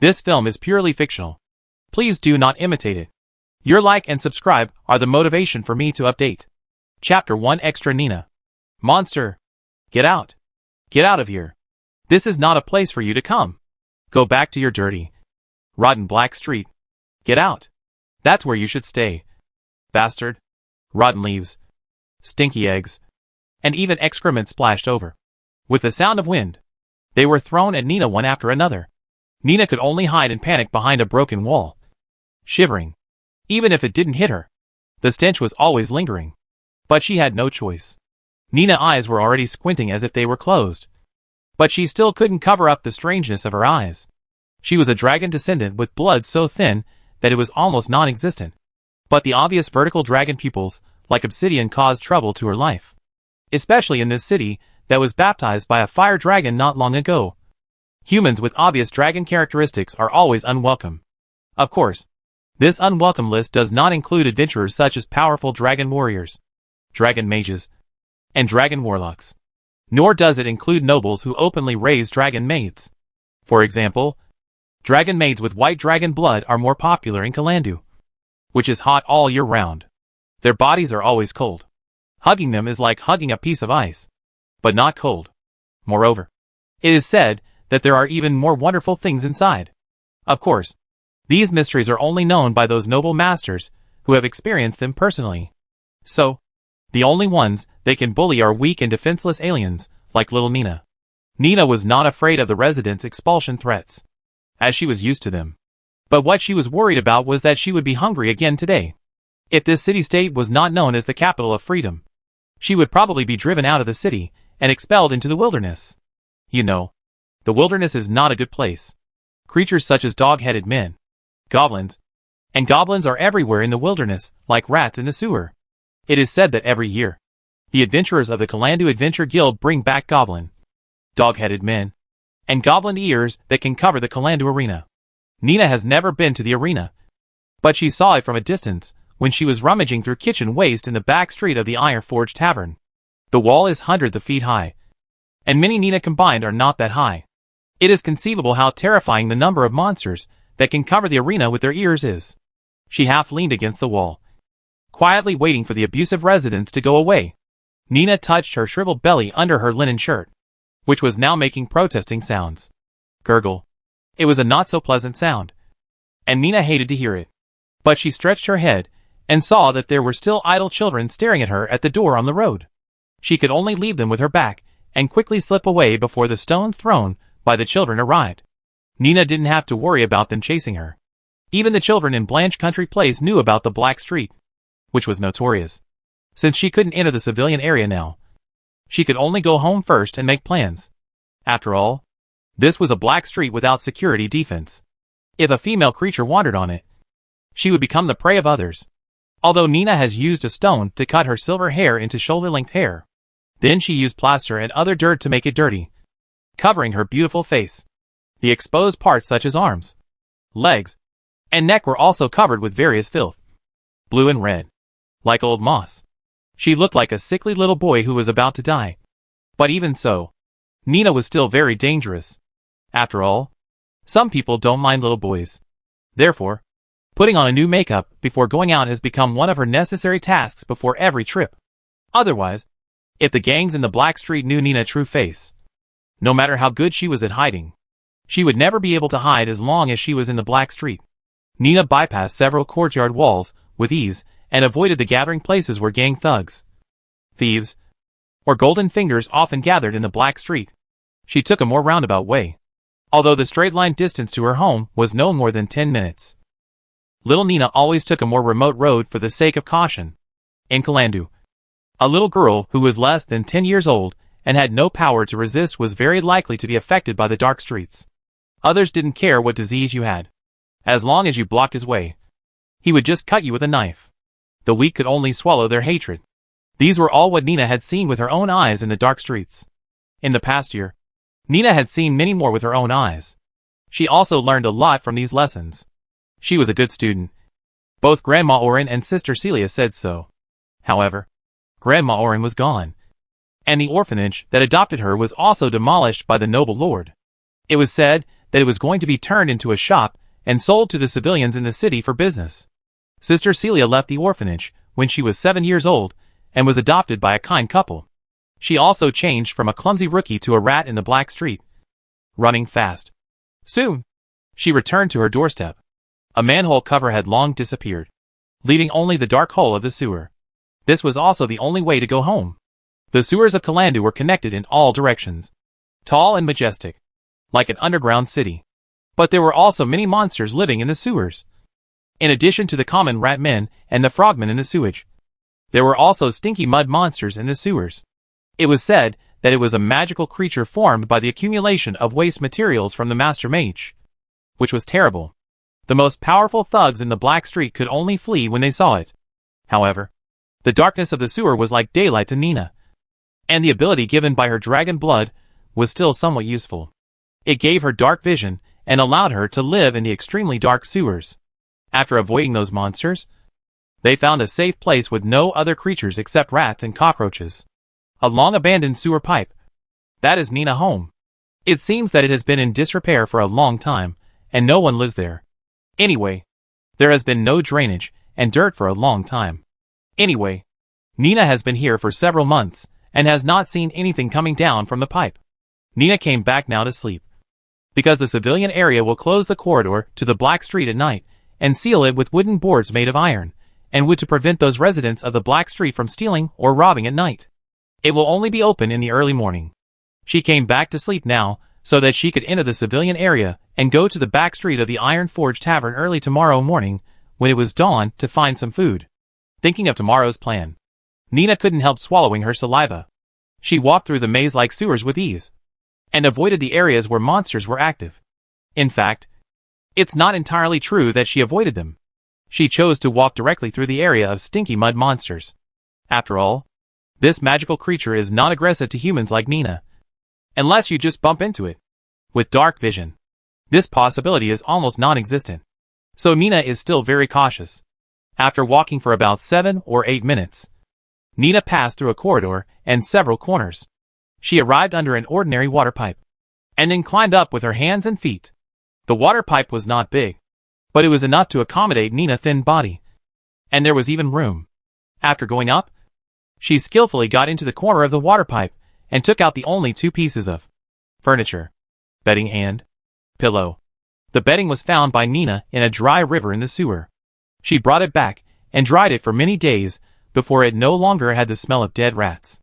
This film is purely fictional. Please do not imitate it. Your like and subscribe are the motivation for me to update. Chapter 1 Extra Nina. Monster. Get out. Get out of here. This is not a place for you to come. Go back to your dirty, rotten black street. Get out. That's where you should stay. Bastard. Rotten leaves. Stinky eggs. And even excrement splashed over. With the sound of wind, they were thrown at Nina one after another. Nina could only hide and panic behind a broken wall, shivering. Even if it didn't hit her, the stench was always lingering. But she had no choice. Nina's eyes were already squinting as if they were closed. But she still couldn't cover up the strangeness of her eyes. She was a dragon descendant with blood so thin that it was almost non-existent. But the obvious vertical dragon pupils, like obsidian, caused trouble to her life. Especially in this city that was baptized by a fire dragon not long ago. Humans with obvious dragon characteristics are always unwelcome. Of course, this unwelcome list does not include adventurers such as powerful dragon warriors, dragon mages, and dragon warlocks. Nor does it include nobles who openly raise dragon maids. For example, dragon maids with white dragon blood are more popular in Kalandu, which is hot all year round. Their bodies are always cold. Hugging them is like hugging a piece of ice, but not cold. Moreover, it is said that there are even more wonderful things inside. Of course, these mysteries are only known by those noble masters who have experienced them personally. So, the only ones they can bully are weak and defenseless aliens, like little Nina. Nina was not afraid of the residents' expulsion threats, as she was used to them. But what she was worried about was that she would be hungry again today. If this city-state was not known as the capital of freedom, she would probably be driven out of the city and expelled into the wilderness. You know, the wilderness is not a good place. Creatures such as dog-headed men, goblins, and goblins are everywhere in the wilderness, like rats in the sewer. It is said that every year, the adventurers of the Kalandu Adventure Guild bring back goblin, dog-headed men, and goblin ears that can cover the Kalandu arena. Nina has never been to the arena, but she saw it from a distance when she was rummaging through kitchen waste in the back street of the Iron Forge Tavern. The wall is hundreds of feet high, and many Nina combined are not that high. It is conceivable how terrifying the number of monsters that can cover the arena with their ears is. She half leaned against the wall, quietly waiting for the abusive residents to go away. Nina touched her shriveled belly under her linen shirt, which was now making protesting sounds. Gurgle. It was a not-so-pleasant sound, and Nina hated to hear it. But she stretched her head and saw that there were still idle children staring at her at the door on the road. She could only leave them with her back and quickly slip away before the stone thrown by the children arrived. Nina didn't have to worry about them chasing her. Even the children in Blanche Country Place knew about the Black Street, which was notorious. Since she couldn't enter the civilian area now, she could only go home first and make plans. After all, this was a black street without security defense. If a female creature wandered on it, she would become the prey of others. Although Nina has used a stone to cut her silver hair into shoulder-length hair, then she used plaster and other dirt to make it dirty, covering her beautiful face. The exposed parts such as arms, legs, and neck were also covered with various filth, blue and red, like old moss. She looked like a sickly little boy who was about to die. But even so, Nina was still very dangerous. After all, some people don't mind little boys. Therefore, putting on a new makeup before going out has become one of her necessary tasks before every trip. Otherwise, if the gangs in the Black Street knew Nina's true face, no matter how good she was at hiding, she would never be able to hide as long as she was in the Black Street. Nina bypassed several courtyard walls with ease and avoided the gathering places where gang thugs, thieves, or golden fingers often gathered in the Black Street. She took a more roundabout way, although the straight-line distance to her home was no more than 10 minutes. Little Nina always took a more remote road for the sake of caution. In Kalandu, a little girl who was less than 10 years old and had no power to resist was very likely to be affected by the dark streets. Others didn't care what disease you had. As long as you blocked his way, he would just cut you with a knife. The weak could only swallow their hatred. These were all what Nina had seen with her own eyes in the dark streets. In the past year, Nina had seen many more with her own eyes. She also learned a lot from these lessons. She was a good student. Both Grandma Oren and Sister Celia said so. However, Grandma Oren was gone, and the orphanage that adopted her was also demolished by the noble lord. It was said that it was going to be turned into a shop and sold to the civilians in the city for business. Sister Celia left the orphanage when she was 7 years old and was adopted by a kind couple. She also changed from a clumsy rookie to a rat in the black street, running fast. Soon, she returned to her doorstep. A manhole cover had long disappeared, leaving only the dark hole of the sewer. This was also the only way to go home. The sewers of Kalandu were connected in all directions, tall and majestic, like an underground city. But there were also many monsters living in the sewers. In addition to the common ratmen and the frogmen in the sewage, there were also stinky mud monsters in the sewers. It was said that it was a magical creature formed by the accumulation of waste materials from the Master Mage, which was terrible. The most powerful thugs in the Black Street could only flee when they saw it. However, the darkness of the sewer was like daylight to Nina, and the ability given by her dragon blood was still somewhat useful. It gave her dark vision and allowed her to live in the extremely dark sewers. After avoiding those monsters, they found a safe place with no other creatures except rats and cockroaches. A long-abandoned sewer pipe. That is Nina home. It seems that it has been in disrepair for a long time, and no one lives there. Anyway, there has been no drainage and dirt for a long time. Anyway, Nina has been here for several months and has not seen anything coming down from the pipe. Nina came back now to sleep, because the civilian area will close the corridor to the Black Street at night and seal it with wooden boards made of iron, and would to prevent those residents of the Black Street from stealing or robbing at night. It will only be open in the early morning. She came back to sleep now, so that she could enter the civilian area and go to the back street of the Iron Forge Tavern early tomorrow morning, when it was dawn, to find some food. Thinking of tomorrow's plan, Nina couldn't help swallowing her saliva. She walked through the maze-like sewers with ease, and avoided the areas where monsters were active. In fact, it's not entirely true that she avoided them. She chose to walk directly through the area of stinky mud monsters. After all, this magical creature is not aggressive to humans like Nina, unless you just bump into it. With dark vision, this possibility is almost non-existent. So Nina is still very cautious. After walking for about 7 or 8 minutes, Nina passed through a corridor and several corners. She arrived under an ordinary water pipe, and then climbed up with her hands and feet. The water pipe was not big, but it was enough to accommodate Nina's thin body, and there was even room. After going up, she skillfully got into the corner of the water pipe and took out the only 2 pieces of furniture, bedding and pillow. The bedding was found by Nina in a dry river in the sewer. She brought it back and dried it for many days before it no longer had the smell of dead rats.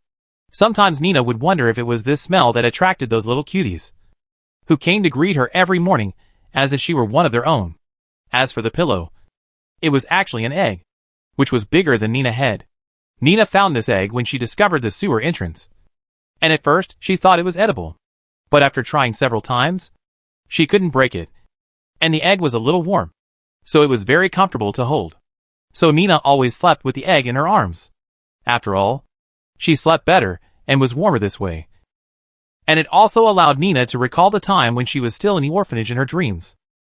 Sometimes Nina would wonder if it was this smell that attracted those little cuties, who came to greet her every morning as if she were one of their own. As for the pillow, it was actually an egg, which was bigger than Nina had. Nina found this egg when she discovered the sewer entrance, and at first she thought it was edible. But after trying several times, she couldn't break it, and the egg was a little warm, so it was very comfortable to hold. So Nina always slept with the egg in her arms. After all, she slept better and was warmer this way. And it also allowed Nina to recall the time when she was still in the orphanage in her dreams.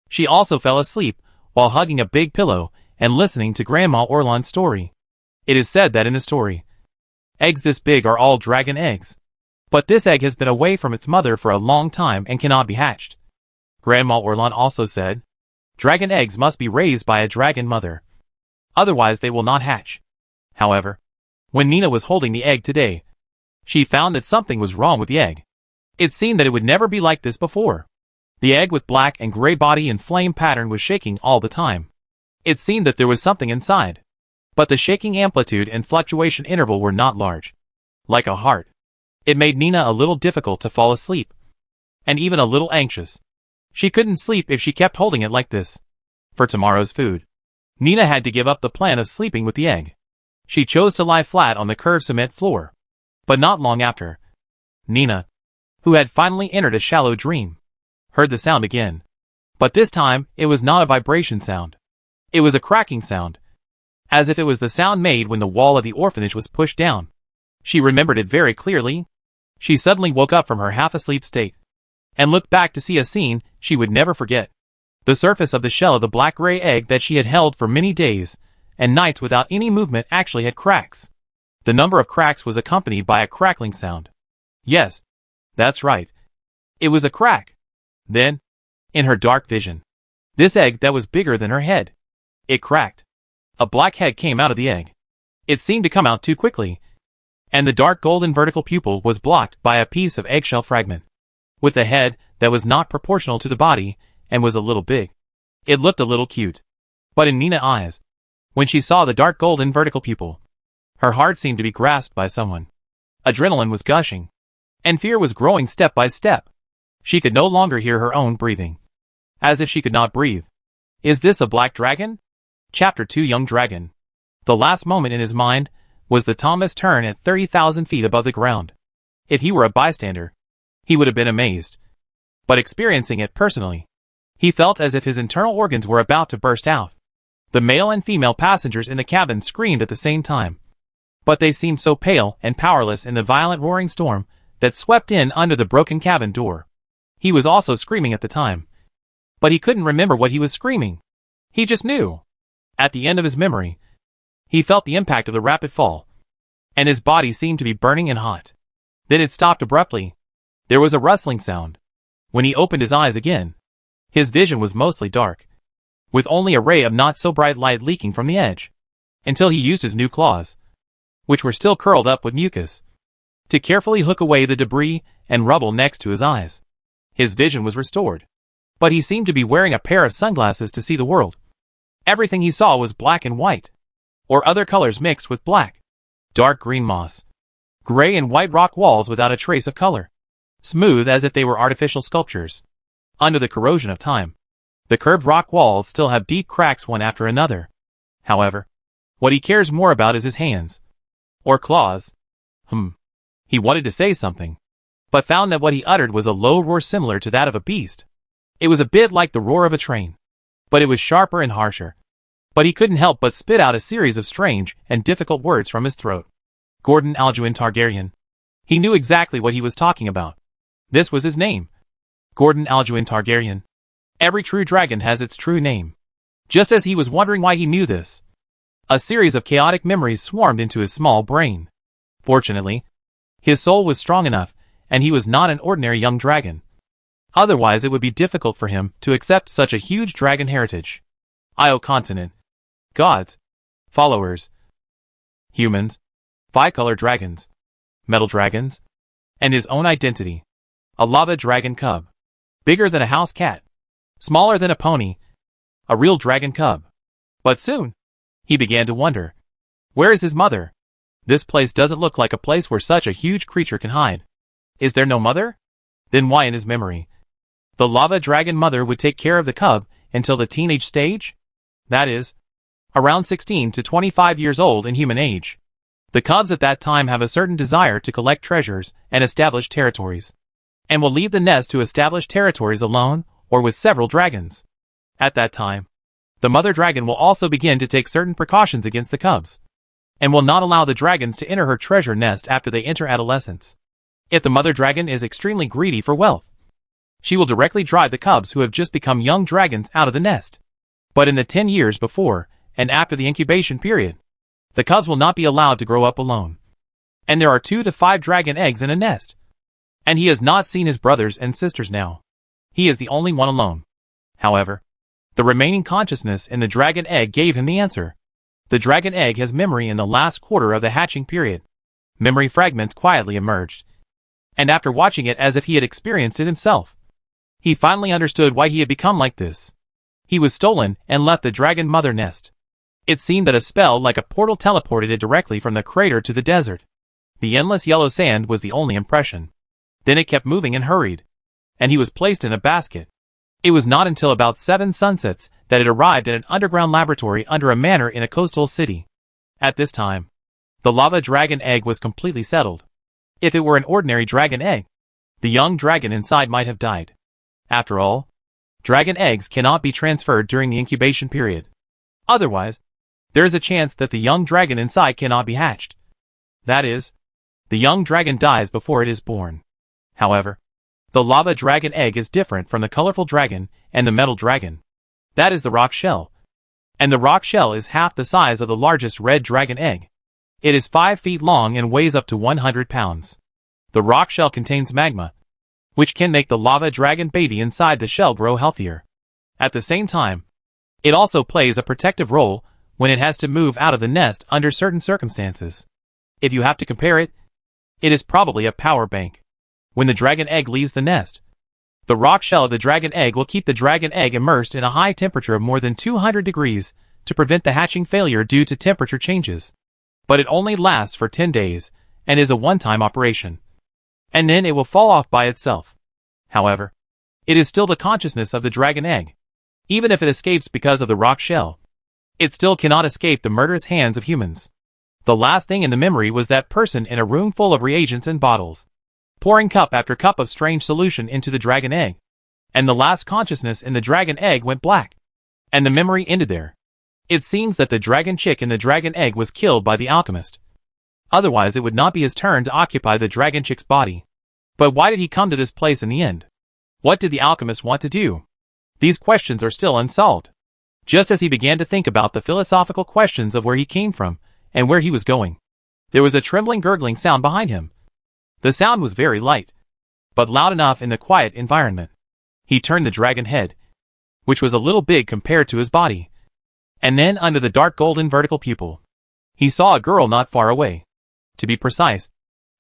She also fell asleep while hugging a big pillow and listening to Grandma Orlan's story. It is said that in the story, eggs this big are all dragon eggs. But this egg has been away from its mother for a long time and cannot be hatched. Grandma Orlan also said, dragon eggs must be raised by a dragon mother. Otherwise they will not hatch. However, when Nina was holding the egg today, she found that something was wrong with the egg. It seemed that it would never be like this before. The egg with black and gray body and flame pattern was shaking all the time. It seemed that there was something inside. But the shaking amplitude and fluctuation interval were not large. Like a heart. It made Nina a little difficult to fall asleep, and even a little anxious. She couldn't sleep if she kept holding it like this. For tomorrow's food, Nina had to give up the plan of sleeping with the egg. She chose to lie flat on the curved cement floor. But not long after, Nina, who had finally entered a shallow dream, heard the sound again. But this time, it was not a vibration sound. It was a cracking sound, as if it was the sound made when the wall of the orphanage was pushed down. She remembered it very clearly. She suddenly woke up from her half-asleep state, and looked back to see a scene she would never forget. The surface of the shell of the black-gray egg that she had held for many days and nights without any movement actually had cracks. The number of cracks was accompanied by a crackling sound. Yes, that's right. It was a crack. Then, in her dark vision. This egg that was bigger than her head. It cracked. A black head came out of the egg. It seemed to come out too quickly, and the dark golden vertical pupil was blocked by a piece of eggshell fragment. With a head that was not proportional to the body and was a little big. It looked a little cute. But in Nina's eyes, when she saw the dark golden vertical pupil, her heart seemed to be grasped by someone. Adrenaline was gushing, and fear was growing step by step. She could no longer hear her own breathing. As if she could not breathe. Is this a black dragon? Chapter 2 Young Dragon. The last moment in his mind was the Thomas turn at 30,000 feet above the ground. If he were a bystander, he would have been amazed. But experiencing it personally, he felt as if his internal organs were about to burst out. The male and female passengers in the cabin screamed at the same time. But they seemed so pale and powerless in the violent roaring storm that swept in under the broken cabin door. He was also screaming at the time. But he couldn't remember what he was screaming. He just knew. At the end of his memory, he felt the impact of the rapid fall, and his body seemed to be burning and hot. Then it stopped abruptly. There was a rustling sound. When he opened his eyes again, his vision was mostly dark, with only a ray of not so bright light leaking from the edge, until he used his new claws, which were still curled up with mucus, to carefully hook away the debris and rubble next to his eyes. His vision was restored, but he seemed to be wearing a pair of sunglasses to see the world. Everything he saw was black and white, or other colors mixed with black. Dark green moss, gray and white rock walls without a trace of color, smooth as if they were artificial sculptures. Under the corrosion of time, the curved rock walls still have deep cracks one after another. However, what he cares more about is his hands. Or claws. He wanted to say something, but found that what he uttered was a low roar similar to that of a beast. It was a bit like the roar of a train, but it was sharper and harsher. But he couldn't help but spit out a series of strange and difficult words from his throat. Gordon Alduin Targaryen. He knew exactly what he was talking about. This was his name. Gordon Alduin Targaryen. Every true dragon has its true name. Just as he was wondering why he knew this, a series of chaotic memories swarmed into his small brain. Fortunately, his soul was strong enough, and he was not an ordinary young dragon. Otherwise it would be difficult for him to accept such a huge dragon heritage. Io continent. Gods. Followers. Humans. Bicolor dragons. Metal dragons. And his own identity. A lava dragon cub. Bigger than a house cat. Smaller than a pony. A real dragon cub. But soon, he began to wonder. Where is his mother? This place doesn't look like a place where such a huge creature can hide. Is there no mother? Then why in his memory? The lava dragon mother would take care of the cub until the teenage stage? That is, around 16 to 25 years old in human age. The cubs at that time have a certain desire to collect treasures and establish territories, and will leave the nest to establish territories alone or with several dragons. At that time, the mother dragon will also begin to take certain precautions against the cubs, and will not allow the dragons to enter her treasure nest after they enter adolescence. If the mother dragon is extremely greedy for wealth, she will directly drive the cubs who have just become young dragons out of the nest. But in the 10 years before and after the incubation period, the cubs will not be allowed to grow up alone. And there are 2 to 5 dragon eggs in a nest. And he has not seen his brothers and sisters now. He is the only one alone. However, the remaining consciousness in the dragon egg gave him the answer. The dragon egg has memory in the last quarter of the hatching period. Memory fragments quietly emerged. And after watching it as if he had experienced it himself, he finally understood why he had become like this. He was stolen and left the dragon mother nest. It seemed that a spell like a portal teleported it directly from the crater to the desert. The endless yellow sand was the only impression. Then it kept moving and hurried, and he was placed in a basket. It was not until about 7 sunsets that it arrived at an underground laboratory under a manor in a coastal city. At this time, the lava dragon egg was completely settled. If it were an ordinary dragon egg, the young dragon inside might have died. After all, dragon eggs cannot be transferred during the incubation period. Otherwise, there is a chance that the young dragon inside cannot be hatched. That is, the young dragon dies before it is born. However, the lava dragon egg is different from the colorful dragon and the metal dragon. That is the rock shell. And the rock shell is half the size of the largest red dragon egg. It is 5 feet long and weighs up to 100 pounds. The rock shell contains magma, which can make the lava dragon baby inside the shell grow healthier. At the same time, it also plays a protective role when it has to move out of the nest under certain circumstances. If you have to compare it, it is probably a power bank. When the dragon egg leaves the nest, the rock shell of the dragon egg will keep the dragon egg immersed in a high temperature of more than 200 degrees to prevent the hatching failure due to temperature changes. But it only lasts for 10 days and is a one-time operation. And then it will fall off by itself. However, it is still the consciousness of the dragon egg. Even if it escapes because of the rock shell, it still cannot escape the murderous hands of humans. The last thing in the memory was that person in a room full of reagents and bottles, pouring cup after cup of strange solution into the dragon egg. And the last consciousness in the dragon egg went black. And the memory ended there. It seems that the dragon chick in the dragon egg was killed by the alchemist. Otherwise it would not be his turn to occupy the dragon chick's body. But why did he come to this place in the end? What did the alchemist want to do? These questions are still unsolved. Just as he began to think about the philosophical questions of where he came from and where he was going, there was a trembling gurgling sound behind him. The sound was very light, but loud enough in the quiet environment. He turned the dragon head, which was a little big compared to his body. And then under the dark golden vertical pupil, he saw a girl not far away. To be precise,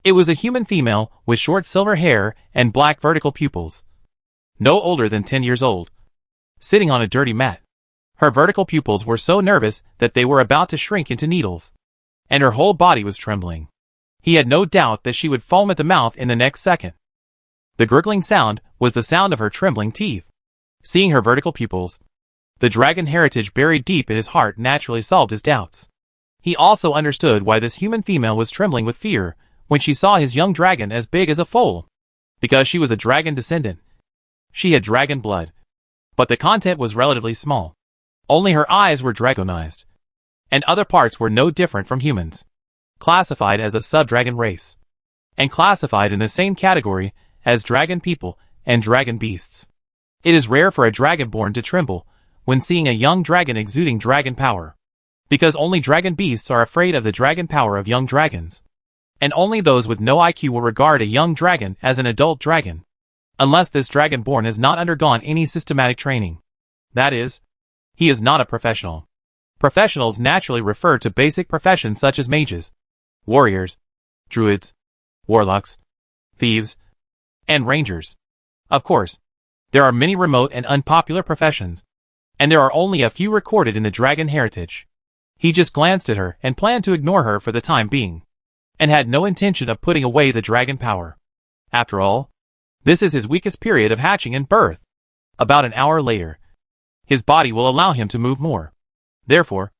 it was a human female with short silver hair and black vertical pupils. No older than 10 years old. Sitting on a dirty mat. Her vertical pupils were so nervous that they were about to shrink into needles. And her whole body was trembling. He had no doubt that she would foam at the mouth in the next second. The gurgling sound was the sound of her trembling teeth. Seeing her vertical pupils, the dragon heritage buried deep in his heart naturally solved his doubts. He also understood why this human female was trembling with fear when she saw his young dragon as big as a foal. Because she was a dragon descendant. She had dragon blood. But the content was relatively small. Only her eyes were dragonized. And other parts were no different from humans. Classified as a sub-dragon race. And classified in the same category as dragon people and dragon beasts. It is rare for a dragonborn to tremble when seeing a young dragon exuding dragon power. Because only dragon beasts are afraid of the dragon power of young dragons. And only those with no IQ will regard a young dragon as an adult dragon. Unless this dragonborn has not undergone any systematic training. That is, he is not a professional. Professionals naturally refer to basic professions such as mages, warriors, druids, warlocks, thieves, and rangers. Of course, there are many remote and unpopular professions, and there are only a few recorded in the dragon heritage. He just glanced at her and planned to ignore her for the time being, and had no intention of putting away the dragon power. After all, this is his weakest period of hatching and birth. About an hour later, his body will allow him to move more. Therefore,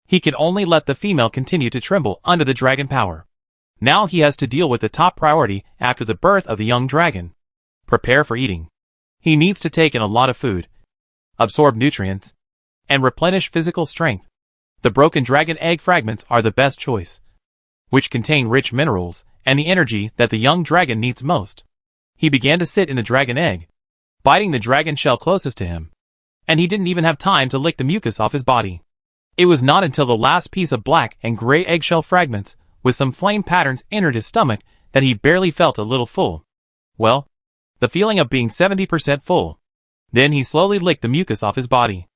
he can only let the female continue to tremble under the dragon power. Now he has to deal with the top priority after the birth of the young dragon. Prepare for eating. He needs to take in a lot of food, absorb nutrients, and replenish physical strength. The broken dragon egg fragments are the best choice, which contain rich minerals and the energy that the young dragon needs most. He began to sit in the dragon egg, biting the dragon shell closest to him, and he didn't even have time to lick the mucus off his body. It was not until the last piece of black and gray eggshell fragments with some flame patterns entered his stomach that he barely felt a little full. Well, the feeling of being 70% full. Then he slowly licked the mucus off his body.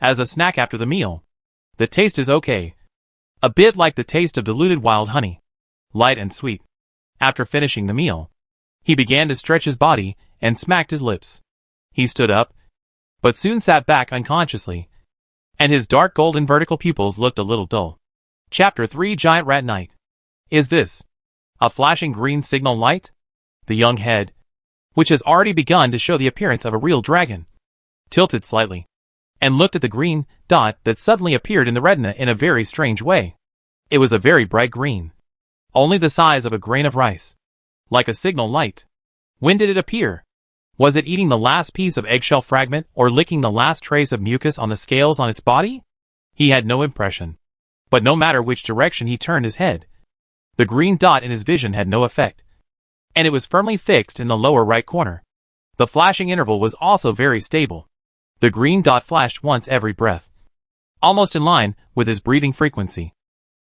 As a snack after the meal, the taste is okay. A bit like the taste of diluted wild honey. Light and sweet. After finishing the meal, he began to stretch his body and smacked his lips. He stood up, but soon sat back unconsciously, and his dark golden vertical pupils looked a little dull. Chapter 3 Giant Rat Knight. Is this a flashing green signal light? The young head, which has already begun to show the appearance of a real dragon, tilted slightly, and looked at the green dot that suddenly appeared in the retina in a very strange way. It was a very bright green, only the size of a grain of rice, like a signal light. When did it appear? Was it eating the last piece of eggshell fragment or licking the last trace of mucus on the scales on its body? He had no impression. But no matter which direction he turned his head, the green dot in his vision had no effect, and it was firmly fixed in the lower right corner. The flashing interval was also very stable. The green dot flashed once every breath, almost in line with his breathing frequency.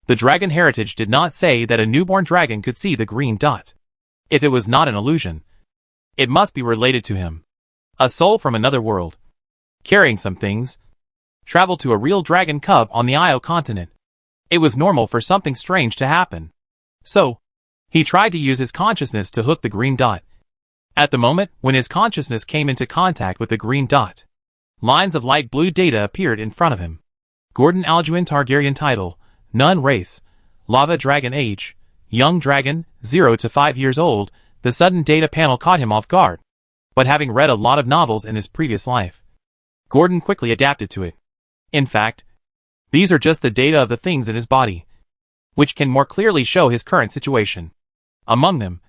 The dragon heritage did not say that a newborn dragon could see the green dot. If it was not an illusion, It must be related to him. A soul from another world, carrying some things, traveled to a real dragon cub on the Io continent. It was normal for something strange to happen. So, he tried to use his consciousness to hook the green dot. At the moment when his consciousness came into contact with the green dot, lines of light blue data appeared in front of him. Gordon Alduin Targaryen title, Nun race, Lava Dragon age, young dragon, 0 to 5 years old. The sudden data panel caught him off guard. But having read a lot of novels in his previous life, Gordon quickly adapted to it. In fact, these are just the data of the things in his body, which can more clearly show his current situation. Among them,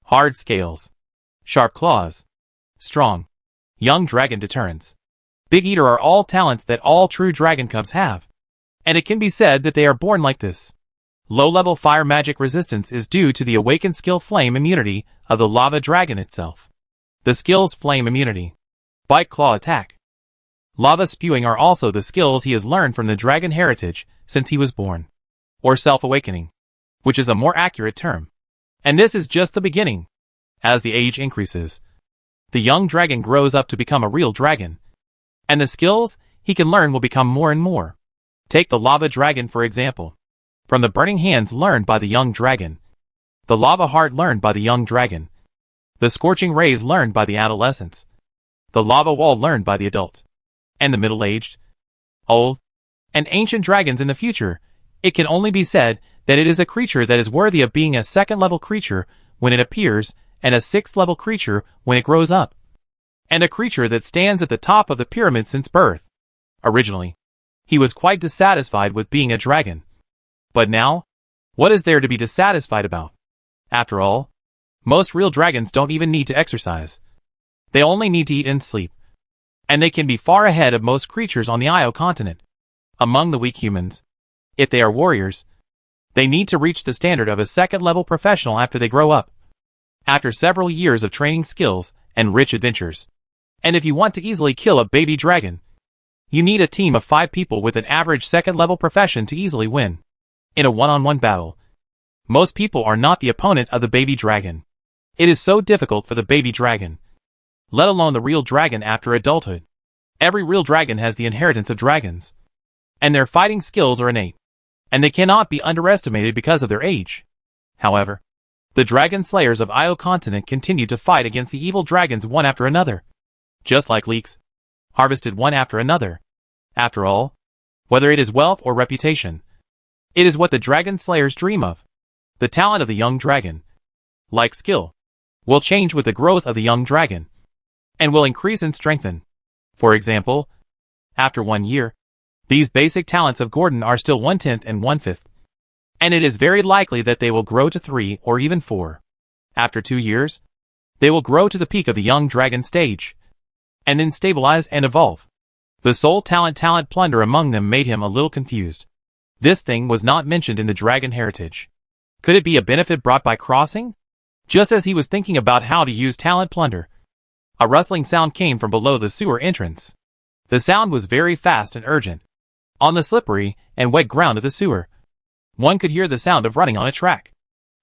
hard scales, sharp claws, strong, young dragon deterrence, big eater are all talents that all true dragon cubs have. And it can be said that they are born like this. Low-level fire magic resistance is due to the awakened skill flame immunity of the lava dragon itself. The skills flame immunity, bite claw attack, lava spewing are also the skills he has learned from the dragon heritage since he was born. Or self-awakening, which is a more accurate term. And this is just the beginning. As the age increases, the young dragon grows up to become a real dragon. And the skills he can learn will become more and more. Take the lava dragon for example. From the burning hands learned by the young dragon, the lava heart learned by the young dragon, the scorching rays learned by the adolescents, the lava wall learned by the adult, and the middle-aged, old, and ancient dragons in the future. It can only be said that it is a creature that is worthy of being a second-level creature when it appears, and a sixth-level creature when it grows up, and a creature that stands at the top of the pyramid since birth. Originally, he was quite dissatisfied with being a dragon. But now, what is there to be dissatisfied about? After all, most real dragons don't even need to exercise. They only need to eat and sleep. And they can be far ahead of most creatures on the Io continent. Among the weak humans, if they are warriors, they need to reach the standard of a second-level professional after they grow up, after several years of training skills and rich adventures. And if you want to easily kill a baby dragon, you need a team of 5 people with an average second-level profession to easily win. In a one-on-one battle, most people are not the opponent of the baby dragon. It is so difficult for the baby dragon, let alone the real dragon after adulthood. Every real dragon has the inheritance of dragons, and their fighting skills are innate, and they cannot be underestimated because of their age. However, the dragon slayers of Io continent continue to fight against the evil dragons one after another, just like leeks, harvested one after another. After all, whether it is wealth or reputation, it is what the dragon slayers dream of. The talent of the young dragon, like skill, will change with the growth of the young dragon, and will increase and strengthen. For example, after 1 year, these basic talents of Gordon are still 1/10 and 1/5. And it is very likely that they will grow to 3 or even 4. After 2 years, they will grow to the peak of the young dragon stage, and then stabilize and evolve. The sole talent plunder among them made him a little confused. This thing was not mentioned in the dragon heritage. Could it be a benefit brought by crossing? Just as he was thinking about how to use talent plunder, a rustling sound came from below the sewer entrance. The sound was very fast and urgent. On the slippery and wet ground of the sewer, one could hear the sound of running on a track.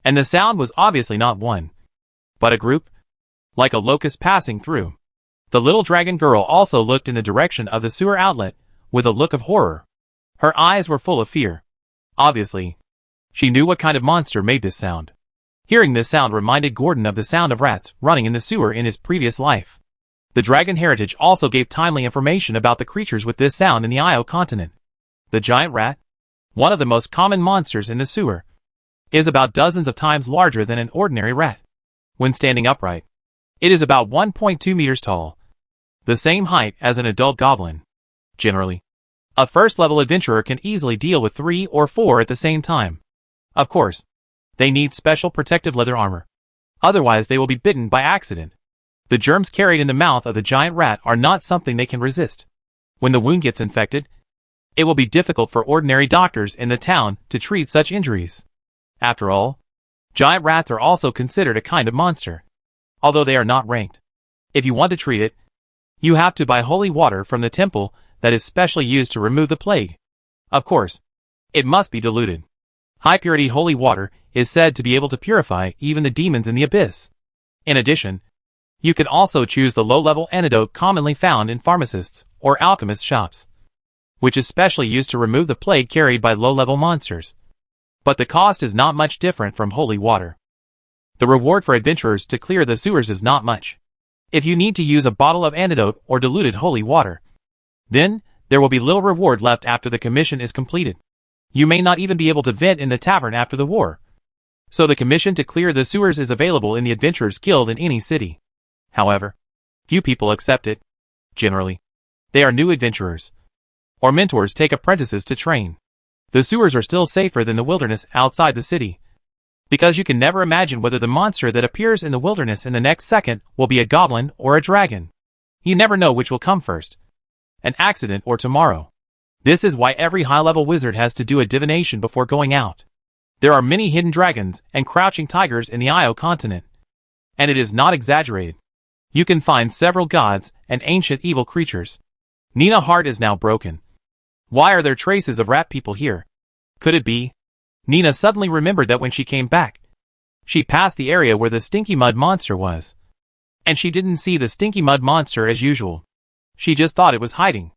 And the sound was obviously not one, but a group, like a locust passing through. The little dragon girl also looked in the direction of the sewer outlet with a look of horror. Her eyes were full of fear. Obviously, she knew what kind of monster made this sound. Hearing this sound reminded Gordon of the sound of rats running in the sewer in his previous life. The dragon heritage also gave timely information about the creatures with this sound in the Io continent. The giant rat, one of the most common monsters in the sewer, is about dozens of times larger than an ordinary rat. When standing upright, it is about 1.2 meters tall, the same height as an adult goblin. Generally, a first-level adventurer can easily deal with 3 or 4 at the same time. Of course, they need special protective leather armor. Otherwise they will be bitten by accident. The germs carried in the mouth of the giant rat are not something they can resist. When the wound gets infected, it will be difficult for ordinary doctors in the town to treat such injuries. After all, giant rats are also considered a kind of monster, although they are not ranked. If you want to treat it, you have to buy holy water from the temple that is specially used to remove the plague. Of course, it must be diluted. High-purity holy water is said to be able to purify even the demons in the abyss. In addition, You could also choose the low-level antidote commonly found in pharmacists' or alchemists' shops, which is specially used to remove the plague carried by low-level monsters. But the cost is not much different from holy water. The reward for adventurers to clear the sewers is not much. If you need to use a bottle of antidote or diluted holy water, then there will be little reward left after the commission is completed. You may not even be able to vent in the tavern after the war. So the commission to clear the sewers is available in the Adventurers Guild in any city. However, few people accept it. Generally, they are new adventurers, or mentors take apprentices to train. The sewers are still safer than the wilderness outside the city, because you can never imagine whether the monster that appears in the wilderness in the next second will be a goblin or a dragon. You never know which will come first, an accident or tomorrow. This is why every high-level wizard has to do a divination before going out. There are many hidden dragons and crouching tigers in the Io continent, and it is not exaggerated. You can find several gods and ancient evil creatures. Nina's heart is now broken. Why are there traces of rat people here? Could it be? Nina suddenly remembered that when she came back, she passed the area where the stinky mud monster was. And she didn't see the stinky mud monster as usual. She just thought it was hiding.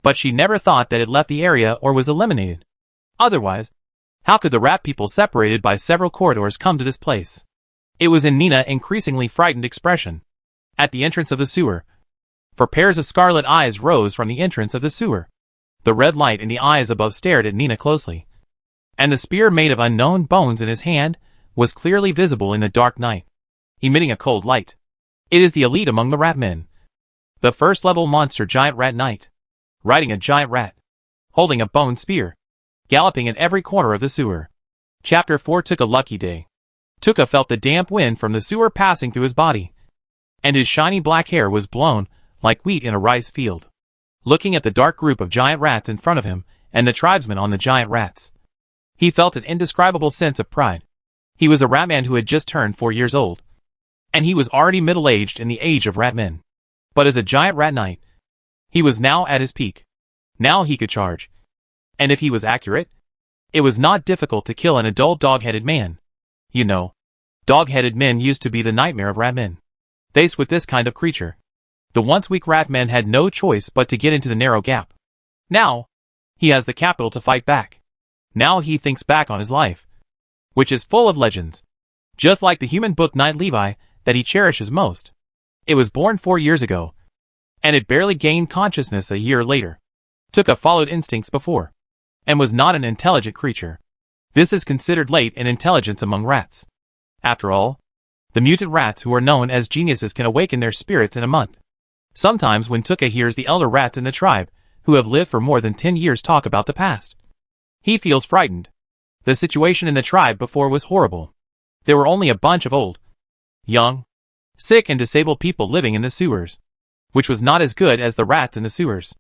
But she never thought that it left the area or was eliminated. Otherwise, how could the rat people separated by several corridors come to this place? It was in Nina's increasingly frightened expression. At the entrance of the sewer, for pairs of scarlet eyes rose from the entrance of the sewer. The red light in the eyes above stared at Nina closely. And the spear made of unknown bones in his hand was clearly visible in the dark night, emitting a cold light. It is the elite among the Ratmen. The first-level monster giant rat knight, riding a giant rat, holding a bone spear, galloping in every corner of the sewer. Chapter 4 took a lucky day. Tuka felt the damp wind from the sewer passing through his body, and his shiny black hair was blown like wheat in a rice field. Looking at the dark group of giant rats in front of him and the tribesmen on the giant rats, he felt an indescribable sense of pride. He was a Ratman who had just turned 4 years old, and he was already middle-aged in the age of Ratmen. But as a giant rat knight, he was now at his peak. Now he could charge. And if he was accurate, it was not difficult to kill an adult dog-headed man. You know, dog-headed men used to be the nightmare of Ratmen. Faced with this kind of creature, the once weak Ratman had no choice but to get into the narrow gap. Now, he has the capital to fight back. Now he thinks back on his life, which is full of legends. Just like the human book Knight Levi that he cherishes most. It was born 4 years ago, and it barely gained consciousness a year later. Tuka followed instincts before, and was not an intelligent creature. This is considered late in intelligence among rats. After all, the mutant rats who are known as geniuses can awaken their spirits in a month. Sometimes when Tuka hears the elder rats in the tribe, who have lived for more than 10 years talk about the past, he feels frightened. The situation in the tribe before was horrible. There were only a bunch of old, young, sick and disabled people living in the sewers, which was not as good as the rats in the sewers.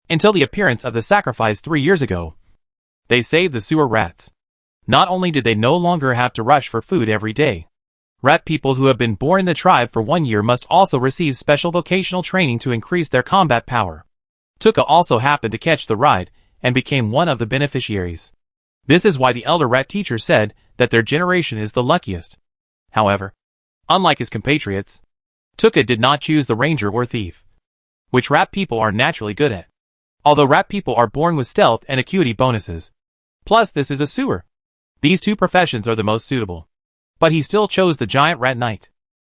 Until the appearance of the sacrifice 3 years ago. They saved the sewer rats. Not only did they no longer have to rush for food every day, rat people who have been born in the tribe for 1 year must also receive special vocational training to increase their combat power. Tuka also happened to catch the ride, and became one of the beneficiaries. This is why the elder rat teacher said that their generation is the luckiest. However, unlike his compatriots, Tuka did not choose the ranger or thief, which rat people are naturally good at. Although rat people are born with stealth and acuity bonuses. Plus this is a sewer. These two professions are the most suitable. But he still chose the giant rat knight.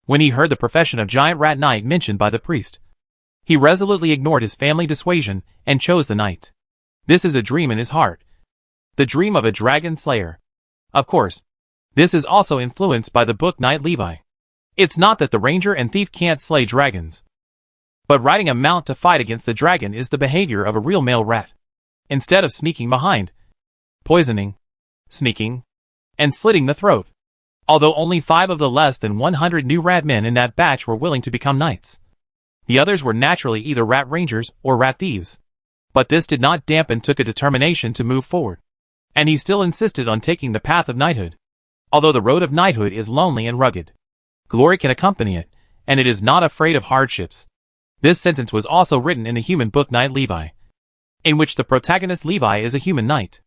When he heard the profession of giant rat knight mentioned by the priest, he resolutely ignored his family dissuasion and chose the knight. This is a dream in his heart. The dream of a dragon slayer. Of course, this is also influenced by the book Knight Levi. It's not that the ranger and thief can't slay dragons, but riding a mount to fight against the dragon is the behavior of a real male rat. Instead of sneaking behind, poisoning, sneaking, and slitting the throat. Although only 5 of the less than 100 new rat men in that batch were willing to become knights. The others were naturally either rat rangers or rat thieves. But this did not dampen Tuka's determination to move forward. And he still insisted on taking the path of knighthood. Although the road of knighthood is lonely and rugged, glory can accompany it, and it is not afraid of hardships. This sentence was also written in the human book Knight Levi, in which the protagonist Levi is a human knight.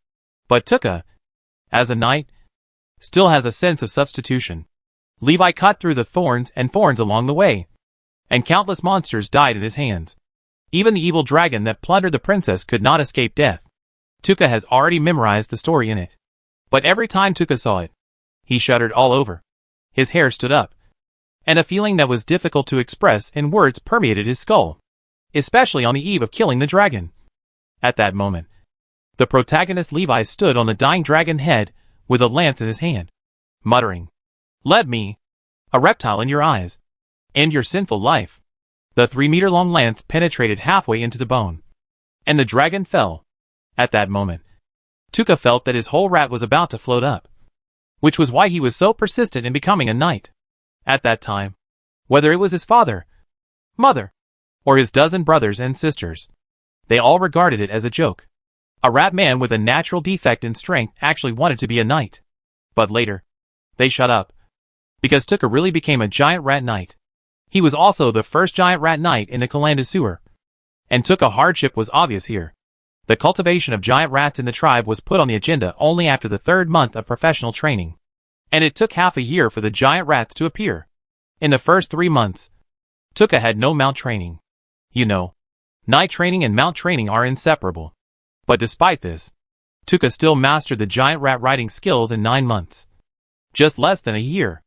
But Tuka, as a knight, still has a sense of substitution. Levi cut through the thorns and thorns along the way, and countless monsters died in his hands. Even the evil dragon that plundered the princess could not escape death. Tuka has already memorized the story in it. But every time Tuka saw it, he shuddered all over. His hair stood up, and a feeling that was difficult to express in words permeated his skull, especially on the eve of killing the dragon. At that moment, the protagonist Levi stood on the dying dragon head with a lance in his hand, muttering, "Let me, a reptile in your eyes, end your sinful life." The 3-meter-long lance penetrated halfway into the bone, and the dragon fell. At that moment, Tuka felt that his whole rat was about to float up, which was why he was so persistent in becoming a knight. At that time, whether it was his father, mother, or his dozen brothers and sisters, they all regarded it as a joke. A rat man with a natural defect in strength actually wanted to be a knight. But later, they shut up, because Tuka really became a giant rat knight. He was also the first giant rat knight in the Kalanda sewer, and Tuka hardship was obvious here. The cultivation of giant rats in the tribe was put on the agenda only after the 3rd month of professional training, and it took half a year for the giant rats to appear. In the first 3 months, Tuka had no mount training. You know, knight training and mount training are inseparable. But despite this, Tuka still mastered the giant rat riding skills in 9 months. Just less than a year.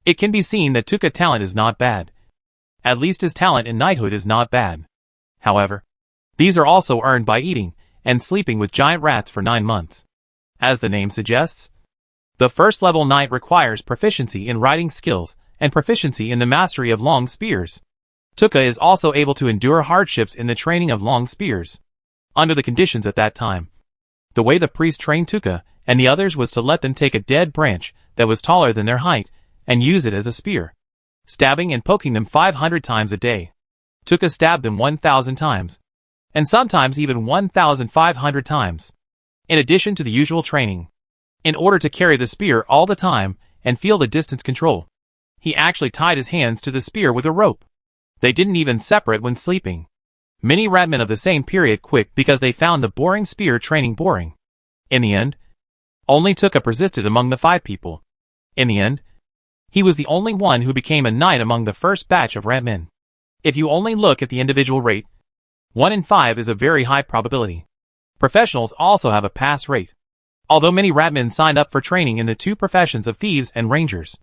It can be seen that Tuka's talent is not bad. At least his talent in knighthood is not bad. However, these are also earned by eating and sleeping with giant rats for 9 months. As the name suggests, the first level knight requires proficiency in riding skills and proficiency in the mastery of long spears. Tuka is also able to endure hardships in the training of long spears. Under the conditions at that time, the way the priest trained Tuka and the others was to let them take a dead branch that was taller than their height and use it as a spear, stabbing and poking them 500 times a day. Tuka stabbed them 1,000 times, and sometimes even 1,500 times, in addition to the usual training. In order to carry the spear all the time and feel the distance control, he actually tied his hands to the spear with a rope. They didn't even separate when sleeping. Many ratmen of the same period quit because they found the boring spear training boring. In the end, only Tuka persisted among the 5 people. In the end, he was the only one who became a knight among the first batch of ratmen. If you only look at the individual rate, 1 in 5 is a very high probability. Professionals also have a pass rate. Although many ratmen signed up for training in the 2 professions of thieves and rangers,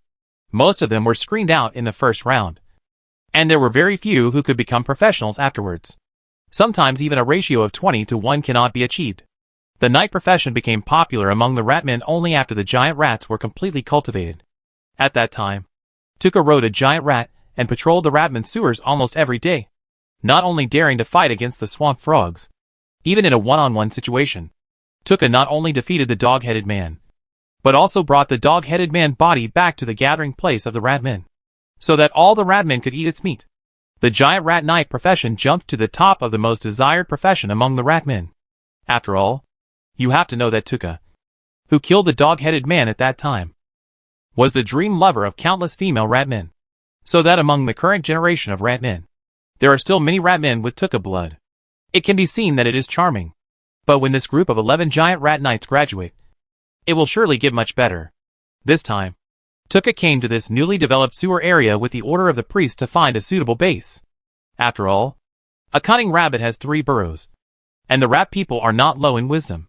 most of them were screened out in the first round, and there were very few who could become professionals afterwards. Sometimes even a ratio of 20 to 1 cannot be achieved. The knight profession became popular among the ratmen only after the giant rats were completely cultivated. At that time, Tuka rode a giant rat and patrolled the ratman sewers almost every day, not only daring to fight against the swamp frogs. Even in a one-on-one situation, Tuka not only defeated the dog-headed man, but also brought the dog-headed man body back to the gathering place of the ratmen, so that all the ratmen could eat its meat. The giant rat knight profession jumped to the top of the most desired profession among the ratmen. After all, you have to know that Tuka, who killed the dog-headed man at that time, was the dream lover of countless female ratmen. So that among the current generation of ratmen, there are still many ratmen with Tuka blood. It can be seen that it is charming. But when this group of 11 giant rat knights graduate, it will surely get much better. This time, Tuka came to this newly developed sewer area with the order of the priest to find a suitable base. After all, a cunning rabbit has 3 burrows, and the rat people are not low in wisdom.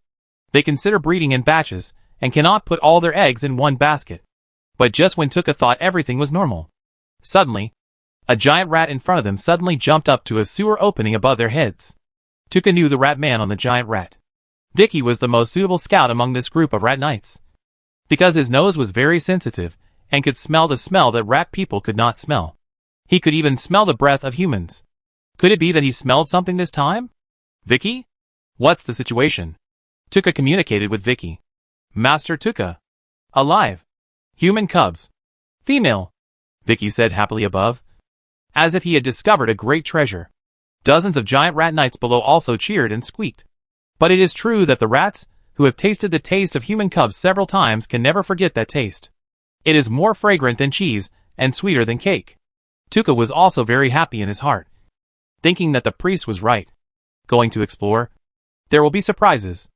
They consider breeding in batches, and cannot put all their eggs in one basket. But just when Tuka thought everything was normal, suddenly, a giant rat in front of them suddenly jumped up to a sewer opening above their heads. Tuka knew the rat man on the giant rat. Vicky was the most suitable scout among this group of rat knights, because his nose was very sensitive and could smell the smell that rat people could not smell. He could even smell the breath of humans. Could it be that he smelled something this time? Vicky? What's the situation? Tuka communicated with Vicky. Master Tuka. Alive. Human cubs. Female. Vicky said happily above, as if he had discovered a great treasure. Dozens of giant rat knights below also cheered and squeaked. But it is true that the rats, who have tasted the taste of human cubs several times, can never forget that taste. It is more fragrant than cheese, and sweeter than cake. Tuka was also very happy in his heart, thinking that the priest was right. Going to explore? There will be surprises.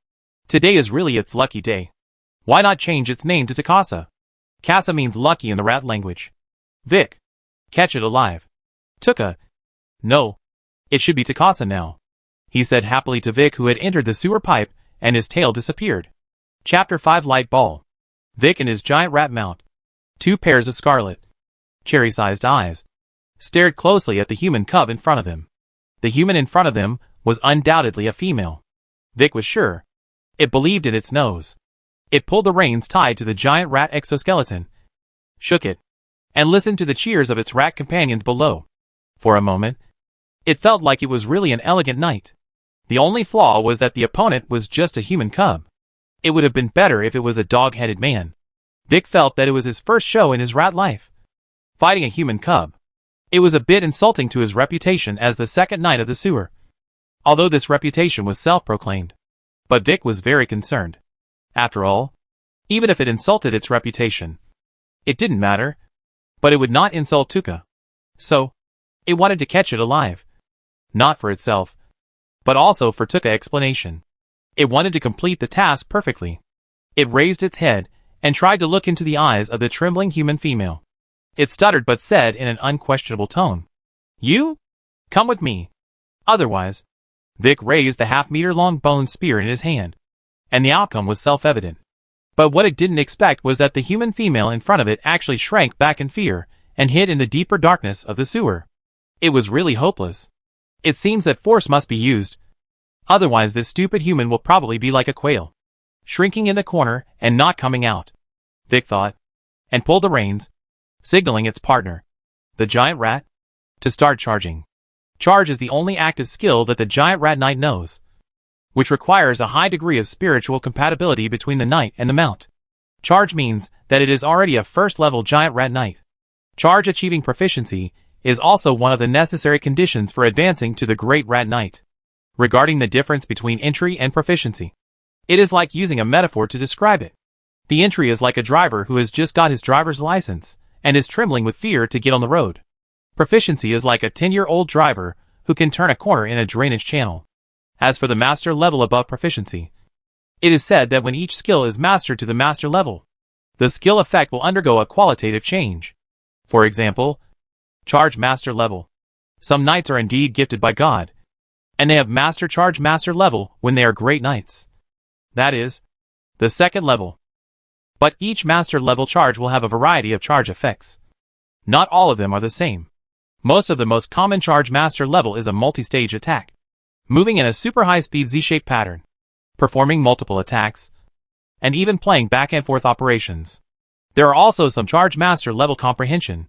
Today is really its lucky day. Why not change its name to Takasa? Kasa means lucky in the rat language. Vic. Catch it alive. Tuka, No. It should be Takasa now, he said happily to Vic, who had entered the sewer pipe, and his tail disappeared. Chapter 5 Light Ball. Vic and his giant rat mount, 2 pairs of scarlet, cherry-sized eyes, stared closely at the human cub in front of them. The human in front of them was undoubtedly a female. Vic was sure. It believed in its nose. It pulled the reins tied to the giant rat exoskeleton, shook it, and listened to the cheers of its rat companions below. For a moment, it felt like it was really an elegant night. The only flaw was that the opponent was just a human cub. It would have been better if it was a dog-headed man. Vic felt that it was his first show in his rat life, fighting a human cub. It was a bit insulting to his reputation as the second knight of the sewer, although this reputation was self-proclaimed. But Vic was very concerned. After all, even if it insulted its reputation, it didn't matter. But it would not insult Tuka. So, it wanted to catch it alive. Not for itself, but also for Tuka explanation. It wanted to complete the task perfectly. It raised its head and tried to look into the eyes of the trembling human female. It stuttered but said in an unquestionable tone, "You? Come with me. Otherwise." Vic raised the half-meter-long bone spear in his hand, and the outcome was self-evident. But what it didn't expect was that the human female in front of it actually shrank back in fear and hid in the deeper darkness of the sewer. It was really hopeless. It seems that force must be used. Otherwise this stupid human will probably be like a quail, shrinking in the corner and not coming out, Vic thought, and pulled the reins, signaling its partner, the giant rat, to start charging. Charge is the only active skill that the giant rat knight knows, which requires a high degree of spiritual compatibility between the knight and the mount. Charge means that it is already a first-level giant rat knight. Charge achieving proficiency is also one of the necessary conditions for advancing to the great rat knight. Regarding the difference between entry and proficiency, it is like using a metaphor to describe it. The entry is like a driver who has just got his driver's license and is trembling with fear to get on the road. Proficiency is like a 10-year-old driver who can turn a corner in a drainage channel. As for the master level above proficiency, it is said that when each skill is mastered to the master level, the skill effect will undergo a qualitative change. For example, charge master level. Some knights are indeed gifted by God, and they have master charge master level when they are great knights. That is, the second level. But each master level charge will have a variety of charge effects. Not all of them are the same. Most of the most common charge master level is a multi-stage attack, moving in a super high-speed Z-shaped pattern, performing multiple attacks, and even playing back and forth operations. There are also some charge master level comprehension.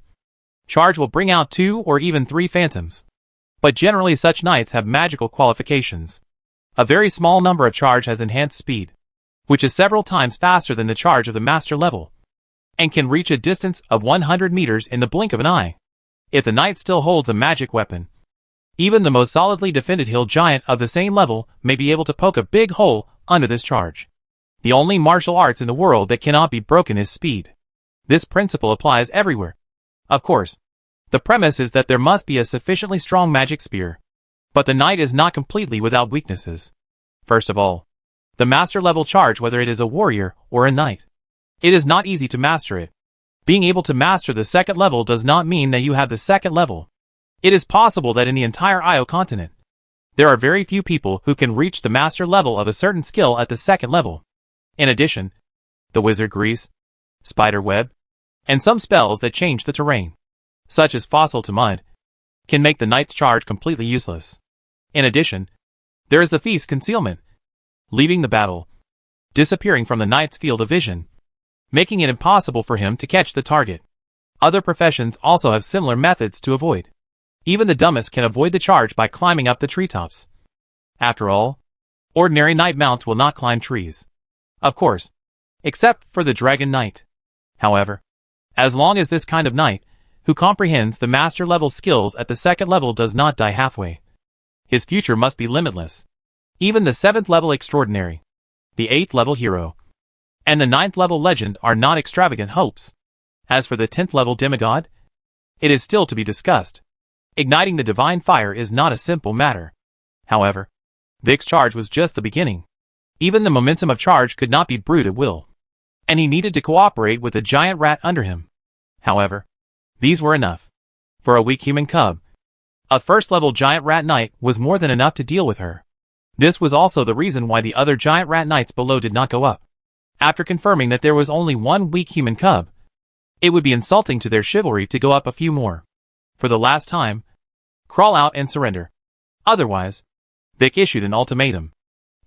Charge will bring out 2 or even 3 phantoms, but generally such knights have magical qualifications. A very small number of charge has enhanced speed, which is several times faster than the charge of the master level, and can reach a distance of 100 meters in the blink of an eye. If the knight still holds a magic weapon, even the most solidly defended hill giant of the same level may be able to poke a big hole under this charge. The only martial arts in the world that cannot be broken is speed. This principle applies everywhere. Of course, the premise is that there must be a sufficiently strong magic spear, but the knight is not completely without weaknesses. First of all, the master level charge, whether it is a warrior or a knight, it is not easy to master it. Being able to master the second level does not mean that you have the second level. It is possible that in the entire Io continent, there are very few people who can reach the master level of a certain skill at the second level. In addition, the wizard grease, spider web, and some spells that change the terrain, such as fossil to mud, can make the knight's charge completely useless. In addition, there is the thief's concealment, leaving the battle, disappearing from the knight's field of vision, making it impossible for him to catch the target. Other professions also have similar methods to avoid. Even the dumbest can avoid the charge by climbing up the treetops. After all, ordinary knight mounts will not climb trees. Of course, except for the dragon knight. However, as long as this kind of knight, who comprehends the master level skills at the second level, does not die halfway, his future must be limitless. Even the 7th level extraordinary, the 8th level hero, and the 9th level legend are not extravagant hopes. As for the 10th level demigod, it is still to be discussed. Igniting the divine fire is not a simple matter. However, Vic's charge was just the beginning. Even the momentum of charge could not be brewed at will, and he needed to cooperate with the giant rat under him. However, these were enough. For a weak human cub, A first-level giant rat knight was more than enough to deal with her. This was also the reason why the other giant rat knights below did not go up. After confirming that there was only one weak human cub, it would be insulting to their chivalry to go up a few more. For the last time, crawl out and surrender. Otherwise, Vic issued an ultimatum.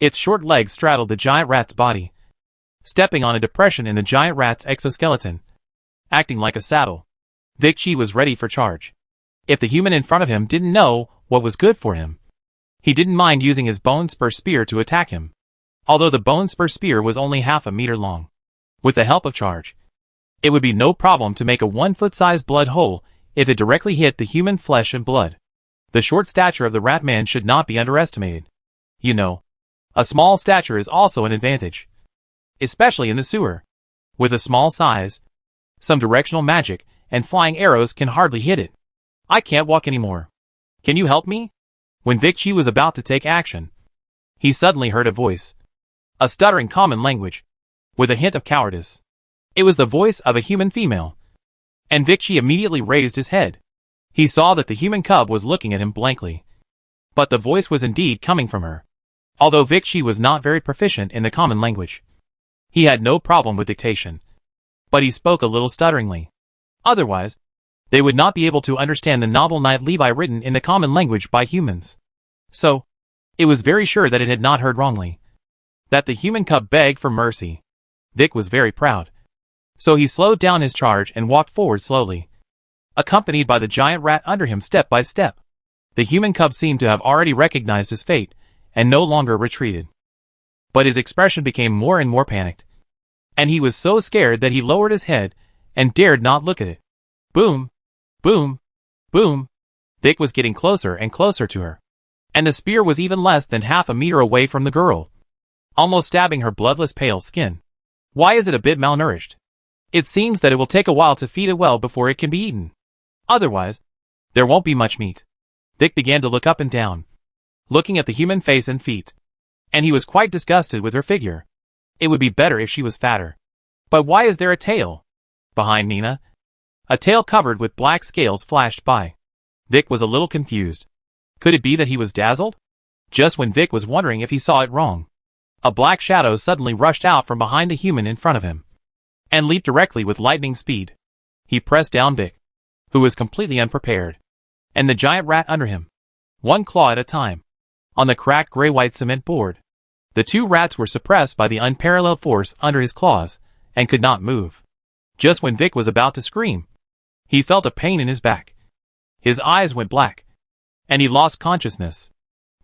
Its short legs straddled the giant rat's body, stepping on a depression in the giant rat's exoskeleton, acting like a saddle. Vic Chi was ready for charge. If the human in front of him didn't know what was good for him, he didn't mind using his bone spur spear to attack him. Although the bone spur spear was only half a meter long. With the help of charge, it would be no problem to make a 1-foot-sized blood hole if it directly hit the human flesh and blood. The short stature of the Ratman should not be underestimated. You know, a small stature is also an advantage. Especially in the sewer. With a small size, some directional magic, and flying arrows can hardly hit it. I can't walk anymore. Can you help me? When Vic Chi was about to take action, he suddenly heard a voice. A stuttering common language, with a hint of cowardice. It was the voice of a human female. And Vic Chi immediately raised his head. He saw that the human cub was looking at him blankly. But the voice was indeed coming from her. Although Vic Chi was not very proficient in the common language, he had no problem with dictation. But he spoke a little stutteringly. Otherwise, they would not be able to understand the novel Knight Levi written in the common language by humans. So, it was very sure that it had not heard wrongly. That the human cub begged for mercy. Vic was very proud. So he slowed down his charge and walked forward slowly, accompanied by the giant rat under him step by step. The human cub seemed to have already recognized his fate, and no longer retreated. But his expression became more and more panicked. And he was so scared that he lowered his head, and dared not look at it. Boom! Boom! Boom! Vic was getting closer and closer to her. And the spear was even less than half a meter away from the girl, almost stabbing her bloodless pale skin. Why is it a bit malnourished? It seems that it will take a while to feed it well before it can be eaten. Otherwise, there won't be much meat. Vic began to look up and down, looking at the human face and feet. And he was quite disgusted with her figure. It would be better if she was fatter. But why is there a tail? Behind Nina, a tail covered with black scales flashed by. Vic was a little confused. Could it be that he was dazzled? Just when Vic was wondering if he saw it wrong, a black shadow suddenly rushed out from behind the human in front of him, and leaped directly with lightning speed. He pressed down Vic, who was completely unprepared, and the giant rat under him, one claw at a time, on the cracked gray-white cement board. The two rats were suppressed by the unparalleled force under his claws, and could not move. Just when Vic was about to scream, he felt a pain in his back. His eyes went black, and he lost consciousness.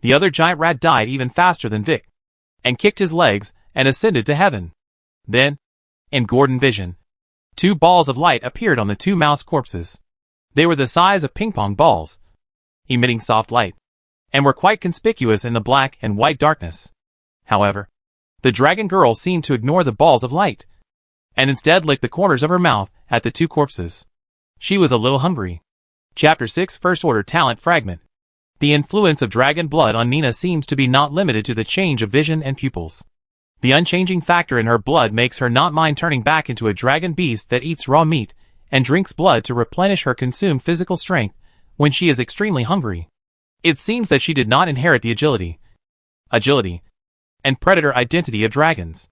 The other giant rat died even faster than Vic, and kicked his legs, and ascended to heaven. Then, in Gordon vision, two balls of light appeared on the two mouse corpses. They were the size of ping-pong balls, emitting soft light, and were quite conspicuous in the black and white darkness. However, the dragon girl seemed to ignore the balls of light, and instead licked the corners of her mouth at the two corpses. She was a little hungry. Chapter 6 First Order Talent Fragment. The influence of dragon blood on Nina seems to be not limited to the change of vision and pupils. The unchanging factor in her blood makes her not mind turning back into a dragon beast that eats raw meat and drinks blood to replenish her consumed physical strength when she is extremely hungry. It seems that she did not inherit the agility, and predator identity of dragons,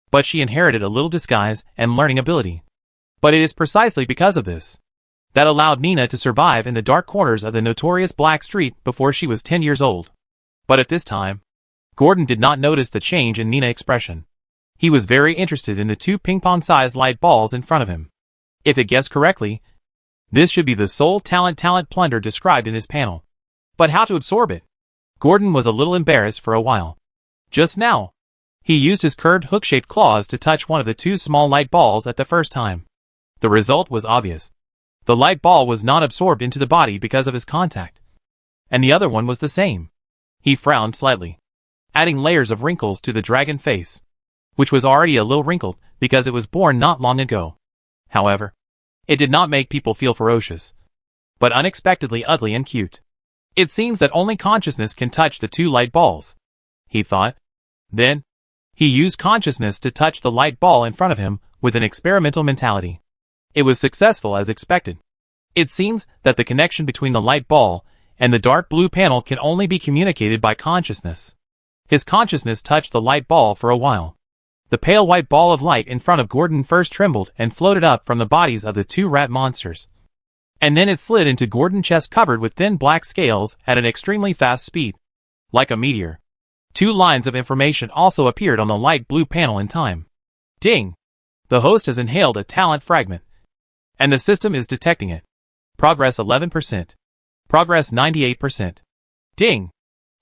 but she inherited a little disguise and learning ability. But it is precisely because of this that allowed Nina to survive in the dark corners of the notorious Black Street before she was 10 years old. But at this time, Gordon did not notice the change in Nina's expression. He was very interested in the two ping-pong-sized light balls in front of him. If it guessed correctly, this should be the soul talent plunder described in his panel. But how to absorb it? Gordon was a little embarrassed for a while. Just now, he used his curved hook-shaped claws to touch one of the two small light balls at the first time. The result was obvious. The light ball was not absorbed into the body because of his contact. And the other one was the same. He frowned slightly, adding layers of wrinkles to the dragon face, which was already a little wrinkled because it was born not long ago. However, it did not make people feel ferocious, but unexpectedly ugly and cute. It seems that only consciousness can touch the two light balls, he thought. Then, he used consciousness to touch the light ball in front of him with an experimental mentality. It was successful as expected. It seems that the connection between the light ball and the dark blue panel can only be communicated by consciousness. His consciousness touched the light ball for a while. The pale white ball of light in front of Gordon first trembled and floated up from the bodies of the two rat monsters. And then it slid into Gordon's chest covered with thin black scales at an extremely fast speed. Like a meteor. 2 lines of information also appeared on the light blue panel in time. Ding! The host has inhaled a talent fragment. And the system is detecting it. Progress 11%. Progress 98%. Ding!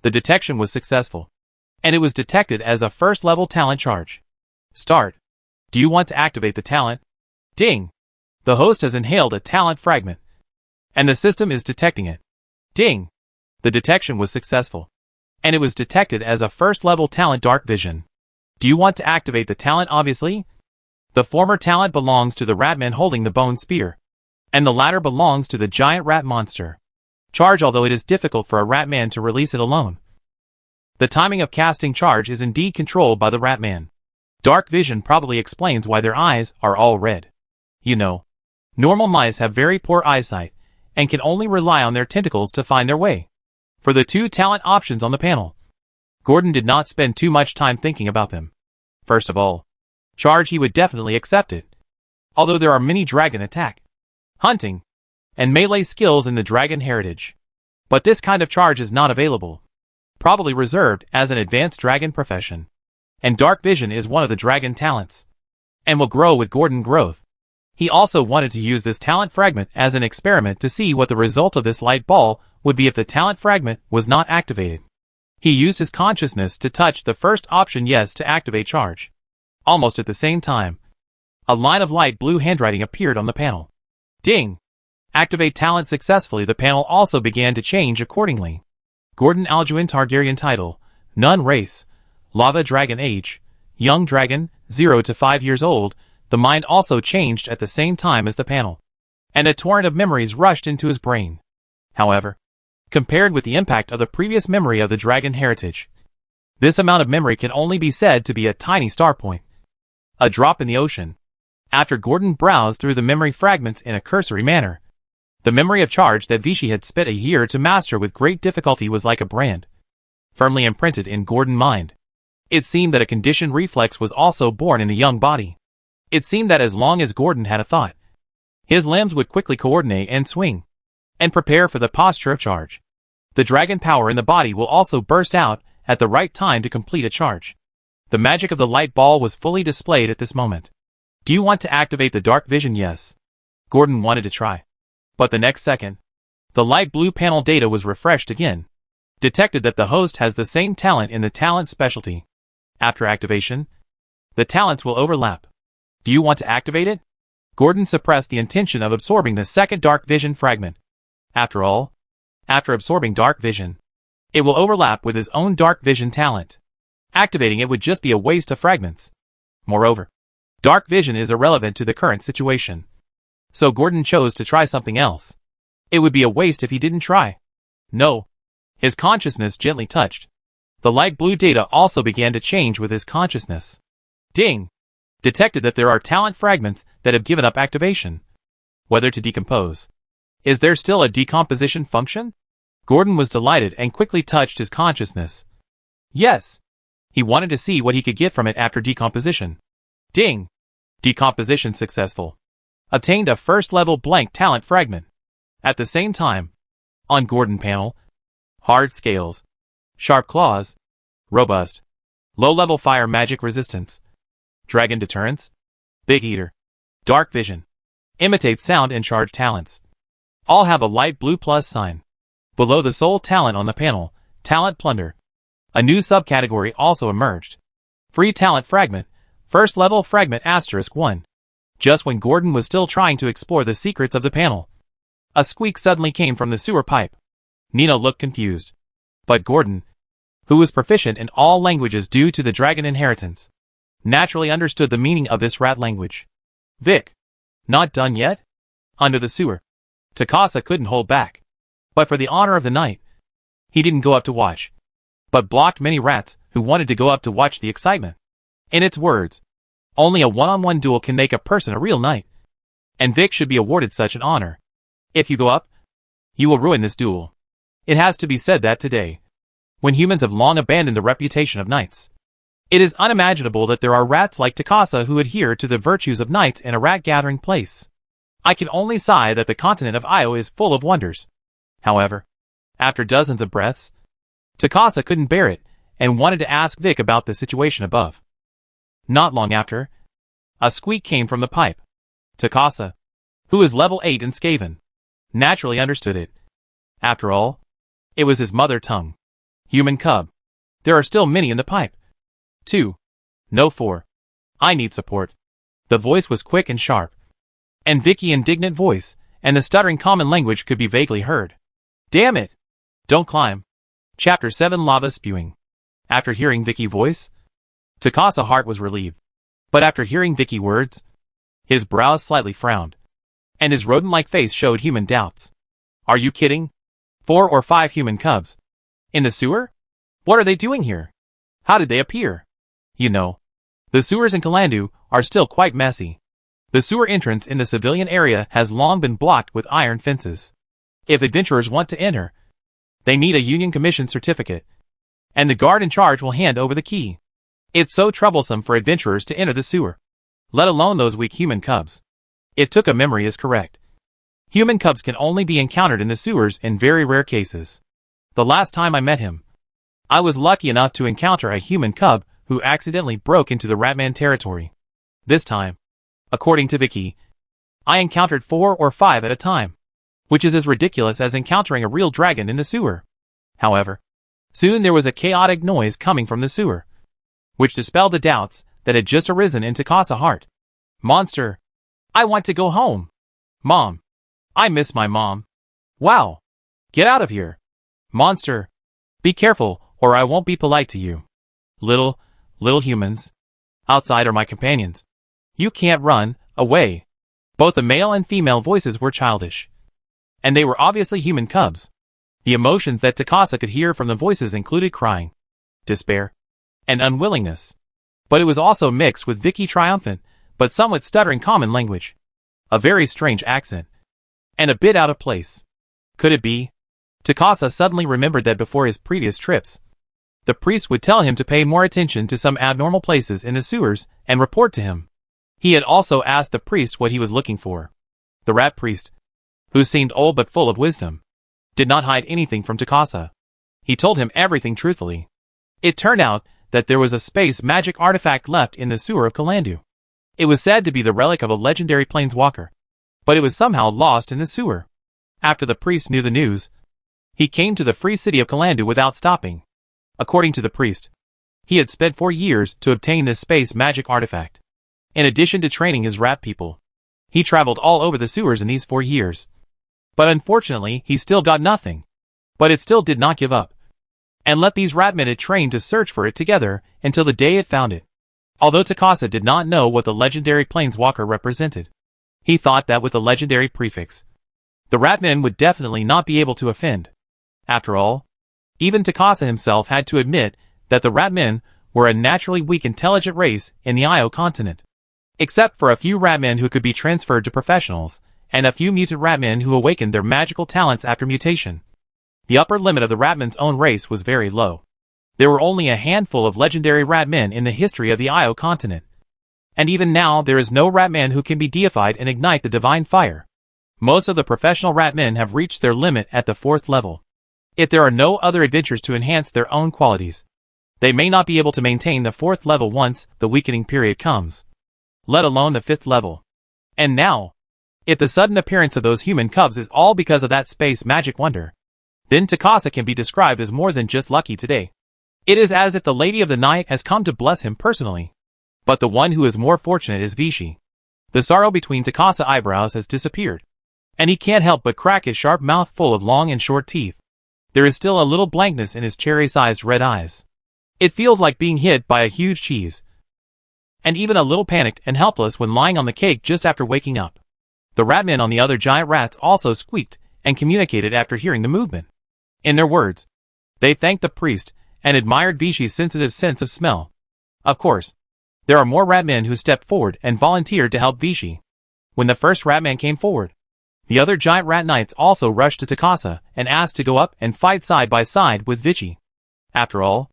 The detection was successful. And it was detected as a first-level talent charge. Start. Do you want to activate the talent? Ding! The host has inhaled a talent fragment. And the system is detecting it. Ding! The detection was successful. And it was detected as a first-level talent dark vision. Do you want to activate the talent obviously? The former talent belongs to the Ratman holding the bone spear. And the latter belongs to the giant rat monster. Charge although it is difficult for a Ratman to release it alone. The timing of casting charge is indeed controlled by the Ratman. Dark vision probably explains why their eyes are all red. You know, normal mice have very poor eyesight, and can only rely on their tentacles to find their way. For the 2 talent options on the panel, Gordon did not spend too much time thinking about them. First of all, charge he would definitely accept it. Although there are many dragon attack, hunting, and melee skills in the dragon heritage. But this kind of charge is not available. Probably reserved as an advanced dragon profession. And dark vision is one of the dragon talents. And will grow with Gordon growth. He also wanted to use this talent fragment as an experiment to see what the result of this light ball would be if the talent fragment was not activated. He used his consciousness to touch the first option yes to activate charge. Almost at the same time, a line of light blue handwriting appeared on the panel. Ding! Activate talent successfully. The panel also began to change accordingly. Gordon Alduin Targaryen title, Nun race, Lava Dragon age, Young Dragon, 0 to 5 years old. The mind also changed at the same time as the panel. And a torrent of memories rushed into his brain. However, compared with the impact of the previous memory of the dragon heritage, this amount of memory can only be said to be a tiny star point. A drop in the ocean. After Gordon browsed through the memory fragments in a cursory manner, the memory of charge that Vichy had spent a year to master with great difficulty was like a brand, firmly imprinted in Gordon's mind. It seemed that a conditioned reflex was also born in the young body. It seemed that as long as Gordon had a thought, his limbs would quickly coordinate and swing, and prepare for the posture of charge. The dragon power in the body will also burst out at the right time to complete a charge. The magic of the light ball was fully displayed at this moment. Do you want to activate the dark vision? Yes. Gordon wanted to try. But the next second, the light blue panel data was refreshed again. Detected that the host has the same talent in the talent specialty. After activation, the talents will overlap. Do you want to activate it? Gordon suppressed the intention of absorbing the second dark vision fragment. After all, after absorbing dark vision, it will overlap with his own dark vision talent. Activating it would just be a waste of fragments. Moreover, dark vision is irrelevant to the current situation. So Gordon chose to try something else. It would be a waste if he didn't try. No. His consciousness gently touched. The light blue data also began to change with his consciousness. Ding! Detected that there are talent fragments that have given up activation. Whether to decompose. Is there still a decomposition function? Gordon was delighted and quickly touched his consciousness. Yes. He wanted to see what he could get from it after decomposition. Ding! Decomposition successful. Obtained a first-level blank talent fragment. At the same time, on Gordon panel, hard scales, sharp claws, robust, low-level fire magic resistance, dragon deterrence, big eater, dark vision, imitate sound and charge talents. All have a light blue plus sign. Below the sole talent on the panel, talent plunder. A new subcategory also emerged. Free talent fragment, first level fragment *1. Just when Gordon was still trying to explore the secrets of the panel, a squeak suddenly came from the sewer pipe. Nina looked confused. But Gordon, who was proficient in all languages due to the dragon inheritance, naturally understood the meaning of this rat language. Vic. Not done yet? Under the sewer. Takasa couldn't hold back. But for the honor of the night, he didn't go up to watch, but blocked many rats who wanted to go up to watch the excitement. In its words, only a one-on-one duel can make a person a real knight. And Vic should be awarded such an honor. If you go up, you will ruin this duel. It has to be said that today, when humans have long abandoned the reputation of knights, it is unimaginable that there are rats like Takasa who adhere to the virtues of knights in a rat-gathering place. I can only sigh that the continent of Io is full of wonders. However, after dozens of breaths, Takasa couldn't bear it and wanted to ask Vic about the situation above. Not long after, a squeak came from the pipe. Takasa, who is level 8 in Skaven, naturally understood it. After all, it was his mother tongue. Human cub. There are still many in the pipe. 2. No 4. I need support. The voice was quick and sharp. And Vicky's indignant voice, and the stuttering common language could be vaguely heard. Damn it! Don't climb. Chapter 7 Lava Spewing. After hearing Vicky's voice, Takasa's heart was relieved. But after hearing Vicky's words, his brows slightly frowned, and his rodent-like face showed human doubts. Are you kidding? 4 or 5 human cubs? In the sewer? What are they doing here? How did they appear? You know, the sewers in Kalandu are still quite messy. The sewer entrance in the civilian area has long been blocked with iron fences. If adventurers want to enter, they need a Union Commission certificate, and the guard in charge will hand over the key. It's so troublesome for adventurers to enter the sewer, let alone those weak human cubs. If Tuka memory is correct, human cubs can only be encountered in the sewers in very rare cases. The last time I met him, I was lucky enough to encounter a human cub who accidentally broke into the Ratman territory. This time, according to Vicky, I encountered 4 or 5 at a time, which is as ridiculous as encountering a real dragon in the sewer. However, soon there was a chaotic noise coming from the sewer, which dispelled the doubts that had just arisen in Takasa's heart. Monster! I want to go home! Mom! I miss my mom! Wow! Get out of here! Monster! Be careful, or I won't be polite to you. Little humans. Outside are my companions. You can't run away. Both the male and female voices were childish, and they were obviously human cubs. The emotions that Takasa could hear from the voices included crying, despair, and unwillingness. But it was also mixed with Vicky's triumphant, but somewhat stuttering common language. A very strange accent, and a bit out of place. Could it be? Takasa suddenly remembered that before his previous trips, the priest would tell him to pay more attention to some abnormal places in the sewers and report to him. He had also asked the priest what he was looking for. The rat priest, who seemed old but full of wisdom, did not hide anything from Takasa. He told him everything truthfully. It turned out that there was a space magic artifact left in the sewer of Kalandu. It was said to be the relic of a legendary planeswalker, but it was somehow lost in the sewer. After the priest knew the news, he came to the free city of Kalandu without stopping. According to the priest, he had spent 4 years to obtain this space magic artifact. In addition to training his rat people, he traveled all over the sewers in these 4 years. But unfortunately, he still got nothing. But it still did not give up, and let these ratmen had trained to search for it together until the day it found it. Although Takasa did not know what the legendary planeswalker represented, he thought that with the legendary prefix, the ratmen would definitely not be able to offend. After all, even Takasa himself had to admit that the ratmen were a naturally weak intelligent race in the Io continent. Except for a few ratmen who could be transferred to professionals, and a few mutant ratmen who awakened their magical talents after mutation. The upper limit of the ratmen's own race was very low. There were only a handful of legendary ratmen in the history of the Io continent. And even now there is no ratman who can be deified and ignite the divine fire. Most of the professional ratmen have reached their limit at the 4th level. If there are no other adventures to enhance their own qualities, they may not be able to maintain the 4th level once the weakening period comes, let alone the 5th level. And now, if the sudden appearance of those human cubs is all because of that space magic wonder, then Takasa can be described as more than just lucky today. It is as if the Lady of the Night has come to bless him personally. But the one who is more fortunate is Vichy. The sorrow between Takasa's eyebrows has disappeared, and he can't help but crack his sharp mouth full of long and short teeth. There is still a little blankness in his cherry-sized red eyes. It feels like being hit by a huge cheese, and even a little panicked and helpless when lying on the cake just after waking up. The ratmen on the other giant rats also squeaked and communicated after hearing the movement. In their words, they thanked the priest and admired Vichy's sensitive sense of smell. Of course, there are more ratmen who stepped forward and volunteered to help Vichy. When the first ratman came forward, The other giant rat knights also rushed to Takasa and asked to go up and fight side by side with Vichy. After all,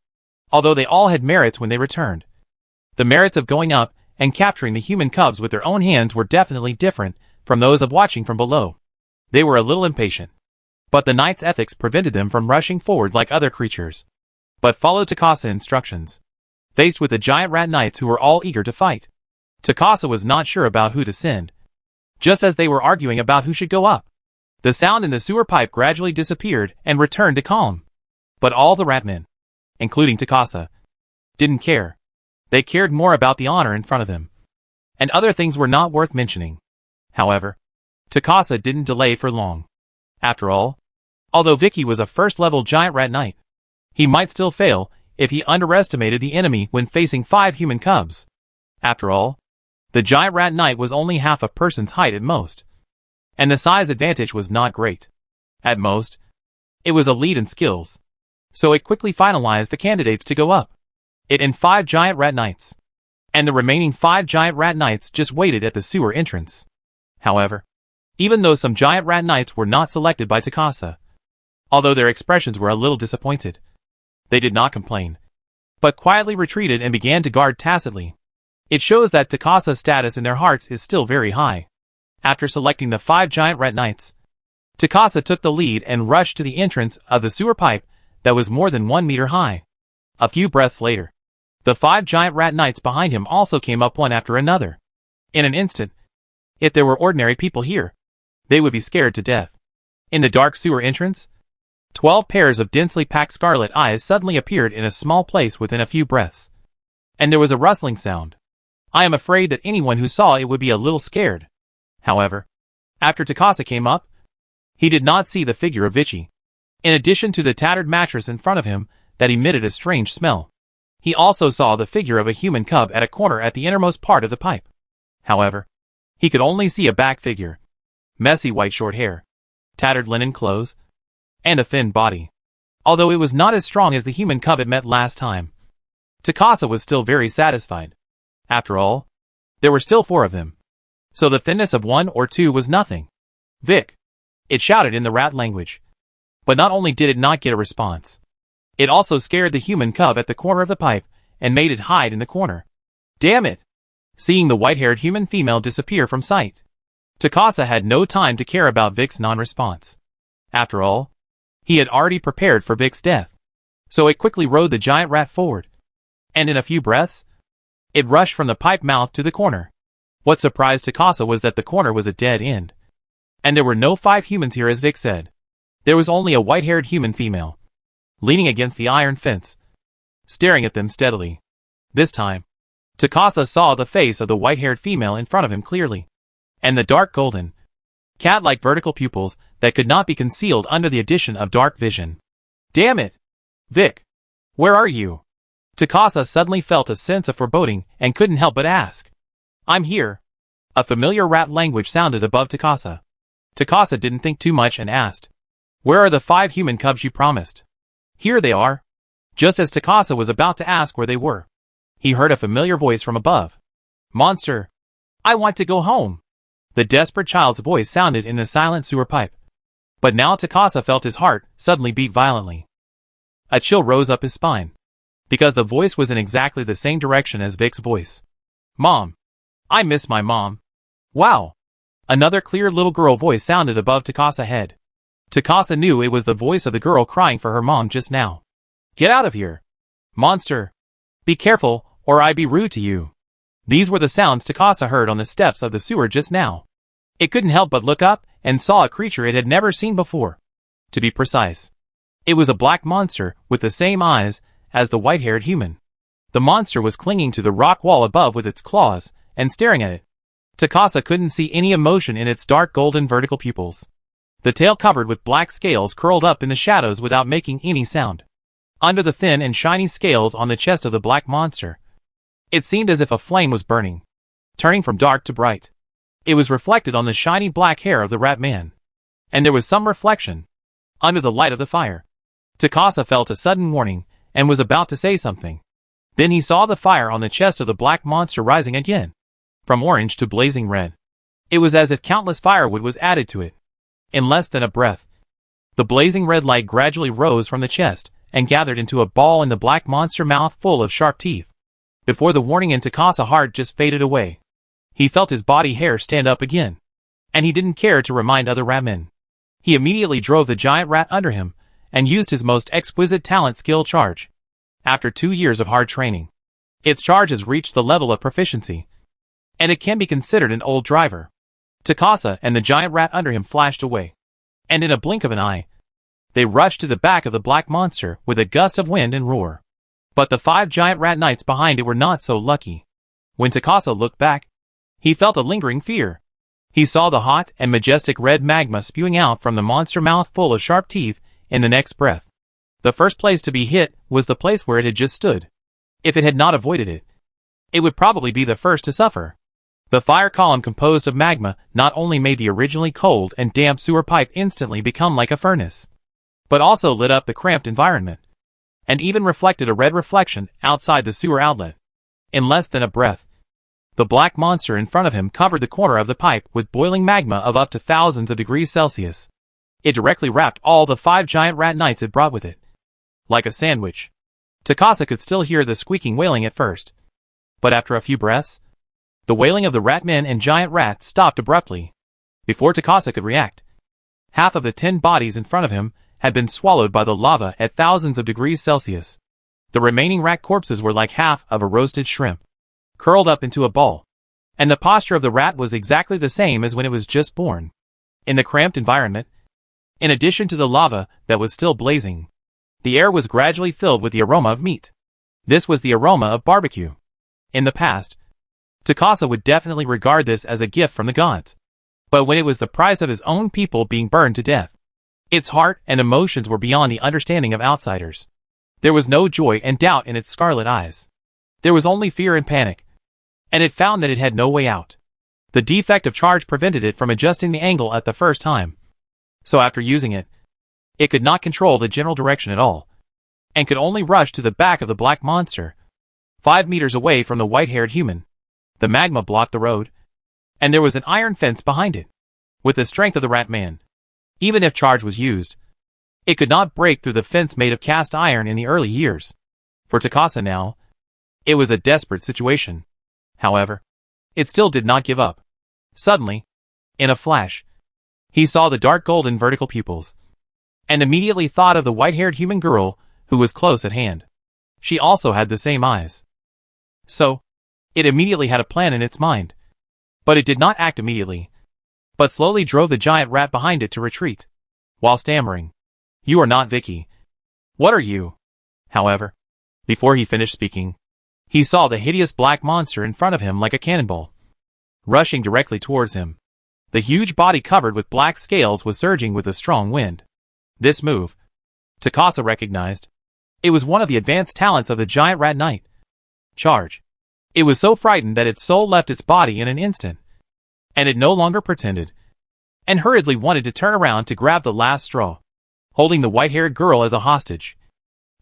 although they all had merits when they returned, the merits of going up and capturing the human cubs with their own hands were definitely different from those of watching from below. They were a little impatient, but the knights' ethics prevented them from rushing forward like other creatures, but followed Takasa instructions. Faced with the giant rat knights who were all eager to fight, Takasa was not sure about who to send. Just as they were arguing about who should go up, the sound in the sewer pipe gradually disappeared and returned to calm. But all the ratmen, including Takasa, didn't care. They cared more about the honor in front of them, and other things were not worth mentioning. However, Takasa didn't delay for long. After all, although Vicky was a first-level giant rat knight, he might still fail if he underestimated the enemy when facing 5 human cubs. After all, the giant rat knight was only half a person's height at most, and the size advantage was not great. At most, it was a lead in skills, so it quickly finalized the candidates to go up. It and 5 giant rat knights, and the remaining 5 giant rat knights just waited at the sewer entrance. However, even though some giant rat knights were not selected by Takasa, although their expressions were a little disappointed, they did not complain, but quietly retreated and began to guard tacitly. It shows that Takasa's status in their hearts is still very high. After selecting the 5 giant rat knights, Takasa took the lead and rushed to the entrance of the sewer pipe that was more than 1 meter high. A few breaths later, the 5 giant rat knights behind him also came up one after another. In an instant, if there were ordinary people here, they would be scared to death. In the dark sewer entrance, 12 pairs of densely packed scarlet eyes suddenly appeared in a small place within a few breaths, and there was a rustling sound. I am afraid that anyone who saw it would be a little scared. However, after Takasa came up, he did not see the figure of Vichy. In addition to the tattered mattress in front of him that emitted a strange smell, he also saw the figure of a human cub at a corner at the innermost part of the pipe. However, he could only see a back figure, messy white short hair, tattered linen clothes, and a thin body. Although it was not as strong as the human cub it met last time, Takasa was still very satisfied. After all, there were still 4 of them, so the thinness of 1 or 2 was nothing. Vic! It shouted in the rat language. But not only did it not get a response, it also scared the human cub at the corner of the pipe and made it hide in the corner. Damn it! Seeing the white-haired human female disappear from sight, Takasa had no time to care about Vic's non-response. After all, he had already prepared for Vic's death, so it quickly rode the giant rat forward, and in a few breaths, it rushed from the pipe mouth to the corner. What surprised Takasa was that the corner was a dead end, and there were no 5 humans here as Vic said. There was only a white-haired human female, leaning against the iron fence, staring at them steadily. This time, Takasa saw the face of the white-haired female in front of him clearly, and the dark golden, cat-like vertical pupils that could not be concealed under the addition of dark vision. Damn it! Vic! Where are you? Takasa suddenly felt a sense of foreboding and couldn't help but ask. I'm here. A familiar rat language sounded above Takasa. Takasa didn't think too much and asked, where are the 5 human cubs you promised? Here they are. Just as Takasa was about to ask where they were, he heard a familiar voice from above. Monster! I want to go home! The desperate child's voice sounded in the silent sewer pipe. But now Takasa felt his heart suddenly beat violently. A chill rose up his spine, because the voice was in exactly the same direction as Vic's voice. Mom! I miss my mom. Wow! Another clear little girl voice sounded above Takasa's head. Takasa knew it was the voice of the girl crying for her mom just now. Get out of here! Monster! Be careful, or I be rude to you. These were the sounds Takasa heard on the steps of the sewer just now. It couldn't help but look up and saw a creature it had never seen before. To be precise, it was a black monster with the same eyes as the white-haired human. The monster was clinging to the rock wall above with its claws and staring at it. Takasa couldn't see any emotion in its dark golden vertical pupils. The tail covered with black scales curled up in the shadows without making any sound. Under the thin and shiny scales on the chest of the black monster, it seemed as if a flame was burning, turning from dark to bright. It was reflected on the shiny black hair of the Ratman, and there was some reflection under the light of the fire. Takasa felt a sudden warning and was about to say something. Then he saw the fire on the chest of the black monster rising again, from orange to blazing red. It was as if countless firewood was added to it. In less than a breath, the blazing red light gradually rose from the chest and gathered into a ball in the black monster mouth full of sharp teeth. Before the warning in Takasa's heart just faded away, he felt his body hair stand up again, and he didn't care to remind other Ratmen. He immediately drove the giant rat under him and used his most exquisite talent skill charge. After 2 years of hard training, its charge has reached the level of proficiency, and it can be considered an old driver. Takasa and the giant rat under him flashed away, and in a blink of an eye, they rushed to the back of the black monster with a gust of wind and roar. But the 5 giant rat knights behind it were not so lucky. When Takasa looked back, he felt a lingering fear. He saw the hot and majestic red magma spewing out from the monster mouth full of sharp teeth in the next breath. The first place to be hit was the place where it had just stood. If it had not avoided it, it would probably be the first to suffer. The fire column composed of magma not only made the originally cold and damp sewer pipe instantly become like a furnace, but also lit up the cramped environment, and even reflected a red reflection outside the sewer outlet. In less than a breath, the black monster in front of him covered the corner of the pipe with boiling magma of up to thousands of degrees Celsius. It directly wrapped all the 5 giant rat knights it brought with it, like a sandwich. Takasa could still hear the squeaking wailing at first, but after a few breaths, the wailing of the Ratmen and giant rat stopped abruptly. Before Takasa could react, half of the 10 bodies in front of him had been swallowed by the lava at thousands of degrees Celsius. The remaining rat corpses were like half of a roasted shrimp, curled up into a ball, and the posture of the rat was exactly the same as when it was just born. In the cramped environment, in addition to the lava that was still blazing, the air was gradually filled with the aroma of meat. This was the aroma of barbecue. In the past, Takasa would definitely regard this as a gift from the gods, but when it was the price of his own people being burned to death, its heart and emotions were beyond the understanding of outsiders. There was no joy and doubt in its scarlet eyes. There was only fear and panic, and it found that it had no way out. The defect of charge prevented it from adjusting the angle at the first time, so after using it, it could not control the general direction at all, and could only rush to the back of the black monster, 5 meters away from the white-haired human. The magma blocked the road, and there was an iron fence behind it. With the strength of the Ratman, even if charge was used, it could not break through the fence made of cast iron in the early years. For Takasa now, it was a desperate situation. However, it still did not give up. Suddenly, in a flash, he saw the dark golden vertical pupils, and immediately thought of the white-haired human girl who was close at hand. She also had the same eyes. So, it immediately had a plan in its mind. But it did not act immediately, but slowly drove the giant rat behind it to retreat, while stammering, "You are not Vicky. What are you?" However, before he finished speaking, he saw the hideous black monster in front of him like a cannonball, rushing directly towards him. The huge body covered with black scales was surging with a strong wind. This move, Takasa recognized. It was one of the advanced talents of the giant rat knight. Charge. It was so frightened that its soul left its body in an instant, and it no longer pretended, and hurriedly wanted to turn around to grab the last straw, holding the white-haired girl as a hostage.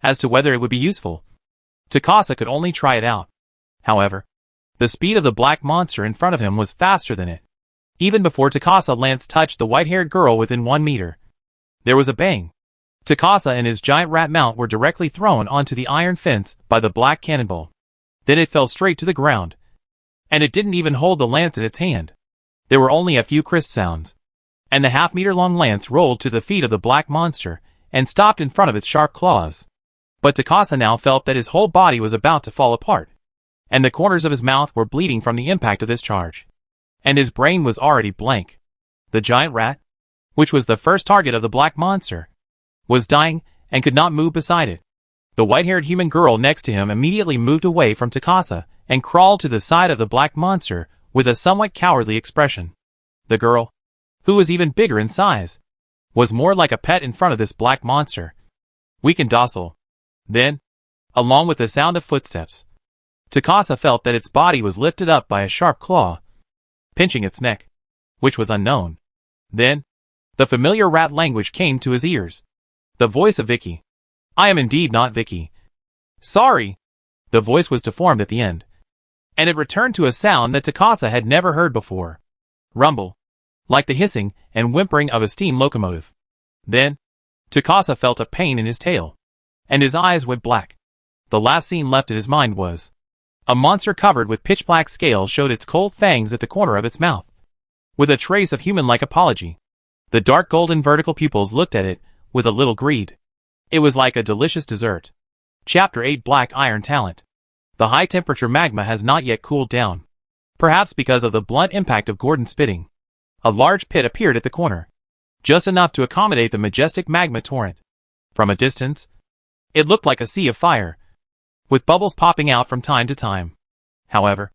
As to whether it would be useful, Takasa could only try it out. However, the speed of the black monster in front of him was faster than it. Even before Takasa's lance touched the white-haired girl within 1 meter, there was a bang. Takasa and his giant rat mount were directly thrown onto the iron fence by the black cannonball. Then it fell straight to the ground, and it didn't even hold the lance in its hand. There were only a few crisp sounds, and the half-meter-long lance rolled to the feet of the black monster and stopped in front of its sharp claws. But Takasa now felt that his whole body was about to fall apart, and the corners of his mouth were bleeding from the impact of this charge, and his brain was already blank. The giant rat, which was the first target of the black monster, was dying and could not move beside it. The white-haired human girl next to him immediately moved away from Takasa and crawled to the side of the black monster with a somewhat cowardly expression. The girl, who was even bigger in size, was more like a pet in front of this black monster, weak and docile. Then, along with the sound of footsteps, Takasa felt that its body was lifted up by a sharp claw, pinching its neck, which was unknown. Then, the familiar rat language came to his ears. The voice of Vicky. "I am indeed not Vicky. Sorry." The voice was deformed at the end, and it returned to a sound that Takasa had never heard before. Rumble. like the hissing and whimpering of a steam locomotive. Then, Takasa felt a pain in his tail, and his eyes went black. The last scene left in his mind was a monster covered with pitch-black scales showed its cold fangs at the corner of its mouth. With a trace of human-like apology, the dark golden vertical pupils looked at it with a little greed. It was like a delicious dessert. Chapter 8 Black Iron Talent. The high-temperature magma has not yet cooled down. Perhaps because of the blunt impact of Gordon spitting. A large pit appeared at the corner, just enough to accommodate the majestic magma torrent. From a distance, it looked like a sea of fire, with bubbles popping out from time to time. However,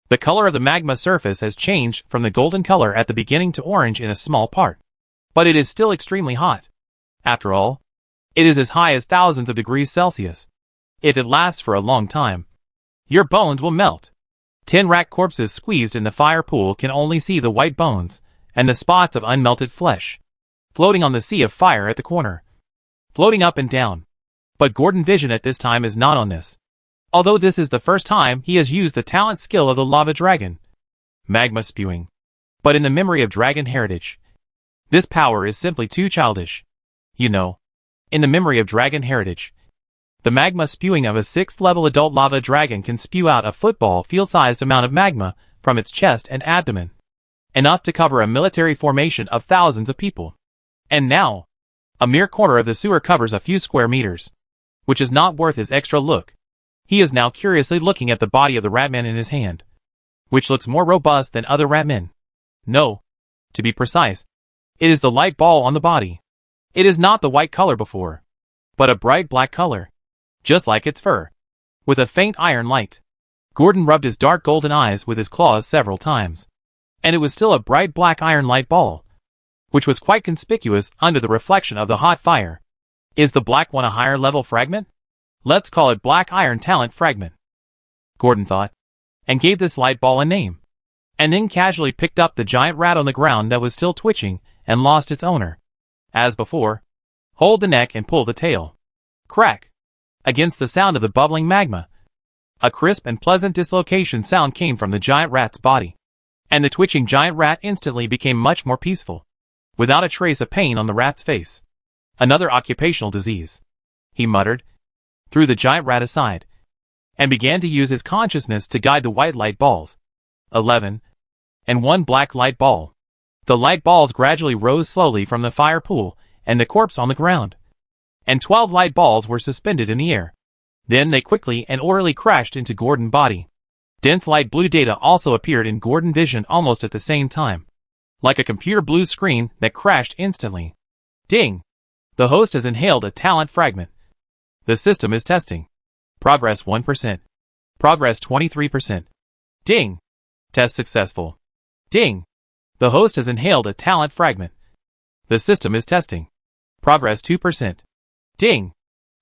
the color of the magma surface has changed from the golden color at the beginning to orange in a small part. But it is still extremely hot. After all, it is as high as thousands of degrees Celsius. If it lasts for a long time, your bones will melt. 10 rat corpses squeezed in the fire pool can only see the white bones and the spots of unmelted flesh, floating on the sea of fire at the corner, floating up and down. But Gordon Vision at this time is not on this. Although this is the first time he has used the talent skill of the lava dragon, magma spewing. But in the memory of dragon heritage, this power is simply too childish. You know, in the memory of dragon heritage, the magma spewing of a 6th level adult lava dragon can spew out a football field-sized amount of magma from its chest and abdomen, enough to cover a military formation of thousands of people. And now, a mere corner of the sewer covers a few square meters, which is not worth his extra look. He is now curiously looking at the body of the Ratman in his hand, which looks more robust than other Ratmen. No, to be precise, it is the light ball on the body. It is not the white color before, but a bright black color, just like its fur, with a faint iron light. Gordon rubbed his dark golden eyes with his claws several times, and it was still a bright black iron light ball, which was quite conspicuous under the reflection of the hot fire. Is the black one a higher level fragment? Let's call it Black Iron Talent Fragment, Gordon thought, and gave this light ball a name, and then casually picked up the giant rat on the ground that was still twitching and lost its owner. As before, hold the neck and pull the tail. Crack! Against the sound of the bubbling magma, a crisp and pleasant dislocation sound came from the giant rat's body, and the twitching giant rat instantly became much more peaceful, without a trace of pain on the rat's face. Another occupational disease, he muttered, threw the giant rat aside, and began to use his consciousness to guide the white light balls. 11. And one black light ball. The light balls gradually rose slowly from the fire pool and the corpse on the ground, and 12 light balls were suspended in the air. Then they quickly and orderly crashed into Gordon's body. Dense light blue data also appeared in Gordon Vision almost at the same time, like a computer blue screen that crashed instantly. Ding! The host has inhaled a talent fragment. The system is testing. Progress 1%. Progress 23%. Ding! Test successful. Ding! The host has inhaled a talent fragment. The system is testing. Progress 2%. Ding!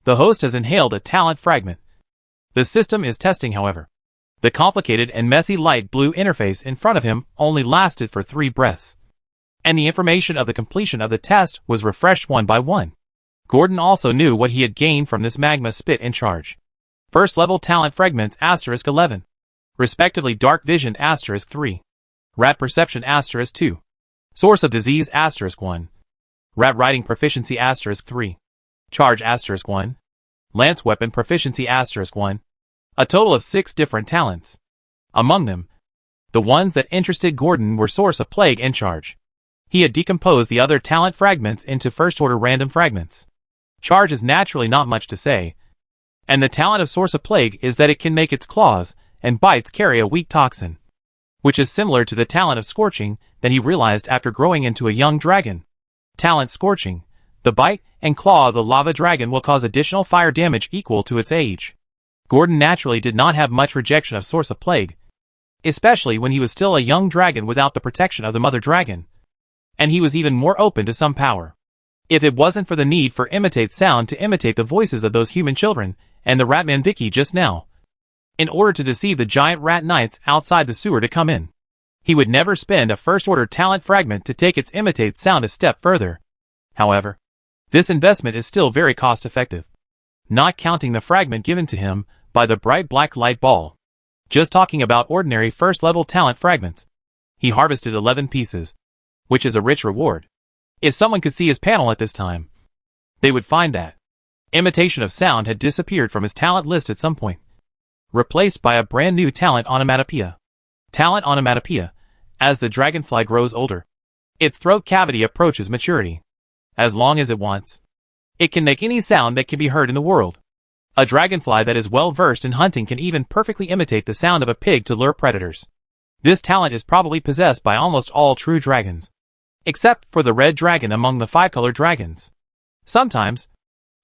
The host has inhaled a talent fragment. The system is testing, however. The complicated and messy light blue interface in front of him only lasted for 3 breaths, and the information of the completion of the test was refreshed one by one. Gordon also knew what he had gained from this magma spit in charge. First level talent fragments *11. Respectively Dark Vision *3. Rat Perception *2. Source of Disease *1. Rat Riding Proficiency *3. Charge *1. Lance Weapon Proficiency *1. A total of 6 different talents. Among them, the ones that interested Gordon were Source of Plague and Charge. He had decomposed the other talent fragments into first-order random fragments. Charge is naturally not much to say, and the talent of Source of Plague is that it can make its claws and bites carry a weak toxin, which is similar to the talent of Scorching that he realized after growing into a young dragon. Talent Scorching. The bite and claw of the lava dragon will cause additional fire damage equal to its age. Gordon naturally did not have much rejection of Source of Plague, especially when he was still a young dragon without the protection of the mother dragon, and he was even more open to some power. If it wasn't for the need for imitate sound to imitate the voices of those human children and the Ratman Vicky just now, in order to deceive the giant rat knights outside the sewer to come in, he would never spend a first-order talent fragment to take its imitate sound a step further. However, this investment is still very cost-effective, not counting the fragment given to him by the bright black light ball. Just talking about ordinary first-level talent fragments, he harvested 11 pieces. which is a rich reward. If someone could see his panel at this time, they would find that imitation of sound had disappeared from his talent list at some point, replaced by a brand new talent onomatopoeia. Talent onomatopoeia. As the dragonfly grows older, its throat cavity approaches maturity. As long as it wants, it can make any sound that can be heard in the world. A dragonfly that is well versed in hunting can even perfectly imitate the sound of a pig to lure predators. This talent is probably possessed by almost all true dragons, except for the red dragon among the five-colored dragons. Sometimes,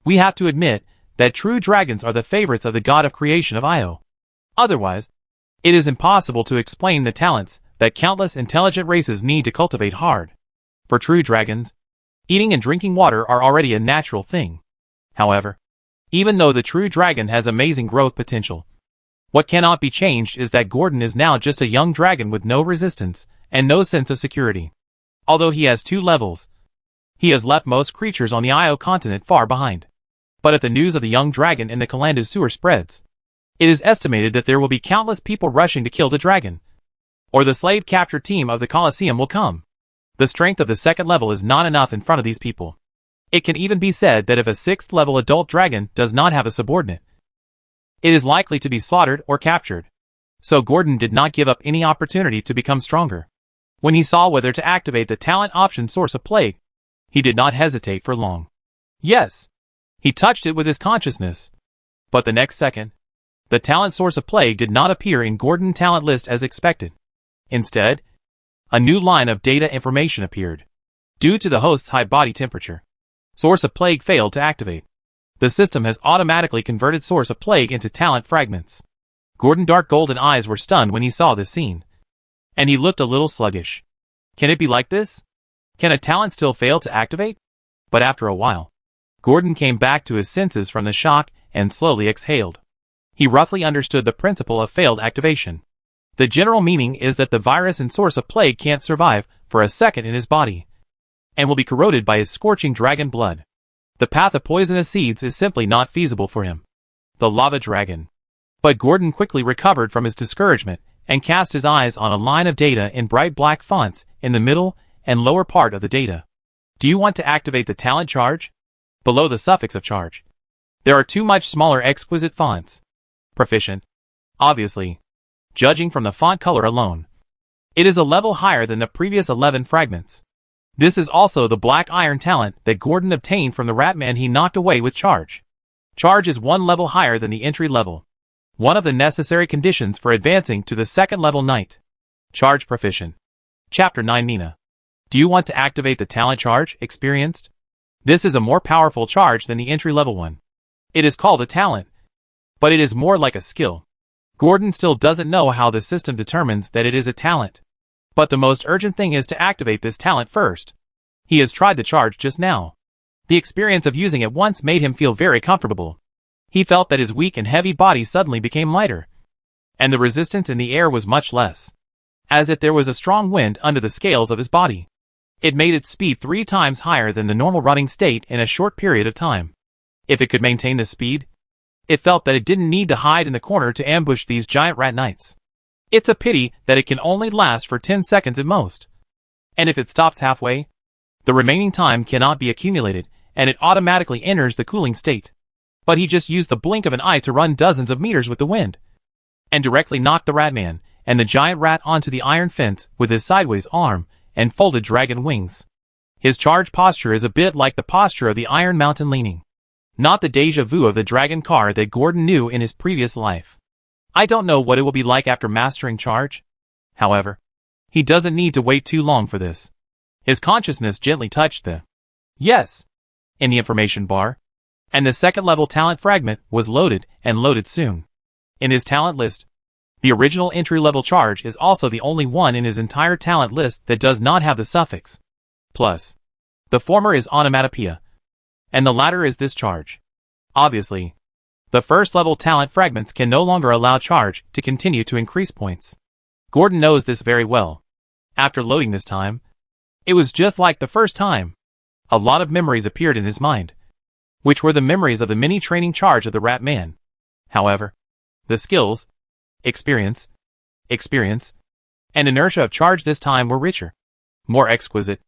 we have to admit that true dragons are the favorites of the god of creation of Io. Otherwise, it is impossible to explain the talents that countless intelligent races need to cultivate hard. For true dragons, eating and drinking water are already a natural thing. However, even though the true dragon has amazing growth potential, what cannot be changed is that Gordon is now just a young dragon with no resistance and no sense of security. Although he has 2 levels, he has left most creatures on the Io continent far behind. But if the news of the young dragon in the Kalanda's sewer spreads, it is estimated that there will be countless people rushing to kill the dragon, or the slave capture team of the Colosseum will come. The strength of the 2nd level is not enough in front of these people. It can even be said that if a 6th level adult dragon does not have a subordinate, it is likely to be slaughtered or captured. So Gordon did not give up any opportunity to become stronger. When he saw whether to activate the talent option Source of Plague, he did not hesitate for long. Yes, he touched it with his consciousness. But the next second, the talent Source of Plague did not appear in Gordon's talent list as expected. Instead, a new line of data information appeared. Due to the host's high body temperature, Source of Plague failed to activate. The system has automatically converted Source of Plague into talent fragments. Gordon's dark golden eyes were stunned when he saw this scene, and he looked a little sluggish. Can it be like this? Can a talent still fail to activate? But after a while, Gordon came back to his senses from the shock and slowly exhaled. He roughly understood the principle of failed activation. The general meaning is that the virus and Source of Plague can't survive for a second in his body, and will be corroded by his scorching dragon blood. The path of poisonous seeds is simply not feasible for him. The lava dragon. But Gordon quickly recovered from his discouragement and cast his eyes on a line of data in bright black fonts in the middle and lower part of the data. Do you want to activate the talent charge? Below the suffix of charge, there are 2 much smaller exquisite fonts. Proficient. Obviously, judging from the font color alone, it is a level higher than the previous 11 fragments. This is also the black iron talent that Gordon obtained from the Ratman he knocked away with charge. Charge is 1 level higher than the entry level, one of the necessary conditions for advancing to the 2nd level knight. Charge proficient. Chapter 9 Nina. Do you want to activate the talent charge, experienced? This is a more powerful charge than the entry level one. It is called a talent, but it is more like a skill. Gordon still doesn't know how the system determines that it is a talent. But the most urgent thing is to activate this talent first. He has tried the charge just now. The experience of using it once made him feel very comfortable. He felt that his weak and heavy body suddenly became lighter, and the resistance in the air was much less, as if there was a strong wind under the scales of his body. It made its speed 3 times higher than the normal running state in a short period of time. If it could maintain this speed, it felt that it didn't need to hide in the corner to ambush these giant rat knights. It's a pity that it can only last for 10 seconds at most. And if it stops halfway, the remaining time cannot be accumulated, and it automatically enters the cooling state. But he just used the blink of an eye to run dozens of meters with the wind, and directly knocked the Ratman and the giant rat onto the iron fence with his sideways arm and folded dragon wings. His charge posture is a bit like the posture of the Iron Mountain leaning, not the deja vu of the dragon car that Gordon knew in his previous life. I don't know what it will be like after mastering charge. However, he doesn't need to wait too long for this. His consciousness gently touched the yes in the information bar, and the 2nd level talent fragment was loaded and loaded soon. In his talent list, the original entry level charge is also the only one in his entire talent list that does not have the suffix plus. The former is onomatopoeia, and the latter is this charge. Obviously, the 1st level talent fragments can no longer allow charge to continue to increase points. Gordon knows this very well. After loading this time, it was just like the first time. A lot of memories appeared in his mind, which were the memories of the mini training charge of the Ratman. However, the skills, experience, and inertia of charge this time were richer. more exquisite,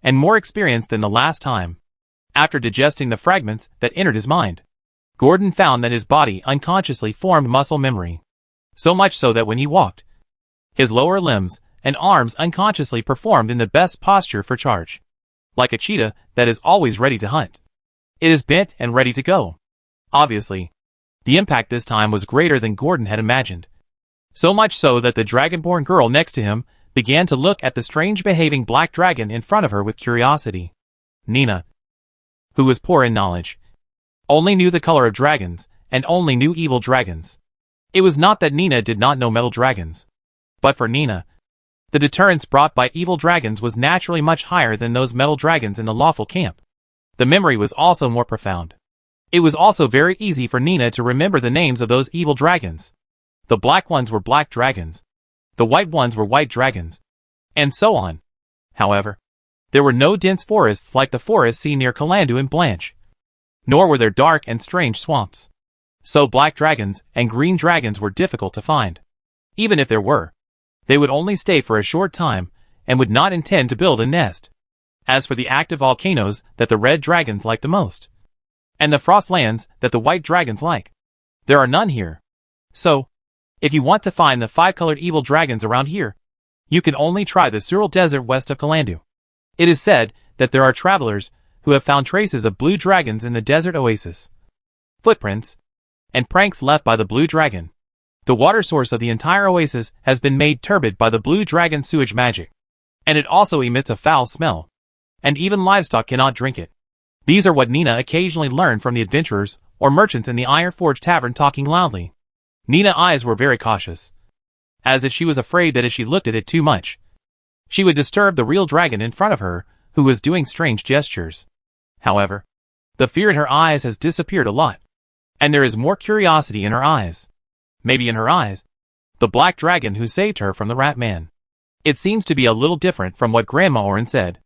and more experienced than the last time. After digesting the fragments that entered his mind, Gordon found that his body unconsciously formed muscle memory. So much so that when he walked, his lower limbs and arms unconsciously performed in the best posture for charge. Like a cheetah that is always ready to hunt, it is bent and ready to go. Obviously, the impact this time was greater than Gordon had imagined. So much so that the dragonborn girl next to him began to look at the strange-behaving black dragon in front of her with curiosity. Nina, who was poor in knowledge, only knew the color of dragons, and only knew evil dragons. It was not that Nina did not know metal dragons. But for Nina, the deterrence brought by evil dragons was naturally much higher than those metal dragons in the lawful camp. The memory was also more profound. It was also very easy for Nina to remember the names of those evil dragons. The black ones were black dragons. The white ones were white dragons. And so on. However, there were no dense forests like the forests seen near Calandu and Blanche. Nor were there dark and strange swamps. So black dragons and green dragons were difficult to find. Even if there were, they would only stay for a short time, and would not intend to build a nest. As for the active volcanoes that the red dragons like the most, and the frost lands that the white dragons like, there are none here. So, if you want to find the 5-colored evil dragons around here, you can only try the Sural Desert west of Calandu. It is said that there are travelers who have found traces of blue dragons in the desert oasis. Footprints and pranks left by the blue dragon. The water source of the entire oasis has been made turbid by the blue dragon sewage magic, and it also emits a foul smell, and even livestock cannot drink it. These are what Nina occasionally learned from the adventurers or merchants in the Iron Forge Tavern talking loudly. Nina's eyes were very cautious, as if she was afraid that if she looked at it too much, she would disturb the real dragon in front of her, who was doing strange gestures. However, the fear in her eyes has disappeared a lot, and there is more curiosity in her eyes. Maybe in her eyes, the black dragon who saved her from the Ratman. It seems to be a little different from what Grandma Orin said.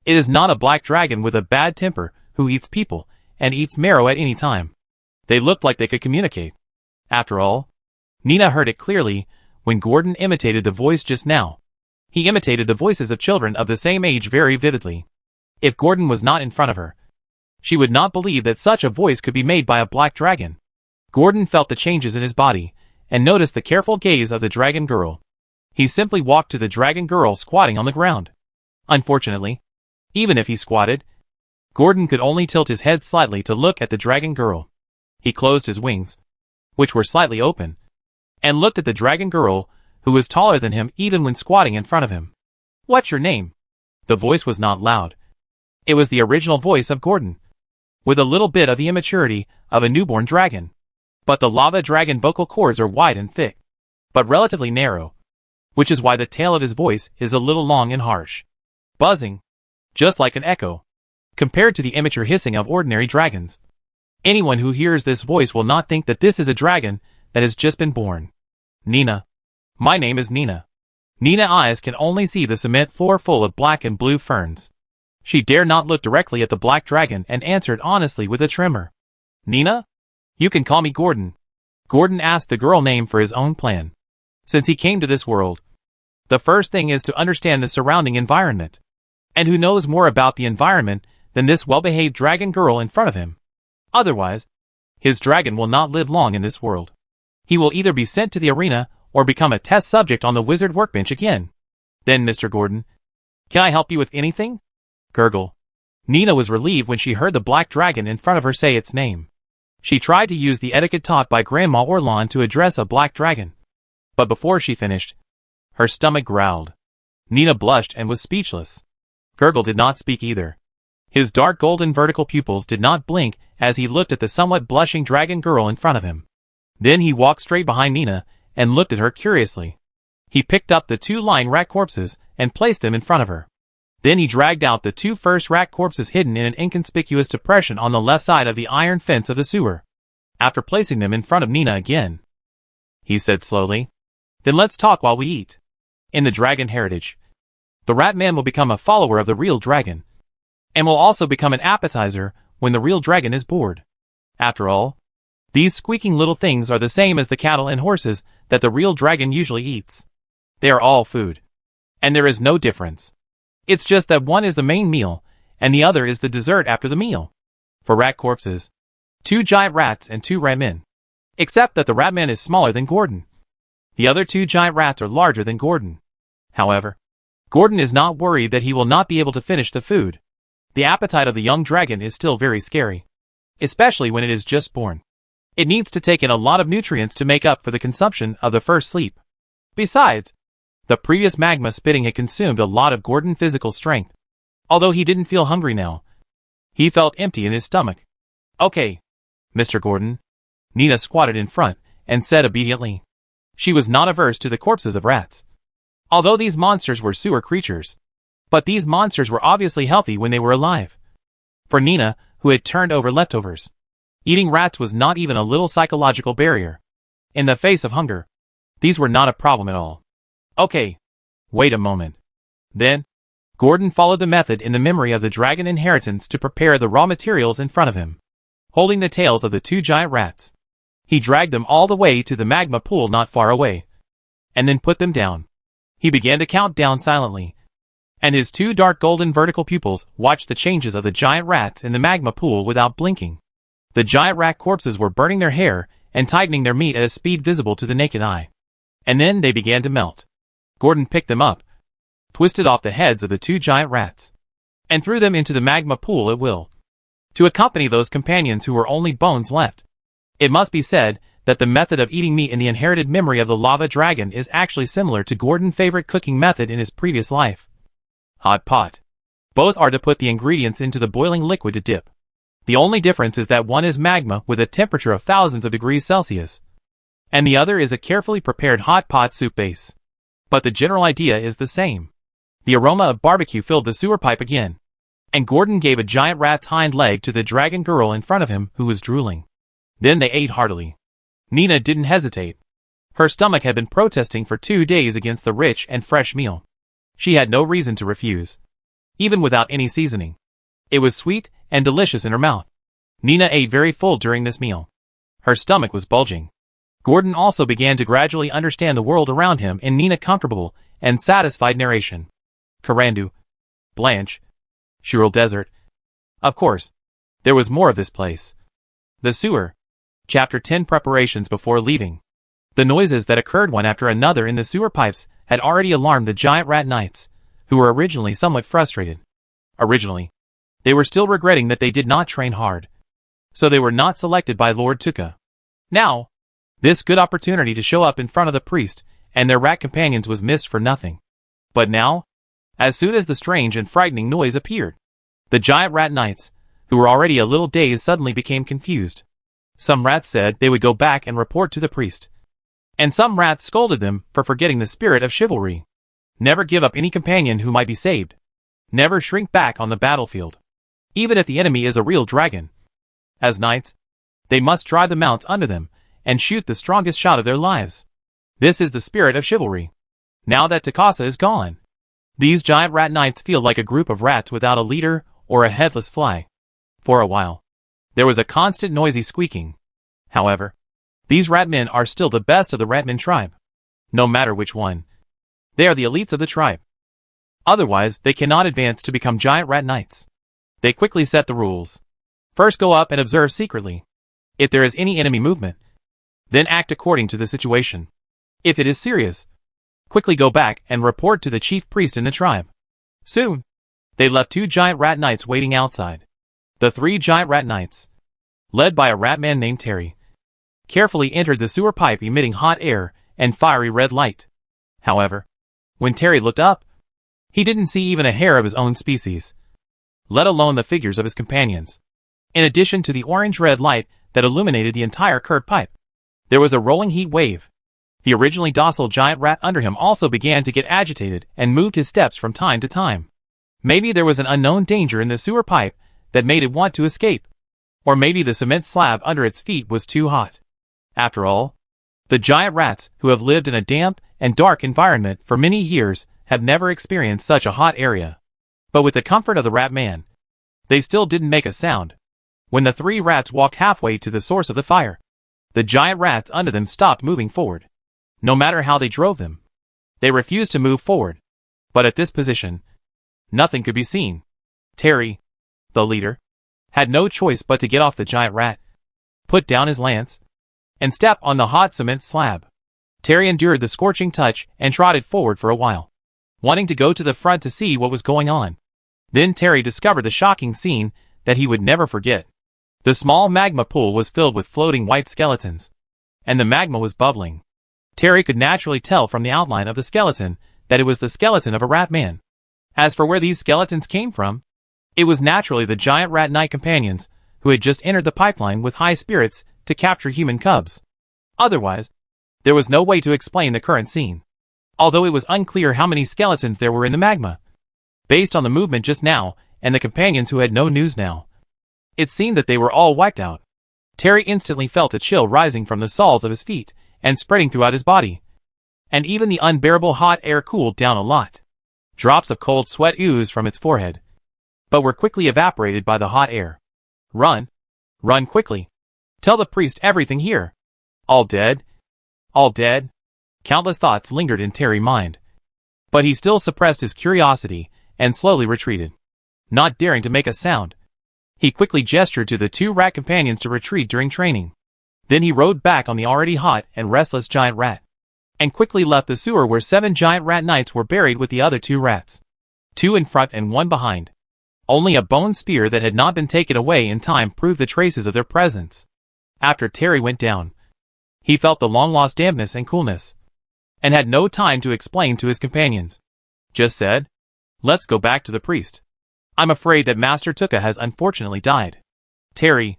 It is not a black dragon with a bad temper who eats people and eats marrow at any time. They looked like they could communicate. After all, Nina heard it clearly when Gordon imitated the voice just now. He imitated the voices of children of the same age very vividly. If Gordon was not in front of her, she would not believe that such a voice could be made by a black dragon. Gordon felt the changes in his body, and noticed the careful gaze of the dragon girl. He simply walked to the dragon girl squatting on the ground. Unfortunately, even if he squatted, Gordon could only tilt his head slightly to look at the dragon girl. He closed his wings, which were slightly open, and looked at the dragon girl, who was taller than him even when squatting in front of him. "What's your name?" The voice was not loud. It was the original voice of Gordon, with a little bit of the immaturity of a newborn dragon. But the lava dragon vocal cords are wide and thick, but relatively narrow, which is why the tail of his voice is a little long and harsh, buzzing, just like an echo, compared to the immature hissing of ordinary dragons. Anyone who hears this voice will not think that this is a dragon that has just been born. "Nina. My name is Nina." Nina's eyes can only see the cement floor full of black and blue ferns. She dare not look directly at the black dragon and answered honestly with a tremor. "Nina? You can call me Gordon." Gordon asked the girl name for his own plan. Since he came to this world, the first thing is to understand the surrounding environment. And who knows more about the environment than this well-behaved dragon girl in front of him? Otherwise, his dragon will not live long in this world. He will either be sent to the arena or become a test subject on the wizard workbench again. "Then, Mr. Gordon, can I help you with anything?" Gurgle. Nina was relieved when she heard the black dragon in front of her say its name. She tried to use the etiquette taught by Grandma Orlon to address a black dragon. But before she finished, her stomach growled. Nina blushed and was speechless. Gurgle did not speak either. His dark golden vertical pupils did not blink as he looked at the somewhat blushing dragon girl in front of him. Then he walked straight behind Nina and looked at her curiously. He picked up the 2 lying rat corpses and placed them in front of her. Then he dragged out the 2 first rat corpses hidden in an inconspicuous depression on the left side of the iron fence of the sewer. After placing them in front of Nina again, he said slowly, "Then let's talk while we eat." In the dragon heritage, the Ratman will become a follower of the real dragon, and will also become an appetizer when the real dragon is bored. After all, these squeaking little things are the same as the cattle and horses that the real dragon usually eats. They are all food, and there is no difference. It's just that one is the main meal, and the other is the dessert after the meal. For rat corpses, 2 giant rats and 2 Ratmen. Except that the Ratman is smaller than Gordon. The other 2 giant rats are larger than Gordon. However, Gordon is not worried that he will not be able to finish the food. The appetite of the young dragon is still very scary, especially when it is just born. It needs to take in a lot of nutrients to make up for the consumption of the first sleep. Besides, the previous magma spitting had consumed a lot of Gordon's physical strength. Although he didn't feel hungry now, he felt empty in his stomach. "Okay, Mr. Gordon." Nina squatted in front and said obediently. She was not averse to the corpses of rats. Although these monsters were sewer creatures, but these monsters were obviously healthy when they were alive. For Nina, who had turned over leftovers, eating rats was not even a little psychological barrier. In the face of hunger, these were not a problem at all. "Okay, wait a moment." Then, Gordon followed the method in the memory of the dragon inheritance to prepare the raw materials in front of him. Holding the tails of the 2 giant rats, he dragged them all the way to the magma pool not far away, and then put them down. He began to count down silently, and his 2 dark golden vertical pupils watched the changes of the giant rats in the magma pool without blinking. The giant rat corpses were burning their hair and tightening their meat at a speed visible to the naked eye. And then they began to melt. Gordon picked them up, twisted off the heads of the 2 giant rats, and threw them into the magma pool at will, to accompany those companions who were only bones left. It must be said that the method of eating meat in the inherited memory of the lava dragon is actually similar to Gordon's favorite cooking method in his previous life. Hot pot. Both are to put the ingredients into the boiling liquid to dip. The only difference is that one is magma with a temperature of thousands of degrees Celsius, and the other is a carefully prepared hot pot soup base. But the general idea is the same. The aroma of barbecue filled the sewer pipe again, and Gordon gave a giant rat's hind leg to the dragon girl in front of him who was drooling. Then they ate heartily. Nina didn't hesitate. Her stomach had been protesting for 2 days against the rich and fresh meal. She had no reason to refuse, even without any seasoning. It was sweet and delicious in her mouth. Nina ate very full during this meal. Her stomach was bulging. Gordon also began to gradually understand the world around him in Nina comfortable and satisfied narration. Karandu, Blanche, Shural Desert. Of course, there was more of this place. The sewer. Chapter 10 Preparations before leaving. The noises that occurred one after another in the sewer pipes had already alarmed the giant rat knights, who were originally somewhat frustrated. Originally, they were still regretting that they did not train hard, so they were not selected by Lord Tuka. Now, this good opportunity to show up in front of the priest and their rat companions was missed for nothing. But now, as soon as the strange and frightening noise appeared, the giant rat knights, who were already a little dazed, suddenly became confused. Some rats said they would go back and report to the priest, and some rats scolded them for forgetting the spirit of chivalry. Never give up any companion who might be saved. Never shrink back on the battlefield, even if the enemy is a real dragon. As knights, they must drive the mounts under them and shoot the strongest shot of their lives. This is the spirit of chivalry. Now that Takasa is gone, these giant rat knights feel like a group of rats without a leader or a headless fly. For a while, there was a constant noisy squeaking. However, these Ratmen are still the best of the Ratman tribe. No matter which one, they are the elites of the tribe. Otherwise, they cannot advance to become giant rat knights. They quickly set the rules. First, go up and observe secretly. If there is any enemy movement, then act according to the situation. If it is serious, quickly go back and report to the chief priest in the tribe. Soon, they left 2 giant rat knights waiting outside. The 3 giant rat knights, led by a Ratman named Terry, carefully entered the sewer pipe emitting hot air and fiery red light. However, when Terry looked up, he didn't see even a hair of his own species, let alone the figures of his companions. In addition to the orange-red light that illuminated the entire curd pipe, there was a rolling heat wave. The originally docile giant rat under him also began to get agitated and moved his steps from time to time. Maybe there was an unknown danger in the sewer pipe that made it want to escape, or maybe the cement slab under its feet was too hot. After all, the giant rats who have lived in a damp and dark environment for many years have never experienced such a hot area. But with the comfort of the Ratman, they still didn't make a sound. When the 3 rats walked halfway to the source of the fire, the giant rats under them stopped moving forward. No matter how they drove them, they refused to move forward. But at this position, Nothing could be seen. Terry, the leader, had no choice but to get off the giant rat, put down his lance, and step on the hot cement slab. Terry endured the scorching touch and trotted forward for a while, wanting to go to the front to see what was going on. Then Terry discovered the shocking scene that he would never forget. The small magma pool was filled with floating white skeletons, and the magma was bubbling. Terry could naturally tell from the outline of the skeleton that it was the skeleton of a Ratman. As for where these skeletons came from, it was naturally the giant rat knight companions who had just entered the pipeline with high spirits to capture human cubs. Otherwise, there was no way to explain the current scene, although it was unclear how many skeletons there were in the magma. Based on the movement just now and the companions who had no news now, it seemed that they were all wiped out. Terry instantly felt a chill rising from the soles of his feet and spreading throughout his body, and even the unbearable hot air cooled down a lot. Drops of cold sweat oozed from its forehead, but were quickly evaporated by the hot air. Run! Run quickly! Tell the priest everything here! All dead? All dead? Countless thoughts lingered in Terry's mind, but he still suppressed his curiosity and slowly retreated, not daring to make a sound. He quickly gestured to the two rat companions to retreat during training. Then he rode back on the already hot and restless giant rat, and quickly left the sewer where 7 giant rat knights were buried with the other 2 rats. 2 in front and 1 behind. Only a bone spear that had not been taken away in time proved the traces of their presence. After Terry went down, he felt the long-lost dampness and coolness, and had no time to explain to his companions. Just said, "Let's go back to the priest. I'm afraid that Master Tuka has unfortunately died." Terry,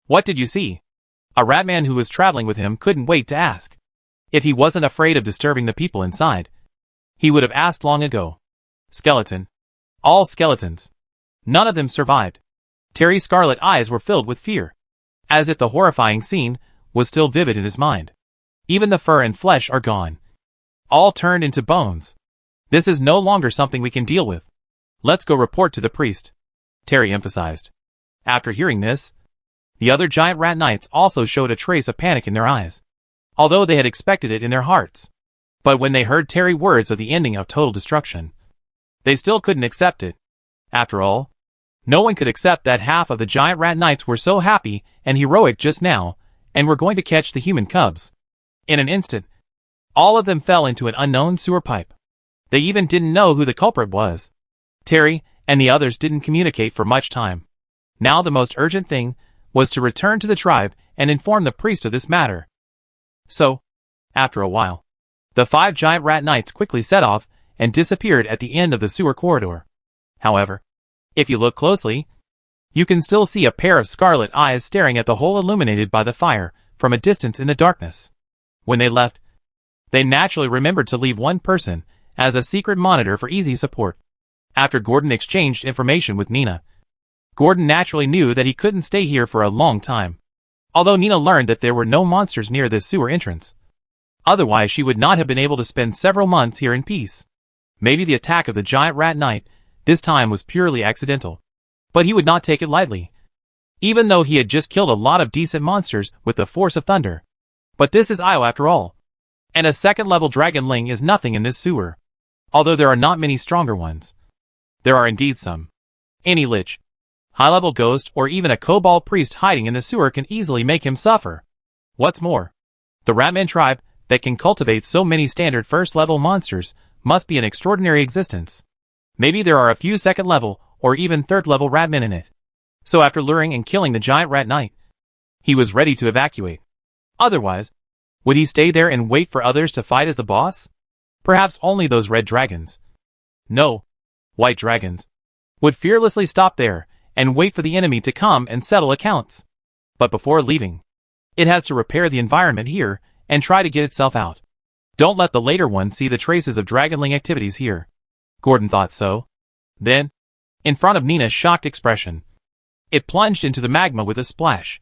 what did you see? A Ratman who was traveling with him couldn't wait to ask. If he wasn't afraid of disturbing the people inside, he would have asked long ago. Skeleton. All skeletons. None of them survived. Terry's scarlet eyes were filled with fear, as if the horrifying scene was still vivid in his mind. Even the fur and flesh are gone. All turned into bones. This is no longer something we can deal with. Let's go report to the priest, Terry emphasized. After hearing this, the other giant rat knights also showed a trace of panic in their eyes, although they had expected it in their hearts. But when they heard Terry's words of the ending of total destruction, they still couldn't accept it. After all, no one could accept that half of the giant rat knights were so happy and heroic just now, and were going to catch the human cubs. In an instant, all of them fell into an unknown sewer pipe. They even didn't know who the culprit was. Terry and the others didn't communicate for much time. Now the most urgent thing was to return to the tribe and inform the priest of this matter. So, after a while, the 5 giant rat knights quickly set off and disappeared at the end of the sewer corridor. However, if you look closely, you can still see a pair of scarlet eyes staring at the hole illuminated by the fire from a distance in the darkness. When they left, they naturally remembered to leave one person as a secret monitor for easy support. After Gordon exchanged information with Nina, Gordon naturally knew that he couldn't stay here for a long time, although Nina learned that there were no monsters near this sewer entrance. Otherwise she would not have been able to spend several months here in peace. Maybe the attack of the giant rat knight this time was purely accidental, but he would not take it lightly, even though he had just killed a lot of decent monsters with the force of thunder. But this is Io after all, and a second-level dragonling is nothing in this sewer, although there are not many stronger ones. There are indeed some. Any lich, high-level ghost, or even a kobold priest hiding in the sewer can easily make him suffer. What's more, the Ratman tribe that can cultivate so many standard first-level monsters must be an extraordinary existence. Maybe there are a few second-level or even third-level Ratmen in it. So after luring and killing the giant rat knight, he was ready to evacuate. Otherwise, would he stay there and wait for others to fight as the boss? Perhaps only those red dragons, no, white dragons, would fearlessly stop there and wait for the enemy to come and settle accounts. But before leaving, it has to repair the environment here and try to get itself out. Don't let the later one see the traces of dragonling activities here. Gordon thought so. Then, in front of Nina's shocked expression, it plunged into the magma with a splash.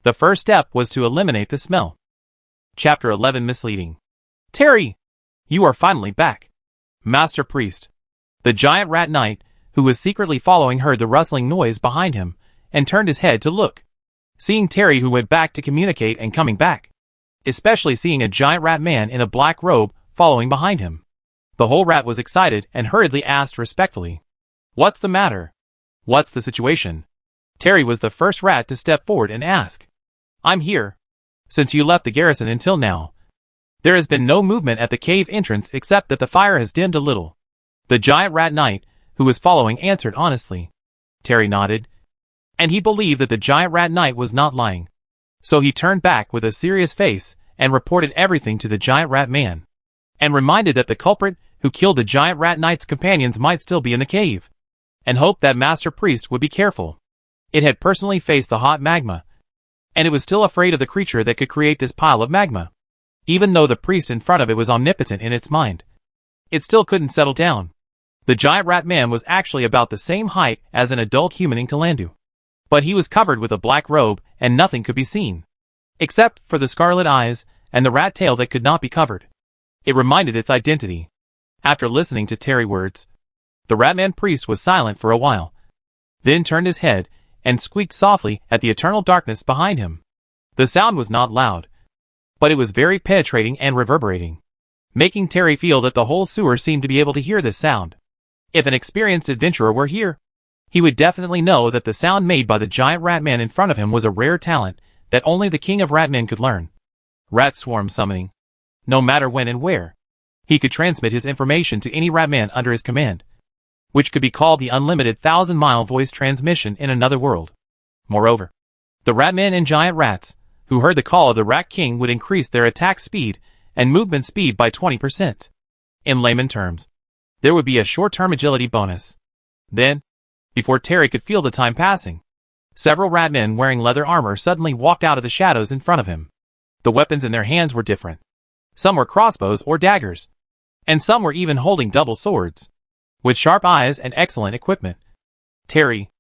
The first step was to eliminate the smell. Chapter 11 Misleading. Terry! You are finally back. Master Priest. The giant rat knight, who was secretly following, heard the rustling noise behind him and turned his head to look. Seeing Terry, who went back to communicate and coming back, especially seeing a giant rat man in a black robe following behind him, the whole rat was excited and hurriedly asked respectfully, What's the matter? What's the situation? Terry was the first rat to step forward and ask. I'm here. Since you left the garrison until now, there has been no movement at the cave entrance except that the fire has dimmed a little. The giant rat knight, who was following, answered honestly. Terry nodded. And he believed that the giant rat knight was not lying. So he turned back with a serious face and reported everything to the giant rat man, and reminded that the culprit who killed the giant rat knight's companions might still be in the cave, and hoped that Master Priest would be careful. It had personally faced the hot magma, and it was still afraid of the creature that could create this pile of magma. Even though the priest in front of it was omnipotent in its mind, it still couldn't settle down. The giant rat man was actually about the same height as an adult human in Kalandu, but he was covered with a black robe and nothing could be seen, except for the scarlet eyes and the rat tail that could not be covered. It reminded its identity. After listening to Terry's words, the Ratman priest was silent for a while, then turned his head and squeaked softly at the eternal darkness behind him. The sound was not loud, but it was very penetrating and reverberating, making Terry feel that the whole sewer seemed to be able to hear this sound. If an experienced adventurer were here, he would definitely know that the sound made by the giant Ratman in front of him was a rare talent that only the king of Ratmen could learn. Rat swarm summoning. No matter when and where, he could transmit his information to any Ratman under his command, which could be called the unlimited 1,000-mile voice transmission in another world. Moreover, the Ratmen and giant rats, who heard the call of the Rat King, would increase their attack speed and movement speed by 20%. In layman terms, there would be a short-term agility bonus. Then, before Terry could feel the time passing, several Ratmen wearing leather armor suddenly walked out of the shadows in front of him. The weapons in their hands were different. Some were crossbows or daggers, and some were even holding double swords, with sharp eyes and excellent equipment. Terry,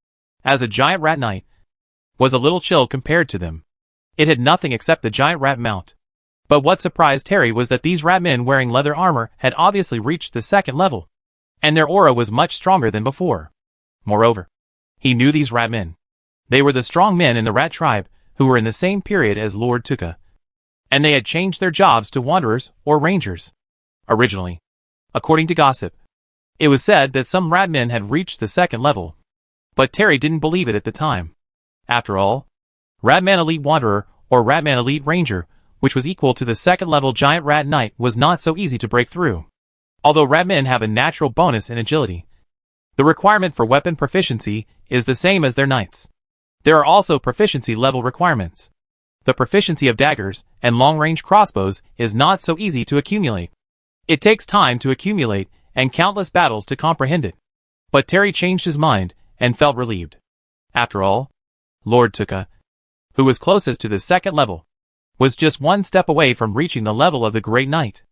as a giant rat knight, was a little chilled compared to them. It had nothing except the giant rat mount. But what surprised Terry was that these Ratmen wearing leather armor had obviously reached the second level, and their aura was much stronger than before. Moreover, he knew these Ratmen. They were the strong men in the rat tribe who were in the same period as Lord Tuka, and they had changed their jobs to wanderers or rangers. Originally, according to gossip, it was said that some Ratmen had reached the second level, but Terry didn't believe it at the time. After all, Ratman Elite Wanderer or Ratman Elite Ranger, which was equal to the second level giant rat knight, was not so easy to break through. Although Ratmen have a natural bonus in agility, the requirement for weapon proficiency is the same as their knights. There are also proficiency level requirements. The proficiency of daggers and long-range crossbows is not so easy to accumulate. It takes time to accumulate and countless battles to comprehend it. But Terry changed his mind and felt relieved. After all, Lord Tuka, who was closest to the second level, was just one step away from reaching the level of the Great Knight.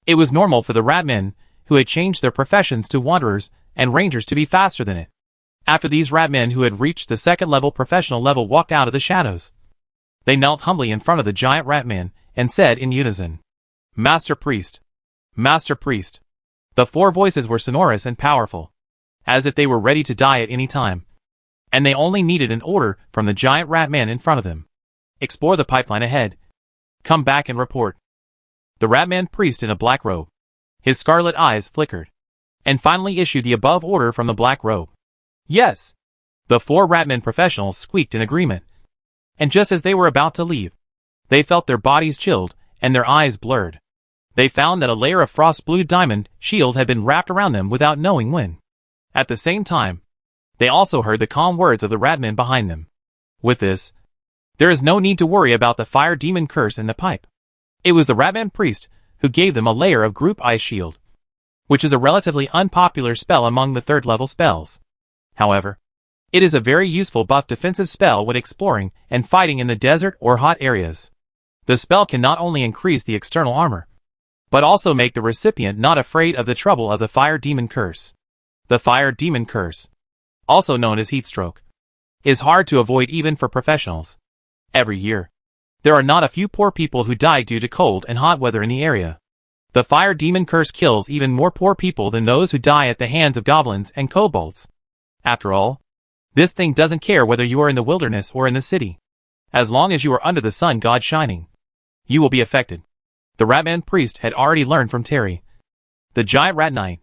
It was normal for the Ratmen, who had changed their professions to wanderers and rangers, to be faster than it. After these Ratmen who had reached the second level professional level walked out of the shadows, they knelt humbly in front of the giant Ratman and said in unison, Master Priest, Master Priest. The four voices were sonorous and powerful, as if they were ready to die at any time, and they only needed an order from the giant Ratman in front of them. Explore the pipeline ahead. Come back and report. The Ratman priest in a black robe, his scarlet eyes flickered, and finally issued the above order from the black robe. Yes! The four Ratman professionals squeaked in agreement, and just as they were about to leave, they felt their bodies chilled and their eyes blurred. They found that a layer of frost-blue diamond shield had been wrapped around them without knowing when. At the same time, they also heard the calm words of the Ratman behind them. With this, there is no need to worry about the fire demon curse in the pipe. It was the Ratman priest who gave them a layer of group ice shield, which is a relatively unpopular spell among the third-level spells. However, it is a very useful buff defensive spell when exploring and fighting in the desert or hot areas. The spell can not only increase the external armor, but also make the recipient not afraid of the trouble of the fire demon curse. The fire demon curse, also known as heatstroke, is hard to avoid even for professionals. Every year, there are not a few poor people who die due to cold and hot weather in the area. The fire demon curse kills even more poor people than those who die at the hands of goblins and kobolds. After all, this thing doesn't care whether you are in the wilderness or in the city. As long as you are under the sun god shining, you will be affected. The Ratman priest had already learned from Terry. The giant rat knight,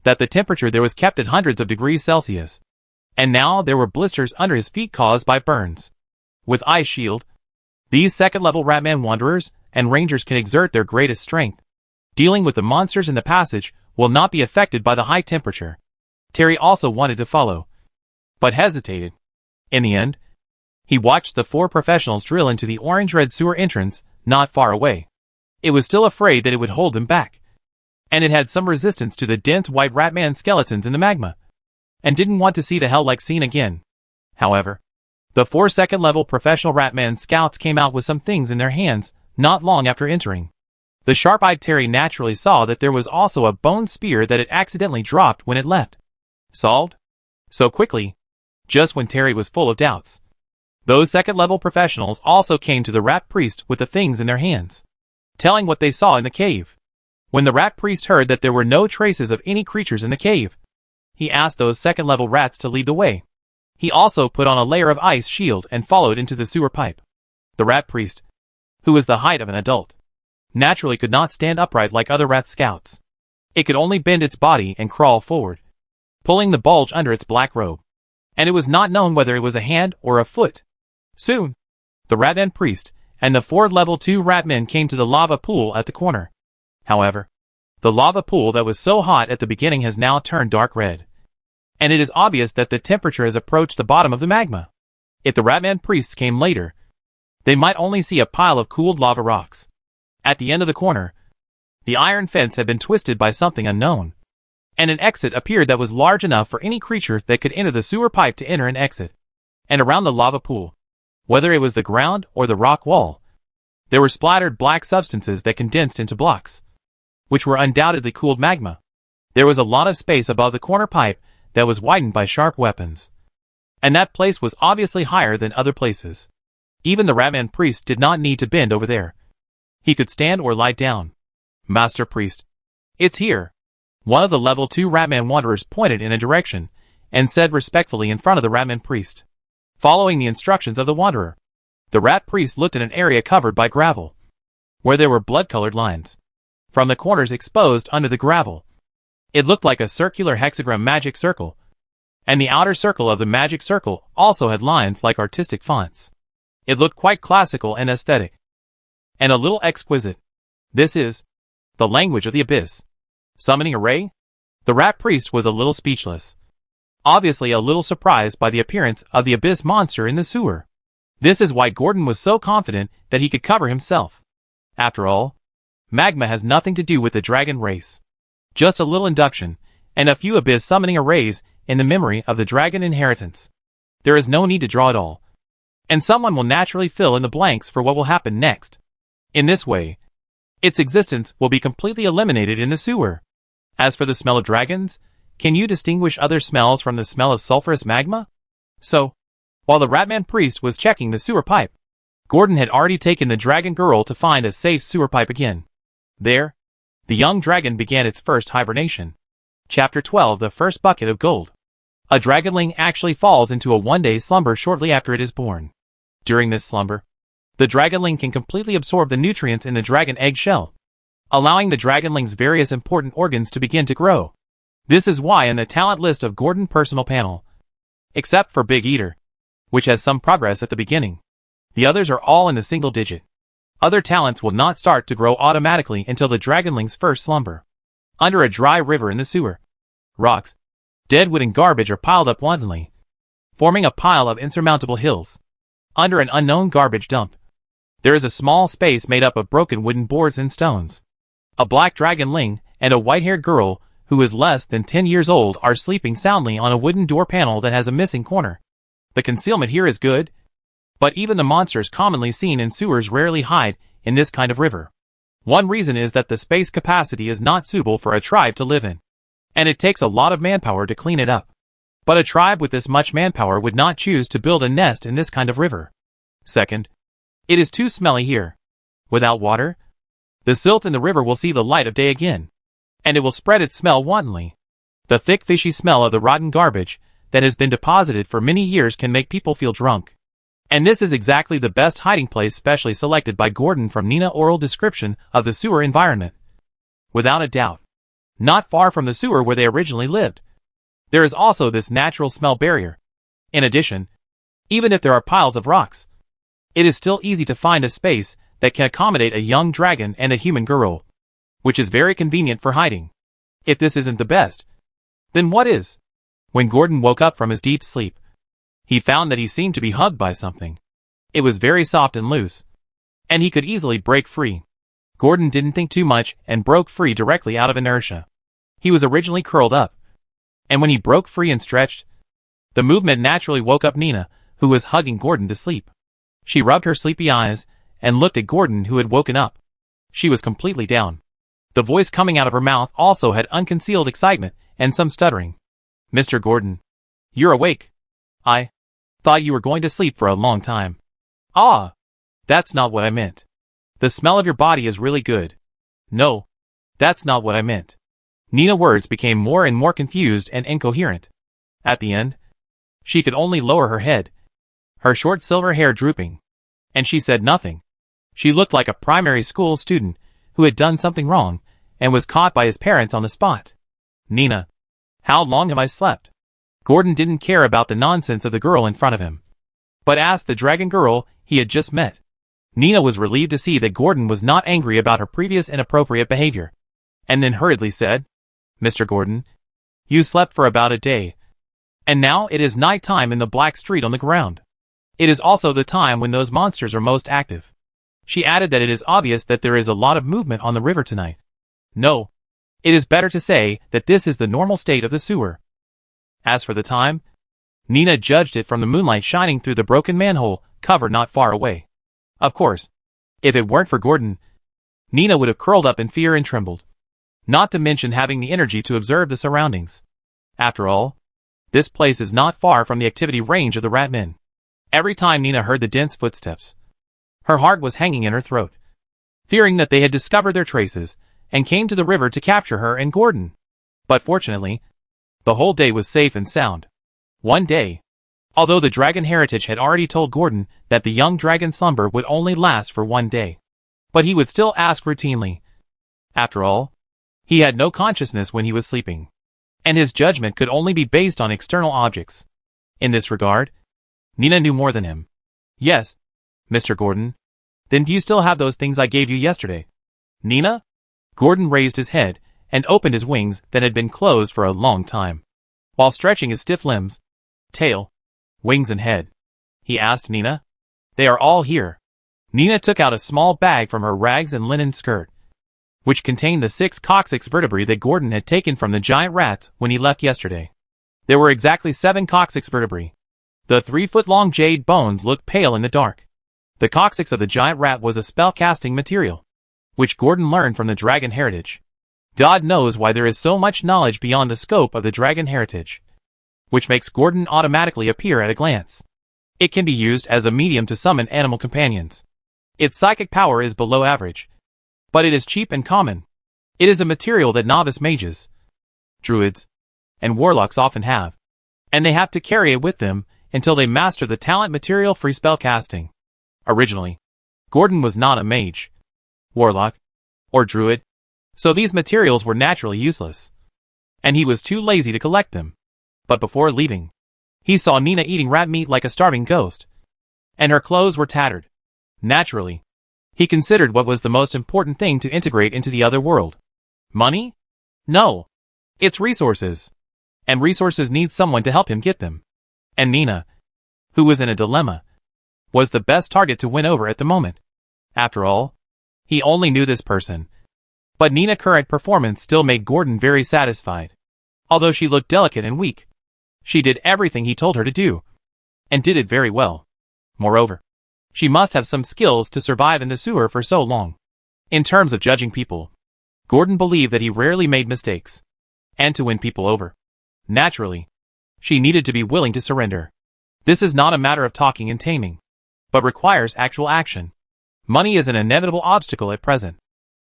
that the temperature there was kept at hundreds of degrees Celsius. And now there were blisters under his feet caused by burns. With ice shield, these second-level Ratman wanderers and rangers can exert their greatest strength. Dealing with the monsters in the passage will not be affected by the high temperature. Terry also wanted to follow, but hesitated. In the end, he watched the 4 professionals drill into the orange-red sewer entrance not far away. It was still afraid that it would hold them back, and it had some resistance to the dense white Ratman skeletons in the magma, and didn't want to see the hell-like scene again. However, the 4 second-level professional Ratman scouts came out with some things in their hands not long after entering. The sharp-eyed Terry naturally saw that there was also a bone spear that it accidentally dropped when it left. Solved? So quickly, just when Terry was full of doubts. Those second-level professionals also came to the rat priest with the things in their hands, telling what they saw in the cave. When the rat priest heard that there were no traces of any creatures in the cave, he asked those second-level rats to lead the way. He also put on a layer of ice shield and followed into the sewer pipe. The rat priest, who was the height of an adult, naturally could not stand upright like other rat scouts. It could only bend its body and crawl forward, pulling the bulge under its black robe, and it was not known whether it was a hand or a foot. Soon, the Ratman priest and the 4 level 2 Ratmen came to the lava pool at the corner. However, the lava pool that was so hot at the beginning has now turned dark red, and it is obvious that the temperature has approached the bottom of the magma. If the Ratman priests came later, they might only see a pile of cooled lava rocks. At the end of the corner, the iron fence had been twisted by something unknown, and an exit appeared that was large enough for any creature that could enter the sewer pipe to enter and exit. And around the lava pool, whether it was the ground or the rock wall, there were splattered black substances that condensed into blocks, which were undoubtedly cooled magma. There was a lot of space above the corner pipe that was widened by sharp weapons, and that place was obviously higher than other places. Even the Ratman priest did not need to bend over there. He could stand or lie down. Master priest, it's here. One of the level 2 Ratman wanderers pointed in a direction and said respectfully in front of the Ratman priest. Following the instructions of the wanderer, the rat priest looked at an area covered by gravel, where there were blood-colored lines from the corners exposed under the gravel. It looked like a circular hexagram magic circle, and the outer circle of the magic circle also had lines like artistic fonts. It looked quite classical and aesthetic, and a little exquisite. This is the language of the abyss. Summoning array? The rat priest was a little speechless, obviously a little surprised by the appearance of the abyss monster in the sewer. This is why Gordon was so confident that he could cover himself. After all, magma has nothing to do with the dragon race. Just a little induction, and a few abyss summoning arrays in the memory of the dragon inheritance. There is no need to draw it all, and someone will naturally fill in the blanks for what will happen next. In this way, its existence will be completely eliminated in the sewer. As for the smell of dragons, can you distinguish other smells from the smell of sulfurous magma? So, while the Ratman priest was checking the sewer pipe, Gordon had already taken the dragon girl to find a safe sewer pipe again. There, the young dragon began its first hibernation. Chapter 12: The First Bucket of Gold. A dragonling actually falls into a one-day slumber shortly after it is born. During this slumber, the dragonling can completely absorb the nutrients in the dragon egg shell, allowing the dragonling's various important organs to begin to grow. This is why in the talent list of Gordon personal panel, except for Big Eater, which has some progress at the beginning, the others are all in the single digit. Other talents will not start to grow automatically until the dragonling's first slumber. Under a dry river in the sewer, rocks, dead wood and garbage are piled up wantonly, forming a pile of insurmountable hills. Under an unknown garbage dump, there is a small space made up of broken wooden boards and stones. A black dragonling and a white-haired girl who is less than 10 years old are sleeping soundly on a wooden door panel that has a missing corner. The concealment here is good, but even the monsters commonly seen in sewers rarely hide in this kind of river. One reason is that the space capacity is not suitable for a tribe to live in, and it takes a lot of manpower to clean it up. But a tribe with this much manpower would not choose to build a nest in this kind of river. Second, it is too smelly here. Without water, the silt in the river will see the light of day again, and it will spread its smell wantonly. The thick fishy smell of the rotten garbage that has been deposited for many years can make people feel drunk. And this is exactly the best hiding place specially selected by Gordon from Nina oral description of the sewer environment. Without a doubt, not far from the sewer where they originally lived. There is also this natural smell barrier. In addition, even if there are piles of rocks, it is still easy to find a space that can accommodate a young dragon and a human girl, which is very convenient for hiding. If this isn't the best, then what is? When Gordon woke up from his deep sleep, he found that he seemed to be hugged by something. It was very soft and loose, and he could easily break free. Gordon didn't think too much and broke free directly out of inertia. He was originally curled up, and when he broke free and stretched, the movement naturally woke up Nina, who was hugging Gordon to sleep. She rubbed her sleepy eyes and looked at Gordon, who had woken up. She was completely down. The voice coming out of her mouth also had unconcealed excitement and some stuttering. "Mr. Gordon, you're awake. I thought you were going to sleep for a long time." "Ah, that's not what I meant. The smell of your body is really good." "No, that's not what I meant." Nina's words became more and more confused and incoherent. At the end, she could only lower her head, her short silver hair drooping, and she said nothing. She looked like a primary school student who had done something wrong and was caught by his parents on the spot. "Nina, how long have I slept?" Gordon didn't care about the nonsense of the girl in front of him, but asked the dragon girl he had just met. Nina was relieved to see that Gordon was not angry about her previous inappropriate behavior, and then hurriedly said, "Mr. Gordon, you slept for about a day, and now it is night time in the black street on the ground. It is also the time when those monsters are most active." She added that it is obvious that there is a lot of movement on the river tonight. "No, it is better to say that this is the normal state of the sewer." As for the time, Nina judged it from the moonlight shining through the broken manhole cover not far away. Of course, if it weren't for Gordon, Nina would have curled up in fear and trembled, not to mention having the energy to observe the surroundings. After all, this place is not far from the activity range of the Ratman. Every time Nina heard the dense footsteps, her heart was hanging in her throat, fearing that they had discovered their traces and came to the river to capture her and Gordon. But fortunately, the whole day was safe and sound. One day, although the dragon heritage had already told Gordon that the young dragon's slumber would only last for one day, but he would still ask routinely. After all, he had no consciousness when he was sleeping, and his judgment could only be based on external objects. In this regard, Nina knew more than him. "Yes, Mr. Gordon. Then do you still have those things I gave you yesterday?" "Nina?" Gordon raised his head and opened his wings that had been closed for a long time, while stretching his stiff limbs, tail, wings and head. He asked Nina. "They are all here." Nina took out a small bag from her rags and linen skirt, which contained the 6 coccyx vertebrae that Gordon had taken from the giant rats when he left yesterday. There were exactly 7 coccyx vertebrae. The 3-foot-long jade bones looked pale in the dark. The coccyx of the giant rat was a spell-casting material, which Gordon learned from the dragon heritage. God knows why there is so much knowledge beyond the scope of the dragon heritage, which makes Gordon automatically appear at a glance. It can be used as a medium to summon animal companions. Its psychic power is below average, but it is cheap and common. It is a material that novice mages, druids, and warlocks often have, and they have to carry it with them until they master the talent material free spellcasting. Originally, Gordon was not a mage, warlock, or druid, so these materials were naturally useless, and he was too lazy to collect them. But before leaving, he saw Nina eating rat meat like a starving ghost, and her clothes were tattered. Naturally, he considered what was the most important thing to integrate into the other world. Money? No. It's resources. And resources need someone to help him get them. And Nina, who was in a dilemma, was the best target to win over at the moment. After all, he only knew this person. But Nina's current performance still made Gordon very satisfied. Although she looked delicate and weak, she did everything he told her to do, and did it very well. Moreover, she must have some skills to survive in the sewer for so long. In terms of judging people, Gordon believed that he rarely made mistakes. And to win people over, naturally, she needed to be willing to surrender. This is not a matter of talking and taming, but requires actual action. Money is an inevitable obstacle at present.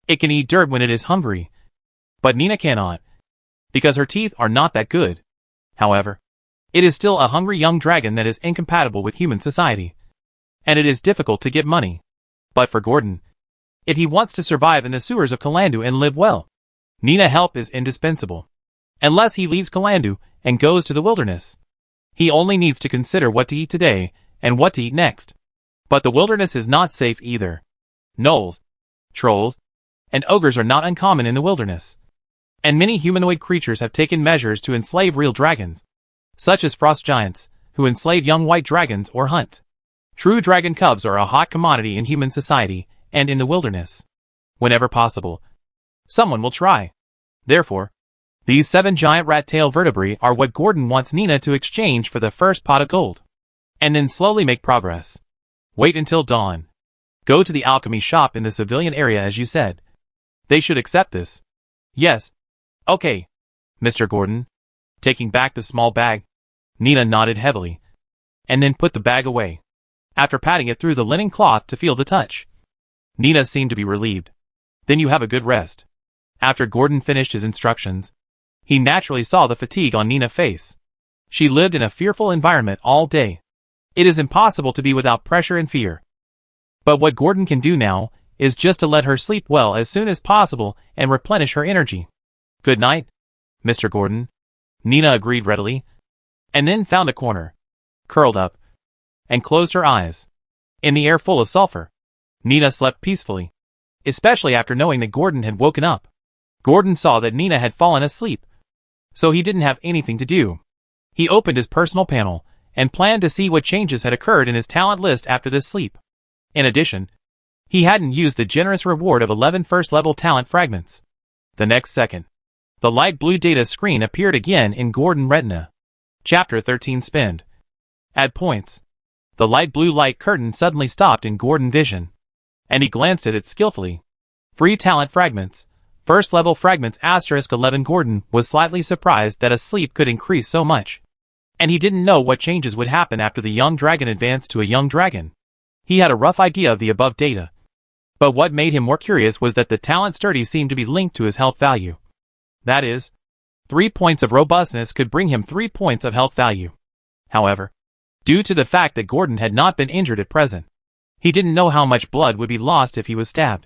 It can eat dirt when it is hungry, but Nina cannot, because her teeth are not that good. However, it is still a hungry young dragon that is incompatible with human society, and it is difficult to get money. But for Gordon, if he wants to survive in the sewers of Kalandu and live well, Nina help is indispensable. Unless he leaves Kalandu and goes to the wilderness. He only needs to consider what to eat today and what to eat next. But the wilderness is not safe either. Gnolls, trolls, and ogres are not uncommon in the wilderness. And many humanoid creatures have taken measures to enslave real dragons, such as frost giants, who enslave young white dragons or hunt. True dragon cubs are a hot commodity in human society and in the wilderness. Whenever possible, someone will try. Therefore, these 7 giant rat-tail vertebrae are what Gordon wants Nina to exchange for the first pot of gold. And then slowly make progress. Wait until dawn. Go to the alchemy shop in the civilian area as you said. They should accept this. Yes. Okay, Mr. Gordon. Taking back the small bag, Nina nodded heavily, and then put the bag away, after patting it through the linen cloth to feel the touch. Nina seemed to be relieved. Then you have a good rest. After Gordon finished his instructions, he naturally saw the fatigue on Nina's face. She lived in a fearful environment all day. It is impossible to be without pressure and fear. But what Gordon can do now is just to let her sleep well as soon as possible and replenish her energy. Good night, Mr. Gordon. Nina agreed readily, and then found a corner, curled up, and closed her eyes. In the air full of sulfur, Nina slept peacefully, especially after knowing that Gordon had woken up. Gordon saw that Nina had fallen asleep, so he didn't have anything to do. He opened his personal panel and planned to see what changes had occurred in his talent list after this sleep. In addition, he hadn't used the generous reward of 11 first-level talent fragments. The next second, the light blue data screen appeared again in Gordon Retina. Chapter 13 Spend. At points, the light blue light curtain suddenly stopped in Gordon vision, and he glanced at it skillfully. Free talent fragments. First level fragments *11. Gordon was slightly surprised that a sleep could increase so much. And he didn't know what changes would happen after the young dragon advanced to a young dragon. He had a rough idea of the above data. But what made him more curious was that the talent sturdy seemed to be linked to his health value. That is, 3 points of robustness could bring him 3 points of health value. However, due to the fact that Gordon had not been injured at present, he didn't know how much blood would be lost if he was stabbed.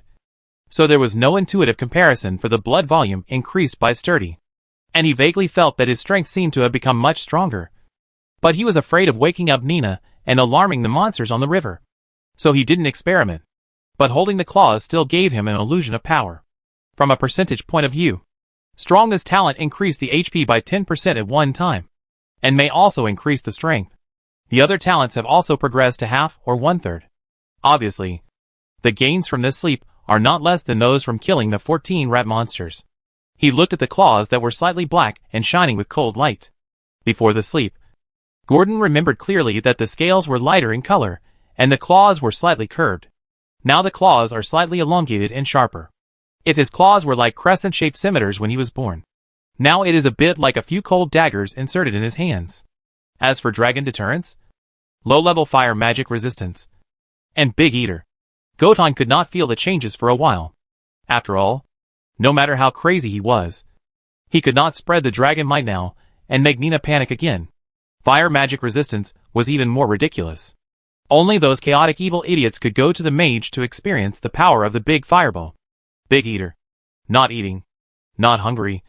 So there was no intuitive comparison for the blood volume increased by sturdy. And he vaguely felt that his strength seemed to have become much stronger. But he was afraid of waking up Nina and alarming the monsters on the river. So he didn't experiment. But holding the claws still gave him an illusion of power. From a percentage point of view, Strongest talent increased the HP by 10% at one time, and may also increase the strength. The other talents have also progressed to half or one-third. Obviously, the gains from this sleep are not less than those from killing the 14 rat monsters. He looked at the claws that were slightly black and shining with cold light. Before the sleep, Gordon remembered clearly that the scales were lighter in color, and the claws were slightly curved. Now the claws are slightly elongated and sharper. If his claws were like crescent-shaped scimitars when he was born, now it is a bit like a few cold daggers inserted in his hands. As for dragon deterrence, low-level fire magic resistance, and Big Eater, Goton could not feel the changes for a while. After all, no matter how crazy he was, he could not spread the dragon might now and make Nina panic again. Fire magic resistance was even more ridiculous. Only those chaotic evil idiots could go to the mage to experience the power of the big fireball. Big Eater, not eating, not hungry,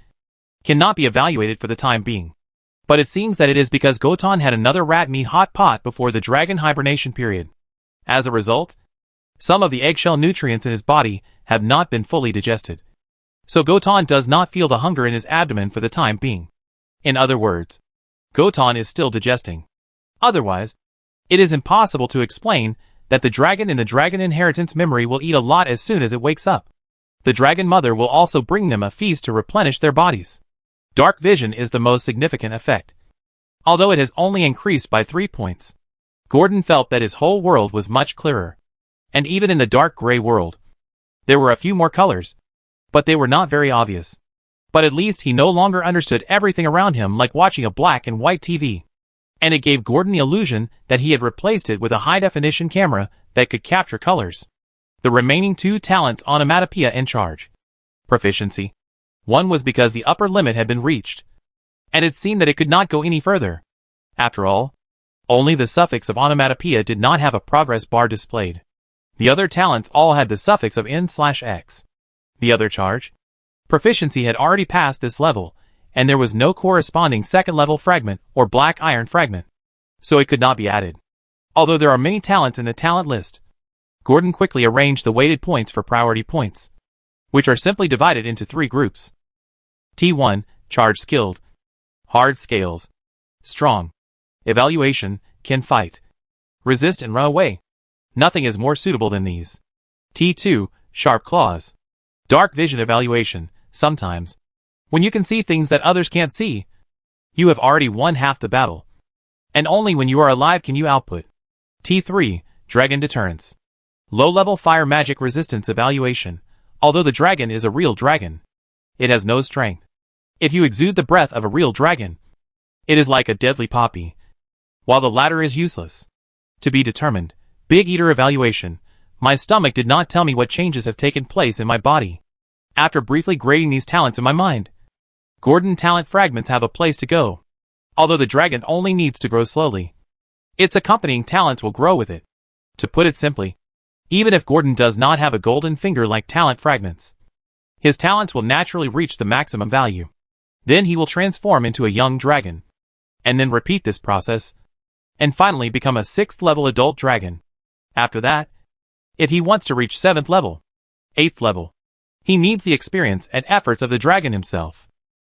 cannot be evaluated for the time being. But it seems that it is because Goton had another rat meat hot pot before the dragon hibernation period. As a result, some of the eggshell nutrients in his body have not been fully digested. So Goton does not feel the hunger in his abdomen for the time being. In other words, Goton is still digesting. Otherwise, it is impossible to explain that the dragon in the dragon inheritance memory will eat a lot as soon as it wakes up. The dragon mother will also bring them a feast to replenish their bodies. Dark vision is the most significant effect. Although it has only increased by 3 points, Gordon felt that his whole world was much clearer. And even in the dark gray world, there were a few more colors, but they were not very obvious. But at least he no longer understood everything around him like watching a black and white TV. And it gave Gordon the illusion that he had replaced it with a high-definition camera that could capture colors. The remaining 2 talents onomatopoeia in charge. Proficiency. 1 was because the upper limit had been reached, and it seemed that it could not go any further. After all, only the suffix of onomatopoeia did not have a progress bar displayed. The other talents all had the suffix of n/x. The other charge. Proficiency had already passed this level, and there was no corresponding second-level fragment or black iron fragment, so it could not be added. Although there are many talents in the talent list, Gordon quickly arranged the weighted points for priority points, which are simply divided into 3 groups. T1, Charge Skilled, Hard Scales, Strong, Evaluation, Can Fight, Resist and Run Away. Nothing is more suitable than these. T2, Sharp Claws, Dark Vision Evaluation. Sometimes, when you can see things that others can't see, you have already won half the battle, and only when you are alive can you output. T3, Dragon Deterrence, Low-level Fire Magic Resistance Evaluation. Although the dragon is a real dragon, it has no strength. If you exude the breath of a real dragon, it is like a deadly poppy, while the latter is useless. To be determined. Big Eater Evaluation. My stomach did not tell me what changes have taken place in my body. After briefly grading these talents in my mind, Gordon talent fragments have a place to go. Although the dragon only needs to grow slowly, its accompanying talents will grow with it. To put it simply, even if Gordon does not have a golden finger like talent fragments, his talents will naturally reach the maximum value. Then he will transform into a young dragon, and then repeat this process, and finally become a 6th level adult dragon. After that, if he wants to reach 7th level, 8th level, he needs the experience and efforts of the dragon himself.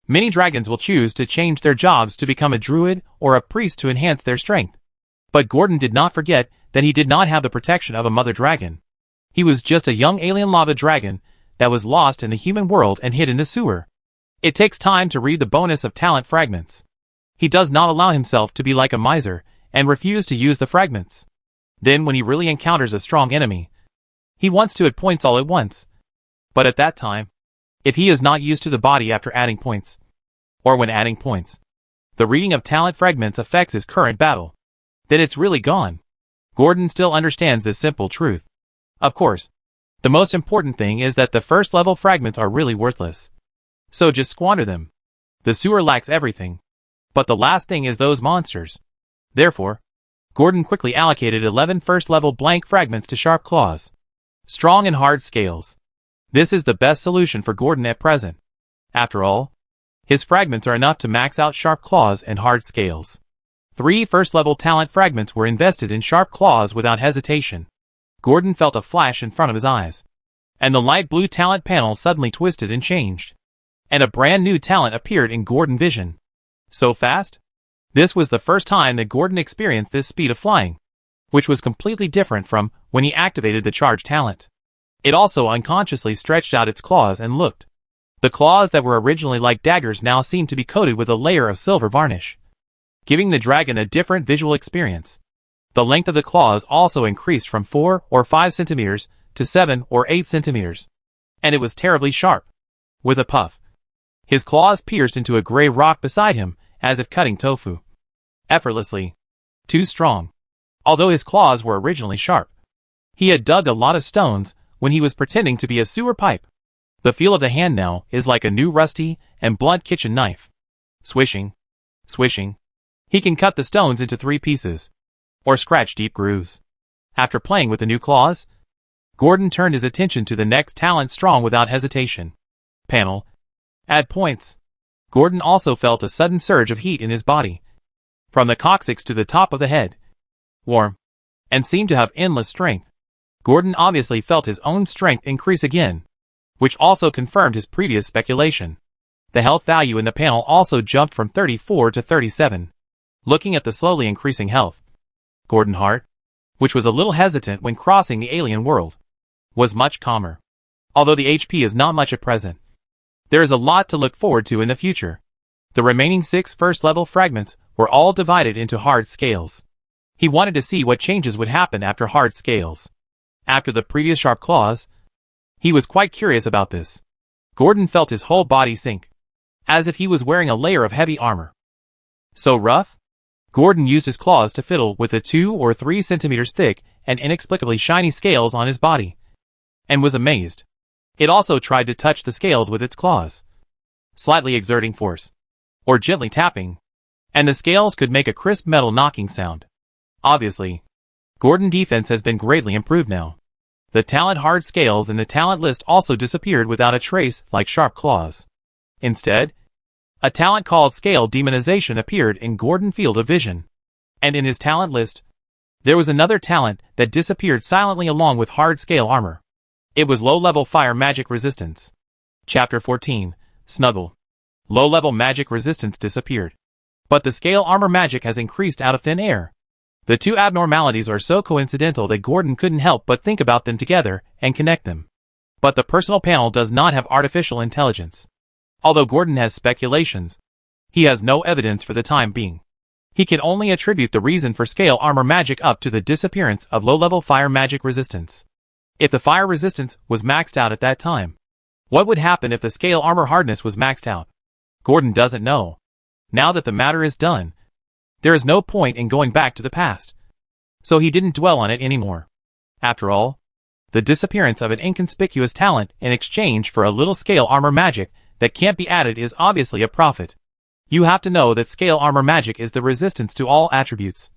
Many dragons will choose to change their jobs to become a druid or a priest to enhance their strength. But Gordon did not forget that he did not have the protection of a mother dragon. He was just a young alien lava dragon that was lost in the human world and hid in the sewer. It takes time to read the bonus of talent fragments. He does not allow himself to be like a miser and refuse to use the fragments. Then when he really encounters a strong enemy, he wants to add points all at once. But at that time, if he is not used to the body after adding points, or when adding points, the reading of talent fragments affects his current battle, then it's really gone. Gordon still understands this simple truth. Of course, the most important thing is that the first level fragments are really worthless, so just squander them. The sewer lacks everything, but the last thing is those monsters. Therefore, Gordon quickly allocated 11 first level blank fragments to Sharp Claws, Strong and Hard Scales. This is the best solution for Gordon at present. After all, his fragments are enough to max out Sharp Claws and Hard Scales. 3 first-level talent fragments were invested in Sharp Claws without hesitation. Gordon felt a flash in front of his eyes, and the light blue talent panel suddenly twisted and changed, and a brand new talent appeared in Gordon vision. So fast? This was the first time that Gordon experienced this speed of flying, which was completely different from when he activated the charge talent. It also unconsciously stretched out its claws and looked. The claws that were originally like daggers now seemed to be coated with a layer of silver varnish, giving the dragon a different visual experience. The length of the claws also increased from 4 or 5 centimeters to 7 or 8 centimeters, and it was terribly sharp. With a puff, his claws pierced into a gray rock beside him, as if cutting tofu. Effortlessly. Too strong. Although his claws were originally sharp, he had dug a lot of stones when he was pretending to be a sewer pipe. The feel of the hand now is like a new rusty and blunt kitchen knife. Swishing. Swishing. He can cut the stones into 3 pieces, or scratch deep grooves. After playing with the new claws, Gordon turned his attention to the next talent Strong without hesitation. Panel. Add points. Gordon also felt a sudden surge of heat in his body, from the coccyx to the top of the head. Warm. And seemed to have endless strength. Gordon obviously felt his own strength increase again, which also confirmed his previous speculation. The health value in the panel also jumped from 34 to 37. Looking at the slowly increasing health, Gordon's heart, which was a little hesitant when crossing the alien world, was much calmer. Although the HP is not much at present, there is a lot to look forward to in the future. The remaining 6 first-level fragments were all divided into hard scales. He wanted to see what changes would happen after hard scales. After the previous Sharp Claws, he was quite curious about this. Gordon felt his whole body sink, as if he was wearing a layer of heavy armor. So rough? Gordon used his claws to fiddle with the 2 or 3 centimeters thick and inexplicably shiny scales on his body, and was amazed. It also tried to touch the scales with its claws, slightly exerting force, or gently tapping, and the scales could make a crisp metal knocking sound. Obviously, Gordon's defense has been greatly improved now. The talent hard scales in the talent list also disappeared without a trace like sharp claws. Instead, a talent called scale demonization appeared in Gordon's field of vision. And in his talent list, there was another talent that disappeared silently along with hard scale armor. It was low-level fire magic resistance. Chapter 14, Snuggle. Low-level magic resistance disappeared. But the scale armor magic has increased out of thin air. The two abnormalities are so coincidental that Gordon couldn't help but think about them together and connect them. But the personal panel does not have artificial intelligence. Although Gordon has speculations, he has no evidence for the time being. He can only attribute the reason for scale armor magic up to the disappearance of low-level fire magic resistance. If the fire resistance was maxed out at that time, what would happen if the scale armor hardness was maxed out? Gordon doesn't know. Now that the matter is done, there is no point in going back to the past. So he didn't dwell on it anymore. After all, the disappearance of an inconspicuous talent in exchange for a little scale armor magic that can't be added is obviously a profit. You have to know that scale armor magic is the resistance to all attributes.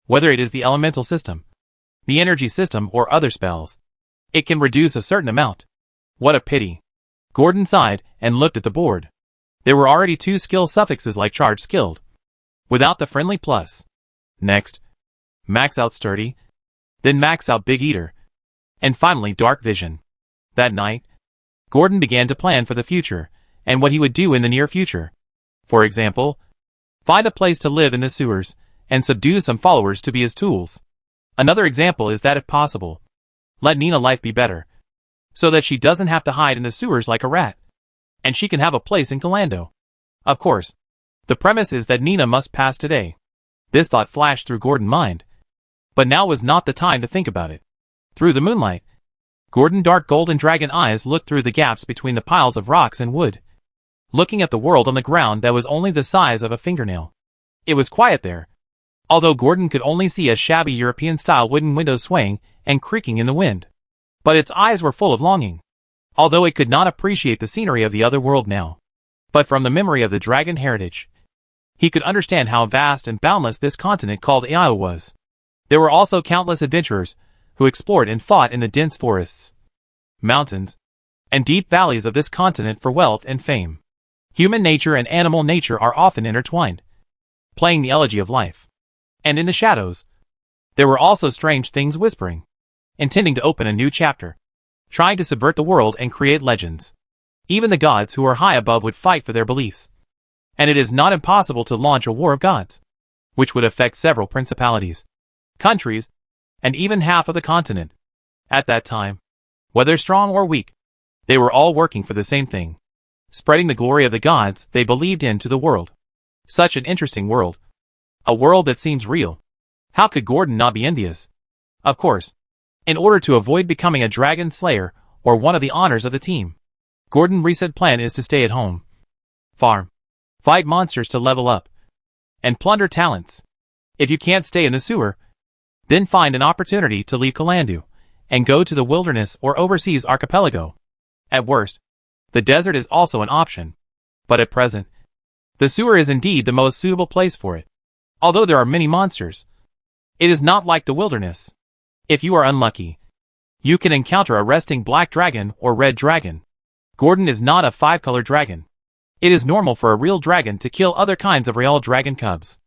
Whether it is the elemental system, the energy system, or other spells, it can reduce a certain amount. What a pity. Gordon sighed and looked at the board. There were already 2 skill suffixes like charge skilled, without the friendly plus. Next, max out sturdy, then max out big eater, and finally dark vision. That night, Gordon began to plan for the future, and what he would do in the near future. For example, find a place to live in the sewers, and subdue some followers to be his tools. Another example is that if possible, let Nina life be better, so that she doesn't have to hide in the sewers like a rat, and she can have a place in Calando. Of course, the premise is that Nina must pass today. This thought flashed through Gordon's mind, but now was not the time to think about it. Through the moonlight, Gordon's dark golden dragon eyes looked through the gaps between the piles of rocks and wood, looking at the world on the ground that was only the size of a fingernail. It was quiet there, although Gordon could only see a shabby European-style wooden window swaying and creaking in the wind. But its eyes were full of longing, although it could not appreciate the scenery of the other world now. But from the memory of the dragon heritage, he could understand how vast and boundless this continent called Io was. There were also countless adventurers who explored and fought in the dense forests, mountains, and deep valleys of this continent for wealth and fame. Human nature and animal nature are often intertwined, playing the elegy of life. And in the shadows, there were also strange things whispering, intending to open a new chapter, trying to subvert the world and create legends. Even the gods who are high above would fight for their beliefs. And it is not impossible to launch a war of gods, which would affect several principalities, countries, and even half of the continent. At that time, whether strong or weak, they were all working for the same thing, spreading the glory of the gods they believed in to the world. Such an interesting world. A world that seems real. How could Gordon not be envious? Of course, in order to avoid becoming a dragon slayer or one of the honors of the team, Gordon's recent plan is to stay at home, farm, fight monsters to level up, and plunder talents. If you can't stay in the sewer, then find an opportunity to leave Calando and go to the wilderness or overseas archipelago. At worst, the desert is also an option. But at present, the sewer is indeed the most suitable place for it. Although there are many monsters, it is not like the wilderness. If you are unlucky, you can encounter a resting black dragon or red dragon. Gordon is not a 5-color dragon. It is normal for a real dragon to kill other kinds of real dragon cubs.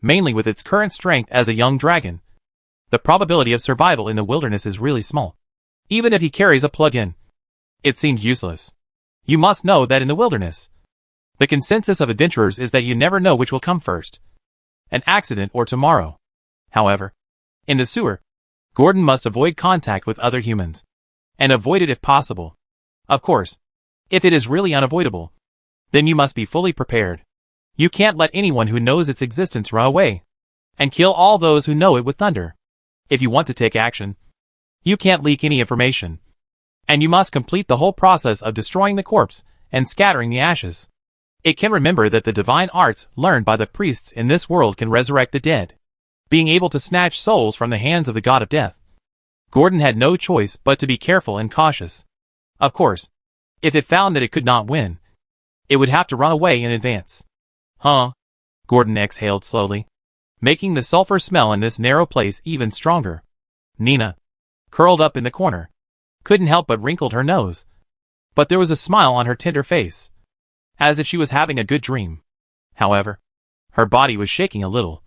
Mainly with its current strength as a young dragon, the probability of survival in the wilderness is really small. Even if he carries a plug-in, it seems useless. You must know that in the wilderness, the consensus of adventurers is that you never know which will come first, an accident or tomorrow. However, in the sewer, Gordon must avoid contact with other humans, and avoid it if possible. Of course, if it is really unavoidable, then you must be fully prepared. You can't let anyone who knows its existence run away, and kill all those who know it with thunder. If you want to take action, you can't leak any information, and you must complete the whole process of destroying the corpse and scattering the ashes. It can remember that the divine arts learned by the priests in this world can resurrect the dead, being able to snatch souls from the hands of the god of death. Gordon had no choice but to be careful and cautious. Of course, if it found that it could not win, it would have to run away in advance. Huh? Gordon exhaled slowly, making the sulfur smell in this narrow place even stronger. Nina, curled up in the corner, couldn't help but wrinkled her nose. But there was a smile on her tender face, as if she was having a good dream. However, her body was shaking a little,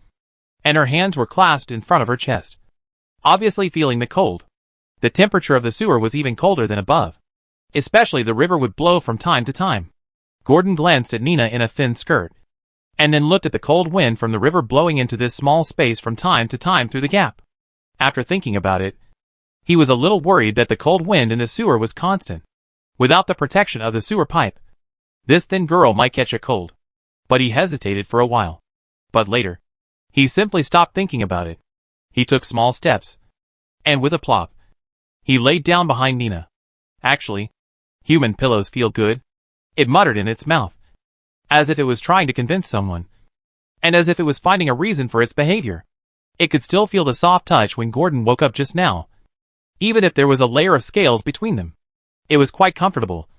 and her hands were clasped in front of her chest, obviously feeling the cold. The temperature of the sewer was even colder than above. Especially the river would blow from time to time. Gordon glanced at Nina in a thin skirt, and then looked at the cold wind from the river blowing into this small space from time to time through the gap. After thinking about it, he was a little worried that the cold wind in the sewer was constant. Without the protection of the sewer pipe, this thin girl might catch a cold. But he hesitated for a while. But later, he simply stopped thinking about it. He took small steps, and with a plop, he laid down behind Nina. Actually, human pillows feel good, it muttered in its mouth, as if it was trying to convince someone, and as if it was finding a reason for its behavior. It could still feel the soft touch when Gordon woke up just now, even if there was a layer of scales between them. It was quite comfortable,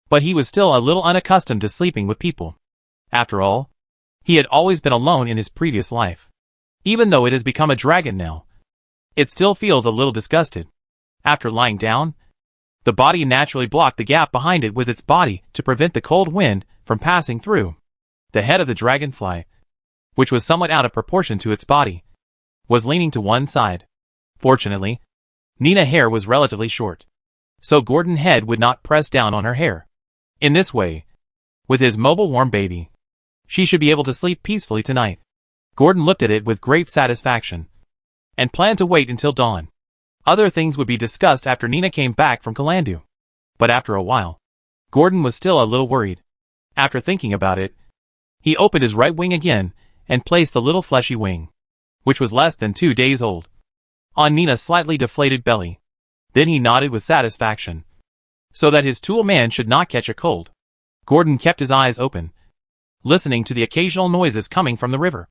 but he was still a little unaccustomed to sleeping with people. After all, he had always been alone in his previous life. Even though it has become a dragon now, it still feels a little disgusted. After lying down, the body naturally blocked the gap behind it with its body to prevent the cold wind from passing through. The head of the dragonfly, which was somewhat out of proportion to its body, was leaning to one side. Fortunately, Nina's hair was relatively short, so Gordon's head would not press down on her hair. In this way, with his mobile warm baby, she should be able to sleep peacefully tonight. Gordon looked at it with great satisfaction, and planned to wait until dawn. Other things would be discussed after Nina came back from Kalandu. But after a while, Gordon was still a little worried. After thinking about it, he opened his right wing again and placed the little fleshy wing, which was less than 2 days old, on Nina's slightly deflated belly. Then he nodded with satisfaction, so that his tool man should not catch a cold. Gordon kept his eyes open, listening to the occasional noises coming from the river,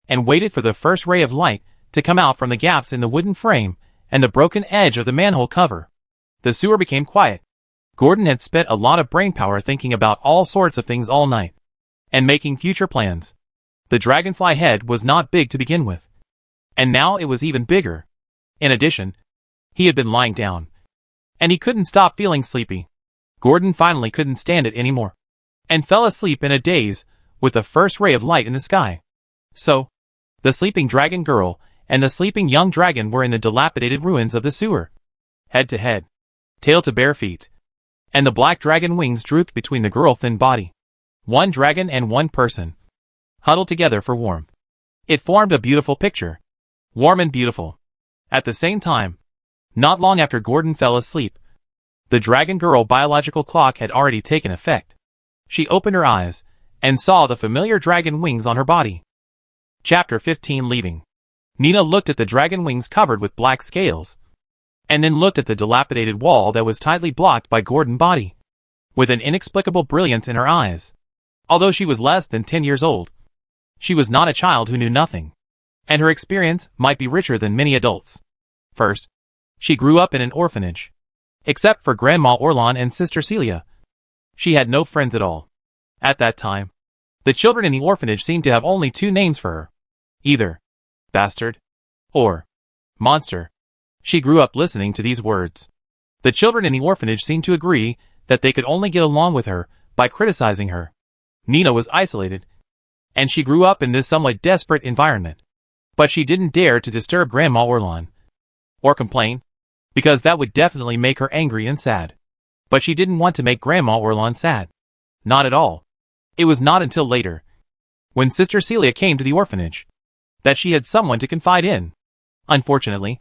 and waited for the first ray of light to come out from the gaps in the wooden frame and the broken edge of the manhole cover. The sewer became quiet. Gordon had spent a lot of brainpower thinking about all sorts of things all night, and making future plans. The dragonfly head was not big to begin with, and now it was even bigger. In addition, he had been lying down, and he couldn't stop feeling sleepy. Gordon finally couldn't stand it anymore, and fell asleep in a daze with the first ray of light in the sky. So, the sleeping dragon girl and the sleeping young dragon were in the dilapidated ruins of the sewer. Head to head, tail to bare feet, and the black dragon wings drooped between the girl's thin body. One dragon and one person, huddled together for warmth. It formed a beautiful picture, warm and beautiful. At the same time, not long after Gordon fell asleep, the dragon girl biological clock had already taken effect. She opened her eyes and saw the familiar dragon wings on her body. Chapter 15 Leaving. Nina looked at the dragon wings covered with black scales, and then looked at the dilapidated wall that was tightly blocked by Gordon's body, with an inexplicable brilliance in her eyes. Although she was less than 10 years old, she was not a child who knew nothing, and her experience might be richer than many adults. First, she grew up in an orphanage. Except for Grandma Orlan and Sister Celia, she had no friends at all. At that time, the children in the orphanage seemed to have only 2 names for her, either bastard or monster. She grew up listening to these words. The children in the orphanage seemed to agree that they could only get along with her by criticizing her. Nina was isolated, and she grew up in this somewhat desperate environment. But she didn't dare to disturb Grandma Orlan, or complain, because that would definitely make her angry and sad. But she didn't want to make Grandma Orlan sad. Not at all. It was not until later, when Sister Celia came to the orphanage, that she had someone to confide in. Unfortunately,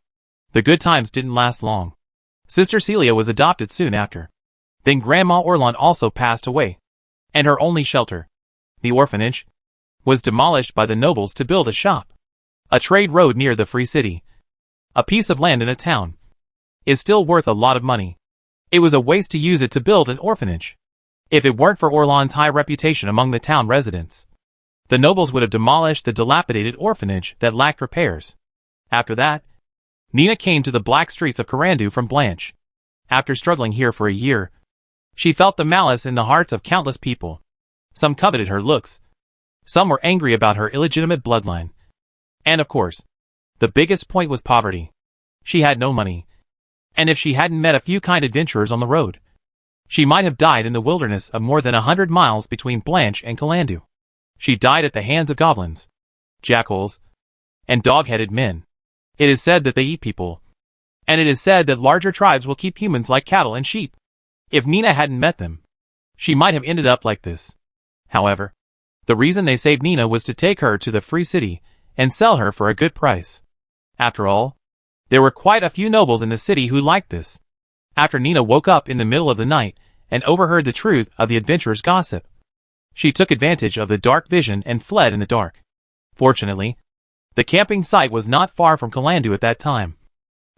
the good times didn't last long. Sister Celia was adopted soon after. Then Grandma Orlan also passed away, and her only shelter, the orphanage, was demolished by the nobles to build a shop. A trade road near the Free City, a piece of land in a town, is still worth a lot of money. It was a waste to use it to build an orphanage. If it weren't for Orlan's high reputation among the town residents, the nobles would have demolished the dilapidated orphanage that lacked repairs. After that, Nina came to the black streets of Karandu from Blanche. After struggling here for a year, she felt the malice in the hearts of countless people. Some coveted her looks. Some were angry about her illegitimate bloodline. And of course, the biggest point was poverty. She had no money, And if she hadn't met a few kind adventurers on the road, she might have died in the wilderness of more than 100 miles between Blanche and Calandu. She died at the hands of goblins, jackals, and dog-headed men. It is said that they eat people. And it is said that larger tribes will keep humans like cattle and sheep. If Nina hadn't met them, she might have ended up like this. However, the reason they saved Nina was to take her to the free city and sell her for a good price. After all, there were quite a few nobles in the city who liked this. After Nina woke up in the middle of the night and overheard the truth of the adventurers' gossip, she took advantage of the dark vision and fled in the dark. Fortunately, the camping site was not far from Calandu at that time,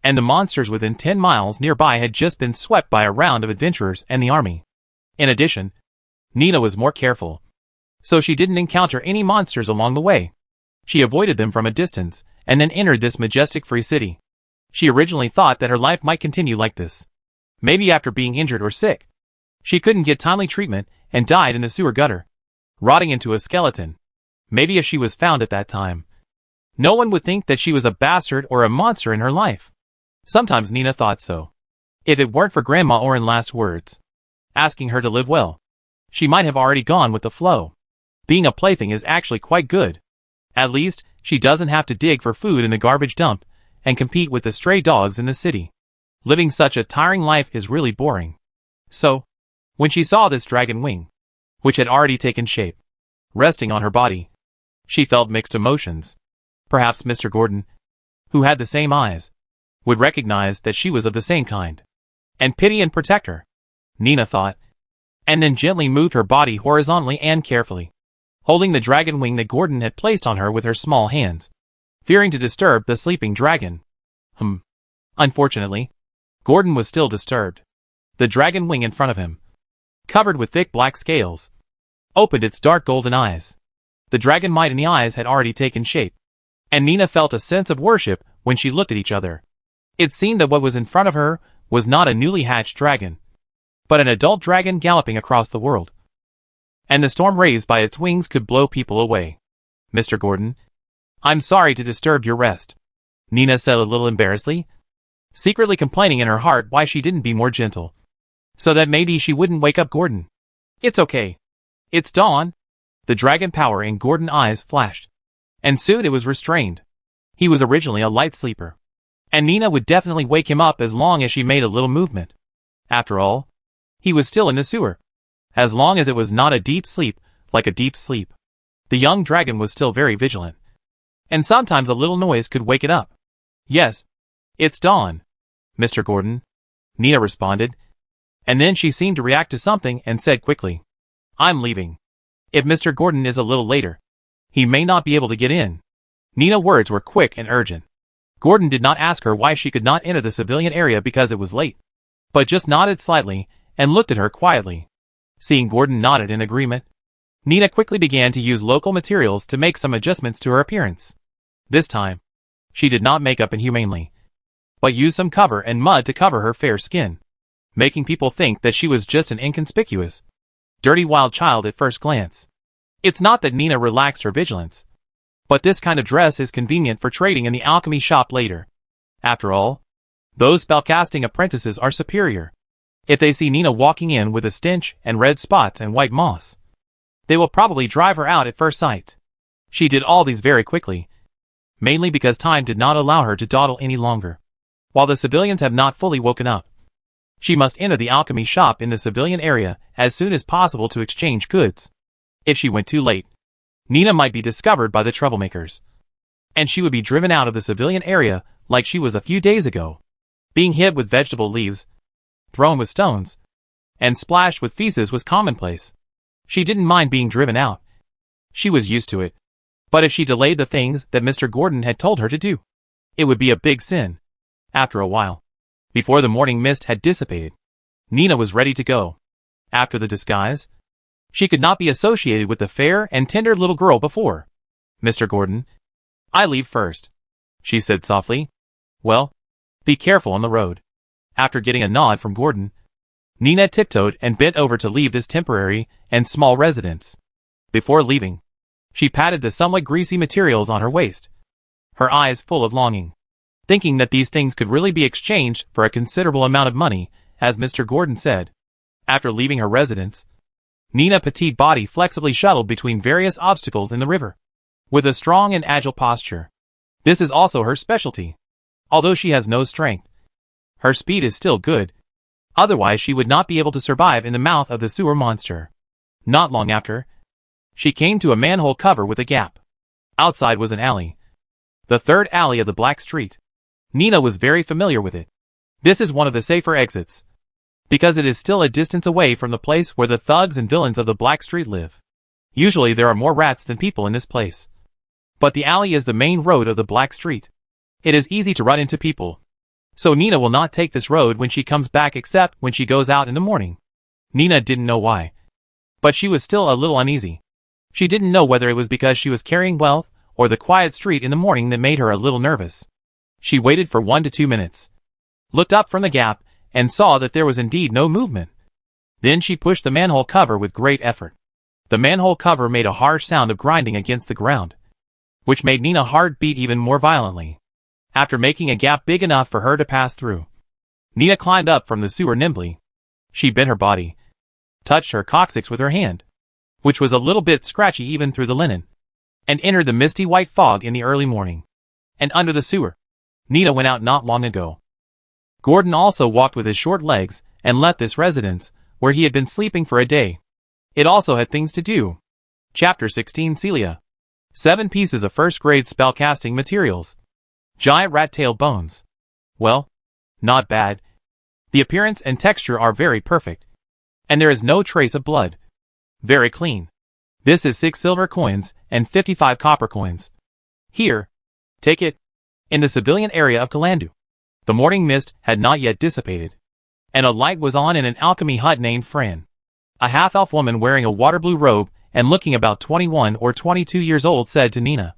and the monsters within 10 miles nearby had just been swept by a round of adventurers and the army. In addition, Nina was more careful, so she didn't encounter any monsters along the way. She avoided them from a distance, and then entered this majestic free city. She originally thought that her life might continue like this. Maybe after being injured or sick, she couldn't get timely treatment and died in the sewer gutter, rotting into a skeleton. Maybe if she was found at that time, no one would think that she was a bastard or a monster in her life. Sometimes Nina thought so. If it weren't for Grandma Oren's last words, asking her to live well, she might have already gone with the flow. Being a plaything is actually quite good. At least, she doesn't have to dig for food in the garbage dump and compete with the stray dogs in the city. Living such a tiring life is really boring. So, when she saw this dragon wing, which had already taken shape, resting on her body, she felt mixed emotions. Perhaps Mr. Gordon, who had the same eyes, would recognize that she was of the same kind, and pity and protect her, Nina thought, and then gently moved her body horizontally and carefully, holding the dragon wing that Gordon had placed on her with her small hands, fearing to disturb the sleeping dragon. Unfortunately, Gordon was still disturbed. The dragon wing in front of him, covered with thick black scales, opened its dark golden eyes. The dragon might in the eyes had already taken shape, and Nina felt a sense of worship when she looked at each other. It seemed that what was in front of her was not a newly hatched dragon, but an adult dragon galloping across the world. And the storm raised by its wings could blow people away. Mr. Gordon, I'm sorry to disturb your rest, Nina said a little embarrassedly, secretly complaining in her heart why she didn't be more gentle, so that maybe she wouldn't wake up Gordon. It's okay. It's dawn. The dragon power in Gordon's eyes flashed, and soon it was restrained. He was originally a light sleeper, and Nina would definitely wake him up as long as she made a little movement. After all, he was still in the sewer. As long as it was not a deep sleep, like a deep sleep, the young dragon was still very vigilant, and sometimes a little noise could wake it up. Yes, it's dawn, Mr. Gordon, Nina responded, and then she seemed to react to something and said quickly, I'm leaving. If Mr. Gordon is a little later, he may not be able to get in. Nina's words were quick and urgent. Gordon did not ask her why she could not enter the civilian area because it was late, but just nodded slightly and looked at her quietly. Seeing Gordon nodded in agreement, Nina quickly began to use local materials to make some adjustments to her appearance. This time, she did not make up inhumanely, but used some cover and mud to cover her fair skin, making people think that she was just an inconspicuous, dirty wild child at first glance. It's not that Nina relaxed her vigilance, but this kind of dress is convenient for trading in the alchemy shop later. After all, those spellcasting apprentices are superior. If they see Nina walking in with a stench and red spots and white moss, they will probably drive her out at first sight. She did all these very quickly, mainly because time did not allow her to dawdle any longer. While the civilians have not fully woken up, she must enter the alchemy shop in the civilian area as soon as possible to exchange goods. If she went too late, Nina might be discovered by the troublemakers, and she would be driven out of the civilian area like she was a few days ago. Being hit with vegetable leaves, thrown with stones, and splashed with feces was commonplace. She didn't mind being driven out. She was used to it. But if she delayed the things that Mr. Gordon had told her to do, it would be a big sin. After a while, before the morning mist had dissipated, Nina was ready to go. After the disguise, she could not be associated with the fair and tender little girl before. Mr. Gordon, I leave first, she said softly. Well, be careful on the road. After getting a nod from Gordon, Nina tiptoed and bent over to leave this temporary and small residence. Before leaving, she patted the somewhat greasy materials on her waist, her eyes full of longing. thinking that these things could really be exchanged for a considerable amount of money, as Mr. Gordon said. After leaving her residence, Nina's petite body flexibly shuttled between various obstacles in the river, with a strong and agile posture. This is also her specialty. Although she has no strength, her speed is still good. Otherwise she would not be able to survive in the mouth of the sewer monster. Not long after, she came to a manhole cover with a gap. Outside was an alley. The third alley of the Black Street. Nina was very familiar with it. This is one of the safer exits, because it is still a distance away from the place where the thugs and villains of the Black Street live. Usually there are more rats than people in this place. But the alley is the main road of the Black Street. It is easy to run into people. So Nina will not take this road when she comes back except when she goes out in the morning. Nina didn't know why, but she was still a little uneasy. She didn't know whether it was because she was carrying wealth or the quiet street in the morning that made her a little nervous. She waited for 1 to 2 minutes, looked up from the gap, and saw that there was indeed no movement. Then she pushed the manhole cover with great effort. The manhole cover made a harsh sound of grinding against the ground, which made Nina's heart beat even more violently. After making a gap big enough for her to pass through, Nina climbed up from the sewer nimbly. She bent her body, touched her coccyx with her hand, which was a little bit scratchy even through the linen, and entered the misty white fog in the early morning. And under the sewer, Nina went out not long ago. Gordon also walked with his short legs and left this residence, where he had been sleeping for a day. It also had things to do. Chapter 16 Celia. 7 pieces of first-grade spellcasting materials. Giant rat-tail bones. Well, not bad. The appearance and texture are very perfect. And there is no trace of blood. Very clean. This is 6 silver coins and 55 copper coins. Here. Take it. In the civilian area of Kalandu. The morning mist had not yet dissipated, and a light was on in an alchemy hut named Fran. A half-elf woman wearing a water-blue robe and looking about 21 or 22 years old said to Nina.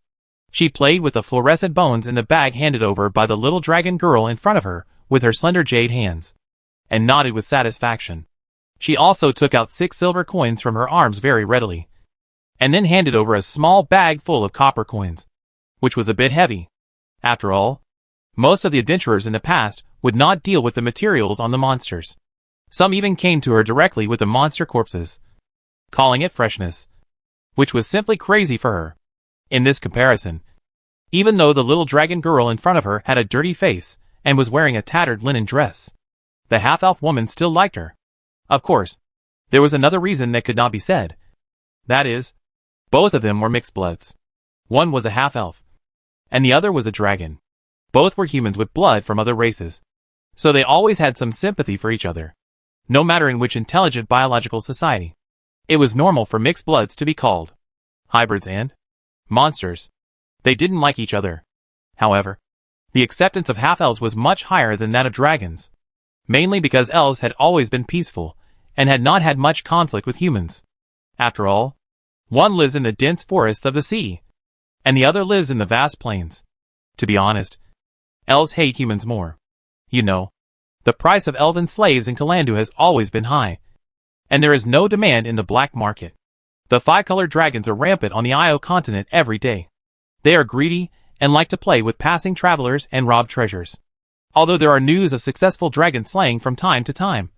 She played with the fluorescent bones in the bag handed over by the little dragon girl in front of her with her slender jade hands, and nodded with satisfaction. She also took out 6 silver coins from her arms very readily, and then handed over a small bag full of copper coins, which was a bit heavy. After all, most of the adventurers in the past would not deal with the materials on the monsters. Some even came to her directly with the monster corpses, calling it freshness, which was simply crazy for her. In this comparison, even though the little dragon girl in front of her had a dirty face and was wearing a tattered linen dress, the half-elf woman still liked her. Of course, there was another reason that could not be said. That is, both of them were mixed bloods. One was a half-elf, and the other was a dragon. Both were humans with blood from other races, so they always had some sympathy for each other, no matter in which intelligent biological society. It was normal for mixed bloods to be called hybrids and monsters. They didn't like each other. However, the acceptance of half-elves was much higher than that of dragons, mainly because elves had always been peaceful and had not had much conflict with humans. After all, one lives in the dense forests of the sea, and the other lives in the vast plains. To be honest, elves hate humans more. You know, the price of elven slaves in Kalandu has always been high, and there is no demand in the black market. The 5-colored dragons are rampant on the Io continent every day. They are greedy and like to play with passing travelers and rob treasures. Although there are news of successful dragon slaying from time to time,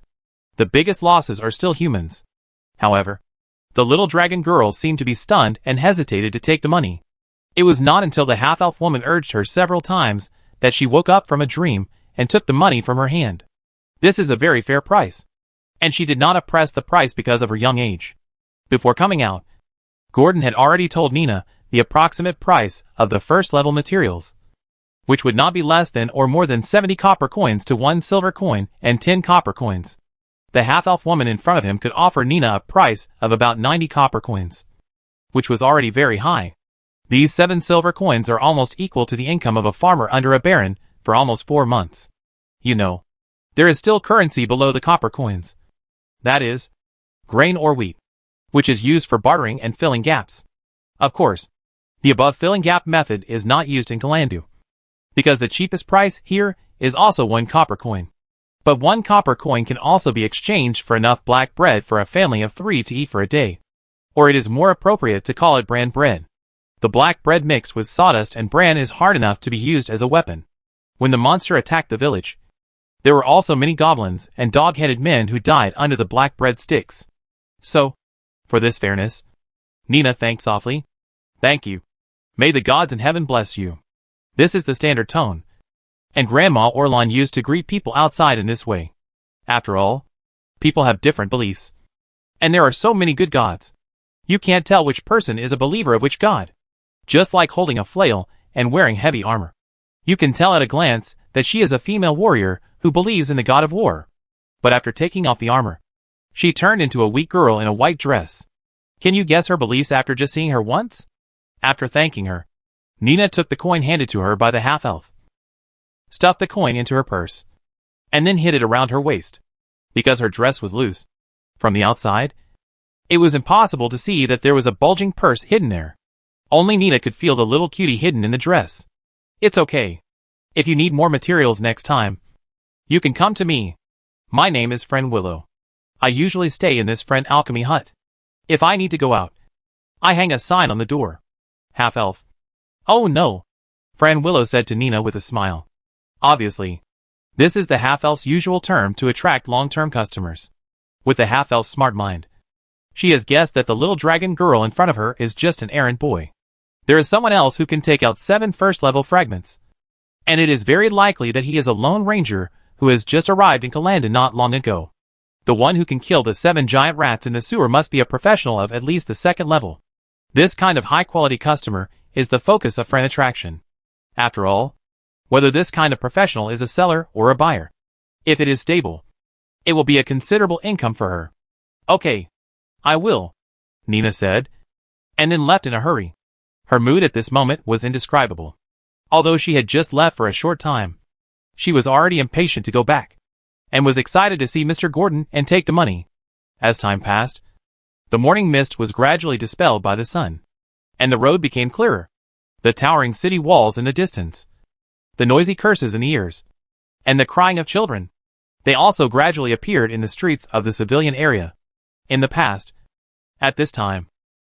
the biggest losses are still humans. However, the little dragon girl seemed to be stunned and hesitated to take the money. It was not until the half-elf woman urged her several times that she woke up from a dream and took the money from her hand. This is a very fair price, and she did not oppress the price because of her young age. Before coming out, Gordon had already told Nina the approximate price of the first-level materials, which would not be less than or more than 70 copper coins to 1 silver coin and 10 copper coins. The half-elf woman in front of him could offer Nina a price of about 90 copper coins, which was already very high. These 7 silver coins are almost equal to the income of a farmer under a baron for almost 4 months. You know, there is still currency below the copper coins. That is, grain or wheat, which is used for bartering and filling gaps. Of course, the above filling gap method is not used in Kalandu, because the cheapest price here is also 1 copper coin. But 1 copper coin can also be exchanged for enough black bread for a family of 3 to eat for a day. Or it is more appropriate to call it bran bread. The black bread mixed with sawdust and bran is hard enough to be used as a weapon. When the monster attacked the village, there were also many goblins and dog-headed men who died under the black bread sticks. So, for this fairness, Nina thanked softly. Thank you. May the gods in heaven bless you. This is the standard tone, and Grandma Orlon used to greet people outside in this way. After all, people have different beliefs. And there are so many good gods. You can't tell which person is a believer of which god. Just like holding a flail and wearing heavy armor. You can tell at a glance that she is a female warrior who believes in the god of war. But after taking off the armor, she turned into a weak girl in a white dress. Can you guess her beliefs after just seeing her once? After thanking her, Nina took the coin handed to her by the half-elf, stuffed the coin into her purse, and then hid it around her waist. Because her dress was loose, from the outside, it was impossible to see that there was a bulging purse hidden there. Only Nina could feel the little cutie hidden in the dress. It's okay. If you need more materials next time, you can come to me. My name is Friend Willow. I usually stay in this friend alchemy hut. If I need to go out, I hang a sign on the door. Half-elf. Oh no, Friend Willow said to Nina with a smile. Obviously, this is the half-elf's usual term to attract long-term customers. With the half-elf's smart mind, she has guessed that the little dragon girl in front of her is just an errand boy. There is someone else who can take out 7 first-level fragments. And it is very likely that he is a lone ranger who has just arrived in Kalandon not long ago. The one who can kill the 7 giant rats in the sewer must be a professional of at least the 2nd level. This kind of high-quality customer is the focus of friend attraction. After all, whether this kind of professional is a seller or a buyer, if it is stable, it will be a considerable income for her. Okay, I will, Nina said, and then left in a hurry. Her mood at this moment was indescribable. Although she had just left for a short time, she was already impatient to go back, and was excited to see Mr. Gordon and take the money. As time passed, the morning mist was gradually dispelled by the sun, and the road became clearer. The towering city walls in the distance, the noisy curses in the ears, and the crying of children. They also gradually appeared in the streets of the civilian area. In the past, at this time,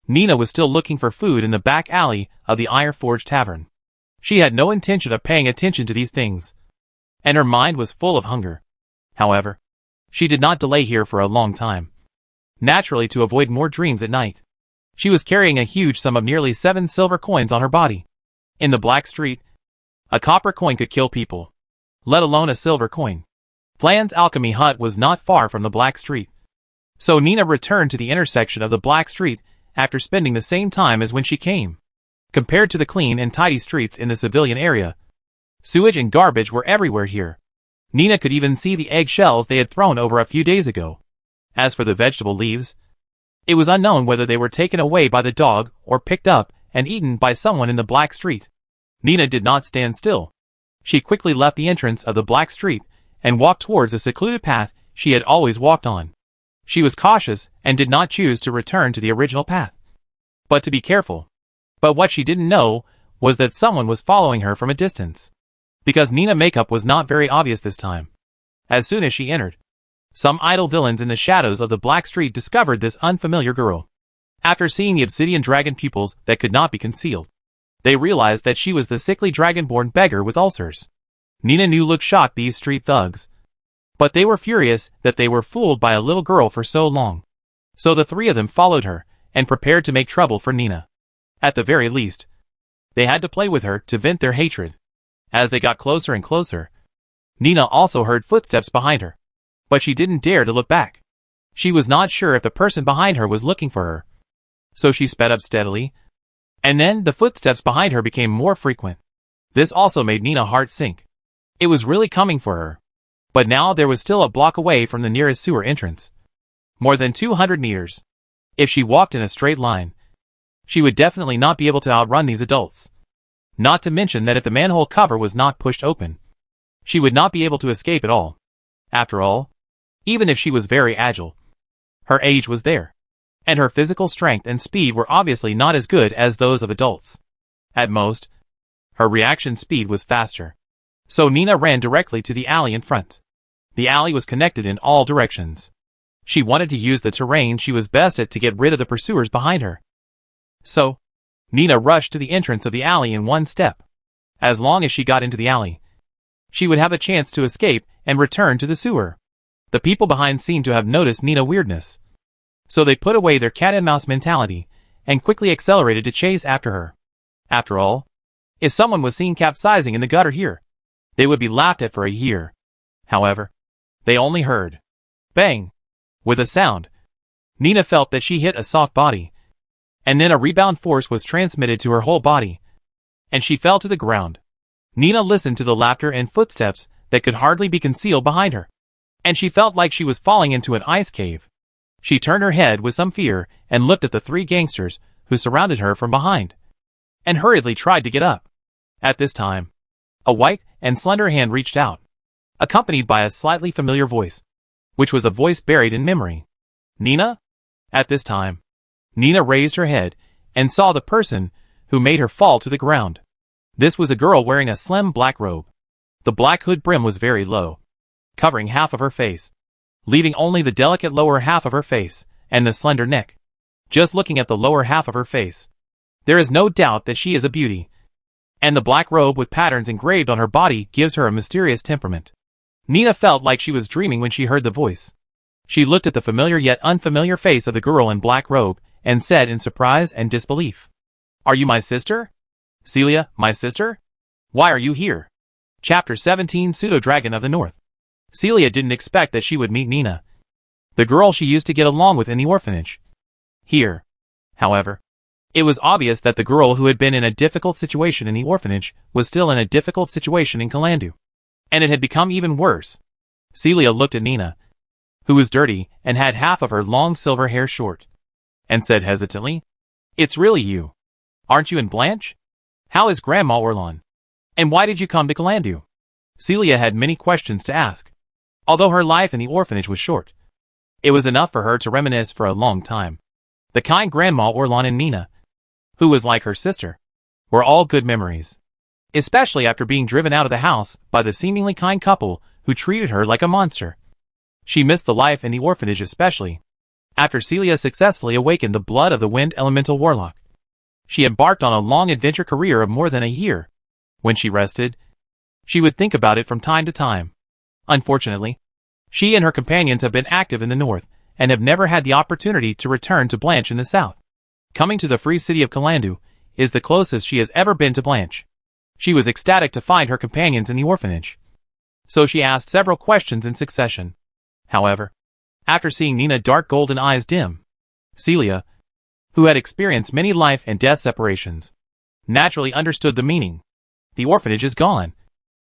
Nina was still looking for food in the back alley of the Iron Forge Tavern. She had no intention of paying attention to these things, and her mind was full of hunger. However, she did not delay here for a long time. Naturally, to avoid more dreams at night, she was carrying a huge sum of nearly 7 silver coins on her body. In the Black Street, a copper coin could kill people, let alone a silver coin. Flan's alchemy hut was not far from the Black Street, so Nina returned to the intersection of the Black Street after spending the same time as when she came. Compared to the clean and tidy streets in the civilian area, sewage and garbage were everywhere here. Nina could even see the eggshells they had thrown over a few days ago. As for the vegetable leaves, it was unknown whether they were taken away by the dog or picked up and eaten by someone in the Black Street. Nina did not stand still. She quickly left the entrance of the Black Street and walked towards a secluded path she had always walked on. She was cautious and did not choose to return to the original path, but to be careful. But what she didn't know was that someone was following her from a distance. Because Nina's makeup was not very obvious this time. As soon as she entered, some idle villains in the shadows of the Black Street discovered this unfamiliar girl. After seeing the obsidian dragon pupils that could not be concealed, they realized that she was the sickly dragonborn beggar with ulcers. Nina knew look shocked these street thugs, but they were furious that they were fooled by a little girl for so long. So the 3 of them followed her and prepared to make trouble for Nina. At the very least, they had to play with her to vent their hatred. As they got closer and closer, Nina also heard footsteps behind her, but she didn't dare to look back. She was not sure if the person behind her was looking for her. So she sped up steadily, and then the footsteps behind her became more frequent. This also made Nina's heart sink. It was really coming for her. But now there was still a block away from the nearest sewer entrance. More than 200 meters. If she walked in a straight line, she would definitely not be able to outrun these adults. Not to mention that if the manhole cover was not pushed open, she would not be able to escape at all. After all, even if she was very agile, her age was there, and her physical strength and speed were obviously not as good as those of adults. At most, her reaction speed was faster. So Nina ran directly to the alley in front. The alley was connected in all directions. She wanted to use the terrain she was best at to get rid of the pursuers behind her. So, Nina rushed to the entrance of the alley in one step. As long as she got into the alley, she would have a chance to escape and return to the sewer. The people behind seemed to have noticed Nina's weirdness. So they put away their cat-and-mouse mentality and quickly accelerated to chase after her. After all, if someone was seen capsizing in the gutter here, they would be laughed at for a year. However, they only heard bang. With a sound, Nina felt that she hit a soft body, and then a rebound force was transmitted to her whole body, and she fell to the ground. Nina listened to the laughter and footsteps that could hardly be concealed behind her, and she felt like she was falling into an ice cave. She turned her head with some fear and looked at the three gangsters who surrounded her from behind, and hurriedly tried to get up. At this time, a white and slender hand reached out, accompanied by a slightly familiar voice, which was a voice buried in memory. Nina? At this time, Nina raised her head and saw the person who made her fall to the ground. This was a girl wearing a slim black robe. The black hood brim was very low, covering half of her face, leaving only the delicate lower half of her face and the slender neck. Just looking at the lower half of her face, there is no doubt that she is a beauty, and the black robe with patterns engraved on her body gives her a mysterious temperament. Nina felt like she was dreaming when she heard the voice. She looked at the familiar yet unfamiliar face of the girl in black robe and said in surprise and disbelief, "Are you my sister? Celia, my sister? Why are you here?" Chapter 17 Pseudo-Dragon of the North. Celia didn't expect that she would meet Nina, the girl she used to get along with in the orphanage. Here, however, it was obvious that the girl who had been in a difficult situation in the orphanage was still in a difficult situation in Kalandu. And it had become even worse. Celia looked at Nina, who was dirty and had half of her long silver hair short, and said hesitantly, "It's really you. Aren't you and Blanche? How is Grandma Orlon? And why did you come to Kalandu?" Celia had many questions to ask. Although her life in the orphanage was short, it was enough for her to reminisce for a long time. The kind Grandma Orlon and Nina, who was like her sister, were all good memories. Especially after being driven out of the house by the seemingly kind couple who treated her like a monster. She missed the life in the orphanage especially after Celia successfully awakened the blood of the wind elemental warlock. She embarked on a long adventure career of more than a year. When she rested, she would think about it from time to time. Unfortunately, she and her companions have been active in the north and have never had the opportunity to return to Blanche in the south. Coming to the free city of Kalandu is the closest she has ever been to Blanche. She was ecstatic to find her companions in the orphanage, so she asked several questions in succession. However, after seeing Nina's dark golden eyes dim, Celia, who had experienced many life and death separations, naturally understood the meaning. The orphanage is gone,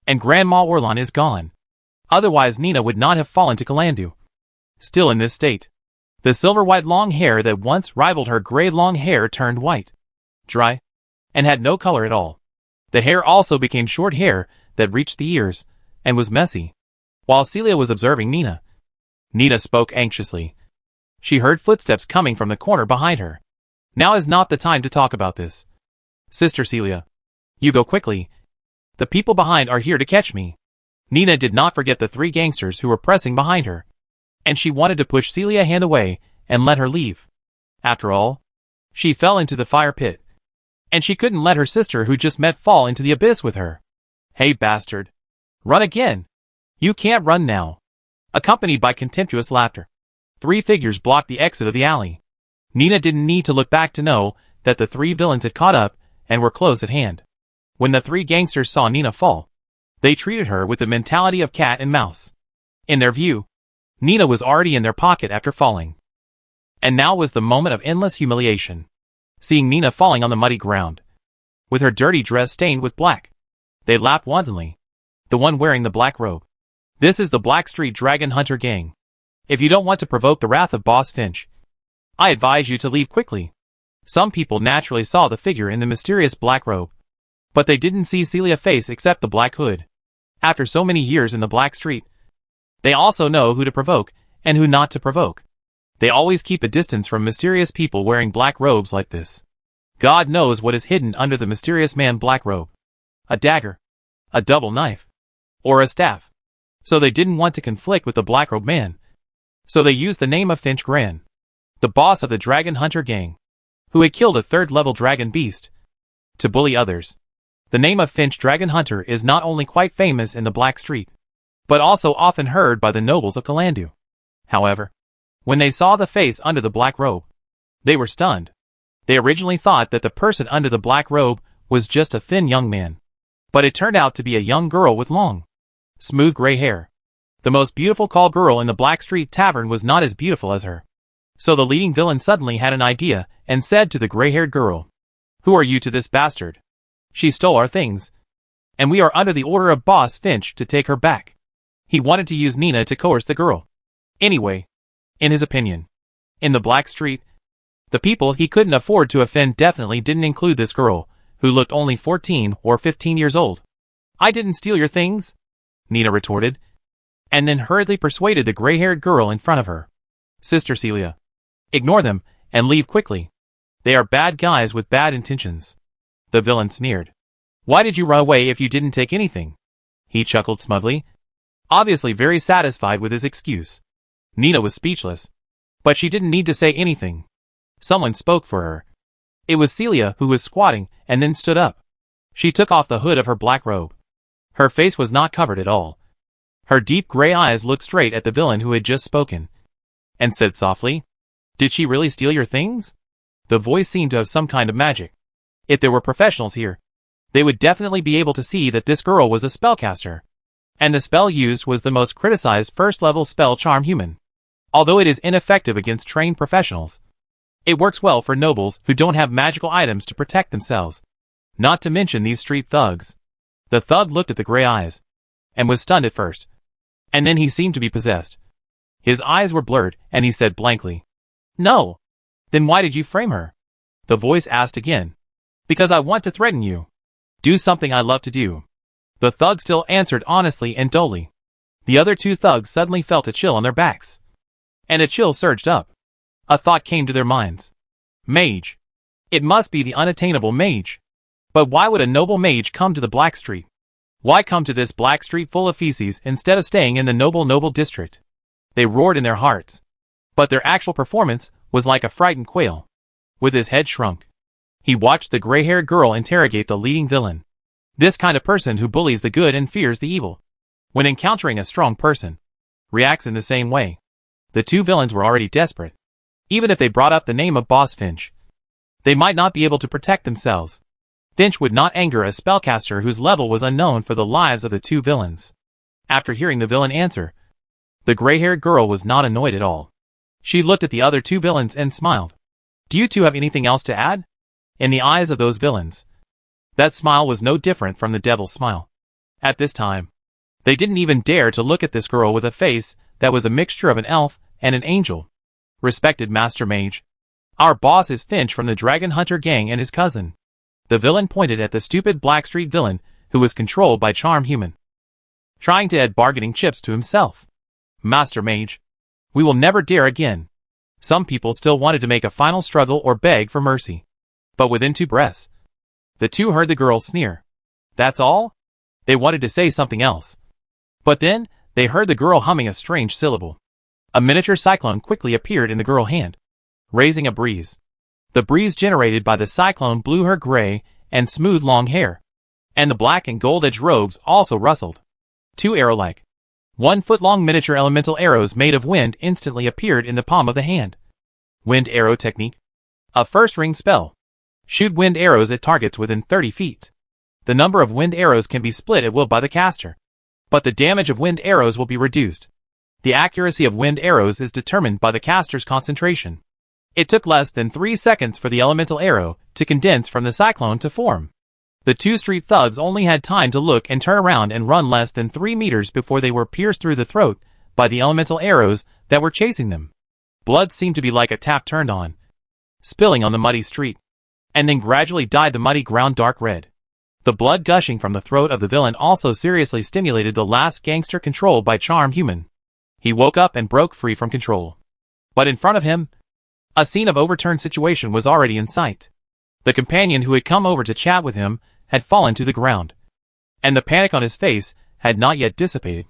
and Grandma Orlon is gone. Otherwise Nina would not have fallen to Kalandu. Still in this state, the silver-white long hair that once rivaled her gray long hair turned white, dry, and had no color at all. The hair also became short hair that reached the ears, and was messy. While Celia was observing Nina, Nina spoke anxiously. She heard footsteps coming from the corner behind her. "Now is not the time to talk about this. Sister Celia, you go quickly. The people behind are here to catch me." Nina did not forget the three gangsters who were pressing behind her, and she wanted to push Celia's hand away and let her leave. After all, she fell into the fire pit, and she couldn't let her sister who just met fall into the abyss with her. "Hey bastard. Run again. You can't run now." Accompanied by contemptuous laughter, three figures blocked the exit of the alley. Nina didn't need to look back to know that the three villains had caught up and were close at hand. When the three gangsters saw Nina fall, they treated her with the mentality of cat and mouse. In their view, Nina was already in their pocket after falling. And now was the moment of endless humiliation. Seeing Nina falling on the muddy ground, with her dirty dress stained with black, they laughed wantonly. The one wearing the black robe. "This is the Black Street Dragon Hunter Gang. If you don't want to provoke the wrath of Boss Finch, I advise you to leave quickly." Some people naturally saw the figure in the mysterious black robe, but they didn't see Celia's face except the black hood. After so many years in the Black Street, they also know who to provoke and who not to provoke. They always keep a distance from mysterious people wearing black robes like this. God knows what is hidden under the mysterious man black robe. A dagger, a double knife, or a staff. So they didn't want to conflict with the black robe man. So they used the name of Finch Gran, the boss of the Dragon Hunter Gang, who had killed a third-level dragon beast, to bully others. The name of Finch Dragon Hunter is not only quite famous in the Black Street, but also often heard by the nobles of Kalandu. However, when they saw the face under the black robe, they were stunned. They originally thought that the person under the black robe was just a thin young man, but it turned out to be a young girl with long, smooth gray hair. The most beautiful call girl in the Black Street Tavern was not as beautiful as her. So the leading villain suddenly had an idea and said to the gray-haired girl, "Who are you to this bastard? She stole our things, and we are under the order of Boss Finch to take her back." He wanted to use Nina to coerce the girl. Anyway, in his opinion, in the Black Street, the people he couldn't afford to offend definitely didn't include this girl, who looked only 14 or 15 years old. "I didn't steal your things," Nina retorted, and then hurriedly persuaded the gray-haired girl in front of her. "Sister Celia, ignore them and leave quickly. They are bad guys with bad intentions." The villain sneered. "Why did you run away if you didn't take anything?" He chuckled smugly, obviously very satisfied with his excuse. Nina was speechless, but she didn't need to say anything. Someone spoke for her. It was Celia, who was squatting and then stood up. She took off the hood of her black robe. Her face was not covered at all. Her deep gray eyes looked straight at the villain who had just spoken, and said softly, "Did she really steal your things?" The voice seemed to have some kind of magic. If there were professionals here, they would definitely be able to see that this girl was a spellcaster, and the spell used was the most criticized first-level spell, Charm Human. Although it is ineffective against trained professionals, it works well for nobles who don't have magical items to protect themselves, not to mention these street thugs. The thug looked at the gray eyes, and was stunned at first, and then he seemed to be possessed. His eyes were blurred, and he said blankly, "No." "Then why did you frame her?" The voice asked again. "Because I want to threaten you. Do something I love to do." The thug still answered honestly and dully. The other two thugs suddenly felt a chill on their backs, and a chill surged up. A thought came to their minds. Mage. It must be the unattainable mage. But why would a noble mage come to the Black Street? Why come to this Black Street full of feces instead of staying in the noble district? They roared in their hearts. But their actual performance was like a frightened quail. With his head shrunk, he watched the gray-haired girl interrogate the leading villain. This kind of person who bullies the good and fears the evil, when encountering a strong person, reacts in the same way. The two villains were already desperate. Even if they brought up the name of Boss Finch, they might not be able to protect themselves. Finch would not anger a spellcaster whose level was unknown for the lives of the two villains. After hearing the villain answer, the gray-haired girl was not annoyed at all. She looked at the other two villains and smiled. "Do you two have anything else to add?" In the eyes of those villains, that smile was no different from the devil's smile. At this time, they didn't even dare to look at this girl with a face that was a mixture of an elf and an angel. "Respected Master Mage, our boss is Finch from the Dragon Hunter gang and his cousin." The villain pointed at the stupid Black Street villain who was controlled by Charm Human, trying to add bargaining chips to himself. "Master Mage, we will never dare again." Some people still wanted to make a final struggle or beg for mercy. But within 2 breaths, the two heard the girl sneer. "That's all?" They wanted to say something else, but then they heard the girl humming a strange syllable. A miniature cyclone quickly appeared in the girl's hand, raising a breeze. The breeze generated by the cyclone blew her gray and smooth long hair, and the black and gold-edged robes also rustled. 2 arrow-like, 1-foot-long miniature elemental arrows made of wind instantly appeared in the palm of the hand. Wind arrow technique. A first-ring spell. Shoot wind arrows at targets within 30 feet. The number of wind arrows can be split at will by the caster, but the damage of wind arrows will be reduced. The accuracy of wind arrows is determined by the caster's concentration. It took less than 3 seconds for the elemental arrow to condense from the cyclone to form. The two street thugs only had time to look and turn around and run less than 3 meters before they were pierced through the throat by the elemental arrows that were chasing them. Blood seemed to be like a tap turned on, spilling on the muddy street, and then gradually dyed the muddy ground dark red. The blood gushing from the throat of the villain also seriously stimulated the last gangster controlled by Charm Human. He woke up and broke free from control. But in front of him, a scene of overturned situation was already in sight. The companion who had come over to chat with him had fallen to the ground, and the panic on his face had not yet dissipated,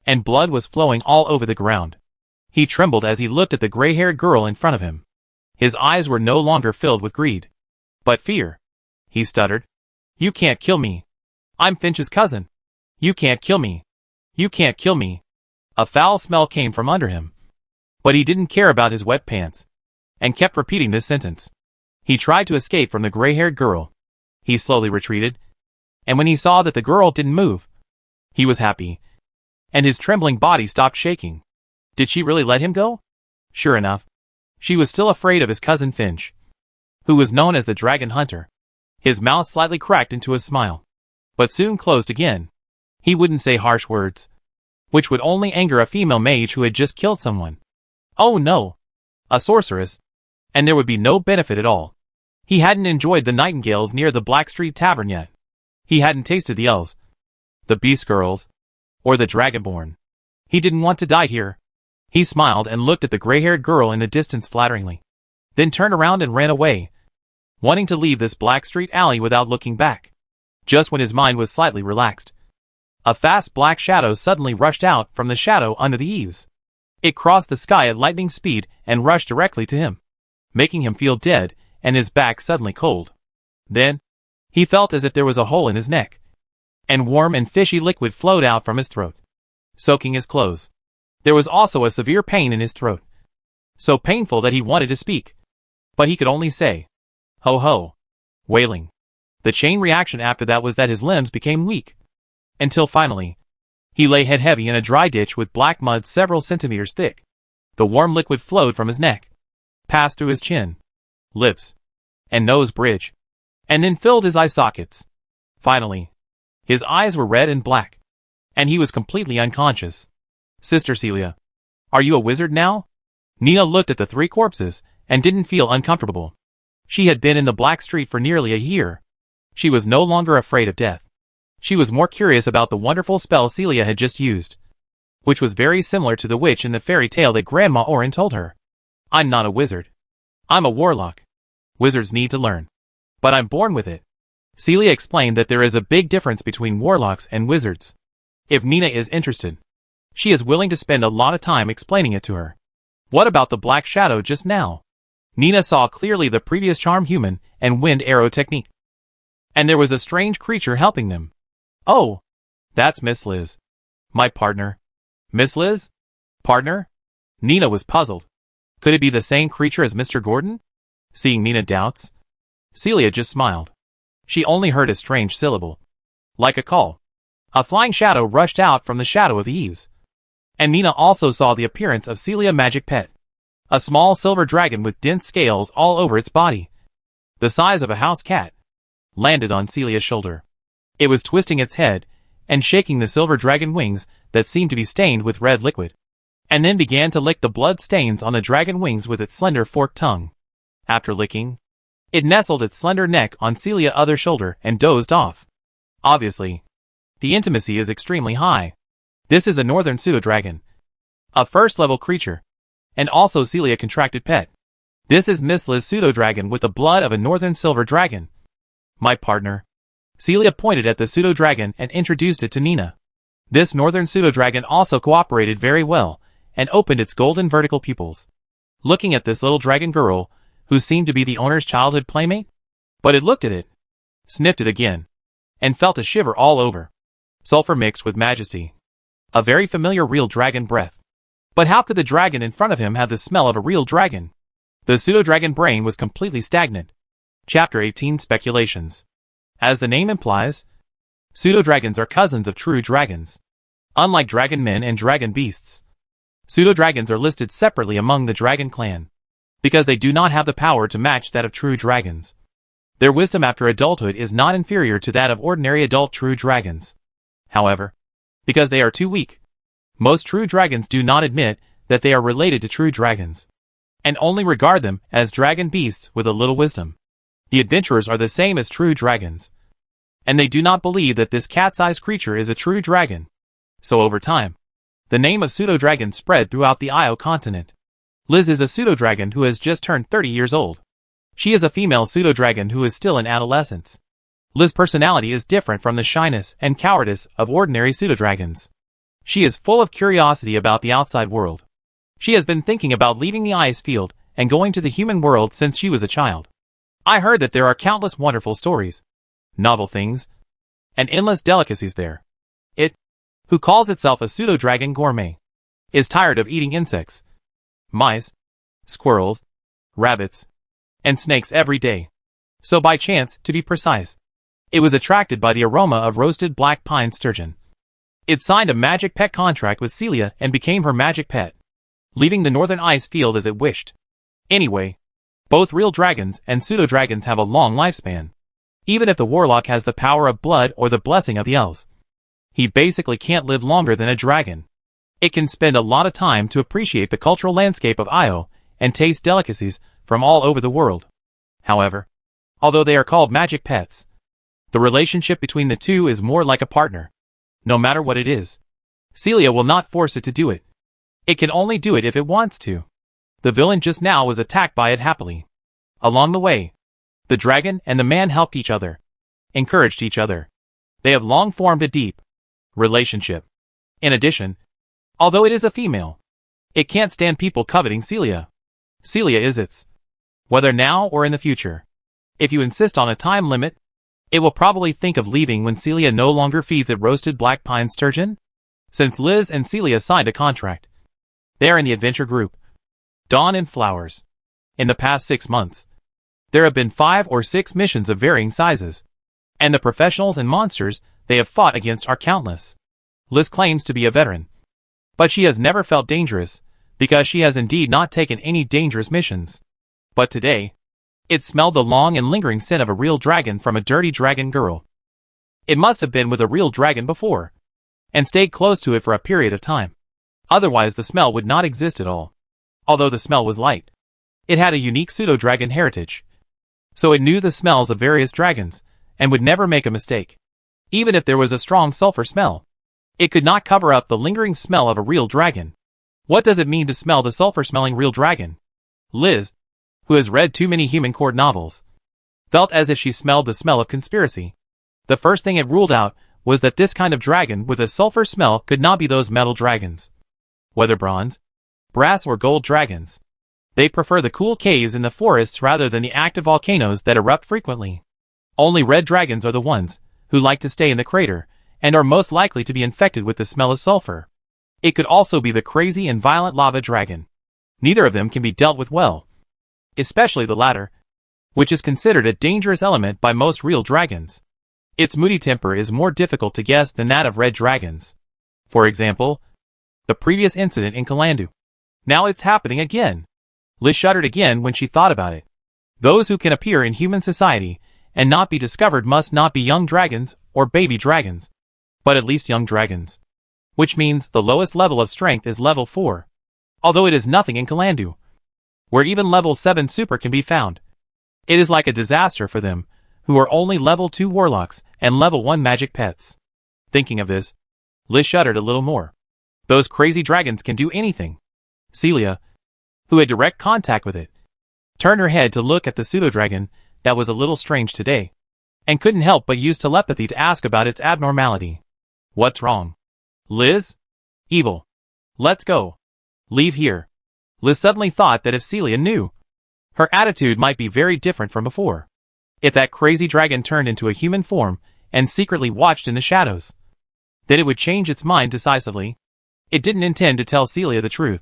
and blood was flowing all over the ground. He trembled as he looked at the gray-haired girl in front of him. His eyes were no longer filled with greed, but fear. He stuttered, You can't kill me. I'm Finch's cousin. You can't kill me. You can't kill me. A foul smell came from under him. But he didn't care about his wet pants, and kept repeating this sentence. He tried to escape from the gray-haired girl. He slowly retreated, and when he saw that the girl didn't move, he was happy, and his trembling body stopped shaking. Did she really let him go? Sure enough, she was still afraid of his cousin Finch, who was known as the Dragon Hunter. His mouth slightly cracked into a smile, but soon closed again. He wouldn't say harsh words, which would only anger a female mage who had just killed someone. Oh no! A sorceress, and there would be no benefit at all. He hadn't enjoyed the nightingales near the Blackstreet Tavern yet. He hadn't tasted the elves, the beast girls, or the dragonborn. He didn't want to die here. He smiled and looked at the gray-haired girl in the distance flatteringly, then turned around and ran away, wanting to leave this Blackstreet alley without looking back. Just when his mind was slightly relaxed, a fast black shadow suddenly rushed out from the shadow under the eaves. It crossed the sky at lightning speed and rushed directly to him, making him feel dead and his back suddenly cold. Then, he felt as if there was a hole in his neck, and warm and fishy liquid flowed out from his throat, soaking his clothes. There was also a severe pain in his throat, so painful that he wanted to speak, but he could only say, "Ho ho," wailing. The chain reaction after that was that his limbs became weak, until finally, he lay head heavy in a dry ditch with black mud several centimeters thick. The warm liquid flowed from his neck, passed through his chin, lips, and nose bridge, and then filled his eye sockets. Finally, his eyes were red and black, and he was completely unconscious. Sister Celia, are you a wizard now? Nina looked at the three corpses and didn't feel uncomfortable. She had been in the Blackstreet for nearly a year. She was no longer afraid of death. She was more curious about the wonderful spell Celia had just used, which was very similar to the witch in the fairy tale that Grandma Orin told her. I'm not a wizard. I'm a warlock. Wizards need to learn. But I'm born with it. Celia explained that there is a big difference between warlocks and wizards. If Nina is interested, she is willing to spend a lot of time explaining it to her. What about the black shadow just now? Nina saw clearly the previous charm human and wind arrow technique. And there was a strange creature helping them. Oh, that's Miss Liz. My partner. Miss Liz? Partner? Nina was puzzled. Could it be the same creature as Mr. Gordon? Seeing Nina doubts, Celia just smiled. She only heard a strange syllable, like a call. A flying shadow rushed out from the shadow of the eaves. And Nina also saw the appearance of Celia Magic Pet. A small silver dragon with dense scales all over its body, the size of a house cat, landed on Celia's shoulder. It was twisting its head and shaking the silver dragon wings that seemed to be stained with red liquid, and then began to lick the blood stains on the dragon wings with its slender forked tongue. After licking, it nestled its slender neck on Celia's other shoulder and dozed off. Obviously, the intimacy is extremely high. This is a northern pseudo-dragon, a first-level creature, and also Celia contracted pet. This is Miss Liz pseudo-dragon with the blood of a northern silver dragon. My partner. Celia pointed at the pseudo-dragon and introduced it to Nina. This northern pseudo-dragon also cooperated very well and opened its golden vertical pupils, looking at this little dragon girl who seemed to be the owner's childhood playmate. But it looked at it, sniffed it again, and felt a shiver all over. Sulfur mixed with majesty. A very familiar real dragon breath. But how could the dragon in front of him have the smell of a real dragon? The pseudo-dragon brain was completely stagnant. Chapter 18 Speculations. As the name implies, pseudo-dragons are cousins of true dragons. Unlike dragon men and dragon beasts, pseudo-dragons are listed separately among the dragon clan, because they do not have the power to match that of true dragons. Their wisdom after adulthood is not inferior to that of ordinary adult true dragons. However, because they are too weak, most true dragons do not admit that they are related to true dragons, and only regard them as dragon beasts with a little wisdom. The adventurers are the same as true dragons, and they do not believe that this cat-sized creature is a true dragon. So over time, the name of pseudo-dragon spread throughout the Io continent. Liz is a pseudo-dragon who has just turned 30 years old. She is a female pseudo-dragon who is still in adolescence. Liz's personality is different from the shyness and cowardice of ordinary pseudo-dragons. She is full of curiosity about the outside world. She has been thinking about leaving the ice field and going to the human world since she was a child. I heard that there are countless wonderful stories. novel things, and endless delicacies there. It, who calls itself a pseudo-dragon gourmet, is tired of eating insects, mice, squirrels, rabbits, and snakes every day. So by chance, to be precise, it was attracted by the aroma of roasted black pine sturgeon. It signed a magic pet contract with Celia and became her magic pet, leaving the northern ice field as it wished. Anyway, both real dragons and pseudo-dragons have a long lifespan. Even if the warlock has the power of blood or the blessing of the elves, he basically can't live longer than a dragon. It can spend a lot of time to appreciate the cultural landscape of Io and taste delicacies from all over the world. However, although they are called magic pets, the relationship between the two is more like a partner. No matter what it is, Celia will not force it to do it. It can only do it if it wants to. The villain just now was attacked by it happily. Along the way, the dragon and the man helped each other, encouraged each other. They have long formed a deep relationship. In addition, although it is a female, it can't stand people coveting Celia. Celia is its, whether now or in the future. If you insist on a time limit, it will probably think of leaving when Celia no longer feeds it roasted black pine sturgeon. Since Liz and Celia signed a contract, they are in the adventure group, Dawn and Flowers. In the past 6 months, there have been 5 or 6 missions of varying sizes, and the professionals and monsters they have fought against are countless. Liz claims to be a veteran, but she has never felt dangerous, because she has indeed not taken any dangerous missions. But today, it smelled the long and lingering scent of a real dragon from a dirty dragon girl. It must have been with a real dragon before, and stayed close to it for a period of time. Otherwise the smell would not exist at all. Although the smell was light, it had a unique pseudo-dragon heritage. So it knew the smells of various dragons, and would never make a mistake. Even if there was a strong sulfur smell, it could not cover up the lingering smell of a real dragon. What does it mean to smell the sulfur-smelling real dragon? Liz, who has read too many human cord novels, felt as if she smelled the smell of conspiracy. The first thing it ruled out was that this kind of dragon with a sulfur smell could not be those metal dragons. Whether bronze, brass or gold dragons, they prefer the cool caves in the forests rather than the active volcanoes that erupt frequently. Only red dragons are the ones who like to stay in the crater, and are most likely to be infected with the smell of sulfur. It could also be the crazy and violent lava dragon. Neither of them can be dealt with well, especially the latter, which is considered a dangerous element by most real dragons. Its moody temper is more difficult to guess than that of red dragons. For example, the previous incident in Kalandu. Now it's happening again. Liz shuddered again when she thought about it. Those who can appear in human society and not be discovered must not be young dragons or baby dragons, but at least young dragons. Which means the lowest level of strength is level 4. Although it is nothing in Kalandu, where even level 7 super can be found. It is like a disaster for them, who are only level 2 warlocks and level 1 magic pets. Thinking of this, Liz shuddered a little more. Those crazy dragons can do anything. Celia, who had direct contact with it, turned her head to look at the pseudo-dragon that was a little strange today, and couldn't help but use telepathy to ask about its abnormality. What's wrong? Liz? Evil. Let's go. Leave here. Liz suddenly thought that if Celia knew, her attitude might be very different from before. If that crazy dragon turned into a human form and secretly watched in the shadows, then it would change its mind decisively. It didn't intend to tell Celia the truth,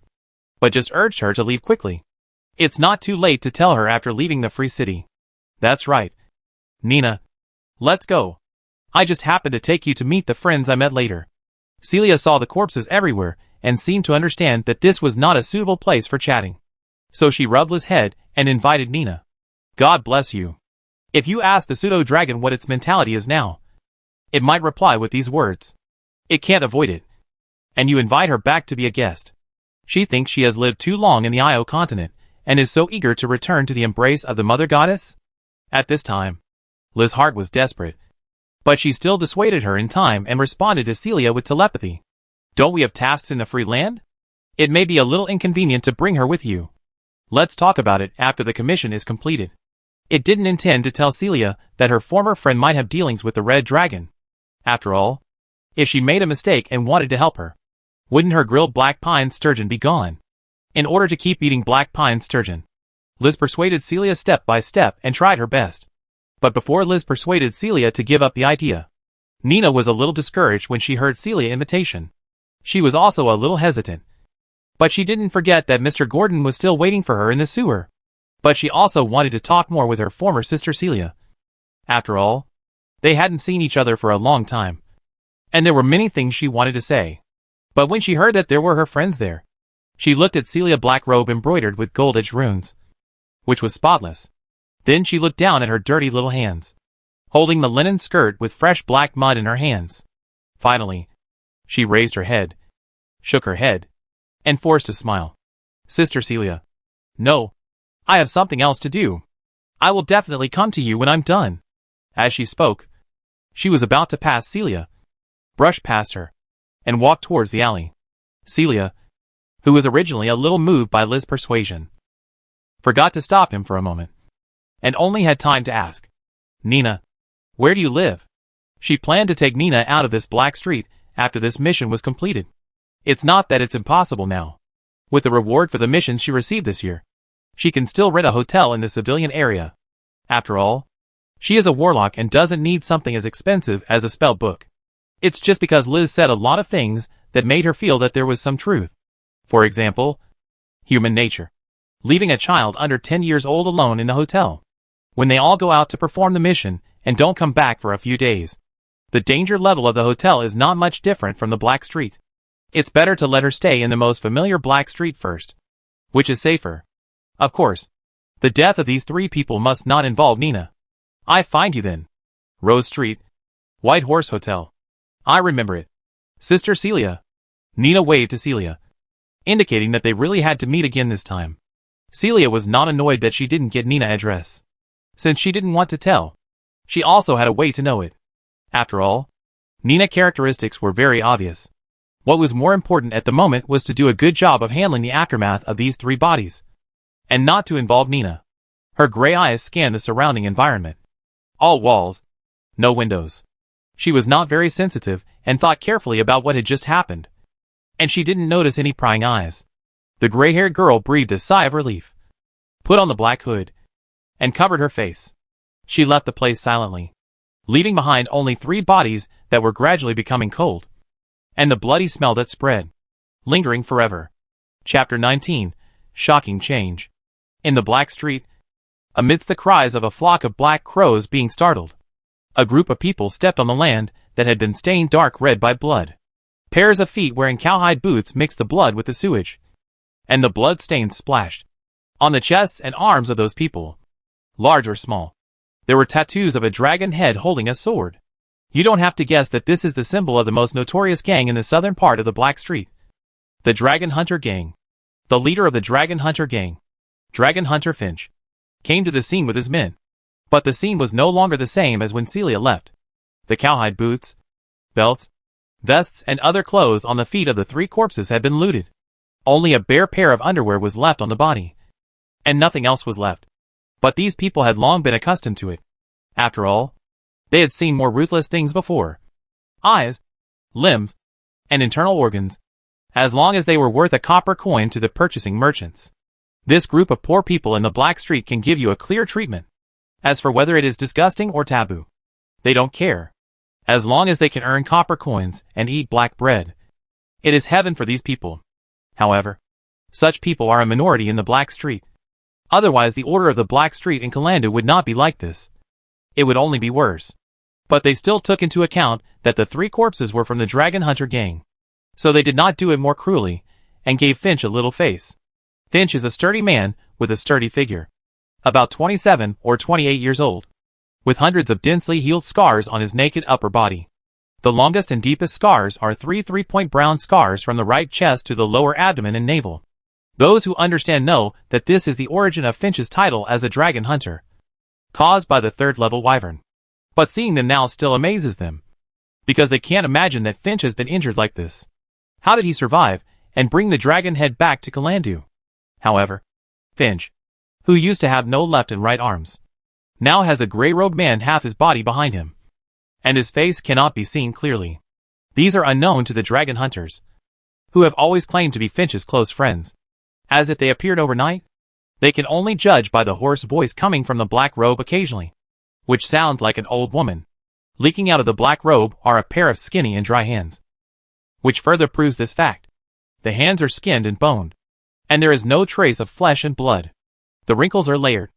but just urged her to leave quickly. It's not too late to tell her after leaving the free city. That's right. Nina. Let's go. I just happened to take you to meet the friends I met later. Celia saw the corpses everywhere and seemed to understand that this was not a suitable place for chatting. So she rubbed Liz's head and invited Nina. God bless you. If you ask the pseudo-dragon what its mentality is now, it might reply with these words. It can't avoid it. And you invite her back to be a guest. She thinks she has lived too long in the Io continent and is so eager to return to the embrace of the mother goddess. At this time, Liz's heart was desperate, but she still dissuaded her in time and responded to Celia with telepathy. Don't we have tasks in the free land? It may be a little inconvenient to bring her with you. Let's talk about it after the commission is completed. It didn't intend to tell Celia that her former friend might have dealings with the red dragon. After all, if she made a mistake and wanted to help her, wouldn't her grilled black pine sturgeon be gone? In order to keep eating black pine sturgeon, Liz persuaded Celia step by step and tried her best. But before Liz persuaded Celia to give up the idea, Nina was a little discouraged when she heard Celia's invitation. She was also a little hesitant. But she didn't forget that Mr. Gordon was still waiting for her in the sewer. But she also wanted to talk more with her former sister Celia. After all, they hadn't seen each other for a long time. And there were many things she wanted to say. But when she heard that there were her friends there, she looked at Celia's black robe embroidered with gold-edged runes, which was spotless. Then she looked down at her dirty little hands, holding the linen skirt with fresh black mud in her hands. Finally, she raised her head, shook her head, and forced a smile. Sister Celia. No. I have something else to do. I will definitely come to you when I'm done. As she spoke, she was about to pass Celia, brushed past her, and walked towards the alley. Celia, who was originally a little moved by Liz's persuasion, forgot to stop him for a moment, and only had time to ask, Nina, where do you live? She planned to take Nina out of this black street after this mission was completed. It's not that it's impossible now. With the reward for the mission she received this year, she can still rent a hotel in the civilian area. After all, she is a warlock and doesn't need something as expensive as a spell book. It's just because Liz said a lot of things that made her feel that there was some truth. For example, human nature. Leaving a child under 10 years old alone in the hotel, when they all go out to perform the mission and don't come back for a few days. The danger level of the hotel is not much different from the black street. It's better to let her stay in the most familiar black street first, which is safer. Of course, the death of these 3 people must not involve Nina. I find you then. Rose Street, White Horse Hotel. I remember it. Sister Celia. Nina waved to Celia, indicating that they really had to meet again this time. Celia was not annoyed that she didn't get Nina's address, since she didn't want to tell. She also had a way to know it. After all, Nina's characteristics were very obvious. What was more important at the moment was to do a good job of handling the aftermath of these 3 bodies, and not to involve Nina. Her gray eyes scanned the surrounding environment. All walls, no windows. She was not very sensitive and thought carefully about what had just happened. And she didn't notice any prying eyes. The gray-haired girl breathed a sigh of relief, put on the black hood, and covered her face. She left the place silently, leaving behind only 3 bodies that were gradually becoming cold, and the bloody smell that spread, lingering forever. Chapter 19. Shocking Change. In the black street, amidst the cries of a flock of black crows being startled, a group of people stepped on the land that had been stained dark red by blood. Pairs of feet wearing cowhide boots mixed the blood with the sewage, and the blood stains splashed on the chests and arms of those people, large or small. There were tattoos of a dragon head holding a sword. You don't have to guess that this is the symbol of the most notorious gang in the southern part of the Black Street. The Dragon Hunter Gang. The leader of the Dragon Hunter Gang, Dragon Hunter Finch, came to the scene with his men. But the scene was no longer the same as when Celia left. The cowhide boots, belts, vests and other clothes on the feet of the 3 corpses had been looted. Only a bare pair of underwear was left on the body, and nothing else was left. But these people had long been accustomed to it. After all, they had seen more ruthless things before. Eyes, limbs, and internal organs, as long as they were worth a copper coin to the purchasing merchants. This group of poor people in the Black Street can give you a clear treatment. As for whether it is disgusting or taboo, they don't care. As long as they can earn copper coins and eat black bread, it is heaven for these people. However, such people are a minority in the Black Street. Otherwise the order of the Black Street in Kalandu would not be like this. It would only be worse. But they still took into account that the 3 corpses were from the Dragon Hunter Gang. So they did not do it more cruelly, and gave Finch a little face. Finch is a sturdy man with a sturdy figure, about 27 or 28 years old, with hundreds of densely healed scars on his naked upper body. The longest and deepest scars are 3 3-point brown scars from the right chest to the lower abdomen and navel. Those who understand know that this is the origin of Finch's title as a dragon hunter, caused by the 3rd level wyvern. But seeing them now still amazes them, because they can't imagine that Finch has been injured like this. How did he survive and bring the dragon head back to Kalandu? However, Finch, who used to have no left and right arms, now has a gray-robed man half his body behind him, and his face cannot be seen clearly. These are unknown to the dragon hunters, who have always claimed to be Finch's close friends. As if they appeared overnight, they can only judge by the hoarse voice coming from the black robe occasionally. which sounds like an old woman. Leaking out of the black robe are a pair of skinny and dry hands, which further proves this fact. The hands are skinned and boned, and there is no trace of flesh and blood. The wrinkles are layered,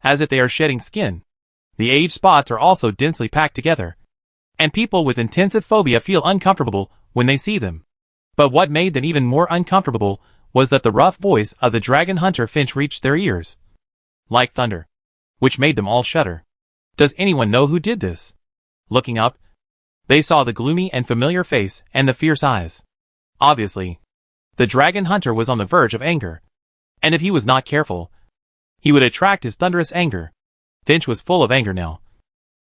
as if they are shedding skin. The age spots are also densely packed together, and people with intensive phobia feel uncomfortable when they see them. But what made them even more uncomfortable was that the rough voice of the dragon hunter Finch reached their ears, like thunder, which made them all shudder. Does anyone know who did this? Looking up, they saw the gloomy and familiar face and the fierce eyes. Obviously, the dragon hunter was on the verge of anger, and if he was not careful, he would attract his thunderous anger. Finch was full of anger now,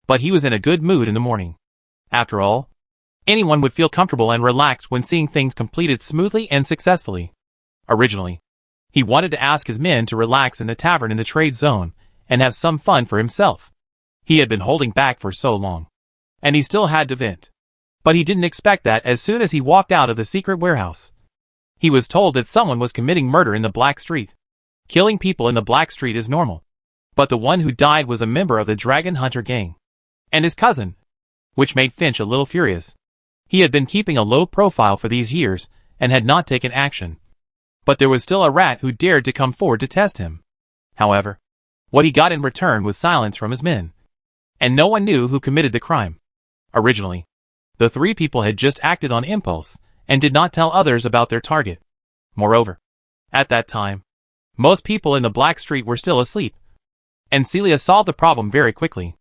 but he was in a good mood in the morning. After all, anyone would feel comfortable and relaxed when seeing things completed smoothly and successfully. Originally, he wanted to ask his men to relax in the tavern in the trade zone and have some fun for himself. He had been holding back for so long, and he still had to vent. But he didn't expect that as soon as he walked out of the secret warehouse. He was told that someone was committing murder in the Black Street. Killing people in the Black Street is normal, but the one who died was a member of the Dragon Hunter gang, and his cousin, which made Finch a little furious. He had been keeping a low profile for these years and had not taken action, but there was still a rat who dared to come forward to test him. However, what he got in return was silence from his men, and no one knew who committed the crime. Originally, the three people had just acted on impulse and did not tell others about their target. Moreover, at that time, most people in the Black Street were still asleep, and Celia solved the problem very quickly.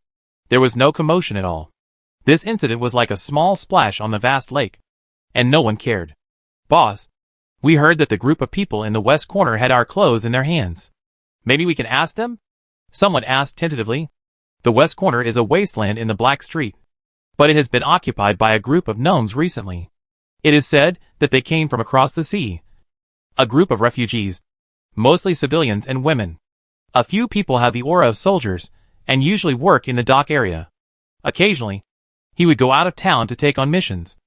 There was no commotion at all. This incident was like a small splash on the vast lake, and no one cared. Boss, we heard that the group of people in the west corner had our clothes in their hands. Maybe we can ask them? Someone asked tentatively. The west corner is a wasteland in the Black Street, but it has been occupied by a group of gnomes recently. It is said that they came from across the sea. A group of refugees, mostly civilians and women. A few people have the aura of soldiers, and usually work in the dock area. Occasionally, he would go out of town to take on missions,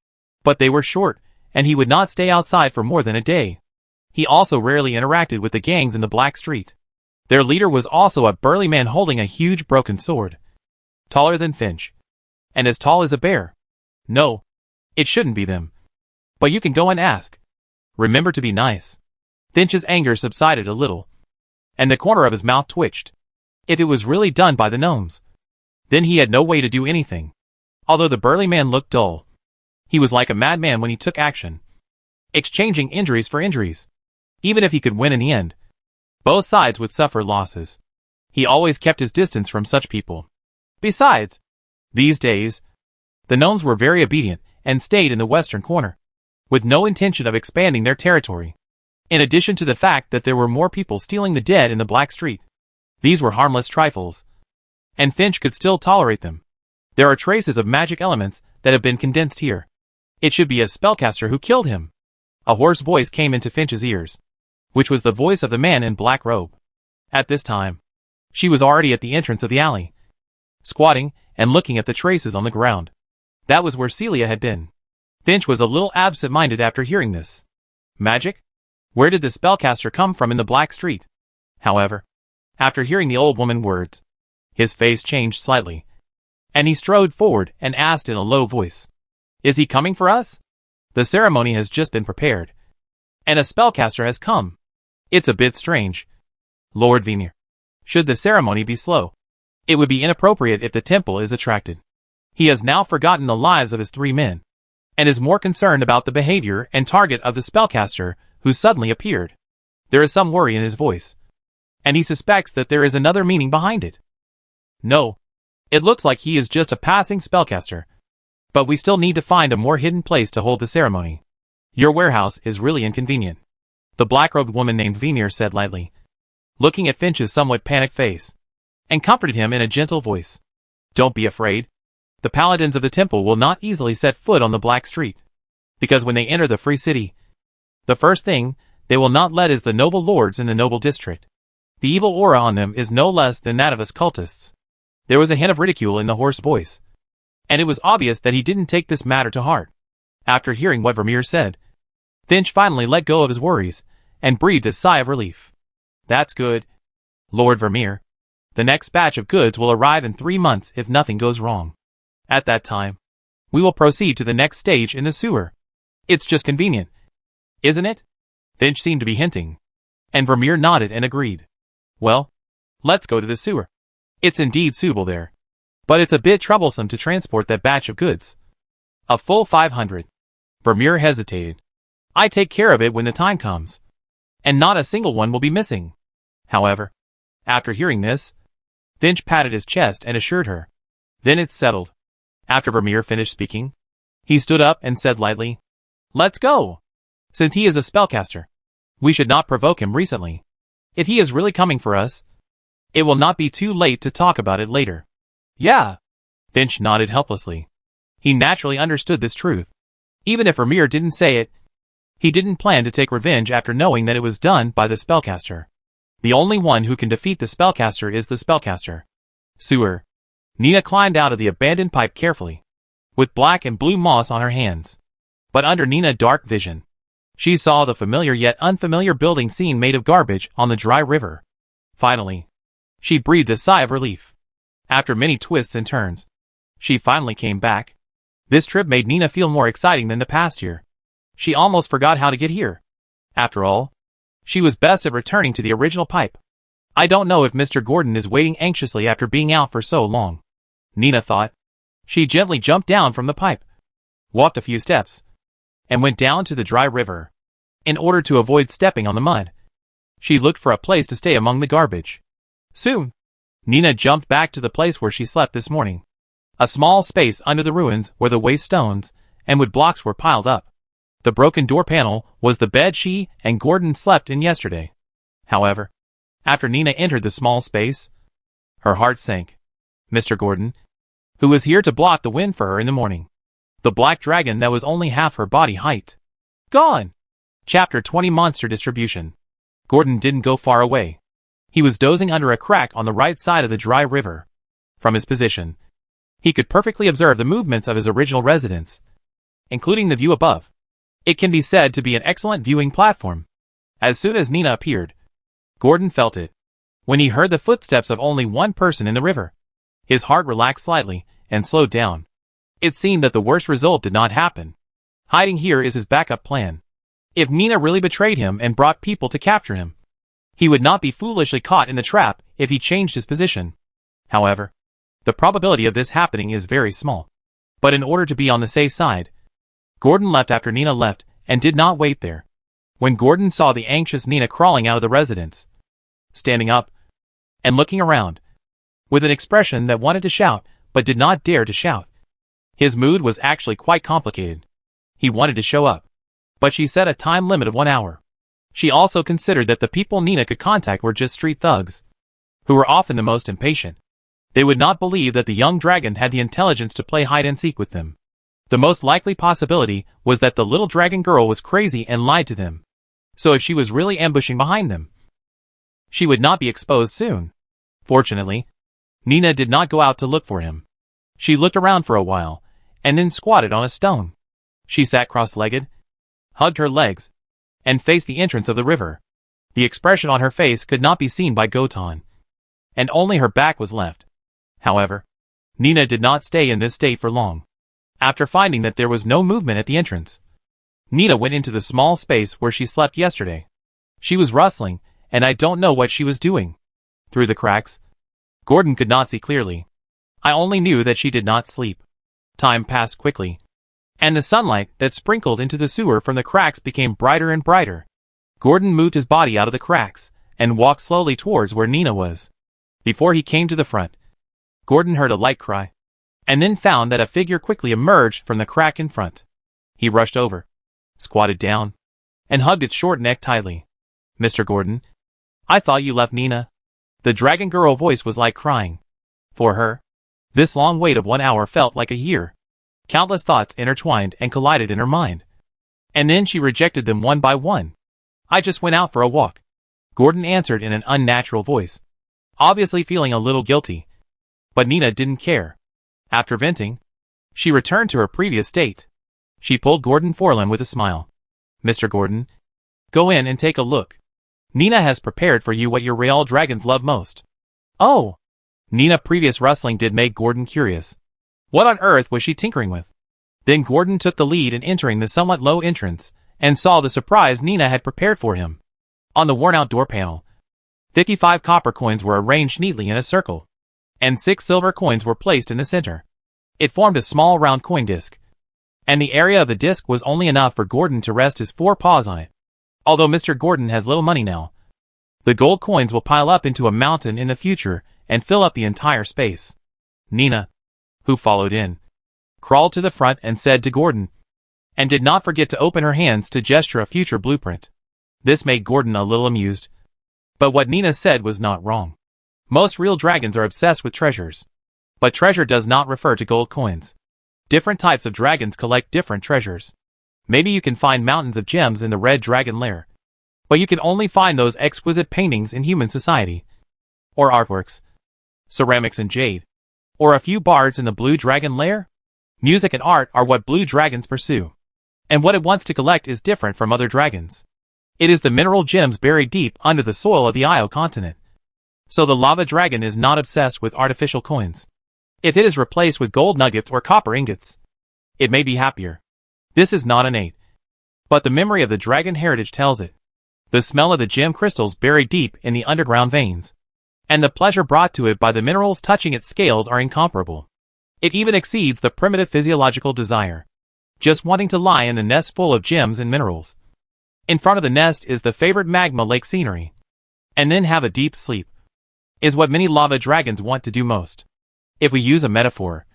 but they were short, and he would not stay outside for more than a day. He also rarely interacted with the gangs in the Black Street. Their leader was also a burly man holding a huge broken sword, taller than Finch, and as tall as a bear. No, it shouldn't be them. But you can go and ask. Remember to be nice. Finch's anger subsided a little, and the corner of his mouth twitched. If it was really done by the gnomes, then he had no way to do anything. Although the burly man looked dull, he was like a madman when he took action, exchanging injuries for injuries. Even if he could win in the end, both sides would suffer losses. He always kept his distance from such people. Besides, these days, the gnomes were very obedient and stayed in the western corner, with no intention of expanding their territory. In addition to the fact that there were more people stealing the dead in the Black Street, these were harmless trifles, and Finch could still tolerate them. There are traces of magic elements that have been condensed here. It should be a spellcaster who killed him. A hoarse voice came into Finch's ears, which was the voice of the man in black robe. At this time, she was already at the entrance of the alley, squatting and looking at the traces on the ground. That was where Celia had been. Finch was a little absent-minded after hearing this. Magic? Where did the spellcaster come from in the Black Street? However, after hearing the old woman's words, his face changed slightly, and he strode forward and asked in a low voice, "Is he coming for us? The ceremony has just been prepared, and a spellcaster has come. It's a bit strange. Lord Vimir, should the ceremony be slow, it would be inappropriate if the temple is attracted. He has now forgotten the lives of his 3 men, and is more concerned about the behavior and target of the spellcaster who suddenly appeared." There is some worry in his voice, and he suspects that there is another meaning behind it. No, it looks like he is just a passing spellcaster, but we still need to find a more hidden place to hold the ceremony. Your warehouse is really inconvenient, the black-robed woman named Vimir said lightly, looking at Finch's somewhat panicked face, and comforted him in a gentle voice. Don't be afraid. The paladins of the temple will not easily set foot on the Black Street, because when they enter the free city, the first thing they will not let is the noble lords in the noble district. The evil aura on them is no less than that of us cultists. There was a hint of ridicule in the hoarse voice, and it was obvious that he didn't take this matter to heart. After hearing what Vermeer said, Finch finally let go of his worries and breathed a sigh of relief. That's good, Lord Vermeer. The next batch of goods will arrive in 3 months if nothing goes wrong. At that time, we will proceed to the next stage in the sewer. It's just convenient, isn't it? Finch seemed to be hinting. And Vermeer nodded and agreed. Well, let's go to the sewer. It's indeed suitable there. But it's a bit troublesome to transport that batch of goods. A full 500. Vermeer hesitated. I take care of it when the time comes. And not a single one will be missing. However, after hearing this, Finch patted his chest and assured her. Then it's settled. After Vermeer finished speaking, he stood up and said lightly, Let's go! Since he is a spellcaster, we should not provoke him recently. If he is really coming for us, it will not be too late to talk about it later. Yeah. Finch nodded helplessly. He naturally understood this truth. Even if Vermeer didn't say it, he didn't plan to take revenge after knowing that it was done by the spellcaster. The only one who can defeat the spellcaster is the spellcaster. Sewer. Nina climbed out of the abandoned pipe carefully, with black and blue moss on her hands. But under Nina's dark vision, she saw the familiar yet unfamiliar building scene made of garbage on the dry river. Finally, she breathed a sigh of relief. After many twists and turns, she finally came back. This trip made Nina feel more exciting than the past year. She almost forgot how to get here. After all, she was best at returning to the original pipe. I don't know if Mr. Gordon is waiting anxiously after being out for so long, Nina thought. She gently jumped down from the pipe, walked a few steps, and went down to the dry river. In order to avoid stepping on the mud, she looked for a place to stay among the garbage. Soon, Nina jumped back to the place where she slept this morning. A small space under the ruins where the waste stones and wood blocks were piled up. The broken door panel was the bed she and Gordon slept in yesterday. However, after Nina entered the small space, her heart sank. Mr. Gordon, who was here to block the wind for her in the morning. The black dragon that was only half her body height. Gone! Chapter 20 Monster Distribution. Gordon didn't go far away. He was dozing under a crack on the right side of the dry river. From his position, he could perfectly observe the movements of his original residence, including the view above. It can be said to be an excellent viewing platform. As soon as Nina appeared, Gordon felt it. When he heard the footsteps of only one person in the river, his heart relaxed slightly and slowed down. It seemed that the worst result did not happen. Hiding here is his backup plan. If Nina really betrayed him and brought people to capture him, he would not be foolishly caught in the trap if he changed his position. However, the probability of this happening is very small. But in order to be on the safe side, Gordon left after Nina left and did not wait there. When Gordon saw the anxious Nina crawling out of the residence, standing up and looking around, with an expression that wanted to shout but did not dare to shout, his mood was actually quite complicated. He wanted to show up, but she set a time limit of 1 hour. She also considered that the people Nina could contact were just street thugs, who were often the most impatient. They would not believe that the young dragon had the intelligence to play hide-and-seek with them. The most likely possibility was that the little dragon girl was crazy and lied to them. So if she was really ambushing behind them, she would not be exposed soon. Fortunately, Nina did not go out to look for him. She looked around for a while, and then squatted on a stone. She sat cross-legged, hugged her legs, and faced the entrance of the river. The expression on her face could not be seen by Gotan, and only her back was left. However, Nina did not stay in this state for long. After finding that there was no movement at the entrance, Nina went into the small space where she slept yesterday. She was rustling, and I don't know what she was doing. Through the cracks, Gordon could not see clearly. I only knew that she did not sleep. Time passed quickly, and the sunlight that sprinkled into the sewer from the cracks became brighter and brighter. Gordon moved his body out of the cracks and walked slowly towards where Nina was. Before he came to the front, Gordon heard a light cry, and then found that a figure quickly emerged from the crack in front. He rushed over, squatted down, and hugged its short neck tightly. Mr. Gordon, I thought you left Nina. The dragon girl voice was like crying. For her, this long wait of 1 hour felt like a year. Countless thoughts intertwined and collided in her mind. And then she rejected them one by one. I just went out for a walk, Gordon answered in an unnatural voice, obviously feeling a little guilty. But Nina didn't care. After venting, she returned to her previous state. She pulled Gordon forward with a smile. Mr. Gordon, go in and take a look. Nina has prepared for you what your real dragons love most. Oh, Nina's previous rustling did make Gordon curious. What on earth was she tinkering with? Then Gordon took the lead in entering the somewhat low entrance, and saw the surprise Nina had prepared for him. On the worn-out door panel, 55 copper coins were arranged neatly in a circle, and 6 silver coins were placed in the center. It formed a small round coin disc, and the area of the disc was only enough for Gordon to rest his 4 paws on it. Although Mr. Gordon has little money now, the gold coins will pile up into a mountain in the future and fill up the entire space. Nina, who followed in, crawled to the front and said to Gordon, and did not forget to open her hands to gesture a future blueprint. This made Gordon a little amused. But what Nina said was not wrong. Most real dragons are obsessed with treasures. But treasure does not refer to gold coins. Different types of dragons collect different treasures. Maybe you can find mountains of gems in the red dragon lair, but you can only find those exquisite paintings in human society, or artworks, ceramics and jade, or a few bards in the blue dragon lair. Music and art are what blue dragons pursue, and what it wants to collect is different from other dragons. It is the mineral gems buried deep under the soil of the Io continent. So the lava dragon is not obsessed with artificial coins. If it is replaced with gold nuggets or copper ingots, it may be happier. This is not innate, but the memory of the dragon heritage tells it. The smell of the gem crystals buried deep in the underground veins, and the pleasure brought to it by the minerals touching its scales are incomparable. It even exceeds the primitive physiological desire, just wanting to lie in the nest full of gems and minerals. In front of the nest is the favorite magma lake scenery, and then have a deep sleep, is what many lava dragons want to do most. If we use a metaphor,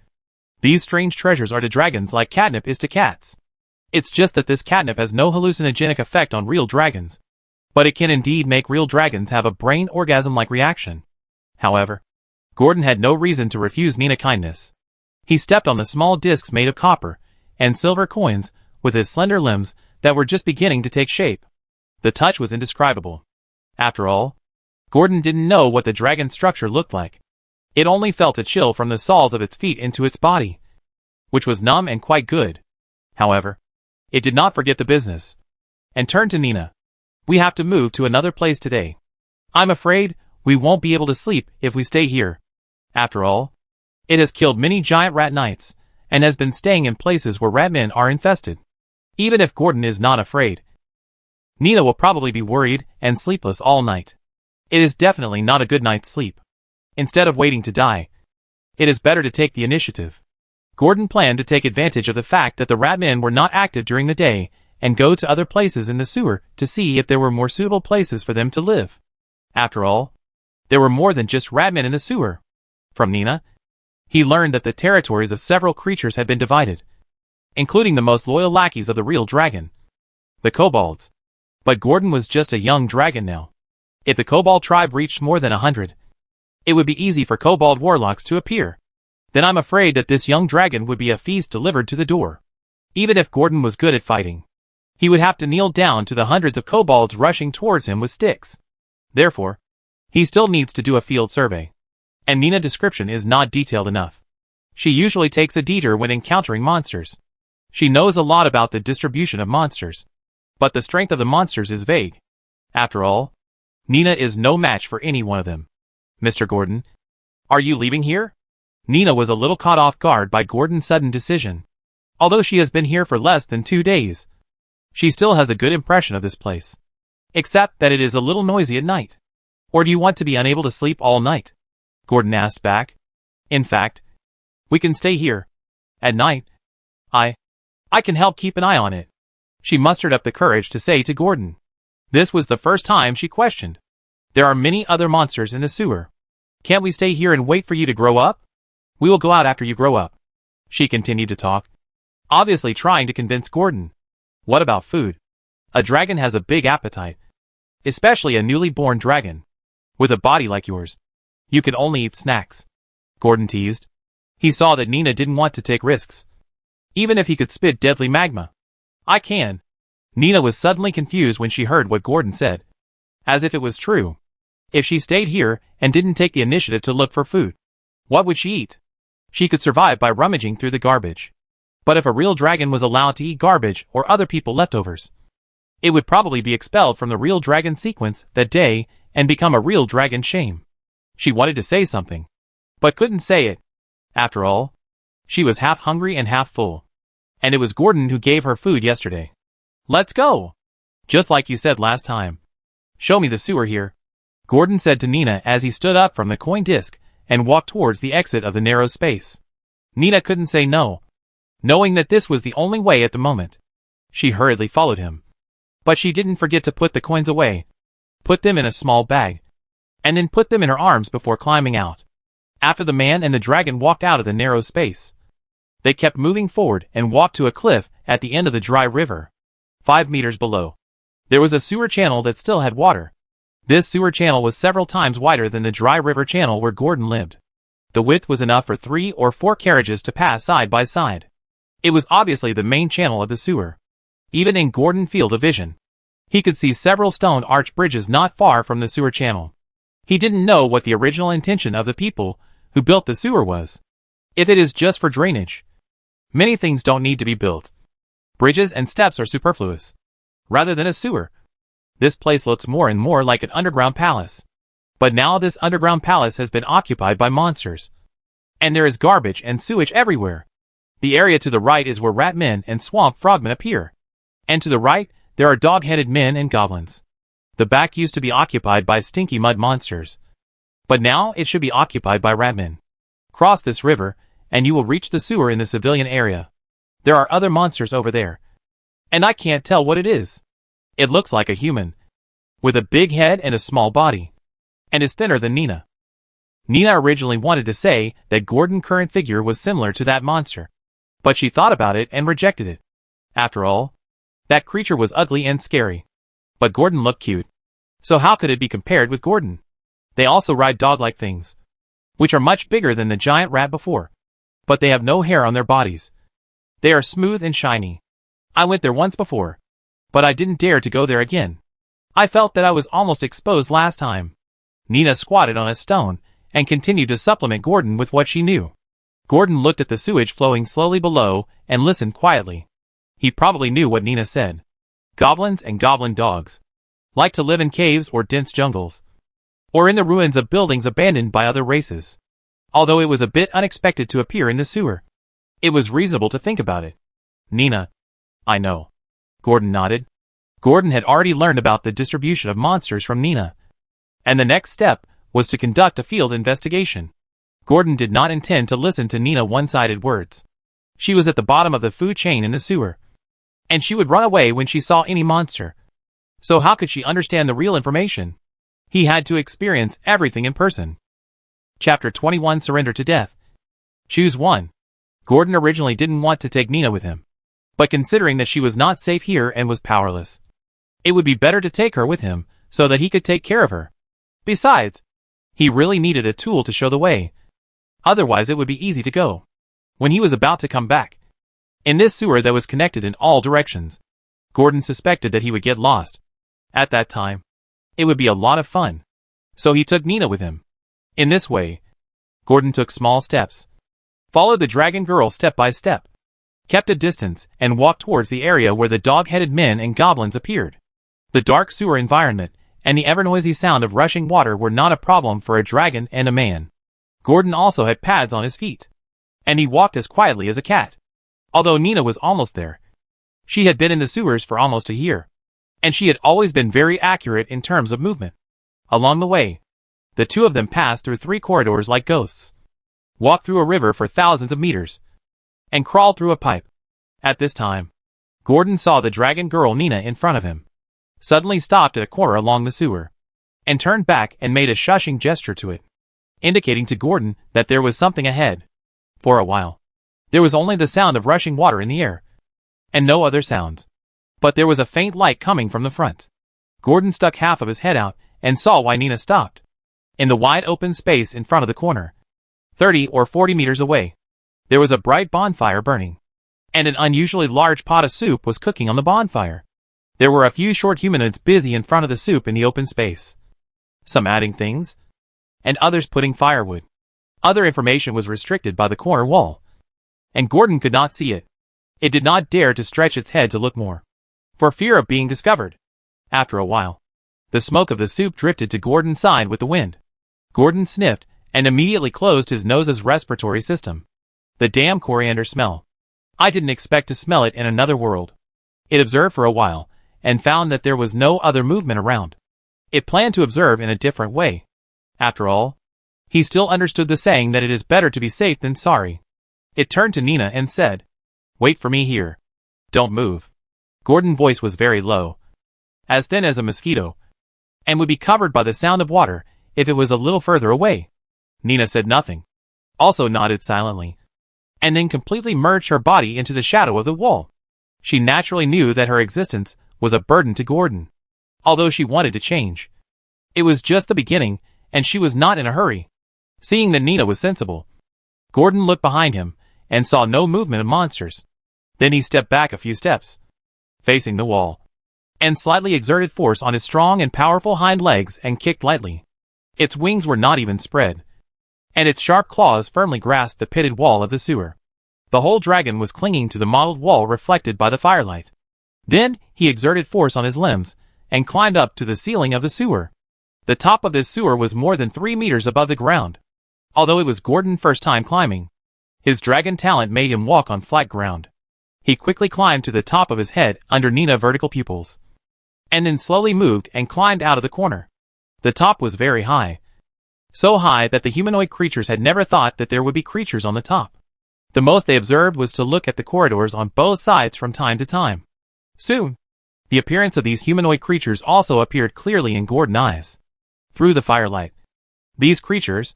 these strange treasures are to dragons like catnip is to cats. It's just that this catnip has no hallucinogenic effect on real dragons, but it can indeed make real dragons have a brain orgasm-like reaction. However, Gordon had no reason to refuse Nina kindness. He stepped on the small discs made of copper and silver coins with his slender limbs that were just beginning to take shape. The touch was indescribable. After all, Gordon didn't know what the dragon's structure looked like. It only felt a chill from the soles of its feet into its body, which was numb and quite good. However, it did not forget the business, and turned to Nina. We have to move to another place today. I'm afraid we won't be able to sleep if we stay here. After all, it has killed many giant rat knights, and has been staying in places where ratmen are infested. Even if Gordon is not afraid, Nina will probably be worried and sleepless all night. It is definitely not a good night's sleep. Instead of waiting to die, it is better to take the initiative. Gordon planned to take advantage of the fact that the ratmen were not active during the day and go to other places in the sewer to see if there were more suitable places for them to live. After all, there were more than just ratmen in the sewer. From Nina, he learned that the territories of several creatures had been divided, including the most loyal lackeys of the real dragon, the kobolds. But Gordon was just a young dragon now. If the kobold tribe reached more than 100, it would be easy for kobold warlocks to appear. Then I'm afraid that this young dragon would be a feast delivered to the door. Even if Gordon was good at fighting, he would have to kneel down to the hundreds of kobolds rushing towards him with sticks. Therefore, he still needs to do a field survey. And Nina's description is not detailed enough. She usually takes a detour when encountering monsters. She knows a lot about the distribution of monsters, but the strength of the monsters is vague. After all, Nina is no match for any one of them. Mr. Gordon, are you leaving here? Nina was a little caught off guard by Gordon's sudden decision. Although she has been here for less than 2 days, she still has a good impression of this place. Except that it is a little noisy at night. Or do you want to be unable to sleep all night? Gordon asked back. In fact, we can stay here. At night, I can help keep an eye on it. She mustered up the courage to say to Gordon. This was the first time she questioned. There are many other monsters in the sewer. Can't we stay here and wait for you to grow up? We will go out after you grow up. She continued to talk, obviously trying to convince Gordon. What about food? A dragon has a big appetite, especially a newly born dragon. With a body like yours, you can only eat snacks. Gordon teased. He saw that Nina didn't want to take risks, even if he could spit deadly magma. I can. Nina was suddenly confused when she heard what Gordon said. As if it was true. If she stayed here and didn't take the initiative to look for food, what would she eat? She could survive by rummaging through the garbage. But if a real dragon was allowed to eat garbage or other people's leftovers, it would probably be expelled from the real dragon sequence that day and become a real dragon shame. She wanted to say something, but couldn't say it. After all, she was half hungry and half full. And it was Gordon who gave her food yesterday. Let's go! Just like you said last time. Show me the sewer here, Gordon said to Nina as he stood up from the coin disc and walked towards the exit of the narrow space. Nina couldn't say no, knowing that this was the only way at the moment. She hurriedly followed him. But she didn't forget to put the coins away, put them in a small bag, and then put them in her arms before climbing out. After the man and the dragon walked out of the narrow space, they kept moving forward and walked to a cliff at the end of the dry river. 5 meters below, there was a sewer channel that still had water. This sewer channel was several times wider than the dry river channel where Gordon lived. The width was enough for 3 or 4 carriages to pass side by side. It was obviously the main channel of the sewer. Even in Gordon's field of vision, he could see several stone arch bridges not far from the sewer channel. He didn't know what the original intention of the people who built the sewer was. If it is just for drainage, many things don't need to be built. Bridges and steps are superfluous. Rather than a sewer, this place looks more and more like an underground palace. But now this underground palace has been occupied by monsters. And there is garbage and sewage everywhere. The area to the right is where Ratman and swamp frogmen appear. And to the right, there are dog-headed men and goblins. The back used to be occupied by stinky mud monsters. But now it should be occupied by Ratman. Cross this river, and you will reach the sewer in the civilian area. There are other monsters over there. And I can't tell what it is. It looks like a human, with a big head and a small body, and is thinner than Nina. Nina originally wanted to say that Gordon's current figure was similar to that monster, but she thought about it and rejected it. After all, that creature was ugly and scary. But Gordon looked cute. So how could it be compared with Gordon? They also ride dog-like things, which are much bigger than the giant rat before. But they have no hair on their bodies. They are smooth and shiny. I went there once before, but I didn't dare to go there again. I felt that I was almost exposed last time. Nina squatted on a stone and continued to supplement Gordon with what she knew. Gordon looked at the sewage flowing slowly below and listened quietly. He probably knew what Nina said. Goblins and goblin dogs like to live in caves or dense jungles, or in the ruins of buildings abandoned by other races. Although it was a bit unexpected to appear in the sewer, it was reasonable to think about it. Nina, I know. Gordon nodded. Gordon had already learned about the distribution of monsters from Nina, and the next step was to conduct a field investigation. Gordon did not intend to listen to Nina's one-sided words. She was at the bottom of the food chain in the sewer, and she would run away when she saw any monster. So how could she understand the real information? He had to experience everything in person. Chapter 21 Surrender to Death. Choose one. Gordon originally didn't want to take Nina with him, but considering that she was not safe here and was powerless, it would be better to take her with him so that he could take care of her. Besides, he really needed a tool to show the way. Otherwise it would be easy to go when he was about to come back. In this sewer that was connected in all directions, Gordon suspected that he would get lost. At that time, it would be a lot of fun. So he took Nina with him. In this way, Gordon took small steps, followed the dragon girl step by step, kept a distance, and walked towards the area where the dog-headed men and goblins appeared. The dark sewer environment and the ever-noisy sound of rushing water were not a problem for a dragon and a man. Gordon also had pads on his feet, and he walked as quietly as a cat. Although Nina was almost there, she had been in the sewers for almost a year, and she had always been very accurate in terms of movement. Along the way, the two of them passed through 3 corridors like ghosts, walked through a river for thousands of meters, and crawled through a pipe. At this time, Gordon saw the dragon girl Nina in front of him, suddenly stopped at a corner along the sewer, and turned back and made a shushing gesture to it, indicating to Gordon that there was something ahead. For a while, there was only the sound of rushing water in the air, and no other sounds. But there was a faint light coming from the front. Gordon stuck half of his head out and saw why Nina stopped. In the wide open space in front of the corner, 30 or 40 meters away, there was a bright bonfire burning, and an unusually large pot of soup was cooking on the bonfire. There were a few short humanoids busy in front of the soup in the open space, some adding things, and others putting firewood. Other information was restricted by the corner wall, and Gordon could not see it. It did not dare to stretch its head to look more, for fear of being discovered. After a while, the smoke of the soup drifted to Gordon's side with the wind. Gordon sniffed and immediately closed his nose's respiratory system. The damn coriander smell. I didn't expect to smell it in another world. It observed for a while, and found that there was no other movement around. It planned to observe in a different way. After all, he still understood the saying that it is better to be safe than sorry. It turned to Nina and said, "Wait for me here. Don't move." Gordon's voice was very low, as thin as a mosquito, and would be covered by the sound of water if it was a little further away. Nina said nothing, also nodded silently, and then completely merged her body into the shadow of the wall. She naturally knew that her existence was a burden to Gordon, although she wanted to change. It was just the beginning, and she was not in a hurry. Seeing that Nina was sensible, Gordon looked behind him and saw no movement of monsters. Then he stepped back a few steps, facing the wall, and slightly exerted force on his strong and powerful hind legs and kicked lightly. Its wings were not even spread, and its sharp claws firmly grasped the pitted wall of the sewer. The whole dragon was clinging to the mottled wall reflected by the firelight. Then he exerted force on his limbs and climbed up to the ceiling of the sewer. The top of this sewer was more than 3 meters above the ground. Although it was Gordon's first time climbing, his dragon talent made him walk on flat ground. He quickly climbed to the top of his head under Nina's vertical pupils, and then slowly moved and climbed out of the corner. The top was very high, so high that the humanoid creatures had never thought that there would be creatures on the top. The most they observed was to look at the corridors on both sides from time to time. Soon, the appearance of these humanoid creatures also appeared clearly in Gordon's eyes. Through the firelight, these creatures,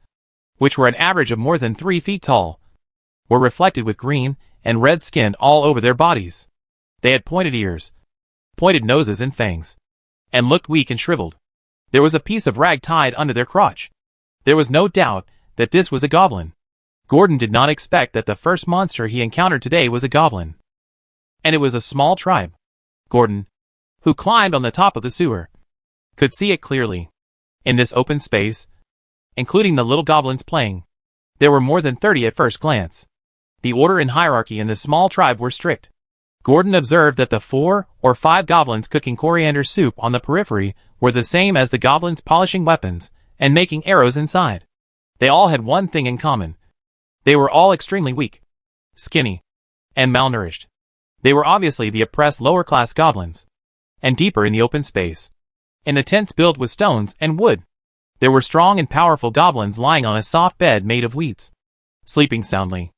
which were an average of more than 3 feet tall, were reflected with green and red skin all over their bodies. They had pointed ears, pointed noses and fangs, and looked weak and shriveled. There was a piece of rag tied under their crotch. There was no doubt that this was a goblin. Gordon did not expect that the first monster he encountered today was a goblin. And it was a small tribe. Gordon, who climbed on the top of the sewer, could see it clearly. In this open space, including the little goblins playing, there were more than 30 at first glance. The order and hierarchy in this small tribe were strict. Gordon observed that the 4 or 5 goblins cooking coriander soup on the periphery were the same as the goblins polishing weapons and making arrows inside. They all had one thing in common. They were all extremely weak, skinny, and malnourished. They were obviously the oppressed lower-class goblins. And deeper in the open space, in the tents built with stones and wood, there were strong and powerful goblins lying on a soft bed made of weeds, sleeping soundly.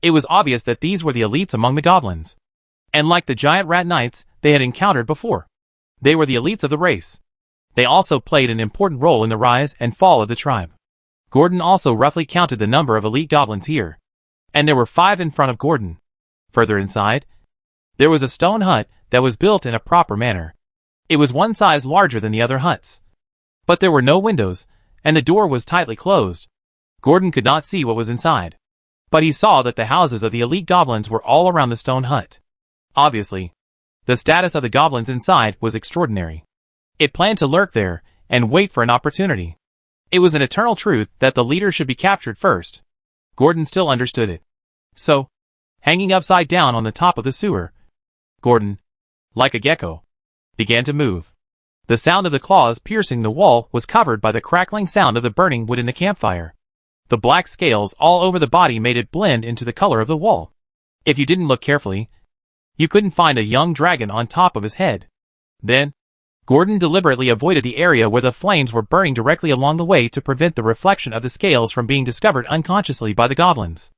It was obvious that these were the elites among the goblins. And like the giant rat knights they had encountered before, they were the elites of the race. They also played an important role in the rise and fall of the tribe. Gordon also roughly counted the number of elite goblins here, and there were 5 in front of Gordon. Further inside, there was a stone hut that was built in a proper manner. It was one size larger than the other huts, but there were no windows, and the door was tightly closed. Gordon could not see what was inside, but he saw that the houses of the elite goblins were all around the stone hut. Obviously, the status of the goblins inside was extraordinary. It planned to lurk there and wait for an opportunity. It was an eternal truth that the leader should be captured first. Gordon still understood it. So, hanging upside down on the top of the sewer, Gordon, like a gecko, began to move. The sound of the claws piercing the wall was covered by the crackling sound of the burning wood in the campfire. The black scales all over the body made it blend into the color of the wall. If you didn't look carefully, you couldn't find a young dragon on top of his head. Then, Gordon deliberately avoided the area where the flames were burning directly along the way to prevent the reflection of the scales from being discovered unconsciously by the goblins.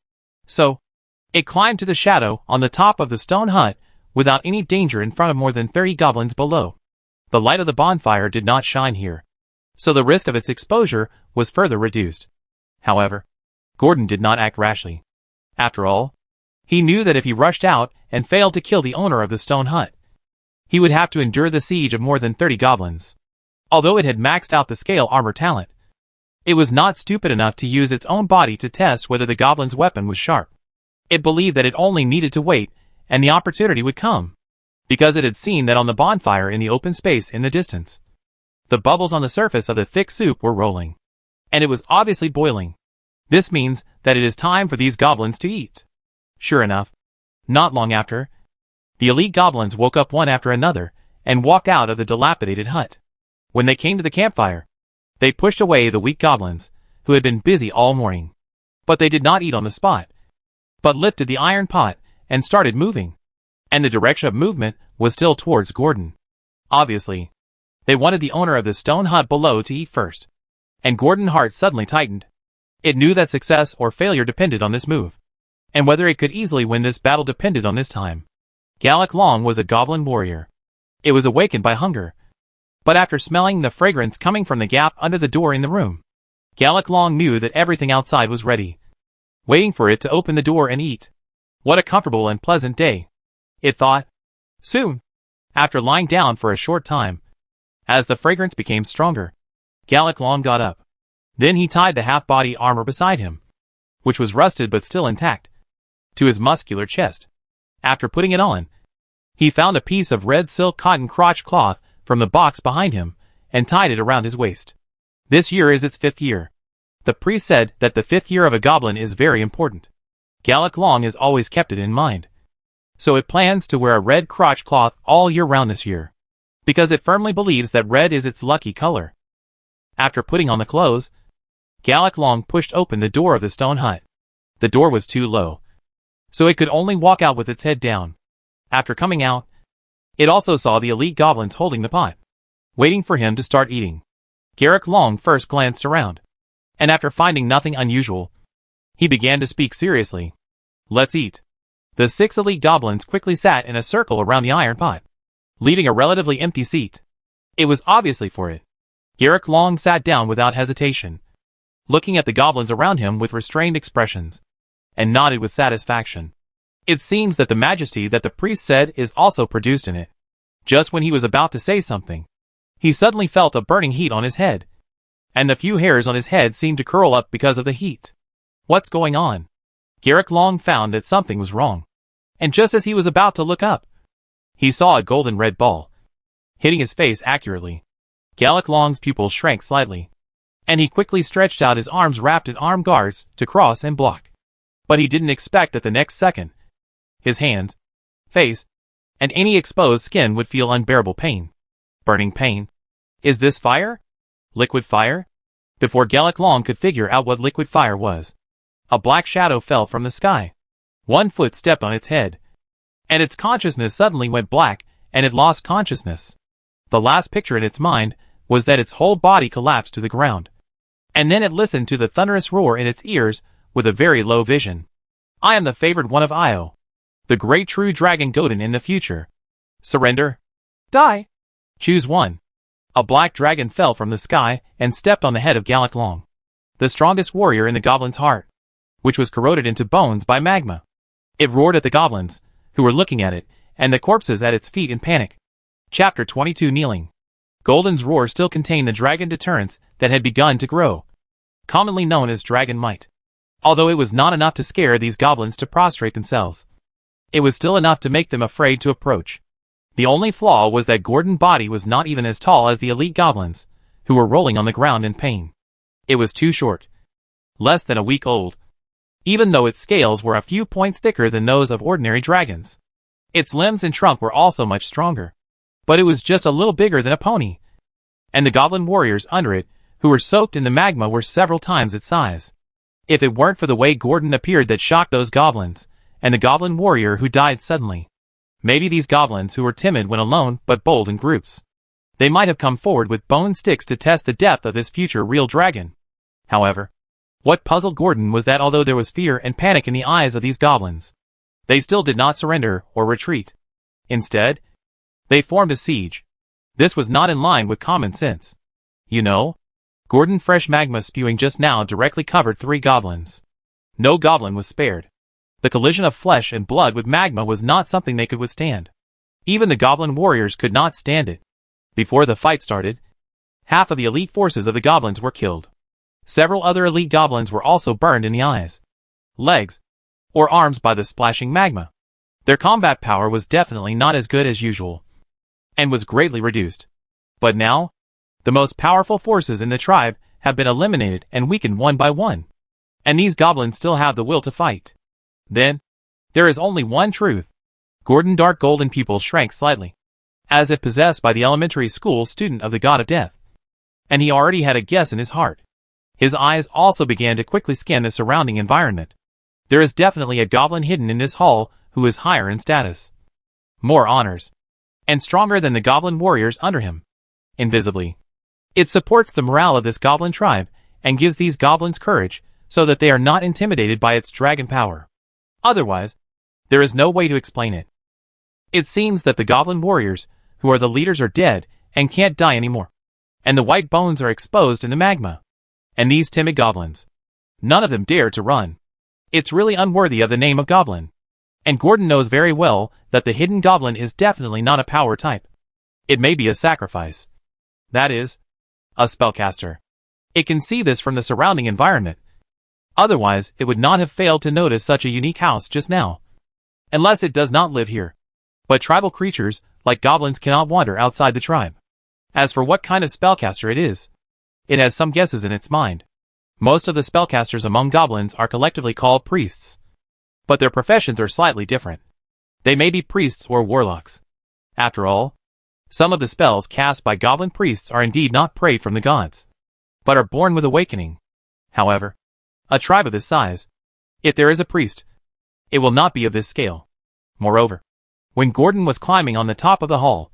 So, it climbed to the shadow on the top of the stone hut without any danger in front of more than 30 goblins below. The light of the bonfire did not shine here, so the risk of its exposure was further reduced. However, Gordon did not act rashly. After all, he knew that if he rushed out and failed to kill the owner of the stone hut, he would have to endure the siege of more than 30 goblins. Although it had maxed out the scale armor talent, it was not stupid enough to use its own body to test whether the goblin's weapon was sharp. It believed that it only needed to wait, and the opportunity would come, because it had seen that on the bonfire in the open space in the distance, the bubbles on the surface of the thick soup were rolling, and it was obviously boiling. This means that it is time for these goblins to eat. Sure enough, not long after, the elite goblins woke up one after another and walked out of the dilapidated hut. When they came to the campfire, they pushed away the weak goblins, who had been busy all morning. But they did not eat on the spot, but lifted the iron pot and started moving. And the direction of movement was still towards Gordon. Obviously, they wanted the owner of the stone hut below to eat first. And Gordon's heart suddenly tightened. It knew that success or failure depended on this move, and whether it could easily win this battle depended on this time. Gallic Long was a goblin warrior. It was awakened by hunger. But after smelling the fragrance coming from the gap under the door in the room, Gallic Long knew that everything outside was ready, waiting for it to open the door and eat. What a comfortable and pleasant day, it thought. Soon, after lying down for a short time, as the fragrance became stronger, Gallic Long got up. Then he tied the half-body armor beside him, which was rusted but still intact, to his muscular chest. After putting it on, he found a piece of red silk cotton crotch cloth from the box behind him and tied it around his waist. This year is its 5th year. The priest said that the 5th year of a goblin is very important. Gallic Long has always kept it in mind. So it plans to wear a red crotch cloth all year round this year, because it firmly believes that red is its lucky color. After putting on the clothes, Gallic Long pushed open the door of the stone hut. The door was too low, so it could only walk out with its head down. After coming out, it also saw the elite goblins holding the pot, waiting for him to start eating. Gallic Long first glanced around, and after finding nothing unusual, he began to speak seriously. Let's eat. The 6 elite goblins quickly sat in a circle around the iron pot, leaving a relatively empty seat. It was obviously for it. Gallic Long sat down without hesitation, looking at the goblins around him with restrained expressions, and nodded with satisfaction. It seems that the majesty that the priest said is also produced in it. Just when he was about to say something, he suddenly felt a burning heat on his head, and the few hairs on his head seemed to curl up because of the heat. What's going on? Gallic Long found that something was wrong, and just as he was about to look up, he saw a golden red ball hitting his face accurately. Gallic Long's pupils shrank slightly, and he quickly stretched out his arms wrapped in arm guards to cross and block. But he didn't expect that the next second, his hands, face, and any exposed skin would feel unbearable pain. Burning pain. Is this fire? Liquid fire? Before Gallic Long could figure out what liquid fire was, a black shadow fell from the sky. 1 foot stepped on its head, and its consciousness suddenly went black, and it lost consciousness. The last picture in its mind was that its whole body collapsed to the ground. And then it listened to the thunderous roar in its ears with a very low vision. I am the favored one of Io, the great true dragon Godin in the future. Surrender? Die? Choose one. A black dragon fell from the sky and stepped on the head of Gallic Long, the strongest warrior in the goblin's heart, which was corroded into bones by magma. It roared at the goblins, who were looking at it, and the corpses at its feet in panic. Chapter 22 Kneeling. Golden's roar still contained the dragon deterrence that had begun to grow, commonly known as dragon might. Although it was not enough to scare these goblins to prostrate themselves, it was still enough to make them afraid to approach. The only flaw was that Gordon's body was not even as tall as the elite goblins, who were rolling on the ground in pain. It was too short, less than a week old, even though its scales were a few points thicker than those of ordinary dragons. Its limbs and trunk were also much stronger, but it was just a little bigger than a pony, and the goblin warriors under it, who were soaked in the magma, were several times its size. If it weren't for the way Gordon appeared that shocked those goblins, and the goblin warrior who died suddenly, maybe these goblins who were timid when alone but bold in groups, they might have come forward with bone sticks to test the depth of this future real dragon. However, what puzzled Gordon was that although there was fear and panic in the eyes of these goblins, they still did not surrender or retreat. Instead, they formed a siege. This was not in line with common sense. You know, Gordon fresh magma spewing just now directly covered 3 goblins. No goblin was spared. The collision of flesh and blood with magma was not something they could withstand. Even the goblin warriors could not stand it. Before the fight started, half of the elite forces of the goblins were killed. Several other elite goblins were also burned in the eyes, legs, or arms by the splashing magma. Their combat power was definitely not as good as usual, and was greatly reduced. But now, the most powerful forces in the tribe have been eliminated and weakened one by one, and these goblins still have the will to fight. Then, there is only one truth. Gordon's dark golden pupils shrank slightly, as if possessed by the elementary school student of the god of death, and he already had a guess in his heart. His eyes also began to quickly scan the surrounding environment. There is definitely a goblin hidden in this hall who is higher in status, more honors, and stronger than the goblin warriors under him. Invisibly, it supports the morale of this goblin tribe and gives these goblins courage so that they are not intimidated by its dragon power. Otherwise, there is no way to explain it. It seems that the goblin warriors, who are the leaders, are dead and can't die anymore, and the white bones are exposed in the magma. And these timid goblins, none of them dare to run. It's really unworthy of the name of goblin. And Gordon knows very well that the hidden goblin is definitely not a power type. It may be a sacrifice. That is, a spellcaster. It can see this from the surrounding environment. Otherwise, it would not have failed to notice such a unique house just now. Unless it does not live here. But tribal creatures, like goblins, cannot wander outside the tribe. As for what kind of spellcaster it is, it has some guesses in its mind. Most of the spellcasters among goblins are collectively called priests. But their professions are slightly different. They may be priests or warlocks. After all, some of the spells cast by goblin priests are indeed not prayed from the gods, but are born with awakening. However, a tribe of this size, if there is a priest, it will not be of this scale. Moreover, when Gordon was climbing on the top of the hall,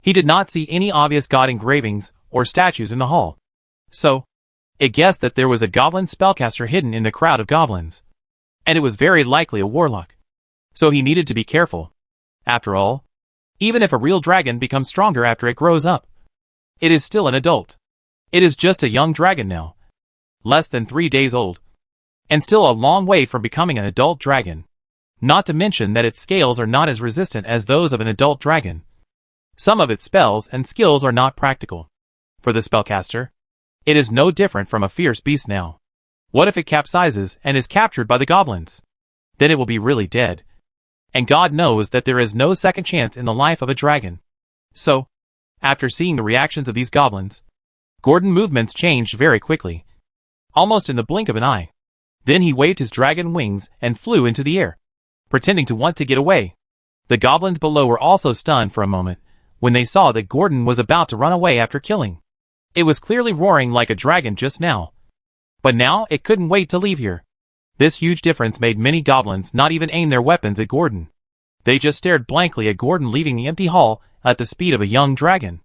he did not see any obvious god engravings or statues in the hall. So, it guessed that there was a goblin spellcaster hidden in the crowd of goblins. And it was very likely a warlock. So he needed to be careful. After all, even if a real dragon becomes stronger after it grows up, it is still an adult. It is just a young dragon now, less than 3 days old, and still a long way from becoming an adult dragon. Not to mention that its scales are not as resistant as those of an adult dragon. Some of its spells and skills are not practical. For the spellcaster, it is no different from a fierce beast now. What if it capsizes and is captured by the goblins? Then it will be really dead. And God knows that there is no second chance in the life of a dragon. So, after seeing the reactions of these goblins, Gordon's movements changed very quickly, almost in the blink of an eye. Then he waved his dragon wings and flew into the air, pretending to want to get away. The goblins below were also stunned for a moment when they saw that Gordon was about to run away after killing. It was clearly roaring like a dragon just now. But now it couldn't wait to leave here. This huge difference made many goblins not even aim their weapons at Gordon. They just stared blankly at Gordon leaving the empty hall at the speed of a young dragon.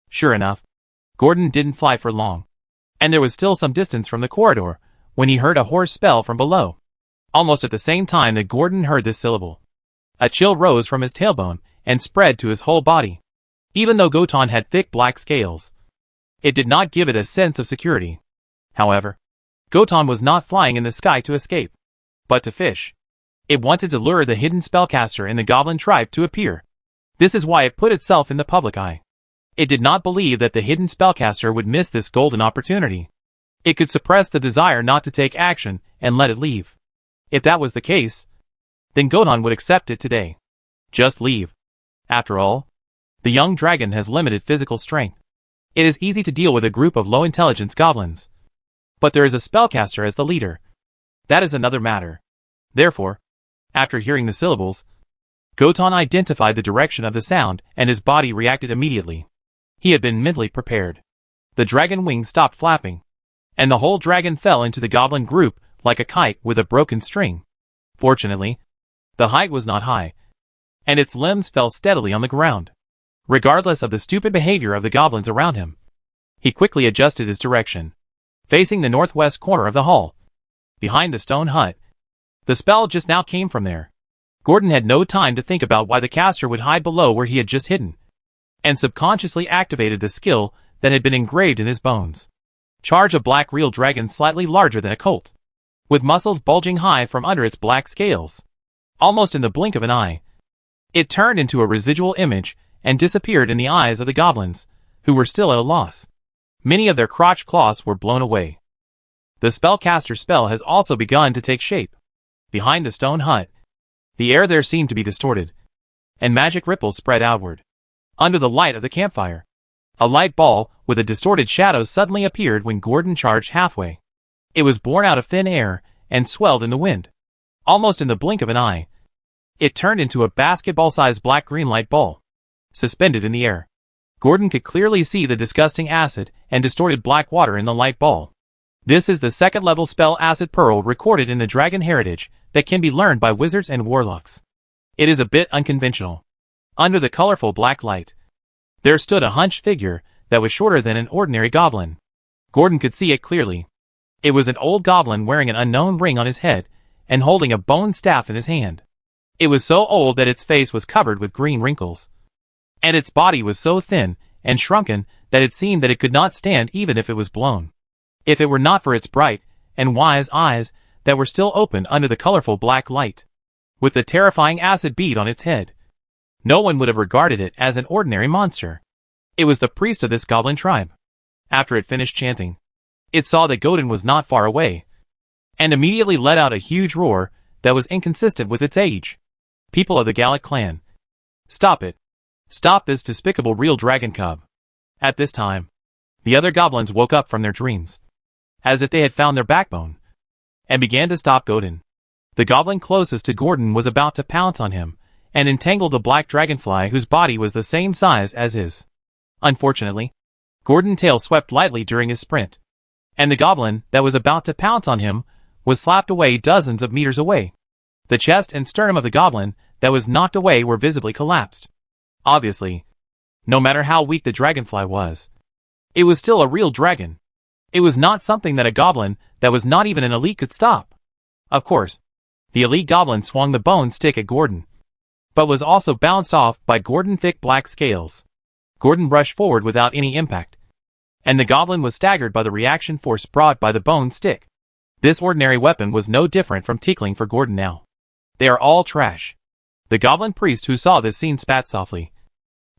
Sure enough, Gordon didn't fly for long. And there was still some distance from the corridor when he heard a hoarse spell from below. Almost at the same time that Gordon heard this syllable, a chill rose from his tailbone and spread to his whole body. Even though Goton had thick black scales, it did not give it a sense of security. However, Goton was not flying in the sky to escape, but to fish. It wanted to lure the hidden spellcaster in the goblin tribe to appear. This is why it put itself in the public eye. It did not believe that the hidden spellcaster would miss this golden opportunity. It could suppress the desire not to take action and let it leave. If that was the case, then Goton would accept it today. Just leave. After all, the young dragon has limited physical strength. It is easy to deal with a group of low-intelligence goblins. But there is a spellcaster as the leader. That is another matter. Therefore, after hearing the syllables, Goton identified the direction of the sound and his body reacted immediately. He had been mentally prepared. The dragon wings stopped flapping, and the whole dragon fell into the goblin group like a kite with a broken string. Fortunately, the height was not high, and its limbs fell steadily on the ground. Regardless of the stupid behavior of the goblins around him, he quickly adjusted his direction, facing the northwest corner of the hall, behind the stone hut. The spell just now came from there. Gordon had no time to think about why the caster would hide below where he had just hidden, and subconsciously activated the skill that had been engraved in his bones. Charge a black real dragon slightly larger than a colt, with muscles bulging high from under its black scales. Almost in the blink of an eye, it turned into a residual image and disappeared in the eyes of the goblins, who were still at a loss. Many of their crotch cloths were blown away. The spellcaster's spell has also begun to take shape. Behind the stone hut, the air there seemed to be distorted, and magic ripples spread outward. Under the light of the campfire, a light ball with a distorted shadow suddenly appeared when Gordon charged halfway. It was born out of thin air and swelled in the wind. Almost in the blink of an eye, it turned into a basketball-sized black-green light ball, suspended in the air. Gordon could clearly see the disgusting acid and distorted black water in the light ball. This is the second level spell Acid Pearl recorded in the Dragon Heritage that can be learned by wizards and warlocks. It is a bit unconventional. Under the colorful black light, there stood a hunched figure that was shorter than an ordinary goblin. Gordon could see it clearly. It was an old goblin wearing an unknown ring on his head and holding a bone staff in his hand. It was so old that its face was covered with green wrinkles, and its body was so thin and shrunken that it seemed that it could not stand even if it was blown. If it were not for its bright and wise eyes that were still open under the colorful black light, with the terrifying acid bead on its head, no one would have regarded it as an ordinary monster. It was the priest of this goblin tribe. After it finished chanting, it saw that Godin was not far away, and immediately let out a huge roar that was inconsistent with its age. People of the Gallic clan, stop it. Stop this despicable real dragon cub. At this time, the other goblins woke up from their dreams, as if they had found their backbone, and began to stop Godin. The goblin closest to Gordon was about to pounce on him and entangle the black dragonfly whose body was the same size as his. Unfortunately, Gordon's tail swept lightly during his sprint, and the goblin that was about to pounce on him was slapped away dozens of meters away. The chest and sternum of the goblin that was knocked away were visibly collapsed. Obviously, no matter how weak the dragonfly was, it was still a real dragon. It was not something that a goblin that was not even an elite could stop. Of course, the elite goblin swung the bone stick at Gordon, but was also bounced off by Gordon's thick black scales. Gordon rushed forward without any impact, and the goblin was staggered by the reaction force brought by the bone stick. This ordinary weapon was no different from tickling for Gordon now. They are all trash. The goblin priest who saw this scene spat softly,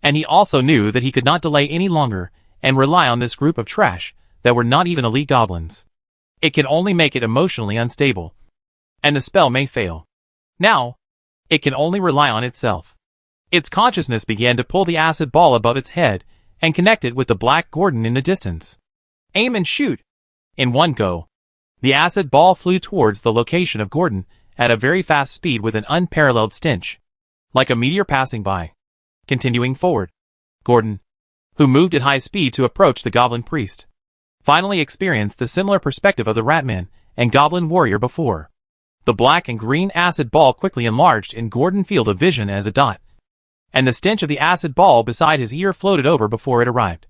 and he also knew that he could not delay any longer and rely on this group of trash that were not even elite goblins. It can only make it emotionally unstable, and the spell may fail. Now, it can only rely on itself. Its consciousness began to pull the acid ball above its head and connect it with the black Gordon in the distance. Aim and shoot! In one go, the acid ball flew towards the location of Gordon at a very fast speed with an unparalleled stench, like a meteor passing by. Continuing forward, Gordon, who moved at high speed to approach the goblin priest, finally experienced the similar perspective of the Ratman and goblin warrior before. The black and green acid ball quickly enlarged in Gordon's field of vision as a dot, and the stench of the acid ball beside his ear floated over before it arrived,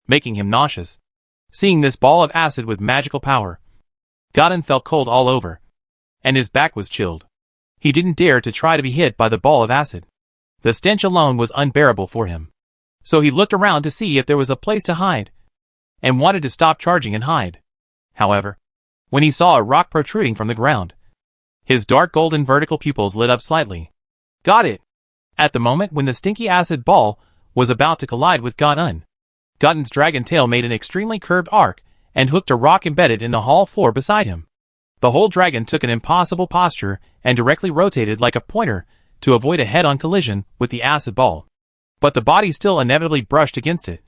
making him nauseous. Seeing this ball of acid with magical power, Gordon felt cold all over, and his back was chilled. He didn't dare to try to be hit by the ball of acid. The stench alone was unbearable for him. So he looked around to see if there was a place to hide, and wanted to stop charging and hide. However, when he saw a rock protruding from the ground, his dark golden vertical pupils lit up slightly. Got it! At the moment when the stinky acid ball was about to collide with Gordon's dragon tail made an extremely curved arc and hooked a rock embedded in the hall floor beside him. The whole dragon took an impossible posture and directly rotated like a pointer to avoid a head-on collision with the acid ball. But the body still inevitably brushed against it,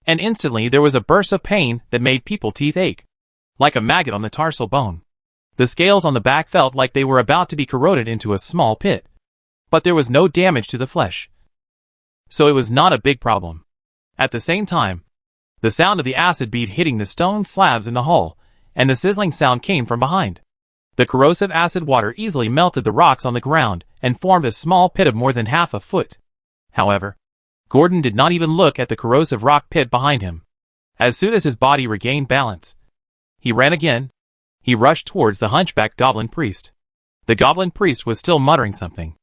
and instantly there was a burst of pain that made people's teeth ache, like a maggot on the tarsal bone. The scales on the back felt like they were about to be corroded into a small pit, but there was no damage to the flesh, so it was not a big problem. At the same time, the sound of the acid bead hitting the stone slabs in the hall, and the sizzling sound came from behind. The corrosive acid water easily melted the rocks on the ground and formed a small pit of more than half a foot. However, Gordon did not even look at the corrosive rock pit behind him. As soon as his body regained balance, he ran again. He rushed towards the hunchback goblin priest. The goblin priest was still muttering something,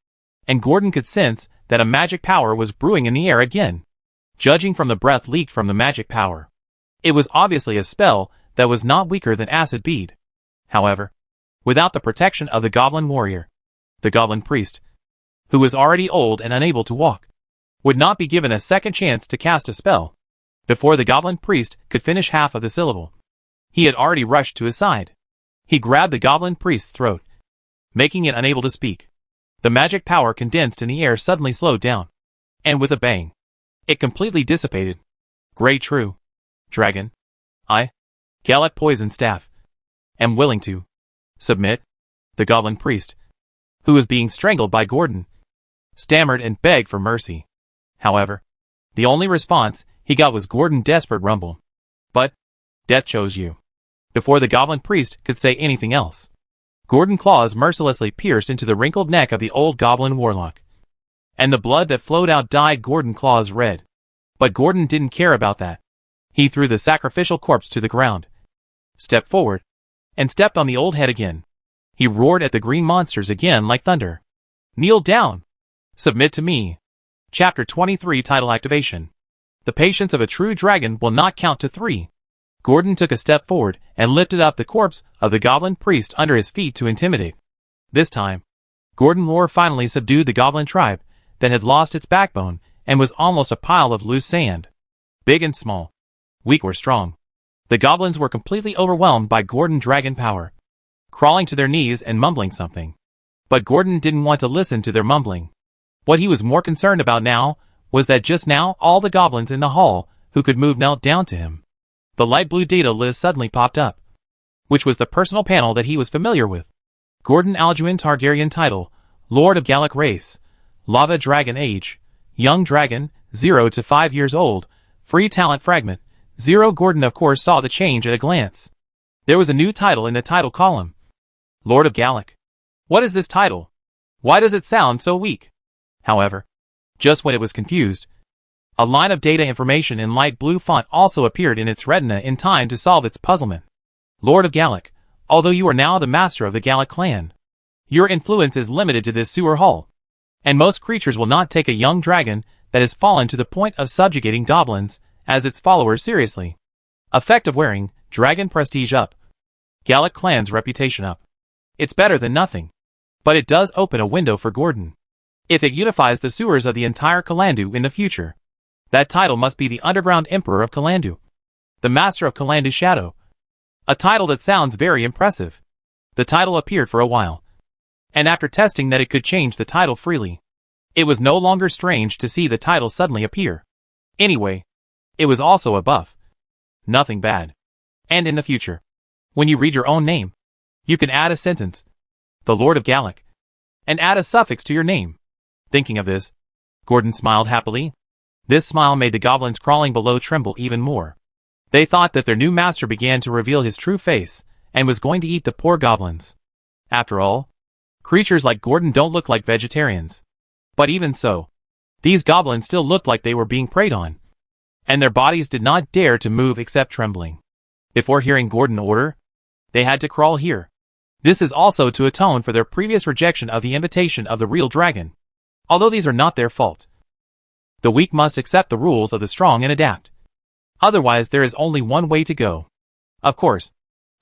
and Gordon could sense that a magic power was brewing in the air again. Judging from the breath leaked from the magic power, it was obviously a spell that was not weaker than acid bead. However, without the protection of the goblin warrior, the goblin priest, who was already old and unable to walk, would not be given a second chance to cast a spell. Before the goblin priest could finish half of the syllable, he had already rushed to his side. He grabbed the goblin priest's throat, making it unable to speak. The magic power condensed in the air suddenly slowed down, and with a bang, it completely dissipated. Grey true. Dragon. I, Gallic poison staff, am willing to submit. The goblin priest, who was being strangled by Gordon, stammered and begged for mercy. However, the only response he got was Gordon's desperate rumble. But death chose you. Before the goblin priest could say anything else, Gordon's claws mercilessly pierced into the wrinkled neck of the old goblin warlock. And the blood that flowed out dyed Gordon's claws red. But Gordon didn't care about that. He threw the sacrificial corpse to the ground, stepped forward, and stepped on the old head again. He roared at the green monsters again like thunder. Kneel down! Submit to me. Chapter 23 Title Activation. The patience of a true dragon will not count to 3. Gordon took a step forward and lifted up the corpse of the goblin priest under his feet to intimidate. This time, Gordon Lore finally subdued the goblin tribe that had lost its backbone and was almost a pile of loose sand. Big and small, weak or strong, the goblins were completely overwhelmed by Gordon dragon power, crawling to their knees and mumbling something. But Gordon didn't want to listen to their mumbling. What he was more concerned about now was that just now all the goblins in the hall who could move knelt down to him. The light blue data list suddenly popped up, which was the personal panel that he was familiar with. Gordon Alduin Targaryen title, Lord of Gallic race, Lava Dragon age, Young Dragon, 0 to 5 years old, free talent fragment, 0. Gordon of course saw the change at a glance. There was a new title in the title column. Lord of Gallic. What is this title? Why does it sound so weak? However, just when it was confused, a line of data information in light blue font also appeared in its retina in time to solve its puzzlement. Lord of Gallic, although you are now the master of the Gallic clan, your influence is limited to this sewer hall, and most creatures will not take a young dragon that has fallen to the point of subjugating goblins as its followers seriously. Effect of wearing, dragon prestige up. Gallic clan's reputation up. It's better than nothing. But it does open a window for Gordon. If it unifies the sewers of the entire Kalandu in the future, that title must be the Underground Emperor of Kalandu, the Master of Kalandu's Shadow. A title that sounds very impressive. The title appeared for a while, and after testing that it could change the title freely, it was no longer strange to see the title suddenly appear. Anyway, it was also a buff. Nothing bad. And in the future, when you read your own name, you can add a sentence, the Lord of Gallic, and add a suffix to your name. Thinking of this, Gordon smiled happily. This smile made the goblins crawling below tremble even more. They thought that their new master began to reveal his true face, and was going to eat the poor goblins. After all, creatures like Gordon don't look like vegetarians. But even so, these goblins still looked like they were being preyed on, and their bodies did not dare to move except trembling. Before hearing Gordon order, they had to crawl here. This is also to atone for their previous rejection of the invitation of the real dragon. Although these are not their fault. The weak must accept the rules of the strong and adapt. Otherwise there is only one way to go. Of course,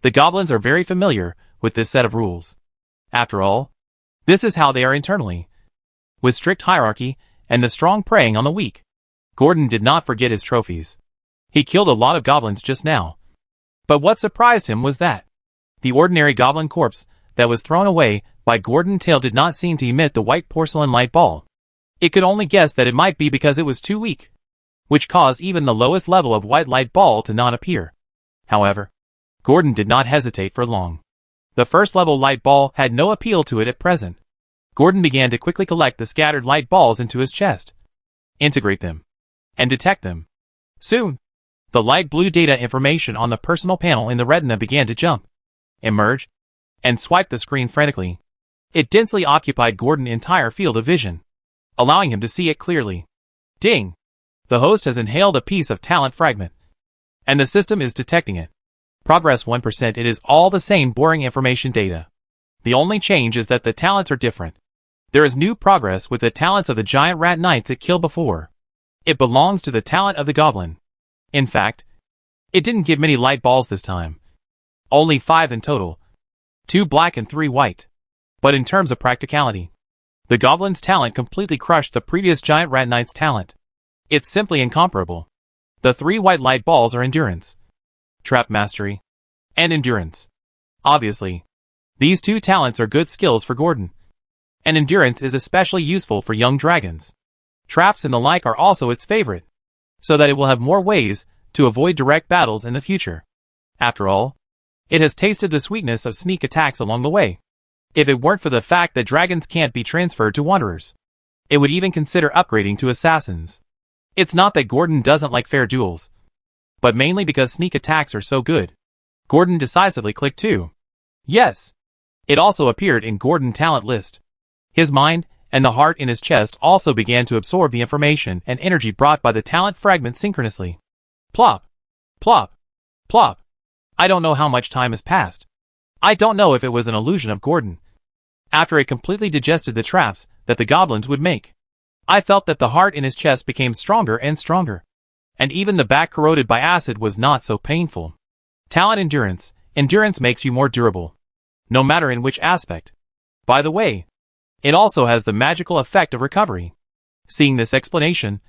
the goblins are very familiar with this set of rules. After all, this is how they are internally. With strict hierarchy, and the strong preying on the weak. Gordon did not forget his trophies. He killed a lot of goblins just now. But what surprised him was that the ordinary goblin corpse that was thrown away by Gordon's tail did not seem to emit the white porcelain light ball. It could only guess that it might be because it was too weak, which caused even the lowest level of white light ball to not appear. However, Gordon did not hesitate for long. The first level light ball had no appeal to it at present. Gordon began to quickly collect the scattered light balls into his chest, integrate them, and detect them. Soon, the light blue data information on the personal panel in the retina began to jump, emerge, and swipe the screen frantically. It densely occupied Gordon's entire field of vision, allowing him to see it clearly. Ding! The host has inhaled a piece of talent fragment, and the system is detecting it. Progress 1%. It is all the same boring information data. The only change is that the talents are different. There is new progress with the talents of the giant rat knights it killed before. It belongs to the talent of the goblin. In fact, it didn't give many light balls this time. Only 5 in total. 2 black and 3 white. But in terms of practicality, the goblin's talent completely crushed the previous giant rat knight's talent. It's simply incomparable. The 3 white light balls are endurance, trap mastery, and endurance. Obviously, these 2 talents are good skills for Gordon. And endurance is especially useful for young dragons. Traps and the like are also its favorite, so that it will have more ways to avoid direct battles in the future. After all, it has tasted the sweetness of sneak attacks along the way. If it weren't for the fact that dragons can't be transferred to wanderers, it would even consider upgrading to assassins. It's not that Gordon doesn't like fair duels, but mainly because sneak attacks are so good. Gordon decisively clicked too. Yes. It also appeared in Gordon's talent list. His mind and the heart in his chest also began to absorb the information and energy brought by the talent fragment synchronously. Plop. Plop. Plop. I don't know how much time has passed. I don't know if it was an illusion of Gordon. After it completely digested the traps that the goblins would make, I felt that the heart in his chest became stronger and stronger. And even the back corroded by acid was not so painful. Talent endurance. Endurance makes you more durable, no matter in which aspect. By the way, it also has the magical effect of recovery. Seeing this explanation,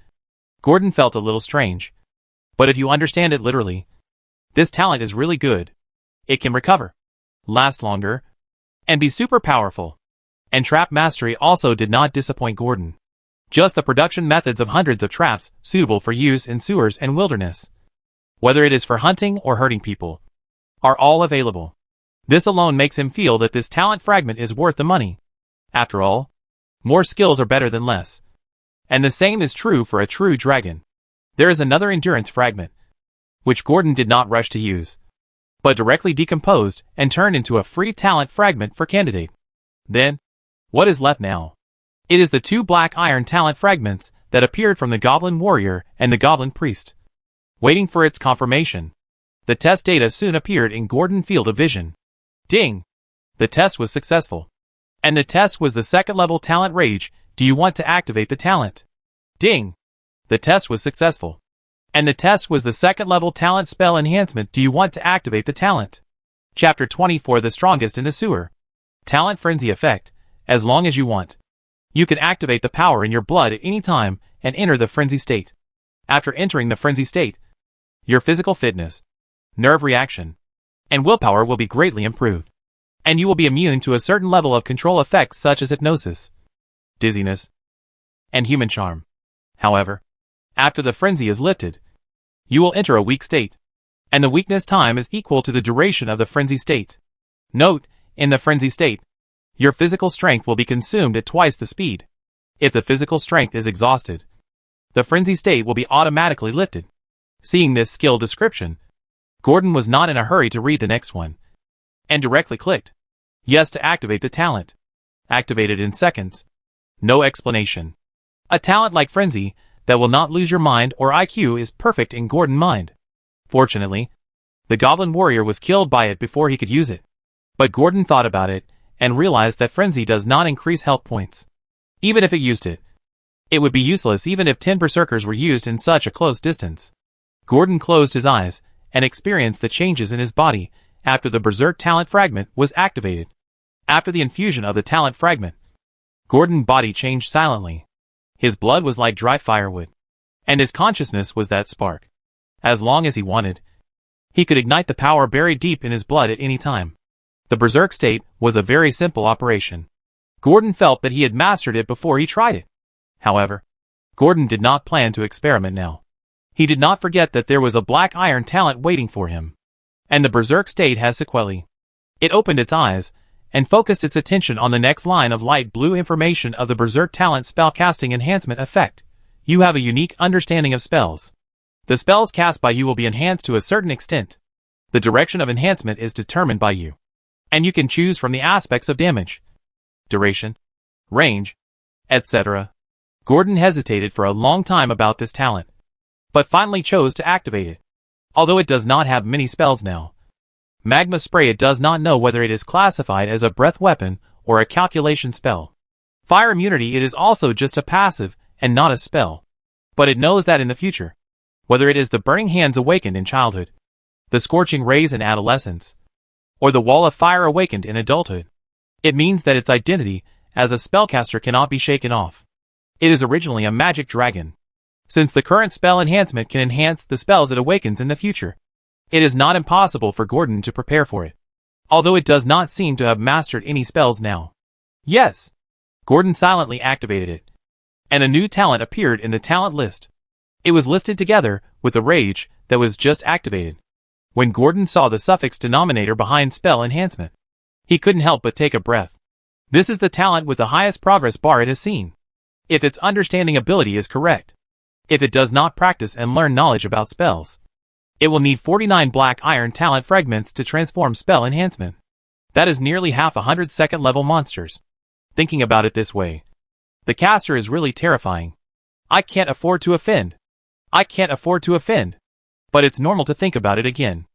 Gordon felt a little strange. But if you understand it literally, this talent is really good. It can recover, last longer, and be super powerful. And trap mastery also did not disappoint Gordon. Just the production methods of hundreds of traps suitable for use in sewers and wilderness, whether it is for hunting or hurting people, are all available. This alone makes him feel that this talent fragment is worth the money. After all, more skills are better than less. And the same is true for a true dragon. There is another endurance fragment, which Gordon did not rush to use, but directly decomposed and turned into a free talent fragment for candidate. Then, what is left now? It is the two black iron talent fragments that appeared from the goblin warrior and the goblin priest. Waiting for its confirmation, the test data soon appeared in Gordon's field of vision. Ding! The test was successful. And the test was the second level talent rage. Do you want to activate the talent? Ding! The test was successful. And the test was the second level talent spell enhancement. Do you want to activate the talent? Chapter 24 The strongest in the sewer. Talent frenzy effect. As long as you want, you can activate the power in your blood at any time and enter the frenzy state. After entering the frenzy state, your physical fitness, nerve reaction, and willpower will be greatly improved. And you will be immune to a certain level of control effects such as hypnosis, dizziness, and human charm. However, after the frenzy is lifted, you will enter a weak state, and the weakness time is equal to the duration of the frenzy state. Note, in the frenzy state, your physical strength will be consumed at twice the speed. If the physical strength is exhausted, the frenzy state will be automatically lifted. Seeing this skill description, Gordon was not in a hurry to read the next one, and directly clicked yes to activate the talent. Activated in seconds. No explanation. A talent like frenzy that will not lose your mind or IQ is perfect in Gordon's mind. Fortunately, the goblin warrior was killed by it before he could use it. But Gordon thought about it and realized that frenzy does not increase health points. Even if it used it, it would be useless even if 10 berserkers were used in such a close distance. Gordon closed his eyes and experienced the changes in his body after the berserk talent fragment was activated. After the infusion of the talent fragment, Gordon's body changed silently. His blood was like dry firewood, and his consciousness was that spark. As long as he wanted, he could ignite the power buried deep in his blood at any time. The berserk state was a very simple operation. Gordon felt that he had mastered it before he tried it. However, Gordon did not plan to experiment now. He did not forget that there was a black iron talent waiting for him. And the berserk state has sequelae. It opened its eyes and focused its attention on the next line of light blue information of the berserk talent spellcasting enhancement effect. You have a unique understanding of spells. The spells cast by you will be enhanced to a certain extent. The direction of enhancement is determined by you, and you can choose from the aspects of damage, duration, range, etc. Gordon hesitated for a long time about this talent, but finally chose to activate it. Although it does not have many spells now. Magma Spray, it does not know whether it is classified as a breath weapon or a calculation spell. Fire Immunity, it is also just a passive and not a spell. But it knows that in the future, whether it is the Burning Hands awakened in childhood, the Scorching Rays in adolescence, or the Wall of Fire awakened in adulthood, it means that its identity as a spellcaster cannot be shaken off. It is originally a magic dragon. Since the current spell enhancement can enhance the spells it awakens in the future, it is not impossible for Gordon to prepare for it, although it does not seem to have mastered any spells now. Yes! Gordon silently activated it, and a new talent appeared in the talent list. It was listed together with the rage that was just activated. When Gordon saw the suffix denominator behind spell enhancement, he couldn't help but take a breath. This is the talent with the highest progress bar it has seen. If its understanding ability is correct, if it does not practice and learn knowledge about spells, It will need 49 black iron talent fragments to transform spell enhancement. That is nearly half 100 second level monsters. Thinking about it this way, the caster is really terrifying. I can't afford to offend. I can't afford to offend. But it's normal to think about it again.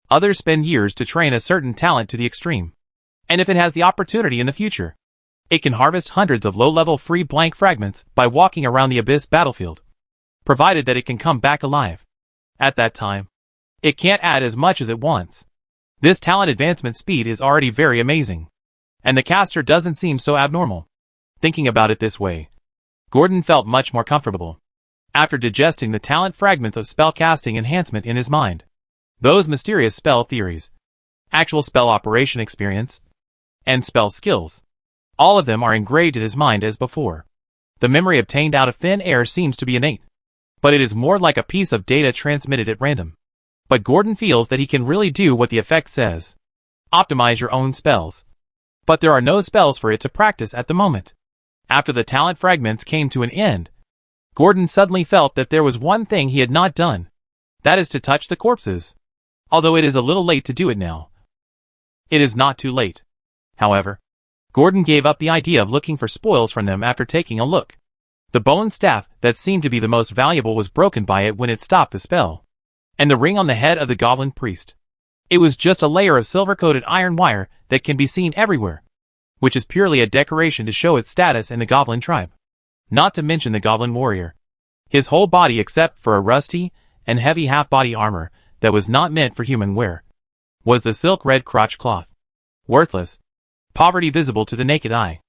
Others spend years to train a certain talent to the extreme. And if it has the opportunity in the future, it can harvest hundreds of low-level free blank fragments by walking around the Abyss battlefield, provided that it can come back alive. At that time, it can't add as much as it wants. This talent advancement speed is already very amazing. And the caster doesn't seem so abnormal. Thinking about it this way, Gordon felt much more comfortable. After digesting the talent fragments of spellcasting enhancement in his mind, those mysterious spell theories, actual spell operation experience, and spell skills, all of them are engraved in his mind as before. The memory obtained out of thin air seems to be innate, but it is more like a piece of data transmitted at random. But Gordon feels that he can really do what the effect says. Optimize your own spells. But there are no spells for it to practice at the moment. After the talent fragments came to an end, Gordon suddenly felt that there was one thing he had not done. That is to touch the corpses. Although it is a little late to do it now. It is not too late. However, Gordon gave up the idea of looking for spoils from them after taking a look. The bone staff that seemed to be the most valuable was broken by it when it stopped the spell. And the ring on the head of the goblin priest. It was just a layer of silver-coated iron wire that can be seen everywhere, which is purely a decoration to show its status in the goblin tribe. Not to mention the goblin warrior. His whole body except for a rusty and heavy half-body armor that was not meant for human wear was the silk-red crotch cloth. Worthless. Poverty visible to the naked eye.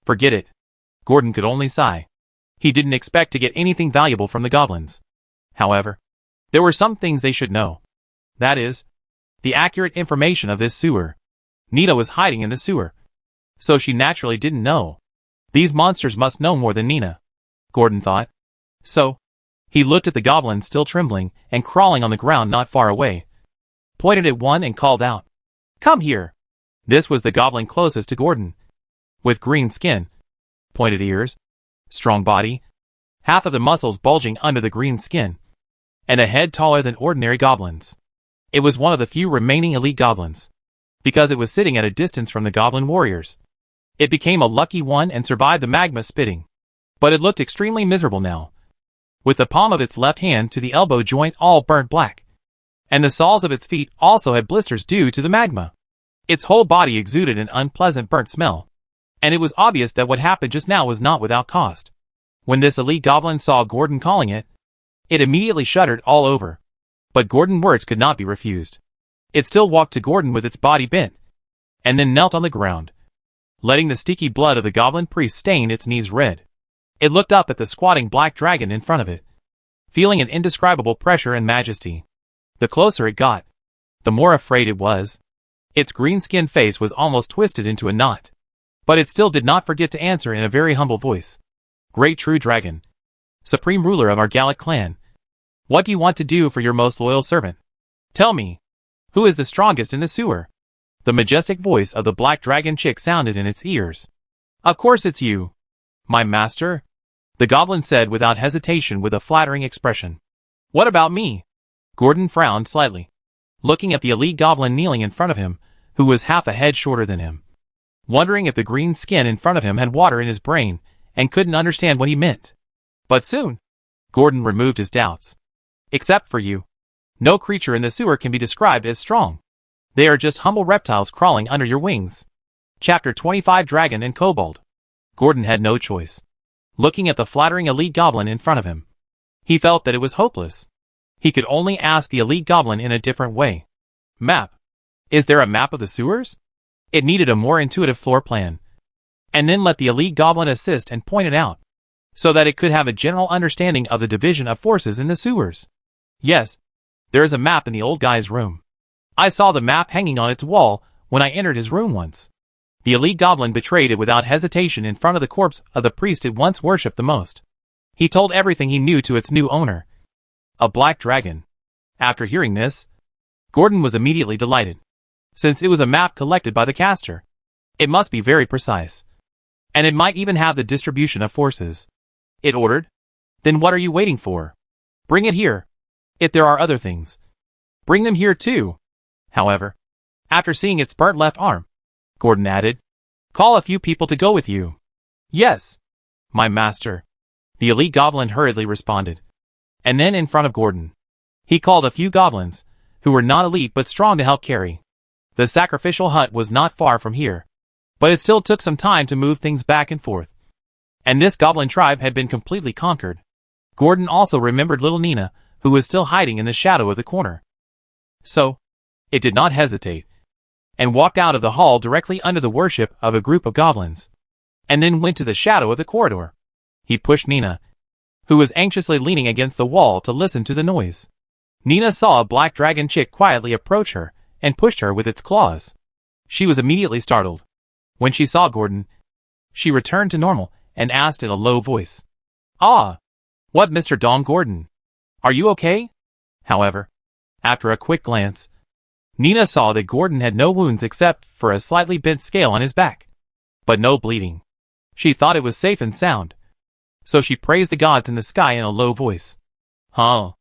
Forget it. Gordon could only sigh. He didn't expect to get anything valuable from the goblins. However, there were some things they should know. That is, the accurate information of this sewer. Nita was hiding in the sewer, so she naturally didn't know. These monsters must know more than Nina, Gordon thought. So, he looked at the goblin still trembling and crawling on the ground not far away, pointed at one and called out, "Come here!" This was the goblin closest to Gordon, with green skin, pointed ears, strong body, half of the muscles bulging under the green skin, and a head taller than ordinary goblins. It was one of the few remaining elite goblins, because it was sitting at a distance from the goblin warriors. It became a lucky one and survived the magma spitting. But it looked extremely miserable now, with the palm of its left hand to the elbow joint all burnt black, and the soles of its feet also had blisters due to the magma. Its whole body exuded an unpleasant burnt smell, and it was obvious that what happened just now was not without cost. When this elite goblin saw Gordon calling it, it immediately shuddered all over. But Gordon's words could not be refused. It still walked to Gordon with its body bent, and then knelt on the ground, letting the sticky blood of the goblin priest stain its knees red. It looked up at the squatting black dragon in front of it, feeling an indescribable pressure and majesty. The closer it got, the more afraid it was. Its green-skinned face was almost twisted into a knot, but it still did not forget to answer in a very humble voice. "Great true dragon, supreme ruler of our Gallic clan, what do you want to do for your most loyal servant? Tell me, who is the strongest in the sewer?" The majestic voice of the black dragon chick sounded in its ears. "Of course it's you, my master," the goblin said without hesitation with a flattering expression. "What about me?" Gordon frowned slightly, looking at the elite goblin kneeling in front of him, who was half a head shorter than him, wondering if the green skin in front of him had water in his brain and couldn't understand what he meant. But soon, Gordon removed his doubts. "Except for you, no creature in the sewer can be described as strong. They are just humble reptiles crawling under your wings." Chapter 25 Dragon and Kobold. Gordon had no choice. Looking at the flattering elite goblin in front of him, he felt that it was hopeless. He could only ask the elite goblin in a different way. "Map. Is there a map of the sewers?" It needed a more intuitive floor plan. And then let the elite goblin assist and point it out, so that it could have a general understanding of the division of forces in the sewers. "Yes, there is a map in the old guy's room. I saw the map hanging on its wall when I entered his room once." The elite goblin betrayed it without hesitation in front of the corpse of the priest it once worshipped the most. He told everything he knew to its new owner, a black dragon. After hearing this, Gordon was immediately delighted. Since it was a map collected by the caster, it must be very precise. And it might even have the distribution of forces. It ordered, "Then what are you waiting for? Bring it here. If there are other things, Bring them here too. However, after seeing its burnt left arm, Gordon added, call a few people to go with you. Yes, my master, the elite goblin hurriedly responded. And then in front of Gordon, he called a few goblins, who were not elite but strong to help carry. The sacrificial hut was not far from here, but it still took some time to move things back and forth. And this goblin tribe had been completely conquered. Gordon also remembered little Nina, who was still hiding in the shadow of the corner. So, it did not hesitate, and walked out of the hall directly under the worship of a group of goblins, and then went to the shadow of the corridor. He pushed Nina, who was anxiously leaning against the wall to listen to the noise. Nina saw a black dragon chick quietly approach her, and pushed her with its claws. She was immediately startled. When she saw Gordon, she returned to normal, and asked in a low voice, "Ah, what Mr. Don Gordon? Are you okay?" However, after a quick glance, Nina saw that Gordon had no wounds except for a slightly bent scale on his back, but no bleeding. She thought it was safe and sound, so she praised the gods in the sky in a low voice. "Huh.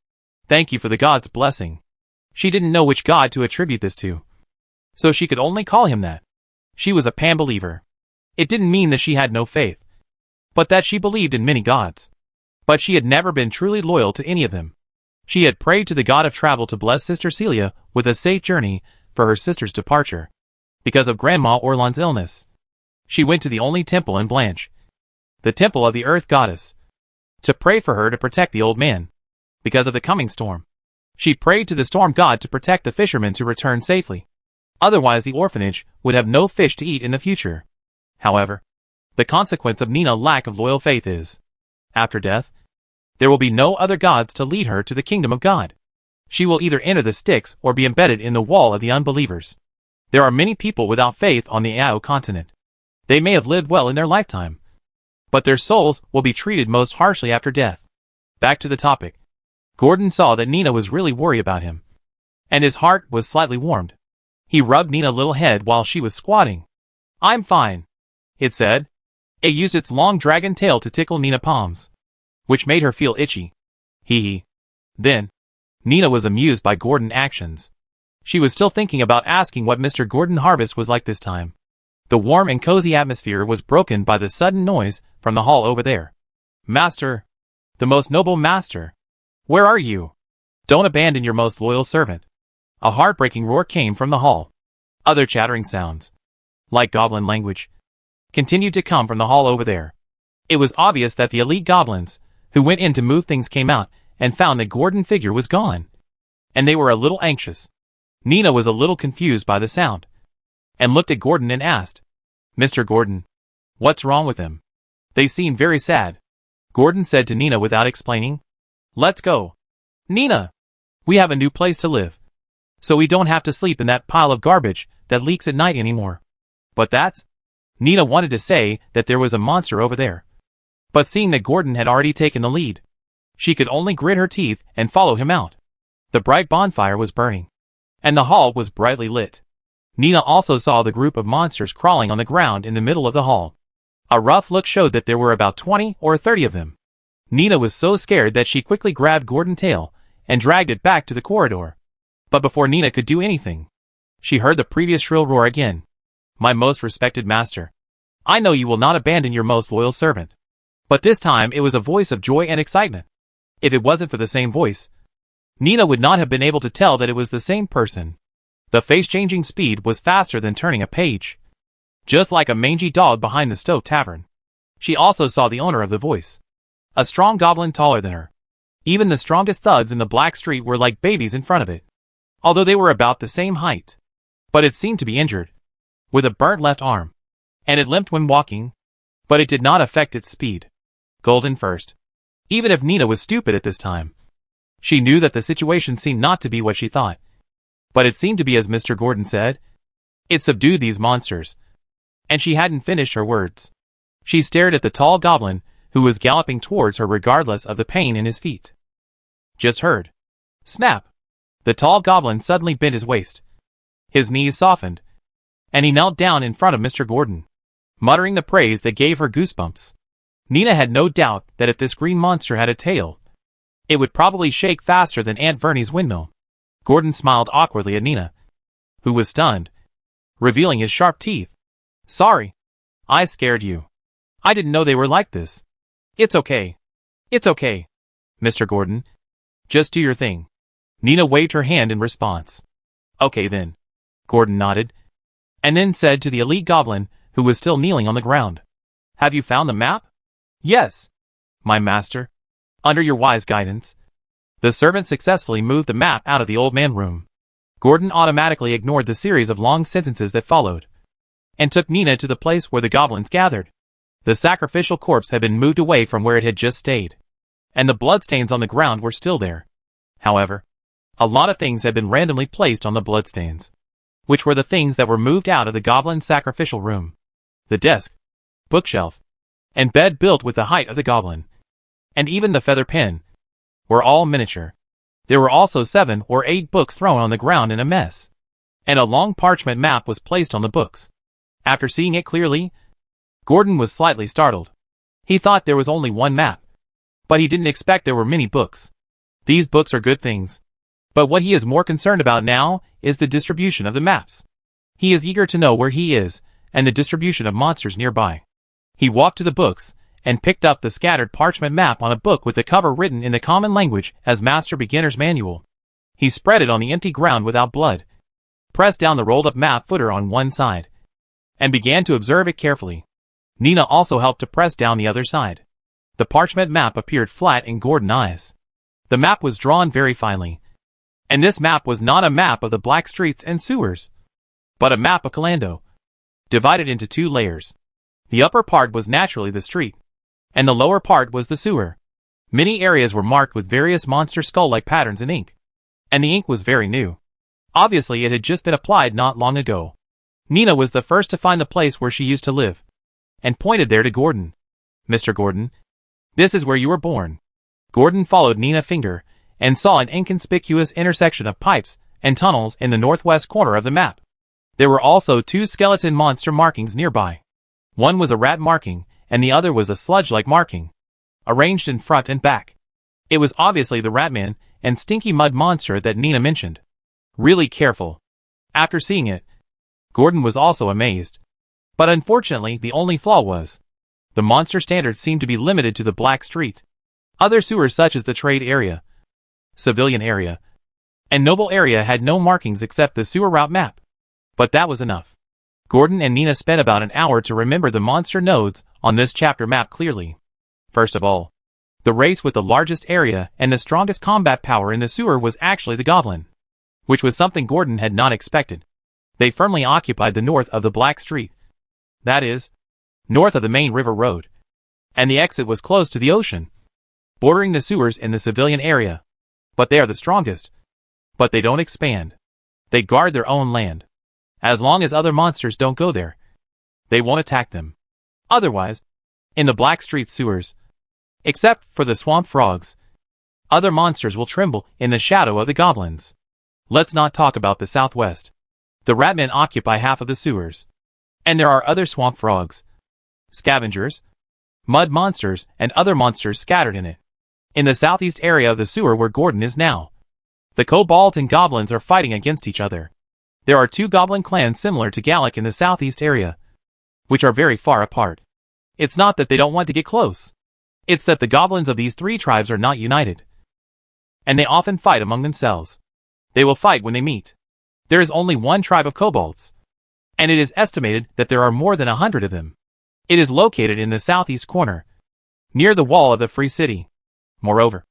Thank you for the gods' blessing." She didn't know which god to attribute this to, so she could only call him that. She was a pan-believer. It didn't mean that she had no faith, but that she believed in many gods. But she had never been truly loyal to any of them. She had prayed to the god of travel to bless Sister Celia with a safe journey for her sister's departure. Because of Grandma Orlan's illness, she went to the only temple in Blanche, the temple of the earth goddess, to pray for her to protect the old man. Because of the coming storm, she prayed to the storm god to protect the fishermen to return safely. Otherwise the orphanage would have no fish to eat in the future. However, the consequence of Nina's lack of loyal faith is, after death, there will be no other gods to lead her to the kingdom of God. She will either enter the Styx or be embedded in the wall of the unbelievers. There are many people without faith on the Ao continent. They may have lived well in their lifetime, but their souls will be treated most harshly after death. Back to the topic. Gordon saw that Nina was really worried about him, and his heart was slightly warmed. He rubbed Nina's little head while she was squatting. "I'm fine," it said. It used its long dragon tail to tickle Nina's palms, which made her feel itchy. Hee hee. Then, Nina was amused by Gordon's actions. She was still thinking about asking what Mr. Gordon Harvest was like this time. The warm and cozy atmosphere was broken by the sudden noise from the hall over there. "Master, the most noble master, where are you? Don't abandon your most loyal servant." A heartbreaking roar came from the hall. Other chattering sounds, like goblin language, continued to come from the hall over there. It was obvious that the elite goblins, who went in to move things, came out and found that Gordon's figure was gone, and they were a little anxious. Nina was a little confused by the sound, and looked at Gordon and asked, "Mr. Gordon, what's wrong with them? They seem very sad." Gordon said to Nina without explaining, "Let's go. Nina, we have a new place to live, so we don't have to sleep in that pile of garbage that leaks at night anymore." "But that's—" Nina wanted to say that there was a monster over there, but seeing that Gordon had already taken the lead, she could only grit her teeth and follow him out. The bright bonfire was burning, and the hall was brightly lit. Nina also saw the group of monsters crawling on the ground in the middle of the hall. A rough look showed that there were about 20 or 30 of them. Nina was so scared that she quickly grabbed Gordon's tail and dragged it back to the corridor. But before Nina could do anything, she heard the previous shrill roar again. "My most respected master, I know you will not abandon your most loyal servant." But this time it was a voice of joy and excitement. If it wasn't for the same voice, Nina would not have been able to tell that it was the same person. The face-changing speed was faster than turning a page, just like a mangy dog behind the stove tavern. She also saw the owner of the voice, a strong goblin taller than her. Even the strongest thugs in the Black Street were like babies in front of it, although they were about the same height. But it seemed to be injured, with a burnt left arm, and it limped when walking, but it did not affect its speed. Golden first. Even if Nina was stupid at this time, she knew that the situation seemed not to be what she thought. But it seemed to be as Mr. Gordon said. It subdued these monsters. And she hadn't finished her words. She stared at the tall goblin, who was galloping towards her regardless of the pain in his feet. Just heard. Snap. The tall goblin suddenly bent his waist. His knees softened, and he knelt down in front of Mr. Gordon, muttering the praise that gave her goosebumps. Nina had no doubt that if this green monster had a tail, it would probably shake faster than Aunt Vernie's windmill. Gordon smiled awkwardly at Nina, who was stunned, revealing his sharp teeth. Sorry. I scared you. I didn't know they were like this. It's okay. It's okay, Mr. Gordon. Just do your thing. Nina waved her hand in response. Okay then. Gordon nodded, and then said to the elite goblin, who was still kneeling on the ground. Have you found the map? Yes, my master. Under your wise guidance. The servant successfully moved the map out of the old man room. Gordon automatically ignored the series of long sentences that followed, and took Nina to the place where the goblins gathered. The sacrificial corpse had been moved away from where it had just stayed, and the bloodstains on the ground were still there. However, a lot of things had been randomly placed on the bloodstains, which were the things that were moved out of the goblin sacrificial room. The desk, bookshelf, and bed built with the height of the goblin, and even the feather pen, were all miniature. There were also 7 or 8 books thrown on the ground in a mess, and a long parchment map was placed on the books. After seeing it clearly, Gordon was slightly startled. He thought there was only one map, but he didn't expect there were many books. These books are good things, but what he is more concerned about now is the distribution of the maps. He is eager to know where he is and the distribution of monsters nearby. He walked to the books and picked up the scattered parchment map on a book with the cover written in the common language as Master Beginner's Manual. He spread it on the empty ground without blood, pressed down the rolled up map footer on one side, and began to observe it carefully. Nina also helped to press down the other side. The parchment map appeared flat in Gordon's eyes. The map was drawn very finely, and this map was not a map of the black streets and sewers, but a map of Calando, divided into 2 layers. The upper part was naturally the street, and the lower part was the sewer. Many areas were marked with various monster skull-like patterns in ink, and the ink was very new. Obviously it had just been applied not long ago. Nina was the first to find the place where she used to live, and pointed there to Gordon. Mr. Gordon, this is where you were born. Gordon followed Nina's finger, and saw an inconspicuous intersection of pipes and tunnels in the northwest corner of the map. There were also 2 skeleton monster markings nearby. One was a rat marking, and the other was a sludge-like marking, arranged in front and back. It was obviously the Ratman and stinky mud monster that Nina mentioned. Really careful. After seeing it, Gordon was also amazed. But unfortunately, the only flaw was, the monster standards seemed to be limited to the black street. Other sewers such as the trade area, civilian area, and noble area had no markings except the sewer route map. But that was enough. Gordon and Nina spent about an hour to remember the monster nodes on this chapter map clearly. First of all, the race with the largest area and the strongest combat power in the sewer was actually the goblin, which was something Gordon had not expected. They firmly occupied the north of the Black Street, that is, north of the main river road, and the exit was close to the ocean, bordering the sewers in the civilian area. But they are the strongest. But they don't expand. They guard their own land. As long as other monsters don't go there, they won't attack them. Otherwise, in the Black Street sewers, except for the swamp frogs, other monsters will tremble in the shadow of the goblins. Let's not talk about the southwest. The Ratmen occupy half of the sewers, and there are other swamp frogs, scavengers, mud monsters, and other monsters scattered in it. In the southeast area of the sewer where Gordon is now, the kobolds and goblins are fighting against each other. There are 2 goblin clans similar to Gallic in the southeast area, which are very far apart. It's not that they don't want to get close. It's that the goblins of these 3 tribes are not united, and they often fight among themselves. They will fight when they meet. There is only one tribe of kobolds, and it is estimated that there are more than 100 of them. It is located in the southeast corner, near the wall of the Free City. Moreover,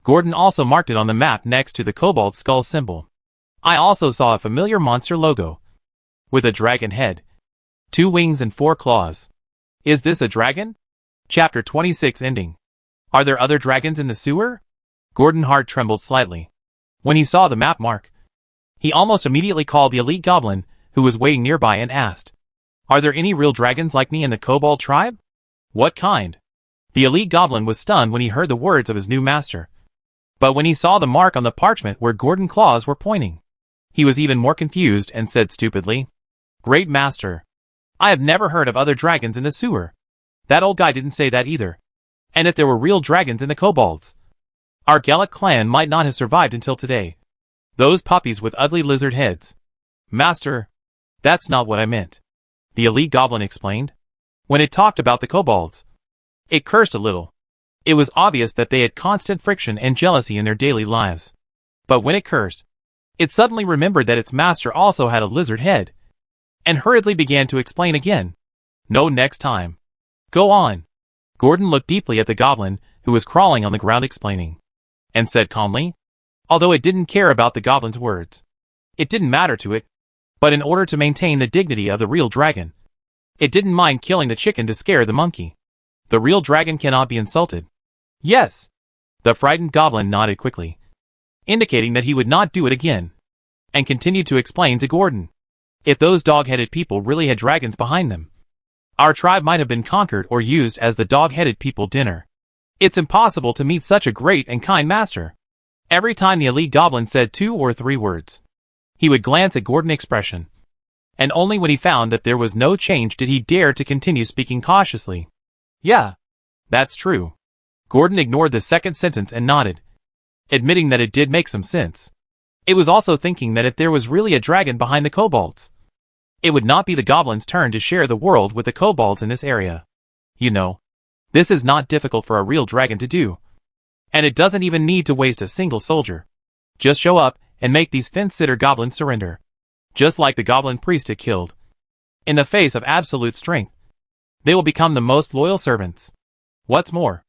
Gordon also marked it on the map next to the kobold skull symbol. I also saw a familiar monster logo, with a dragon head, 2 wings and 4 claws. Is this a dragon? Chapter 26 ending. Are there other dragons in the sewer? Gordon's heart trembled slightly when he saw the map mark. He almost immediately called the elite goblin, who was waiting nearby, and asked, "Are there any real dragons like me in the kobold tribe?" "What kind?" The elite goblin was stunned when he heard the words of his new master. But when he saw the mark on the parchment where Gordon's claws were pointing, he was even more confused and said stupidly, "Great master, I have never heard of other dragons in the sewer. That old guy didn't say that either. And if there were real dragons in the kobolds, our Gallic clan might not have survived until today." Those puppies with ugly lizard heads. Master, that's not what I meant, the elite goblin explained. When it talked about the kobolds, it cursed a little. It was obvious that they had constant friction and jealousy in their daily lives. But when it cursed, it suddenly remembered that its master also had a lizard head, and hurriedly began to explain again. No, next time. Go on. Gordon looked deeply at the goblin, who was crawling on the ground explaining, and said calmly, although it didn't care about the goblin's words. It didn't matter to it, but in order to maintain the dignity of the real dragon, it didn't mind killing the chicken to scare the monkey. The real dragon cannot be insulted. Yes. The frightened goblin nodded quickly, indicating that he would not do it again, and continued to explain to Gordon. If those dog-headed people really had dragons behind them, our tribe might have been conquered or used as the dog-headed people dinner. It's impossible to meet such a great and kind master. Every time the elite goblin said 2 or 3 words, he would glance at Gordon's expression, and only when he found that there was no change did he dare to continue speaking cautiously. Yeah, that's true. Gordon ignored the second sentence and nodded, admitting that it did make some sense. It was also thinking that if there was really a dragon behind the kobolds, it would not be the goblin's turn to share the world with the kobolds in this area. You know, this is not difficult for a real dragon to do, and it doesn't even need to waste a single soldier. Just show up and make these fence-sitter goblins surrender, just like the goblin priest it killed. In the face of absolute strength, they will become the most loyal servants. What's more,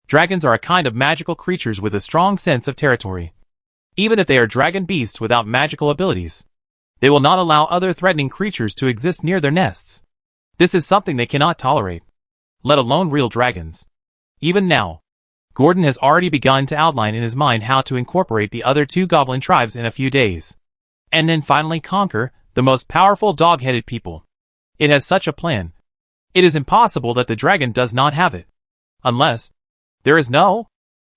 dragons are a kind of magical creatures with a strong sense of territory. Even if they are dragon beasts without magical abilities, they will not allow other threatening creatures to exist near their nests. This is something they cannot tolerate, let alone real dragons. Even now, Gordon has already begun to outline in his mind how to incorporate the other 2 goblin tribes in a few days, and then finally conquer the most powerful dog-headed people. It has such a plan. It is impossible that the dragon does not have it. Unless there is no.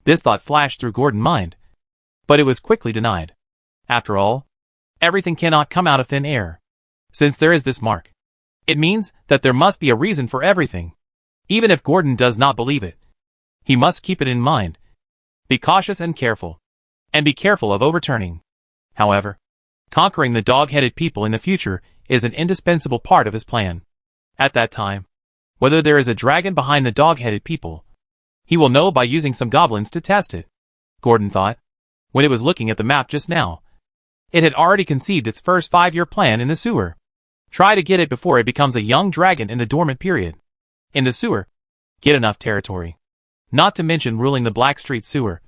This thought flashed through Gordon's mind, but it was quickly denied. After all, everything cannot come out of thin air. Since there is this mark, it means that there must be a reason for everything. Even if Gordon does not believe it, he must keep it in mind. Be cautious and careful. And be careful of overturning. However, conquering the dog-headed people in the future is an indispensable part of his plan. At that time, whether there is a dragon behind the dog-headed people, he will know by using some goblins to test it. Gordon thought, when it was looking at the map just now. It had already conceived its first 5-year plan in the sewer. Try to get it before it becomes a young dragon in the dormant period. In the sewer, get enough territory. Not to mention ruling the Black Street sewer.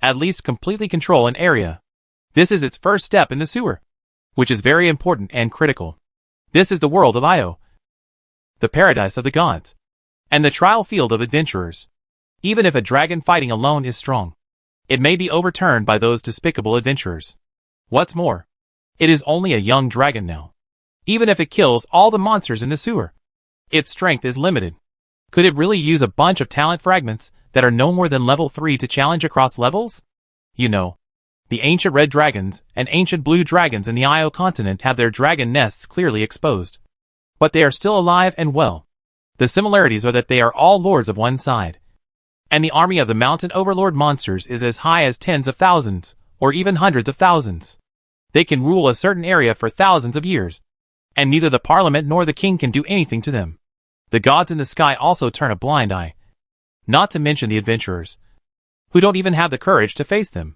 At least completely control an area. This is its first step in the sewer, which is very important and critical. This is the world of Io, the paradise of the gods, and the trial field of adventurers. Even if a dragon fighting alone is strong, it may be overturned by those despicable adventurers. What's more, it is only a young dragon now. Even if it kills all the monsters in the sewer, its strength is limited. Could it really use a bunch of talent fragments that are no more than level 3 to challenge across levels? You know, the ancient red dragons and ancient blue dragons in the Io continent have their dragon nests clearly exposed. But they are still alive and well. The similarities are that they are all lords of one side, and the army of the mountain overlord monsters is as high as tens of thousands, or even hundreds of thousands. They can rule a certain area for thousands of years, and neither the parliament nor the king can do anything to them. The gods in the sky also turn a blind eye, not to mention the adventurers, who don't even have the courage to face them.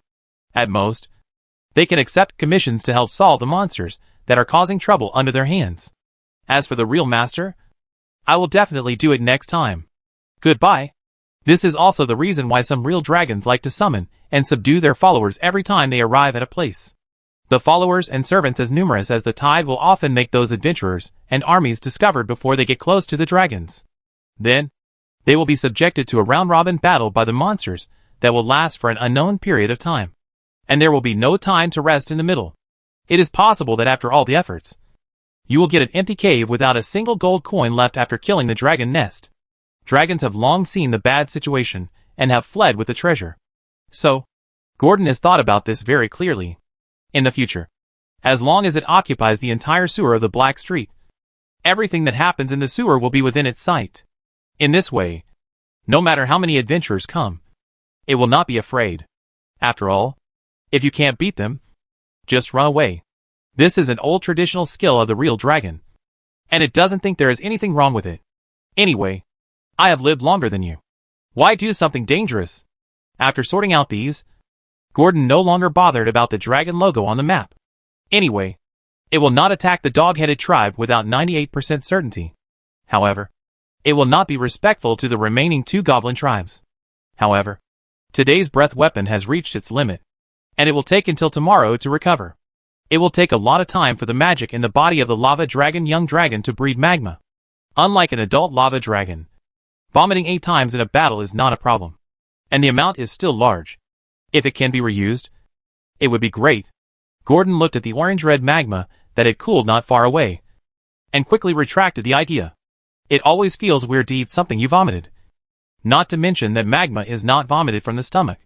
At most, they can accept commissions to help solve the monsters that are causing trouble under their hands. As for the real master, I will definitely do it next time. Goodbye. This is also the reason why some real dragons like to summon and subdue their followers every time they arrive at a place. The followers and servants as numerous as the tide will often make those adventurers and armies discovered before they get close to the dragons. Then, they will be subjected to a round-robin battle by the monsters that will last for an unknown period of time. And there will be no time to rest in the middle. It is possible that after all the efforts, you will get an empty cave without a single gold coin left after killing the dragon nest. Dragons have long seen the bad situation and have fled with the treasure. So, Gordon has thought about this very clearly. In the future, as long as it occupies the entire sewer of the Black Street, everything that happens in the sewer will be within its sight. In this way, no matter how many adventurers come, it will not be afraid. After all, if you can't beat them, Just run away. This is an old traditional skill of the real dragon. And it doesn't think there is anything wrong with it. Anyway, I have lived longer than you. Why do something dangerous? After sorting out these, Gordon no longer bothered about the dragon logo on the map. Anyway, it will not attack the dog-headed tribe without 98% certainty. However, it will not be respectful to the remaining 2 goblin tribes. However, today's breath weapon has reached its limit, and it will take until tomorrow to recover. It will take a lot of time for the magic in the body of the lava dragon young dragon to breed magma. Unlike an adult lava dragon, vomiting 8 times in a battle is not a problem. And the amount is still large. If it can be reused, it would be great. Gordon looked at the orange-red magma that had cooled not far away, and quickly retracted the idea. It always feels weird to eat something you vomited. Not to mention that magma is not vomited from the stomach.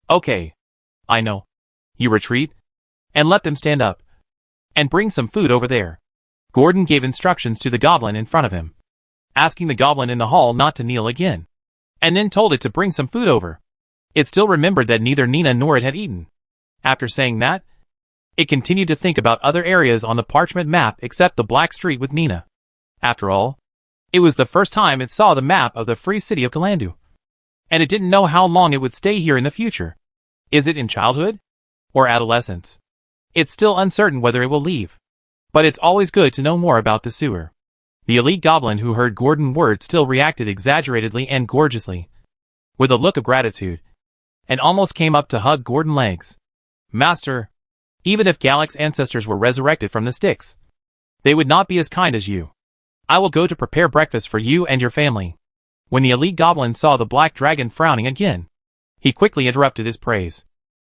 Okay. I know. You retreat, and let them stand up. And bring some food over there. Gordon gave instructions to the goblin in front of him, asking the goblin in the hall not to kneel again, and then told it to bring some food over. It still remembered that neither Nina nor it had eaten. After saying that, it continued to think about other areas on the parchment map except the black street with Nina. After all, it was the first time it saw the map of the free city of Kalandu. And it didn't know how long it would stay here in the future. Is it in childhood? Or adolescence? It's still uncertain whether it will leave. But it's always good to know more about the sewer. The elite goblin who heard Gordon's words still reacted exaggeratedly and gorgeously, with a look of gratitude, and almost came up to hug Gordon's legs. Master, even if Gallic's ancestors were resurrected from the sticks, they would not be as kind as you. I will go to prepare breakfast for you and your family. When the elite goblin saw the black dragon frowning again, he quickly interrupted his praise.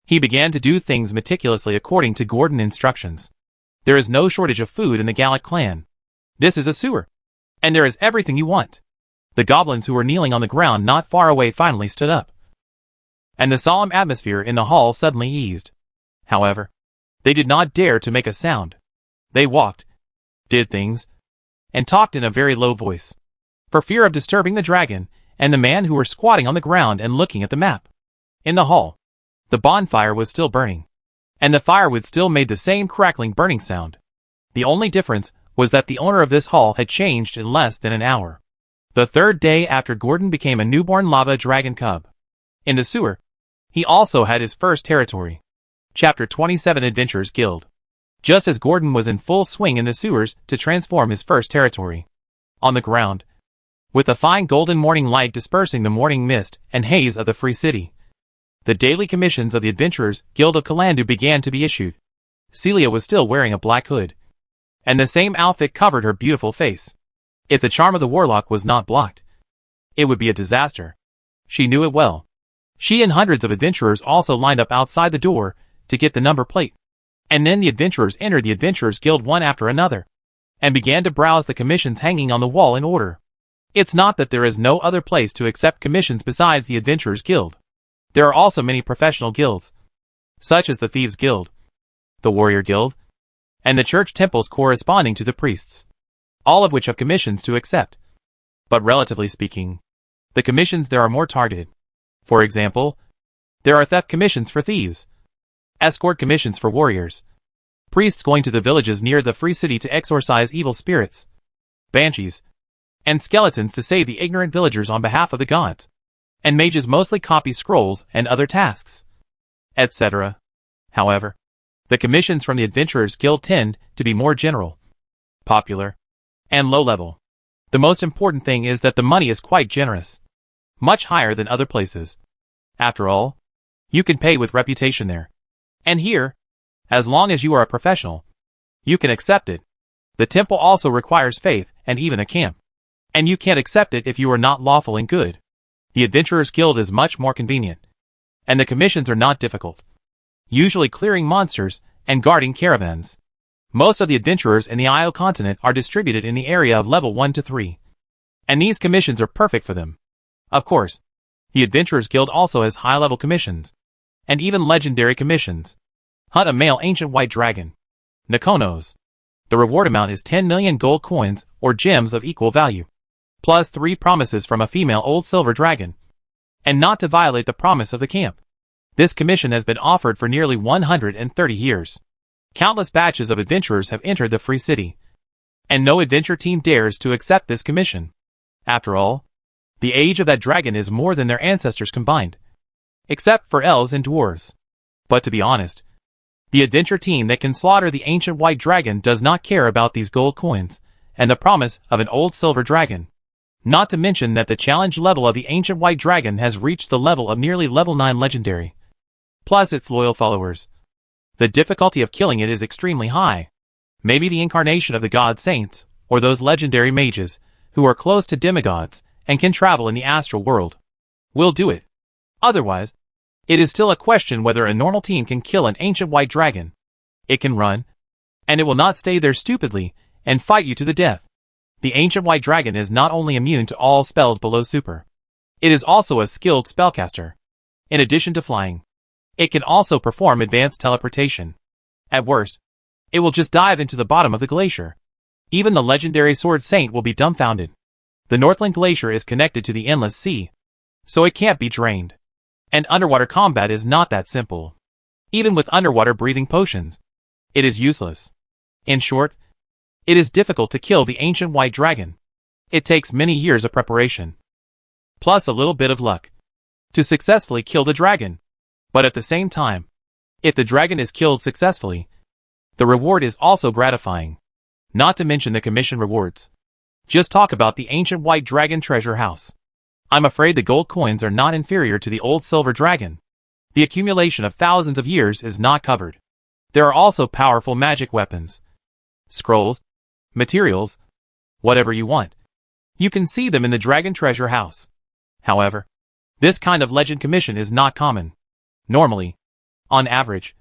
He began to do things meticulously according to Gordon's instructions. There is no shortage of food in the Gallic clan. This is a sewer. And there is everything you want. The goblins who were kneeling on the ground not far away finally stood up. And the solemn atmosphere in the hall suddenly eased. However, they did not dare to make a sound. They walked, did things, and talked in a very low voice, for fear of disturbing the dragon and the man who were squatting on the ground and looking at the map. In the hall, the bonfire was still burning, and the firewood still made the same crackling burning sound. The only difference was that the owner of this hall had changed in less than an hour. The 3rd day after Gordon became a newborn lava dragon cub. In the sewer, he also had his first territory. Chapter 27 Adventurers Guild. Just as Gordon was in full swing in the sewers to transform his first territory. On the ground, with the fine golden morning light dispersing the morning mist and haze of the free city, the daily commissions of the Adventurers Guild of Kalandu began to be issued. Celia was still wearing a black hood, and the same outfit covered her beautiful face. If the charm of the warlock was not blocked, it would be a disaster. She knew it well. She and hundreds of adventurers also lined up outside the door to get the number plate. And then the adventurers entered the Adventurers Guild one after another, and began to browse the commissions hanging on the wall in order. It's not that there is no other place to accept commissions besides the Adventurers Guild. There are also many professional guilds, such as the Thieves Guild, the Warrior Guild, and the church temples corresponding to the priests, all of which have commissions to accept. But relatively speaking, the commissions there are more targeted. For example, there are theft commissions for thieves, escort commissions for warriors, priests going to the villages near the free city to exorcise evil spirits, banshees, and skeletons to save the ignorant villagers on behalf of the gods, and mages mostly copy scrolls and other tasks, etc. However, the commissions from the Adventurers Guild tend to be more general, popular, and low-level. The most important thing is that the money is quite generous, much higher than other places. After all, you can pay with reputation there. And here, as long as you are a professional, you can accept it. The temple also requires faith and even a camp. And you can't accept it if you are not lawful and good. The Adventurers Guild is much more convenient. And the commissions are not difficult, usually clearing monsters and guarding caravans. Most of the adventurers in the Io continent are distributed in the area of level 1 to 3. And these commissions are perfect for them. Of course, the Adventurers Guild also has high-level commissions, and even legendary commissions. Hunt a male ancient white dragon, Nakonos. The reward amount is 10 million gold coins or gems of equal value, plus 3 promises from a female old silver dragon, and not to violate the promise of the camp. This commission has been offered for nearly 130 years. Countless batches of adventurers have entered the free city, and no adventure team dares to accept this commission. After all, the age of that dragon is more than their ancestors combined, except for elves and dwarves. But to be honest, the adventure team that can slaughter the ancient white dragon does not care about these gold coins and the promise of an old silver dragon. Not to mention that the challenge level of the ancient white dragon has reached the level of nearly level 9 legendary, plus its loyal followers. The difficulty of killing it is extremely high. Maybe the incarnation of the god saints, or those legendary mages, who are close to demigods and can travel in the astral world, will do it. Otherwise, it is still a question whether a normal team can kill an ancient white dragon. It can run, and it will not stay there stupidly and fight you to the death. The ancient white dragon is not only immune to all spells below super, it is also a skilled spellcaster. In addition to flying, it can also perform advanced teleportation. At worst, it will just dive into the bottom of the glacier. Even the legendary sword saint will be dumbfounded. The Northland Glacier is connected to the endless sea, so it can't be drained. And underwater combat is not that simple. Even with underwater breathing potions, it is useless. In short, it is difficult to kill the ancient white dragon. It takes many years of preparation, plus a little bit of luck, to successfully kill the dragon. But at the same time, if the dragon is killed successfully, the reward is also gratifying. Not to mention the commission rewards. Just talk about the ancient white dragon treasure house. I'm afraid the gold coins are not inferior to the old silver dragon. The accumulation of thousands of years is not covered. There are also powerful magic weapons, scrolls, materials, whatever you want. You can see them in the dragon treasure house. However, this kind of legend commission is not common. Normally, on average,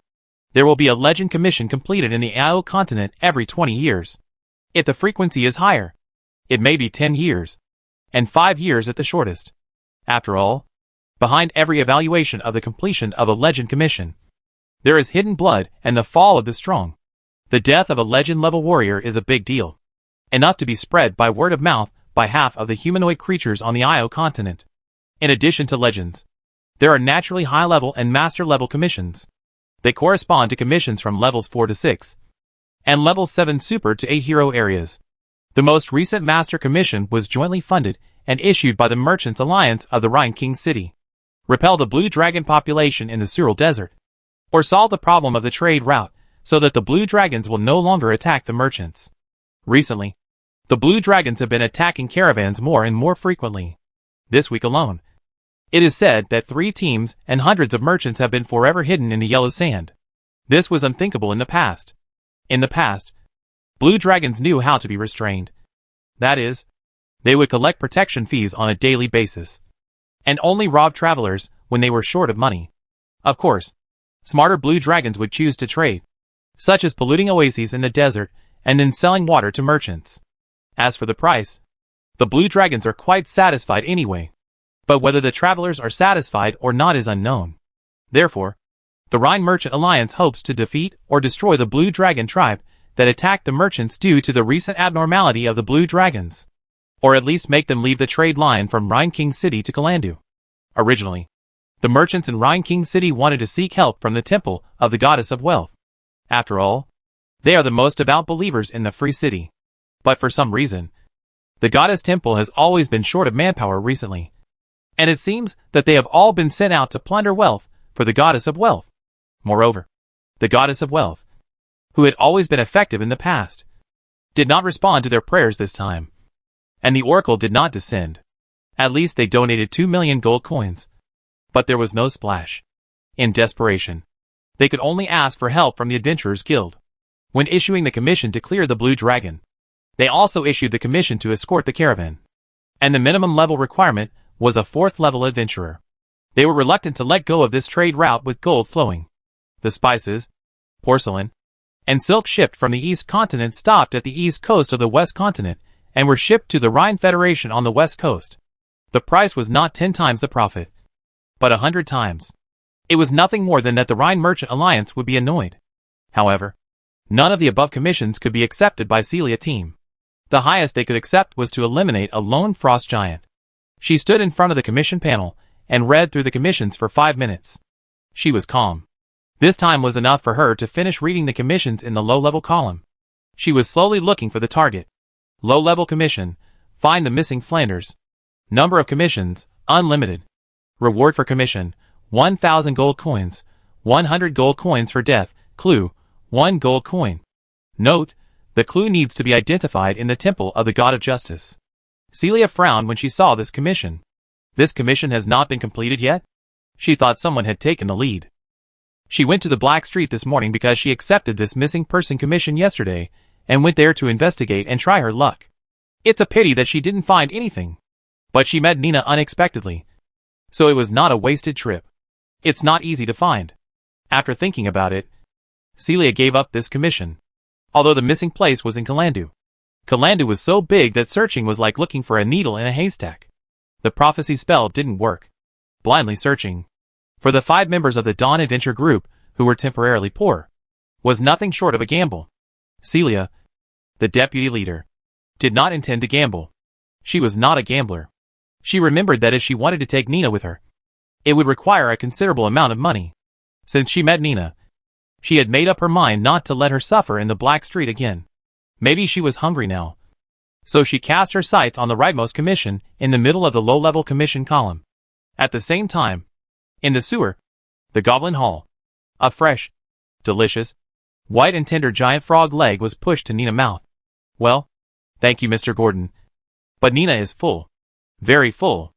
there will be a legend commission completed in the AO continent every 20 years. If the frequency is higher, it may be 10 years, and 5 years at the shortest. After all, behind every evaluation of the completion of a legend commission, there is hidden blood and the fall of the strong. The death of a legend-level warrior is a big deal, enough to be spread by word of mouth by half of the humanoid creatures on the IO continent. In addition to legends, there are naturally high-level and master-level commissions. They correspond to commissions from levels 4 to 6, and level 7 super to 8 hero areas. The most recent master commission was jointly funded and issued by the Merchants Alliance of the Rhine King City. Repel the blue dragon population in the Sural Desert, or solve the problem of the trade route so that the blue dragons will no longer attack the merchants. Recently, the blue dragons have been attacking caravans more and more frequently. This week alone, it is said that 3 teams and hundreds of merchants have been forever hidden in the yellow sand. This was unthinkable in the past. In the past, blue dragons knew how to be restrained. That is, they would collect protection fees on a daily basis, and only rob travelers when they were short of money. Of course, smarter blue dragons would choose to trade, such as polluting oases in the desert and then selling water to merchants. As for the price, the blue dragons are quite satisfied anyway. But whether the travelers are satisfied or not is unknown. Therefore, the Rhine Merchant Alliance hopes to defeat or destroy the Blue Dragon tribe that attacked the merchants due to the recent abnormality of the Blue Dragons, or at least make them leave the trade line from Rhine King City to Kalandu. Originally, the merchants in Rhine King City wanted to seek help from the temple of the Goddess of Wealth. After all, they are the most devout believers in the free city. But for some reason, the Goddess Temple has always been short of manpower recently, and it seems that they have all been sent out to plunder wealth for the Goddess of Wealth. Moreover, the Goddess of Wealth, who had always been effective in the past, did not respond to their prayers this time, and the oracle did not descend. At least they donated 2 million gold coins, but there was no splash. In desperation, they could only ask for help from the Adventurers Guild. When issuing the commission to clear the Blue Dragon, they also issued the commission to escort the caravan, and the minimum level requirement was a 4th level adventurer. They were reluctant to let go of this trade route with gold flowing. The spices, porcelain, and silk shipped from the East Continent stopped at the east coast of the West Continent and were shipped to the Rhine Federation on the West Coast. The price was not 10 times the profit, but 100 times. It was nothing more than that the Rhine Merchant Alliance would be annoyed. However, none of the above commissions could be accepted by Celia team. The highest they could accept was to eliminate a lone frost giant. She stood in front of the commission panel and read through the commissions for 5 minutes. She was calm. This time was enough for her to finish reading the commissions in the low-level column. She was slowly looking for the target. Low-level commission, find the missing Flanders. Number of commissions, unlimited. Reward for commission, 1,000 gold coins, 100 gold coins for death. Clue, 1 gold coin. Note, the clue needs to be identified in the temple of the god of justice. Celia frowned when she saw this commission. This commission has not been completed yet? She thought someone had taken the lead. She went to the Black Street this morning because she accepted this missing person commission yesterday, and went there to investigate and try her luck. It's a pity that she didn't find anything. But she met Nina unexpectedly. So it was not a wasted trip. It's not easy to find. After thinking about it, Celia gave up this commission. Although the missing place was in Kalandu. Kalandu was so big that searching was like looking for a needle in a haystack. The prophecy spell didn't work. Blindly searching for the 5 members of the Dawn Adventure group, who were temporarily poor, was nothing short of a gamble. Celia, the deputy leader, did not intend to gamble. She was not a gambler. She remembered that if she wanted to take Nina with her, it would require a considerable amount of money. Since she met Nina, she had made up her mind not to let her suffer in the Black Street again. Maybe she was hungry now. So she cast her sights on the rightmost commission in the middle of the low-level commission column. At the same time, in the sewer, the Goblin Hall, a fresh, delicious, white and tender giant frog leg was pushed to Nina's mouth. Well, thank you, Mr. Gordon. But Nina is full. Very full.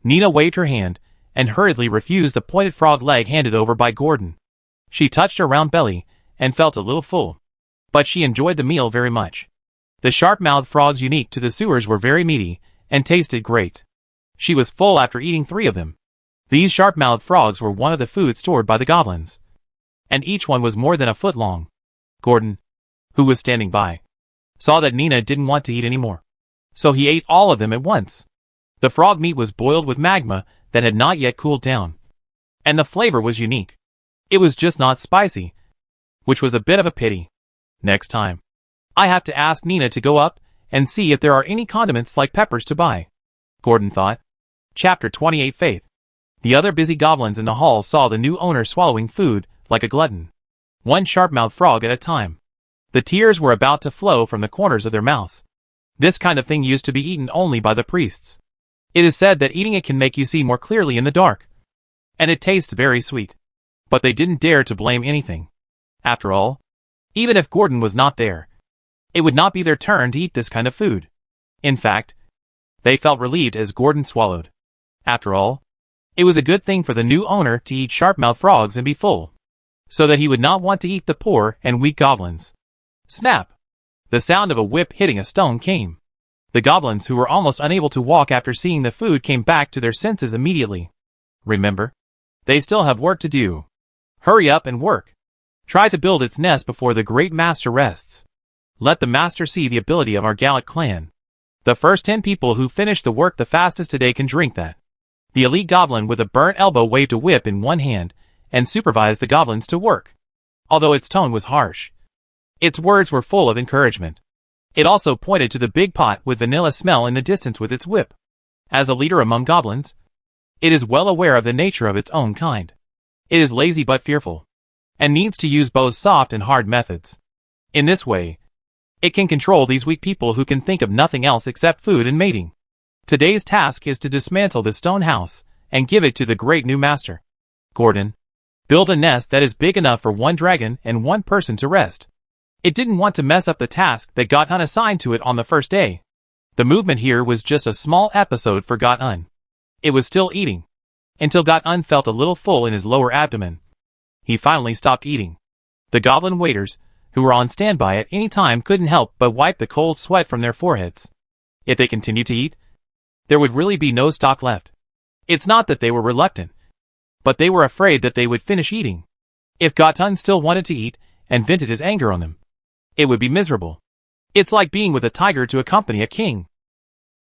Nina waved her hand, and hurriedly refused the pointed frog leg handed over by Gordon. She touched her round belly, and felt a little full. But she enjoyed the meal very much. The sharp-mouthed frogs unique to the sewers were very meaty, and tasted great. She was full after eating 3 of them. These sharp-mouthed frogs were one of the food stored by the goblins. And each one was more than a foot long. Gordon, who was standing by, saw that Nina didn't want to eat any more. So he ate all of them at once. The frog meat was boiled with magma that had not yet cooled down. And the flavor was unique. It was just not spicy, which was a bit of a pity. Next time, I have to ask Nina to go up and see if there are any condiments like peppers to buy, Gordon thought. Chapter 28 Faith. The other busy goblins in the hall saw the new owner swallowing food like a glutton. One sharp-mouthed frog at a time. The tears were about to flow from the corners of their mouths. This kind of thing used to be eaten only by the priests. It is said that eating it can make you see more clearly in the dark. And it tastes very sweet. But they didn't dare to blame anything. After all, even if Gordon was not there, it would not be their turn to eat this kind of food. In fact, they felt relieved as Gordon swallowed. After all, it was a good thing for the new owner to eat sharp-mouthed frogs and be full, so that he would not want to eat the poor and weak goblins. Snap! The sound of a whip hitting a stone came. The goblins who were almost unable to walk after seeing the food came back to their senses immediately. Remember, they still have work to do. Hurry up and work. Try to build its nest before the great master rests. Let the master see the ability of our Gallic clan. The first 10 people who finish the work the fastest today can drink that. The elite goblin with a burnt elbow waved a whip in one hand and supervised the goblins to work. Although its tone was harsh, its words were full of encouragement. It also pointed to the big pot with vanilla smell in the distance with its whip. As a leader among goblins, it is well aware of the nature of its own kind. It is lazy but fearful, and needs to use both soft and hard methods. In this way, it can control these weak people who can think of nothing else except food and mating. Today's task is to dismantle the stone house and give it to the great new master. Gordon, build a nest that is big enough for 1 dragon and 1 person to rest. It didn't want to mess up the task that Got-Un assigned to it on the first day. The movement here was just a small episode for Got-Un. It was still eating, until Got-Un felt a little full in his lower abdomen. He finally stopped eating. The goblin waiters, who were on standby at any time, couldn't help but wipe the cold sweat from their foreheads. If they continued to eat, there would really be no stock left. It's not that they were reluctant, but they were afraid that they would finish eating. If Got-Un still wanted to eat and vented his anger on them, it would be miserable. It's like being with a tiger to accompany a king.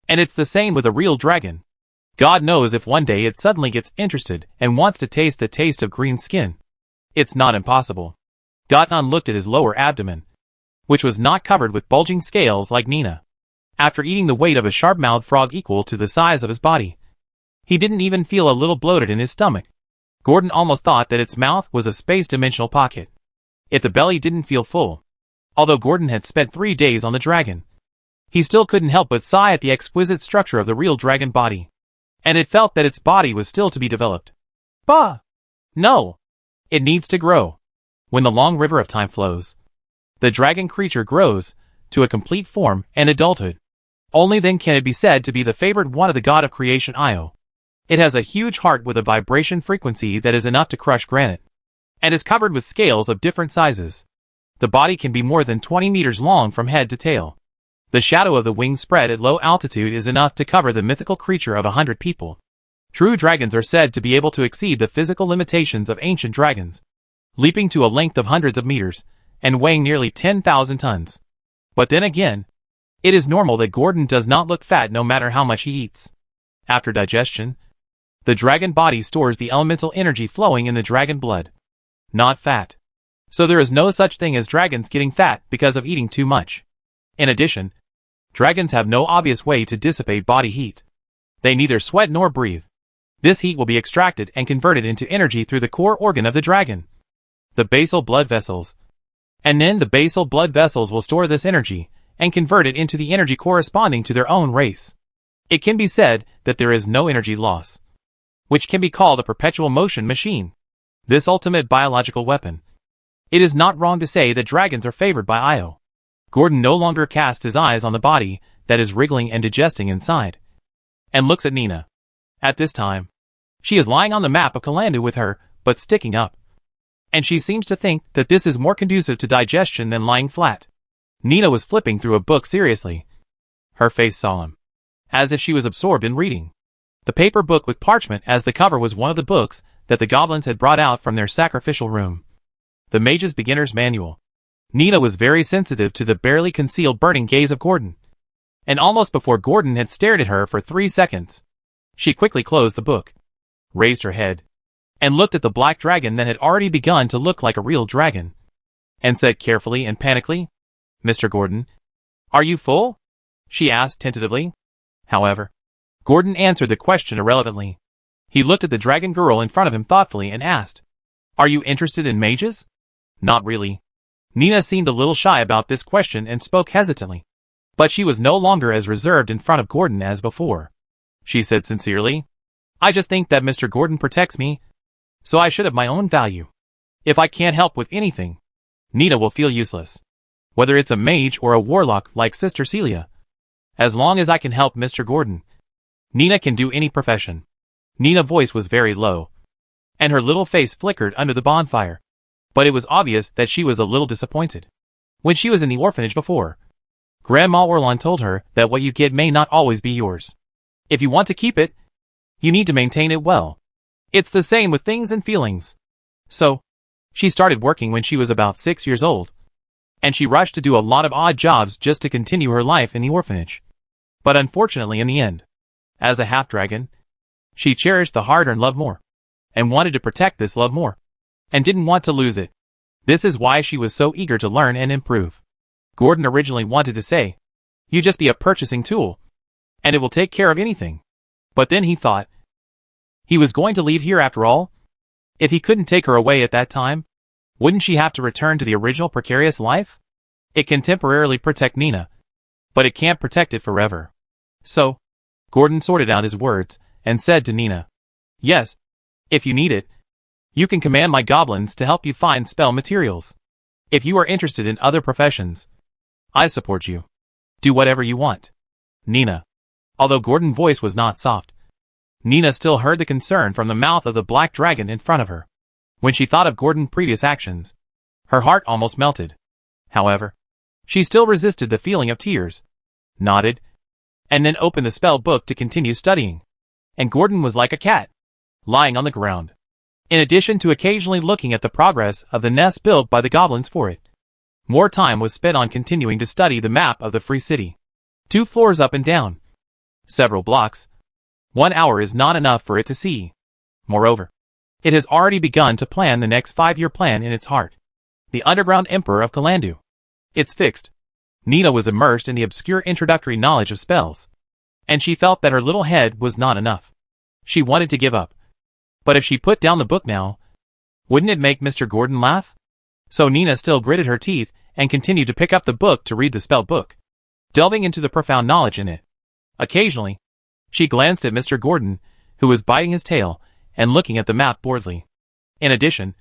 And it's the same with a real dragon. God knows if one day it suddenly gets interested and wants to taste the taste of green skin. It's not impossible. Got-Un looked at his lower abdomen, which was not covered with bulging scales like Nina. After eating the weight of a sharp-mouthed frog equal to the size of his body, he didn't even feel a little bloated in his stomach. Gordon almost thought that its mouth was a space-dimensional pocket. If the belly didn't feel full. Although Gordon had spent 3 days on the dragon, he still couldn't help but sigh at the exquisite structure of the real dragon body. And it felt that its body was still to be developed. Bah! No! It needs to grow. When the long river of time flows, the dragon creature grows to a complete form and adulthood. Only then can it be said to be the favored one of the god of creation Io. It has a huge heart with a vibration frequency that is enough to crush granite, and is covered with scales of different sizes. The body can be more than 20 meters long from head to tail. The shadow of the wings spread at low altitude is enough to cover the mythical creature of 100 people. True dragons are said to be able to exceed the physical limitations of ancient dragons, leaping to a length of hundreds of meters, and weighing nearly 10,000 tons. But then again, it is normal that Gordon does not look fat no matter how much he eats. After digestion, the dragon body stores the elemental energy flowing in the dragon blood, not fat. So there is no such thing as dragons getting fat because of eating too much. In addition, dragons have no obvious way to dissipate body heat. They neither sweat nor breathe. This heat will be extracted and converted into energy through the core organ of the dragon, the basal blood vessels. And then the basal blood vessels will store this energy and convert it into the energy corresponding to their own race. It can be said that there is no energy loss, which can be called a perpetual motion machine. This ultimate biological weapon. It is not wrong to say that dragons are favored by Io. Gordon no longer casts his eyes on the body that is wriggling and digesting inside, and looks at Nina. At this time, she is lying on the map of Kalandu with her, but sticking up. And she seems to think that this is more conducive to digestion than lying flat. Nina was flipping through a book seriously, her face solemn, as if she was absorbed in reading. The paper book with parchment as the cover was one of the books that the goblins had brought out from their sacrificial room. The Mage's Beginner's Manual. Nina was very sensitive to the barely concealed burning gaze of Gordon. And almost before Gordon had stared at her for 3 seconds, she quickly closed the book, raised her head, and looked at the black dragon that had already begun to look like a real dragon, and said carefully and panically, "Mr. Gordon, are you full?" she asked tentatively. However, Gordon answered the question irrelevantly. He looked at the dragon girl in front of him thoughtfully and asked, "Are you interested in mages?" "Not really." Nina seemed a little shy about this question and spoke hesitantly. But she was no longer as reserved in front of Gordon as before. She said sincerely, "I just think that Mr. Gordon protects me, so I should have my own value. If I can't help with anything, Nina will feel useless. Whether it's a mage or a warlock like Sister Celia. As long as I can help Mr. Gordon, Nina can do any profession." Nina's voice was very low, and her little face flickered under the bonfire. But it was obvious that she was a little disappointed. When she was in the orphanage before, Grandma Orlon told her that what you get may not always be yours. If you want to keep it, you need to maintain it well. It's the same with things and feelings. So, she started working when she was about 6 years old, and she rushed to do a lot of odd jobs just to continue her life in the orphanage. But unfortunately in the end, as a half-dragon, she cherished the hard-earned love more, and wanted to protect this love more, and didn't want to lose it. This is why she was so eager to learn and improve. Gordon originally wanted to say, "You just be a purchasing tool, and it will take care of anything." But then he thought, he was going to leave here after all? If he couldn't take her away at that time, wouldn't she have to return to the original precarious life? It can temporarily protect Nina, but it can't protect it forever. So, Gordon sorted out his words, and said to Nina, "Yes, if you need it, you can command my goblins to help you find spell materials. If you are interested in other professions, I support you. Do whatever you want." Nina. Although Gordon's voice was not soft, Nina still heard the concern from the mouth of the black dragon in front of her. When she thought of Gordon's previous actions, her heart almost melted. However, she still resisted the feeling of tears, nodded, and then opened the spell book to continue studying. And Gordon was like a cat, lying on the ground. In addition to occasionally looking at the progress of the nest built by the goblins for it, more time was spent on continuing to study the map of the free city. 2 floors up and down, several blocks. 1 hour is not enough for it to see. Moreover, it has already begun to plan the next 5-year plan in its heart. The underground emperor of Kalandu. It's fixed. Nina was immersed in the obscure introductory knowledge of spells, and she felt that her little head was not enough. She wanted to give up. But if she put down the book now, wouldn't it make Mr. Gordon laugh? So Nina still gritted her teeth and continued to pick up the book to read the spell book, delving into the profound knowledge in it. Occasionally, she glanced at Mr. Gordon, who was biting his tail and looking at the map boredly. In addition,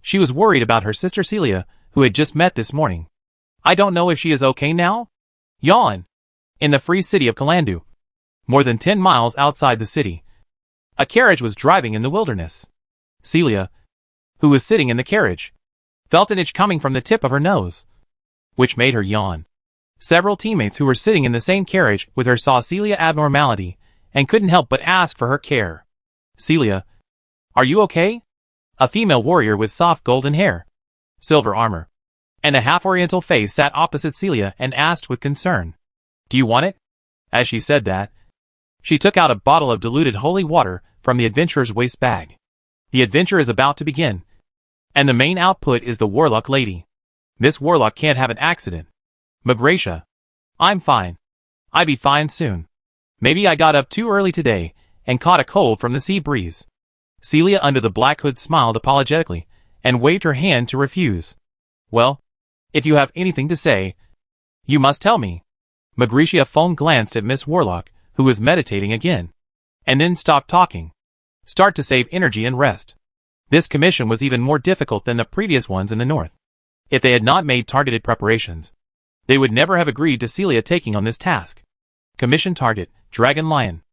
she was worried about her sister Celia, who had just met this morning. I don't know if she is okay now? Yawn. In the free city of Kalandu, more than 10 miles outside the city, a carriage was driving in the wilderness. Celia, who was sitting in the carriage, felt an itch coming from the tip of her nose, which made her yawn. Several teammates who were sitting in the same carriage with her saw Celia abnormality and couldn't help but ask for her care. Celia, are you okay? A female warrior with soft golden hair, silver armor, and a half-oriental face sat opposite Celia and asked with concern, do you want it? As she said that, she took out a bottle of diluted holy water from the adventurer's waist bag. The adventure is about to begin, and the main output is the warlock lady. Miss Warlock can't have an accident. Magracia. I'm fine. I be fine soon. Maybe I got up too early today and caught a cold from the sea breeze. Celia under the black hood smiled apologetically and waved her hand to refuse. Well, if you have anything to say, you must tell me. Magracia phone glanced at Miss Warlock, who was meditating again, and then stopped talking. Start to save energy and rest. This commission was even more difficult than the previous ones in the north. If they had not made targeted preparations, they would never have agreed to Celia taking on this task. Commission target, Dragon Lion.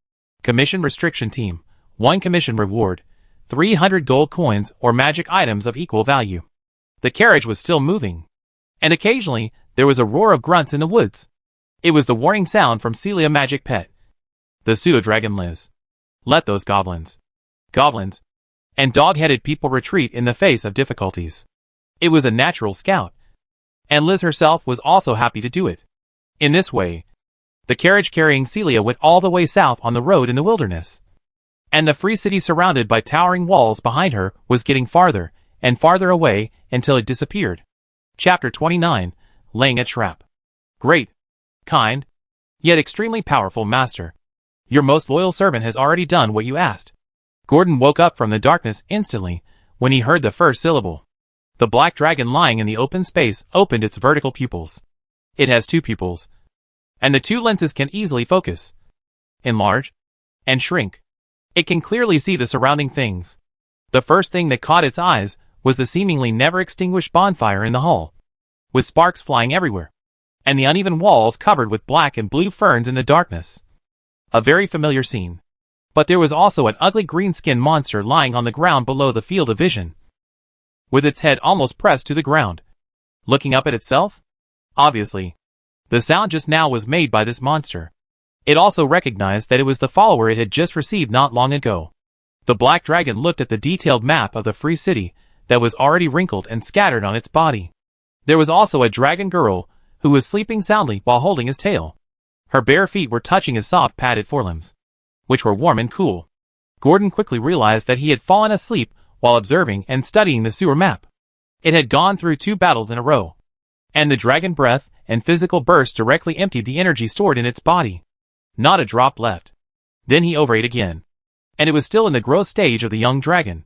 Commission restriction team, 1 commission reward, 300 gold coins or magic items of equal value. The carriage was still moving, and occasionally there was a roar of grunts in the woods. It was the warning sound from Celia Magic Pet. The pseudo-dragon Liz. Let those goblins, and dog-headed people retreat in the face of difficulties. It was a natural scout, and Liz herself was also happy to do it. In this way, the carriage carrying Celia went all the way south on the road in the wilderness, and the free city surrounded by towering walls behind her was getting farther and farther away until it disappeared. Chapter 29, Laying a Trap. Great, kind, yet extremely powerful master. Your most loyal servant has already done what you asked. Gordon woke up from the darkness instantly when he heard the first syllable. The black dragon lying in the open space opened its vertical pupils. It has 2 pupils, and the 2 lenses can easily focus, enlarge, and shrink. It can clearly see the surrounding things. The first thing that caught its eyes was the seemingly never-extinguished bonfire in the hall, with sparks flying everywhere, and the uneven walls covered with black and blue ferns in the darkness. A very familiar scene. But there was also an ugly green-skinned monster lying on the ground below the field of vision, with its head almost pressed to the ground, looking up at itself. Obviously, the sound just now was made by this monster. It also recognized that it was the follower it had just received not long ago. The black dragon looked at the detailed map of the free city that was already wrinkled and scattered on its body. There was also a dragon girl who was sleeping soundly while holding his tail. Her bare feet were touching his soft padded forelimbs, which were warm and cool. Gordon quickly realized that he had fallen asleep while observing and studying the sewer map. It had gone through 2 battles in a row, and the dragon breath and physical burst directly emptied the energy stored in its body. Not a drop left. Then he overate again, and it was still in the growth stage of the young dragon,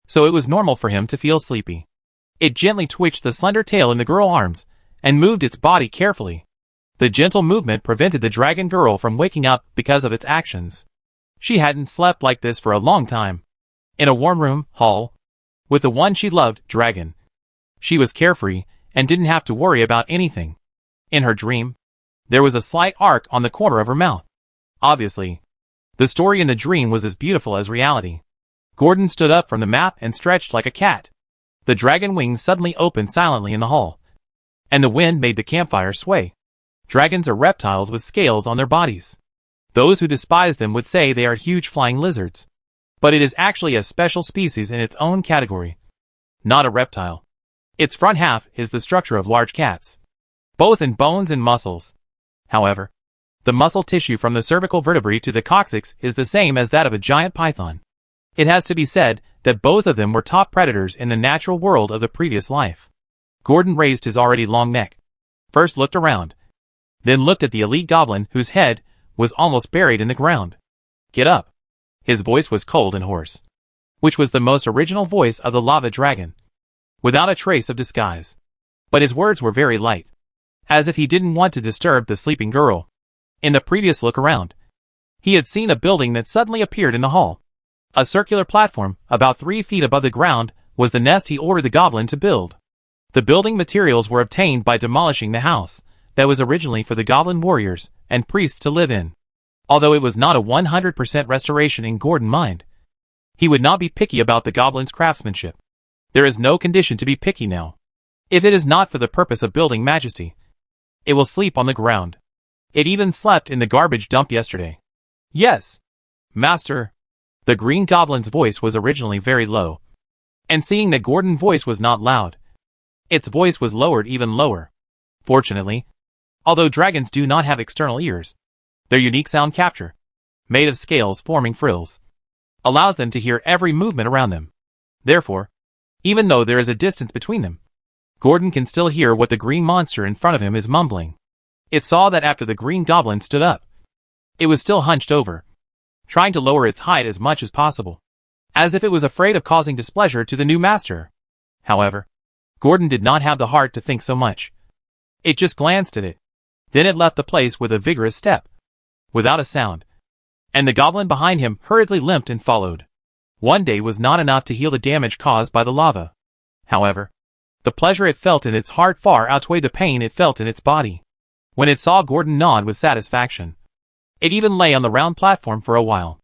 so it was normal for him to feel sleepy. It gently twitched the slender tail in the girl's arms and moved its body carefully. The gentle movement prevented the dragon girl from waking up because of its actions. She hadn't slept like this for a long time. In a warm room, hall, with the one she loved, Dragon, she was carefree and didn't have to worry about anything. In her dream, there was a slight arc on the corner of her mouth. Obviously, the story in the dream was as beautiful as reality. Gordon stood up from the map and stretched like a cat. The dragon wings suddenly opened silently in the hall, and the wind made the campfire sway. Dragons are reptiles with scales on their bodies. Those who despise them would say they are huge flying lizards. But it is actually a special species in its own category. Not a reptile. Its front half is the structure of large cats, both in bones and muscles. However, the muscle tissue from the cervical vertebrae to the coccyx is the same as that of a giant python. It has to be said that both of them were top predators in the natural world of the previous life. Gordon raised his already long neck, first looked around, then looked at the elite goblin whose head was almost buried in the ground. Get up. His voice was cold and hoarse. which was the most original voice of the lava dragon, without a trace of disguise. But his words were very light, as if he didn't want to disturb the sleeping girl. In the previous look around, he had seen a building that suddenly appeared in the hall. A circular platform, about 3 feet above the ground, was the nest he ordered the goblin to build. The building materials were obtained by demolishing the house that was originally for the goblin warriors and priests to live in. Although it was not a 100% restoration in Gordon's mind, he would not be picky about the goblin's craftsmanship. There is no condition to be picky now. If it is not for the purpose of building majesty, it will sleep on the ground. It even slept in the garbage dump yesterday. Yes, master. The green goblin's voice was originally very low, and seeing that Gordon's voice was not loud, its voice was lowered even lower. Fortunately, although dragons do not have external ears, their unique sound capture, made of scales forming frills, allows them to hear every movement around them. Therefore, even though there is a distance between them, Gordon can still hear what the green monster in front of him is mumbling. It saw that after the green goblin stood up, it was still hunched over, trying to lower its height as much as possible, as if it was afraid of causing displeasure to the new master. However, Gordon did not have the heart to think so much. It just glanced at it. Then it left the place with a vigorous step, without a sound, and the goblin behind him hurriedly limped and followed. One day was not enough to heal the damage caused by the lava. However, the pleasure it felt in its heart far outweighed the pain it felt in its body. When it saw Gordon nod with satisfaction, it even lay on the round platform for a while.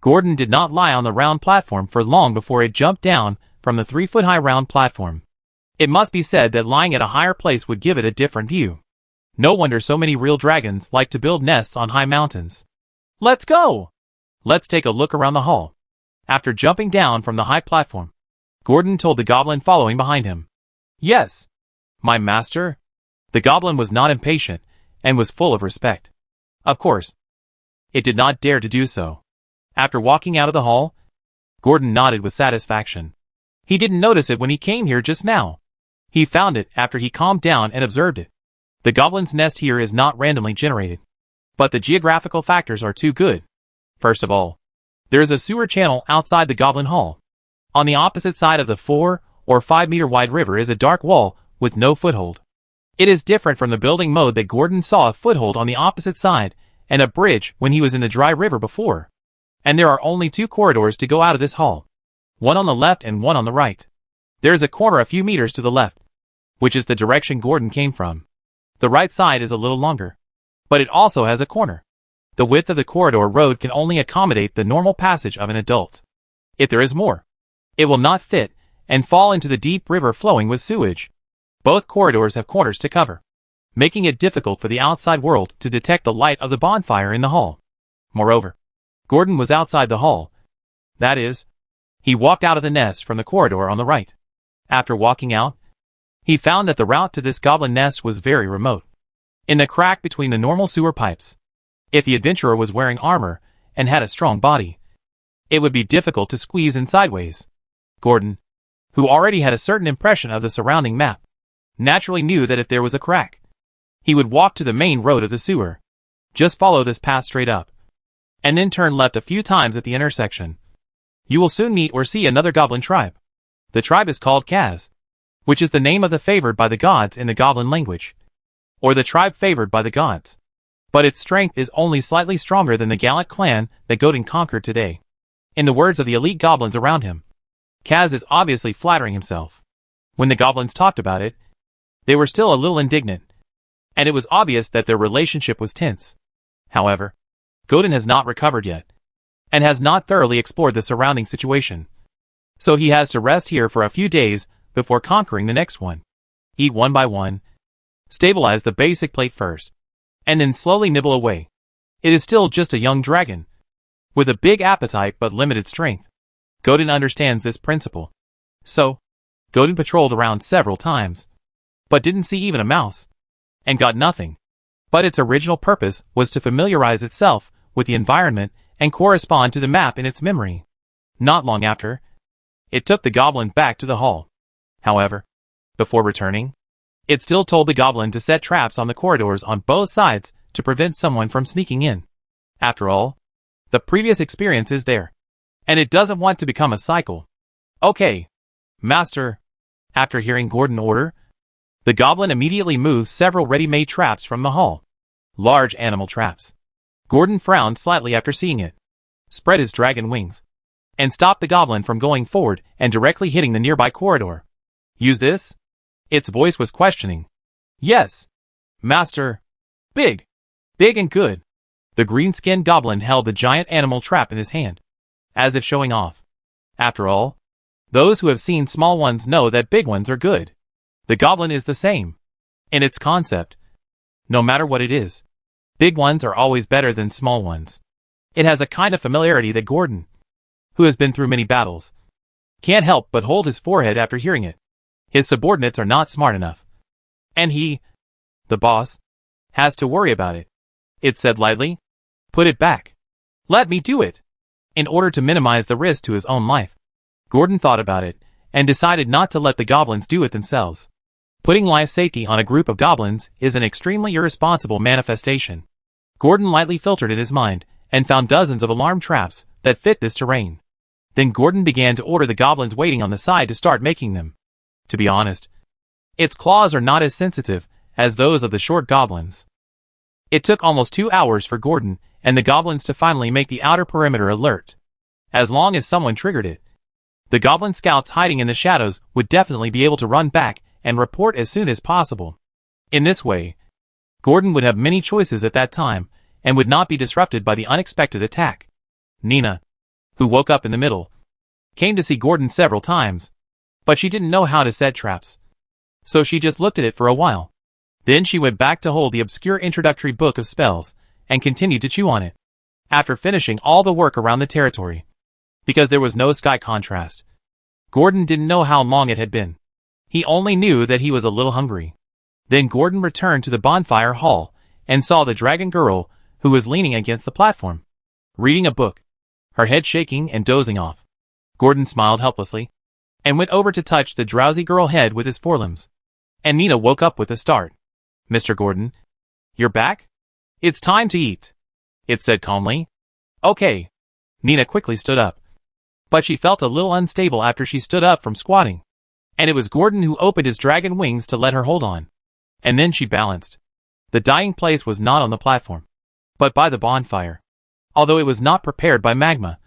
Gordon did not lie on the round platform for long before it jumped down from the 3-foot-high round platform. It must be said that lying at a higher place would give it a different view. No wonder so many real dragons like to build nests on high mountains. Let's go! Let's take a look around the hall. After jumping down from the high platform, Gordon told the goblin following behind him. Yes, my master. The goblin was not impatient and was full of respect. Of course, it did not dare to do so. After walking out of the hall, Gordon nodded with satisfaction. He didn't notice it when he came here just now. He found it after he calmed down and observed it. The goblin's nest here is not randomly generated, but the geographical factors are too good. First of all, there is a sewer channel outside the goblin hall. On the opposite side of the 4 or 5 meter wide river is a dark wall with no foothold. It is different from the building mode that Gordon saw a foothold on the opposite side and a bridge when he was in the dry river before. And there are only 2 corridors to go out of this hall, one on the left and one on the right. There is a corner a few meters to the left, which is the direction Gordon came from. The right side is a little longer, but it also has a corner. The width of the corridor road can only accommodate the normal passage of an adult. If there is more, it will not fit and fall into the deep river flowing with sewage. Both corridors have corners to cover, making it difficult for the outside world to detect the light of the bonfire in the hall. Moreover, Gordon was outside the hall. That is, he walked out of the nest from the corridor on the right. After walking out, he found that the route to this goblin nest was very remote, in the crack between the normal sewer pipes. If the adventurer was wearing armor and had a strong body, it would be difficult to squeeze in sideways. Gordon, who already had a certain impression of the surrounding map, naturally knew that if there was a crack, he would walk to the main road of the sewer. Just follow this path straight up, and then turn left a few times at the intersection. You will soon meet or see another goblin tribe. The tribe is called Kaz, which is the name of the favored by the gods in the goblin language, or the tribe favored by the gods. But its strength is only slightly stronger than the gallant clan that Gordon conquered today. In the words of the elite goblins around him, Kaz is obviously flattering himself. When the goblins talked about it, they were still a little indignant, and it was obvious that their relationship was tense. However, Gordon has not recovered yet, and has not thoroughly explored the surrounding situation. So he has to rest here for a few days before conquering the next one. Eat one by one, stabilize the basic plate first, and then slowly nibble away. It is still just a young dragon, with a big appetite but limited strength. Gordon understands this principle. So, Gordon patrolled around several times, but didn't see even a mouse, and got nothing. But its original purpose was to familiarize itself with the environment and correspond to the map in its memory. Not long after, it took the goblin back to the hall. However, before returning, it still told the goblin to set traps on the corridors on both sides to prevent someone from sneaking in. After all, the previous experience is there, And it doesn't want to become a cycle. Okay, master. After hearing Gordon order, the goblin immediately moved several ready-made traps from the hall. Large animal traps. Gordon frowned slightly after seeing it, spread his dragon wings, and stopped the goblin from going forward and directly hitting the nearby corridor. Use this? Its voice was questioning. Yes, master. Big. Big and good. The green-skinned goblin held the giant animal trap in his hand, as if showing off. After all, those who have seen small ones know that big ones are good. The goblin is the same. In its concept, no matter what it is, big ones are always better than small ones. It has a kind of familiarity that Gordon, who has been through many battles, can't help but hold his forehead after hearing it. His subordinates are not smart enough. And he, the boss, has to worry about it. It said lightly. Put it back. Let me do it. In order to minimize the risk to his own life, Gordon thought about it and decided not to let the goblins do it themselves. Putting life safety on a group of goblins is an extremely irresponsible manifestation. Gordon lightly filtered in his mind and found dozens of alarm traps that fit this terrain. Then Gordon began to order the goblins waiting on the side to start making them. To be honest, its claws are not as sensitive as those of the short goblins. It took almost 2 hours for Gordon and the goblins to finally make the outer perimeter alert. As long as someone triggered it, the goblin scouts hiding in the shadows would definitely be able to run back and report as soon as possible. In this way, Gordon would have many choices at that time and would not be disrupted by the unexpected attack. Nina, who woke up in the middle, came to see Gordon several times, but she didn't know how to set traps. So she just looked at it for a while. Then she went back to hold the obscure introductory book of spells and continued to chew on it. After finishing all the work around the territory, because there was no sky contrast, Gordon didn't know how long it had been. He only knew that he was a little hungry. Then Gordon returned to the bonfire hall and saw the dragon girl who was leaning against the platform, reading a book, her head shaking and dozing off. Gordon smiled helplessly and went over to touch the drowsy girl head with his forelimbs. And Nina woke up with a start. Mr. Gordon, you're back? It's time to eat, it said calmly. Okay. Nina quickly stood up, but she felt a little unstable after she stood up from squatting. And it was Gordon who opened his dragon wings to let her hold on. And then she balanced. The dying place was not on the platform, but by the bonfire. Although it was not prepared by magma,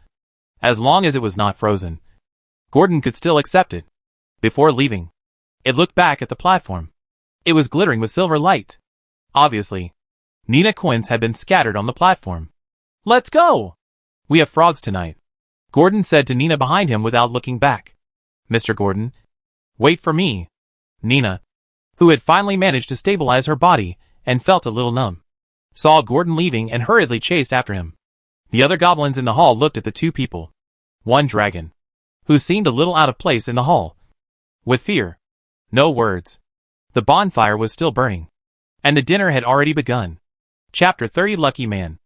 as long as it was not frozen, Gordon could still accept it. Before leaving, it looked back at the platform. It was glittering with silver light. Obviously, Nina coins had been scattered on the platform. Let's go! We have frogs tonight, Gordon said to Nina behind him without looking back. Mr. Gordon, wait for me. Nina, who had finally managed to stabilize her body and felt a little numb, saw Gordon leaving and hurriedly chased after him. The other goblins in the hall looked at the two people. One dragon, who seemed a little out of place in the hall, with fear. No words. The bonfire was still burning, and the dinner had already begun. Chapter 30 Lucky Man.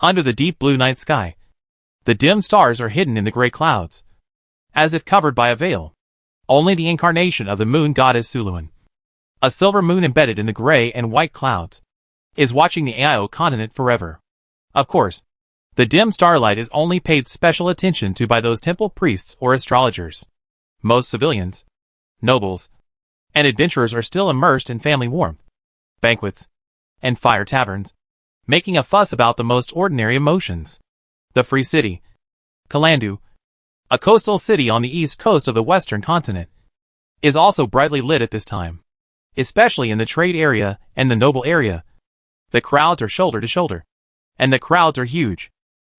Under the deep blue night sky, the dim stars are hidden in the gray clouds, as if covered by a veil. Only the incarnation of the moon goddess Suluan, a silver moon embedded in the gray and white clouds, is watching the Ao continent forever. Of course, the dim starlight is only paid special attention to by those temple priests or astrologers. Most civilians, nobles, and adventurers are still immersed in family warmth, banquets, and fire taverns, making a fuss about the most ordinary emotions. The Free City, Kalandu, a coastal city on the east coast of the western continent, is also brightly lit at this time, especially in the trade area and the noble area. The crowds are shoulder to shoulder, and the crowds are huge.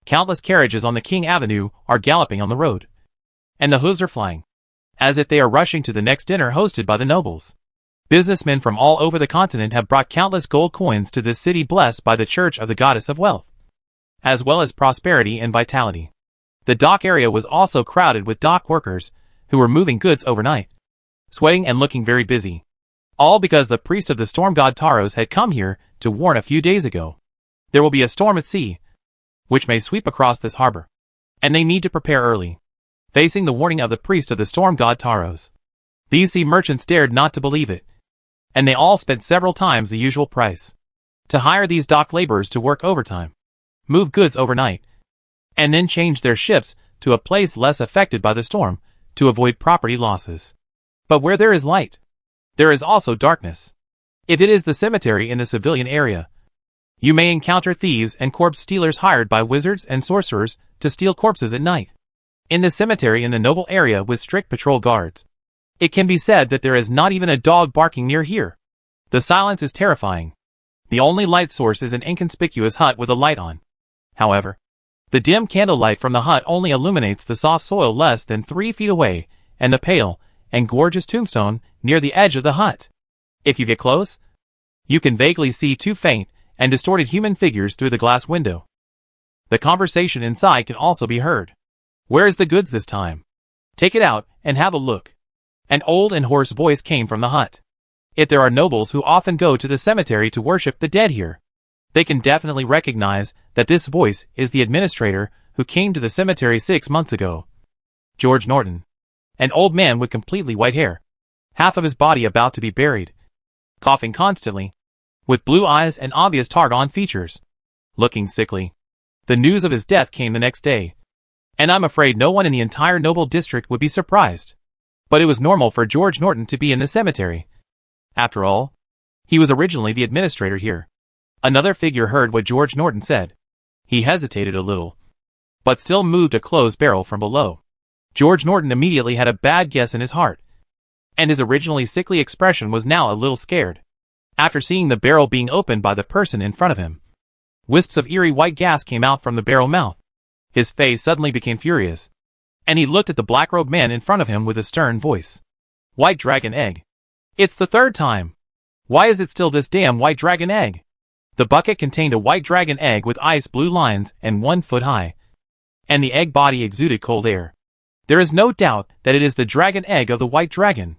Countless carriages on the King Avenue are galloping on the road, and the hooves are flying, as if they are rushing to the next dinner hosted by the nobles. Businessmen from all over the continent have brought countless gold coins to this city blessed by the Church of the Goddess of Wealth, as well as prosperity and vitality. The dock area was also crowded with dock workers who were moving goods overnight, sweating and looking very busy. All because the priest of the storm god Taros had come here to warn a few days ago. There will be a storm at sea, which may sweep across this harbor, and they need to prepare early. Facing the warning of the priest of the storm god Taros, these sea merchants dared not to believe it, and they all spent several times the usual price to hire these dock laborers to work overtime, move goods overnight, and then change their ships to a place less affected by the storm, to avoid property losses. But where there is light, there is also darkness. If it is the cemetery in the civilian area, you may encounter thieves and corpse stealers hired by wizards and sorcerers to steal corpses at night. In the cemetery in the noble area with strict patrol guards, it can be said that there is not even a dog barking near here. The silence is terrifying. The only light source is an inconspicuous hut with a light on. However, the dim candlelight from the hut only illuminates the soft soil less than 3 feet away and the pale and gorgeous tombstone near the edge of the hut. If you get close, you can vaguely see 2 faint and distorted human figures through the glass window. The conversation inside can also be heard. Where is the goods this time? Take it out and have a look. An old and hoarse voice came from the hut. If there are nobles who often go to the cemetery to worship the dead here, they can definitely recognize that this voice is the administrator who came to the cemetery 6 months ago. George Norton. An old man with completely white hair, half of his body about to be buried, coughing constantly, with blue eyes and obvious Targon features, looking sickly. The news of his death came the next day, and I'm afraid no one in the entire noble district would be surprised. But it was normal for George Norton to be in the cemetery. After all, he was originally the administrator here. Another figure heard what George Norton said. He hesitated a little, but still moved a closed barrel from below. George Norton immediately had a bad guess in his heart, and his originally sickly expression was now a little scared. After seeing the barrel being opened by the person in front of him, wisps of eerie white gas came out from the barrel mouth. His face suddenly became furious, and he looked at the black-robed man in front of him with a stern voice. White dragon egg. It's the 3rd time. Why is it still this damn white dragon egg? The bucket contained a white dragon egg with ice blue lines and 1 foot high, and the egg body exuded cold air. There is no doubt that it is the dragon egg of the white dragon.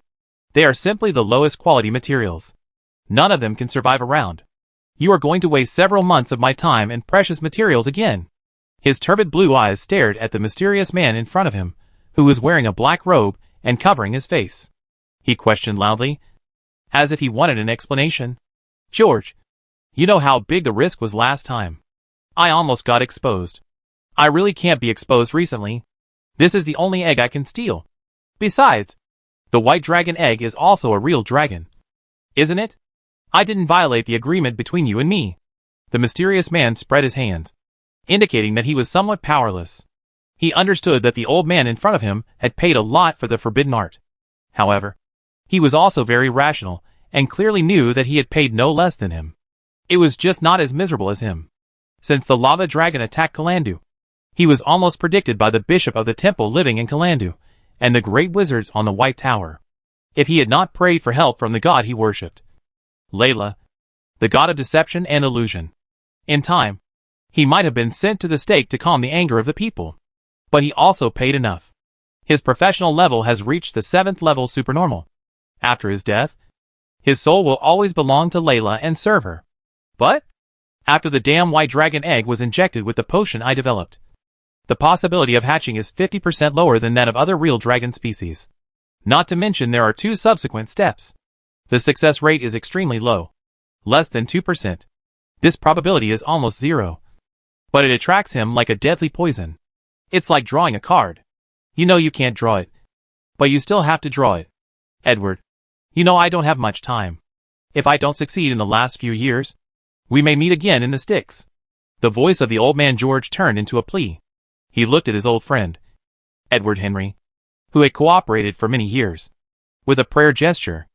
They are simply the lowest quality materials. None of them can survive around. You are going to waste several months of my time and precious materials again. His turbid blue eyes stared at the mysterious man in front of him, who was wearing a black robe and covering his face. He questioned loudly, as if he wanted an explanation. George, you know how big the risk was last time. I almost got exposed. I really can't be exposed recently. This is the only egg I can steal. Besides, the white dragon egg is also a real dragon. Isn't it? I didn't violate the agreement between you and me. The mysterious man spread his hands, indicating that he was somewhat powerless. He understood that the old man in front of him had paid a lot for the forbidden art. However, he was also very rational, and clearly knew that he had paid no less than him. It was just not as miserable as him. Since the lava dragon attacked Kalandu, he was almost predicted by the bishop of the temple living in Kalandu, and the great wizards on the White Tower, if he had not prayed for help from the god he worshipped. Layla, the god of deception and illusion. In time, he might have been sent to the stake to calm the anger of the people. But he also paid enough. His professional level has reached the 7th level supernormal. After his death, his soul will always belong to Layla and serve her. But after the damn white dragon egg was injected with the potion I developed, the possibility of hatching is 50% lower than that of other real dragon species. Not to mention there are 2 subsequent steps. The success rate is extremely low, less than 2%. This probability is almost 0. But it attracts him like a deadly poison. It's like drawing a card. You know you can't draw it, but you still have to draw it. Edward, you know I don't have much time. If I don't succeed in the last few years, we may meet again in the sticks. The voice of the old man George turned into a plea. He looked at his old friend, Edward Henry, who had cooperated for many years, with a prayer gesture.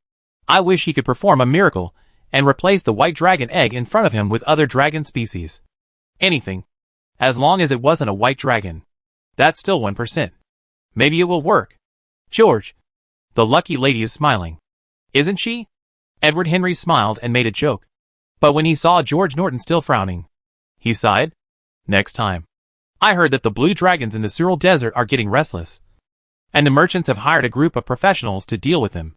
I wish he could perform a miracle and replace the white dragon egg in front of him with other dragon species. Anything, as long as it wasn't a white dragon. That's still 1%. Maybe it will work. George, the lucky lady is smiling. Isn't she? Edward Henry smiled and made a joke. But when he saw George Norton still frowning, he sighed. Next time. I heard that the blue dragons in the Sural Desert are getting restless, and the merchants have hired a group of professionals to deal with them.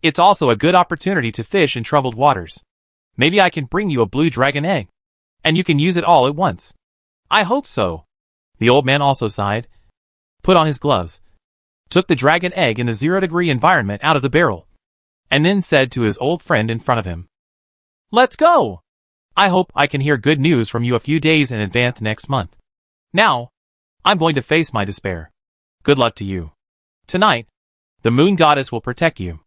It's also a good opportunity to fish in troubled waters. Maybe I can bring you a blue dragon egg, and you can use it all at once. I hope so. The old man also sighed, put on his gloves, took the dragon egg in the 0-degree environment out of the barrel, and then said to his old friend in front of him, Let's go! I hope I can hear good news from you a few days in advance next month. Now, I'm going to face my despair. Good luck to you. Tonight, the moon goddess will protect you.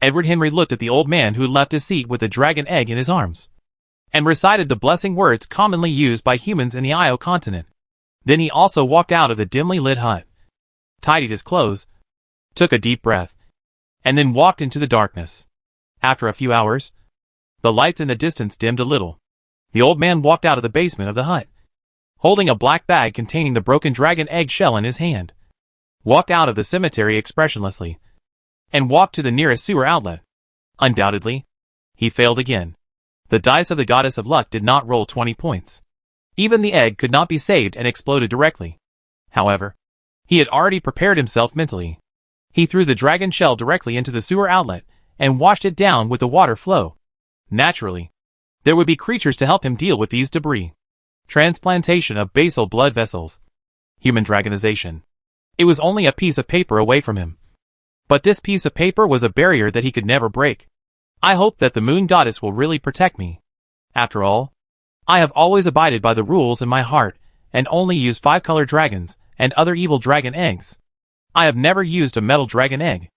Edward Henry looked at the old man who left his seat with the dragon egg in his arms, and recited the blessing words commonly used by humans in the Io continent. Then he also walked out of the dimly lit hut, tidied his clothes, took a deep breath, and then walked into the darkness. After a few hours, the lights in the distance dimmed a little. The old man walked out of the basement of the hut, holding a black bag containing the broken dragon egg shell in his hand, walked out of the cemetery expressionlessly, and walked to the nearest sewer outlet. Undoubtedly, he failed again. The dice of the goddess of luck did not roll 20 points. Even the egg could not be saved and exploded directly. However, he had already prepared himself mentally. He threw the dragon shell directly into the sewer outlet and washed it down with the water flow. Naturally, there would be creatures to help him deal with these debris. Transplantation of basal blood vessels. Human dragonization. It was only a piece of paper away from him. But this piece of paper was a barrier that he could never break. I hope that the moon goddess will really protect me. After all, I have always abided by the rules in my heart and only used 5-color dragons and other evil dragon eggs. I have never used a metal dragon egg.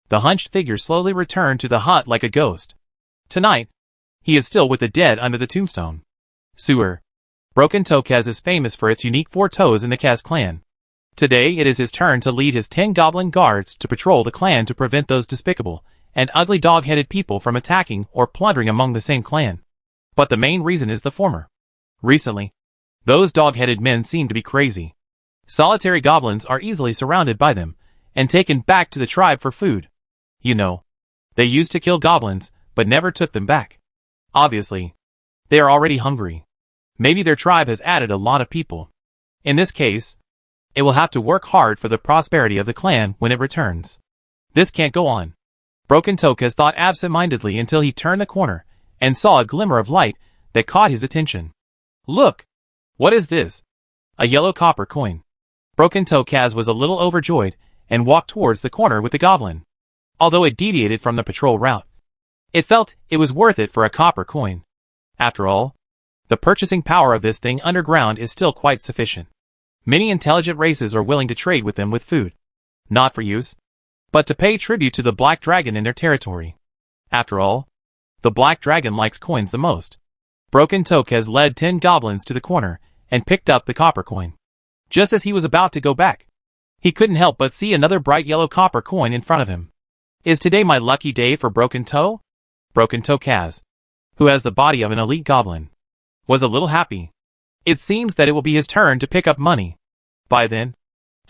The hunched figure slowly returned to the hut like a ghost. Tonight, he is still with the dead under the tombstone. Sewer. Broken Toe Kaz is famous for its unique 4 toes in the Kaz clan. Today it is his turn to lead his 10 goblin guards to patrol the clan to prevent those despicable and ugly dog-headed people from attacking or plundering among the same clan. But the main reason is the former. Recently, those dog-headed men seem to be crazy. Solitary goblins are easily surrounded by them and taken back to the tribe for food. You know, they used to kill goblins, but never took them back. Obviously, they are already hungry. Maybe their tribe has added a lot of people. In this case, it will have to work hard for the prosperity of the clan when it returns. This can't go on. Broken Toe Kaz thought absent-mindedly until he turned the corner and saw a glimmer of light that caught his attention. Look! What is this? A yellow copper coin. Broken Toe Kaz was a little overjoyed and walked towards the corner with the goblin. Although it deviated from the patrol route, it felt it was worth it for a copper coin. After all, the purchasing power of this thing underground is still quite sufficient. Many intelligent races are willing to trade with them with food. Not for use, but to pay tribute to the black dragon in their territory. After all, the black dragon likes coins the most. Broken Toe Kaz led 10 goblins to the corner and picked up the copper coin. Just as he was about to go back, he couldn't help but see another bright yellow copper coin in front of him. Is today my lucky day for Broken Toe? Broken Toe Kaz, who has the body of an elite goblin, was a little happy. It seems that it will be his turn to pick up money. By then,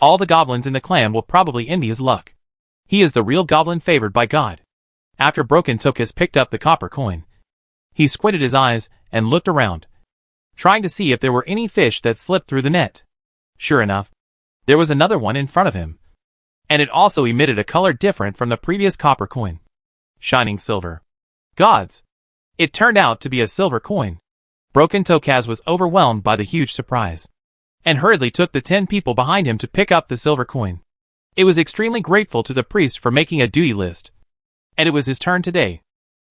all the goblins in the clan will probably envy his luck. He is the real goblin favored by God. After Broken Toe Kaz picked up the copper coin, he squinted his eyes and looked around, trying to see if there were any fish that slipped through the net. Sure enough, there was another one in front of him, and it also emitted a color different from the previous copper coin. Shining silver. Gods! It turned out to be a silver coin. Broken Toe Kaz was overwhelmed by the huge surprise, and hurriedly took the 10 people behind him to pick up the silver coin. It was extremely grateful to the priest for making a duty list, and it was his turn today.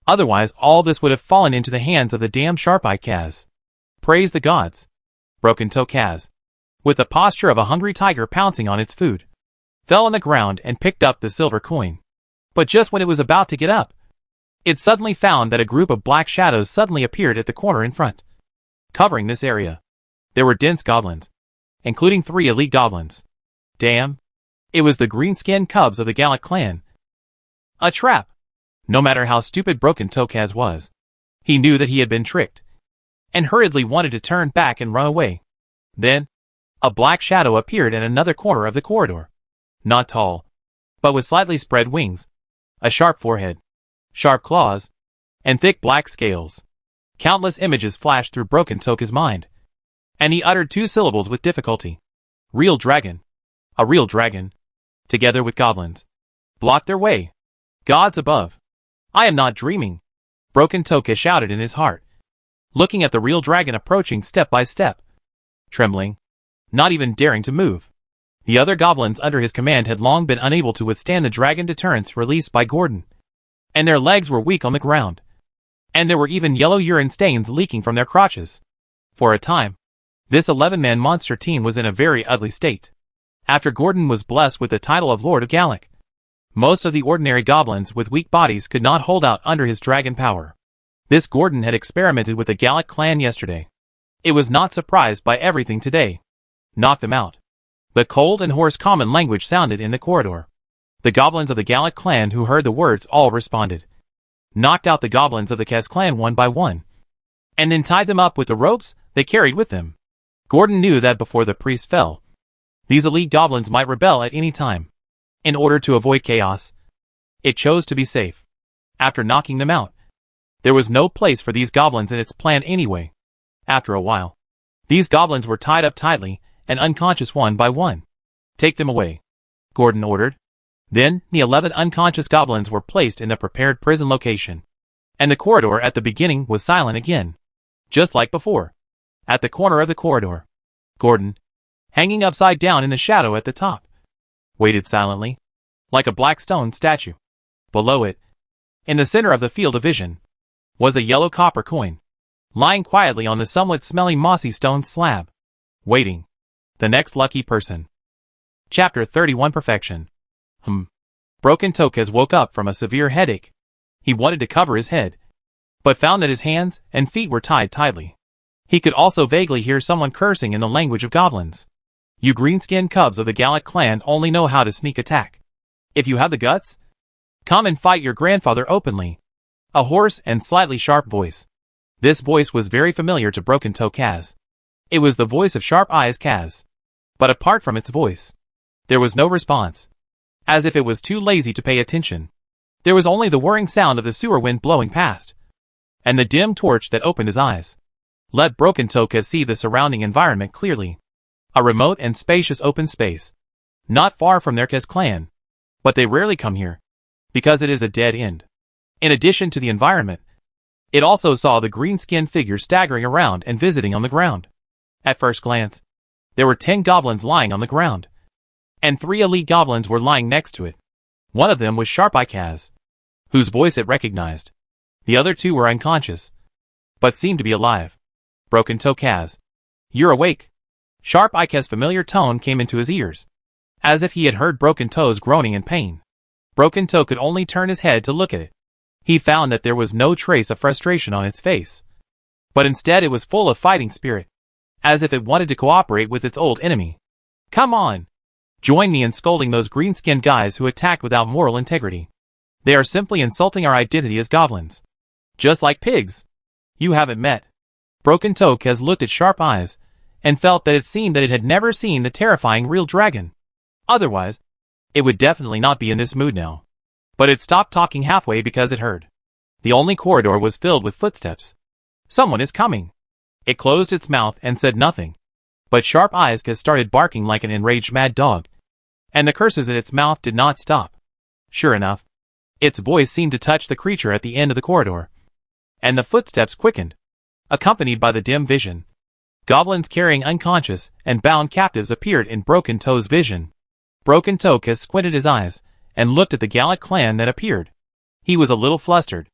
Otherwise all this would have fallen into the hands of the damned sharp-eyed Kaz. Praise the gods! Broken Toe Kaz, with the posture of a hungry tiger pouncing on its food, fell on the ground and picked up the silver coin. But just when it was about to get up, it suddenly found that a group of black shadows suddenly appeared at the corner in front. Covering this area, there were dense goblins, including 3 elite goblins. Damn! It was the green-skinned cubs of the Gallic clan. A trap! No matter how stupid Broken Toe Kaz was, he knew that he had been tricked, and hurriedly wanted to turn back and run away. Then, a black shadow appeared in another corner of the corridor. Not tall, but with slightly spread wings, a sharp forehead, sharp claws, and thick black scales. Countless images flashed through Broken Toe Kaz's mind, and he uttered 2 syllables with difficulty. Real dragon. A real dragon, together with goblins, blocked their way. Gods above! I am not dreaming! Broken Toe Kaz shouted in his heart, looking at the real dragon approaching step by step. Trembling, not even daring to move. The other goblins under his command had long been unable to withstand the dragon deterrence released by Gordon, and their legs were weak on the ground, and there were even yellow urine stains leaking from their crotches. For a time, This 11-man monster team was in a very ugly state. After Gordon was blessed with the title of Lord of Gallic, most of the ordinary goblins with weak bodies could not hold out under his dragon power. This Gordon had experimented with the Gallic clan yesterday. It was not surprised by everything today. Knocked them out. The cold and hoarse common language sounded in the corridor. The goblins of the Gallic clan who heard the words all responded. Knocked out the goblins of the Kez clan one by one, and then tied them up with the ropes they carried with them. Gordon knew that before the priest fell, these elite goblins might rebel at any time. In order to avoid chaos, it chose to be safe. After knocking them out, there was no place for these goblins in its plan anyway. After a while, these goblins were tied up tightly and unconscious one by one. Take them away, Gordon ordered. Then, the 11 unconscious goblins were placed in the prepared prison location. And the corridor at the beginning was silent again. Just like before. At the corner of the corridor, Gordon, hanging upside down in the shadow at the top, waited silently, like a black stone statue. Below it, in the center of the field of vision, was a yellow copper coin, lying quietly on the somewhat smelly mossy stone slab. Waiting. The next lucky person. Chapter 31 Perfection. Broken Tokes woke up from a severe headache. He wanted to cover his head, but found that his hands and feet were tied tightly. He could also vaguely hear someone cursing in the language of goblins. You green-skinned cubs of the Gallic clan only know how to sneak attack. If you have the guts, come and fight your grandfather openly. A hoarse and slightly sharp voice. This voice was very familiar to Broken Toe Kaz. It was the voice of Sharp Eyes Kaz. But apart from its voice, there was no response. As if it was too lazy to pay attention. There was only the whirring sound of the sewer wind blowing past, and the dim torch that opened his eyes. Let Broken Toe Kaz see the surrounding environment clearly. A remote and spacious open space. Not far from their Kaz clan. But they rarely come here, because it is a dead end. In addition to the environment, it also saw the green-skinned figure staggering around and visiting on the ground. At first glance, there were 10 goblins lying on the ground, and 3 elite goblins were lying next to it. One of them was Sharp Eye Kaz, whose voice it recognized. The other 2 were unconscious, but seemed to be alive. Broken Toe Kaz, you're awake. Sharp Eye Kaz's familiar tone came into his ears, as if he had heard Broken Toe's groaning in pain. Broken Toe could only turn his head to look at it. He found that there was no trace of frustration on its face, but instead it was full of fighting spirit, as if it wanted to cooperate with its old enemy. Come on! Join me in scolding those green-skinned guys who attacked without moral integrity. They are simply insulting our identity as goblins. Just like pigs. You haven't met. Broken Toe Kaz looked at Sharp Eyes, and felt that it seemed that it had never seen the terrifying real dragon. Otherwise, it would definitely not be in this mood now. But it stopped talking halfway because it heard. The only corridor was filled with footsteps. Someone is coming. It closed its mouth and said nothing. But Sharp Eyes Kaz started barking like an enraged mad dog. And the curses in its mouth did not stop. Sure enough, its voice seemed to touch the creature at the end of the corridor. And the footsteps quickened, accompanied by the dim vision. Goblins carrying unconscious and bound captives appeared in Broken Toe's vision. Broken Toe Kaz squinted his eyes and looked at the Gallic clan that appeared. He was a little flustered.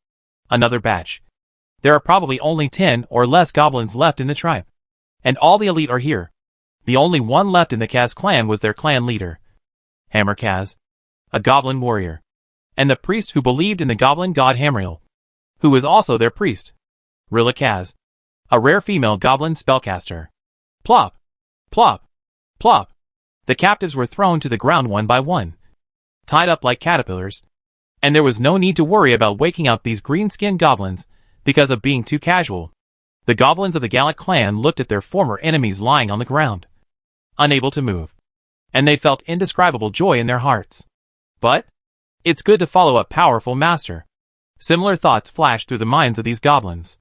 Another batch. There are probably only 10 or less goblins left in the tribe. And all the elite are here. The only one left in the Kaz clan was their clan leader, Hammer Kaz, a goblin warrior, and the priest who believed in the goblin god Hamriel, who was also their priest, Rilla Kaz, a rare female goblin spellcaster. Plop! Plop! Plop! The captives were thrown to the ground one by one, tied up like caterpillars, and there was no need to worry about waking up these green-skinned goblins because of being too casual. The goblins of the Gallic clan looked at their former enemies lying on the ground, unable to move, and they felt indescribable joy in their hearts. But it's good to follow a powerful master. Similar thoughts flashed through the minds of these goblins.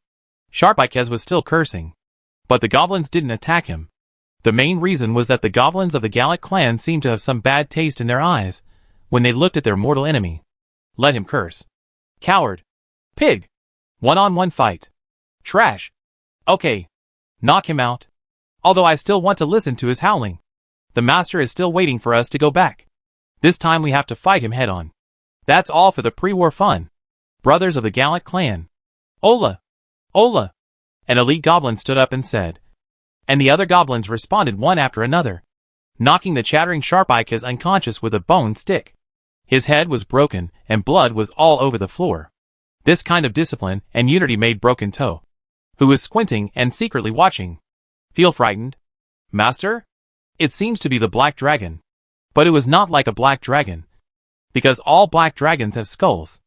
Sharp Eye Kaz was still cursing, but the goblins didn't attack him. The main reason was that the goblins of the Gallic clan seemed to have some bad taste in their eyes when they looked at their mortal enemy. Let him curse. Coward. Pig. One-on-one fight. Trash. Okay. Knock him out. Although I still want to listen to his howling. The master is still waiting for us to go back. This time we have to fight him head-on. That's all for the pre-war fun. Brothers of the Gallic clan. Ola! Ola! An elite goblin stood up and said, and the other goblins responded one after another, knocking the chattering Sharpike unconscious with a bone stick. His head was broken, and blood was all over the floor. This kind of discipline and unity made Broken Toe, who was squinting and secretly watching, feel frightened. Master? It seems to be the black dragon. But it was not like a black dragon, because all black dragons have skulls.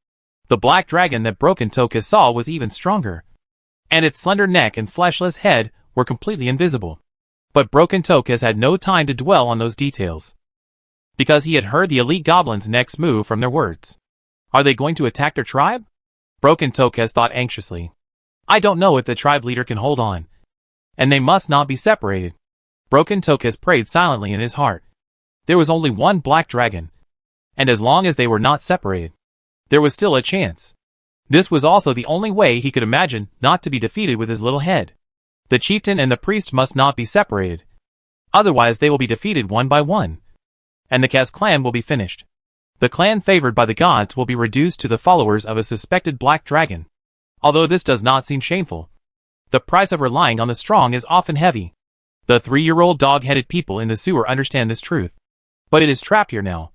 The black dragon that Broken Toe saw was even stronger, and its slender neck and fleshless head were completely invisible. But Broken Toe had no time to dwell on those details, because he had heard the elite goblins' next move from their words. Are they going to attack their tribe? Broken Toe thought anxiously. I don't know if the tribe leader can hold on, and they must not be separated. Broken Toe prayed silently in his heart. There was only one black dragon, and as long as they were not separated, there was still a chance. This was also the only way he could imagine not to be defeated with his little head. The chieftain and the priest must not be separated, otherwise they will be defeated one by one, and the Kaz clan will be finished. The clan favored by the gods will be reduced to the followers of a suspected black dragon. Although this does not seem shameful, the price of relying on the strong is often heavy. The 3-year-old dog-headed people in the sewer understand this truth. But it is trapped here now,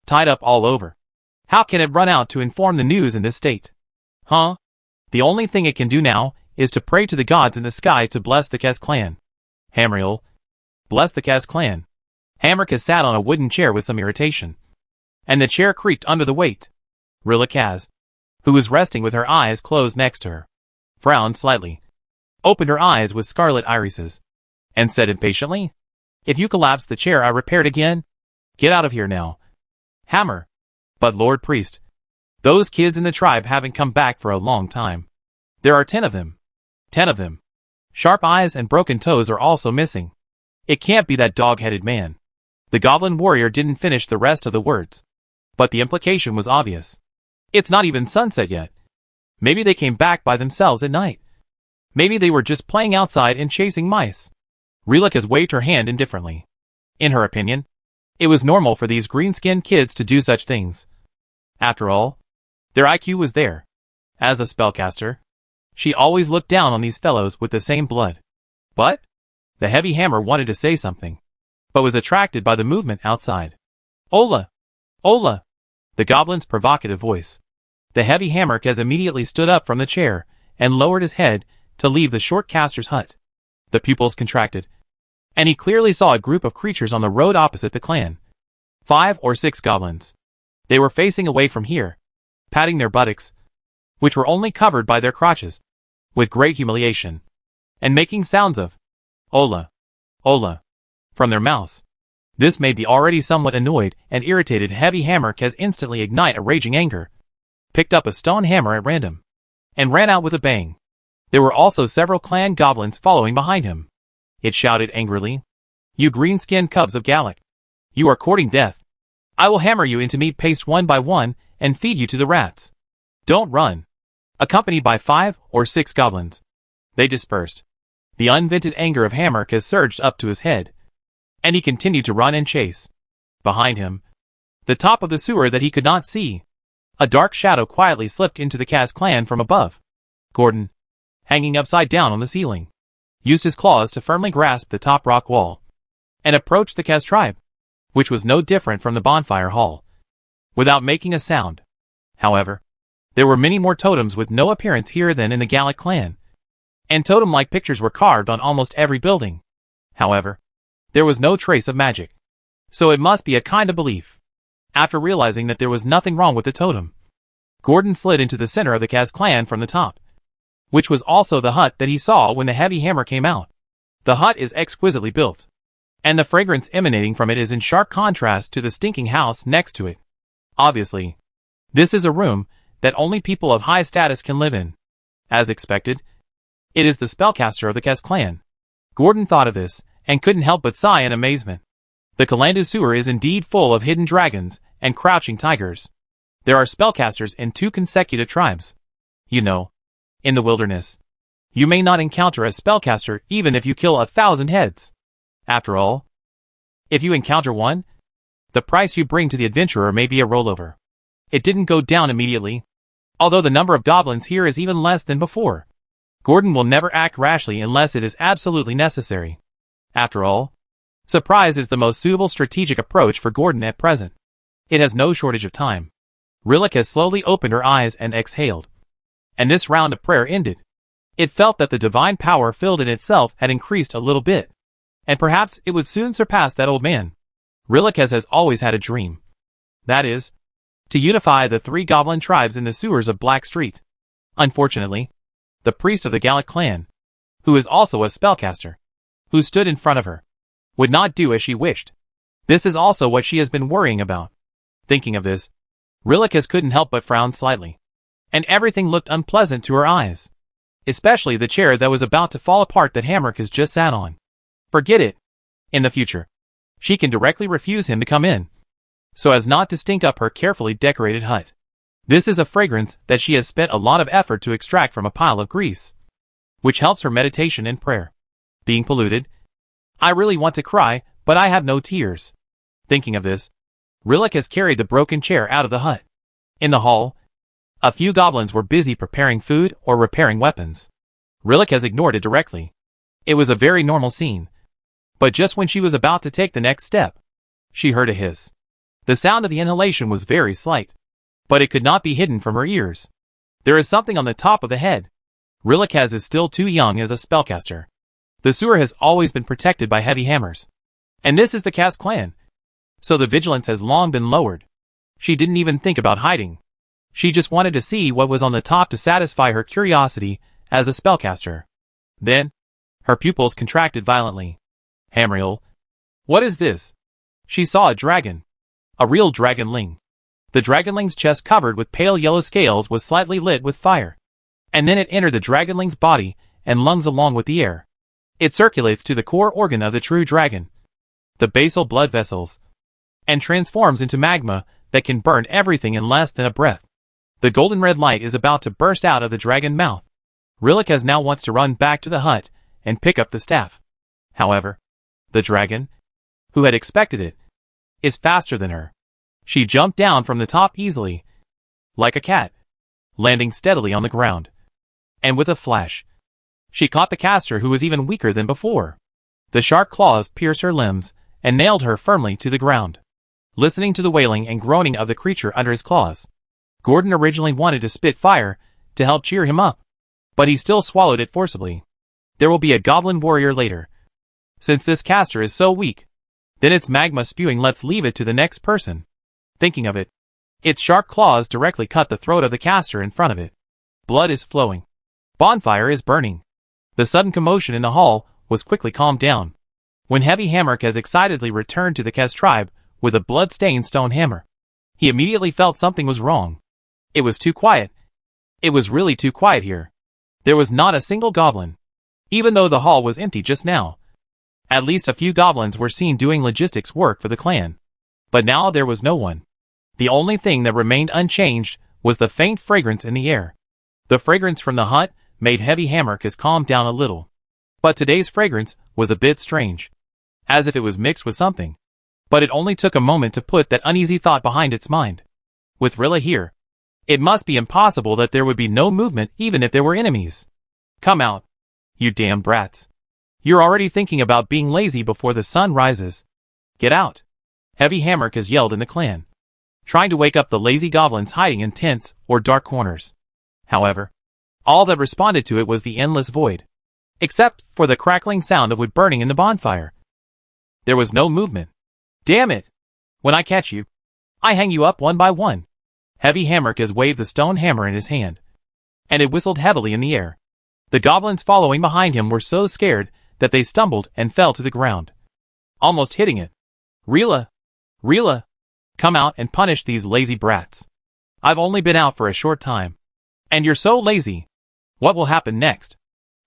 tied up all over. How can it run out to inform the news in this state? Huh? The only thing it can do now is to pray to the gods in the sky to bless the Kaz clan. Hamriel, bless the Kaz clan. Hammer sat on a wooden chair with some irritation, and the chair creaked under the weight. Rilla Kaz, who was resting with her eyes closed next to her, frowned slightly, opened her eyes with scarlet irises, and said impatiently, If you collapse the chair I repaired again, get out of here now. Hammer. But Lord Priest, those kids in the tribe haven't come back for a long time. There are 10 of them. 10 of them. Sharp Eyes and Broken Toes are also missing. It can't be that dog-headed man. The goblin warrior didn't finish the rest of the words, but the implication was obvious. It's not even sunset yet. Maybe they came back by themselves at night. Maybe they were just playing outside and chasing mice. Relika waved her hand indifferently. In her opinion, it was normal for these green-skinned kids to do such things. After all, their IQ was there. As a spellcaster, she always looked down on these fellows with the same blood. But the heavy hammer wanted to say something, but was attracted by the movement outside. Ola! Ola! The goblin's provocative voice. The heavy hammer immediately stood up from the chair and lowered his head to leave the short caster's hut. The pupils contracted, and he clearly saw a group of creatures on the road opposite the clan. 5 or 6 goblins. They were facing away from here, patting their buttocks, which were only covered by their crotches, with great humiliation, and making sounds of Ola, Ola, from their mouths. This made the already somewhat annoyed and irritated heavy hammer instantly ignite a raging anger, picked up a stone hammer at random, and ran out with a bang. There were also several clan goblins following behind him. It shouted angrily, You green-skinned cubs of Gallic, you are courting death. I will hammer you into meat paste one by one and feed you to the rats. Don't run. Accompanied by 5 or 6 goblins, they dispersed. The unvented anger of Hammer surged up to his head, and he continued to run and chase. Behind him, the top of the sewer that he could not see, a dark shadow quietly slipped into the Kaz clan from above. Gordon, hanging upside down on the ceiling, used his claws to firmly grasp the top rock wall, and approached the Kaz tribe, which was no different from the bonfire hall, without making a sound. However, there were many more totems with no appearance here than in the Gallic clan, and totem-like pictures were carved on almost every building. However, there was no trace of magic, so it must be a kind of belief. After realizing that there was nothing wrong with the totem, Gordon slid into the center of the Kaz clan from the top, which was also the hut that he saw when the heavy hammer came out. The hut is exquisitely built, and the fragrance emanating from it is in sharp contrast to the stinking house next to it. Obviously, this is a room that only people of high status can live in. As expected, it is the spellcaster of the Kaz clan. Gordon thought of this, and couldn't help but sigh in amazement. The Kalandu sewer is indeed full of hidden dragons and crouching tigers. There are spellcasters in 2 consecutive tribes. You know, in the wilderness, you may not encounter a spellcaster even if you kill 1,000 heads. After all, if you encounter one, the price you bring to the adventurer may be a rollover. It didn't go down immediately, although the number of goblins here is even less than before. Gordon will never act rashly unless it is absolutely necessary. After all, surprise is the most suitable strategic approach for Gordon at present. It has no shortage of time. Rilke slowly opened her eyes and exhaled. And this round of prayer ended. It felt that the divine power filled in itself had increased a little bit. And perhaps it would soon surpass that old man. Rilke has always had a dream. That is, to unify the 3 goblin tribes in the sewers of Black Street. Unfortunately, the priest of the Gallic clan, who is also a spellcaster, who stood in front of her, would not do as she wished. This is also what she has been worrying about. Thinking of this, Rilke couldn't help but frown slightly. And everything looked unpleasant to her eyes. Especially the chair that was about to fall apart that Hammerk just sat on. Forget it. In the future, she can directly refuse him to come in, so as not to stink up her carefully decorated hut. This is a fragrance that she has spent a lot of effort to extract from a pile of grease, which helps her meditation and prayer. Being polluted. I really want to cry, but I have no tears. Thinking of this, Rilke has carried the broken chair out of the hut. In the hall, a few goblins were busy preparing food or repairing weapons. Rilke has ignored it directly. It was a very normal scene. But just when she was about to take the next step, she heard a hiss. The sound of the inhalation was very slight, but it could not be hidden from her ears. There is something on the top of the head. Rilke is still too young as a spellcaster. The sewer has always been protected by heavy hammers. And this is the Cass clan. So the vigilance has long been lowered. She didn't even think about hiding. She just wanted to see what was on the top to satisfy her curiosity as a spellcaster. Then, her pupils contracted violently. Hamriel. What is this? She saw a dragon. A real dragonling. The dragonling's chest covered with pale yellow scales was slightly lit with fire. And then it entered the dragonling's body and lungs along with the air. It circulates to the core organ of the true dragon, the basal blood vessels, and transforms into magma that can burn everything in less than a breath. The golden red light is about to burst out of the dragon mouth. Rilke now wants to run back to the hut and pick up the staff. However, the dragon, who had expected it, is faster than her. She jumped down from the top easily, like a cat, landing steadily on the ground. And with a flash, she caught the caster who was even weaker than before. The sharp claws pierced her limbs and nailed her firmly to the ground. Listening to the wailing and groaning of the creature under his claws, Gordon originally wanted to spit fire to help cheer him up, but he still swallowed it forcibly. There will be a goblin warrior later. Since this caster is so weak, then its magma spewing, let's leave it to the next person. Thinking of it, its sharp claws directly cut the throat of the caster in front of it. Blood is flowing. Bonfire is burning. The sudden commotion in the hall was quickly calmed down, when Heavy Hammerk has excitedly returned to the Kes tribe with a blood-stained stone hammer. He immediately felt something was wrong. It was too quiet. It was really too quiet here. There was not a single goblin, even though the hall was empty just now. At least a few goblins were seen doing logistics work for the clan. But now there was no one. The only thing that remained unchanged was the faint fragrance in the air. The fragrance from the hut made Heavy Hammerk calm down a little. But today's fragrance was a bit strange, as if it was mixed with something. But it only took a moment to put that uneasy thought behind its mind. With Rilla here, it must be impossible that there would be no movement even if there were enemies. Come out, you damn brats. You're already thinking about being lazy before the sun rises. Get out. Heavy Hammerk has yelled in the clan, trying to wake up the lazy goblins hiding in tents or dark corners. However, all that responded to it was the endless void, except for the crackling sound of wood burning in the bonfire. There was no movement. Damn it! When I catch you, I hang you up one by one. Heavy Hammerk has waved the stone hammer in his hand, and it whistled heavily in the air. The goblins following behind him were so scared that they stumbled and fell to the ground, almost hitting it. Rilla! Rilla! Come out and punish these lazy brats. I've only been out for a short time, and you're so lazy. What will happen next?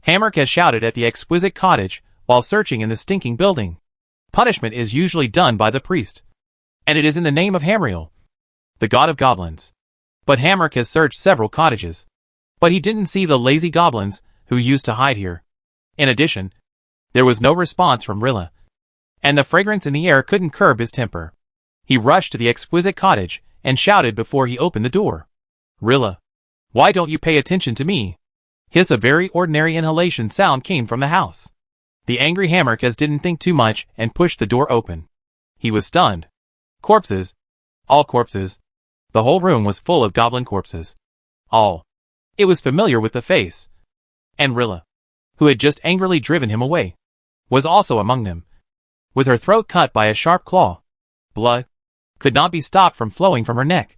Hammerk has shouted at the exquisite cottage while searching in the stinking building. Punishment is usually done by the priest, and it is in the name of Hamriel, the god of goblins. But Hammerk has searched several cottages, but he didn't see the lazy goblins who used to hide here. In addition, there was no response from Rilla, and the fragrance in the air couldn't curb his temper. He rushed to the exquisite cottage and shouted before he opened the door. Rilla, why don't you pay attention to me? Hiss, a very ordinary inhalation sound came from the house. The angry Hammerkas didn't think too much and pushed the door open. He was stunned. Corpses. All corpses. The whole room was full of goblin corpses. All. It was familiar with the face. And Rilla, who had just angrily driven him away, was also among them, with her throat cut by a sharp claw. Blood could not be stopped from flowing from her neck.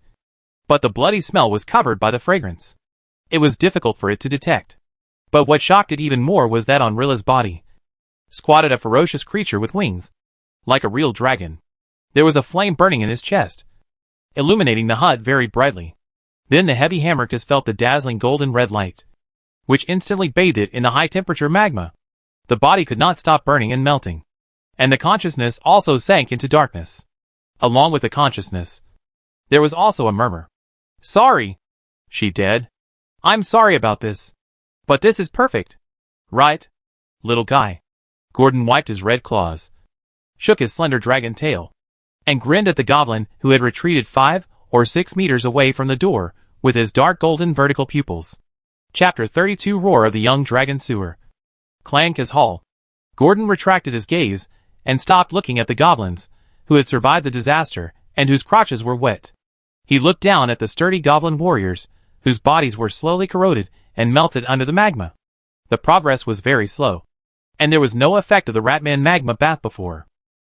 But the bloody smell was covered by the fragrance. It was difficult for it to detect. But what shocked it even more was that on Rilla's body squatted a ferocious creature with wings, like a real dragon. There was a flame burning in his chest, illuminating the hut very brightly. Then the heavy Hammerkas felt the dazzling golden red light, which instantly bathed it in the high-temperature magma. The body could not stop burning and melting, and the consciousness also sank into darkness. Along with the consciousness, there was also a murmur. Sorry. She dead? I'm sorry about this. But this is perfect. Right? Little guy. Gordon wiped his red claws, shook his slender dragon tail, and grinned at the goblin who had retreated 5 or 6 meters away from the door with his dark golden vertical pupils. Chapter 32 Roar of the Young Dragon Sewer. Clanka's Hall. Gordon retracted his gaze and stopped looking at the goblins who had survived the disaster and whose crotches were wet. He looked down at the sturdy goblin warriors whose bodies were slowly corroded and melted under the magma. The progress was very slow, and there was no effect of the Ratman magma bath before.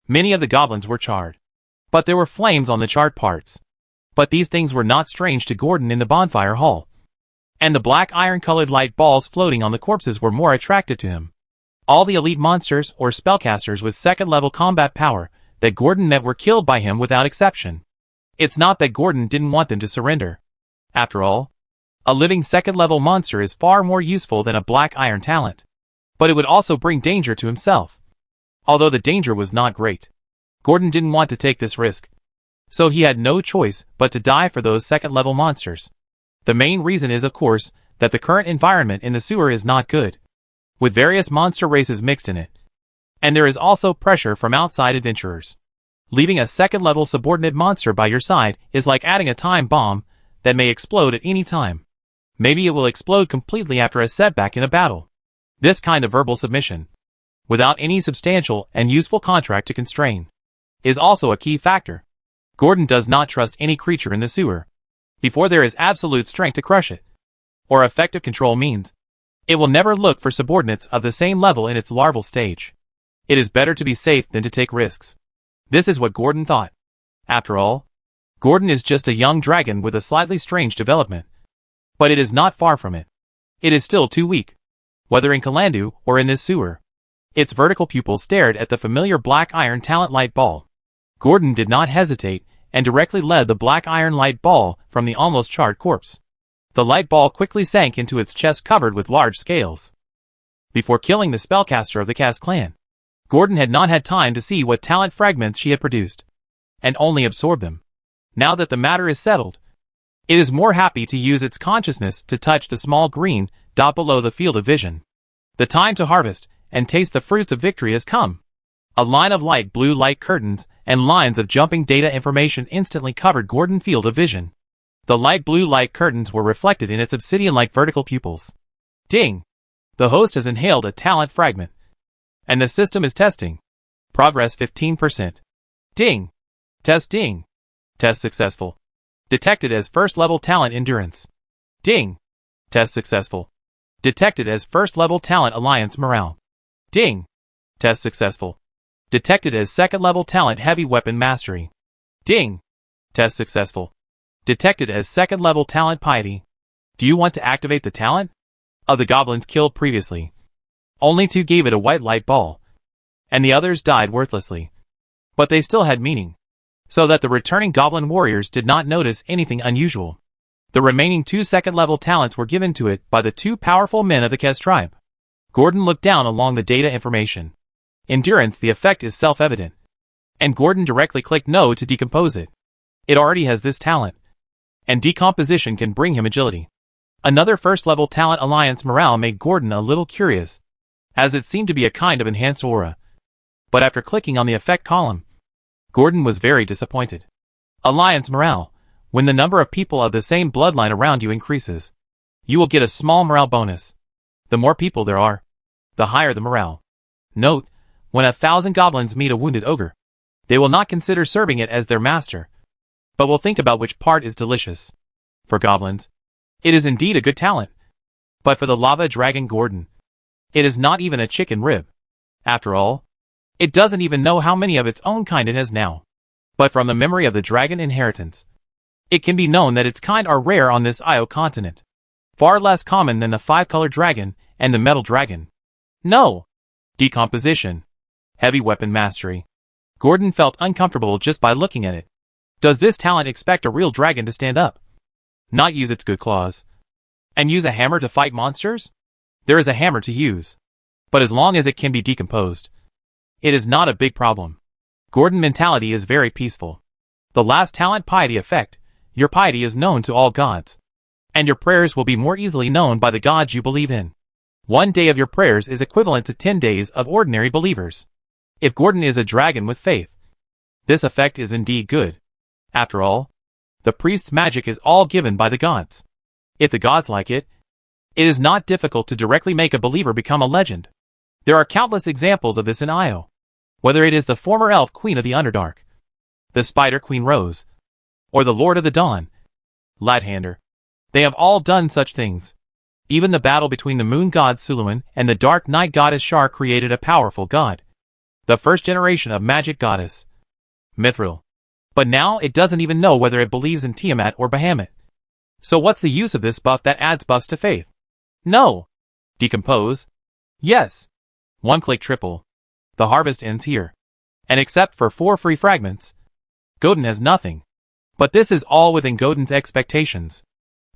Many of the goblins were charred, but there were flames on the charred parts. But these things were not strange to Gordon in the bonfire hall, and the black iron-colored light balls floating on the corpses were more attractive to him. All the elite monsters or spellcasters with second-level combat power that Gordon met were killed by him without exception. It's not that Gordon didn't want them to surrender. After all, a living second-level monster is far more useful than a black iron talent. But it would also bring danger to himself. Although the danger was not great, Gordon didn't want to take this risk. So he had no choice but to die for those second-level monsters. The main reason is, of course, that the current environment in the sewer is not good, with various monster races mixed in it. And there is also pressure from outside adventurers. Leaving a second-level subordinate monster by your side is like adding a time bomb that may explode at any time. Maybe it will explode completely after a setback in a battle. This kind of verbal submission, without any substantial and useful contract to constrain, is also a key factor. Gordon does not trust any creature in the sewer before there is absolute strength to crush it, or effective control means. It will never look for subordinates of the same level in its larval stage. It is better to be safe than to take risks. This is what Gordon thought. After all, Gordon is just a young dragon with a slightly strange development. But it is not far from it. It is still too weak, whether in Kalandu or in this sewer. Its vertical pupils stared at the familiar black iron talent light ball. Gordon did not hesitate and directly led the black iron light ball from the almost charred corpse. The light ball quickly sank into its chest covered with large scales. Before killing the spellcaster of the Cass clan, Gordon had not had time to see what talent fragments she had produced, and only absorbed them. Now that the matter is settled, it is more happy to use its consciousness to touch the small green dot below the field of vision. The time to harvest and taste the fruits of victory has come. A line of light blue light curtains and lines of jumping data information instantly covered Gordon's field of vision. The light blue light curtains were reflected in its obsidian-like vertical pupils. Ding! The host has inhaled a talent fragment, and the system is testing. Progress 15%. Ding! Test ding! Test successful. Detected as first-level talent endurance. Ding! Test successful. Detected as first-level talent alliance morale. Ding! Test successful. Detected as second-level talent heavy weapon mastery. Ding! Test successful. Detected as second-level talent piety. Do you want to activate the talent? Of the goblins killed previously, only 2 gave it a white light ball, and the others died worthlessly. But they still had meaning, so that the returning goblin warriors did not notice anything unusual. The remaining 2 second-level talents were given to it by the 2 powerful men of the Kes tribe. Gordon looked down along the data information. Endurance, the effect is self-evident, and Gordon directly clicked no to decompose it. It already has this talent, and decomposition can bring him agility. Another first-level talent alliance morale made Gordon a little curious, as it seemed to be a kind of enhanced aura. But after clicking on the effect column, Gordon was very disappointed. Alliance morale. When the number of people of the same bloodline around you increases, you will get a small morale bonus. The more people there are, the higher the morale. Note, when 1,000 goblins meet a wounded ogre, they will not consider serving it as their master, but will think about which part is delicious. For goblins, it is indeed a good talent. But for the lava dragon Gordon, it is not even a chicken rib. After all, it doesn't even know how many of its own kind it has now. But from the memory of the dragon inheritance, it can be known that its kind are rare on this Io continent. Far less common than the 5-color dragon and the metal dragon. No! Decomposition. Heavy weapon mastery. Gordon felt uncomfortable just by looking at it. Does this talent expect a real dragon to stand up? Not use its good claws? And use a hammer to fight monsters? There is a hammer to use. But as long as it can be decomposed, it is not a big problem. Gordon mentality is very peaceful. The last talent, piety effect. Your piety is known to all gods. And your prayers will be more easily known by the gods you believe in. 1 day of your prayers is equivalent to 10 days of ordinary believers. If Gordon is a dragon with faith, this effect is indeed good. After all, the priest's magic is all given by the gods. If the gods like it, it is not difficult to directly make a believer become a legend. There are countless examples of this in Io. Whether it is the former elf queen of the Underdark, the spider queen Rose, or the lord of the dawn, Ladhander, they have all done such things. Even the battle between the moon god Suluin and the dark night goddess Shar created a powerful god. The first generation of magic goddess, Mithril. But now it doesn't even know whether it believes in Tiamat or Bahamut. So what's the use of this buff that adds buffs to faith? No. Decompose? Yes. 1-click triple. The harvest ends here. And except for 4 free fragments, Godin has nothing. But this is all within Godin's expectations.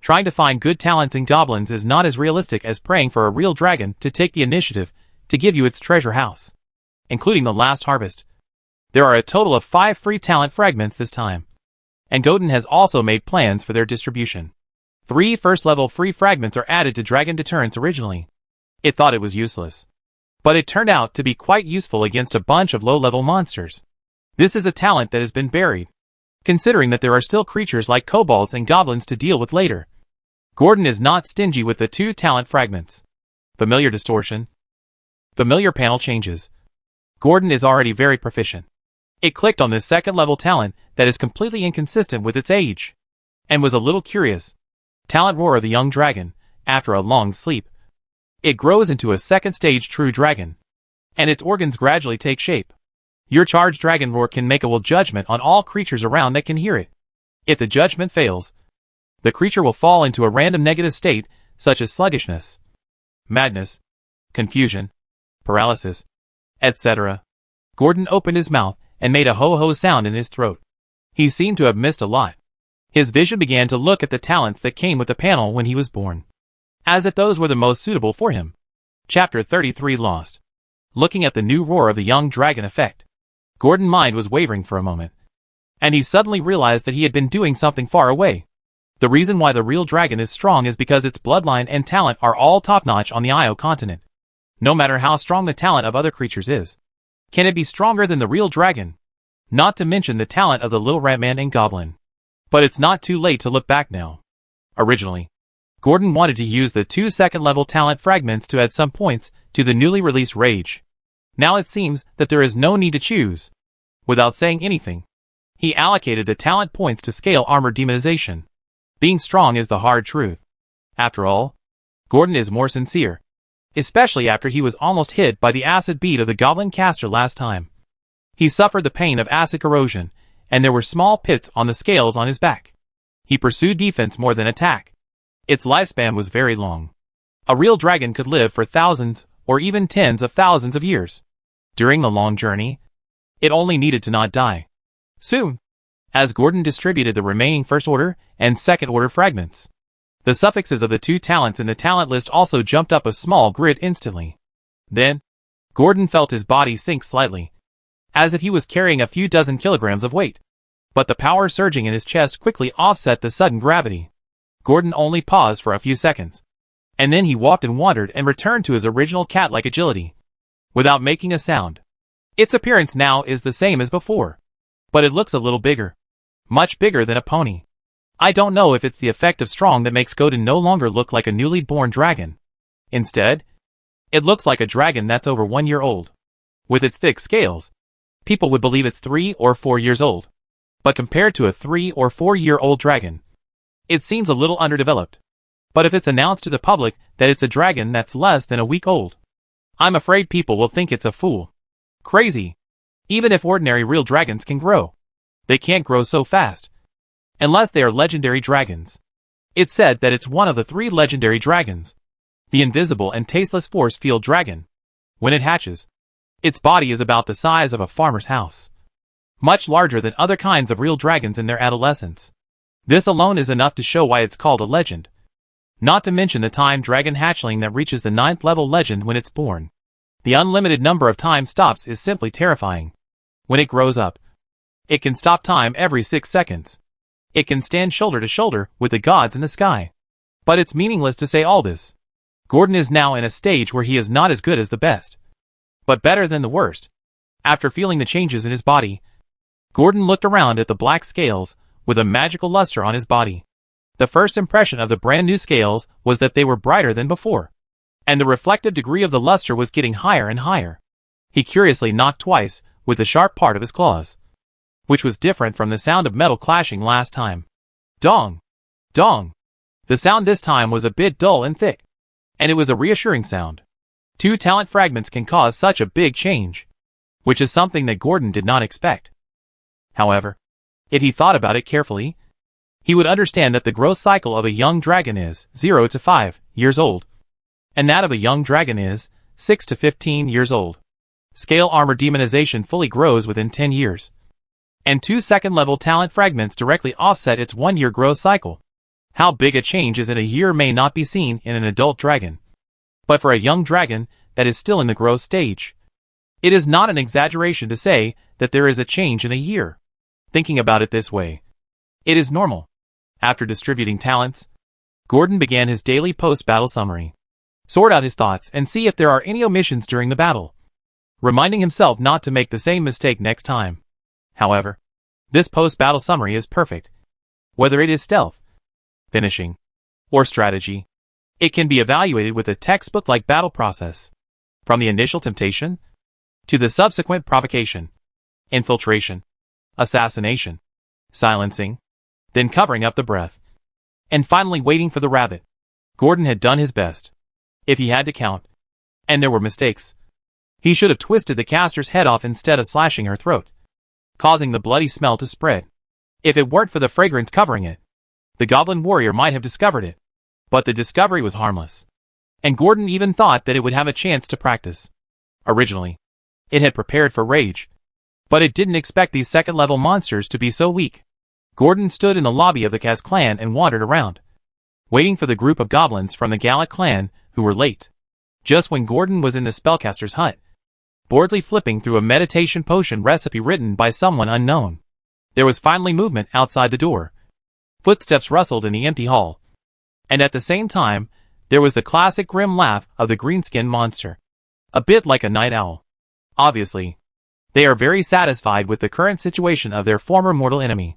Trying to find good talents in goblins is not as realistic as praying for a real dragon to take the initiative to give you its treasure house. Including the last harvest, there are a total of 5 free talent fragments this time. And Godin has also made plans for their distribution. 3 first-level free fragments are added to dragon deterrence originally. It thought it was useless. But it turned out to be quite useful against a bunch of low-level monsters. This is a talent that has been buried, considering that there are still creatures like kobolds and goblins to deal with later. Gordon is not stingy with the 2 talent fragments. Familiar distortion. Familiar panel changes. Gordon is already very proficient. It clicked on this 2nd-level talent that is completely inconsistent with its age, and was a little curious. Talent Roar of the Young Dragon, after a long sleep. It grows into a 2nd-stage true dragon, and its organs gradually take shape. Your charged dragon roar can make a will judgment on all creatures around that can hear it. If the judgment fails, the creature will fall into a random negative state, such as sluggishness, madness, confusion, paralysis, etc. Gordon opened his mouth and made a ho-ho sound in his throat. He seemed to have missed a lot. His vision began to look at the talents that came with the panel when he was born, as if those were the most suitable for him. Chapter 33 Lost. Looking at the new Roar of the Young Dragon effect, Gordon's mind was wavering for a moment, and he suddenly realized that he had been doing something far away. The reason why the real dragon is strong is because its bloodline and talent are all top-notch on the Io continent. No matter how strong the talent of other creatures is, can it be stronger than the real dragon? Not to mention the talent of the little Ratman and goblin. But it's not too late to look back now. Originally, Gordon wanted to use the 2 2nd-level talent fragments to add some points to the newly released Rage. Now it seems that there is no need to choose. Without saying anything, he allocated the talent points to scale armor demonization. Being strong is the hard truth. After all, Gordon is more sincere. Especially after he was almost hit by the acid bead of the goblin caster last time. He suffered the pain of acid corrosion, and there were small pits on the scales on his back. He pursued defense more than attack. Its lifespan was very long. A real dragon could live for thousands, or even tens of thousands of years. During the long journey, it only needed to not die. Soon, as Gordon distributed the remaining first order and second order fragments, the suffixes of the 2 talents in the talent list also jumped up a small grid instantly. Then, Gordon felt his body sink slightly, as if he was carrying a few dozen kilograms of weight. But the power surging in his chest quickly offset the sudden gravity. Gordon only paused for a few seconds, and then he walked and wandered and returned to his original cat-like agility, without making a sound. Its appearance now is the same as before, but it looks a little bigger. Much bigger than a pony. I don't know if it's the effect of strong that makes Godin no longer look like a newly born dragon, Instead, it looks like a dragon that's over 1 year old. With its thick scales, people would believe it's 3 or 4 years old. But compared to a 3 or 4 year old dragon, it seems a little underdeveloped. But if it's announced to the public that it's a dragon that's less than a week old, I'm afraid people will think it's a fool. Crazy. Even if ordinary real dragons can grow, they can't grow so fast. Unless they are legendary dragons. It's said that it's one of the 3 legendary dragons. The invisible and tasteless force field dragon. When it hatches, its body is about the size of a farmer's house. Much larger than other kinds of real dragons in their adolescence. This alone is enough to show why it's called a legend. Not to mention the time dragon hatchling that reaches the 9th level legend when it's born. The unlimited number of time stops is simply terrifying. When it grows up, it can stop time every 6 seconds. It can stand shoulder to shoulder with the gods in the sky. But it's meaningless to say all this. Gordon is now in a stage where he is not as good as the best, but better than the worst. After feeling the changes in his body, Gordon looked around at the black scales with a magical luster on his body. The first impression of the brand new scales was that they were brighter than before, and the reflective degree of the luster was getting higher and higher. He curiously knocked twice with the sharp part of his claws, which was different from the sound of metal clashing last time. Dong! Dong! The sound this time was a bit dull and thick, and it was a reassuring sound. 2 talent fragments can cause such a big change, which is something that Gordon did not expect. However, if he thought about it carefully, he would understand that the growth cycle of a young dragon is 0 to 5 years old, and that of a young dragon is 6 to 15 years old. Scale armor demonization fully grows within 10 years, and 2 second-level talent fragments directly offset its 1-year growth cycle. How big a change is in a year may not be seen in an adult dragon, but for a young dragon that is still in the growth stage, it is not an exaggeration to say that there is a change in a year. Thinking about it this way, it is normal. After distributing talents, Gordon began his daily post-battle summary. Sort out his thoughts and see if there are any omissions during the battle, reminding himself not to make the same mistake next time. However, this post-battle summary is perfect. Whether it is stealth, finishing, or strategy, it can be evaluated with a textbook-like battle process. From the initial temptation, to the subsequent provocation, infiltration, assassination, silencing, then covering up the breath, and finally waiting for the rabbit. Gordon had done his best. If he had to count, and there were mistakes, he should have twisted the caster's head off instead of slashing her throat, causing the bloody smell to spread. If it weren't for the fragrance covering it, the goblin warrior might have discovered it. But the discovery was harmless, and Gordon even thought that it would have a chance to practice. Originally, it had prepared for rage, but it didn't expect these second-level monsters to be so weak. Gordon stood in the lobby of the Kaz clan and wandered around, waiting for the group of goblins from the Gallic clan who were late. Just when Gordon was in the spellcaster's hut, boredly flipping through a meditation potion recipe written by someone unknown, there was finally movement outside the door. Footsteps rustled in the empty hall, and at the same time, there was the classic grim laugh of the green-skinned monster, a bit like a night owl. Obviously, they are very satisfied with the current situation of their former mortal enemy,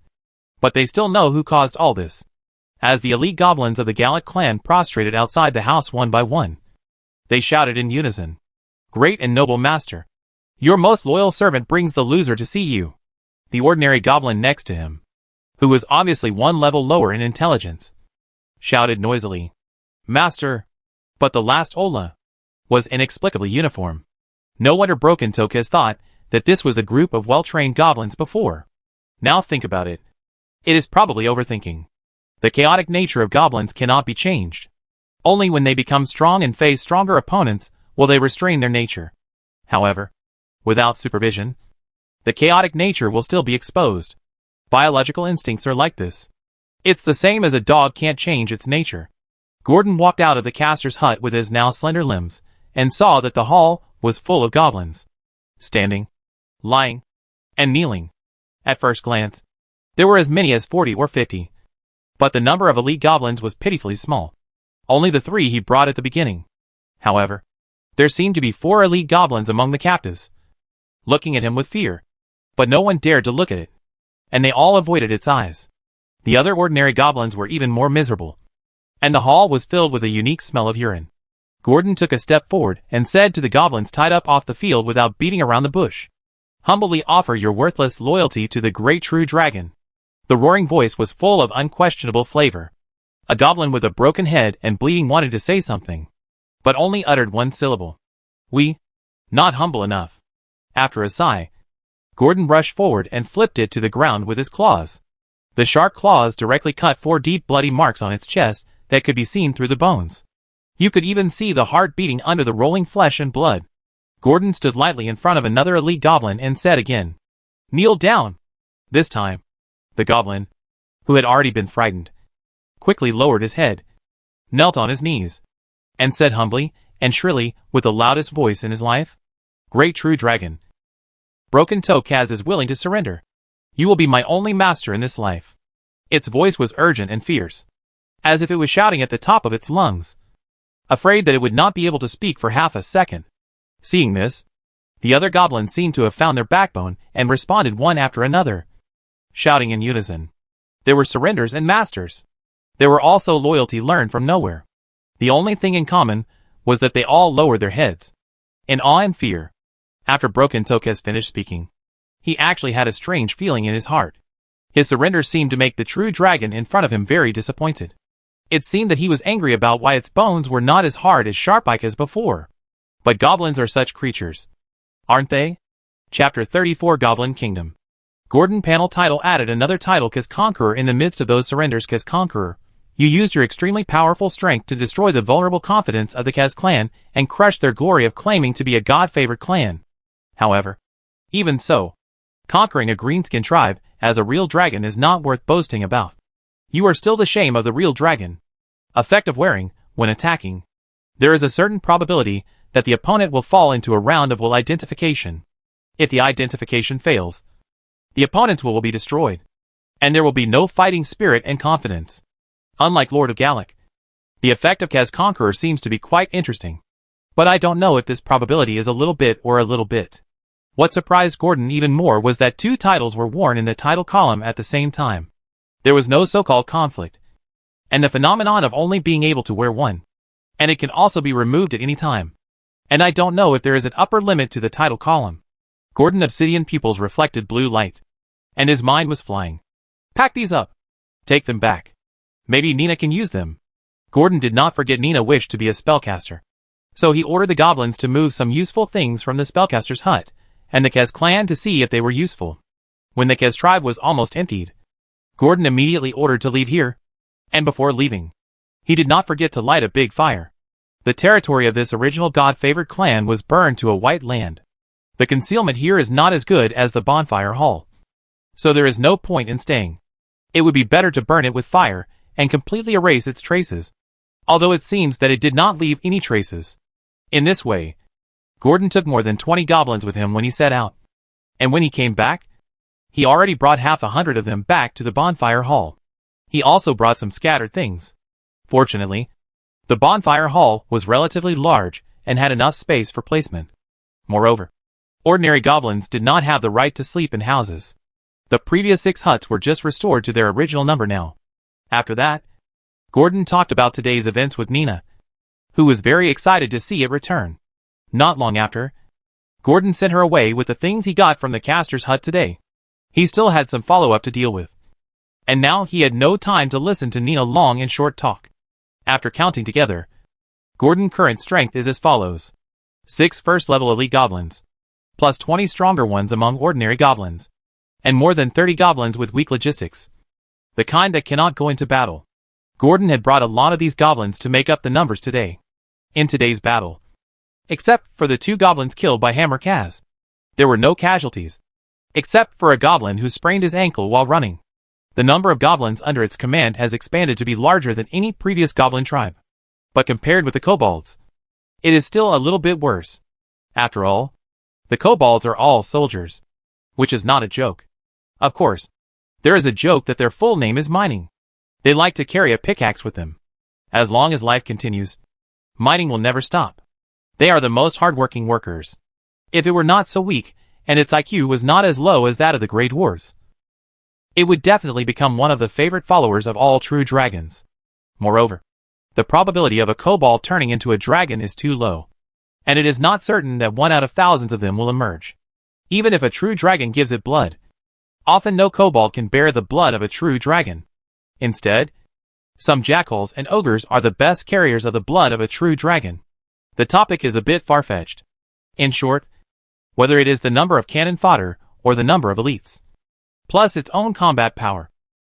but they still know who caused all this. As the elite goblins of the Gallic clan prostrated outside the house one by one, they shouted in unison, "Great and noble master, your most loyal servant brings the loser to see you." The ordinary goblin next to him, who was obviously 1 level lower in intelligence, shouted noisily, "Master." But the last Ola was inexplicably uniform. No wonder Broken Tokas thought that this was a group of well-trained goblins before. Now think about it. It is probably overthinking. The chaotic nature of goblins cannot be changed. Only when they become strong and face stronger opponents will they restrain their nature. However, without supervision, the chaotic nature will still be exposed. Biological instincts are like this. It's the same as a dog can't change its nature. Gordon walked out of the caster's hut with his now slender limbs, and saw that the hall was full of goblins. Standing, lying, and kneeling. At first glance, there were as many as 40 or 50. But the number of elite goblins was pitifully small. Only the 3 he brought at the beginning. However, there seemed to be 4 elite goblins among the captives, looking at him with fear. But no one dared to look at it, and they all avoided its eyes. The other ordinary goblins were even more miserable, and the hall was filled with a unique smell of urine. Gordon took a step forward and said to the goblins tied up off the field without beating around the bush, "Humbly offer your worthless loyalty to the great true dragon." The roaring voice was full of unquestionable flavor. A goblin with a broken head and bleeding wanted to say something, but only uttered one syllable. "We? Not humble enough." After a sigh, Gordon rushed forward and flipped it to the ground with his claws. The sharp claws directly cut 4 deep bloody marks on its chest that could be seen through the bones. You could even see the heart beating under the rolling flesh and blood. Gordon stood lightly in front of another elite goblin and said again, "Kneel down." This time, the goblin, who had already been frightened, quickly lowered his head, knelt on his knees, and said humbly and shrilly with the loudest voice in his life, "Great true dragon, Broken Toe Kaz is willing to surrender. You will be my only master in this life." Its voice was urgent and fierce, as if it was shouting at the top of its lungs, afraid that it would not be able to speak for half a second. Seeing this, the other goblins seemed to have found their backbone and responded one after another, shouting in unison. There were surrenders and masters. There were also loyalty learned from nowhere. The only thing in common was that they all lowered their heads, in awe and fear. After Broken Tokes finished speaking, he actually had a strange feeling in his heart. His surrender seemed to make the true dragon in front of him very disappointed. It seemed that he was angry about why its bones were not as hard as sharp-like as before. But goblins are such creatures, aren't they? Chapter 34 Goblin Kingdom. Gordon panel title added another title Kaz Conqueror in the midst of those surrenders. Kaz Conqueror, you used your extremely powerful strength to destroy the vulnerable confidence of the Kaz clan and crush their glory of claiming to be a god-favored clan. However, even so, conquering a greenskin tribe as a real dragon is not worth boasting about. You are still the shame of the real dragon. Effect of wearing, when attacking. There is a certain probability that the opponent will fall into a round of will identification. If the identification fails, the opponent's will be destroyed, and there will be no fighting spirit and confidence. Unlike Lord of Gallic, the effect of Kaz Conqueror seems to be quite interesting. But I don't know if this probability is a little bit or a little bit. What surprised Gordon even more was that 2 titles were worn in the title column at the same time. There was no so-called conflict, and the phenomenon of only being able to wear one, and it can also be removed at any time. And I don't know if there is an upper limit to the title column. Gordon Obsidian pupils reflected blue light, and his mind was flying. Pack these up. Take them back. Maybe Nina can use them. Gordon did not forget Nina wished to be a spellcaster. So he ordered the goblins to move some useful things from the spellcaster's hut, and the Kaz clan to see if they were useful. When the Kaz tribe was almost emptied, Gordon immediately ordered to leave here, and before leaving, he did not forget to light a big fire. The territory of this original god-favored clan was burned to a white land. The concealment here is not as good as the bonfire hall, so there is no point in staying. It would be better to burn it with fire and completely erase its traces, although it seems that it did not leave any traces. In this way, Gordon took more than 20 goblins with him when he set out, and when he came back, he already brought half 100 of them back to the bonfire hall. He also brought some scattered things. Fortunately, the bonfire hall was relatively large and had enough space for placement. Moreover, ordinary goblins did not have the right to sleep in houses. The previous 6 huts were just restored to their original number now. After that, Gordon talked about today's events with Nina, who was very excited to see it return. Not long after, Gordon sent her away with the things he got from the caster's hut today. He still had some follow-up to deal with, and now he had no time to listen to Nina's long and short talk. After counting together, Gordon's current strength is as follows. 6 first-level elite goblins, plus 20 stronger ones among ordinary goblins, and more than 30 goblins with weak logistics, the kind that cannot go into battle. Gordon had brought a lot of these goblins to make up the numbers today. In today's battle, except for the 2 goblins killed by Hammer Kaz, there were no casualties, except for a goblin who sprained his ankle while running. The number of goblins under its command has expanded to be larger than any previous goblin tribe. But compared with the kobolds, it is still a little bit worse. After all, the kobolds are all soldiers, which is not a joke. Of course, there is a joke that their full name is mining. They like to carry a pickaxe with them. As long as life continues, mining will never stop. They are the most hardworking workers. If it were not so weak, and its IQ was not as low as that of the Grey Dwarves, it would definitely become one of the favorite followers of all true dragons. Moreover, the probability of a kobold turning into a dragon is too low, and it is not certain that 1 out of thousands of them will emerge. Even if a true dragon gives it blood, often no kobold can bear the blood of a true dragon. Instead, some jackals and ogres are the best carriers of the blood of a true dragon. The topic is a bit far-fetched. In short, whether it is the number of cannon fodder or the number of elites, plus its own combat power,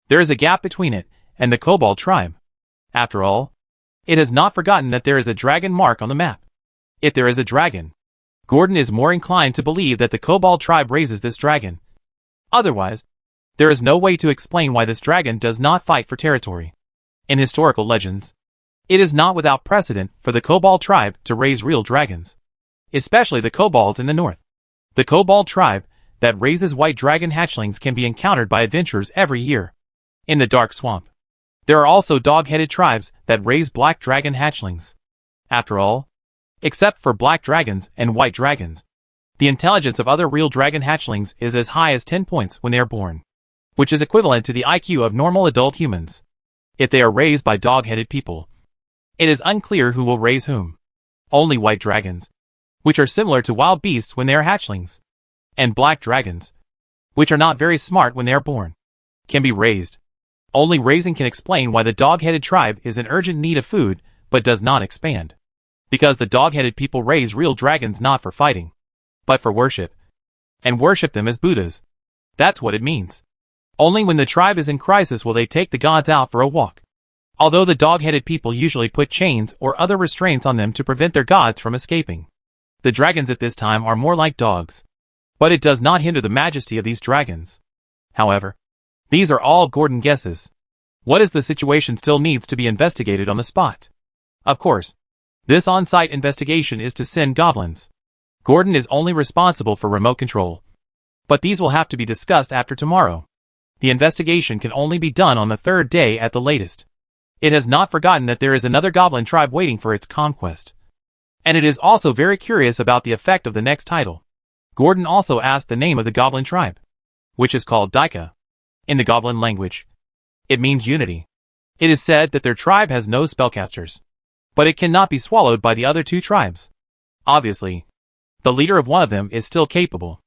there is a gap between it and the kobold tribe. After all, it has not forgotten that there is a dragon mark on the map. If there is a dragon, Gordon is more inclined to believe that the kobold tribe raises this dragon. Otherwise, there is no way to explain why this dragon does not fight for territory. In historical legends, it is not without precedent for the kobold tribe to raise real dragons, especially the kobolds in the north. The kobold tribe that raises white dragon hatchlings can be encountered by adventurers every year in the dark swamp. There are also dog-headed tribes that raise black dragon hatchlings. After all, except for black dragons and white dragons, the intelligence of other real dragon hatchlings is as high as 10 points when they are born, which is equivalent to the IQ of normal adult humans. If they are raised by dog-headed people, it is unclear who will raise whom. Only white dragons, which are similar to wild beasts when they are hatchlings, and black dragons, which are not very smart when they are born, can be raised. Only raising can explain why the dog-headed tribe is in urgent need of food but does not expand. Because the dog-headed people raise real dragons not for fighting, but for worship, and worship them as Buddhas. That's what it means. Only when the tribe is in crisis will they take the gods out for a walk. Although the dog-headed people usually put chains or other restraints on them to prevent their gods from escaping, the dragons at this time are more like dogs. But it does not hinder the majesty of these dragons. However, these are all Gordon guesses. What is the situation still needs to be investigated on the spot. Of course, this on-site investigation is to send goblins. Gordon is only responsible for remote control. But these will have to be discussed after tomorrow. The investigation can only be done on the 3rd day at the latest. It has not forgotten that there is another goblin tribe waiting for its conquest. And it is also very curious about the effect of the next title. Gordon also asked the name of the goblin tribe, which is called Daika. In the goblin language, it means unity. It is said that their tribe has no spellcasters, but it cannot be swallowed by the other 2 tribes. Obviously, the leader of one of them is still capable.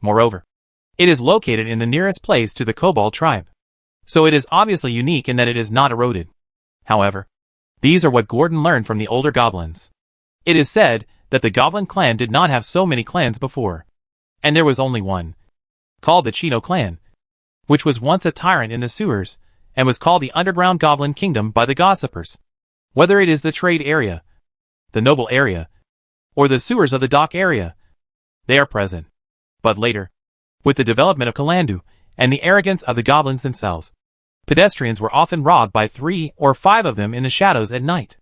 Moreover, it is located in the nearest place to the kobold tribe, so it is obviously unique in that it is not eroded. However, these are what Gordon learned from the older goblins. It is said that the goblin clan did not have so many clans before, and there was only one, called the Chino clan, which was once a tyrant in the sewers, and was called the Underground Goblin Kingdom by the gossipers. Whether it is the trade area, the noble area, or the sewers of the dock area, they are present. But later, with the development of Kalandu and the arrogance of the goblins themselves, pedestrians were often robbed by 3 or 5 of them in the shadows at night.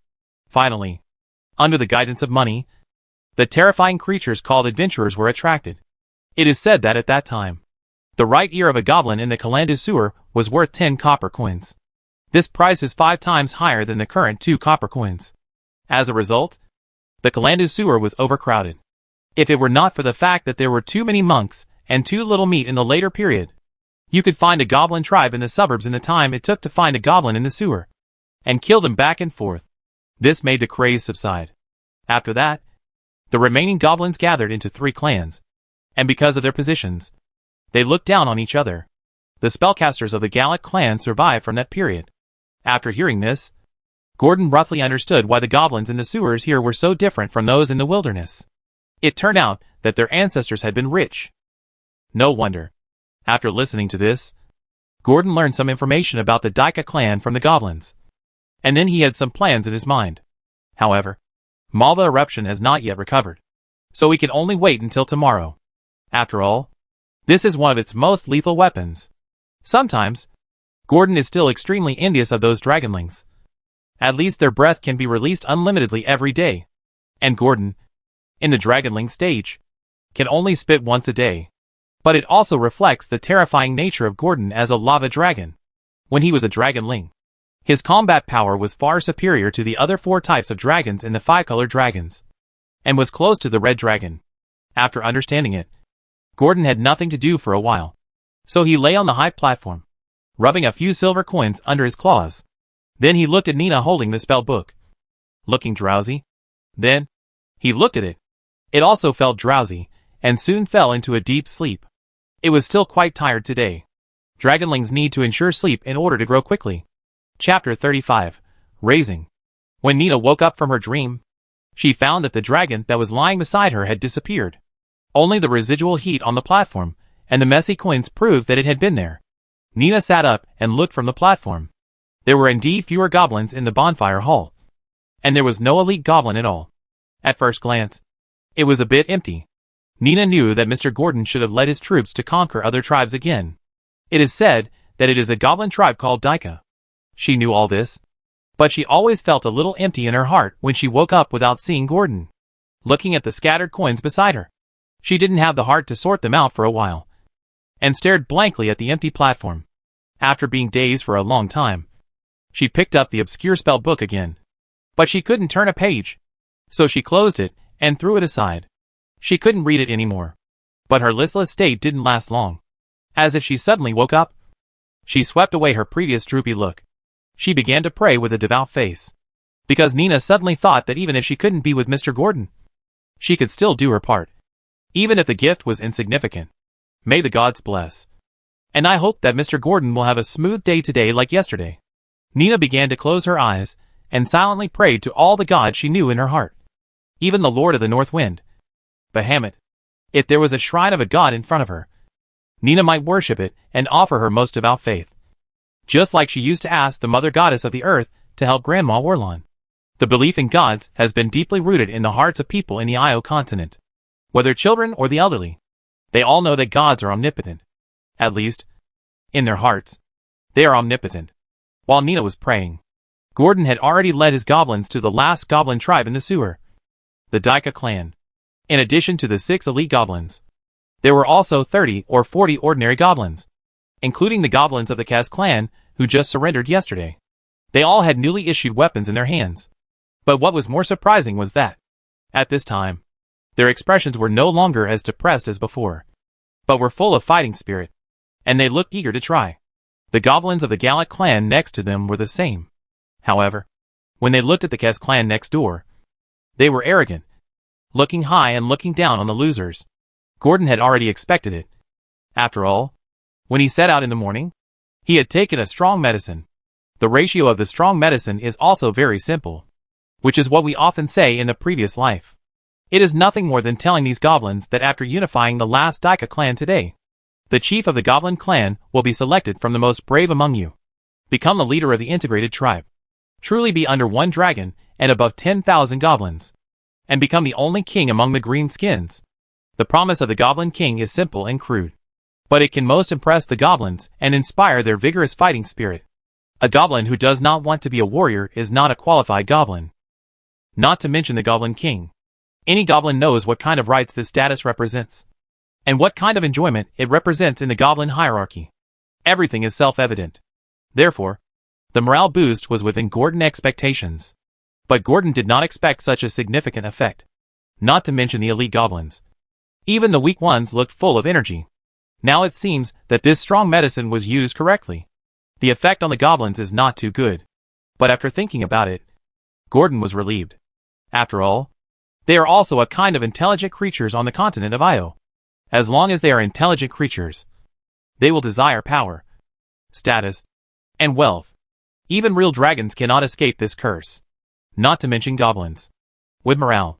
Finally, under the guidance of money, the terrifying creatures called adventurers were attracted. It is said that at that time, the right ear of a goblin in the Kalandu sewer was worth 10 copper coins. This price is 5 times higher than the current 2 copper coins. As a result, the Kalandu sewer was overcrowded. If it were not for the fact that there were too many monks and too little meat in the later period, you could find a goblin tribe in the suburbs in the time it took to find a goblin in the sewer, and kill them back and forth. This made the craze subside. After that, the remaining goblins gathered into 3 clans, and because of their positions, they looked down on each other. The spellcasters of the Gallic clan survived from that period. After hearing this, Gordon roughly understood why the goblins in the sewers here were so different from those in the wilderness. It turned out that their ancestors had been rich. No wonder. After listening to this, Gordon learned some information about the Daika clan from the goblins. And then he had some plans in his mind. However, Malva eruption has not yet recovered, so we can only wait until tomorrow. After all, this is one of its most lethal weapons. Sometimes, Gordon is still extremely envious of those dragonlings. At least their breath can be released unlimitedly every day. And Gordon, in the dragonling stage, can only spit once a day. But it also reflects the terrifying nature of Gordon as a lava dragon. When he was a dragonling, his combat power was far superior to the other 4 types of dragons in the 5-color dragons, and was close to the red dragon. After understanding it, Gordon had nothing to do for a while, so he lay on the high platform, rubbing a few silver coins under his claws. Then he looked at Nina holding the spell book. Looking drowsy. Then he looked at it. It also felt drowsy, and soon fell into a deep sleep. It was still quite tired today. Dragonlings need to ensure sleep in order to grow quickly. Chapter 35. Raising. When Nina woke up from her dream, she found that the dragon that was lying beside her had disappeared. Only the residual heat on the platform and the messy coins proved that it had been there. Nina sat up and looked from the platform. There were indeed fewer goblins in the bonfire hall. And there was no elite goblin at all. At first glance, it was a bit empty. Nina knew that Mr. Gordon should have led his troops to conquer other tribes again. It is said that it is a goblin tribe called Dika. She knew all this, but she always felt a little empty in her heart when she woke up without seeing Gordon. Looking at the scattered coins beside her, she didn't have the heart to sort them out for a while, and stared blankly at the empty platform. After being dazed for a long time, she picked up the obscure spell book again. But she couldn't turn a page, so she closed it and threw it aside. She couldn't read it anymore. But her listless state didn't last long. As if she suddenly woke up, she swept away her previous droopy look. She began to pray with a devout face. Because Nina suddenly thought that even if she couldn't be with Mr. Gordon, she could still do her part. Even if the gift was insignificant. May the gods bless. And I hope that Mr. Gordon will have a smooth day today like yesterday. Nina began to close her eyes and silently prayed to all the gods she knew in her heart. Even the Lord of the North Wind. Bahamut. If there was a shrine of a god in front of her, Nina might worship it and offer her most devout faith. Just like she used to ask the Mother Goddess of the Earth to help Grandma Warlon. The belief in gods has been deeply rooted in the hearts of people in the Io continent. Whether children or the elderly, they all know that gods are omnipotent. At least, in their hearts, they are omnipotent. While Nina was praying, Gordon had already led his goblins to the last goblin tribe in the sewer, the Dika clan. In addition to the 6 elite goblins, there were also 30 or 40 ordinary goblins, including the goblins of the Kaz clan who just surrendered yesterday. They all had newly issued weapons in their hands. But what was more surprising was that, at this time, their expressions were no longer as depressed as before, but were full of fighting spirit, and they looked eager to try. The goblins of the Gallic clan next to them were the same. However, when they looked at the Kaz clan next door, they were arrogant, looking high and looking down on the losers. Gordon had already expected it. After all, when he set out in the morning, he had taken a strong medicine. The ratio of the strong medicine is also very simple, which is what we often say in the previous life. It is nothing more than telling these goblins that after unifying the last Dika clan today, the chief of the goblin clan will be selected from the most brave among you. Become the leader of the integrated tribe. Truly be under 1 dragon and above 10,000 goblins. And become the only king among the green skins. The promise of the Goblin King is simple and crude. But it can most impress the goblins and inspire their vigorous fighting spirit. A goblin who does not want to be a warrior is not a qualified goblin. Not to mention the Goblin King. Any goblin knows what kind of rights this status represents, and what kind of enjoyment it represents in the goblin hierarchy. Everything is self-evident. Therefore, the morale boost was within Gordon's expectations. But Gordon did not expect such a significant effect. Not to mention the elite goblins. Even the weak ones looked full of energy. Now it seems that this strong medicine was used correctly. The effect on the goblins is not too good. But after thinking about it, Gordon was relieved. After all, they are also a kind of intelligent creatures on the continent of Io. As long as they are intelligent creatures, they will desire power, status, and wealth. Even real dragons cannot escape this curse. Not to mention goblins. With morale,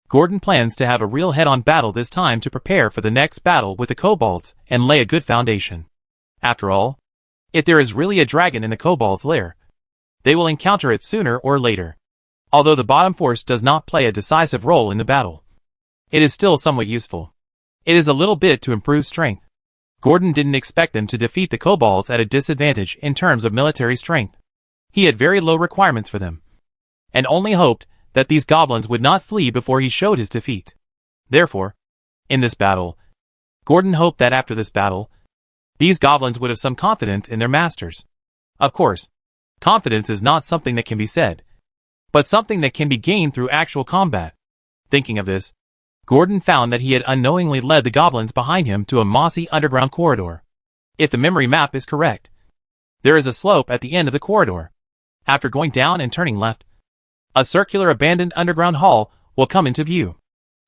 Gordon plans to have a real head-on battle this time to prepare for the next battle with the kobolds and lay a good foundation. After all, if there is really a dragon in the kobolds' lair, they will encounter it sooner or later. Although the bottom force does not play a decisive role in the battle, it is still somewhat useful. It is a little bit to improve strength. Gordon didn't expect them to defeat the kobolds at a disadvantage in terms of military strength. He had very low requirements for them, and only hoped that these goblins would not flee before he showed his defeat. Therefore, in this battle, Gordon hoped that after this battle, these goblins would have some confidence in their masters. Of course, confidence is not something that can be said, but something that can be gained through actual combat. Thinking of this, Gordon found that he had unknowingly led the goblins behind him to a mossy underground corridor. If the memory map is correct, there is a slope at the end of the corridor. After going down and turning left, a circular abandoned underground hall will come into view.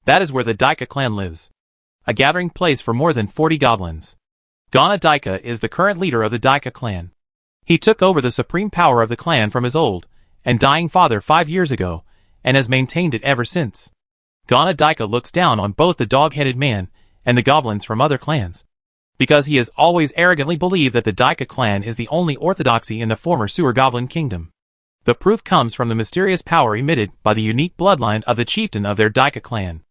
That is where the Daika clan lives, a gathering place for more than 40 goblins. Gana Daika is the current leader of the Daika clan. He took over the supreme power of the clan from his old and dying father 5 years ago, and has maintained it ever since. Gana Daika looks down on both the dog-headed man and the goblins from other clans, because he has always arrogantly believed that the Daika clan is the only orthodoxy in the former sewer goblin kingdom. The proof comes from the mysterious power emitted by the unique bloodline of the chieftain of their Daika clan.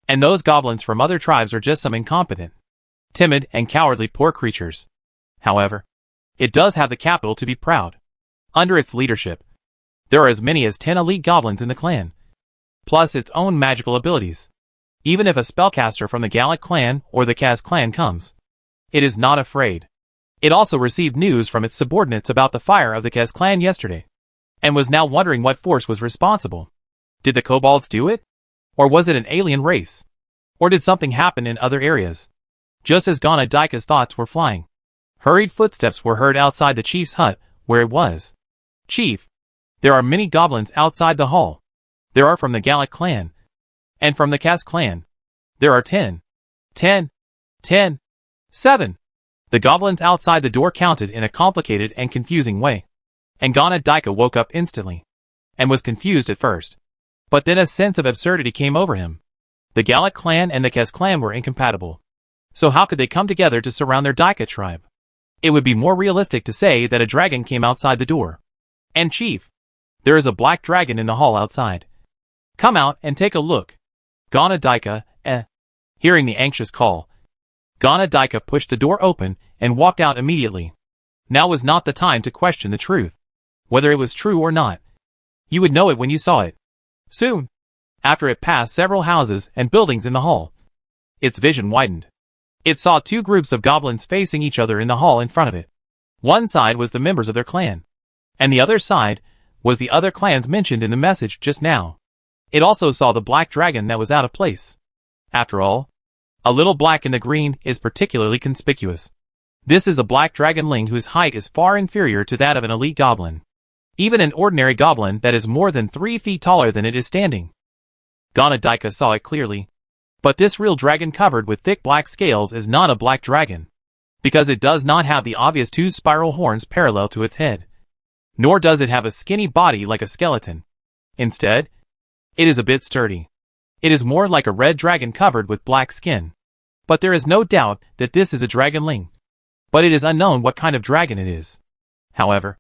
And those goblins from other tribes are just some incompetent, timid, and cowardly poor creatures. However, it does have the capital to be proud. Under its leadership, there are as many as 10 elite goblins in the clan, plus its own magical abilities. Even if a spellcaster from the Gallic clan or the Kaz clan comes, it is not afraid. It also received news from its subordinates about the fire of the Kaz clan yesterday, and was now wondering what force was responsible. Did the kobolds do it? Or was it an alien race? Or did something happen in other areas? Just as Gana Daika's thoughts were flying, hurried footsteps were heard outside the chief's hut, where it was. Chief, there are many goblins outside the hall. There are from the Gallic clan, and from the Kaz clan. There are 10. 10. 10. 7. The goblins outside the door counted in a complicated and confusing way. And Gana Daika woke up instantly, and was confused at first. But then a sense of absurdity came over him. The Gallic clan and the Kaz clan were incompatible. So how could they come together to surround their Daika tribe? It would be more realistic to say that a dragon came outside the door. And chief, there is a black dragon in the hall outside. Come out and take a look. Gana Daika, Hearing the anxious call, Gana Daika pushed the door open and walked out immediately. Now was not the time to question the truth, whether it was true or not. You would know it when you saw it. Soon, after it passed several houses and buildings in the hall, its vision widened. It saw 2 groups of goblins facing each other in the hall in front of it. One side was the members of their clan, and the other side was the other clans mentioned in the message just now. It also saw the black dragon that was out of place. After all, a little black in the green is particularly conspicuous. This is a black dragonling whose height is far inferior to that of an elite goblin. Even an ordinary goblin that is more than 3 feet taller than it is standing. Gana Daika saw it clearly. But this real dragon covered with thick black scales is not a black dragon, because it does not have the obvious 2 spiral horns parallel to its head. Nor does it have a skinny body like a skeleton. Instead, it is a bit sturdy. It is more like a red dragon covered with black skin. But there is no doubt that this is a dragonling. But it is unknown what kind of dragon it is. However,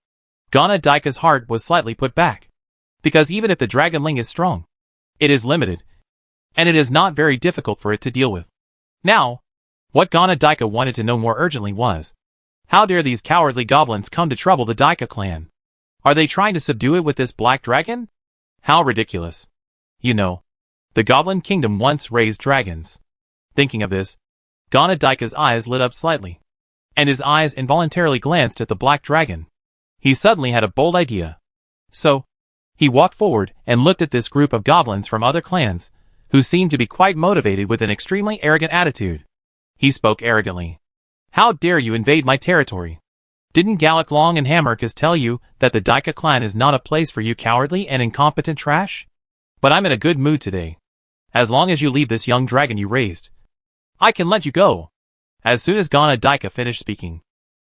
Gana Daika's heart was slightly put back, because even if the dragonling is strong, it is limited, and it is not very difficult for it to deal with. Now, what Gana Daika wanted to know more urgently was, how dare these cowardly goblins come to trouble the Daika clan? Are they trying to subdue it with this black dragon? How ridiculous. You know, the Goblin Kingdom once raised dragons. Thinking of this, Gana Daika's eyes lit up slightly, and his eyes involuntarily glanced at the black dragon. He suddenly had a bold idea. So, he walked forward and looked at this group of goblins from other clans, who seemed to be quite motivated with an extremely arrogant attitude. He spoke arrogantly. How dare you invade my territory? Didn't Gallic Long and Hammerkus tell you that the Daika clan is not a place for you cowardly and incompetent trash? But I'm in a good mood today. As long as you leave this young dragon you raised, I can let you go. As soon as Gana Daika finished speaking,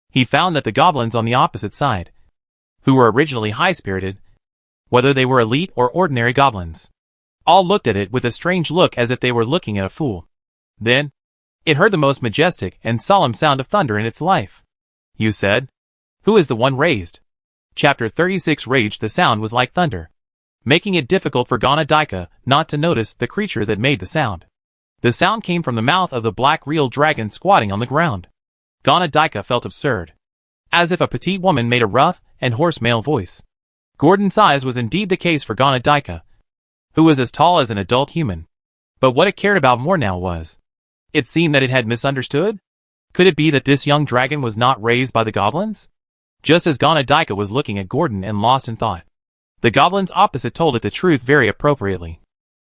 he found that the goblins on the opposite side, who were originally high-spirited, whether they were elite or ordinary goblins, all looked at it with a strange look as if they were looking at a fool. Then, it heard the most majestic and solemn sound of thunder in its life. You said, "Who is the one raised?" Chapter 36 raged. The sound was like thunder, making it difficult for Gana Daika not to notice the creature that made the sound. The sound came from the mouth of the black real dragon squatting on the ground. Gana Daika felt absurd, as if a petite woman made a rough and hoarse male voice. Gordon's size was indeed the case for Gana Daika, who was as tall as an adult human. But what it cared about more now was, it seemed that it had misunderstood? Could it be that this young dragon was not raised by the goblins? Just as Gana Daika was looking at Gordon and lost in thought, the goblins opposite told it the truth very appropriately.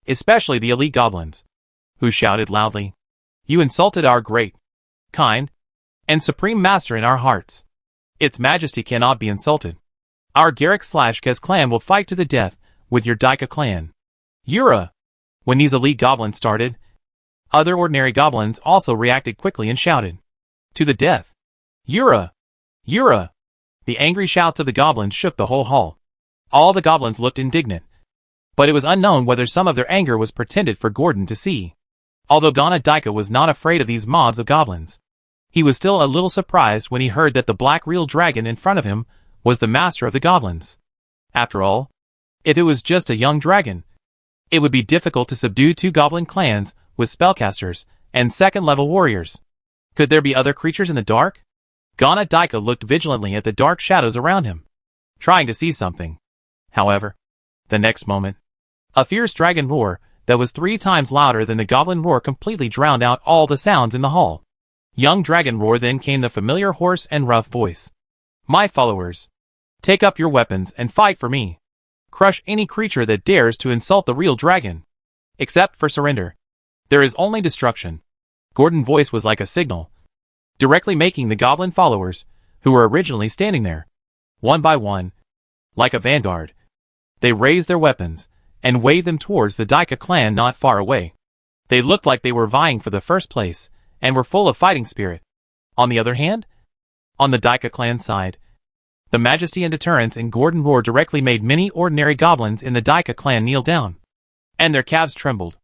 Especially the elite goblins, who shouted loudly, "You insulted our great, kind, and supreme master in our hearts. Its majesty cannot be insulted. Our Garrick/Kez clan will fight to the death with your Daika clan. Yura! When these elite goblins started, other ordinary goblins also reacted quickly and shouted, "To the death! Yura! Yura!" The angry shouts of the goblins shook the whole hall. All the goblins looked indignant, but it was unknown whether some of their anger was pretended for Gordon to see. Although Ghana Daika was not afraid of these mobs of goblins, he was still a little surprised when he heard that the black real dragon in front of him was the master of the goblins. After all, if it was just a young dragon, it would be difficult to subdue 2 goblin clans with spellcasters and second-level warriors. Could there be other creatures in the dark? Ghana Daika looked vigilantly at the dark shadows around him, trying to see something. However, the next moment, a fierce dragon roar that was 3 times louder than the goblin roar completely drowned out all the sounds in the hall. Young dragon roar, then came the familiar hoarse and rough voice. "My followers, take up your weapons and fight for me. Crush any creature that dares to insult the real dragon. Except for surrender, there is only destruction." Gordon's voice was like a signal, directly making the goblin followers, who were originally standing there, one by one, like a vanguard. They raised their weapons and waved them towards the Daika clan not far away. They looked like they were vying for the first place and were full of fighting spirit. On the other hand, on the Daika clan side, the majesty and deterrence in Gordon roar directly made many ordinary goblins in the Daika clan kneel down, and their calves trembled.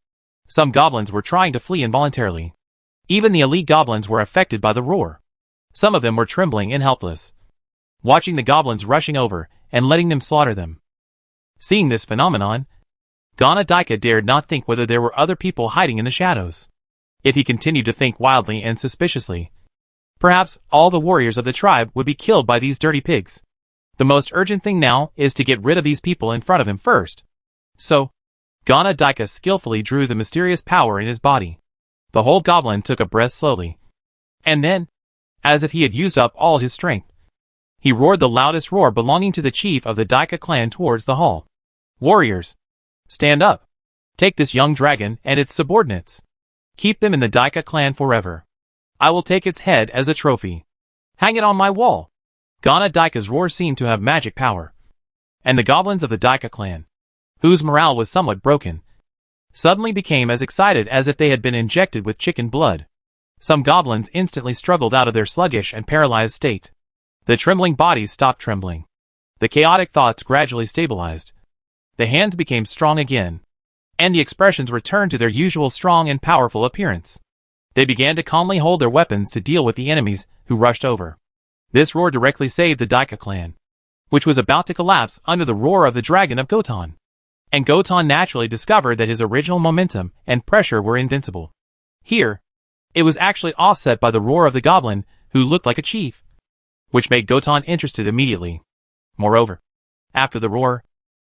Some goblins were trying to flee involuntarily. Even the elite goblins were affected by the roar. Some of them were trembling and helpless, watching the goblins rushing over and letting them slaughter them. Seeing this phenomenon, Ghana Daika dared not think whether there were other people hiding in the shadows. If he continued to think wildly and suspiciously, perhaps all the warriors of the tribe would be killed by these dirty pigs. The most urgent thing now is to get rid of these people in front of him first. So, Ghana Daika skillfully drew the mysterious power in his body. The whole goblin took a breath slowly, and then, as if he had used up all his strength, he roared the loudest roar belonging to the chief of the Daika clan towards the hall. "Warriors, stand up. Take this young dragon and its subordinates. Keep them in the Daika clan forever. I will take its head as a trophy. Hang it on my wall." Ghana Daika's roar seemed to have magic power, and the goblins of the Daika clan, whose morale was somewhat broken, suddenly became as excited as if they had been injected with chicken blood. Some goblins instantly struggled out of their sluggish and paralyzed state. The trembling bodies stopped trembling. The chaotic thoughts gradually stabilized. The hands became strong again, and the expressions returned to their usual strong and powerful appearance. They began to calmly hold their weapons to deal with the enemies who rushed over. This roar directly saved the Daika clan, which was about to collapse under the roar of the dragon of Gotan. And Gotan naturally discovered that his original momentum and pressure were invincible. Here, it was actually offset by the roar of the goblin, who looked like a chief, which made Gotan interested immediately. Moreover, after the roar,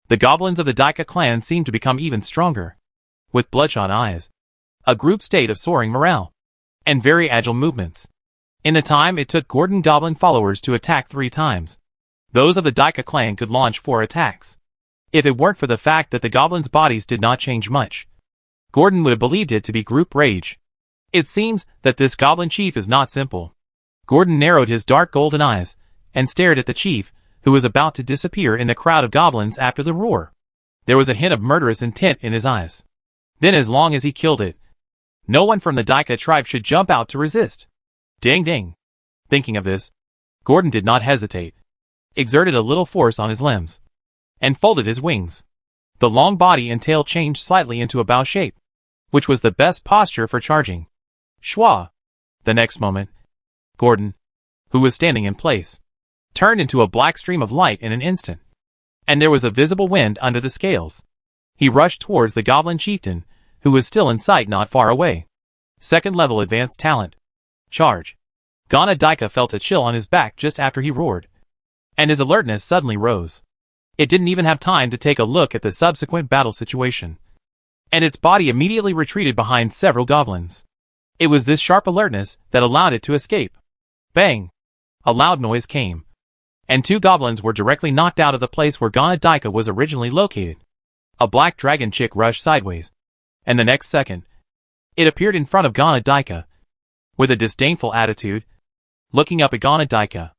the goblins of the Daika clan seemed to become even stronger, with bloodshot eyes, a group state of soaring morale, and very agile movements. In the time it took Gordon goblin followers to attack 3 times, those of the Daika clan could launch 4 attacks. If it weren't for the fact that the goblins' bodies did not change much, Gordon would have believed it to be group rage. It seems that this goblin chief is not simple. Gordon narrowed his dark golden eyes and stared at the chief, who was about to disappear in the crowd of goblins after the roar. There was a hint of murderous intent in his eyes. Then as long as he killed it, no one from the Daika tribe should jump out to resist. Ding ding. Thinking of this, Gordon did not hesitate, exerted a little force on his limbs, and folded his wings. The long body and tail changed slightly into a bow shape, which was the best posture for charging. Schwa! The next moment, Gordon, who was standing in place, turned into a black stream of light in an instant, and there was a visible wind under the scales. He rushed towards the goblin chieftain, who was still in sight not far away. Second level advanced talent. Charge. Ghana Daika felt a chill on his back just after he roared, and his alertness suddenly rose. It didn't even have time to take a look at the subsequent battle situation, and its body immediately retreated behind several goblins. It was this sharp alertness that allowed it to escape. Bang! A loud noise came, and 2 goblins were directly knocked out of the place where Ghana Daika was originally located. A black dragon chick rushed sideways, and the next second, it appeared in front of Ghana Daika, with a disdainful attitude, looking up at Ghana Daika.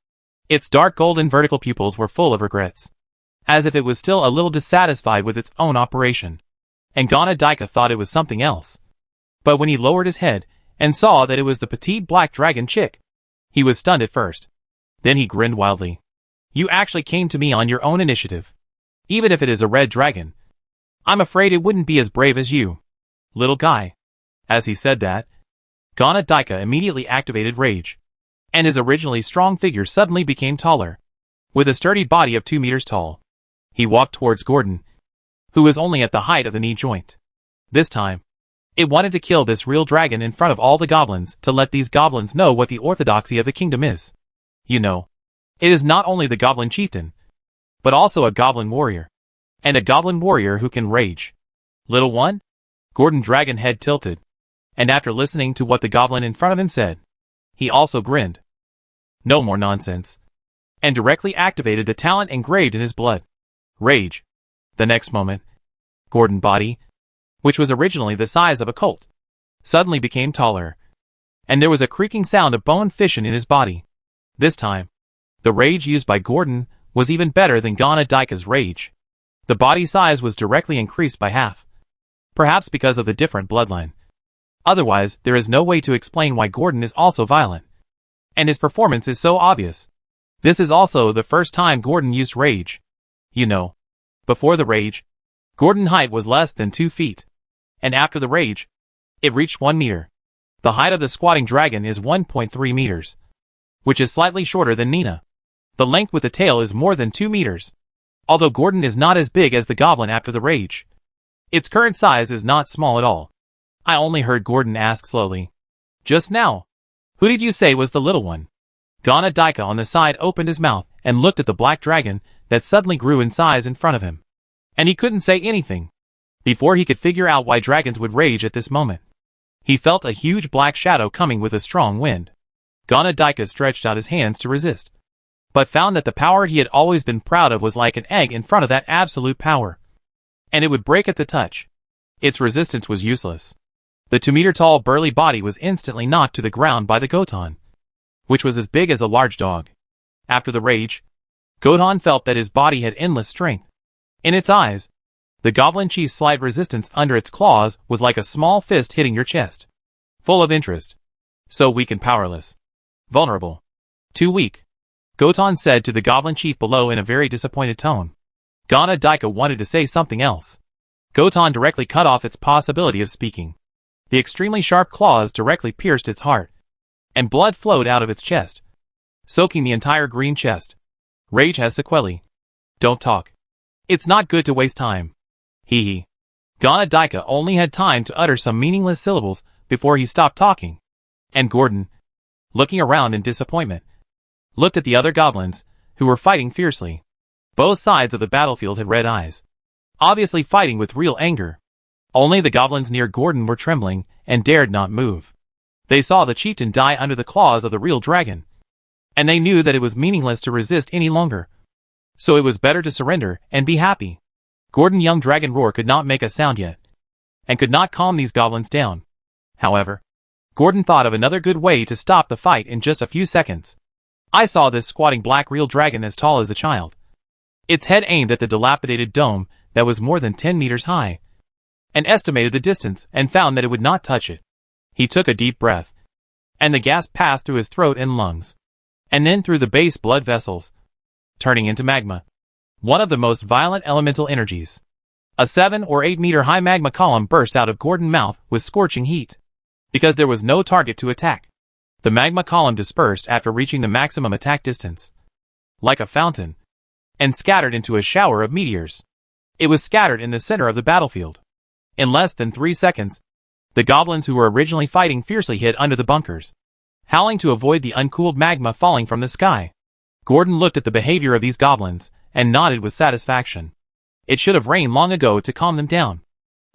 Its dark golden vertical pupils were full of regrets. as if it was still a little dissatisfied with its own operation. And Ganadika thought it was something else. But when he lowered his head and saw that it was the petite black dragon chick, he was stunned at first. Then he grinned wildly. You actually came to me on your own initiative. Even if it is a red dragon, I'm afraid it wouldn't be as brave as you, little guy. As he said that, Ganadika immediately activated rage, and his originally strong figure suddenly became taller, with a sturdy body of 2 meters tall. He walked towards Gordon, who was only at the height of the knee joint. This time, it wanted to kill this real dragon in front of all the goblins to let these goblins know what the orthodoxy of the kingdom is. You know, it is not only the goblin chieftain, but also a goblin warrior, and a goblin warrior who can rage. Little one? Gordon Dragon head tilted, and after listening to what the goblin in front of him said, he also grinned. No more nonsense. And directly activated the talent engraved in his blood. Rage. The next moment, Gordon's body, which was originally the size of a colt, suddenly became taller, and there was a creaking sound of bone fission in his body. This time, the rage used by Gordon was even better than Ganadika's rage. The body size was directly increased by half, perhaps because of the different bloodline. Otherwise, there is no way to explain why Gordon is also violent, and his performance is so obvious. This is also the first time Gordon used rage. You know, before the rage, Gordon's height was less than 2 feet, and after the rage, it reached 1 meter. The height of the squatting dragon is 1.3 meters, which is slightly shorter than Nina. The length with the tail is more than 2 meters, although Gordon is not as big as the goblin after the rage. Its current size is not small at all. I only heard Gordon ask slowly. Just now, who did you say was the little one? Ganadika on the side opened his mouth and looked at the black dragon that suddenly grew in size in front of him. And he couldn't say anything. Before he could figure out why dragons would rage at this moment, he felt a huge black shadow coming with a strong wind. Ganadika stretched out his hands to resist, but found that the power he had always been proud of was like an egg in front of that absolute power, and it would break at the touch. Its resistance was useless. The 2-meter-tall burly body was instantly knocked to the ground by the Goton, which was as big as a large dog. After the rage, Goton felt that his body had endless strength. In its eyes, the goblin chief's slight resistance under its claws was like a small fist hitting your chest. Full of interest. So weak and powerless. Vulnerable. Too weak, Goton said to the goblin chief below in a very disappointed tone. Ganadika wanted to say something else. Goton directly cut off its possibility of speaking. The extremely sharp claws directly pierced its heart, and blood flowed out of its chest, soaking the entire green chest. Rage has sequelae. Don't talk. It's not good to waste time. Hee hee. Ganadika only had time to utter some meaningless syllables before he stopped talking, and Gordon, looking around in disappointment, looked at the other goblins, who were fighting fiercely. Both sides of the battlefield had red eyes, obviously fighting with real anger. Only the goblins near Gordon were trembling and dared not move. They saw the chieftain die under the claws of the real dragon, and they knew that it was meaningless to resist any longer. So it was better to surrender and be happy. Gordon young dragon roar could not make a sound yet, and could not calm these goblins down. However, Gordon thought of another good way to stop the fight in just a few seconds. I saw this squatting black real dragon as tall as a child, its head aimed at the dilapidated dome that was more than 10 meters high, and estimated the distance and found that it would not touch it. He took a deep breath, and the gas passed through his throat and lungs, and then through the base blood vessels, turning into magma, one of the most violent elemental energies. A 7 or 8 meter high magma column burst out of Gordon's mouth with scorching heat. Because there was no target to attack, the magma column dispersed after reaching the maximum attack distance, like a fountain, and scattered into a shower of meteors. It was scattered in the center of the battlefield. In less than 3 seconds, the goblins who were originally fighting fiercely hid under the bunkers, howling to avoid the uncooled magma falling from the sky. Gordon looked at the behavior of these goblins and nodded with satisfaction. It should have rained long ago to calm them down.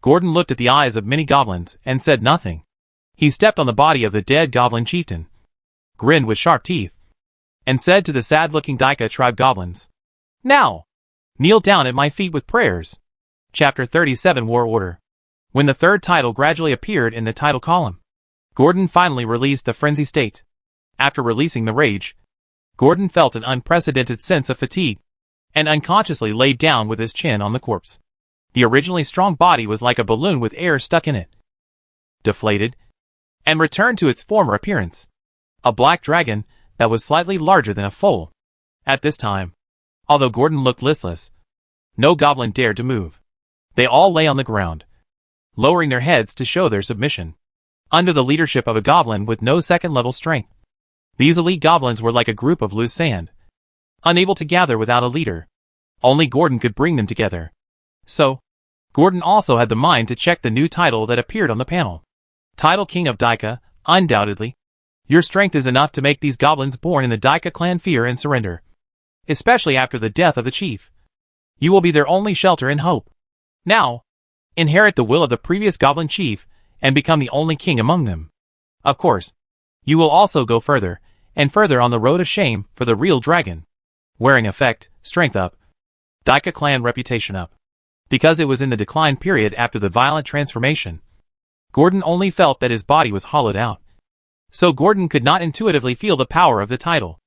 Gordon looked at the eyes of many goblins and said nothing. He stepped on the body of the dead goblin chieftain, grinned with sharp teeth, and said to the sad-looking Dika tribe goblins, "Now, kneel down at my feet with prayers." Chapter 37 War Order. When the third title gradually appeared in the title column, Gordon finally released the frenzy state. After releasing the rage, Gordon felt an unprecedented sense of fatigue. and unconsciously laid down with his chin on the corpse. The originally strong body was like a balloon with air stuck in it. Deflated, and returned to its former appearance. A black dragon that was slightly larger than a foal. At this time, although Gordon looked listless, no goblin dared to move. They all lay on the ground, lowering their heads to show their submission, under the leadership of a goblin with no second-level strength. These elite goblins were like a group of loose sand, unable to gather without a leader. Only Gordon could bring them together. So, Gordon also had the mind to check the new title that appeared on the panel. Title King of Daika, undoubtedly. Your strength is enough to make these goblins born in the Daika clan fear and surrender. Especially after the death of the chief. You will be their only shelter and hope. Now, inherit the will of the previous goblin chief and become the only king among them. Of course, you will also go further and further on the road of shame for the real dragon. Wearing effect, strength up. Daika clan reputation up. Because it was in the decline period after the violent transformation, Gordon only felt that his body was hollowed out. So Gordon could not intuitively feel the power of the title.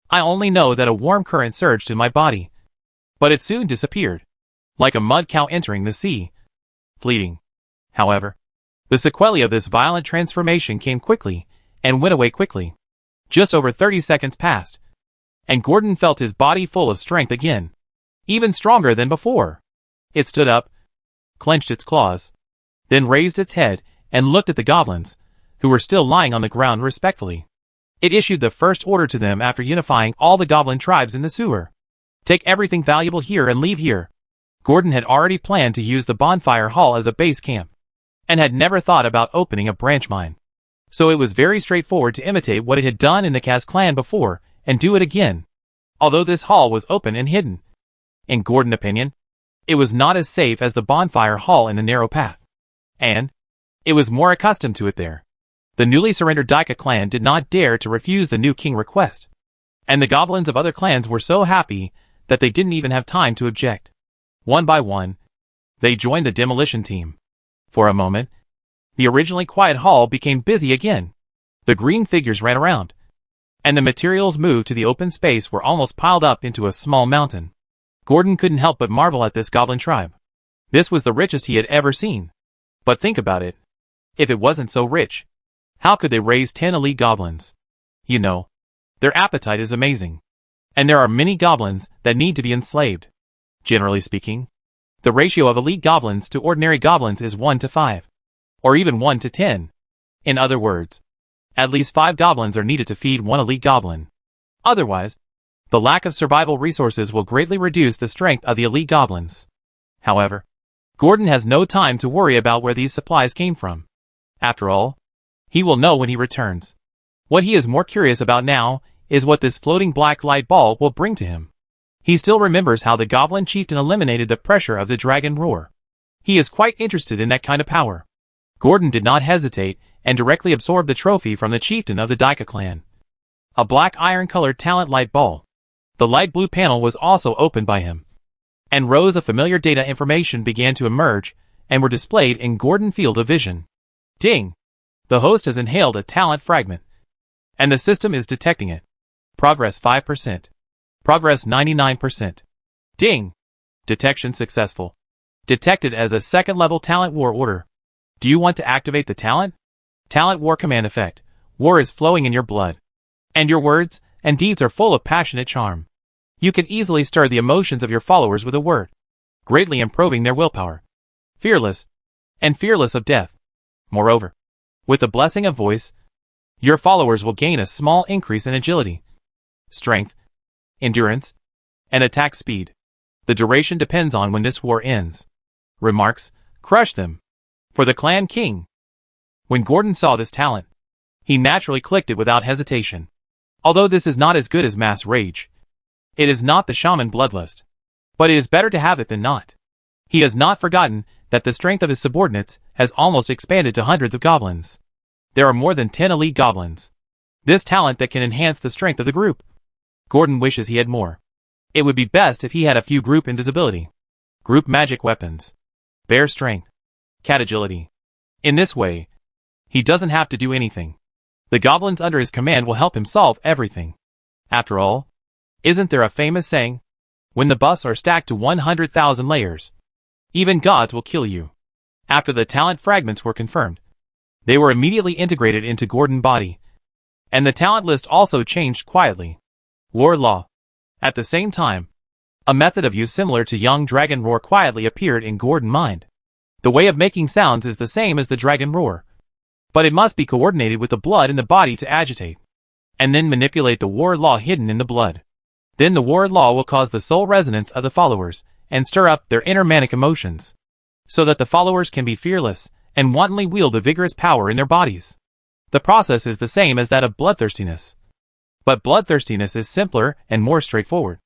I only know that a warm current surged in my body. But it soon disappeared. Like a mud cow entering the sea. Fleeting. However, the sequelae of this violent transformation came quickly, and went away quickly. Just over 30 seconds passed, and Gordon felt his body full of strength again. Even stronger than before. It stood up, clenched its claws, then raised its head and looked at the goblins, who were still lying on the ground respectfully. It issued the first order to them after unifying all the goblin tribes in the sewer. Take everything valuable here and leave here. Gordon had already planned to use the bonfire hall as a base camp, and had never thought about opening a branch mine. So it was very straightforward to imitate what it had done in the Kaz clan before, and do it again. Although this hall was open and hidden. In Gordon's opinion, it was not as safe as the bonfire hall in the narrow path. And it was more accustomed to it there. The newly surrendered Daika clan did not dare to refuse the new king request. And the goblins of other clans were so happy that they didn't even have time to object. One by one, they joined the demolition team. For a moment, the originally quiet hall became busy again. The green figures ran around, and the materials moved to the open space were almost piled up into a small mountain. Gordon couldn't help but marvel at this goblin tribe. This was the richest he had ever seen. But think about it. If it wasn't so rich, how could they raise 10 elite goblins? You know, their appetite is amazing. And there are many goblins that need to be enslaved. Generally speaking, the ratio of elite goblins to ordinary goblins is 1 to 5. Or even 1 to 10. In other words, at least 5 goblins are needed to feed 1 elite goblin. Otherwise, the lack of survival resources will greatly reduce the strength of the elite goblins. However, Gordon has no time to worry about where these supplies came from. After all, he will know when he returns. What he is more curious about now is what this floating black light ball will bring to him. He still remembers how the goblin chieftain eliminated the pressure of the dragon roar. He is quite interested in that kind of power. Gordon did not hesitate and directly absorbed the trophy from the chieftain of the Daika clan. A black iron-colored talent light ball. The light blue panel was also opened by him, and rows of familiar data information began to emerge and were displayed in Gordon's field of vision. Ding! The host has inhaled a talent fragment, and the system is detecting it. Progress 5%. Progress 99%. Ding! Detection successful. Detected as a second-level talent war order. Do you want to activate the talent? Talent war command effect. War is flowing in your blood. And your words and deeds are full of passionate charm. You can easily stir the emotions of your followers with a word, greatly improving their willpower. Fearless, and fearless of death. Moreover, with the blessing of voice, your followers will gain a small increase in agility, strength, endurance, and attack speed. The duration depends on when this war ends. Remarks, crush them. For the clan king. When Gordon saw this talent, he naturally clicked it without hesitation. Although this is not as good as mass rage. It is not the shaman bloodlust. But it is better to have it than not. He has not forgotten that the strength of his subordinates has almost expanded to hundreds of goblins. There are more than 10 elite goblins. This talent that can enhance the strength of the group. Gordon wishes he had more. It would be best if he had a few group invisibility, group magic weapons, bear strength, cat agility. In this way, he doesn't have to do anything. The goblins under his command will help him solve everything. After all, isn't there a famous saying, when the buffs are stacked to 100,000 layers. Even gods will kill you. After the talent fragments were confirmed, they were immediately integrated into Gordon's body. And the talent list also changed quietly. War Law. At the same time, a method of use similar to young dragon roar quietly appeared in Gordon's mind. The way of making sounds is the same as the dragon roar, but it must be coordinated with the blood in the body to agitate, and then manipulate the war law hidden in the blood. Then the war law will cause the soul resonance of the followers, and stir up their inner manic emotions, so that the followers can be fearless, and wantonly wield the vigorous power in their bodies. The process is the same as that of bloodthirstiness. But bloodthirstiness is simpler and more straightforward,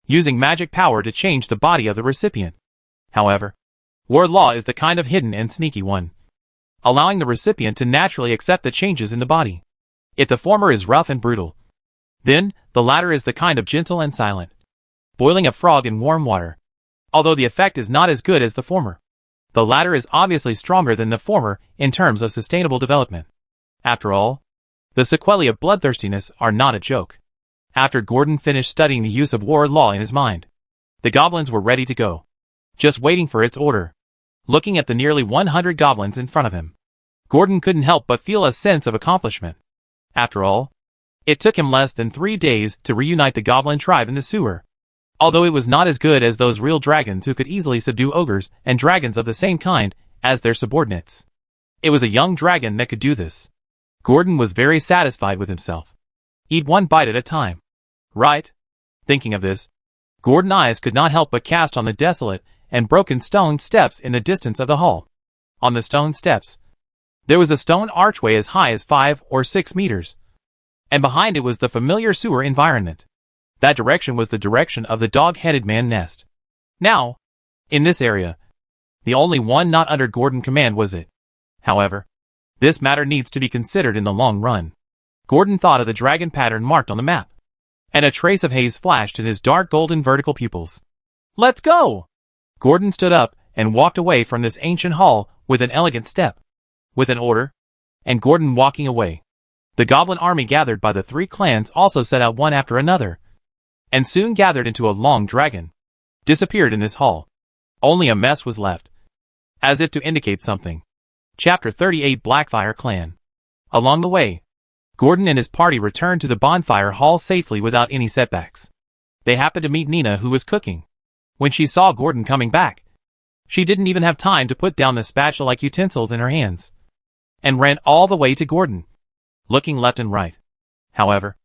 using magic power to change the body of the recipient. However, war law is the kind of hidden and sneaky one, allowing the recipient to naturally accept the changes in the body. If the former is rough and brutal, then the latter is the kind of gentle and silent, boiling a frog in warm water. Although the effect is not as good as the former, the latter is obviously stronger than the former in terms of sustainable development. After all, the sequelae of bloodthirstiness are not a joke. After Gordon finished studying the use of war law in his mind, the goblins were ready to go, just waiting for its order. Looking at the nearly 100 goblins in front of him, Gordon couldn't help but feel a sense of accomplishment. After all, it took him less than 3 days to reunite the goblin tribe in the sewer. Although it was not as good as those real dragons who could easily subdue ogres and dragons of the same kind as their subordinates, it was a young dragon that could do this. Gordon was very satisfied with himself. Eat one bite at a time. Right? Thinking of this, Gordon's eyes could not help but cast on the desolate and broken stone steps in the distance of the hall. On the stone steps, there was a stone archway as high as 5 or 6 meters, and behind it was the familiar sewer environment. That direction was the direction of the dog-headed man nest. Now, in this area, the only one not under Gordon's command was it. However, this matter needs to be considered in the long run. Gordon thought of the dragon pattern marked on the map, and a trace of haze flashed in his dark golden vertical pupils. Let's go! Gordon stood up and walked away from this ancient hall with an elegant step. With an order, and Gordon walking away, the goblin army gathered by the 3 clans also set out one after another, and soon gathered into a long dragon, disappeared in this hall. Only a mess was left, as if to indicate something. Chapter 38 Blackfire Clan. Along the way, Gordon and his party returned to the bonfire hall safely without any setbacks. They happened to meet Nina, who was cooking. When she saw Gordon coming back, she didn't even have time to put down the spatula-like utensils in her hands, and ran all the way to Gordon, looking left and right. However,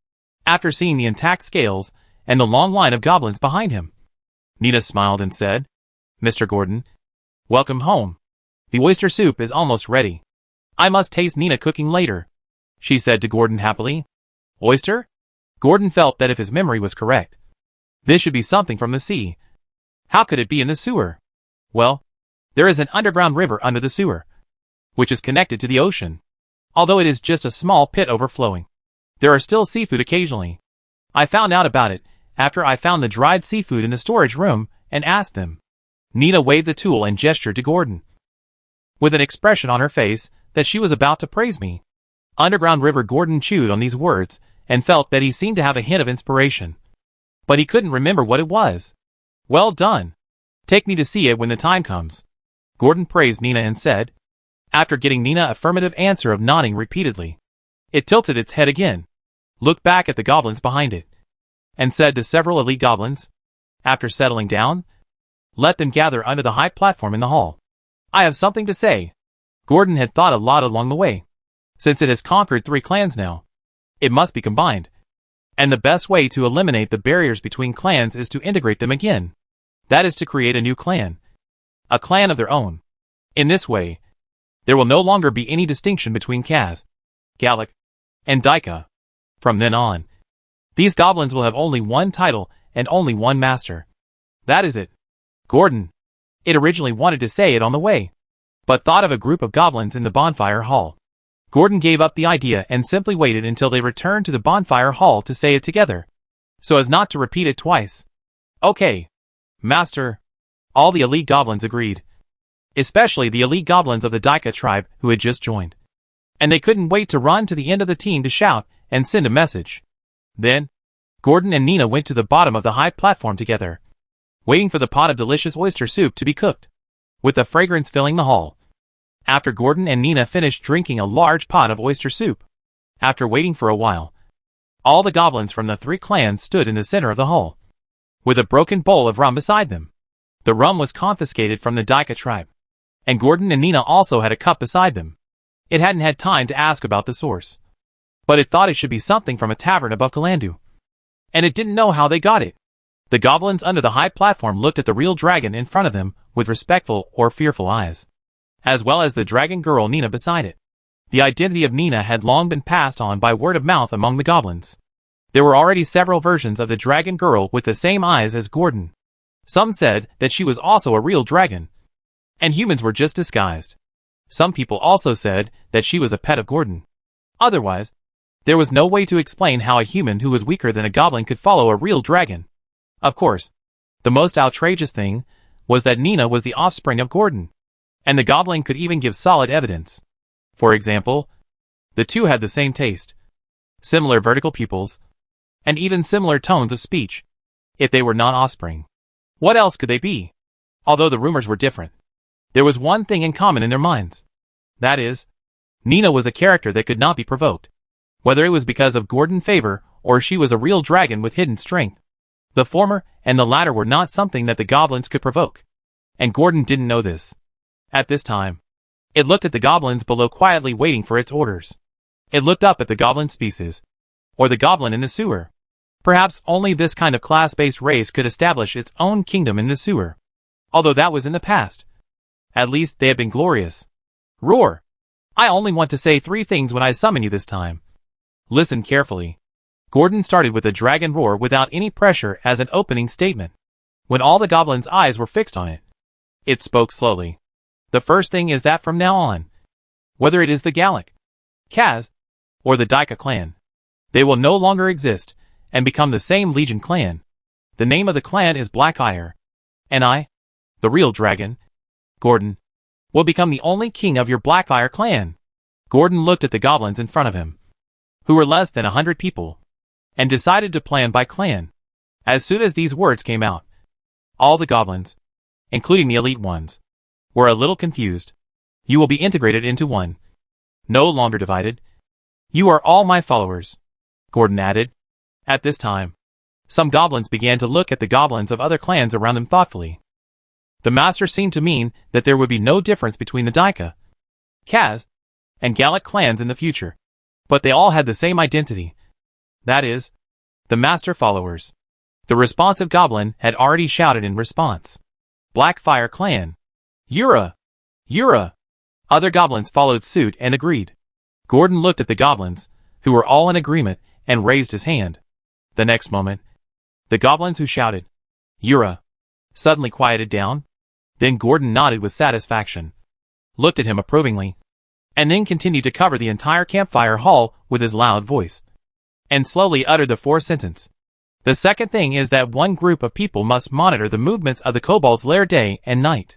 after seeing the intact scales and the long line of goblins behind him, Nina smiled and said, "Mr. Gordon, welcome home. The oyster soup is almost ready. I must taste Nina cooking later," she said to Gordon happily. Oyster? Gordon felt that if his memory was correct, this should be something from the sea. How could it be in the sewer? Well, there is an underground river under the sewer, which is connected to the ocean. Although it is just a small pit overflowing, there are still seafood occasionally. I found out about it after I found the dried seafood in the storage room and asked them. Nina waved the tool and gestured to Gordon, with an expression on her face that she was about to praise me. Underground river. Gordon chewed on these words and felt that he seemed to have a hint of inspiration, but he couldn't remember what it was. Well done. Take me to see it when the time comes, Gordon praised Nina and said. After getting Nina's affirmative answer of nodding repeatedly, it tilted its head again, looked back at the goblins behind it, and said to several elite goblins, after settling down, "Let them gather under the high platform in the hall. I have something to say." Gordon had thought a lot along the way. Since it has conquered 3 clans now, it must be combined, and the best way to eliminate the barriers between clans is to integrate them again. That is to create a new clan, a clan of their own. In this way, there will no longer be any distinction between Kaz, Gallic, and Daika. From then on, these goblins will have only one title and only one master. That is it. Gordon, it originally wanted to say it on the way, but thought of a group of goblins in the bonfire hall. Gordon gave up the idea and simply waited until they returned to the bonfire hall to say it together, so as not to repeat it twice. Okay, Master. All the elite goblins agreed, especially the elite goblins of the Daika tribe who had just joined, and they couldn't wait to run to the end of the team to shout and send a message. Then, Gordon and Nina went to the bottom of the high platform together, waiting for the pot of delicious oyster soup to be cooked, with the fragrance filling the hall. After Gordon and Nina finished drinking a large pot of oyster soup, after waiting for a while, all the goblins from the 3 clans stood in the center of the hall, with a broken bowl of rum beside them. The rum was confiscated from the Daika tribe, and Gordon and Nina also had a cup beside them. It hadn't had time to ask about the source, but it thought it should be something from a tavern above Kalandu, and it didn't know how they got it. The goblins under the high platform looked at the real dragon in front of them with respectful or fearful eyes, as well as the dragon girl Nina beside it. The identity of Nina had long been passed on by word of mouth among the goblins. There were already several versions of the dragon girl with the same eyes as Gordon. Some said that she was also a real dragon, and humans were just disguised. Some people also said that she was a pet of Gordon. Otherwise, there was no way to explain how a human who was weaker than a goblin could follow a real dragon. Of course, the most outrageous thing was that Nina was the offspring of Gordon, and the goblin could even give solid evidence. For example, the two had the same taste, similar vertical pupils, and even similar tones of speech. If they were not offspring, what else could they be? Although the rumors were different, there was one thing in common in their minds. That is, Nina was a character that could not be provoked, whether it was because of Gordon's favor or she was a real dragon with hidden strength. The former and the latter were not something that the goblins could provoke, and Gordon didn't know this. At this time, it looked at the goblins below quietly waiting for its orders. It looked up at the goblin species, or the goblin in the sewer. Perhaps only this kind of class-based race could establish its own kingdom in the sewer, although that was in the past. At least they had been glorious. Roar! I only want to say 3 things when I summon you this time. Listen carefully. Gordon started with a dragon roar without any pressure as an opening statement. When all the goblins' eyes were fixed on it, it spoke slowly. The first thing is that from now on, whether it is the Gallic, Kaz, or the Daika clan, they will no longer exist and become the same Legion clan. The name of the clan is Blackfire, and I, the real dragon, Gordon, will become the only king of your Blackfire clan. Gordon looked at the goblins in front of him, who were less than 100 people, and decided to plan by clan. As soon as these words came out, all the goblins, including the elite ones, were a little confused. You will be integrated into one, no longer divided. You are all my followers, Gordon added. At this time, some goblins began to look at the goblins of other clans around them thoughtfully. The master seemed to mean that there would be no difference between the Daika, Kaz, and Gallic clans in the future, but they all had the same identity. That is, the master followers. The responsive goblin had already shouted in response. Blackfire clan. Yura! Yura! Other goblins followed suit and agreed. Gordon looked at the goblins, who were all in agreement, and raised his hand. The next moment, the goblins who shouted, Yura, suddenly quieted down. Then Gordon nodded with satisfaction, looked at him approvingly, and then continued to cover the entire campfire hall with his loud voice, and slowly uttered the 4th sentence. The second thing is that one group of people must monitor the movements of the kobold's lair day and night.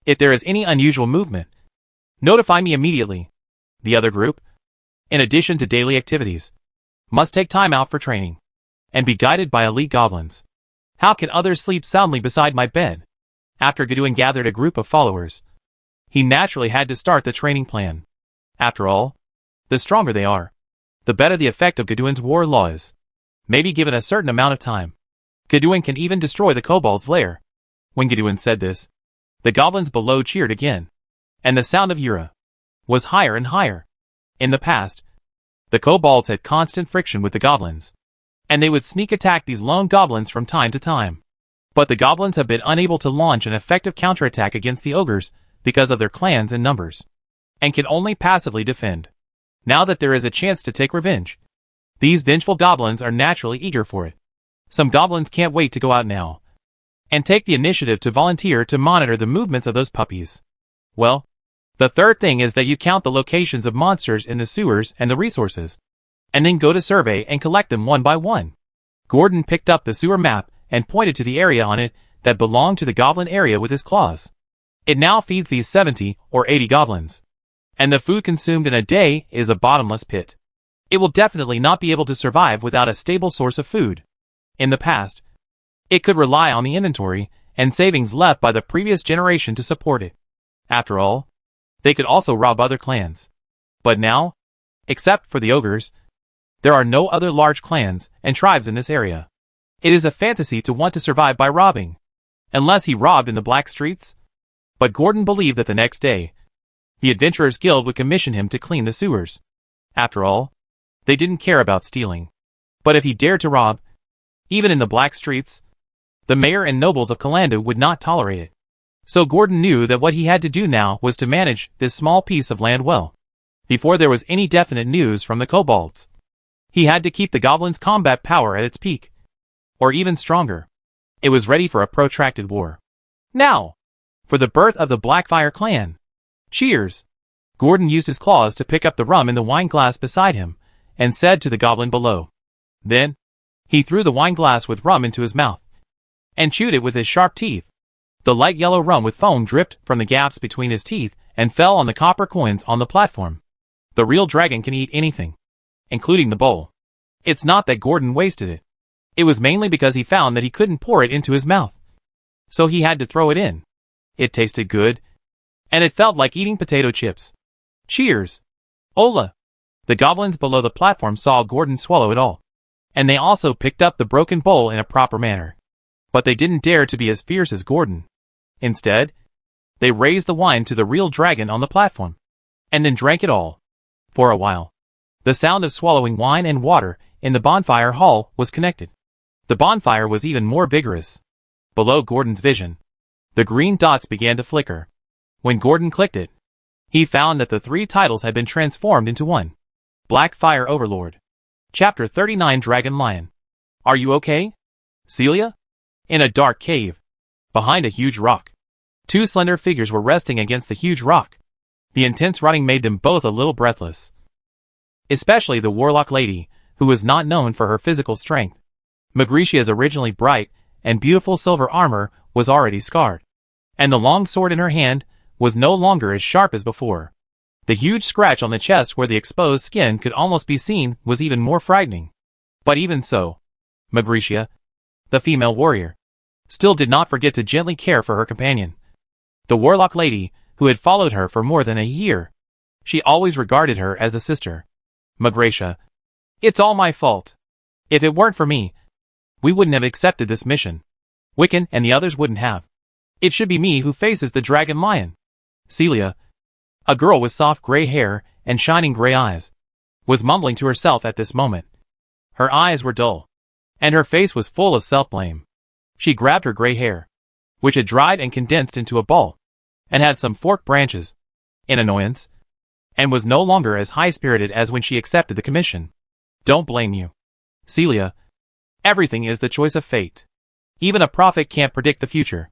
If there is any unusual movement, notify me immediately. The other group, in addition to daily activities, must take time out for training, and be guided by elite goblins. How can others sleep soundly beside my bed? After Godwin gathered a group of followers, he naturally had to start the training plan. After all, the stronger they are, the better the effect of Godwin's war law is. Maybe given a certain amount of time, Godwin can even destroy the kobold's lair. When Godwin said this, the goblins below cheered again, and the sound of Yura was higher and higher. In the past, the kobolds had constant friction with the goblins, and they would sneak attack these lone goblins from time to time. But the goblins have been unable to launch an effective counterattack against the ogres because of their clans and numbers, and can only passively defend. Now that there is a chance to take revenge, these vengeful goblins are naturally eager for it. Some goblins can't wait to go out now and take the initiative to volunteer to monitor the movements of those puppies. Well, the third thing is that you count the locations of monsters in the sewers and the resources, and then go to survey and collect them one by one. Gordon picked up the sewer map and pointed to the area on it that belonged to the goblin area with his claws. It now feeds these 70 or 80 goblins, and the food consumed in a day is a bottomless pit. It will definitely not be able to survive without a stable source of food. In the past, it could rely on the inventory and savings left by the previous generation to support it. After all, they could also rob other clans. But now, except for the ogres, there are no other large clans and tribes in this area. It is a fantasy to want to survive by robbing, unless he robbed in the black streets. But Gordon believed that the next day, the Adventurers Guild would commission him to clean the sewers. After all, they didn't care about stealing. But if he dared to rob, even in the black streets, the mayor and nobles of Calandu would not tolerate it. So Gordon knew that what he had to do now was to manage this small piece of land well, before there was any definite news from the kobolds. He had to keep the goblins' combat power at its peak, or even stronger. It was ready for a protracted war. Now, for the birth of the Blackfire clan. Cheers! Gordon used his claws to pick up the rum in the wine glass beside him, and said to the goblin below. Then, he threw the wine glass with rum into his mouth, and chewed it with his sharp teeth. The light yellow rum with foam dripped from the gaps between his teeth and fell on the copper coins on the platform. The real dragon can eat anything, including the bowl. It's not that Gordon wasted it. It was mainly because he found that he couldn't pour it into his mouth. So he had to throw it in. It tasted good, and it felt like eating potato chips. Cheers! Ola! The goblins below the platform saw Gordon swallow it all, and they also picked up the broken bowl in a proper manner. But they didn't dare to be as fierce as Gordon. Instead, they raised the wine to the real dragon on the platform, and then drank it all. For a while, the sound of swallowing wine and water in the bonfire hall was connected. The bonfire was even more vigorous. Below Gordon's vision, the green dots began to flicker. When Gordon clicked it, he found that the 3 titles had been transformed into one. Blackfire Overlord. Chapter 39 Dragon Lion. Are you okay, Celia? In a dark cave, behind a huge rock, 2 slender figures were resting against the huge rock. The intense running made them both a little breathless. Especially the warlock lady, who was not known for her physical strength. Magricia's originally bright and beautiful silver armor was already scarred, and the long sword in her hand was no longer as sharp as before. The huge scratch on the chest where the exposed skin could almost be seen was even more frightening. But even so, Magricia, the female warrior, still did not forget to gently care for her companion, the warlock lady, who had followed her for more than a year. She always regarded her as a sister. Magricia, it's all my fault. If it weren't for me, we wouldn't have accepted this mission. Wiccan and the others wouldn't have. It should be me who faces the dragon lion. Celia, a girl with soft gray hair and shining gray eyes, was mumbling to herself at this moment. Her eyes were dull, and her face was full of self-blame. She grabbed her gray hair, which had dried and condensed into a ball, and had some forked branches, in annoyance, and was no longer as high-spirited as when she accepted the commission. Don't blame you, Celia. Everything is the choice of fate. Even a prophet can't predict the future.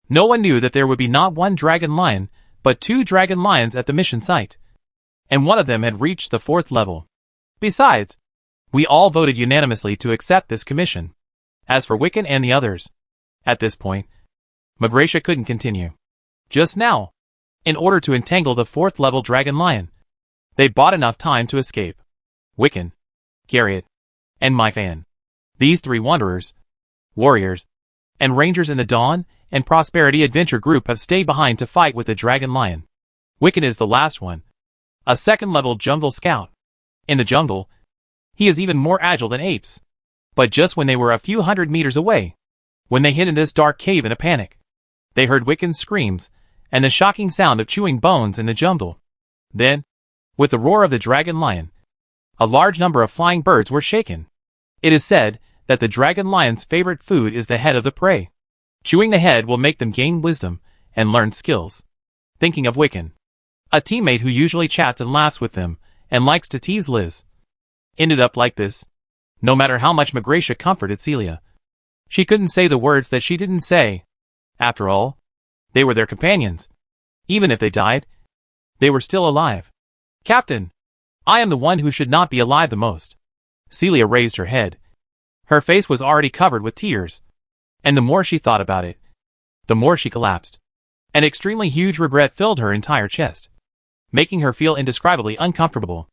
No one knew that there would be not 1 dragon lion, but 2 dragon lions at the mission site, and one of them had reached the 4th level. Besides, we all voted unanimously to accept this commission. As for Wiccan and the others, at this point, Magricia couldn't continue. Just now, in order to entangle the 4th level dragon lion, they bought enough time to escape. Wiccan, Garriott, and my fan. These 3 wanderers, warriors, and rangers in the Dawn and Prosperity Adventure group have stayed behind to fight with the dragon lion. Wiccan is the last one, a 2nd level jungle scout. In the jungle, he is even more agile than apes. But just when they were a few hundred meters away, when they hid in this dark cave in a panic, they heard Wiccan's screams and the shocking sound of chewing bones in the jungle. Then, with the roar of the dragon lion, a large number of flying birds were shaken. It is said that the dragon lion's favorite food is the head of the prey. Chewing the head will make them gain wisdom and learn skills. Thinking of Wiccan, a teammate who usually chats and laughs with them and likes to tease Liz, ended up like this. No matter how much Magricia comforted Celia, she couldn't say the words that she didn't say. After all, they were their companions. Even if they died, they were still alive. Captain, I am the one who should not be alive the most. Celia raised her head. Her face was already covered with tears, and the more she thought about it, the more she collapsed. An extremely huge regret filled her entire chest, making her feel indescribably uncomfortable,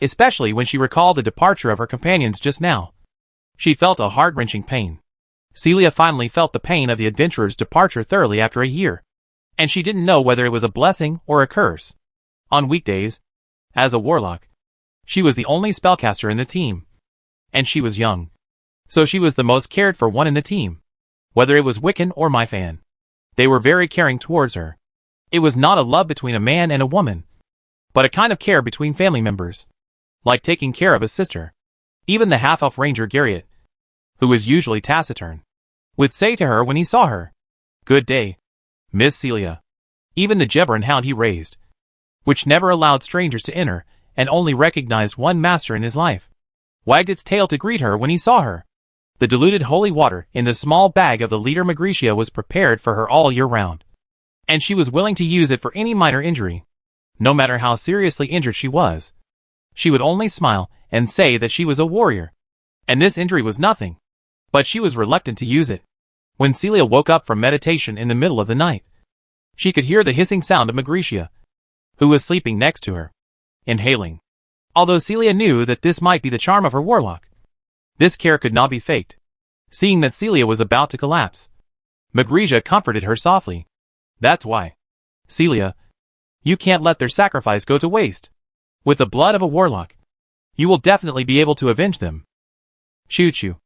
especially when she recalled the departure of her companions just now. She felt a heart-wrenching pain. Celia finally felt the pain of the adventurer's departure thoroughly after a year, and she didn't know whether it was a blessing or a curse. On weekdays, as a warlock, she was the only spellcaster in the team, and she was young, so she was the most cared for one in the team. Whether it was Wiccan or my fan, they were very caring towards her. It was not a love between a man and a woman, but a kind of care between family members, like taking care of a sister. Even the half-elf ranger Garriott, who was usually taciturn, would say to her when he saw her, "Good day, Miss Celia." Even the Jebberin hound he raised, which never allowed strangers to enter and only recognized one master in his life, wagged its tail to greet her when he saw her. The diluted holy water in the small bag of the leader Magricia was prepared for her all year round, and she was willing to use it for any minor injury. No matter how seriously injured she was, she would only smile and say that she was a warrior, and this injury was nothing, but she was reluctant to use it. When Celia woke up from meditation in the middle of the night, she could hear the hissing sound of Magricia, who was sleeping next to her, inhaling. Although Celia knew that this might be the charm of her warlock, this care could not be faked. Seeing that Celia was about to collapse, Magricia comforted her softly. "That's why, Celia, you can't let their sacrifice go to waste. With the blood of a warlock, you will definitely be able to avenge them." Choo-choo.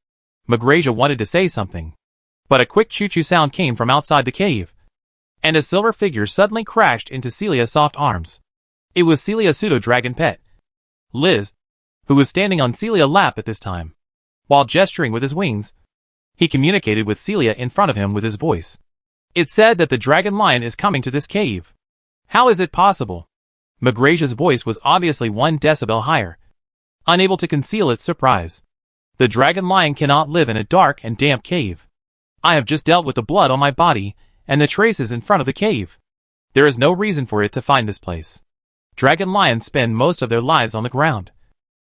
Magricia wanted to say something, but a quick choo-choo sound came from outside the cave, and a silver figure suddenly crashed into Celia's soft arms. It was Celia's pseudo-dragon pet, Liz, who was standing on Celia's lap at this time. While gesturing with his wings, he communicated with Celia in front of him with his voice. "It said that the dragon lion is coming to this cave. How is it possible?" Magricia's voice was obviously 1 decibel higher, unable to conceal its surprise. "The dragon lion cannot live in a dark and damp cave. I have just dealt with the blood on my body and the traces in front of the cave. There is no reason for it to find this place. Dragon lions spend most of their lives on the ground,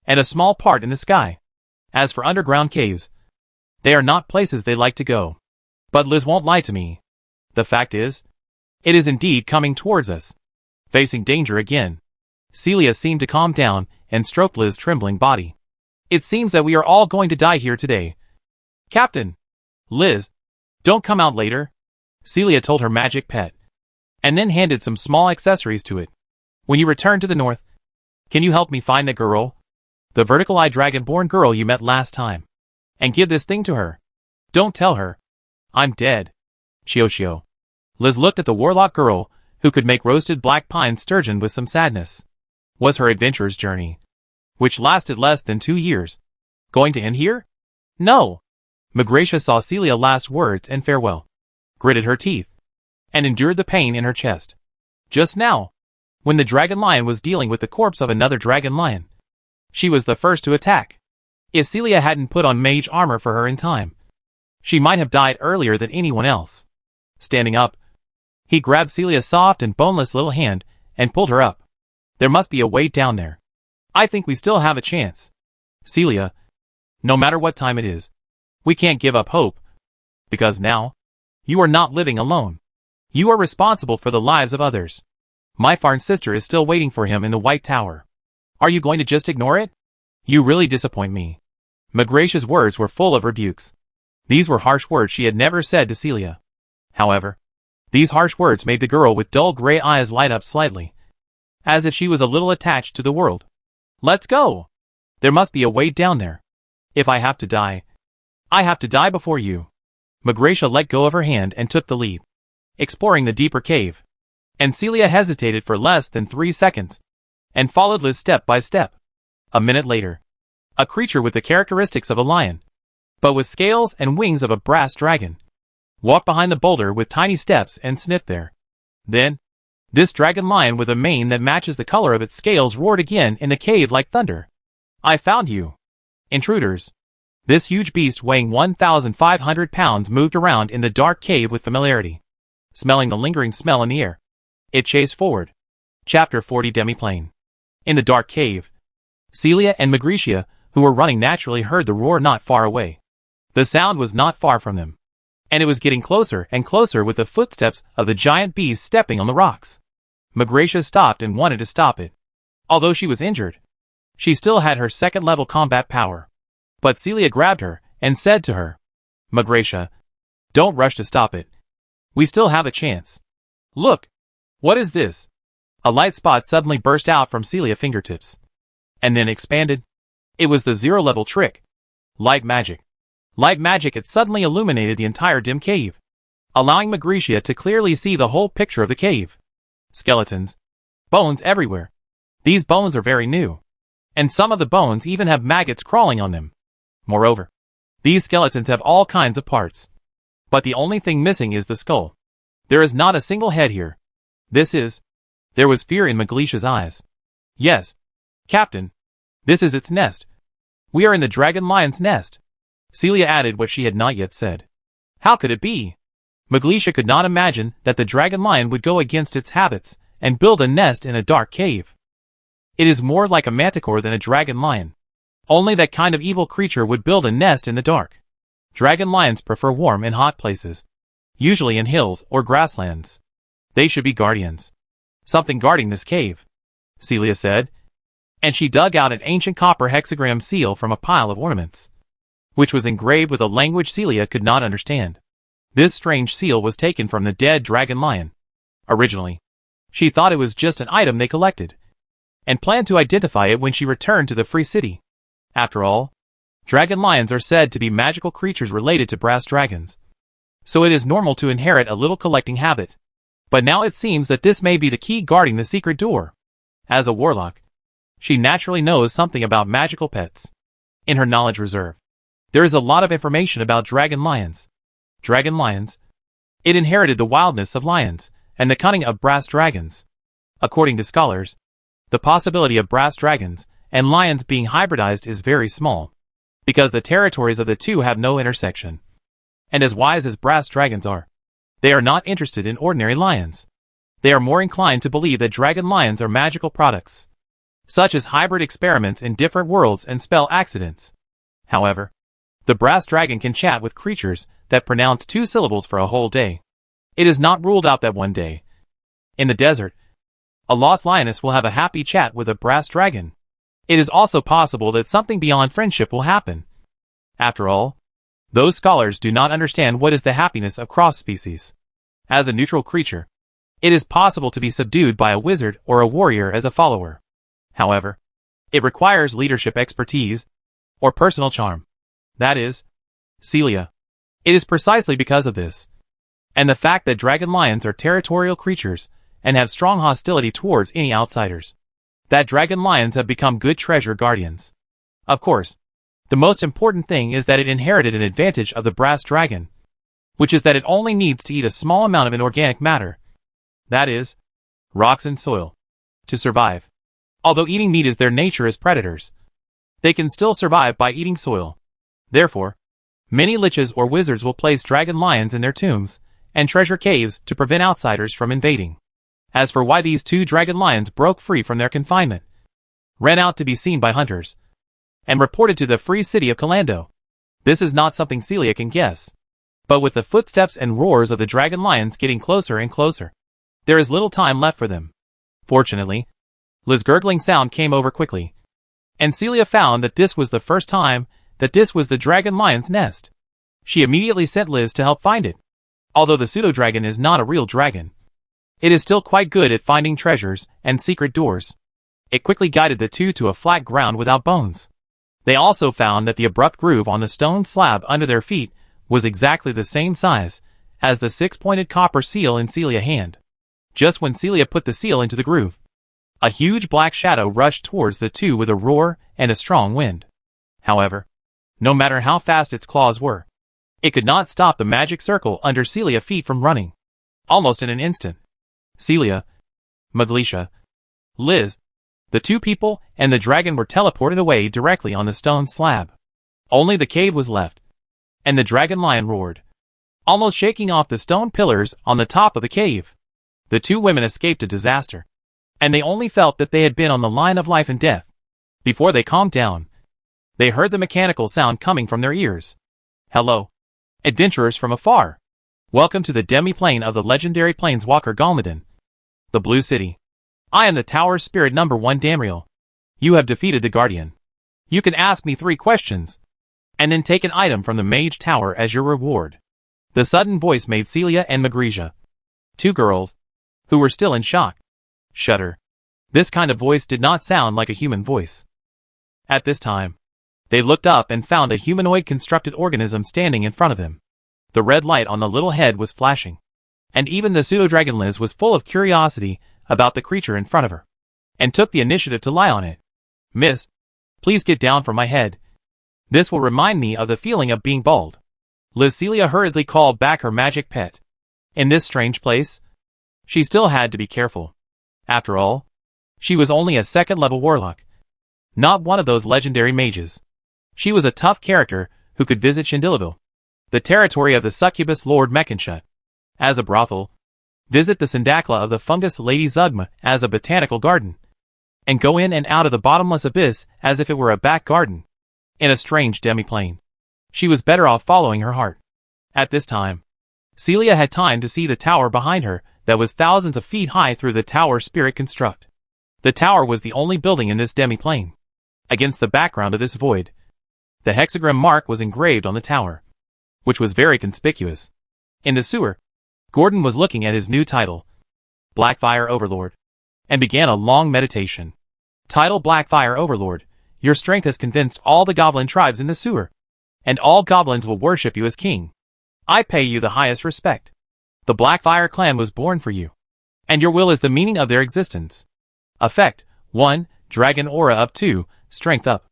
and a small part in the sky. As for underground caves, they are not places they like to go. But Liz won't lie to me. The fact is, it is indeed coming towards us." Facing danger again, Celia seemed to calm down and stroked Liz's trembling body. "It seems that we are all going to die here today. Captain, Liz, don't come out later," Celia told her magic pet, and then handed some small accessories to it. "When you return to the north, can you help me find the girl? The vertical-eyed dragon-born girl you met last time, and give this thing to her. Don't tell her I'm dead." Chio. Liz looked at the warlock girl, who could make roasted black pine sturgeon with some sadness. Was her adventurer's journey, which lasted less than 2 years, going to end here? No. Magricia saw Celia's last words and farewell, gritted her teeth, and endured the pain in her chest. Just now, when the dragon lion was dealing with the corpse of another dragon lion, she was the first to attack. If Celia hadn't put on mage armor for her in time, she might have died earlier than anyone else. Standing up, he grabbed Celia's soft and boneless little hand and pulled her up. "There must be a way down there. I think we still have a chance. Celia, no matter what time it is, we can't give up hope. Because now, you are not living alone. You are responsible for the lives of others. My farm sister is still waiting for him in the White Tower. Are you going to just ignore it? You really disappoint me." Magricia's words were full of rebukes. These were harsh words she had never said to Celia. However, these harsh words made the girl with dull gray eyes light up slightly, as if she was a little attached to the world. "Let's go. There must be a way down there. If I have to die, I have to die before you." Magricia let go of her hand and took the lead, exploring the deeper cave, and Celia hesitated for less than 3 seconds, and followed Liz step by step. A minute later, a creature with the characteristics of a lion, but with scales and wings of a brass dragon, walked behind the boulder with tiny steps and sniffed there. Then, this dragon lion with a mane that matches the color of its scales roared again in the cave like thunder. "I found you, intruders." This huge beast weighing 1,500 pounds moved around in the dark cave with familiarity, smelling the lingering smell in the air. It chased forward. Chapter 40 Demiplane. In the dark cave, Celia and Magricia, who were running naturally, heard the roar not far away. The sound was not far from them, and it was getting closer and closer with the footsteps of the giant beast stepping on the rocks. Magricia stopped and wanted to stop it. Although she was injured, she still had her second-level combat power. But Celia grabbed her and said to her, Magracia, don't rush to stop it. We still have a chance. Look! What is this? A light spot suddenly burst out from Celia's fingertips. And then expanded. It was the zero-level trick. Light magic. Light magic had suddenly illuminated the entire dim cave, allowing Magracia to clearly see the whole picture of the cave. Skeletons. Bones everywhere. These bones are very new. And some of the bones even have maggots crawling on them. Moreover, these skeletons have all kinds of parts. But the only thing missing is the skull. There is not a single head here. There was fear in Maglicia's eyes. Yes, Captain. This is its nest. We are in the dragon lion's nest. Celia added what she had not yet said. How could it be? Maglicia could not imagine that the dragon lion would go against its habits and build a nest in a dark cave. It is more like a manticore than a dragon lion. Only that kind of evil creature would build a nest in the dark. Dragon lions prefer warm and hot places, usually in hills or grasslands. They should be guardians. Something guarding this cave, Celia said, and she dug out an ancient copper hexagram seal from a pile of ornaments, which was engraved with a language Celia could not understand. This strange seal was taken from the dead dragon lion. Originally, she thought it was just an item they collected, and planned to identify it when she returned to the Free City. After all, dragon lions are said to be magical creatures related to brass dragons, so it is normal to inherit a little collecting habit. But now it seems that this may be the key guarding the secret door. As a warlock, she naturally knows something about magical pets. In her knowledge reserve, there is a lot of information about dragon lions. Dragon lions. It inherited the wildness of lions and the cunning of brass dragons. According to scholars, the possibility of brass dragons and lions being hybridized is very small, because the territories of the two have no intersection. And as wise as brass dragons are, they are not interested in ordinary lions. They are more inclined to believe that dragon lions are magical products, such as hybrid experiments in different worlds and spell accidents. However, the brass dragon can chat with creatures that pronounce 2 syllables for a whole day. It is not ruled out that one day, in the desert, a lost lioness will have a happy chat with a brass dragon. It is also possible that something beyond friendship will happen. After all, those scholars do not understand what is the happiness of cross-species. As a neutral creature, it is possible to be subdued by a wizard or a warrior as a follower. However, it requires leadership expertise or personal charm. That is, Celia. It is precisely because of this, and the fact that dragon lions are territorial creatures and have strong hostility towards any outsiders, that dragon lions have become good treasure guardians. Of course, the most important thing is that it inherited an advantage of the brass dragon, which is that it only needs to eat a small amount of inorganic matter, that is, rocks and soil, to survive. Although eating meat is their nature as predators, they can still survive by eating soil. Therefore, many liches or wizards will place dragon lions in their tombs and treasure caves to prevent outsiders from invading. As for why these 2 dragon lions broke free from their confinement, ran out to be seen by hunters, and reported to the Free City of Calando, this is not something Celia can guess. But with the footsteps and roars of the dragon lions getting closer and closer, there is little time left for them. Fortunately, Liz's gurgling sound came over quickly, and Celia found that this was the first time that this was the dragon lion's nest. She immediately sent Liz to help find it. Although the pseudo-dragon is not a real dragon, it is still quite good at finding treasures and secret doors. It quickly guided the 2 to a flat ground without bones. They also found that the abrupt groove on the stone slab under their feet was exactly the same size as the 6-pointed copper seal in Celia's hand. Just when Celia put the seal into the groove, a huge black shadow rushed towards the 2 with a roar and a strong wind. However, no matter how fast its claws were, it could not stop the magic circle under Celia's feet from running. Almost in an instant, Celia, Maglicia, Liz, the 2 people and the dragon were teleported away directly on the stone slab. Only the cave was left, and the dragon lion roared, almost shaking off the stone pillars on the top of the cave. The 2 women escaped a disaster, and they only felt that they had been on the line of life and death. Before they calmed down, they heard the mechanical sound coming from their ears. Hello, adventurers from afar. Welcome to the demi-plane of the legendary planeswalker Galmadon, the Blue City. I am the Tower Spirit number 1 Damriel. You have defeated the Guardian. You can ask me 3 questions. and then take an item from the mage tower as your reward. The sudden voice made Celia and Magresia, two girls, who were still in shock, shudder. This kind of voice did not sound like a human voice. At this time, they looked up and found a humanoid constructed organism standing in front of them. The red light on the little head was flashing, and even the pseudo-dragon Liz was full of curiosity about the creature in front of her, and took the initiative to lie on it. Miss, please get down from my head. This will remind me of the feeling of being bald. Celia hurriedly called back her magic pet. In this strange place, she still had to be careful. After all, she was only a second-level warlock, not one of those legendary mages. She was a tough character who could visit Chandilaville, the territory of the succubus Lord Mechanshut, as a brothel, visit the Syndacla of the fungus Lady Zugma as a botanical garden, and go in and out of the bottomless abyss as if it were a back garden, in a strange demiplane. She was better off following her heart. At this time, Celia had time to see the tower behind her that was thousands of feet high through the tower spirit construct. The tower was the only building in this demiplane. Against the background of this void, the hexagram mark was engraved on the tower, which was very conspicuous. In the sewer, Gordon was looking at his new title, Blackfire Overlord, and began a long meditation. Title Blackfire Overlord, your strength has convinced all the goblin tribes in the sewer, and all goblins will worship you as king. I pay you the highest respect. The Blackfire clan was born for you, and your will is the meaning of their existence. Effect: 1. Dragon aura up. 2. Strength up.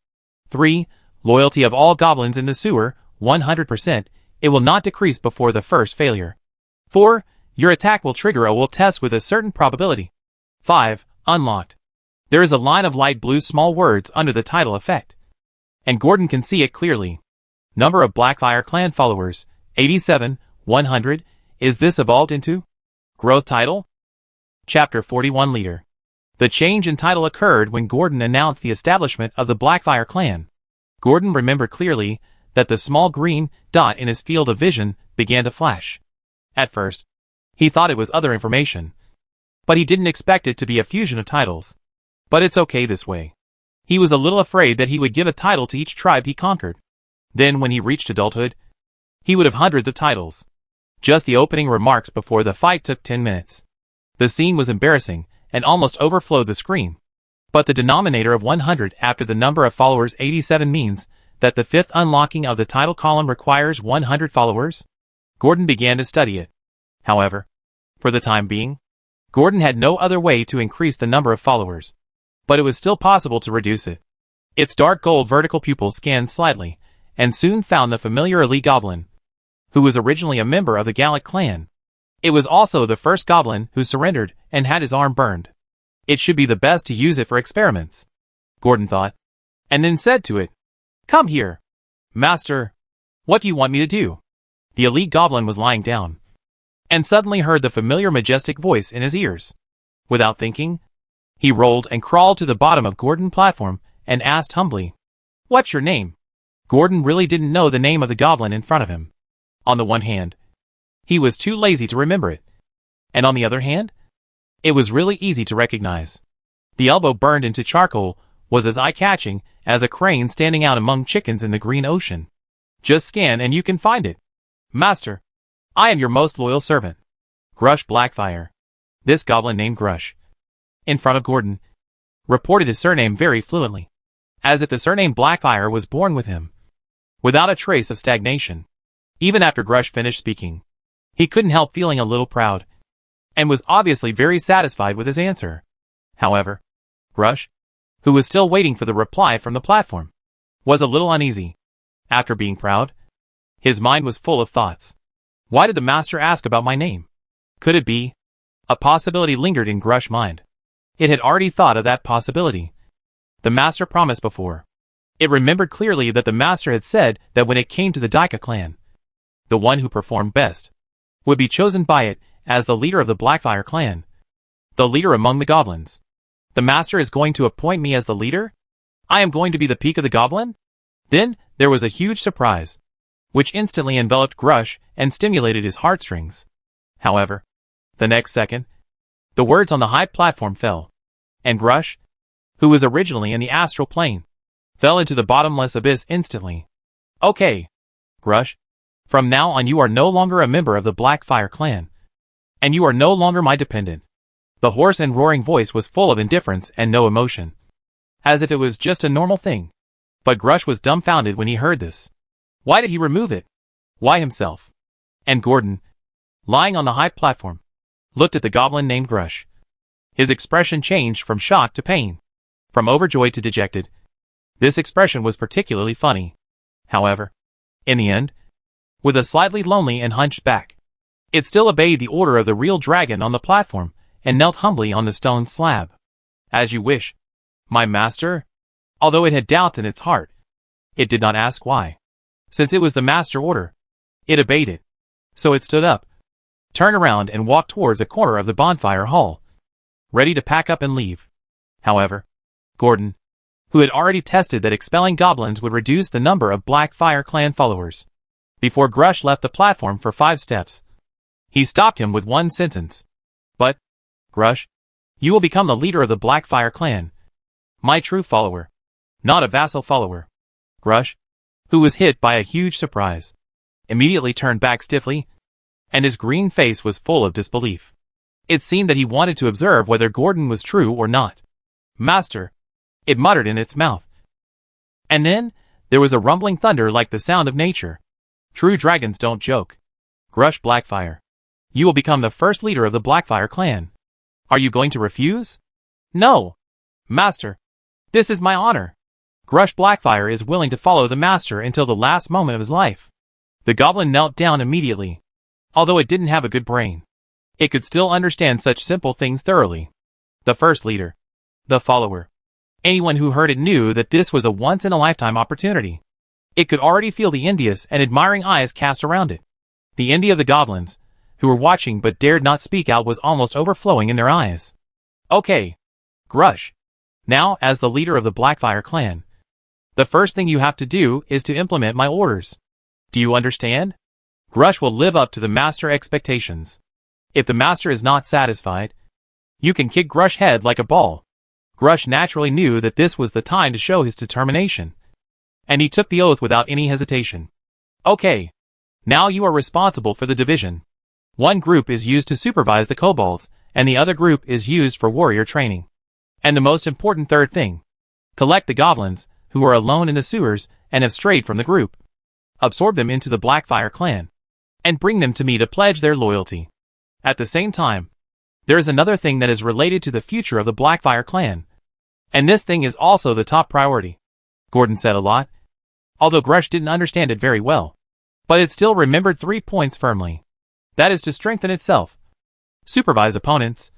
3. Loyalty of all goblins in the sewer, 100%, it will not decrease before the first failure. 4. Your attack will trigger a will test with a certain probability. 5. Unlocked. There is a line of light blue small words under the title effect, and Gordon can see it clearly. Number of Blackfire clan followers, 87, 100, is this evolved into? Growth title? Chapter 41 Leader. The change in title occurred when Gordon announced the establishment of the Blackfire clan. Gordon remembered clearly that the small green dot in his field of vision began to flash. At first, he thought it was other information, but he didn't expect it to be a fusion of titles. But it's okay this way. He was a little afraid that he would give a title to each tribe he conquered. Then when he reached adulthood, he would have hundreds of titles. Just the opening remarks before the fight took 10 minutes. The scene was embarrassing and almost overflowed the screen. But the denominator of 100 after the number of followers 87 means that the fifth unlocking of the title column requires 100 followers. Gordon began to study it. However, for the time being, Gordon had no other way to increase the number of followers, but it was still possible to reduce it. Its dark gold vertical pupils scanned slightly, and soon found the familiar elite goblin, who was originally a member of the Gallic clan. It was also the first goblin who surrendered and had his arm burned. It should be the best to use it for experiments, Gordon thought, and then said to it, "Come here. Master, what do you want me to do?" The elite goblin was lying down, and suddenly heard the familiar majestic voice in his ears. Without thinking, he rolled and crawled to the bottom of Gordon's platform and asked humbly, "What's your name?" Gordon really didn't know the name of the goblin in front of him. On the one hand, he was too lazy to remember it, and on the other hand, it was really easy to recognize. The elbow burned into charcoal was as eye-catching as a crane standing out among chickens in the green ocean. Just scan and you can find it. "Master, I am your most loyal servant, Grush Blackfire." This goblin named Grush, in front of Gordon, reported his surname very fluently, as if the surname Blackfire was born with him, without a trace of stagnation. Even after Grush finished speaking, he couldn't help feeling a little proud, and was obviously very satisfied with his answer. However, Grush, who was still waiting for the reply from the platform, was a little uneasy. After being proud, his mind was full of thoughts. Why did the master ask about my name? Could it be? A possibility lingered in Grush's mind. It had already thought of that possibility. The master promised before. It remembered clearly that the master had said that when it came to the Daika clan, the one who performed best would be chosen by it as the leader of the Blackfire clan, the leader among the goblins. The master is going to appoint me as the leader? I am going to be the peak of the goblin? Then there was a huge surprise, which instantly enveloped Grush and stimulated his heartstrings. However, the next second, the words on the high platform fell, and Grush, who was originally in the astral plane, fell into the bottomless abyss instantly. Okay, Grush. From now on you are no longer a member of the Blackfire clan. And you are no longer my dependent. The hoarse and roaring voice was full of indifference and no emotion. As if it was just a normal thing. But Grush was dumbfounded when he heard this. Why did he remove it? Why himself? And Gordon, lying on the high platform, looked at the goblin named Grush. His expression changed from shock to pain. From overjoyed to dejected. This expression was particularly funny. However, in the end, with a slightly lonely and hunched back, it still obeyed the order of the real dragon on the platform and knelt humbly on the stone slab. As you wish, my master. Although it had doubts in its heart, it did not ask why. Since it was the master order, it obeyed it. So it stood up, turned around and walked towards a corner of the bonfire hall, ready to pack up and leave. However, Gordon, who had already tested that expelling goblins would reduce the number of Blackfire clan followers, before Grush left the platform for 5 steps, he stopped him with one sentence. But, Grush, you will become the leader of the Blackfire clan. My true follower. Not a vassal follower. Grush, who was hit by a huge surprise, immediately turned back stiffly, and his green face was full of disbelief. It seemed that he wanted to observe whether Gordon was true or not. Master, it muttered in its mouth. And then, there was a rumbling thunder like the sound of nature. True dragons don't joke. Grush Blackfire, you will become the first leader of the Blackfire clan. Are you going to refuse? No. Master, this is my honor. Grush Blackfire is willing to follow the master until the last moment of his life. The goblin knelt down immediately. Although it didn't have a good brain, it could still understand such simple things thoroughly. The first leader. The follower. Anyone who heard it knew that this was a once-in-a-lifetime opportunity. It could already feel the envious and admiring eyes cast around it. The envy of the goblins, who were watching but dared not speak out, was almost overflowing in their eyes. Okay, Grush. Now, as the leader of the Blackfire clan, the first thing you have to do is to implement my orders. Do you understand? Grush will live up to the master expectations. If the master is not satisfied, you can kick Grush's head like a ball. Grush naturally knew that this was the time to show his determination, and he took the oath without any hesitation. Okay. Now you are responsible for the division. One group is used to supervise the kobolds, and the other group is used for warrior training. And the most important third thing. Collect the goblins, who are alone in the sewers and have strayed from the group. Absorb them into the Blackfire clan, and bring them to me to pledge their loyalty. At the same time, there is another thing that is related to the future of the Blackfire clan. And this thing is also the top priority. Gordon said a lot, although Grush didn't understand it very well. But it still remembered 3 points firmly. That is to strengthen itself, supervise opponents,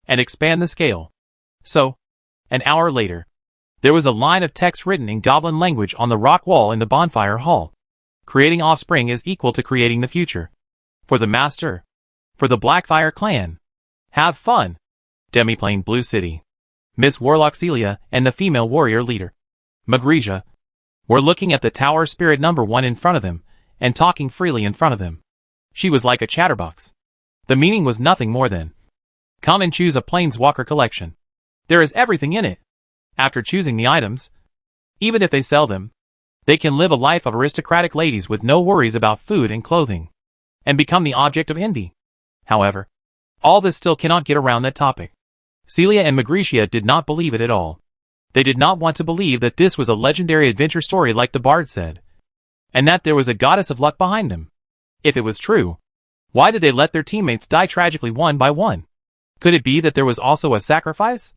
and expand the scale. So, an hour later, there was a line of text written in goblin language on the rock wall in the bonfire hall. Creating offspring is equal to creating the future. For the master. For the Blackfire clan. Have fun. Demiplane Blue City. Miss Warlock Celia and the female warrior leader, Magresia, were looking at the tower spirit number 1 in front of them, and talking freely in front of them. She was like a chatterbox. The meaning was nothing more than, come and choose a planeswalker collection. There is everything in it. After choosing the items, even if they sell them, they can live a life of aristocratic ladies with no worries about food and clothing, and become the object of envy. However, all this still cannot get around that topic. Celia and Magresia did not believe it at all. They did not want to believe that this was a legendary adventure story like the bard said, and that there was a goddess of luck behind them. If it was true, why did they let their teammates die tragically one by one? Could it be that there was also a sacrifice?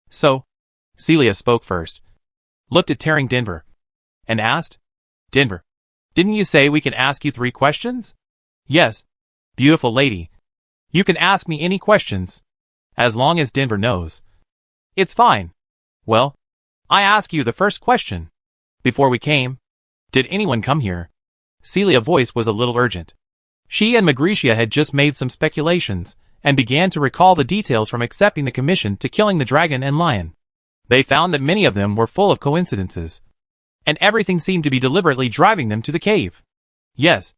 So, Celia spoke first, looked at Tearing Denver, and asked, Denver, didn't you say we can ask you 3 questions? Yes, beautiful lady. You can ask me any questions, as long as Denver knows. It's fine. Well, I ask you the first question. Before we came, did anyone come here? Celia's voice was a little urgent. She and Magresia had just made some speculations, and began to recall the details from accepting the commission to killing the dragon and lion. They found that many of them were full of coincidences, and everything seemed to be deliberately driving them to the cave. Yes,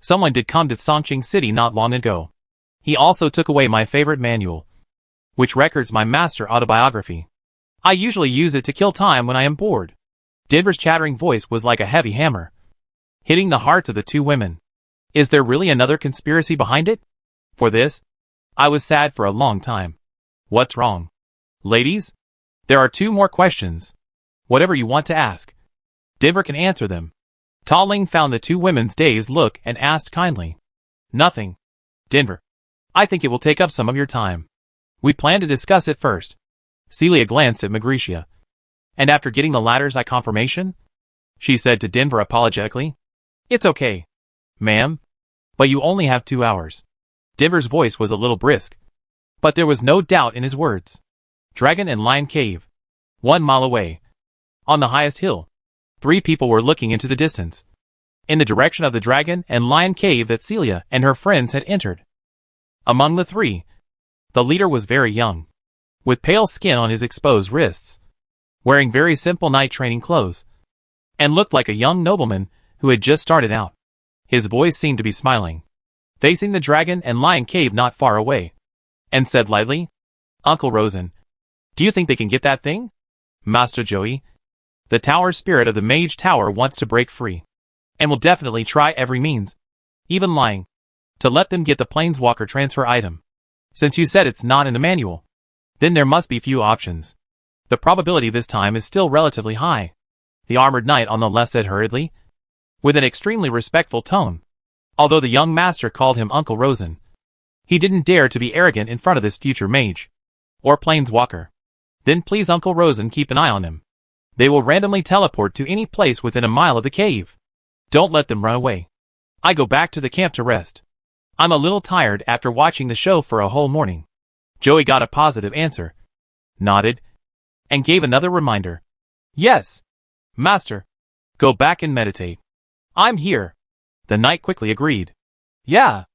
someone did come to Songqing City not long ago. He also took away my favorite manual, which records my master autobiography. I usually use it to kill time when I am bored. Denver's chattering voice was like a heavy hammer. hitting the hearts of the two women. Is there really another conspiracy behind it? For this, I was sad for a long time. What's wrong? Ladies? There are 2 more questions. Whatever you want to ask. Denver can answer them. Ta Ling found the 2 women's dazed look and asked kindly. Nothing. Denver. I think it will take up some of your time. We plan to discuss it first. Celia glanced at Magricia. And after getting the latter's eye confirmation? She said to Denver apologetically. It's okay, ma'am. But you only have 2 hours. Denver's voice was a little brisk. But there was no doubt in his words. Dragon and Lion Cave. 1 mile away. On the highest hill. 3 people were looking into the distance. In the direction of the Dragon and Lion Cave that Celia and her friends had entered. Among the 3, the leader was very young. With pale skin on his exposed wrists. Wearing very simple night training clothes. And looked like a young nobleman who had just started out. His voice seemed to be smiling. Facing the Dragon and Lion Cave not far away. And said lightly, Uncle Rosen, do you think they can get that thing? Master Joey, the tower spirit of the Mage Tower wants to break free. And will definitely try every means, even lying, to let them get the Planeswalker transfer item. Since you said it's not in the manual, then there must be few options. The probability this time is still relatively high. The armored knight on the left said hurriedly, with an extremely respectful tone. Although the young master called him Uncle Rosen, he didn't dare to be arrogant in front of this future mage. Or Planeswalker. Then please Uncle Rosen keep an eye on them. They will randomly teleport to any place within a mile of the cave. Don't let them run away. I go back to the camp to rest. I'm a little tired after watching the show for a whole morning. Joey got a positive answer, nodded, and gave another reminder. Yes, Master. Go back and meditate. I'm here. The knight quickly agreed. Yeah.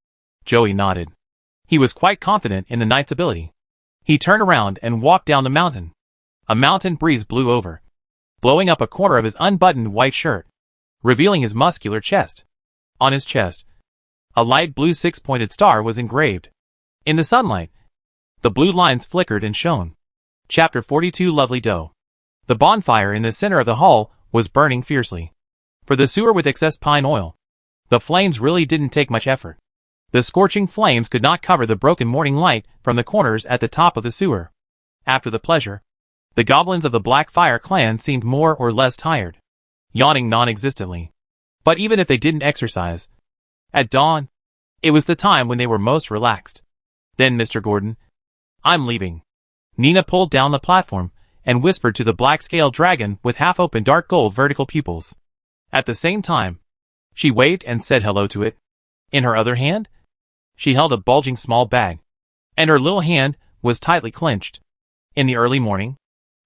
Joey nodded. He was quite confident in the knight's ability. He turned around and walked down the mountain. A mountain breeze blew over, blowing up a corner of his unbuttoned white shirt, revealing his muscular chest. On his chest, a light blue 6-pointed star was engraved. In the sunlight, the blue lines flickered and shone. Chapter 42 Lovely Doe. The bonfire in the center of the hall was burning fiercely. For the sewer with excess pine oil, the flames really didn't take much effort. The scorching flames could not cover the broken morning light from the corners at the top of the sewer. After the pleasure, the goblins of the Blackfire clan seemed more or less tired, yawning non-existently. But even if they didn't exercise, at dawn, it was the time when they were most relaxed. Then Mr. Gordon, I'm leaving. Nina pulled down the platform and whispered to the black-scaled dragon with half-open dark gold vertical pupils. At the same time, she waved and said hello to it. In her other hand, she held a bulging small bag, and her little hand was tightly clenched. In the early morning,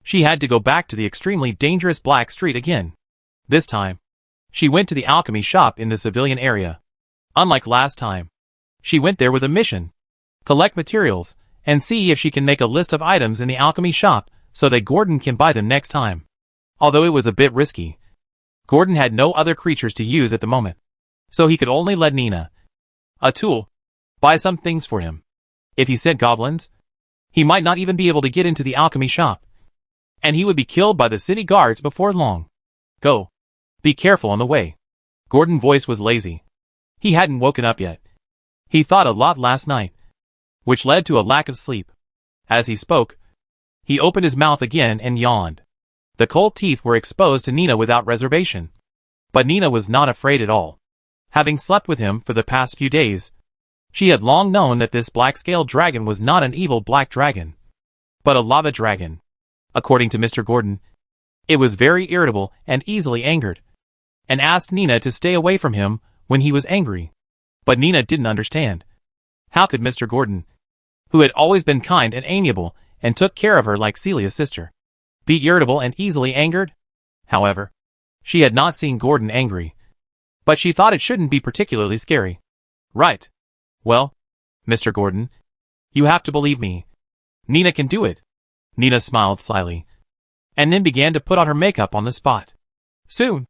she had to go back to the extremely dangerous Black Street again. This time, she went to the alchemy shop in the civilian area. Unlike last time, she went there with a mission: collect materials and see if she can make a list of items in the alchemy shop so that Gordon can buy them next time. Although it was a bit risky, Gordon had no other creatures to use at the moment, so he could only let Nina, a tool, buy some things for him. If he sent goblins, he might not even be able to get into the alchemy shop, and he would be killed by the city guards before long. Go. Be careful on the way. Gordon's voice was lazy. He hadn't woken up yet. He thought a lot last night, which led to a lack of sleep. As he spoke, he opened his mouth again and yawned. The cold teeth were exposed to Nina without reservation. But Nina was not afraid at all. Having slept with him for the past few days, she had long known that this black-scaled dragon was not an evil black dragon, but a lava dragon. According to Mr. Gordon, it was very irritable and easily angered, and asked Nina to stay away from him when he was angry. But Nina didn't understand. How could Mr. Gordon, who had always been kind and amiable and took care of her like Celia's sister, be irritable and easily angered? However, she had not seen Gordon angry, but she thought it shouldn't be particularly scary. Right. Well, Mr. Gordon, you have to believe me. Nina can do it. Nina smiled slyly, and then began to put on her makeup on the spot. Soon,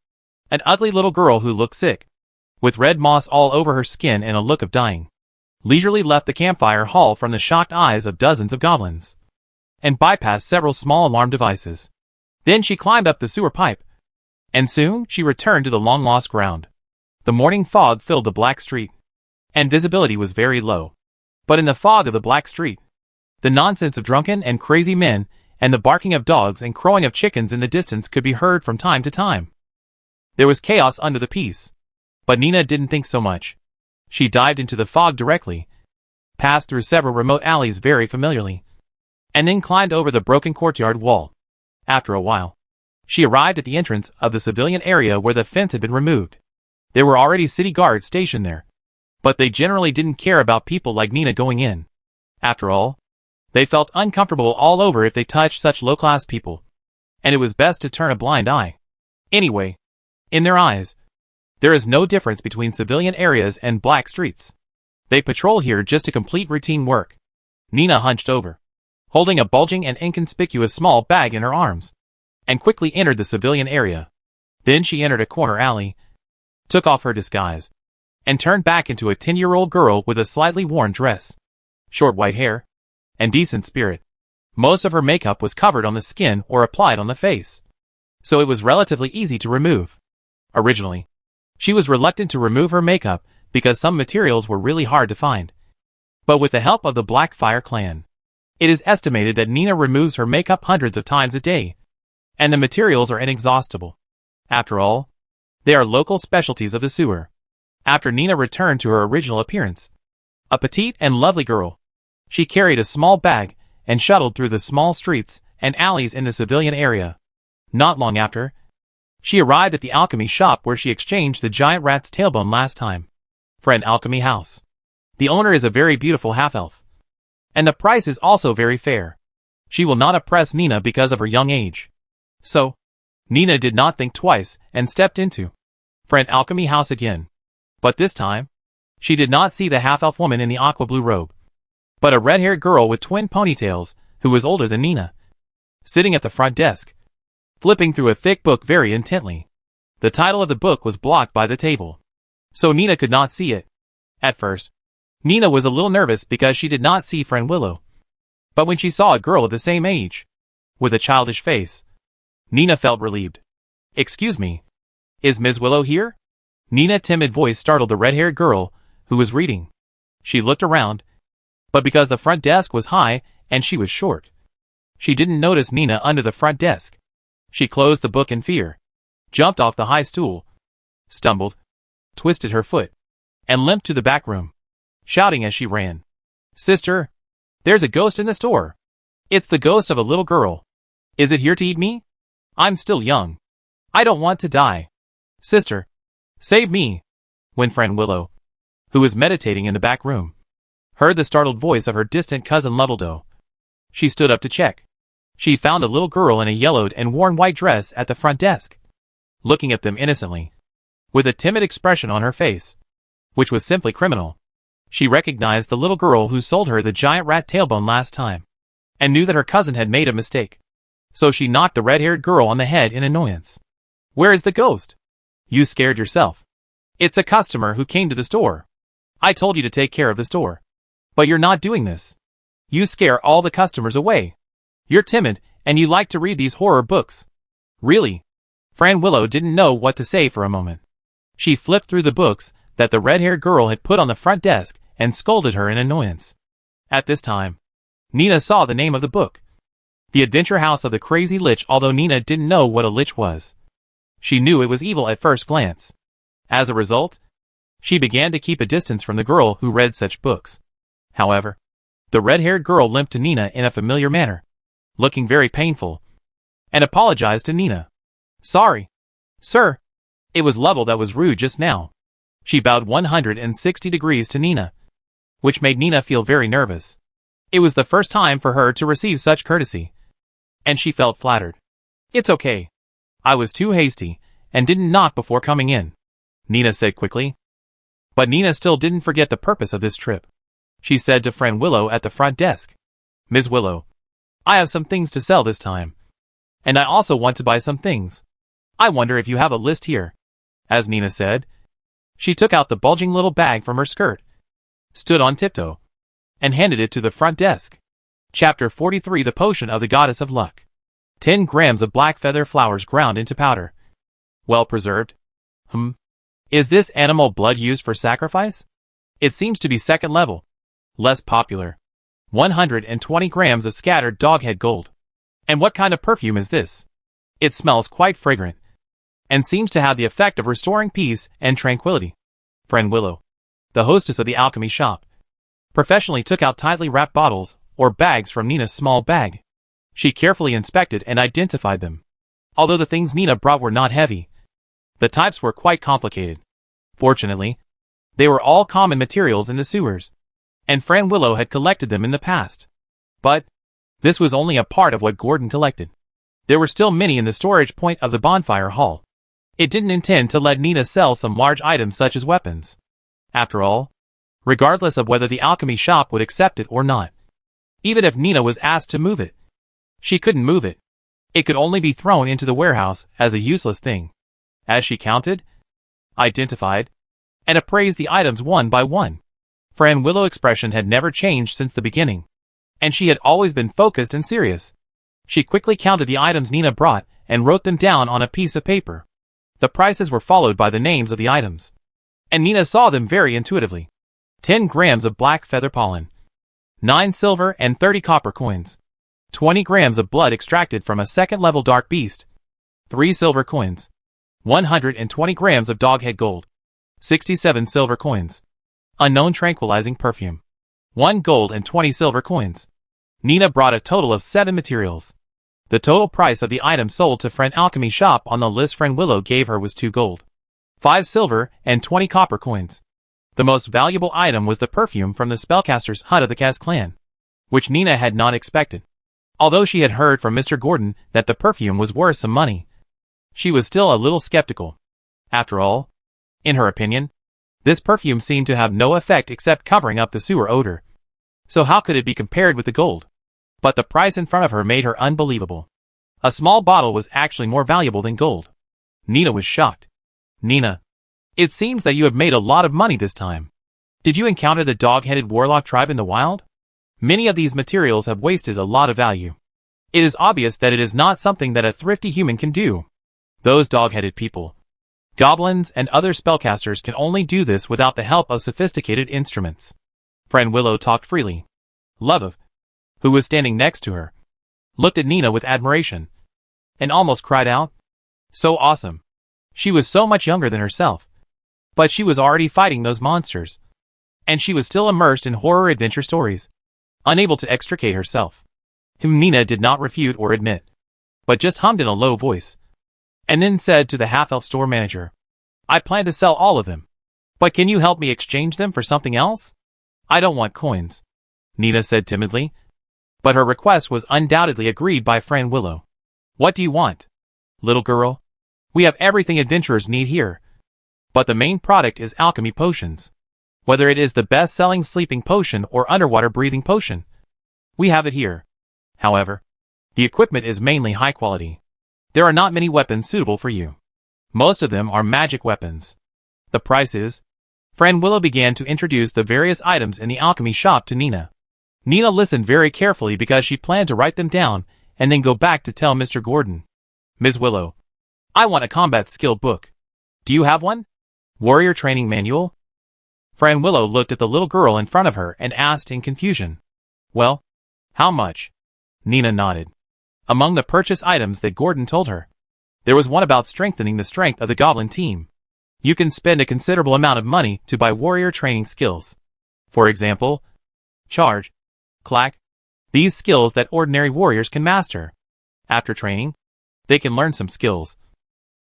an ugly little girl who looked sick, with red moss all over her skin and a look of dying, leisurely left the campfire hall from the shocked eyes of dozens of goblins, and bypassed several small alarm devices. Then she climbed up the sewer pipe, and soon she returned to the long-lost ground. The morning fog filled the black street, and visibility was very low. But in the fog of the black street, the nonsense of drunken and crazy men, and the barking of dogs and crowing of chickens in the distance could be heard from time to time. There was chaos under the peace, but Nina didn't think so much. She dived into the fog directly, passed through several remote alleys very familiarly, and then climbed over the broken courtyard wall. After a while, she arrived at the entrance of the civilian area where the fence had been removed. There were already city guards stationed there, but they generally didn't care about people like Nina going in. After all, they felt uncomfortable all over if they touched such low-class people, and it was best to turn a blind eye. Anyway, in their eyes, there is no difference between civilian areas and black streets. They patrol here just to complete routine work. Nina hunched over, holding a bulging and inconspicuous small bag in her arms, and quickly entered the civilian area. Then she entered a corner alley, took off her disguise, and turned back into a 10-year-old girl with a slightly worn dress, short white hair, and decent spirit. Most of her makeup was covered on the skin or applied on the face, so it was relatively easy to remove. Originally, she was reluctant to remove her makeup because some materials were really hard to find. But with the help of the Blackfire clan, it is estimated that Nina removes her makeup hundreds of times a day, and the materials are inexhaustible. After all, they are local specialties of the sewer. After Nina returned to her original appearance, a petite and lovely girl, she carried a small bag and shuttled through the small streets and alleys in the civilian area. Not long after, she arrived at the alchemy shop where she exchanged the giant rat's tailbone last time for an alchemy house. The owner is a very beautiful half-elf, and the price is also very fair. She will not oppress Nina because of her young age. So, Nina did not think twice and stepped into for an alchemy house again. But this time, she did not see the half-elf woman in the aqua blue robe, but a red-haired girl with twin ponytails who was older than Nina, sitting at the front desk, flipping through a thick book very intently. The title of the book was blocked by the table, so Nina could not see it. At first, Nina was a little nervous because she did not see Friend Willow. But when she saw a girl of the same age, with a childish face, Nina felt relieved. "Excuse me, is Ms. Willow here?" Nina's timid voice startled the red-haired girl, who was reading. She looked around, but because the front desk was high and she was short, she didn't notice Nina under the front desk. She closed the book in fear, jumped off the high stool, stumbled, twisted her foot, and limped to the back room, shouting as she ran, "Sister, there's a ghost in the store. It's the ghost of a little girl. Is it here to eat me? I'm still young. I don't want to die. Sister, save me." When Friend Willow, who was meditating in the back room, heard the startled voice of her distant cousin Loveldo, she stood up to check. She found a little girl in a yellowed and worn white dress at the front desk, looking at them innocently, with a timid expression on her face, which was simply criminal. She recognized the little girl who sold her the giant rat tailbone last time, and knew that her cousin had made a mistake. So she knocked the red-haired girl on the head in annoyance. "Where is the ghost? You scared yourself. It's a customer who came to the store. I told you to take care of the store, but you're not doing this. You scare all the customers away. You're timid, and you like to read these horror books." Really? Friend Willow didn't know what to say for a moment. She flipped through the books that the red-haired girl had put on the front desk and scolded her in annoyance. At this time, Nina saw the name of the book, The Adventure House of the Crazy Lich, although Nina didn't know what a lich was. She knew it was evil at first glance. As a result, she began to keep a distance from the girl who read such books. However, the red-haired girl limped to Nina in a familiar manner, looking very painful, and apologized to Nina. "Sorry, sir. It was Lovell that was rude just now." She bowed 160 degrees to Nina, which made Nina feel very nervous. It was the first time for her to receive such courtesy, and she felt flattered. "It's okay. I was too hasty and didn't knock before coming in," Nina said quickly. But Nina still didn't forget the purpose of this trip. She said to Friend Willow at the front desk, "Ms. Willow, I have some things to sell this time, and I also want to buy some things. I wonder if you have a list here." As Nina said, she took out the bulging little bag from her skirt, stood on tiptoe, and handed it to the front desk. Chapter 43: The Potion of the Goddess of Luck. 10 grams of black feather flowers ground into powder. Well preserved. Is this animal blood used for sacrifice? It seems to be second level. Less popular. 120 grams of scattered doghead gold. And what kind of perfume is this? It smells quite fragrant, and seems to have the effect of restoring peace and tranquility. Friend Willow, the hostess of the alchemy shop, professionally took out tightly wrapped bottles or bags from Nina's small bag. She carefully inspected and identified them. Although the things Nina brought were not heavy, the types were quite complicated. Fortunately, they were all common materials in the sewers, and Friend Willow had collected them in the past. But this was only a part of what Gordon collected. There were still many in the storage point of the bonfire hall. It didn't intend to let Nina sell some large items such as weapons. After all, regardless of whether the alchemy shop would accept it or not, even if Nina was asked to move it, she couldn't move it. It could only be thrown into the warehouse as a useless thing. As she counted, identified, and appraised the items one by one, Friend Willow's expression had never changed since the beginning, and she had always been focused and serious. She quickly counted the items Nina brought and wrote them down on a piece of paper. The prices were followed by the names of the items, and Nina saw them very intuitively. 10 grams of black feather pollen, 9 silver and 30 copper coins, 20 grams of blood extracted from a second-level dark beast, 3 silver coins, 120 grams of doghead gold, 67 silver coins, unknown tranquilizing perfume, 1 gold and 20 silver coins. Nina brought a total of 7 materials. The total price of the items sold to Friend Alchemy shop on the list Friend Willow gave her was 2 gold, 5 silver, and 20 copper coins. The most valuable item was the perfume from the spellcaster's hut of the Kaz clan, which Nina had not expected. Although she had heard from Mr. Gordon that the perfume was worth some money, she was still a little skeptical. After all, in her opinion, this perfume seemed to have no effect except covering up the sewer odor. So how could it be compared with the gold? But the price in front of her made her unbelievable. A small bottle was actually more valuable than gold. Nina was shocked. Nina, it seems that you have made a lot of money this time. Did you encounter the dog-headed warlock tribe in the wild? Many of these materials have wasted a lot of value. It is obvious that it is not something that a thrifty human can do. Those dog-headed people, goblins and other spellcasters can only do this without the help of sophisticated instruments. Friend Willow talked freely. Love, who was standing next to her, looked at Nina with admiration, and almost cried out. So awesome. She was so much younger than herself, but she was already fighting those monsters, and she was still immersed in horror adventure stories, unable to extricate herself. Whom Nina did not refute or admit, but just hummed in a low voice, and then said to the half-elf store manager, I plan to sell all of them, but can you help me exchange them for something else? I don't want coins, Nina said timidly, but her request was undoubtedly agreed by Friend Willow. What do you want, little girl? We have everything adventurers need here, but the main product is alchemy potions. Whether it is the best-selling sleeping potion or underwater breathing potion, we have it here. However, the equipment is mainly high quality. There are not many weapons suitable for you. Most of them are magic weapons. The price is... Friend Willow began to introduce the various items in the alchemy shop to Nina. Nina listened very carefully because she planned to write them down and then go back to tell Mr. Gordon. Ms. Willow, I want a combat skill book. Do you have one? Warrior training manual? Friend Willow looked at the little girl in front of her and asked in confusion. Well, how much? Nina nodded. Among the purchase items that Gordon told her, there was one about strengthening the strength of the goblin team. You can spend a considerable amount of money to buy warrior training skills. For example, charge, clack, these skills that ordinary warriors can master. After training, they can learn some skills,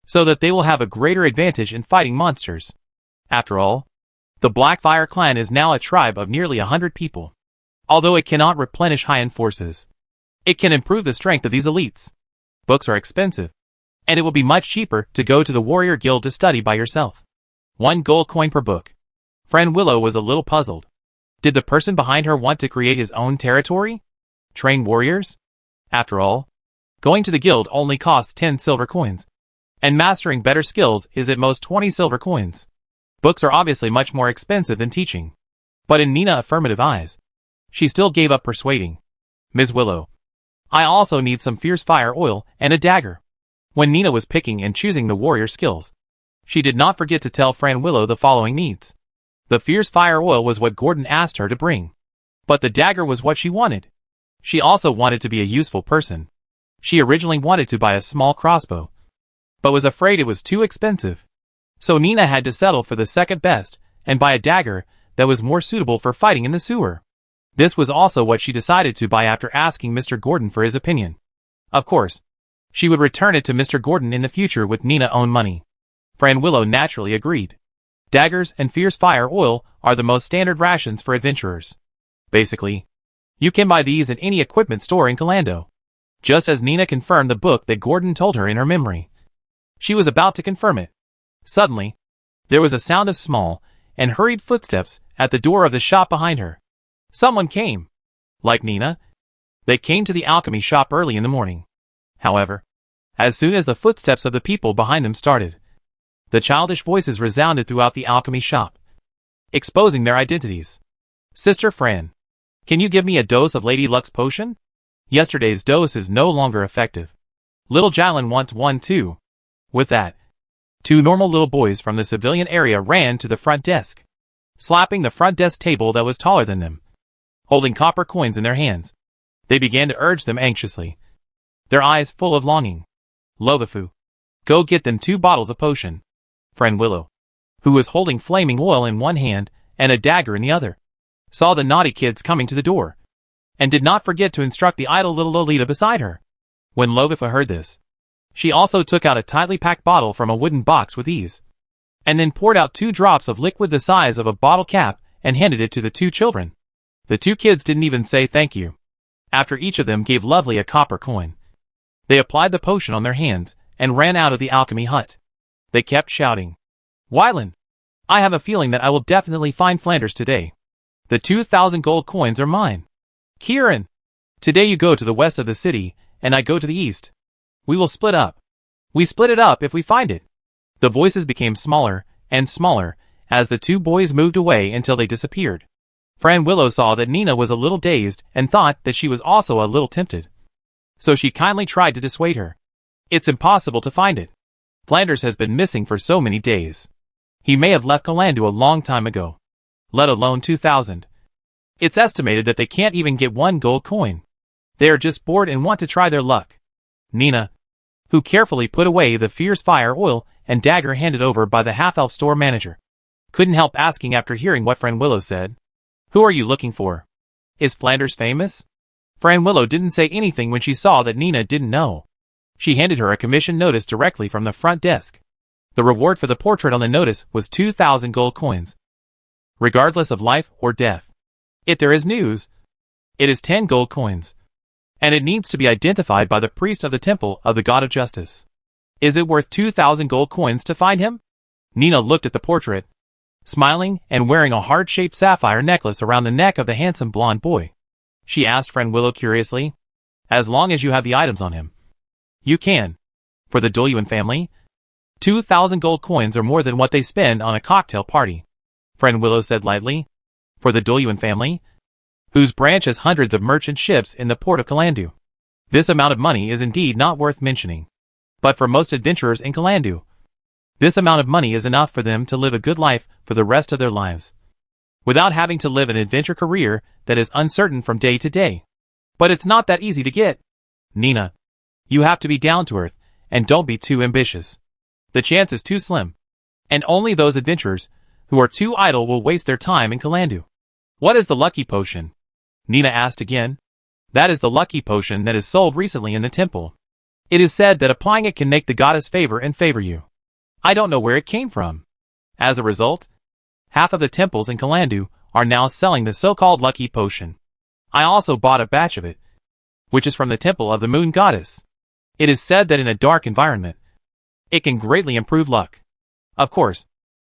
so that they will have a greater advantage in fighting monsters. After all, the Blackfire clan is now a tribe of nearly 100 people. Although it cannot replenish high-end forces, it can improve the strength of these elites. Books are expensive, and it will be much cheaper to go to the warrior guild to study by yourself. 1 gold coin per book. Friend Willow was a little puzzled. Did the person behind her want to create his own territory? Train warriors? After all, going to the guild only costs 10 silver coins, and mastering better skills is at most 20 silver coins. Books are obviously much more expensive than teaching. But in Nina's affirmative eyes, she still gave up persuading. Ms. Willow, I also need some fierce fire oil and a dagger. When Nina was picking and choosing the warrior skills, She did not forget to tell Fran Willow the following needs. The fierce fire oil was what Gordon asked her to bring. But the dagger was what she wanted. She also wanted to be a useful person. She originally wanted to buy a small crossbow, but was afraid it was too expensive. So Nina had to settle for the second best, and buy a dagger that was more suitable for fighting in the sewer. This was also what she decided to buy after asking Mr. Gordon for his opinion. Of course, she would return it to Mr. Gordon in the future with Nina's own money. Fran Willow naturally agreed. Daggers and fierce fire oil are the most standard rations for adventurers. Basically, you can buy these in any equipment store in Calando. Just as Nina confirmed the book that Gordon told her in her memory. She was about to confirm it. Suddenly, there was a sound of small and hurried footsteps at the door of the shop behind her. Someone came. Like Nina, they came to the alchemy shop early in the morning. However, as soon as the footsteps of the people behind them started, the childish voices resounded throughout the alchemy shop, exposing their identities. Sister Fran, can you give me a dose of Lady Luck's potion? Yesterday's dose is no longer effective. Little Jalen wants one too. With that, two normal little boys from the civilian area ran to the front desk, slapping the front desk table that was taller than them. Holding copper coins in their hands, they began to urge them anxiously, their eyes full of longing. Lovafu, go get them 2 bottles of potion. Fran Willow, who was holding flaming oil in one hand and a dagger in the other, saw the naughty kids coming to the door, and did not forget to instruct the idle little Lolita beside her. When Lovafu heard this, she also took out a tightly packed bottle from a wooden box with ease, and then poured out 2 drops of liquid the size of a bottle cap and handed it to the 2 children. The 2 kids didn't even say thank you. After each of them gave Lovely a copper coin, they applied the potion on their hands and ran out of the alchemy hut. They kept shouting, Wylan, I have a feeling that I will definitely find Flanders today. The 2,000 gold coins are mine. Kieran, today you go to the west of the city, and I go to the east. We will split up. We split it up if we find it. The voices became smaller and smaller as the 2 boys moved away until they disappeared. Fran Willow saw that Nina was a little dazed and thought that she was also a little tempted. So she kindly tried to dissuade her. It's impossible to find it. Flanders has been missing for so many days. He may have left Calando a long time ago. Let alone 2,000. It's estimated that they can't even get 1 gold coin. They are just bored and want to try their luck. Nina, who carefully put away the fierce fire oil and dagger handed over by the half-elf store manager, couldn't help asking after hearing what Fran Willow said. Who are you looking for? Is Flanders famous? Fran Willow didn't say anything when she saw that Nina didn't know. She handed her a commission notice directly from the front desk. The reward for the portrait on the notice was 2,000 gold coins, regardless of life or death. If there is news, it is 10 gold coins, and it needs to be identified by the priest of the temple of the god of justice. Is it worth 2,000 gold coins to find him? Nina looked at the portrait, smiling and wearing a heart-shaped sapphire necklace around the neck of the handsome blonde boy. She asked Fran Willow curiously, as long as you have the items on him. You can. For the Dolyuan family, 2,000 gold coins are more than what they spend on a cocktail party. Fran Willow said lightly. For the Dolyuan family, whose branch has hundreds of merchant ships in the port of Calando, this amount of money is indeed not worth mentioning. But for most adventurers in Calando, this amount of money is enough for them to live a good life for the rest of their lives, without having to live an adventure career that is uncertain from day to day. But it's not that easy to get. Nina, you have to be down to earth, and don't be too ambitious. The chance is too slim, and only those adventurers who are too idle will waste their time in Calando. What is the lucky potion? Nina asked again. That is the lucky potion that is sold recently in the temple. It is said that applying it can make the goddess favor and favor you. I don't know where it came from. As a result, half of the temples in Calando are now selling the so-called lucky potion. I also bought a batch of it, which is from the temple of the moon goddess. It is said that in a dark environment, it can greatly improve luck. Of course,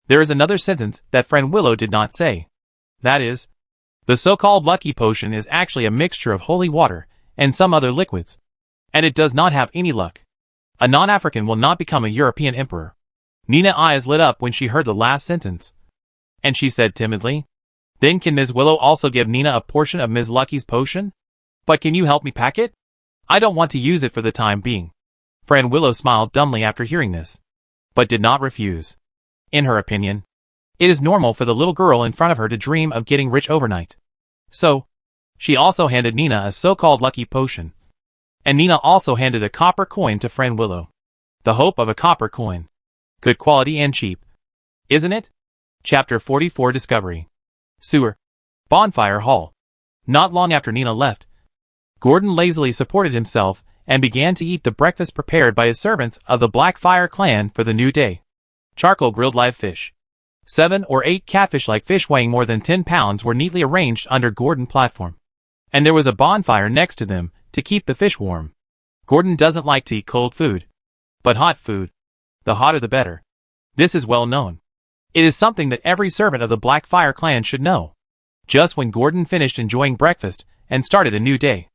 there is another sentence that Fran Willow did not say. That is, the so-called lucky potion is actually a mixture of holy water and some other liquids, and it does not have any luck. A non-African will not become a European emperor. Nina's eyes lit up when she heard the last sentence, and she said timidly, Then can Ms. Willow also give Nina a portion of Ms. Lucky's potion? But can you help me pack it? I don't want to use it for the time being. Fran Willow smiled dumbly after hearing this, but did not refuse. In her opinion, it is normal for the little girl in front of her to dream of getting rich overnight. So, she also handed Nina a so-called lucky potion. And Nina also handed a copper coin to friend Willow. The hope of a copper coin. Good quality and cheap. Isn't it? Chapter 44 Discovery. Sewer. Bonfire Hall. Not long after Nina left, Gordon lazily supported himself and began to eat the breakfast prepared by his servants of the Blackfire clan for the new day. Charcoal grilled live fish. 7 or 8 catfish-like fish weighing more than 10 pounds were neatly arranged under Gordon's platform. And there was a bonfire next to them to keep the fish warm. Gordon doesn't like to eat cold food, but hot food. The hotter the better. This is well known. It is something that every servant of the Blackfire clan should know. Just when Gordon finished enjoying breakfast and started a new day,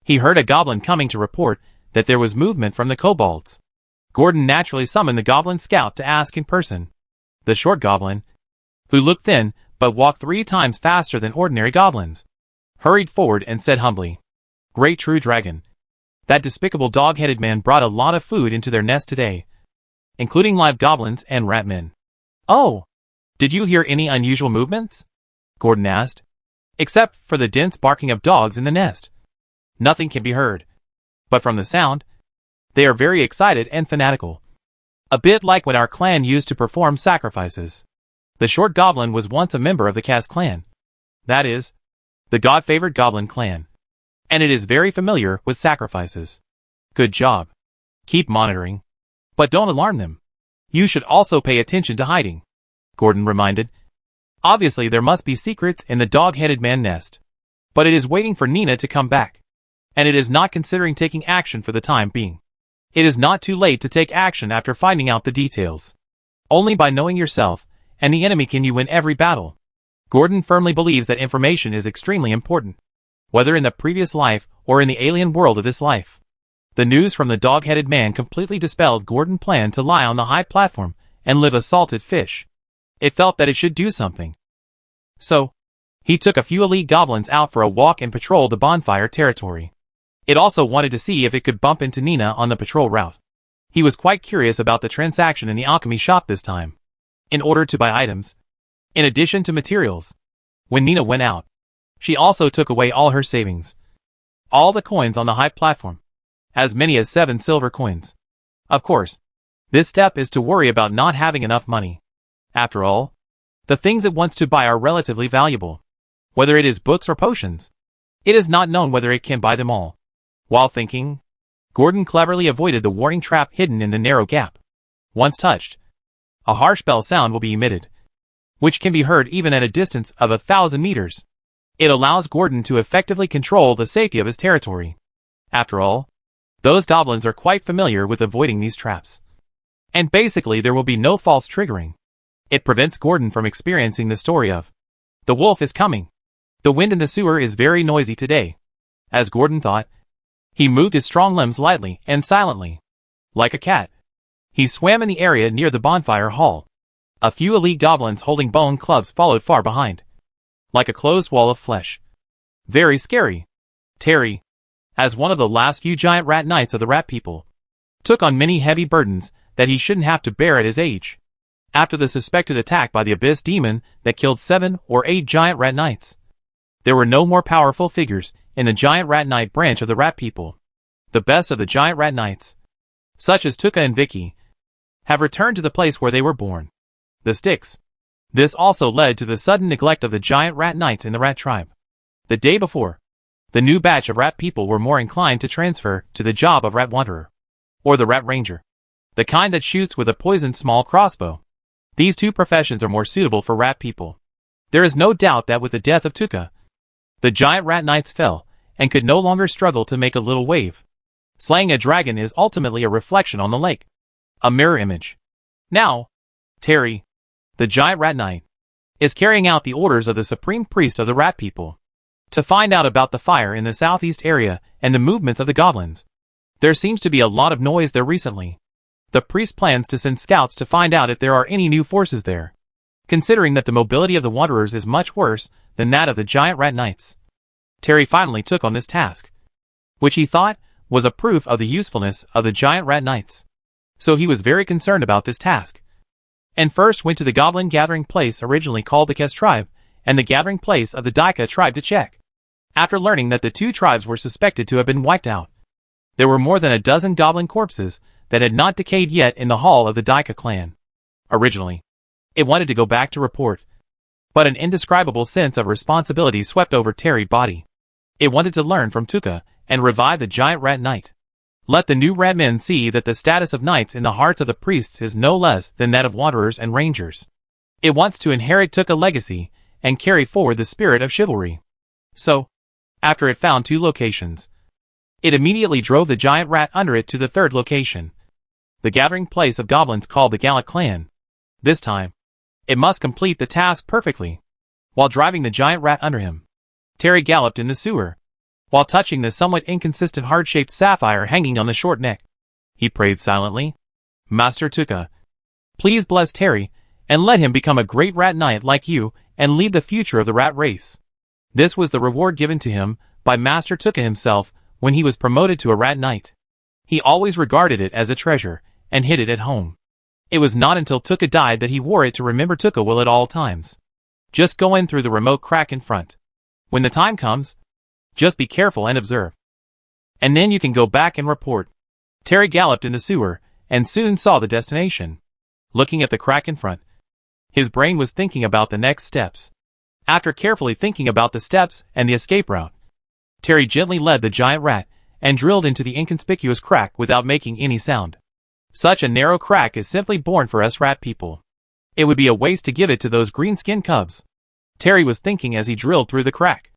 he heard a goblin coming to report that there was movement from the kobolds. Gordon naturally summoned the goblin scout to ask in person. The short goblin, who looked thin but walked 3 times faster than ordinary goblins, hurried forward and said humbly, "Great true dragon, that despicable dog-headed man brought a lot of food into their nest today, including live goblins and ratmen." "Oh, did you hear any unusual movements?" Gordon asked. "Except for the dense barking of dogs in the nest. Nothing can be heard. But from the sound, they are very excited and fanatical. A bit like when our clan used to perform sacrifices." The short goblin was once a member of the Cass clan. That is, the God-favored goblin clan. And it is very familiar with sacrifices. Good job. Keep monitoring. But don't alarm them. You should also pay attention to hiding, Gordon reminded. Obviously there must be secrets in the dog-headed man nest. But it is waiting for Nina to come back. And it is not considering taking action for the time being. It is not too late to take action after finding out the details. Only by knowing yourself and the enemy can you win every battle. Gordon firmly believes that information is extremely important, whether in the previous life or in the alien world of this life. The news from the dog-headed man completely dispelled Gordon's plan to lie on the high platform and live a salted fish. It felt that it should do something. So, he took a few elite goblins out for a walk and patrolled the bonfire territory. It also wanted to see if it could bump into Nina on the patrol route. He was quite curious about the transaction in the alchemy shop this time. In order to buy items, in addition to materials, when Nina went out, she also took away all her savings. All the coins on the high platform. As many as 7 silver coins. Of course, this step is to worry about not having enough money. After all, the things it wants to buy are relatively valuable. Whether it is books or potions, it is not known whether it can buy them all. While thinking, Gordon cleverly avoided the warning trap hidden in the narrow gap. Once touched, a harsh bell sound will be emitted, which can be heard even at a distance of 1,000 meters. It allows Gordon to effectively control the safety of his territory. After all, those goblins are quite familiar with avoiding these traps. And basically there will be no false triggering. It prevents Gordon from experiencing the story of, "The wolf is coming. The wind in the sewer is very noisy today." As Gordon thought, he moved his strong limbs lightly and silently. Like a cat, he swam in the area near the bonfire hall. A few elite goblins holding bone clubs followed far behind. Like a closed wall of flesh. Very scary. Terry, as one of the last few giant rat knights of the rat people, took on many heavy burdens that he shouldn't have to bear at his age. After the suspected attack by the abyss demon that killed 7 or 8 giant rat knights, there were no more powerful figures in the giant rat knight branch of the rat people. The best of the giant rat knights, such as Tuka and Vicky, have returned to the place where they were born. The sticks. This also led to the sudden neglect of the giant rat knights in the rat tribe. The day before, the new batch of rat people were more inclined to transfer to the job of rat wanderer, or the rat ranger, the kind that shoots with a poisoned small crossbow. These 2 professions are more suitable for rat people. There is no doubt that with the death of Tuka, the giant rat knights fell and could no longer struggle to make a little wave. Slaying a dragon is ultimately a reflection on the lake, a mirror image. Now, Terry, the giant rat knight, is carrying out the orders of the supreme priest of the rat people to find out about the fire in the southeast area and the movements of the goblins. There seems to be a lot of noise there recently. The priest plans to send scouts to find out if there are any new forces there, considering that the mobility of the wanderers is much worse than that of the giant rat knights. Terry finally took on this task, which he thought was a proof of the usefulness of the giant rat knights. So he was very concerned about this task. and first went to the goblin gathering place originally called the Kes tribe, and the gathering place of the Daika tribe to check. After learning that the two tribes were suspected to have been wiped out, there were more than a dozen goblin corpses that had not decayed yet in the hall of the Daika clan. Originally, it wanted to go back to report, but an indescribable sense of responsibility swept over Terry's body. It wanted to learn from Tuka and revive the giant rat knight. Let the new Ratmen see that the status of knights in the hearts of the priests is no less than that of wanderers and rangers. It wants to inherit Tuka legacy and carry forward the spirit of chivalry. So, after it found two locations, it immediately drove the giant rat under it to the third location, the gathering place of goblins called the Gallic clan. This time, it must complete the task perfectly. While driving the giant rat under him, Terry galloped in the sewer, while touching the somewhat inconsistent heart-shaped sapphire hanging on the short neck. He prayed silently, "Master Tuka, please bless Terry, and let him become a great rat knight like you, and lead the future of the rat race." This was the reward given to him by Master Tuka himself when he was promoted to a rat knight. He always regarded it as a treasure, and hid it at home. It was not until Tuka died that he wore it to remember Tuka will at all times. Just go in through the remote crack in front. When the time comes, just be careful and observe. And then you can go back and report. Terry galloped in the sewer, and soon saw the destination. Looking at the crack in front, his brain was thinking about the next steps. After carefully thinking about the steps and the escape route, Terry gently led the giant rat, and drilled into the inconspicuous crack without making any sound. Such a narrow crack is simply born for us rat people. It would be a waste to give it to those green-skinned cubs. Terry was thinking as he drilled through the crack.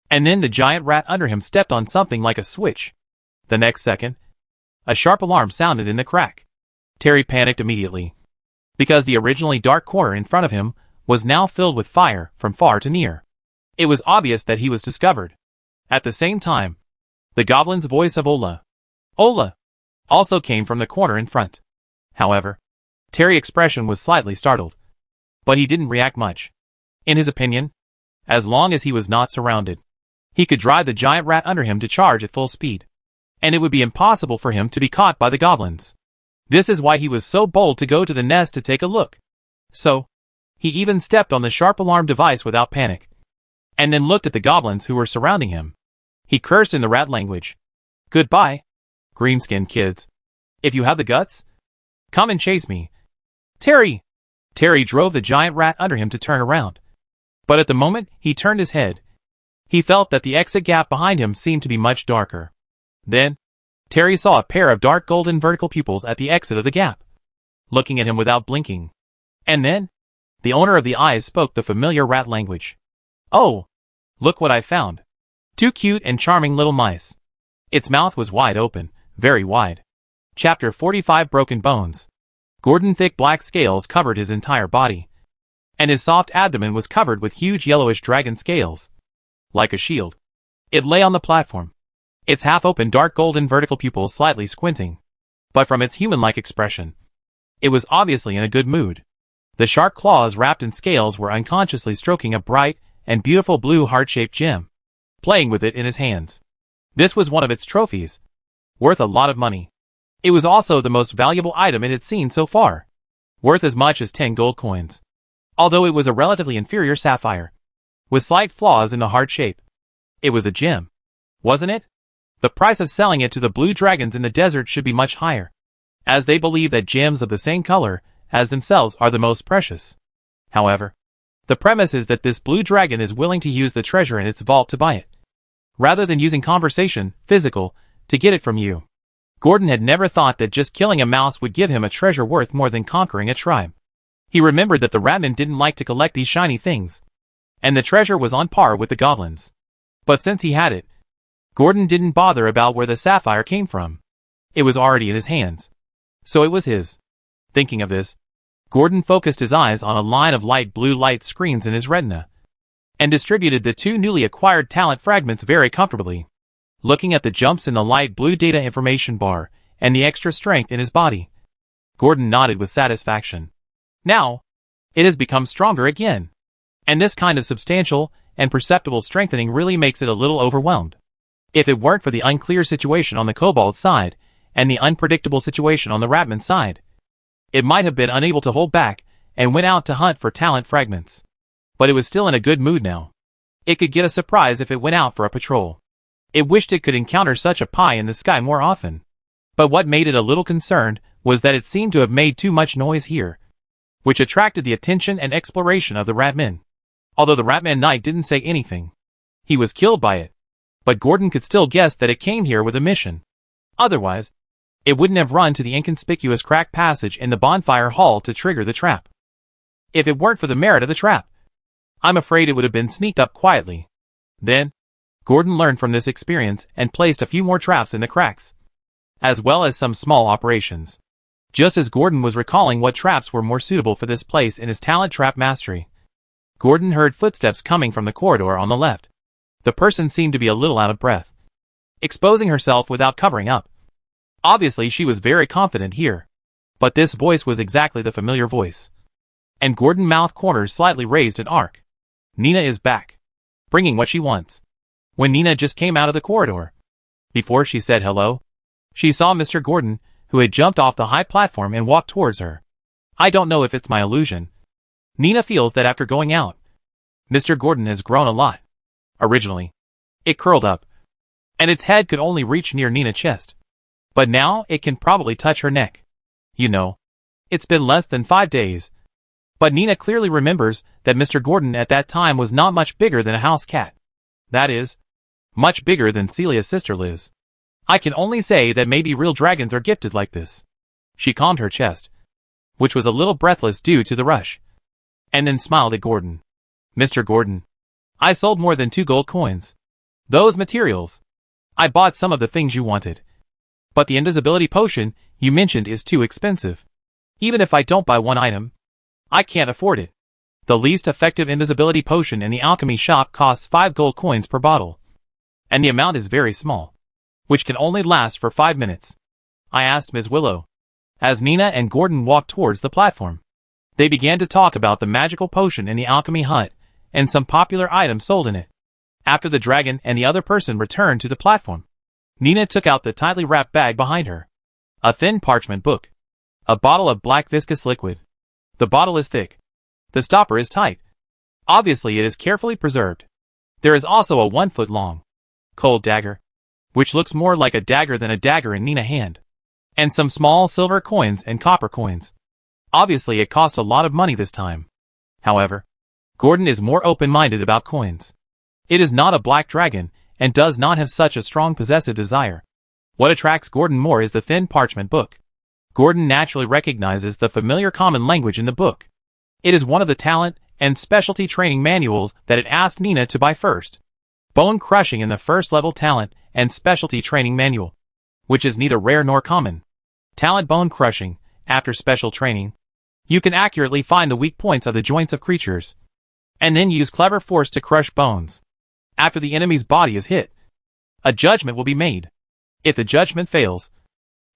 And then the giant rat under him stepped on something like a switch. The next second, a sharp alarm sounded in the crack. Terry panicked immediately, because the originally dark corner in front of him was now filled with fire from far to near. It was obvious that he was discovered. At the same time, the goblin's voice of Ola, Ola, also came from the corner in front. However, Terry's expression was slightly startled, but he didn't react much. In his opinion, as long as he was not surrounded, he could drive the giant rat under him to charge at full speed, and it would be impossible for him to be caught by the goblins. This is why he was so bold to go to the nest to take a look. So, he even stepped on the sharp alarm device without panic, and then looked at the goblins who were surrounding him. He cursed in the rat language. "Goodbye, green-skinned kids. If you have the guts, come and chase me." Terry! Terry drove the giant rat under him to turn around. But at the moment he turned his head, he felt that the exit gap behind him seemed to be much darker. Then, Terry saw a pair of dark golden vertical pupils at the exit of the gap, looking at him without blinking. And then, the owner of the eyes spoke the familiar rat language. "Oh, look what I found. Two cute and charming little mice." Its mouth was wide open, very wide. Chapter 45 Broken Bones. Gordon thick black scales covered his entire body, and his soft abdomen was covered with huge yellowish dragon scales. Like a shield, it lay on the platform, its half-open dark golden vertical pupils slightly squinting. But from its human-like expression, it was obviously in a good mood. The sharp claws wrapped in scales were unconsciously stroking a bright and beautiful blue heart-shaped gem, playing with it in his hands. This was one of its trophies, worth a lot of money. It was also the most valuable item it had seen so far, worth as much as 10 gold coins. Although it was a relatively inferior sapphire, with slight flaws in the heart shape, it was a gem, wasn't it? The price of selling it to the blue dragons in the desert should be much higher, as they believe that gems of the same color as themselves are the most precious. However, the premise is that this blue dragon is willing to use the treasure in its vault to buy it, rather than using conversation, physical, to get it from you. Gordon had never thought that just killing a mouse would give him a treasure worth more than conquering a tribe. He remembered that the Ratman didn't like to collect these shiny things, and the treasure was on par with the goblins. But since he had it, Gordon didn't bother about where the sapphire came from. It was already in his hands, so it was his. Thinking of this, Gordon focused his eyes on a line of light blue light screens in his retina, and distributed the two newly acquired talent fragments very comfortably. Looking at the jumps in the light blue data information bar, and the extra strength in his body, Gordon nodded with satisfaction. Now, it has become stronger again. And this kind of substantial and perceptible strengthening really makes it a little overwhelmed. If it weren't for the unclear situation on the kobold side, and the unpredictable situation on the Ratman side, it might have been unable to hold back, and went out to hunt for talent fragments. But it was still in a good mood now. It could get a surprise if it went out for a patrol. It wished it could encounter such a pie in the sky more often. But what made it a little concerned was that it seemed to have made too much noise here, which attracted the attention and exploration of the Ratman. Although the Ratman Knight didn't say anything, he was killed by it. But Gordon could still guess that it came here with a mission. Otherwise, it wouldn't have run to the inconspicuous crack passage in the bonfire hall to trigger the trap. If it weren't for the merit of the trap, I'm afraid it would have been sneaked up quietly. Then, Gordon learned from this experience and placed a few more traps in the cracks, as well as some small operations. Just as Gordon was recalling what traps were more suitable for this place in his talent trap mastery, Gordon heard footsteps coming from the corridor on the left. The person seemed to be a little out of breath, exposing herself without covering up. Obviously she was very confident here, but this voice was exactly the familiar voice. And Gordon's mouth corners slightly raised an arc. Nina is back, bringing what she wants. When Nina just came out of the corridor, before she said hello, she saw Mr. Gordon, who had jumped off the high platform and walked towards her. I don't know if it's my illusion. Nina feels that after going out, Mr. Gordon has grown a lot. Originally, it curled up, and its head could only reach near Nina's chest. But now it can probably touch her neck. You know, it's been less than 5 days. But Nina clearly remembers that Mr. Gordon at that time was not much bigger than a house cat. That is, much bigger than Celia's sister Liz. I can only say that maybe real dragons are gifted like this. She calmed her chest, which was a little breathless due to the rush, and then smiled at Gordon. Mr. Gordon, I sold more than 2 gold coins. Those materials. I bought some of the things you wanted. But the invisibility potion you mentioned is too expensive. Even if I don't buy one item, I can't afford it. The least effective invisibility potion in the alchemy shop costs 5 gold coins per bottle. And the amount is very small, which can only last for 5 minutes. I asked Ms. Willow. As Nina and Gordon walked towards the platform, they began to talk about the magical potion in the alchemy hut and some popular items sold in it. After the dragon and the other person returned to the platform, Nina took out the tightly wrapped bag behind her. A thin parchment book. A bottle of black viscous liquid. The bottle is thick. The stopper is tight. Obviously it is carefully preserved. There is also a 1-foot-long, cold dagger, which looks more like a dagger than a dagger in Nina's hand, and some small silver coins and copper coins. Obviously it cost a lot of money this time. However, Gordon is more open-minded about coins. It is not a black dragon, and does not have such a strong possessive desire. What attracts Gordon more is the thin parchment book. Gordon naturally recognizes the familiar common language in the book. It is one of the talent and specialty training manuals that it asked Nina to buy first. Bone crushing in the first level talent and specialty training manual, which is neither rare nor common. Talent bone crushing, after special training, you can accurately find the weak points of the joints of creatures, and then use clever force to crush bones. After the enemy's body is hit, a judgment will be made. If the judgment fails,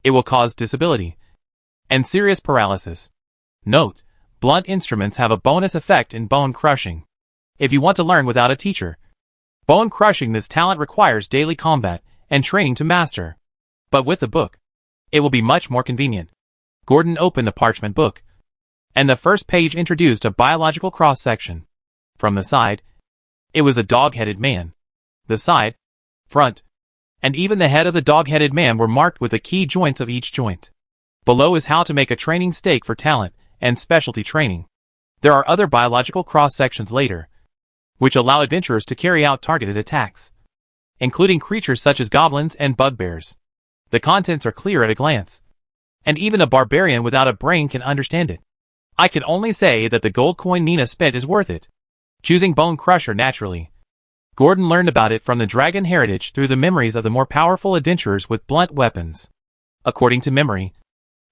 it will cause disability and serious paralysis. Note, blunt instruments have a bonus effect in bone crushing. If you want to learn without a teacher, bone crushing, this talent requires daily combat and training to master. But with the book, it will be much more convenient. Gordon opened the parchment book, and the first page introduced a biological cross-section. From the side, it was a dog-headed man. The side, front, and even the head of the dog-headed man were marked with the key joints of each joint. Below is how to make a training stake for talent and specialty training. There are other biological cross-sections later, which allow adventurers to carry out targeted attacks, including creatures such as goblins and bugbears. The contents are clear at a glance, and even a barbarian without a brain can understand it. I can only say that the gold coin Nina spent is worth it. Choosing Bone Crusher naturally, Gordon learned about it from the dragon heritage through the memories of the more powerful adventurers with blunt weapons. According to memory,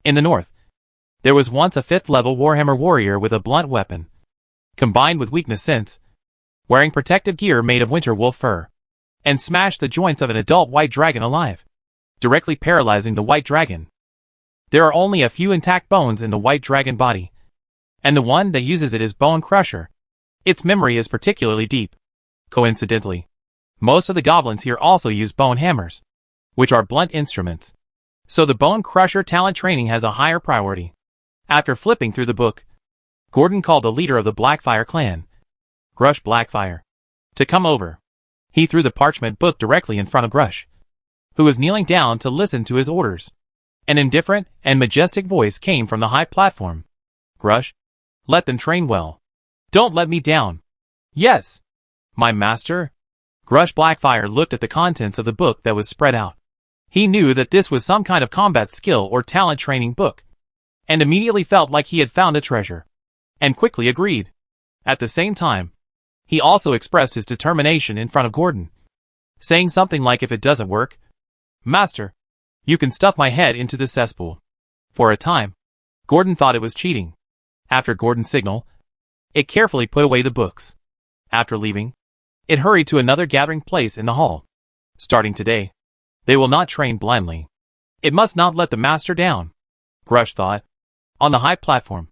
in the north, there was once a 5th level Warhammer warrior with a blunt weapon, combined with weakness sense, wearing protective gear made of winter wolf fur, and smashed the joints of an adult white dragon alive, directly paralyzing the white dragon. There are only a few intact bones in the white dragon body, and the one that uses it is Bone Crusher. Its memory is particularly deep. Coincidentally, most of the goblins here also use bone hammers, which are blunt instruments. So the Bone Crusher talent training has a higher priority. After flipping through the book, Gordon called the leader of the Blackfire clan, Grush Blackfire, to come over. He threw the parchment book directly in front of Grush, who was kneeling down to listen to his orders. An indifferent and majestic voice came from the high platform. Grush, let them train well. Don't let me down. Yes, my master. Grush Blackfire looked at the contents of the book that was spread out. He knew that this was some kind of combat skill or talent training book, and immediately felt like he had found a treasure, and quickly agreed. At the same time, he also expressed his determination in front of Gordon, saying something like, if it doesn't work, Master, you can stuff my head into the cesspool. For a time, Gordon thought it was cheating. After Gordon's signal, it carefully put away the books. After leaving, it hurried to another gathering place in the hall. Starting today, they will not train blindly. It must not let the master down, Grush thought. On the high platform,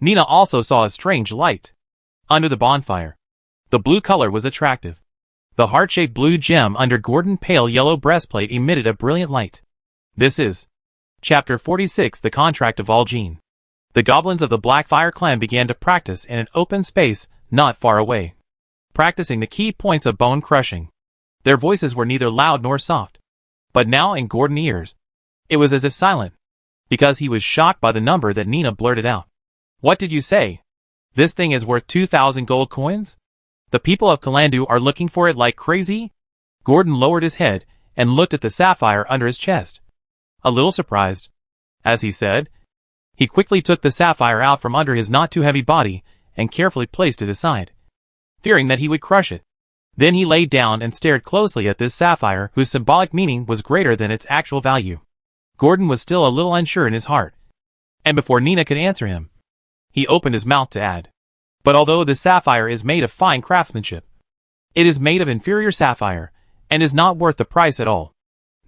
Nina also saw a strange light. Under the bonfire, the blue color was attractive. The heart-shaped blue gem under Gordon's pale yellow breastplate emitted a brilliant light. This is Chapter 46, The Contract of Algene. The goblins of the Blackfire clan began to practice in an open space not far away, practicing the key points of bone crushing. Their voices were neither loud nor soft, but now in Gordon's ears, it was as if silent, because he was shocked by the number that Nina blurted out. What did you say? This thing is worth 2,000 gold coins? The people of Kalandu are looking for it like crazy? Gordon lowered his head and looked at the sapphire under his chest, a little surprised. As he said, he quickly took the sapphire out from under his not too heavy body and carefully placed it aside, fearing that he would crush it. Then he laid down and stared closely at this sapphire, whose symbolic meaning was greater than its actual value. Gordon was still a little unsure in his heart, and before Nina could answer him, he opened his mouth to add, but although the sapphire is made of fine craftsmanship, it is made of inferior sapphire, and is not worth the price at all.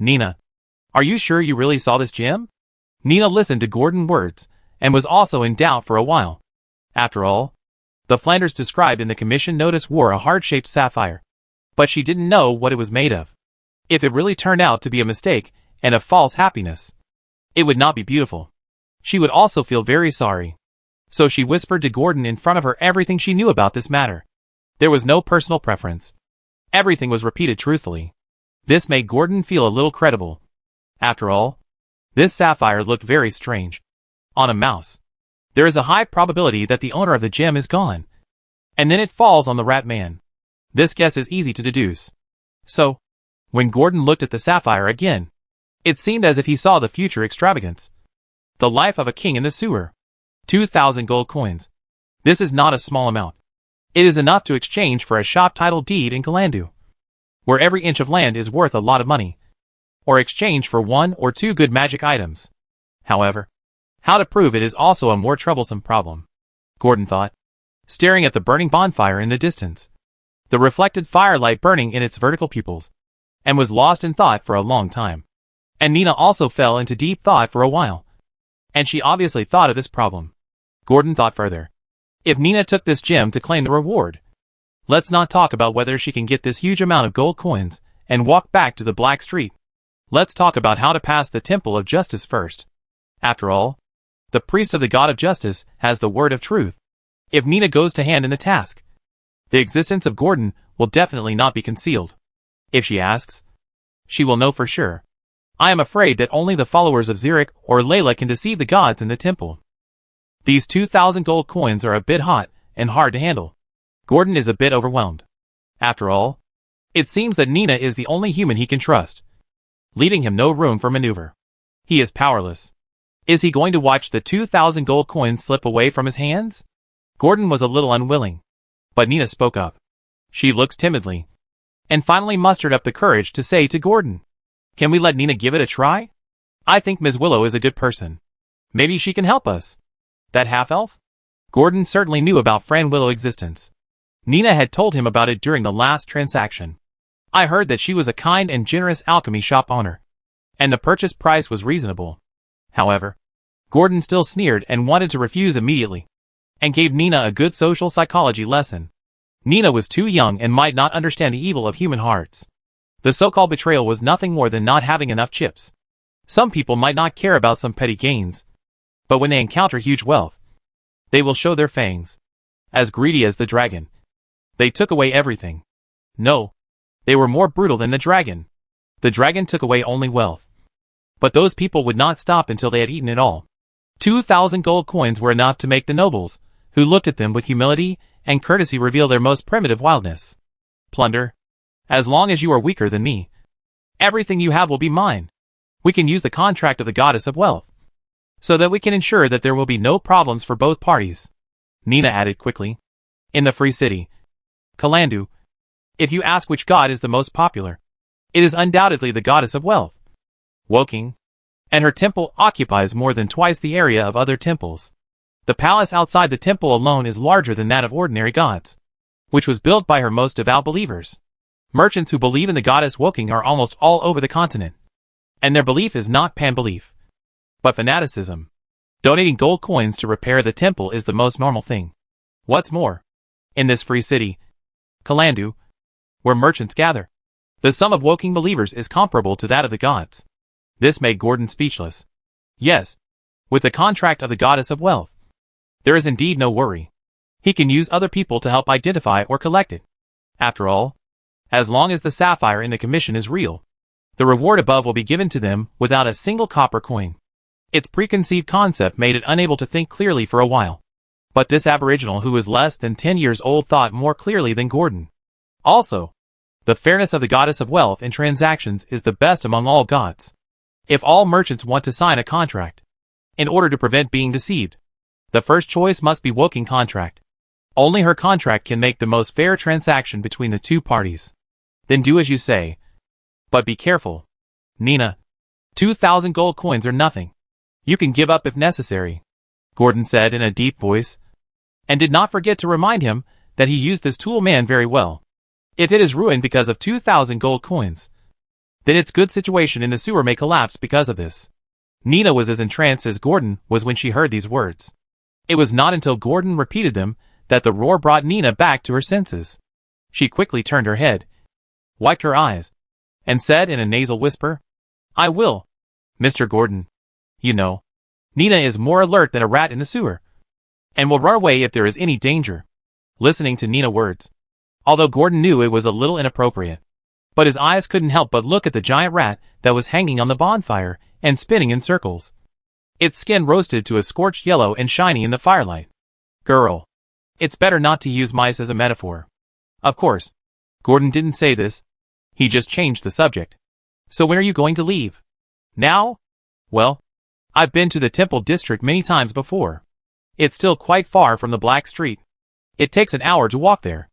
Nina, are you sure you really saw this gem? Nina listened to Gordon's words, and was also in doubt for a while. After all, the Flanders described in the commission notice wore a heart-shaped sapphire, but she didn't know what it was made of. If it really turned out to be a mistake and a false happiness, it would not be beautiful. She would also feel very sorry. So she whispered to Gordon in front of her everything she knew about this matter. There was no personal preference. Everything was repeated truthfully. This made Gordon feel a little credible. After all, this sapphire looked very strange. On a mouse, there is a high probability that the owner of the gem is gone, and then it falls on the Ratman. This guess is easy to deduce. So, when Gordon looked at the sapphire again, it seemed as if he saw the future extravagance. The life of a king in the sewer. 2,000 gold coins. This is not a small amount. It is enough to exchange for a shop title deed in Kalandu, where every inch of land is worth a lot of money, or exchange for 1 or 2 good magic items. However, how to prove it is also a more troublesome problem, Gordon thought, staring at the burning bonfire in the distance, the reflected firelight burning in its vertical pupils, and was lost in thought for a long time. And Nina also fell into deep thought for a while, and she obviously thought of this problem. Gordon thought further. If Nina took this gem to claim the reward, let's not talk about whether she can get this huge amount of gold coins and walk back to the Black Street. Let's talk about how to pass the Temple of Justice first. After all, the priest of the God of Justice has the word of truth. If Nina goes to hand in the task, the existence of Gordon will definitely not be concealed. If she asks, she will know for sure. I am afraid that only the followers of Xeric or Layla can deceive the gods in the temple. These 2,000 gold coins are a bit hot and hard to handle. Gordon is a bit overwhelmed. After all, it seems that Nina is the only human he can trust, leaving him no room for maneuver. He is powerless. Is he going to watch the 2,000 gold coins slip away from his hands? Gordon was a little unwilling, but Nina spoke up. She looked timidly, and finally mustered up the courage to say to Gordon, "Can we let Nina give it a try? I think Ms. Willow is a good person. Maybe she can help us." That half-elf? Gordon certainly knew about Fran Willow's existence. Nina had told him about it during the last transaction. I heard that she was a kind and generous alchemy shop owner, and the purchase price was reasonable. However, Gordon still sneered and wanted to refuse immediately, and gave Nina a good social psychology lesson. Nina was too young and might not understand the evil of human hearts. The so-called betrayal was nothing more than not having enough chips. Some people might not care about some petty gains, but when they encounter huge wealth, They will show their fangs. As greedy as the dragon. They took away everything. No. They were more brutal than the dragon. The dragon took away only wealth. But those people would not stop until they had eaten it all. 2,000 gold coins were enough to make the nobles, who looked at them with humility and courtesy, reveal their most primitive wildness. Plunder. As long as you are weaker than me, everything you have will be mine. We can use the contract of the goddess of wealth, so that we can ensure that there will be no problems for both parties. Nina added quickly. In the free city, Kalandu, if you ask which god is the most popular, it is undoubtedly the goddess of wealth. Woking. And her temple occupies more than twice the area of other temples. The palace outside the temple alone is larger than that of ordinary gods, which was built by her most devout believers. Merchants who believe in the goddess Woking are almost all over the continent. And their belief is not pan-belief, but fanaticism. Donating gold coins to repair the temple is the most normal thing. What's more, in this free city, Kalandu, where merchants gather, the sum of Woking believers is comparable to that of the gods. This made Gordon speechless. Yes, with the contract of the goddess of wealth, there is indeed no worry. He can use other people to help identify or collect it. After all, as long as the sapphire in the commission is real, the reward above will be given to them without a single copper coin. Its preconceived concept made it unable to think clearly for a while. But this aboriginal who was less than 10 years old thought more clearly than Gordon. Also, the fairness of the goddess of wealth in transactions is the best among all gods. If all merchants want to sign a contract, in order to prevent being deceived, the first choice must be Woking contract. Only her contract can make the most fair transaction between the two parties. Then do as you say. But be careful. Nina, 2,000 gold coins are nothing. You can give up if necessary, Gordon said in a deep voice, and did not forget to remind him that he used this tool man very well. If it is ruined because of 2,000 gold coins, then its good situation in the sewer may collapse because of this. Nina was as entranced as Gordon was when she heard these words. It was not until Gordon repeated them that the roar brought Nina back to her senses. She quickly turned her head, wiped her eyes, and said in a nasal whisper, I will, Mr. Gordon. You know, Nina is more alert than a rat in the sewer, and will run away if there is any danger. Listening to Nina's words, although Gordon knew it was a little inappropriate, but his eyes couldn't help but look at the giant rat that was hanging on the bonfire and spinning in circles. Its skin roasted to a scorched yellow and shiny in the firelight. Girl, it's better not to use mice as a metaphor. Of course, Gordon didn't say this. He just changed the subject. So when are you going to leave? Now? Well, I've been to the Temple District many times before. It's still quite far from the Black Street. It takes an hour to walk there.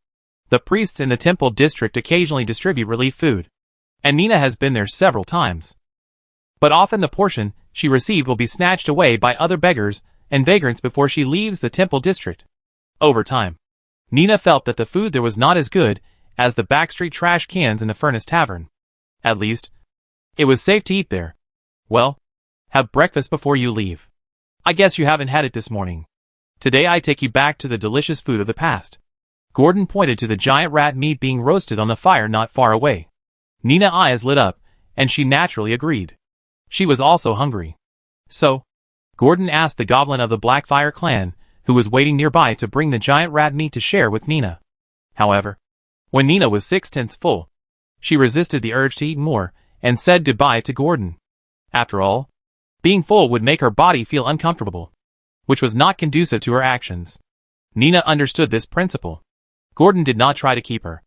The priests in the Temple District occasionally distribute relief food, and Nina has been there several times. But often the portion she received will be snatched away by other beggars and vagrants before she leaves the Temple District. Over time, Nina felt that the food there was not as good as the backstreet trash cans in the Furnace Tavern. At least, it was safe to eat there. Well, have breakfast before you leave. I guess you haven't had it this morning. Today I take you back to the delicious food of the past. Gordon pointed to the giant rat meat being roasted on the fire not far away. Nina's eyes lit up, and she naturally agreed. She was also hungry. So, Gordon asked the goblin of the Blackfire clan, who was waiting nearby, to bring the giant rat meat to share with Nina. However, when Nina was 6/10 full, she resisted the urge to eat more, and said goodbye to Gordon. After all, being full would make her body feel uncomfortable, which was not conducive to her actions. Nina understood this principle. Gordon did not try to keep her,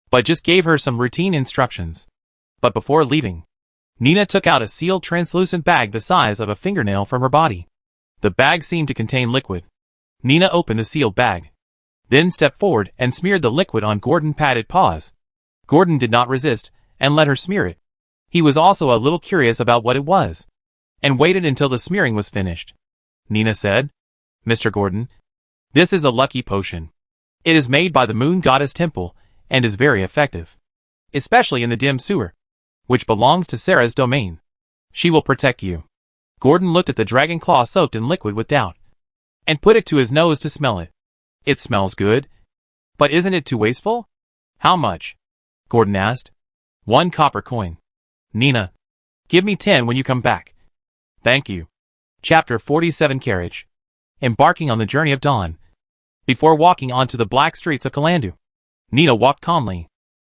but just gave her some routine instructions. But before leaving, Nina took out a sealed translucent bag the size of a fingernail from her body. The bag seemed to contain liquid. Nina opened the sealed bag, then stepped forward and smeared the liquid on Gordon's padded paws. Gordon did not resist, and let her smear it. He was also a little curious about what it was, and waited until the smearing was finished. Nina said, Mr. Gordon, this is a lucky potion. It is made by the Moon Goddess Temple, and is very effective, especially in the dim sewer, which belongs to Sarah's domain. She will protect you. Gordon looked at the dragon claw soaked in liquid with doubt, and put it to his nose to smell it. It smells good, but isn't it too wasteful? How much? Gordon asked. 1 copper coin. Nina, give me 10 when you come back. Thank you. Chapter 47 Carriage. embarking on the journey of dawn. Before walking onto the black streets of Kalandu, Nina walked calmly.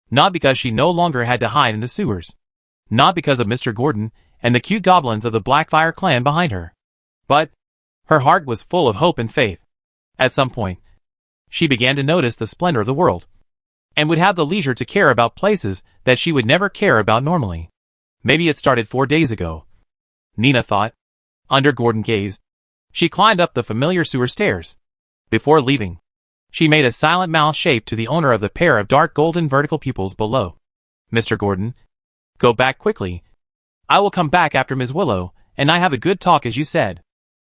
Not because she no longer had to hide in the sewers. Not because of Mr. Gordon and the cute goblins of the Blackfire clan behind her. But her heart was full of hope and faith. At some point, she began to notice the splendor of the world, and would have the leisure to care about places that she would never care about normally. Maybe it started 4 days ago, Nina thought. Under Gordon's gaze, she climbed up the familiar sewer stairs. Before leaving, she made a silent mouth shape to the owner of the pair of dark golden vertical pupils below. Mr. Gordon, go back quickly. I will come back after Ms. Willow, and I have a good talk as you said.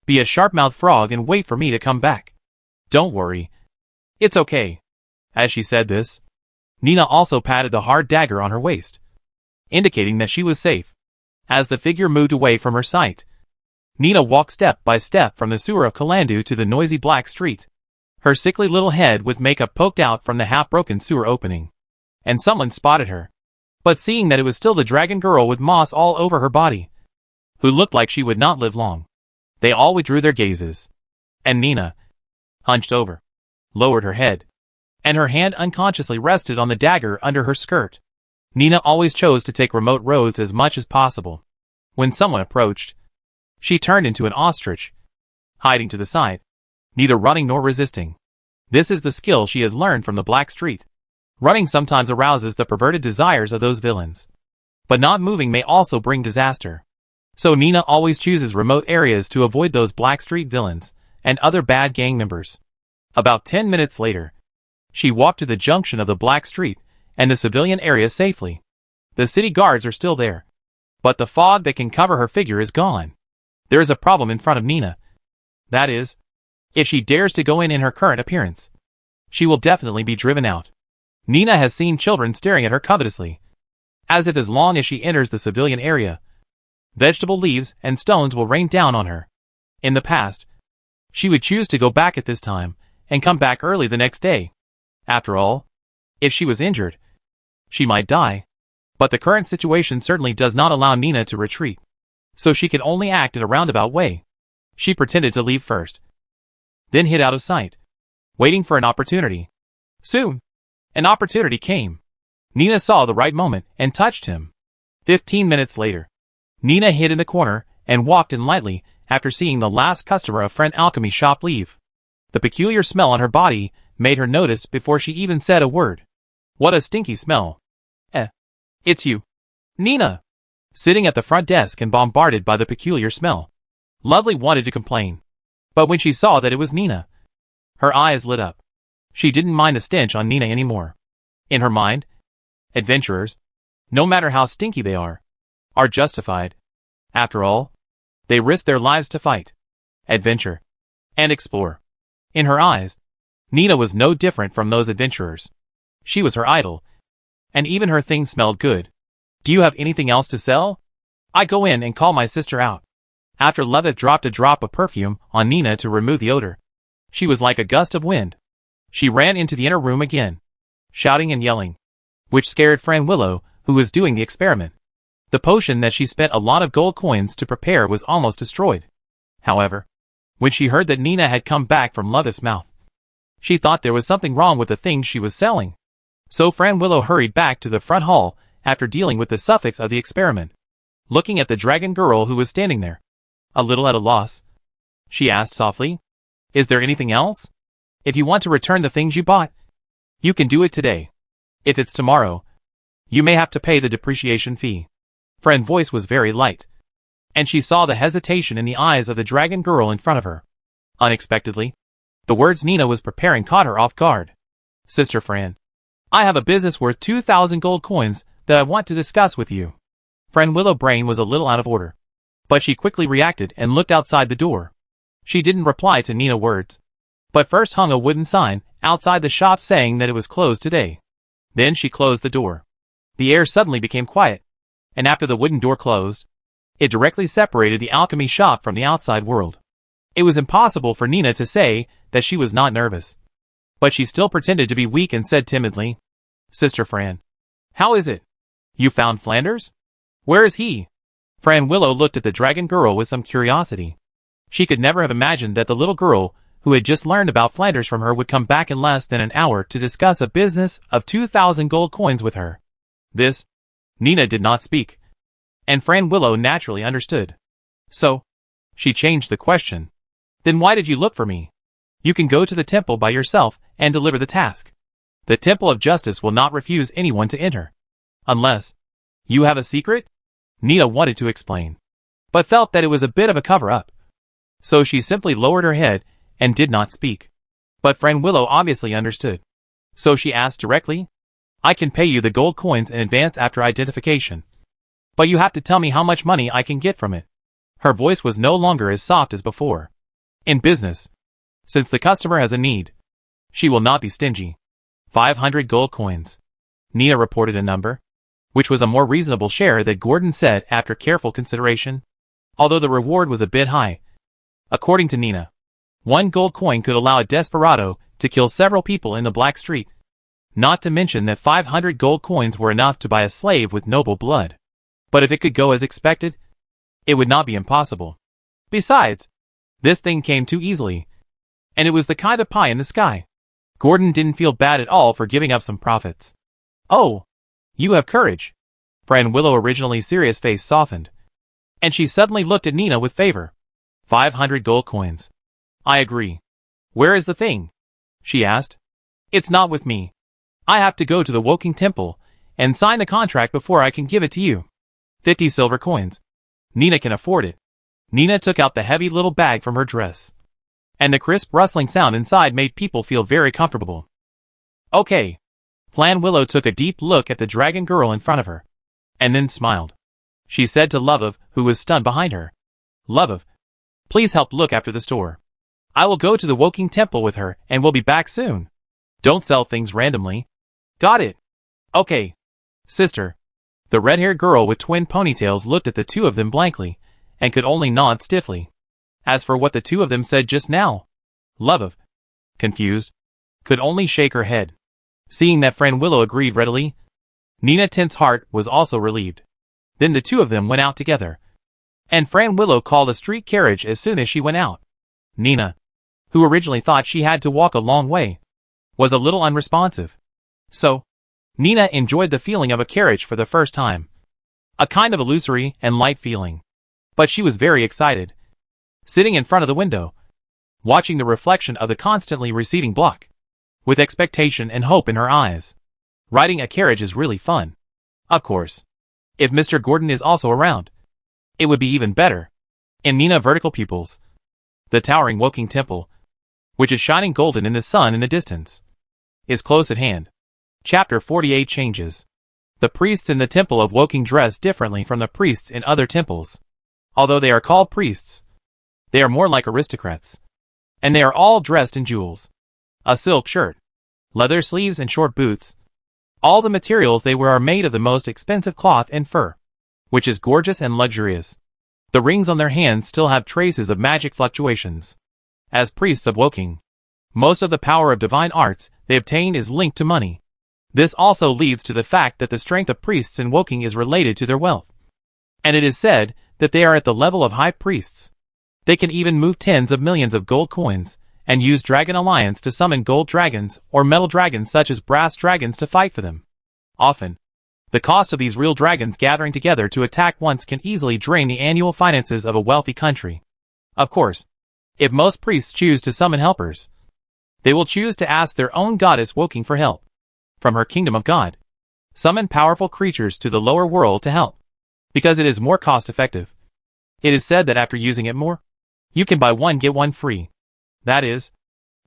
Be a sharp-mouthed frog and wait for me to come back. Don't worry. It's okay. As she said this, Nina also patted the hard dagger on her waist, indicating that she was safe. As the figure moved away from her sight, Nina walked step by step from the sewer of Kalandu to the noisy black street. Her sickly little head with makeup poked out from the half-broken sewer opening. And someone spotted her. But seeing that it was still the dragon girl with moss all over her body, who looked like she would not live long, they all withdrew their gazes. And Nina, hunched over, lowered her head, and her hand unconsciously rested on the dagger under her skirt. Nina always chose to take remote roads as much as possible. When someone approached, she turned into an ostrich, hiding to the side, neither running nor resisting. This is the skill she has learned from the Black Street. Running sometimes arouses the perverted desires of those villains, but not moving may also bring disaster. So Nina always chooses remote areas to avoid those Black Street villains and other bad gang members. About 10 minutes later, she walked to the junction of the Black Street and the civilian area safely. The city guards are still there, but the fog that can cover her figure is gone. There is a problem in front of Nina. That is, if she dares to go in her current appearance, she will definitely be driven out. Nina has seen children staring at her covetously, as if as long as she enters the civilian area, vegetable leaves and stones will rain down on her. In the past, she would choose to go back at this time and come back early the next day. After all, if she was injured, she might die. But the current situation certainly does not allow Nina to retreat, so she can only act in a roundabout way. She pretended to leave first, then hid out of sight, waiting for an opportunity. Soon, an opportunity came. Nina saw the right moment and touched him. 15 minutes later, Nina hid in the corner and walked in lightly after seeing the last customer of Friend Alchemy's shop leave. The peculiar smell on her body made her notice before she even said a word. What a stinky smell. It's you, Nina. Sitting at the front desk and bombarded by the peculiar smell, Lovely wanted to complain. But when she saw that it was Nina, her eyes lit up. She didn't mind the stench on Nina anymore. In her mind, adventurers, no matter how stinky they are justified. After all, they risk their lives to fight, adventure, and explore. In her eyes, Nina was no different from those adventurers. She was her idol, and even her things smelled good. Do you have anything else to sell? I go in and call my sister out. After Levitt dropped a drop of perfume on Nina to remove the odor, she was like a gust of wind. She ran into the inner room again, shouting and yelling, which scared Friend Willow, who was doing the experiment. The potion that she spent a lot of gold coins to prepare was almost destroyed. However, when she heard that Nina had come back from Levitt's mouth, she thought there was something wrong with the things she was selling. So Friend Willow hurried back to the front hall after dealing with the suffix of the experiment. Looking at the dragon girl who was standing there, a little at a loss, she asked softly, "Is there anything else? If you want to return the things you bought, you can do it today. If it's tomorrow, you may have to pay the depreciation fee." Friend's voice was very light, and she saw the hesitation in the eyes of the dragon girl in front of her. Unexpectedly, the words Nina was preparing caught her off guard. "Sister Fran, I have a business worth 2,000 gold coins that I want to discuss with you." Friend Willow's brain was a little out of order, but she quickly reacted and looked outside the door. She didn't reply to Nina's words, but first hung a wooden sign outside the shop saying that it was closed today. Then she closed the door. The air suddenly became quiet, and after the wooden door closed, it directly separated the alchemy shop from the outside world. It was impossible for Nina to say that she was not nervous, but she still pretended to be weak and said timidly, "Sister Fran, how is it? You found Flanders? Where is he?" Friend Willow looked at the dragon girl with some curiosity. She could never have imagined that the little girl who had just learned about Flanders from her would come back in less than an hour to discuss a business of 2,000 gold coins with her. This, Nina did not speak, and Friend Willow naturally understood. So, she changed the question. Then why did you look for me? You can go to the temple by yourself and deliver the task. The Temple of Justice will not refuse anyone to enter. Unless you have a secret? Nina wanted to explain, but felt that it was a bit of a cover-up. So she simply lowered her head and did not speak. But Friend Willow obviously understood. So she asked directly, I can pay you the gold coins in advance after identification. But you have to tell me how much money I can get from it. Her voice was no longer as soft as before. In business, since the customer has a need, she will not be stingy. 500 gold coins. Nina reported a number, which was a more reasonable share than Gordon said after careful consideration, although the reward was a bit high. According to Nina, 1 gold coin could allow a desperado to kill several people in the Black Street. Not to mention that 500 gold coins were enough to buy a slave with noble blood. But if it could go as expected, it would not be impossible. Besides, this thing came too easily, and it was the kind of pie in the sky. Gordon didn't feel bad at all for giving up some profits. Oh, you have courage. Friend Willow originally serious face softened, and she suddenly looked at Nina with favor. 500 gold coins. I agree. Where is the thing? She asked. It's not with me. I have to go to the Woking Temple and sign the contract before I can give it to you. 50 silver coins. Nina can afford it. Nina took out the heavy little bag from her dress, and the crisp rustling sound inside made people feel very comfortable. Okay. Plan Willow took a deep look at the dragon girl in front of her, and then smiled. She said to Love, who was stunned behind her, Love, please help look after the store. I will go to the Woking Temple with her and will be back soon. Don't sell things randomly. Got it. Okay. Sister. The red-haired girl with twin ponytails looked at the two of them blankly, and could only nod stiffly. As for what the two of them said just now, Love, confused, could only shake her head. Seeing that Friend Willow agreed readily, Nina Tent's heart was also relieved. Then the two of them went out together, and Friend Willow called a street carriage as soon as she went out. Nina, who originally thought she had to walk a long way, was a little unresponsive. So, Nina enjoyed the feeling of a carriage for the first time. A kind of illusory and light feeling. But she was very excited. Sitting in front of the window, watching the reflection of the constantly receding block, with expectation and hope in her eyes. Riding a carriage is really fun. Of course, if Mr. Gordon is also around, it would be even better. In Nina vertical pupils, the towering Woking Temple, which is shining golden in the sun in the distance, is close at hand. Chapter 48 changes. The priests in the Temple of Woking dress differently from the priests in other temples. Although they are called priests, they are more like aristocrats. And they are all dressed in jewels. A silk shirt, leather sleeves and short boots. All the materials they wear are made of the most expensive cloth and fur, which is gorgeous and luxurious. The rings on their hands still have traces of magic fluctuations. As priests of Woking, most of the power of divine arts they obtain is linked to money. This also leads to the fact that the strength of priests in Woking is related to their wealth. And it is said that they are at the level of high priests. They can even move tens of millions of gold coins, and use Dragon Alliance to summon gold dragons or metal dragons such as brass dragons to fight for them. Often, the cost of these real dragons gathering together to attack once can easily drain the annual finances of a wealthy country. Of course, if most priests choose to summon helpers, they will choose to ask their own goddess Woking for help. From her kingdom of God, summon powerful creatures to the lower world to help, because it is more cost-effective. It is said that after using it more, you can buy one get one free. That is,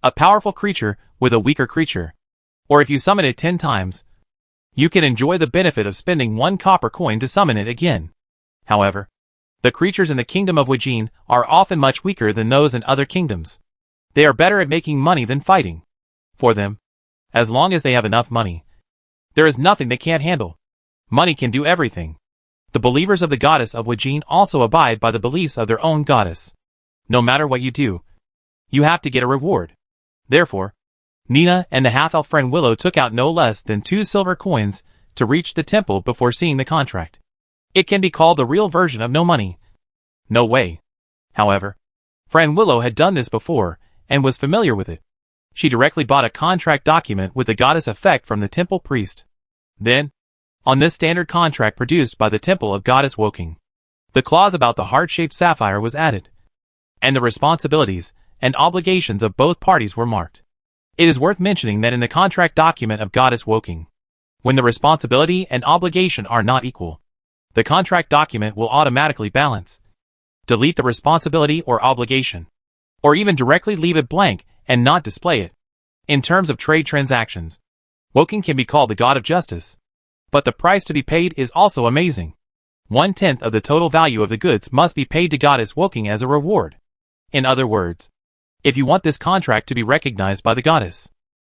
a powerful creature with a weaker creature. Or if you summon it 10 times, you can enjoy the benefit of spending 1 copper coin to summon it again. However, the creatures in the kingdom of Wajin are often much weaker than those in other kingdoms. They are better at making money than fighting. For them, as long as they have enough money, there is nothing they can't handle. Money can do everything. The believers of the goddess of Wajin also abide by the beliefs of their own goddess. No matter what you do, you have to get a reward. Therefore, Nina and the half-elf Friend Willow took out no less than 2 silver coins to reach the temple before seeing the contract. It can be called the real version of no money. No way. However, Friend Willow had done this before, and was familiar with it. She directly bought a contract document with the goddess effect from the temple priest. Then, on this standard contract produced by the temple of goddess Woking, the clause about the heart-shaped sapphire was added, and the responsibilities and obligations of both parties were marked. It is worth mentioning that in the contract document of goddess Woking, when the responsibility and obligation are not equal, the contract document will automatically balance, delete the responsibility or obligation, or even directly leave it blank and not display it. In terms of trade transactions, Woking can be called the god of justice, but the price to be paid is also amazing. 1/10 of the total value of the goods must be paid to goddess Woking as a reward. In other words, if you want this contract to be recognized by the goddess,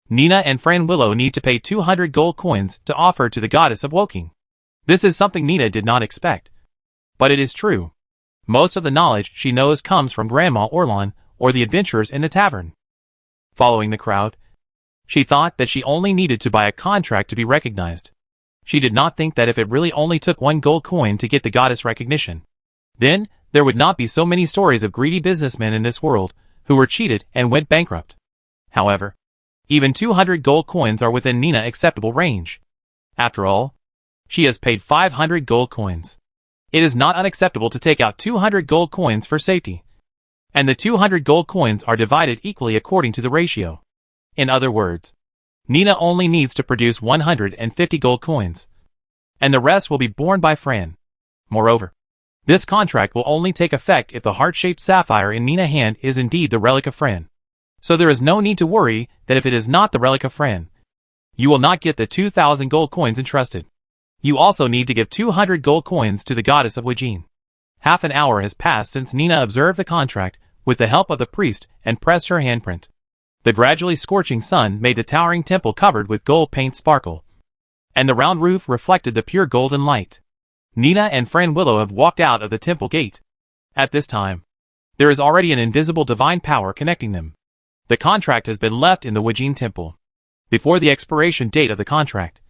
Nina and Friend Willow need to pay 200 gold coins to offer to the goddess of Woking. This is something Nina did not expect, but it is true. Most of the knowledge she knows comes from Grandma Orlon or the adventurers in the tavern. Following the crowd, she thought that she only needed to buy a contract to be recognized. She did not think that if it really only took 1 gold coin to get the goddess recognition, then there would not be so many stories of greedy businessmen in this world who were cheated and went bankrupt. However, even 200 gold coins are within Nina's acceptable range. After all, she has paid 500 gold coins. It is not unacceptable to take out 200 gold coins for safety, and the 200 gold coins are divided equally according to the ratio. In other words, Nina only needs to produce 150 gold coins, and the rest will be borne by Fran. Moreover, this contract will only take effect if the heart-shaped sapphire in Nina's hand is indeed the relic of Fran. So there is no need to worry that if it is not the relic of Fran, you will not get the 2,000 gold coins entrusted. You also need to give 200 gold coins to the goddess of Wajin. Half an hour has passed since Nina observed the contract with the help of the priest and pressed her handprint. The gradually scorching sun made the towering temple covered with gold paint sparkle, and the round roof reflected the pure golden light. Nina and Friend Willow have walked out of the temple gate. At this time, there is already an invisible divine power connecting them. The contract has been left in the Wajin temple. Before the expiration date of the contract,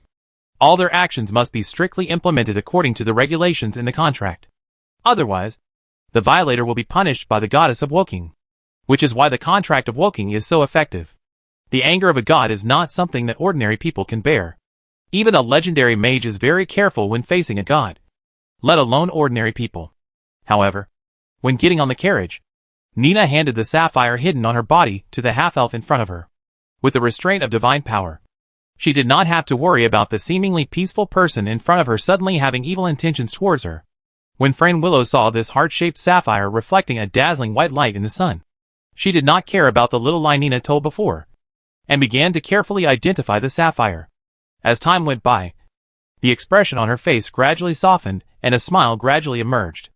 all their actions must be strictly implemented according to the regulations in the contract. Otherwise, the violator will be punished by the goddess of Woking, which is why the contract of Woking is so effective. The anger of a god is not something that ordinary people can bear. Even a legendary mage is very careful when facing a god, let alone ordinary people. However, when getting on the carriage, Nina handed the sapphire hidden on her body to the half-elf in front of her. With the restraint of divine power, she did not have to worry about the seemingly peaceful person in front of her suddenly having evil intentions towards her. When Friend Willow saw this heart-shaped sapphire reflecting a dazzling white light in the sun, she did not care about the little lie Nina told before, and began to carefully identify the sapphire. As time went by, the expression on her face gradually softened and a smile gradually emerged.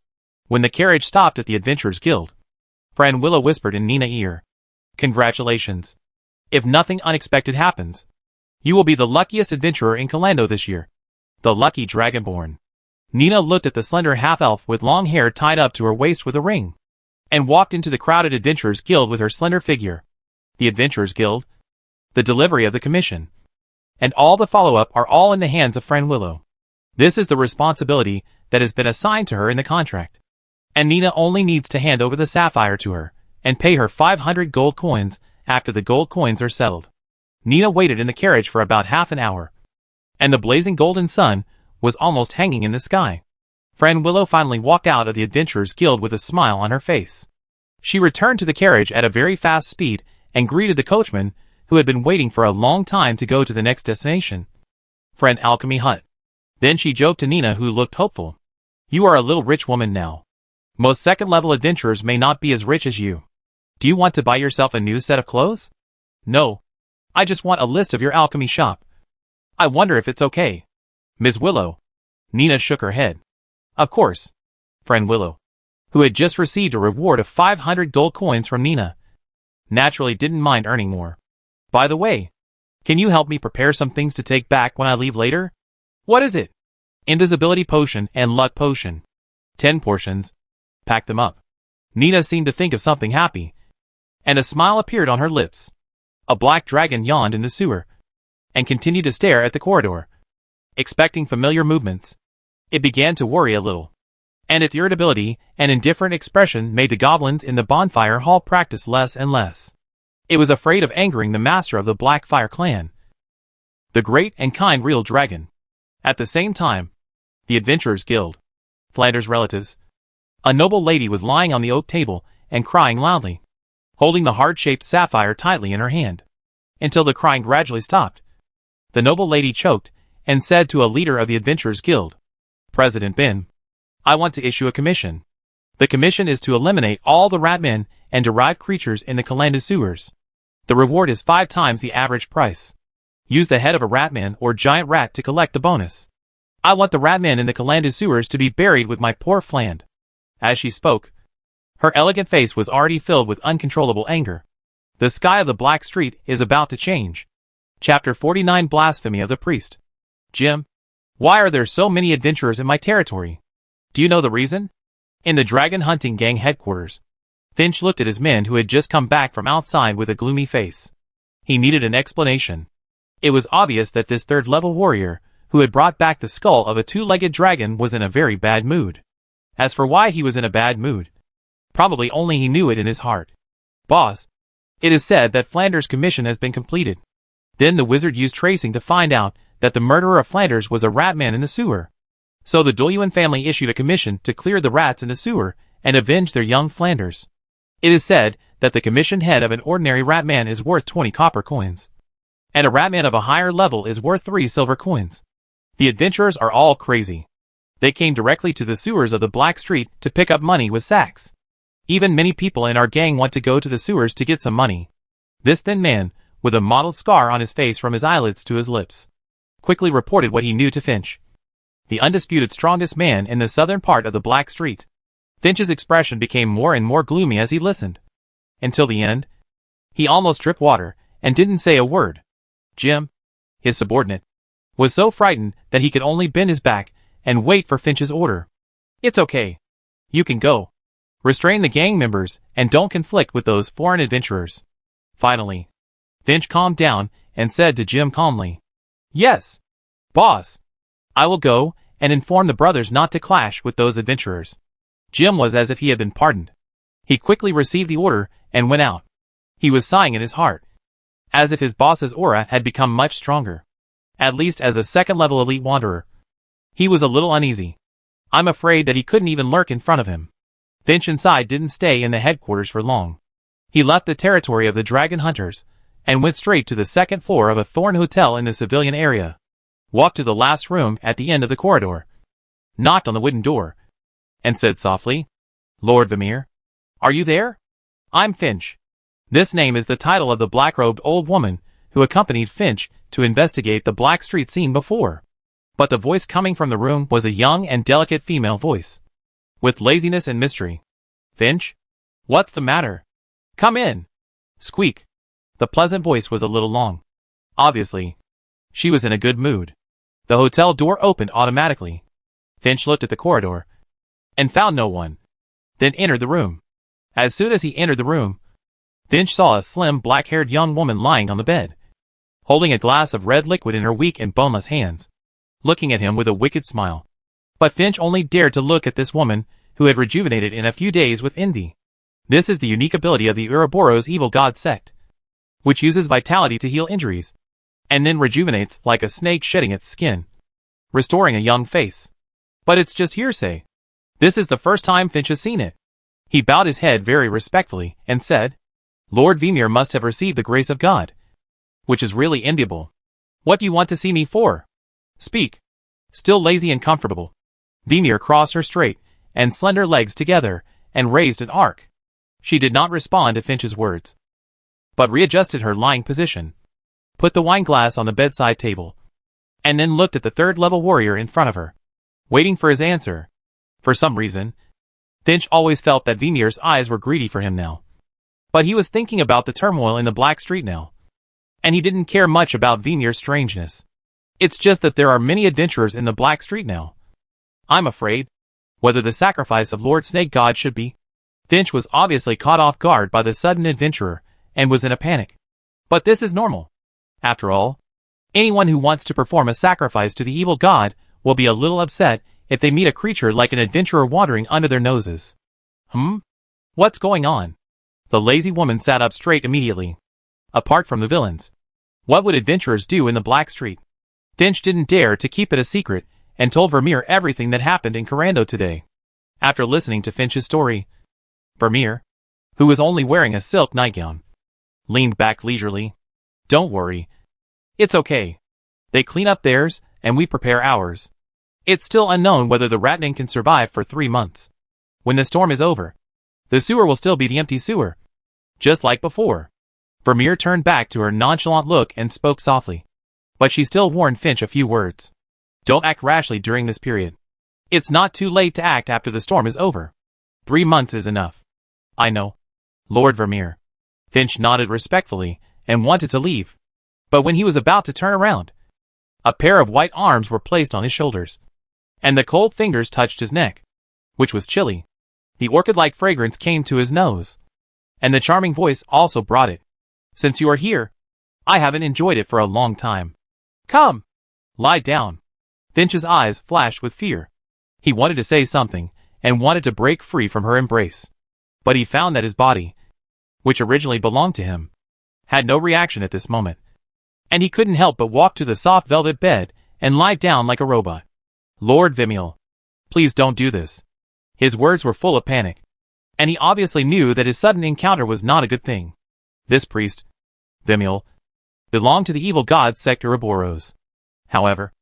When the carriage stopped at the Adventurers Guild, Friend Willow whispered in Nina's ear, "Congratulations. If nothing unexpected happens, you will be the luckiest adventurer in Kalando this year. The lucky Dragonborn." Nina looked at the slender half-elf with long hair tied up to her waist with a ring, and walked into the crowded Adventurers Guild with her slender figure. The Adventurers Guild, the delivery of the commission, and all the follow-up are all in the hands of Friend Willow. This is the responsibility that has been assigned to her in the contract, and Nina only needs to hand over the sapphire to her and pay her 500 gold coins after the gold coins are settled. Nina waited in the carriage for about half an hour, and the blazing golden sun was almost hanging in the sky. Friend Willow finally walked out of the Adventurers Guild with a smile on her face. She returned to the carriage at a very fast speed and greeted the coachman, who had been waiting for a long time to go to the next destination, Friend Alchemy Hut. Then she joked to Nina, who looked hopeful, "You are a little rich woman now. Most second-level adventurers may not be as rich as you. Do you want to buy yourself a new set of clothes?" "No. I just want a list of your alchemy shop. I wonder if it's okay, Ms. Willow." Nina shook her head. "Of course." Friend Willow, who had just received a reward of 500 gold coins from Nina, naturally didn't mind earning more. "By the way, can you help me prepare some things to take back when I leave later?" "What is it?" "Invisibility potion and luck potion. 10 portions. Pack them up." Nina seemed to think of something happy, and a smile appeared on her lips. A black dragon yawned in the sewer, and continued to stare at the corridor, expecting familiar movements. It began to worry a little, and its irritability and indifferent expression made the goblins in the bonfire hall practice less and less. It was afraid of angering the master of the Blackfire clan, the great and kind real dragon. At the same time, the Adventurers Guild, Flanders' relatives. A noble lady was lying on the oak table and crying loudly, holding the heart-shaped sapphire tightly in her hand, until the crying gradually stopped. The noble lady choked and said to a leader of the Adventurers Guild, President Ben, I want to issue a commission. The commission is to eliminate all the Ratmen and derived creatures in the Kalanda sewers. The reward is 5 times the average price. Use the head of a Ratman or giant rat to collect the bonus. I want the Ratmen in the Kalanda sewers to be buried with my poor Fland. As she spoke, her elegant face was already filled with uncontrollable anger. The sky of the Black Street is about to change. Chapter 49 Blasphemy of the Priest. Jim, why are there so many adventurers in my territory? Do you know the reason? In the dragon hunting gang headquarters, Finch looked at his men who had just come back from outside with a gloomy face. He needed an explanation. It was obvious that this third-level warrior, who had brought back the skull of a 2-legged dragon, was in a very bad mood. As for why he was in a bad mood, probably only he knew it in his heart. Boss, it is said that Flanders' commission has been completed. Then the wizard used tracing to find out that the murderer of Flanders was a Ratman in the sewer. So the Doyuan family issued a commission to clear the rats in the sewer and avenge their young Flanders. It is said that the commission head of an ordinary Ratman is worth 20 copper coins, and a Ratman of a higher level is worth 3 silver coins. The adventurers are all crazy. They came directly to the sewers of the Black Street to pick up money with sacks. Even many people in our gang want to go to the sewers to get some money. This thin man, with a mottled scar on his face from his eyelids to his lips, quickly reported what he knew to Finch, the undisputed strongest man in the southern part of the Black Street. Finch's expression became more and more gloomy as he listened. Until the end, he almost dripped water and didn't say a word. Jim, his subordinate, was so frightened that he could only bend his back and wait for Finch's order. It's okay. You can go. Restrain the gang members and don't conflict with those foreign adventurers. Finally, Finch calmed down and said to Jim calmly, Yes, boss. I will go and inform the brothers not to clash with those adventurers. Jim was as if he had been pardoned. He quickly received the order and went out. He was sighing in his heart, as if his boss's aura had become much stronger, at least as a second-level elite wanderer. He was a little uneasy. I'm afraid that he couldn't even lurk in front of him. Finch inside didn't stay in the headquarters for long. He left the territory of the dragon hunters and went straight to the second floor of a Thorn hotel in the civilian area, walked to the last room at the end of the corridor, knocked on the wooden door, and said softly, Lord Vimir, are you there? I'm Finch. This name is the title of the black-robed old woman who accompanied Finch to investigate the Black Street scene before. But the voice coming from the room was a young and delicate female voice, with laziness and mystery. Finch? What's the matter? Come in. Squeak. The pleasant voice was a little long. Obviously, she was in a good mood. The hotel door opened automatically. Finch looked at the corridor and found no one, then entered the room. As soon as he entered the room, Finch saw a slim, black-haired young woman lying on the bed, holding a glass of red liquid in her weak and boneless hands, looking at him with a wicked smile. But Finch only dared to look at this woman who had rejuvenated in a few days with envy. This is the unique ability of the Ouroboros evil god sect, which uses vitality to heal injuries, and then rejuvenates like a snake shedding its skin, restoring a young face. But it's just hearsay. This is the first time Finch has seen it. He bowed his head very respectfully and said, Lord Vimir must have received the grace of God, which is really enviable. What do you want to see me for? Speak. Still lazy and comfortable, Vimir crossed her straight and slender legs together and raised an arc. She did not respond to Finch's words, but readjusted her lying position, put the wine glass on the bedside table, and then looked at the third-level warrior in front of her, waiting for his answer. For some reason, Finch always felt that Vimir's eyes were greedy for him now. But he was thinking about the turmoil in the Black Street now, and he didn't care much about Vimir's strangeness. It's just that there are many adventurers in the Black Street now. I'm afraid, whether the sacrifice of Lord Snake God should be. Finch was obviously caught off guard by the sudden adventurer, and was in a panic. But this is normal. After all, anyone who wants to perform a sacrifice to the evil god will be a little upset if they meet a creature like an adventurer wandering under their noses. What's going on? The lazy woman sat up straight immediately. Apart from the villains, what would adventurers do in the Black Street? Finch didn't dare to keep it a secret and told Vermeer everything that happened in Corando today. After listening to Finch's story, Vermeer, who was only wearing a silk nightgown, leaned back leisurely. Don't worry. It's okay. They clean up theirs, and we prepare ours. It's still unknown whether the Ratman can survive for 3 months. When the storm is over, the sewer will still be the empty sewer. Just like before. Vermeer turned back to her nonchalant look and spoke softly. But she still warned Finch a few words. Don't act rashly during this period. It's not too late to act after the storm is over. 3 months is enough. I know, Lord Vermeer. Finch nodded respectfully and wanted to leave. But when he was about to turn around, a pair of white arms were placed on his shoulders, and the cold fingers touched his neck, which was chilly. The orchid-like fragrance came to his nose, and the charming voice also brought it. Since you are here, I haven't enjoyed it for a long time. Come! Lie down. Finch's eyes flashed with fear. He wanted to say something, and wanted to break free from her embrace. But he found that his body, which originally belonged to him, had no reaction at this moment. And he couldn't help but walk to the soft velvet bed and lie down like a robot. Lord Vimiel, please don't do this. His words were full of panic, and he obviously knew that his sudden encounter was not a good thing. This priest, Vimiel, belonged to the evil god sect Ouroboros. However,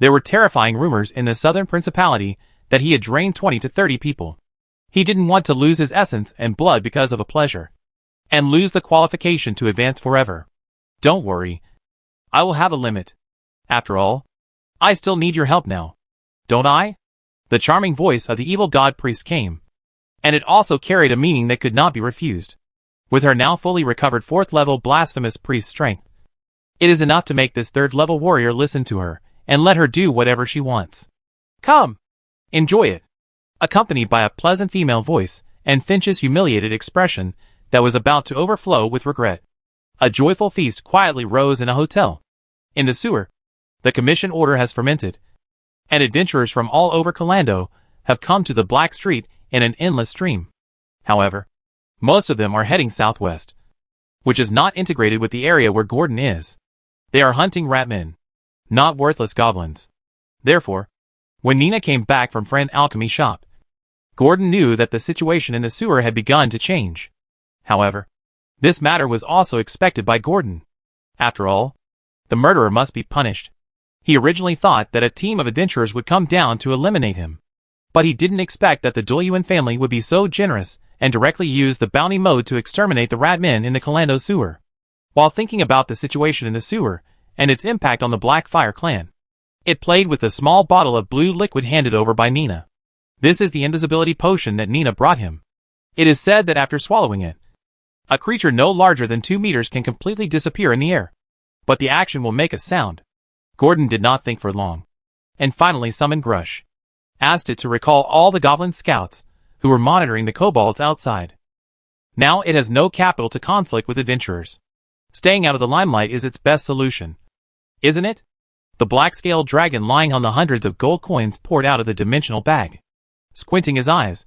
there were terrifying rumors in the southern principality that he had drained 20 to 30 people. He didn't want to lose his essence and blood because of a pleasure, and lose the qualification to advance forever. Don't worry. I will have a limit. After all, I still need your help now. Don't I? The charming voice of the evil god priest came, and it also carried a meaning that could not be refused. With her now fully recovered 4th level blasphemous priest strength, it is enough to make this 3rd level warrior listen to her, and let her do whatever she wants. Come! Enjoy it! Accompanied by a pleasant female voice, and Finch's humiliated expression that was about to overflow with regret. A joyful feast quietly rose in a hotel. In the sewer, the commission order has fermented, and adventurers from all over Corando have come to the Black Street in an endless stream. However, most of them are heading southwest, which is not integrated with the area where Gordon is. They are hunting Ratman, not worthless goblins. Therefore, when Nina came back from Friend Alchemy shop, Gordon knew that the situation in the sewer had begun to change. However, this matter was also expected by Gordon. After all, the murderer must be punished. He originally thought that a team of adventurers would come down to eliminate him, but he didn't expect that the Doyuan family would be so generous and directly use the bounty mode to exterminate the Ratmen in the Corando sewer. While thinking about the situation in the sewer and its impact on the Blackfire clan, it played with the small bottle of blue liquid handed over by Nina. This is the invisibility potion that Nina brought him. It is said that after swallowing it, a creature no larger than 2 meters can completely disappear in the air, but the action will make a sound. Gordon did not think for long, and finally summoned Grush, asked it to recall all the goblin scouts who were monitoring the kobolds outside. Now it has no capital to conflict with adventurers. Staying out of the limelight is its best solution, isn't it? The black-scaled dragon lying on the hundreds of gold coins poured out of the dimensional bag. Squinting his eyes,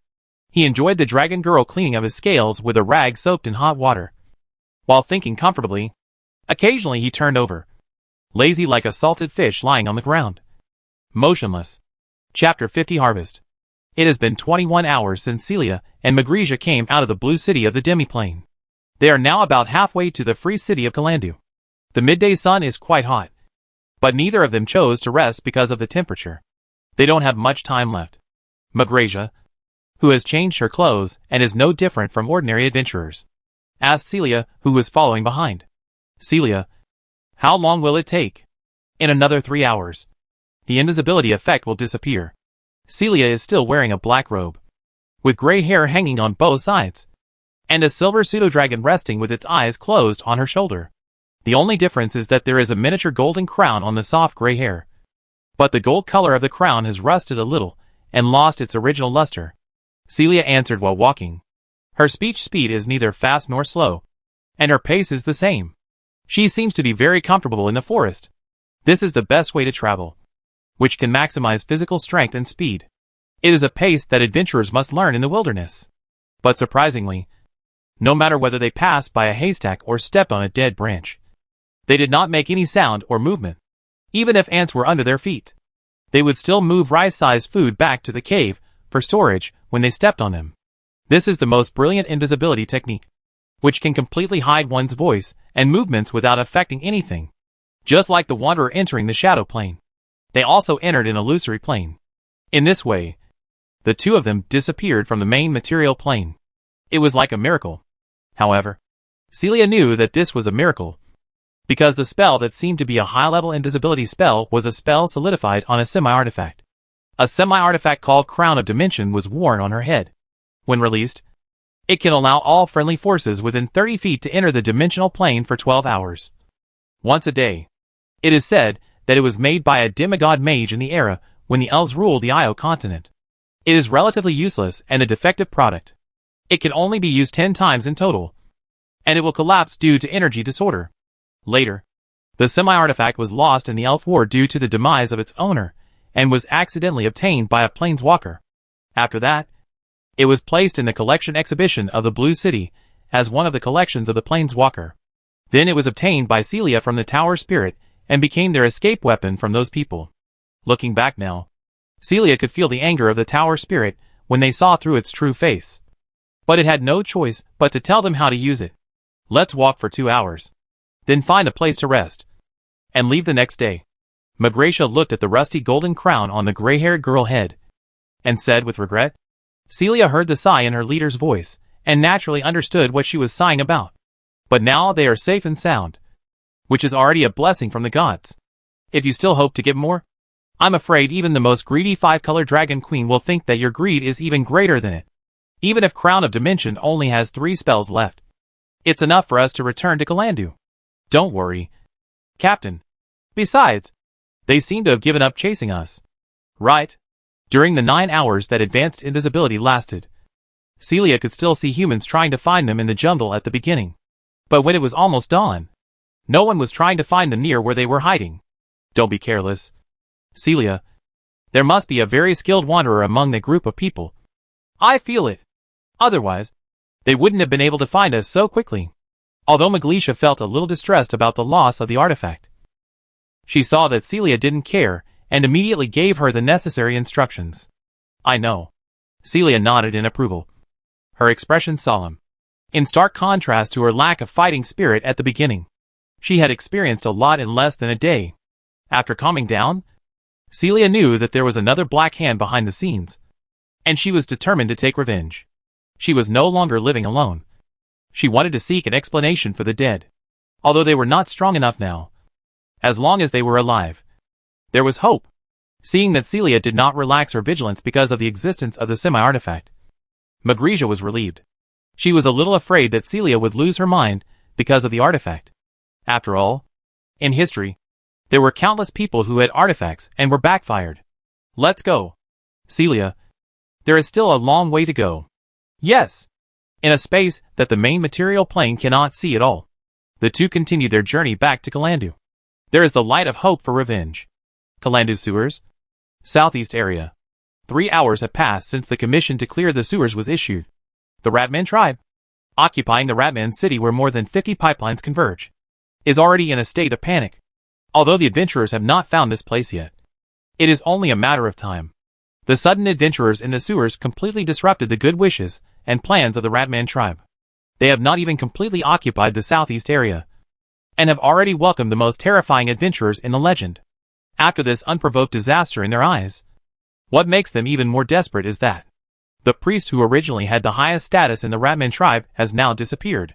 he enjoyed the dragon girl cleaning of his scales with a rag soaked in hot water. While thinking comfortably, occasionally he turned over, lazy like a salted fish lying on the ground, motionless. Chapter 50 Harvest. It has been 21 hours since Celia and Magresia came out of the blue city of the demiplane. They are now about halfway to the free city of Corando. The midday sun is quite hot, but neither of them chose to rest because of the temperature. They don't have much time left. Magresia, who has changed her clothes and is no different from ordinary adventurers, asked Celia, who was following behind. Celia, how long will it take? In another 3 hours. The invisibility effect will disappear. Celia is still wearing a black robe, with gray hair hanging on both sides, and a silver pseudo-dragon resting with its eyes closed on her shoulder. The only difference is that there is a miniature golden crown on the soft gray hair, but the gold color of the crown has rusted a little and lost its original luster. Celia answered while walking. Her speech speed is neither fast nor slow, and her pace is the same. She seems to be very comfortable in the forest. This is the best way to travel. which can maximize physical strength and speed. It is a pace that adventurers must learn in the wilderness. But surprisingly, no matter whether they passed by a haystack or stepped on a dead branch, they did not make any sound or movement. Even if ants were under their feet, they would still move rice-sized food back to the cave for storage when they stepped on them. This is the most brilliant invisibility technique, which can completely hide one's voice and movements without affecting anything. Just like the wanderer entering the shadow plane, they also entered an illusory plane. In this way, the two of them disappeared from the main material plane. It was like a miracle. However, Celia knew that this was a miracle, because the spell that seemed to be a high-level invisibility spell was a spell solidified on a semi-artifact. A semi-artifact called Crown of Dimension was worn on her head. When released, it can allow all friendly forces within 30 feet to enter the dimensional plane for 12 hours. Once a day. It is said that it was made by a demigod mage in the era when the elves ruled the Io continent. It is relatively useless and a defective product. It can only be used 10 times in total, and it will collapse due to energy disorder. Later, the semi-artifact was lost in the elf war due to the demise of its owner, and was accidentally obtained by a planeswalker. After that, it was placed in the collection exhibition of the Blue City as one of the collections of the planeswalker. Then it was obtained by Celia from the Tower Spirit and became their escape weapon from those people. Looking back now, Celia could feel the anger of the Tower Spirit when they saw through its true face. But it had no choice but to tell them how to use it. Let's walk for 2 hours. Then find a place to rest. And leave the next day. Magratia looked at the rusty golden crown on the gray-haired girl head, and said with regret. Celia heard the sigh in her leader's voice, and naturally understood what she was sighing about. But now they are safe and sound, which is already a blessing from the gods. If you still hope to get more, I'm afraid even the most greedy 5-color dragon queen will think that your greed is even greater than it. Even if Crown of Dimension only has 3 spells left, it's enough for us to return to Kalandu. Don't worry, Captain. Besides, they seem to have given up chasing us. Right? During the 9 hours that advanced invisibility lasted, Celia could still see humans trying to find them in the jungle at the beginning. But when it was almost dawn, no one was trying to find them near where they were hiding. Don't be careless, Celia. There must be a very skilled wanderer among the group of people. I feel it. Otherwise, they wouldn't have been able to find us so quickly. Although Magratia felt a little distressed about the loss of the artifact, she saw that Celia didn't care and immediately gave her the necessary instructions. I know. Celia nodded in approval, her expression solemn, in stark contrast to her lack of fighting spirit at the beginning. She had experienced a lot in less than a day. After calming down, Celia knew that there was another black hand behind the scenes, and she was determined to take revenge. She was no longer living alone. She wanted to seek an explanation for the dead, although they were not strong enough now. As long as they were alive, there was hope. Seeing that Celia did not relax her vigilance because of the existence of the semi-artifact, Magratia was relieved. She was a little afraid that Celia would lose her mind because of the artifact. After all, in history, there were countless people who had artifacts and were backfired. Let's go, Celia. There is still a long way to go. Yes. In a space that the main material plane cannot see at all, the two continued their journey back to Kalandu. There is the light of hope for revenge. Kalandu sewers. Southeast area. 3 hours have passed since the commission to clear the sewers was issued. The Ratman tribe, occupying the Ratman city where more than 50 pipelines converge, is already in a state of panic. Although the adventurers have not found this place yet, it is only a matter of time. The sudden adventurers in the sewers completely disrupted the good wishes and plans of the Ratman tribe. They have not even completely occupied the southeast area, and have already welcomed the most terrifying adventurers in the legend. After this unprovoked disaster in their eyes, what makes them even more desperate is that the priest who originally had the highest status in the Ratman tribe has now disappeared.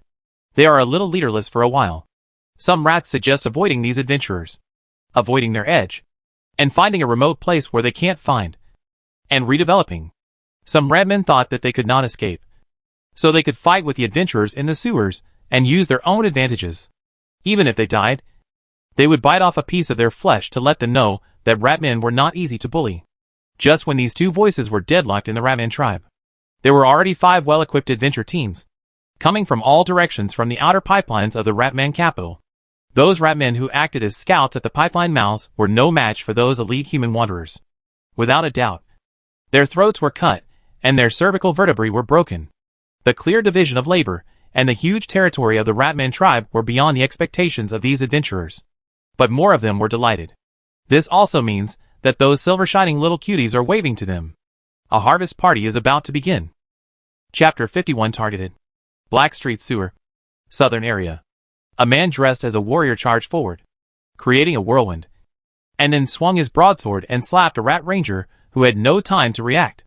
They are a little leaderless for a while. Some rats suggest avoiding these adventurers, avoiding their edge, and finding a remote place where they can't find, and redeveloping. Some Ratmen thought that they could not escape, so they could fight with the adventurers in the sewers and use their own advantages. Even if they died, they would bite off a piece of their flesh to let them know that Ratmen were not easy to bully. Just when these two voices were deadlocked in the Ratman tribe, there were already 5 well-equipped adventure teams, coming from all directions from the outer pipelines of the Ratman capital. Those Ratmen who acted as scouts at the pipeline mouths were no match for those elite human wanderers. Without a doubt. Their throats were cut, and their cervical vertebrae were broken. The clear division of labor, and the huge territory of the Ratman tribe were beyond the expectations of these adventurers. But more of them were delighted. This also means that those silver-shining little cuties are waving to them. A harvest party is about to begin. Chapter 51 targeted. Blackstreet Sewer. Southern area. A man dressed as a warrior charged forward, creating a whirlwind, and then swung his broadsword and slapped a rat ranger who had no time to react.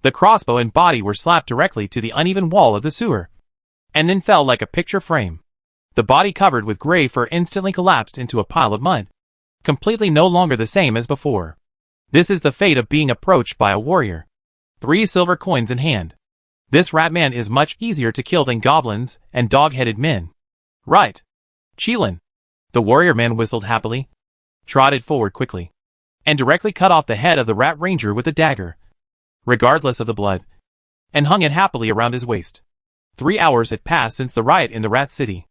The crossbow and body were slapped directly to the uneven wall of the sewer, and then fell like a picture frame. The body covered with gray fur instantly collapsed into a pile of mud, completely no longer the same as before. This is the fate of being approached by a warrior. 3 silver coins in hand. This Ratman is much easier to kill than goblins and dog-headed men. Right. Cheelin. The warrior man whistled happily, trotted forward quickly, and directly cut off the head of the rat ranger with a dagger, regardless of the blood, and hung it happily around his waist. 3 hours had passed since the riot in the Rat City.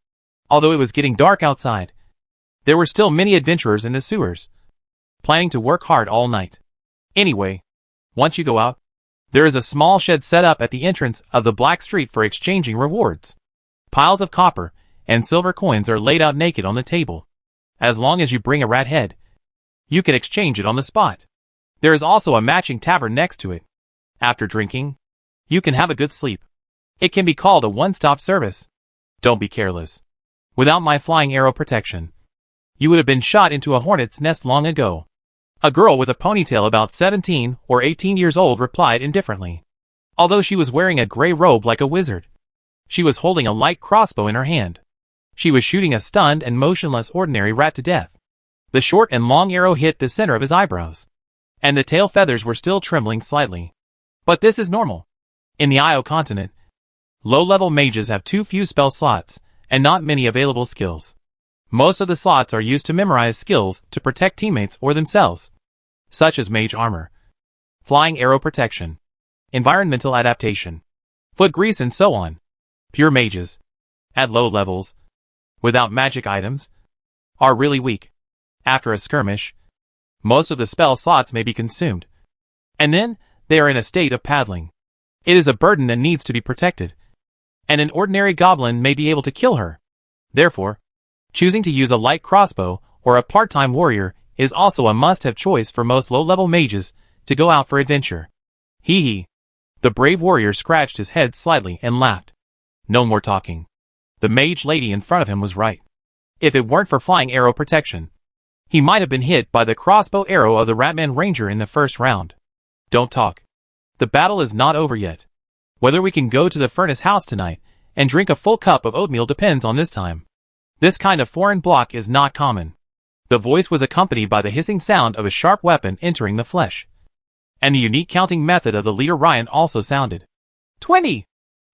Although it was getting dark outside, there were still many adventurers in the sewers, planning to work hard all night. Anyway, once you go out, there is a small shed set up at the entrance of the Black Street for exchanging rewards. Piles of copper and silver coins are laid out naked on the table. As long as you bring a rat head, you can exchange it on the spot. There is also a matching tavern next to it. After drinking, you can have a good sleep. It can be called a one-stop service. Don't be careless. Without my flying arrow protection, you would have been shot into a hornet's nest long ago. A girl with a ponytail about 17 or 18 years old replied indifferently. Although she was wearing a gray robe like a wizard, she was holding a light crossbow in her hand. She was shooting a stunned and motionless ordinary rat to death. The short and long arrow hit the center of his eyebrows, and the tail feathers were still trembling slightly. But this is normal. In the Io continent, low-level mages have too few spell slots, and not many available skills. Most of the slots are used to memorize skills to protect teammates or themselves, such as mage armor, flying arrow protection, environmental adaptation, foot grease and so on. Pure mages, at low levels, without magic items, are really weak. After a skirmish, most of the spell slots may be consumed, and then they are in a state of paddling. It is a burden that needs to be protected, and an ordinary goblin may be able to kill her. Therefore, choosing to use a light crossbow or a part-time warrior is also a must-have choice for most low-level mages to go out for adventure. Hee hee. The brave warrior scratched his head slightly and laughed. No more talking. The mage lady in front of him was right. If it weren't for flying arrow protection, he might have been hit by the crossbow arrow of the Ratman Ranger in the first round. Don't talk. The battle is not over yet. Whether we can go to the furnace house tonight and drink a full cup of oatmeal depends on this time. This kind of foreign block is not common. The voice was accompanied by the hissing sound of a sharp weapon entering the flesh. And the unique counting method of the leader Ryan also sounded. 20,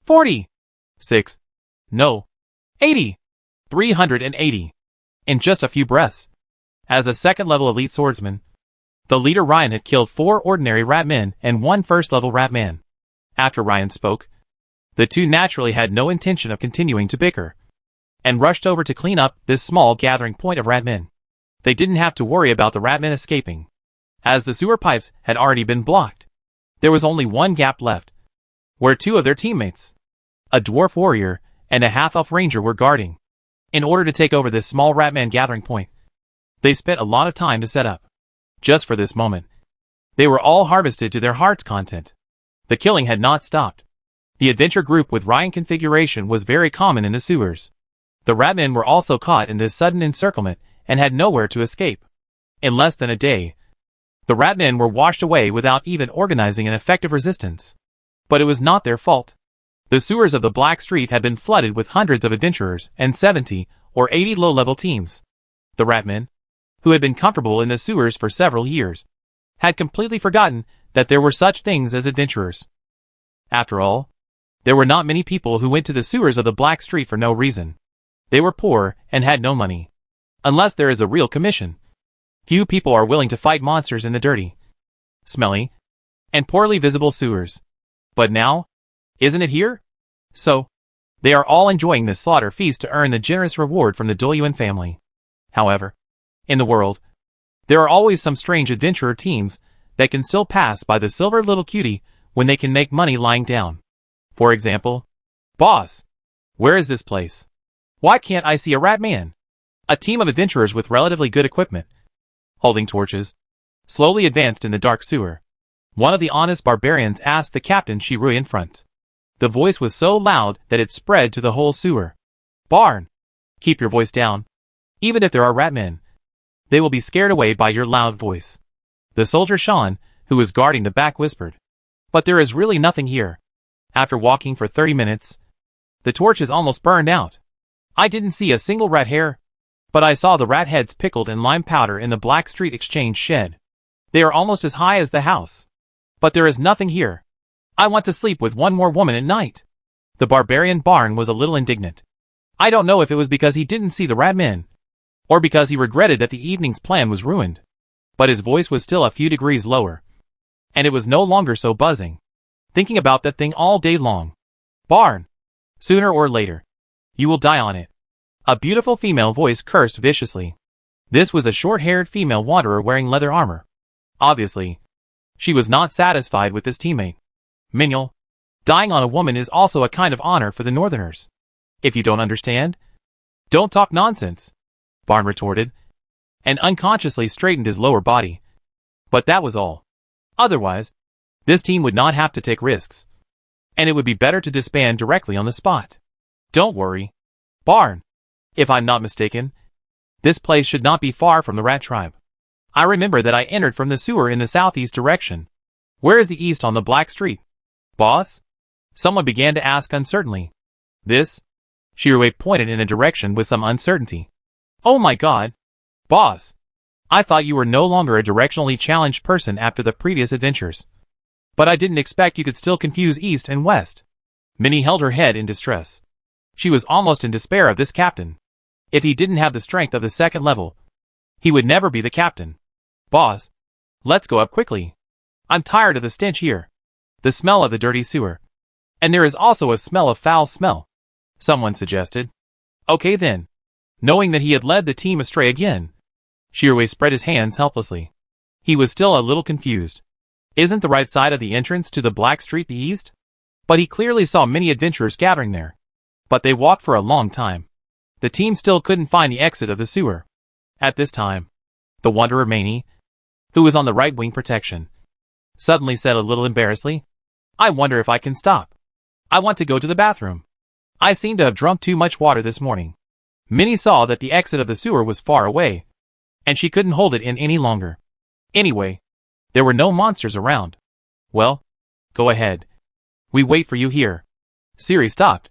40, 6, no, 80, 380. In just a few breaths. As a second-level elite swordsman, the leader Ryan had killed 4 ordinary Ratmen and 1 first-level Ratman. After Ryan spoke, the two naturally had no intention of continuing to bicker, and rushed over to clean up this small gathering point of Ratmen. They didn't have to worry about the Ratmen escaping, as the sewer pipes had already been blocked. There was only one gap left, where 2 of their teammates, a dwarf warrior and a half-elf ranger, were guarding. In order to take over this small Ratman gathering point, they spent a lot of time to set up. Just for this moment, they were all harvested to their heart's content. The killing had not stopped. The adventure group with Ryan configuration was very common in the sewers. The Ratmen were also caught in this sudden encirclement and had nowhere to escape. In less than a day, the Ratmen were washed away without even organizing an effective resistance. But it was not their fault. The sewers of the Black Street had been flooded with hundreds of adventurers and 70 or 80 low-level teams. The Ratmen, who had been comfortable in the sewers for several years, had completely forgotten that there were such things as adventurers. After all, there were not many people who went to the sewers of the Black Street for no reason. They were poor and had no money. Unless there is a real commission. Few people are willing to fight monsters in the dirty, smelly, and poorly visible sewers. But now, isn't it here? So, they are all enjoying this slaughter feast to earn the generous reward from the Dolyuan family. However, in the world, there are always some strange adventurer teams that can still pass by the silver little cutie when they can make money lying down. For example, boss, where is this place? Why can't I see a Ratman? A team of adventurers with relatively good equipment, holding torches, slowly advanced in the dark sewer. One of the honest barbarians asked the captain Shirui in front. The voice was so loud that it spread to the whole sewer. Barn, keep your voice down. Even if there are Ratmen, they will be scared away by your loud voice. The soldier Sean, who was guarding the back, whispered. But there is really nothing here. After walking for 30 minutes, the torch is almost burned out. I didn't see a single rat hair, but I saw the rat heads pickled in lime powder in the Black Street Exchange shed. They are almost as high as the house. But there is nothing here. I want to sleep with one more woman at night. The barbarian Barn was a little indignant. I don't know if it was because he didn't see the Ratmen, or because he regretted that the evening's plan was ruined. But his voice was still a few degrees lower, and it was no longer so buzzing. Thinking about that thing all day long. Barn, sooner or later, you will die on it. A beautiful female voice cursed viciously. This was a short-haired female wanderer wearing leather armor. Obviously, she was not satisfied with this teammate. Menial, dying on a woman is also a kind of honor for the Northerners. If you don't understand, don't talk nonsense, Barn retorted, and unconsciously straightened his lower body. But that was all. Otherwise, this team would not have to take risks, and it would be better to disband directly on the spot. Don't worry, Barn. If I'm not mistaken, this place should not be far from the rat tribe. I remember that I entered from the sewer in the southeast direction. Where is the east on the Black Street? Boss? Someone began to ask uncertainly. This? Shirui pointed in a direction with some uncertainty. Oh my god. Boss. I thought you were no longer a directionally challenged person after the previous adventures. But I didn't expect you could still confuse east and west. Minnie held her head in distress. She was almost in despair of this captain. If he didn't have the strength of the second level, he would never be the captain. Boss, let's go up quickly. I'm tired of the stench here. The smell of the dirty sewer. And there is also a smell of foul smell, someone suggested. Okay then. Knowing that he had led the team astray again, Shirui spread his hands helplessly. He was still a little confused. Isn't the right side of the entrance to the Black Street the east? But he clearly saw many adventurers gathering there. But they walked for a long time. The team still couldn't find the exit of the sewer. At this time, the wanderer Maney, who was on the right wing protection, suddenly said a little embarrassedly, I wonder if I can stop. I want to go to the bathroom. I seem to have drunk too much water this morning. Minnie saw that the exit of the sewer was far away, and she couldn't hold it in any longer. Anyway, there were no monsters around. Well, go ahead. We wait for you here. Siri stopped,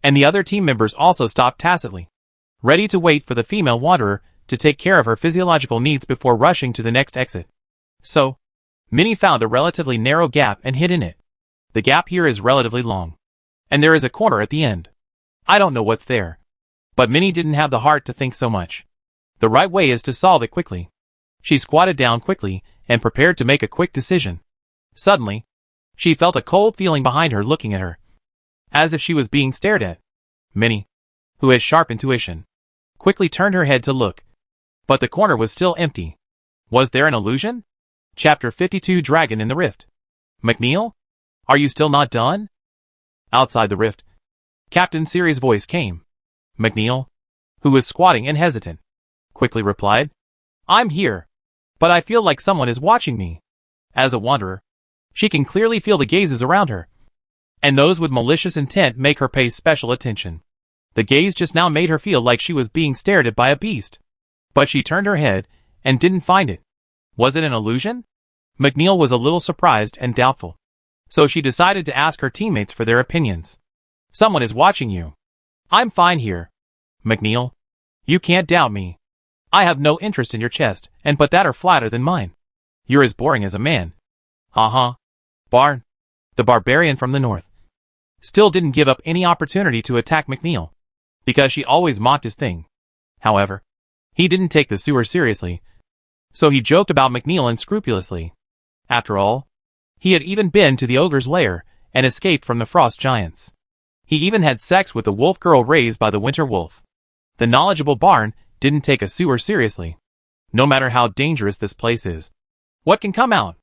and the other team members also stopped tacitly, ready to wait for the female wanderer to take care of her physiological needs before rushing to the next exit. So, Minnie found a relatively narrow gap and hid in it. The gap here is relatively long, and there is a corner at the end. I don't know what's there, but Minnie didn't have the heart to think so much. The right way is to solve it quickly. She squatted down quickly and prepared to make a quick decision. Suddenly, she felt a cold feeling behind her looking at her, as if she was being stared at. Minnie, who has sharp intuition, quickly turned her head to look, but the corner was still empty. Was there an illusion? Chapter 52 Dragon in the Rift. McNeil? Are you still not done? Outside the rift, Captain Siri's voice came. McNeil, who was squatting and hesitant, quickly replied, I'm here, but I feel like someone is watching me. As a wanderer, she can clearly feel the gazes around her, and those with malicious intent make her pay special attention. The gaze just now made her feel like she was being stared at by a beast. But she turned her head and didn't find it. Was it an illusion? McNeil was a little surprised and doubtful, so she decided to ask her teammates for their opinions. Someone is watching you. I'm fine here. McNeil, you can't doubt me. I have no interest in your chest, and but that are flatter than mine. You're as boring as a man. Barn, the barbarian from the north, still didn't give up any opportunity to attack McNeil, because she always mocked his thing. However, he didn't take the sewer seriously, so he joked about McNeil unscrupulously. After all, he had even been to the ogre's lair and escaped from the frost giants. He even had sex with the wolf girl raised by the winter wolf. The knowledgeable Barn didn't take a sewer seriously. No matter how dangerous this place is. What can come out?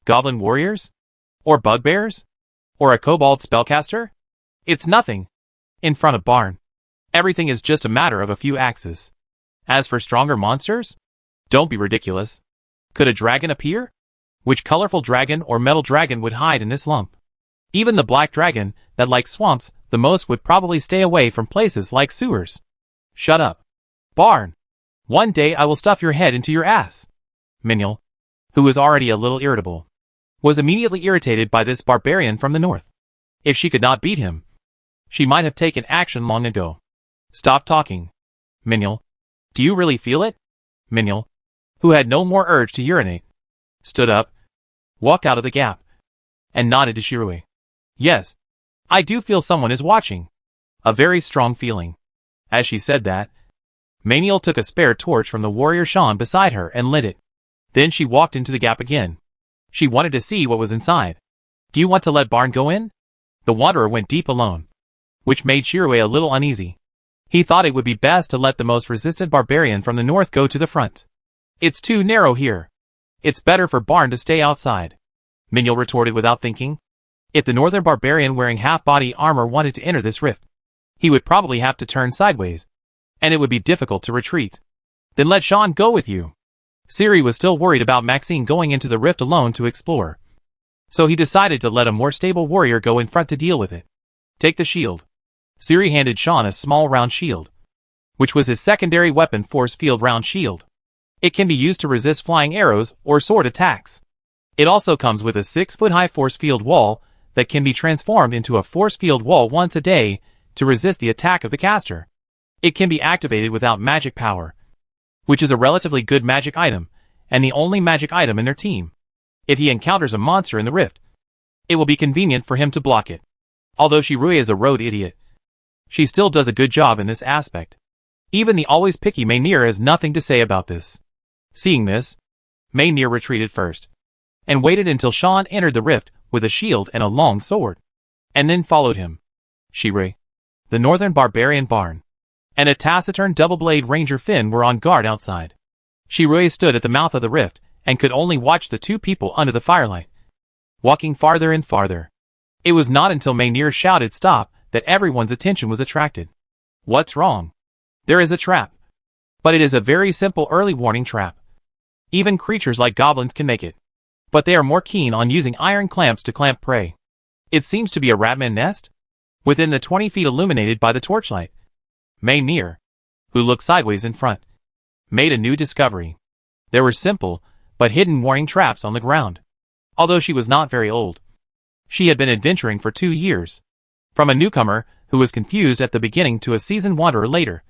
Goblin warriors? Or bugbears? Or a kobold spellcaster? It's nothing. In front of Barn. Everything is just a matter of a few axes. As for stronger monsters? Don't be ridiculous. Could a dragon appear? Which colorful dragon or metal dragon would hide in this lump? Even the black dragon, that likes swamps the most, would probably stay away from places like sewers. Shut up. Barn. One day I will stuff your head into your ass. Miniel, who was already a little irritable, was immediately irritated by this barbarian from the north. If she could not beat him, she might have taken action long ago. Stop talking. Miniel, do you really feel it? Miniel, who had no more urge to urinate, stood up, walked out of the gap, and nodded to Shirui. Yes, I do feel someone is watching. A very strong feeling. As she said that, Maniel took a spare torch from the warrior Sean beside her and lit it. Then she walked into the gap again. She wanted to see what was inside. Do you want to let Barn go in? The wanderer went deep alone, which made Shirui a little uneasy. He thought it would be best to let the most resistant barbarian from the north go to the front. It's too narrow here. It's better for Barn to stay outside. Miniel retorted without thinking. If the northern barbarian wearing half-body armor wanted to enter this rift, he would probably have to turn sideways, and it would be difficult to retreat. Then let Sean go with you. Ciri was still worried about Maxine going into the rift alone to explore, so he decided to let a more stable warrior go in front to deal with it. Take the shield. Ciri handed Sean a small round shield, which was his secondary weapon, force field round shield. It can be used to resist flying arrows or sword attacks. It also comes with a 6-foot-high force field wall that can be transformed into a force field wall once a day to resist the attack of the caster. It can be activated without magic power, which is a relatively good magic item, and the only magic item in their team. If he encounters a monster in the rift, it will be convenient for him to block it. Although Shirui is a road idiot, she still does a good job in this aspect. Even the always picky Maynir has nothing to say about this. Seeing this, Maynir retreated first, and waited until Sean entered the rift with a shield and a long sword, and then followed him. Shirui, the northern barbarian Barn, and a taciturn double-blade ranger Finn were on guard outside. Shirui stood at the mouth of the rift and could only watch the two people under the firelight, walking farther and farther. It was not until Maynir shouted stop that everyone's attention was attracted. What's wrong? There is a trap. But it is a very simple early warning trap. Even creatures like goblins can make it, but they are more keen on using iron clamps to clamp prey. It seems to be a Ratman nest, within the 20 feet illuminated by the torchlight. Maynir, who looked sideways in front, made a new discovery. There were simple, but hidden warning traps on the ground. Although she was not very old, she had been adventuring for 2 years. From a newcomer who was confused at the beginning to a seasoned wanderer later,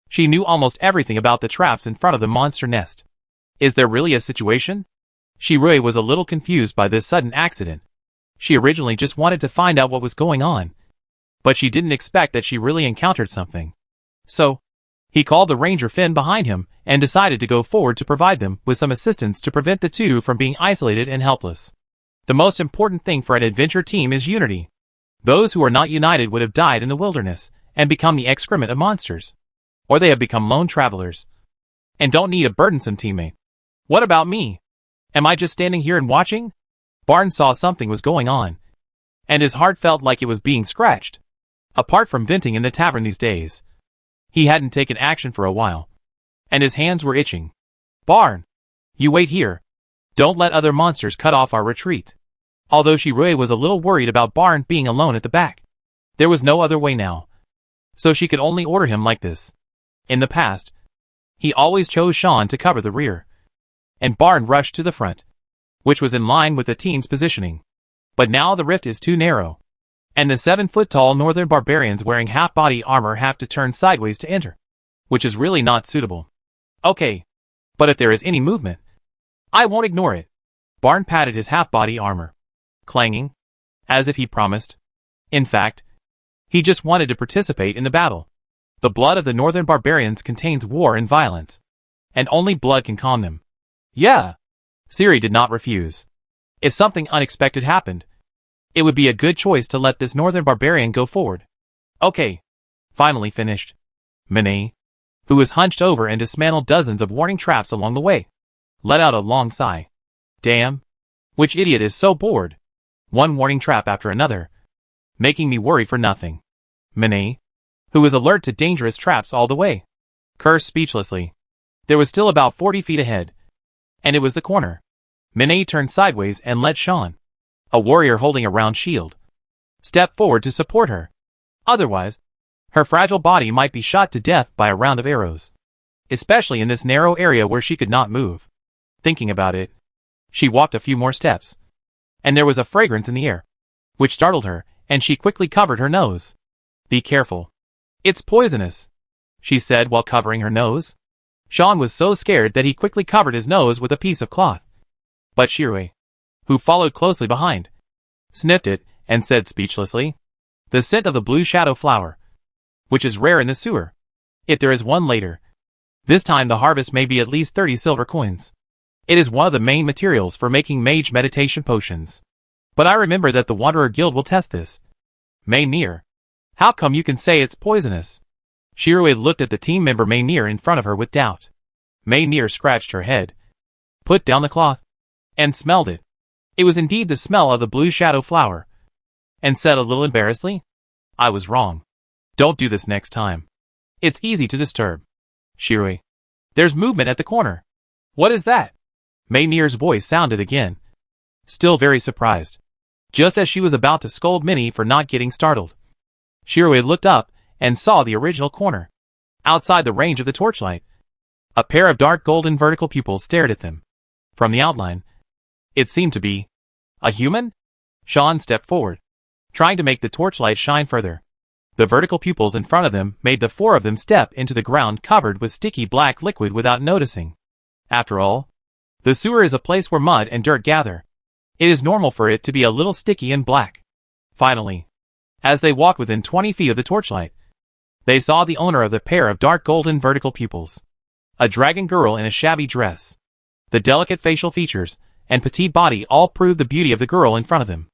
she knew almost everything about the traps in front of the monster nest. Is there really a situation? Shirui was a little confused by this sudden accident. She originally just wanted to find out what was going on, but she didn't expect that she really encountered something. So, he called the ranger Finn behind him and decided to go forward to provide them with some assistance to prevent the two from being isolated and helpless. The most important thing for an adventure team is unity. Those who are not united would have died in the wilderness and become the excrement of monsters. Or they have become lone travelers and don't need a burdensome teammate. What about me? Am I just standing here and watching? Barn saw something was going on, and his heart felt like it was being scratched. Apart from venting in the tavern these days, he hadn't taken action for a while, and his hands were itching. Barn, you wait here. Don't let other monsters cut off our retreat. Although Shirui was a little worried about Barn being alone at the back, there was no other way now, so she could only order him like this. In the past, he always chose Sean to cover the rear, and Barn rushed to the front, which was in line with the team's positioning. But now the rift is too narrow, and the 7-foot-tall northern barbarians wearing half-body armor have to turn sideways to enter, which is really not suitable. Okay, but if there is any movement, I won't ignore it. Barn patted his half-body armor, clanging, as if he promised. In fact, he just wanted to participate in the battle. The blood of the northern barbarians contains war and violence, and only blood can calm them. Yeah. Ciri did not refuse. If something unexpected happened, it would be a good choice to let this northern barbarian go forward. Okay. Finally finished. Mine, who was hunched over and dismantled dozens of warning traps along the way, let out a long sigh. Damn. Which idiot is so bored? One warning trap after another, making me worry for nothing. Minnie, who was alert to dangerous traps all the way, cursed speechlessly. There was still about 40 feet ahead, and it was the corner. Minnie turned sideways and let Sean, a warrior holding a round shield, step forward to support her. Otherwise, her fragile body might be shot to death by a round of arrows, especially in this narrow area where she could not move. Thinking about it, she walked a few more steps, and there was a fragrance in the air, which startled her, and she quickly covered her nose. Be careful. It's poisonous, she said while covering her nose. Sean was so scared that he quickly covered his nose with a piece of cloth. But Shirui, who followed closely behind, sniffed it and said speechlessly, "The scent of the blue shadow flower, which is rare in the sewer. If there is one later, this time the harvest may be at least 30 silver coins. It is one of the main materials for making mage meditation potions. But I remember that the Wanderer Guild will test this. Maynir, how come you can say it's poisonous?" Shirui looked at the team member Maynir in front of her with doubt. Maynir scratched her head, put down the cloth, and smelled it. It was indeed the smell of the blue shadow flower, and said a little embarrassedly, "I was wrong. Don't do this next time. It's easy to disturb." Shirui, there's movement at the corner. What is that? Maynir's voice sounded again, still very surprised, just as she was about to scold Minnie for not getting startled. Shirui looked up and saw the original corner. Outside the range of the torchlight, a pair of dark golden vertical pupils stared at them. From the outline, it seemed to be a human. Sean stepped forward, trying to make the torchlight shine further. The vertical pupils in front of them made the four of them step into the ground covered with sticky black liquid without noticing. After all, the sewer is a place where mud and dirt gather. It is normal for it to be a little sticky and black. Finally, as they walked within 20 feet of the torchlight, they saw the owner of the pair of dark golden vertical pupils. A dragon girl in a shabby dress. The delicate facial features and petite body all proved the beauty of the girl in front of them.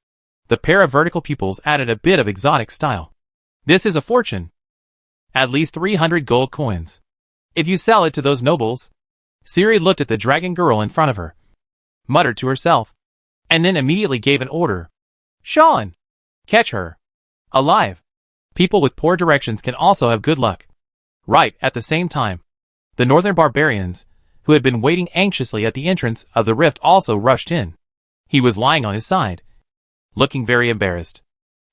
The pair of vertical pupils added a bit of exotic style. This is a fortune. At least 300 gold coins. If you sell it to those nobles. Siri looked at the dragon girl in front of her, muttered to herself, and then immediately gave an order. Sean! Catch her. Alive. People with poor directions can also have good luck. Right at the same time, the northern barbarians, who had been waiting anxiously at the entrance of the rift, also rushed in. He was lying on his side, looking very embarrassed.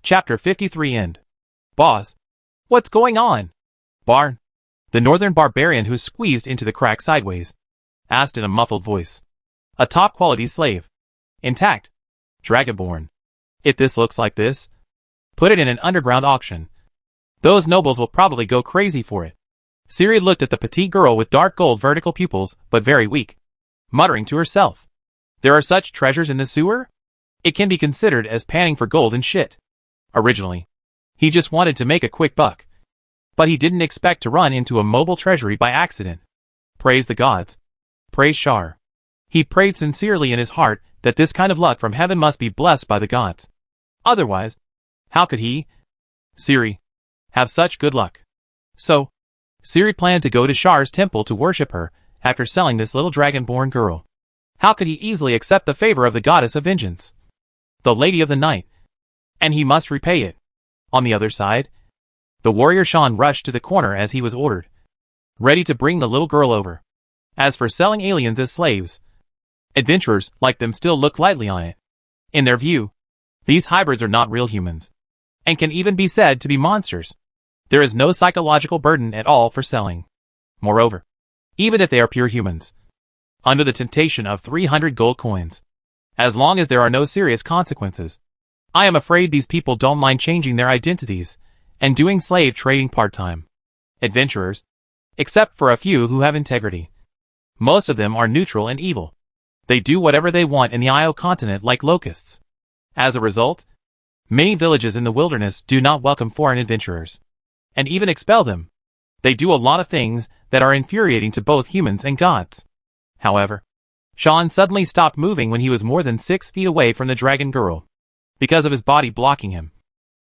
Chapter 53 End. Boss, what's going on? Barn, the northern barbarian who squeezed into the crack sideways, asked in a muffled voice. A top-quality slave. Intact. Dragonborn. If this looks like this, put it in an underground auction. Those nobles will probably go crazy for it. Siri looked at the petite girl with dark gold vertical pupils, but very weak, muttering to herself. There are such treasures in the sewer? It can be considered as panning for gold and shit. Originally, he just wanted to make a quick buck, but he didn't expect to run into a mobile treasury by accident. Praise the gods. Praise Shar. He prayed sincerely in his heart that this kind of luck from heaven must be blessed by the gods. Otherwise, how could he, Siri, have such good luck? So, Siri planned to go to Shar's temple to worship her after selling this little dragonborn girl. How could he easily accept the favor of the goddess of vengeance, the Lady of the Night? And he must repay it. On the other side, the warrior Sean rushed to the corner as he was ordered, ready to bring the little girl over. As for selling aliens as slaves, adventurers like them still look lightly on it. In their view, these hybrids are not real humans, and can even be said to be monsters. There is no psychological burden at all for selling. Moreover, even if they are pure humans, under the temptation of 300 gold coins, as long as there are no serious consequences, I am afraid these people don't mind changing their identities and doing slave trading part-time. Adventurers, except for a few who have integrity. Most of them are neutral and evil. They do whatever they want in the Io continent like locusts. As a result, many villages in the wilderness do not welcome foreign adventurers, and even expel them. They do a lot of things that are infuriating to both humans and gods. However, Sean suddenly stopped moving when he was more than 6 feet away from the dragon girl, because of his body blocking him.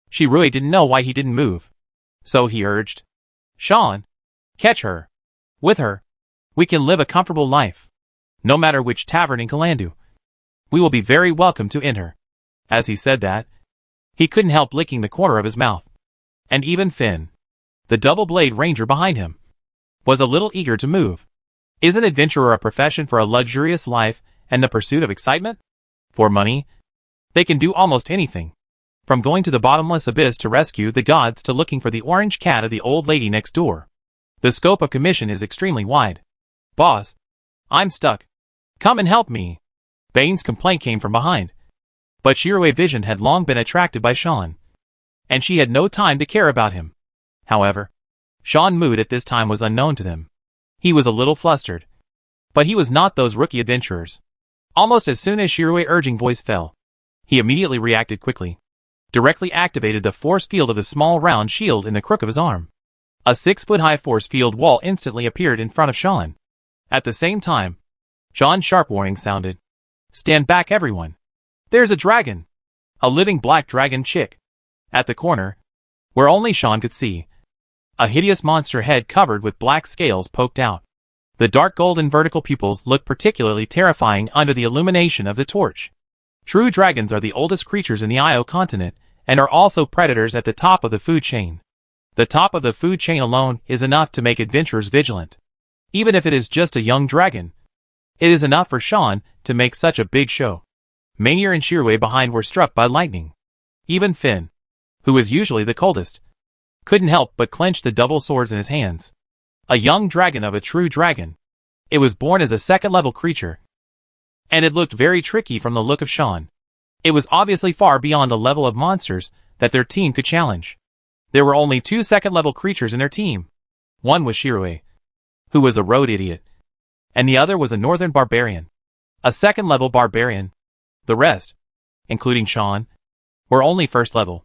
She really didn't know why he didn't move. So he urged, Sean, catch her. With her, we can live a comfortable life. No matter which tavern in Kalandu, we will be very welcome to enter. As he said that, he couldn't help licking the corner of his mouth. And even Finn, the double-blade ranger behind him, was a little eager to move. Isn't adventurer a profession for a luxurious life and the pursuit of excitement? For money, they can do almost anything. From going to the bottomless abyss to rescue the gods to looking for the orange cat of the old lady next door. The scope of commission is extremely wide. Boss, I'm stuck. Come and help me. Bane's complaint came from behind. But Shiroe Vision had long been attracted by Sean, and she had no time to care about him. However, Sean's mood at this time was unknown to them. He was a little flustered. But he was not those rookie adventurers. Almost as soon as Shiroe's urging voice fell, he immediately reacted quickly. Directly activated the force field of the small round shield in the crook of his arm. A 6-foot-high force field wall instantly appeared in front of Sean. At the same time, Sean's sharp warning sounded. Stand back, everyone. There's a dragon. A living black dragon chick. At the corner, where only Sean could see, a hideous monster head covered with black scales poked out. The dark golden vertical pupils looked particularly terrifying under the illumination of the torch. True dragons are the oldest creatures in the Io continent, and are also predators at the top of the food chain. The top of the food chain alone is enough to make adventurers vigilant. Even if it is just a young dragon, it is enough for Sean to make such a big show. Maynir and Shiroe behind were struck by lightning. Even Finn, who was usually the coldest, couldn't help but clench the double swords in his hands. A young dragon of a true dragon. It was born as a second-level creature, and it looked very tricky from the look of Sean. It was obviously far beyond the level of monsters that their team could challenge. There were only 2 second-level creatures in their team. One was Shiroe, who was a road idiot, and the other was a northern barbarian, a second-level barbarian. The rest, including Sean, were only first level,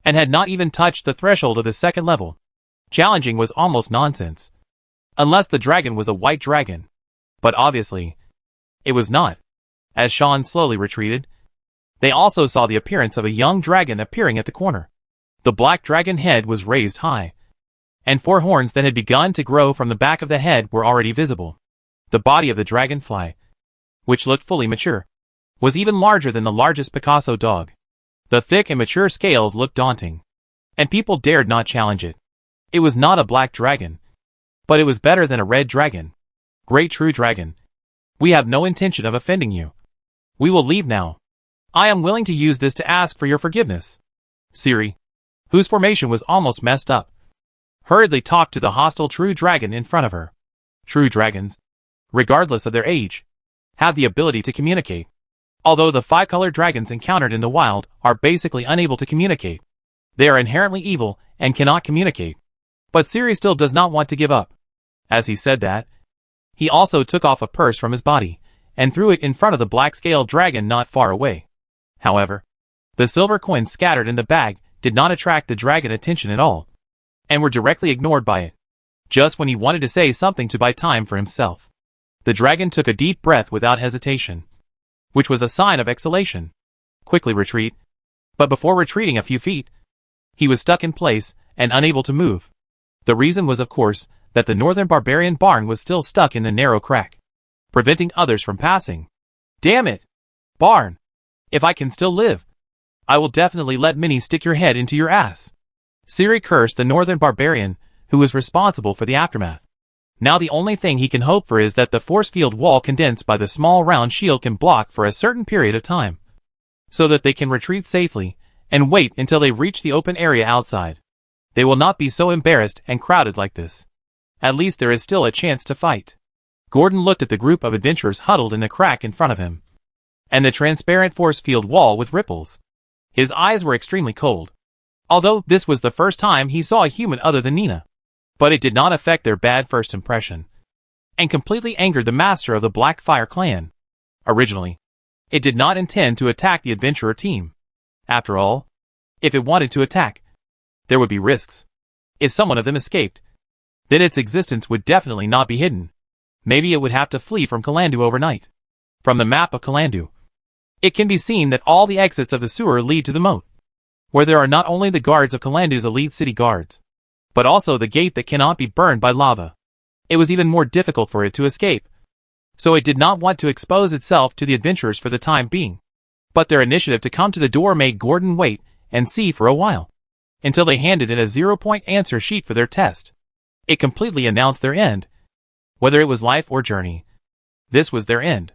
and had not even touched the threshold of the second level. Challenging was almost nonsense, unless the dragon was a white dragon. But obviously, it was not. As Sean slowly retreated, they also saw the appearance of a young dragon appearing at the corner. The black dragon head was raised high, and 4 horns that had begun to grow from the back of the head were already visible. The body of the dragonfly, which looked fully mature, was even larger than the largest Picasso dog. The thick and mature scales looked daunting, and people dared not challenge it. It was not a black dragon, but it was better than a red dragon. Great true dragon, we have no intention of offending you. We will leave now. I am willing to use this to ask for your forgiveness. Siri, whose formation was almost messed up, hurriedly talked to the hostile true dragon in front of her. True dragons, regardless of their age, have the ability to communicate. Although the 5-color dragons encountered in the wild are basically unable to communicate, they are inherently evil and cannot communicate. But Siri still does not want to give up. As he said that, he also took off a purse from his body and threw it in front of the black-scaled dragon not far away. However, the silver coins scattered in the bag did not attract the dragon attention at all, and were directly ignored by it. Just when he wanted to say something to buy time for himself, the dragon took a deep breath without hesitation, which was a sign of exhalation. Quickly retreat. But before retreating a few feet, he was stuck in place and unable to move. The reason was, of course, that the northern barbarian barn was still stuck in the narrow crack, preventing others from passing. Damn it! Barn! If I can still live, I will definitely let Minnie stick your head into your ass. Siri cursed the northern barbarian, who was responsible for the aftermath. Now the only thing he can hope for is that the force field wall condensed by the small round shield can block for a certain period of time, so that they can retreat safely and wait until they reach the open area outside. They will not be so embarrassed and crowded like this. At least there is still a chance to fight. Gordon looked at the group of adventurers huddled in the crack in front of him, and the transparent force field wall with ripples. His eyes were extremely cold, although this was the first time he saw a human other than Nina. But it did not affect their bad first impression, and completely angered the master of the Blackfire clan. Originally, it did not intend to attack the adventurer team. After all, if it wanted to attack, there would be risks. If someone of them escaped, then its existence would definitely not be hidden. Maybe it would have to flee from Kalandu overnight. From the map of Kalandu, it can be seen that all the exits of the sewer lead to the moat, where there are not only the guards of Kalandu's elite city guards, but also the gate that cannot be burned by lava. it was even more difficult for it to escape. So it did not want to expose itself to the adventurers for the time being. But their initiative to come to the door made Gordon wait and see for a while, until they handed in a 0-point answer sheet for their test. It completely announced their end. Whether it was life or journey, this was their end.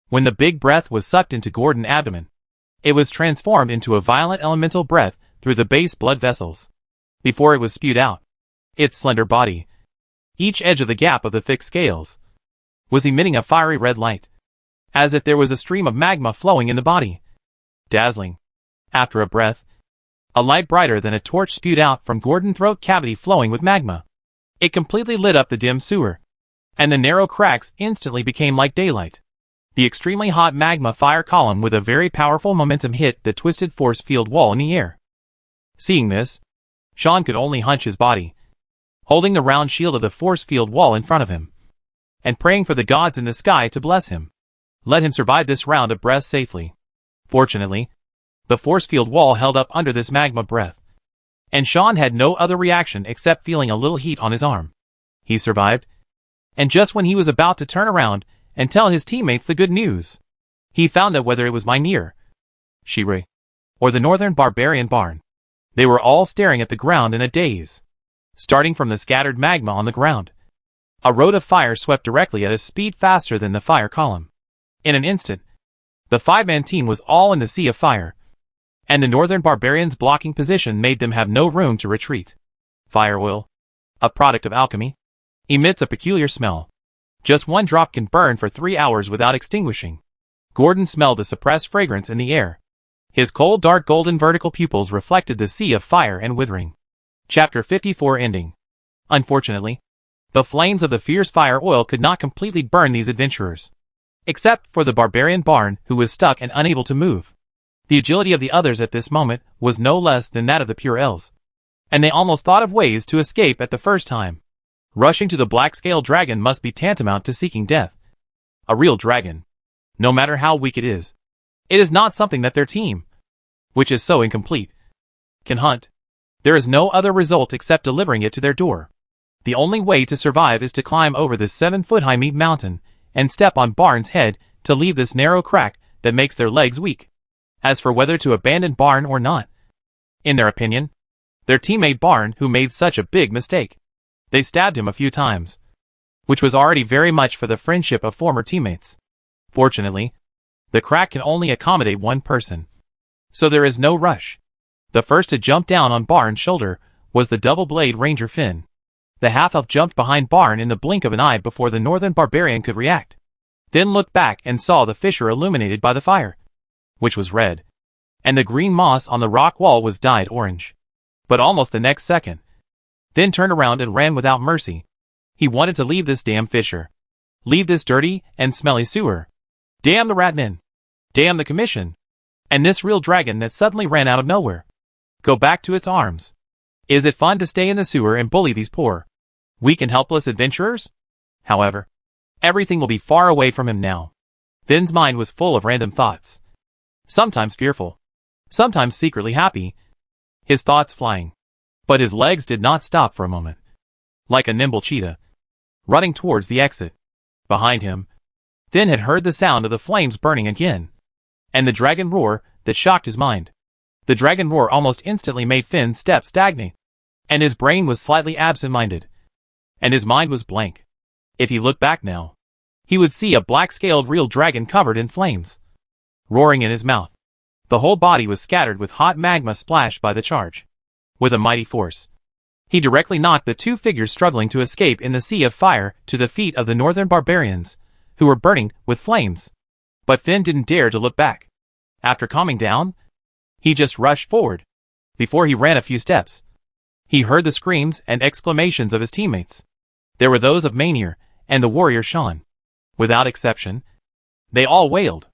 When the big breath was sucked into Gordon's abdomen, it was transformed into a violent elemental breath through the base blood vessels. Before it was spewed out, its slender body, each edge of the gap of the thick scales, was emitting a fiery red light, as if there was a stream of magma flowing in the body. Dazzling. After a breath, a light brighter than a torch spewed out from Gordon's throat cavity flowing with magma. It completely lit up the dim sewer, and the narrow cracks instantly became like daylight. The extremely hot magma fire column with a very powerful momentum hit the twisted force field wall in the air. Seeing this, Sean could only hunch his body, holding the round shield of the force field wall in front of him, and praying for the gods in the sky to bless him. Let him survive this round of breath safely. Fortunately, the force field wall held up under this magma breath, and Sean had no other reaction except feeling a little heat on his arm. He survived, and just when he was about to turn around and tell his teammates the good news, he found that whether it was Mynheer, Shire, or the northern barbarian barn, they were all staring at the ground in a daze. Starting from the scattered magma on the ground, a road of fire swept directly at a speed faster than the fire column. In an instant, the 5-man team was all in the sea of fire, and the northern barbarians' blocking position made them have no room to retreat. Fire oil, a product of alchemy, emits a peculiar smell. Just one drop can burn for 3 hours without extinguishing. Gordon smelled the suppressed fragrance in the air. His cold dark golden vertical pupils reflected the sea of fire and withering. Chapter 54 ending. Unfortunately, the flames of the fierce fire oil could not completely burn these adventurers, except for the barbarian barn who was stuck and unable to move. The agility of the others at this moment was no less than that of the pure elves, and they almost thought of ways to escape at the first time. Rushing to the black-scaled dragon must be tantamount to seeking death. A real dragon, no matter how weak it is not something that their team, which is so incomplete, can hunt. There is no other result except delivering it to their door. The only way to survive is to climb over this 7-foot-high meat mountain and step on Barn's head to leave this narrow crack that makes their legs weak. As for whether to abandon Barn or not, in their opinion, their teammate Barn who made such a big mistake. They stabbed him a few times, which was already very much for the friendship of former teammates. Fortunately, the crack can only accommodate one person, so there is no rush. The first to jump down on Barn's shoulder was the double-blade ranger Finn. The half-elf jumped behind Barn in the blink of an eye before the northern barbarian could react. Then looked back and saw the fissure illuminated by the fire, which was red, and the green moss on the rock wall was dyed orange. But almost the next second, then turned around and ran without mercy. He wanted to leave this damn fissure. Leave this dirty and smelly sewer. Damn the Ratman. Damn the commission. And this real dragon that suddenly ran out of nowhere. Go back to its arms. Is it fun to stay in the sewer and bully these poor, weak and helpless adventurers? However, everything will be far away from him now. Finn's mind was full of random thoughts. Sometimes fearful, sometimes secretly happy, his thoughts flying. But his legs did not stop for a moment. Like a nimble cheetah, running towards the exit. Behind him, Finn had heard the sound of the flames burning again, and the dragon roar that shocked his mind. The dragon roar almost instantly made Finn's steps stagnate, and his brain was slightly absent-minded, and his mind was blank. If he looked back now, he would see a black-scaled real dragon covered in flames, roaring in his mouth. The whole body was scattered with hot magma splashed by the charge. With a mighty force, he directly knocked the two figures struggling to escape in the sea of fire to the feet of the northern barbarians, who were burning with flames. But Finn didn't dare to look back. After calming down, he just rushed forward. Before he ran a few steps, he heard the screams and exclamations of his teammates. There were those of Mynheer and the warrior Sean. Without exception, they all wailed.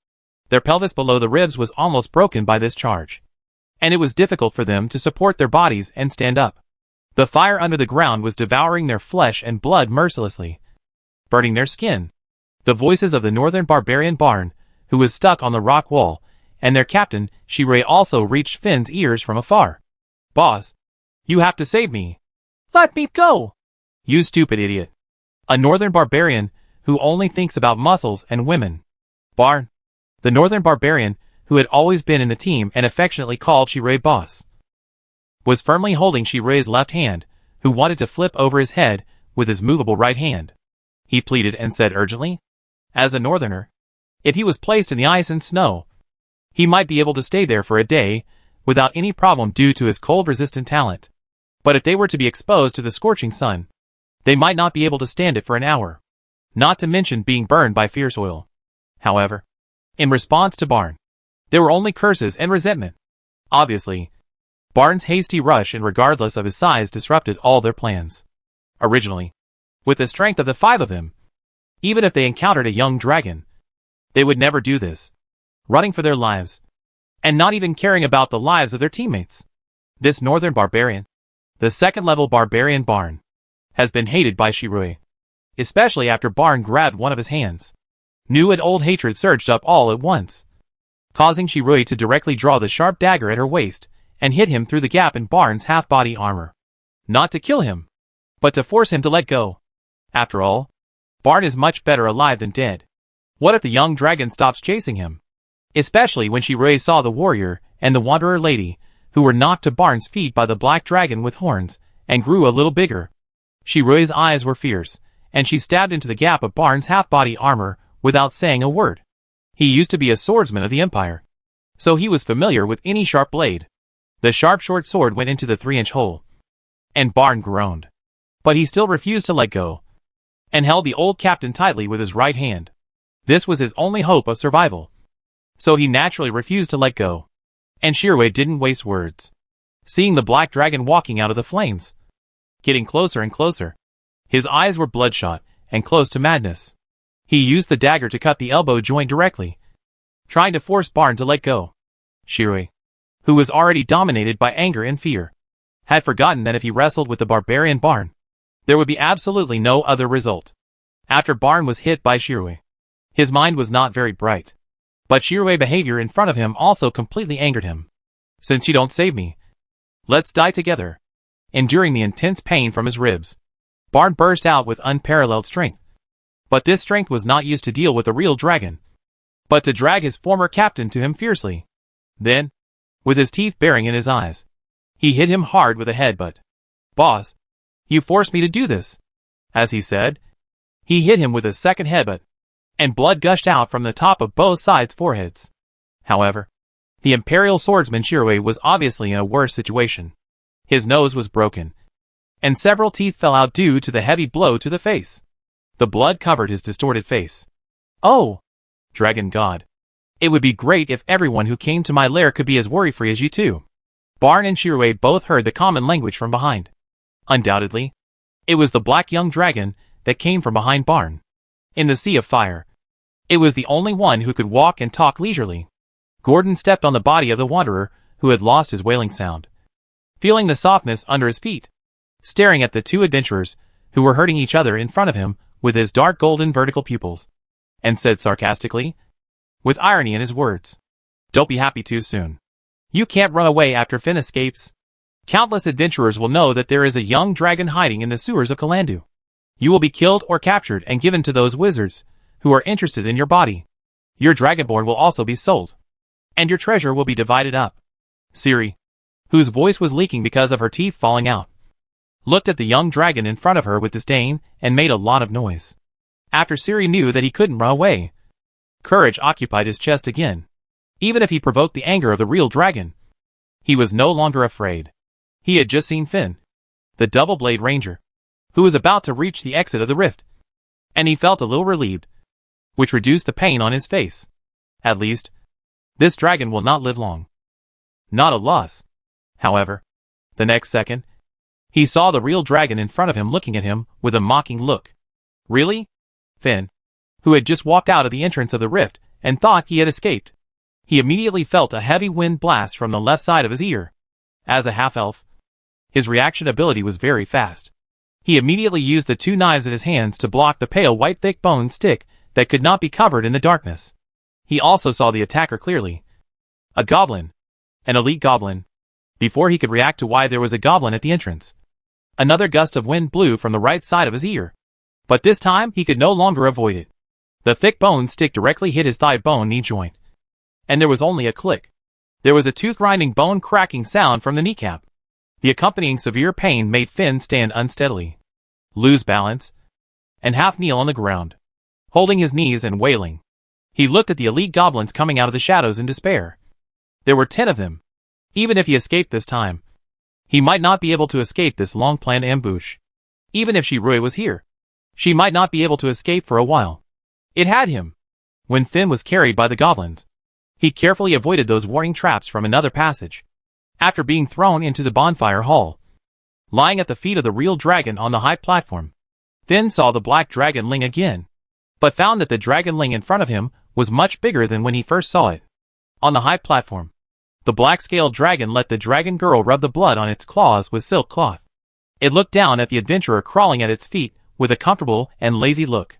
Their pelvis below the ribs was almost broken by this charge, and it was difficult for them to support their bodies and stand up. The fire under the ground was devouring their flesh and blood mercilessly, burning their skin. The voices of the northern barbarian Barn, who was stuck on the rock wall, and their captain, Shire, also reached Finn's ears from afar. "Boss, you have to save me." "Let me go!" "You stupid idiot. A northern barbarian who only thinks about muscles and women. Barn. The northern barbarian, who had always been in the team and affectionately called Shirui boss, was firmly holding Shirui's left hand, who wanted to flip over his head with his movable right hand. He pleaded and said urgently, as a northerner, if he was placed in the ice and snow, he might be able to stay there for a day without any problem due to his cold-resistant talent. But if they were to be exposed to the scorching sun, they might not be able to stand it for an hour, not to mention being burned by fierce oil. However, in response to Barn, there were only curses and resentment. Obviously, Barn's hasty rush and regardless of his size disrupted all their plans. Originally, with the strength of the 5 of them, even if they encountered a young dragon, they would never do this, running for their lives, and not even caring about the lives of their teammates. This northern barbarian, the second-level barbarian Barn, has been hated by Shirui, especially after Barn grabbed one of his hands. New and old hatred surged up all at once, causing Shirui to directly draw the sharp dagger at her waist and hit him through the gap in Barn's half-body armor. Not to kill him, but to force him to let go. After all, Barn is much better alive than dead. What if the young dragon stops chasing him? Especially when Shirui saw the warrior and the wanderer lady, who were knocked to Barn's feet by the black dragon with horns, and grew a little bigger. Shirui's eyes were fierce, and she stabbed into the gap of Barn's half-body armor without saying a word. He used to be a swordsman of the Empire, so he was familiar with any sharp blade. The sharp short sword went into the 3-inch hole, and Barn groaned. But he still refused to let go, and held the old captain tightly with his right hand. This was his only hope of survival, so he naturally refused to let go. And Shirui didn't waste words. Seeing the black dragon walking out of the flames, getting closer and closer, his eyes were bloodshot and close to madness. He used the dagger to cut the elbow joint directly, trying to force Barn to let go. Shirui, who was already dominated by anger and fear, had forgotten that if he wrestled with the barbarian Barn, there would be absolutely no other result. After Barn was hit by Shirui, his mind was not very bright. But Shirui's behavior in front of him also completely angered him. Since you don't save me, let's die together. Enduring the intense pain from his ribs, Barn burst out with unparalleled strength. But this strength was not used to deal with the real dragon, but to drag his former captain to him fiercely. Then, with his teeth baring in his eyes, he hit him hard with a headbutt. Boss, you forced me to do this. As he said, he hit him with a second headbutt, and blood gushed out from the top of both sides' foreheads. However, the Imperial swordsman Shirui was obviously in a worse situation. His nose was broken, and several teeth fell out due to the heavy blow to the face. The blood covered his distorted face. Oh, Dragon God. It would be great if everyone who came to my lair could be as worry-free as you two. Barn and Shirui both heard the common language from behind. Undoubtedly, it was the black young dragon that came from behind Barn. In the sea of fire, it was the only one who could walk and talk leisurely. Gordon stepped on the body of the wanderer who had lost his wailing sound, feeling the softness under his feet, staring at the two adventurers who were hurting each other in front of him with his dark golden vertical pupils, and said sarcastically, with irony in his words, "Don't be happy too soon. You can't run away after Finn escapes. Countless adventurers will know that there is a young dragon hiding in the sewers of Kalandu. You will be killed or captured and given to those wizards who are interested in your body. Your dragonborn will also be sold, and your treasure will be divided up." Ciri, whose voice was leaking because of her teeth falling out, looked at the young dragon in front of her with disdain and made a lot of noise. After Ciri knew that he couldn't run away, courage occupied his chest again. Even if he provoked the anger of the real dragon, he was no longer afraid. He had just seen Finn, the double-blade ranger, who was about to reach the exit of the rift, and he felt a little relieved, which reduced the pain on his face. At least, this dragon will not live long. Not a loss. However, the next second, he saw the real dragon in front of him looking at him with a mocking look. Really? Finn, who had just walked out of the entrance of the rift and thought he had escaped. He immediately felt a heavy wind blast from the left side of his ear. As a half-elf, his reaction ability was very fast. He immediately used the two knives in his hands to block the pale white thick bone stick that could not be covered in the darkness. He also saw the attacker clearly. A goblin. An elite goblin. Before he could react to why there was a goblin at the entrance, another gust of wind blew from the right side of his ear. But this time he could no longer avoid it. The thick bone stick directly hit his thigh bone knee joint. And there was only a click. There was a tooth-grinding bone-cracking sound from the kneecap. The accompanying severe pain made Finn stand unsteadily, lose balance, and half kneel on the ground, holding his knees and wailing. He looked at the elite goblins coming out of the shadows in despair. There were 10 of them. Even if he escaped this time, he might not be able to escape this long-planned ambush. Even if Shirui was here, she might not be able to escape for a while. It had him. When Finn was carried by the goblins, he carefully avoided those warning traps from another passage. After being thrown into the bonfire hall, lying at the feet of the real dragon on the high platform, Finn saw the black dragonling again, but found that the dragonling in front of him was much bigger than when he first saw it. On the high platform, the black-scaled dragon let the dragon girl rub the blood on its claws with silk cloth. It looked down at the adventurer crawling at its feet with a comfortable and lazy look.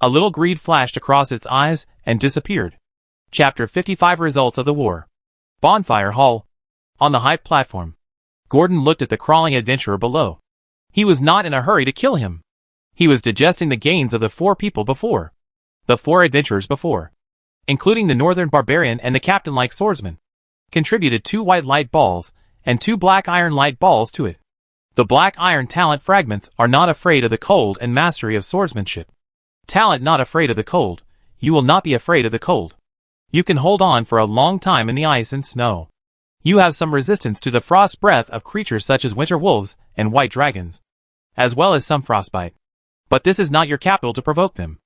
A little greed flashed across its eyes and disappeared. Chapter 55 Results of the War. Bonfire Hall. On the high platform, Gordon looked at the crawling adventurer below. He was not in a hurry to kill him. He was digesting the gains of the 4 people before. The 4 adventurers before, including the northern barbarian and the captain-like swordsman, contributed 2 white light balls and 2 black iron light balls to it. The black iron talent fragments are not afraid of the cold and mastery of swordsmanship. Talent not afraid of the cold, you will not be afraid of the cold. You can hold on for a long time in the ice and snow. You have some resistance to the frost breath of creatures such as winter wolves and white dragons, as well as some frostbite. But this is not your capital to provoke them.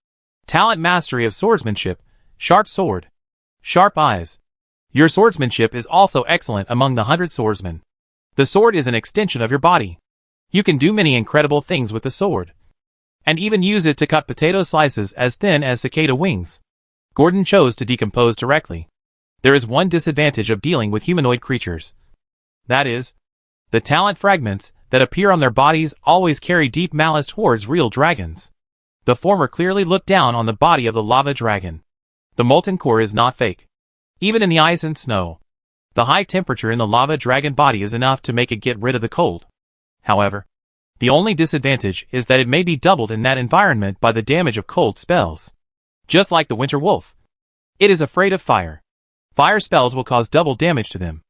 Talent mastery of swordsmanship, sharp sword, sharp eyes. Your swordsmanship is also excellent among the 100 swordsmen. The sword is an extension of your body. You can do many incredible things with the sword, and even use it to cut potato slices as thin as cicada wings. Gordon chose to decompose directly. There is one disadvantage of dealing with humanoid creatures. That is, the talent fragments that appear on their bodies always carry deep malice towards real dragons. The former clearly looked down on the body of the lava dragon. The molten core is not fake. Even in the ice and snow, the high temperature in the lava dragon body is enough to make it get rid of the cold. However, the only disadvantage is that it may be doubled in that environment by the damage of cold spells. Just like the winter wolf, it is afraid of fire. Fire spells will cause double damage to them.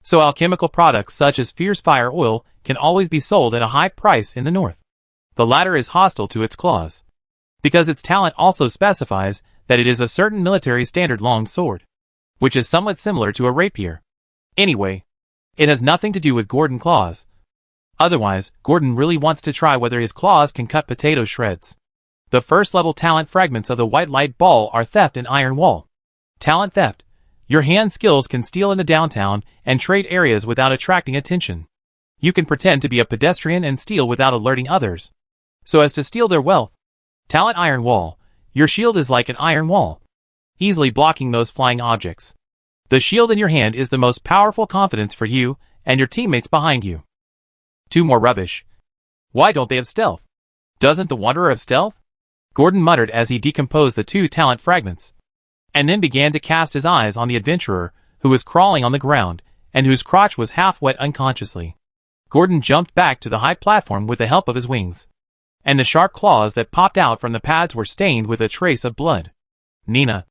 So alchemical products such as fierce fire oil can always be sold at a high price in the north. The latter is hostile to its claws, because its talent also specifies that it is a certain military standard long sword, which is somewhat similar to a rapier. Anyway, it has nothing to do with Gordon claws. Otherwise, Gordon really wants to try whether his claws can cut potato shreds. The first level talent fragments of the white light ball are theft and iron wall. Talent theft. Your hand skills can steal in the downtown and trade areas without attracting attention. You can pretend to be a pedestrian and steal without alerting others, so as to steal their wealth. Talent iron wall. Your shield is like an iron wall, easily blocking those flying objects. The shield in your hand is the most powerful confidence for you and your teammates behind you. 2 more rubbish. Why don't they have stealth? Doesn't the Wanderer have stealth? Gordon muttered as he decomposed the 2 talent fragments, and then began to cast his eyes on the adventurer who was crawling on the ground and whose crotch was half wet unconsciously. Gordon jumped back to the high platform with the help of his wings, and the sharp claws that popped out from the pads were stained with a trace of blood. Nina,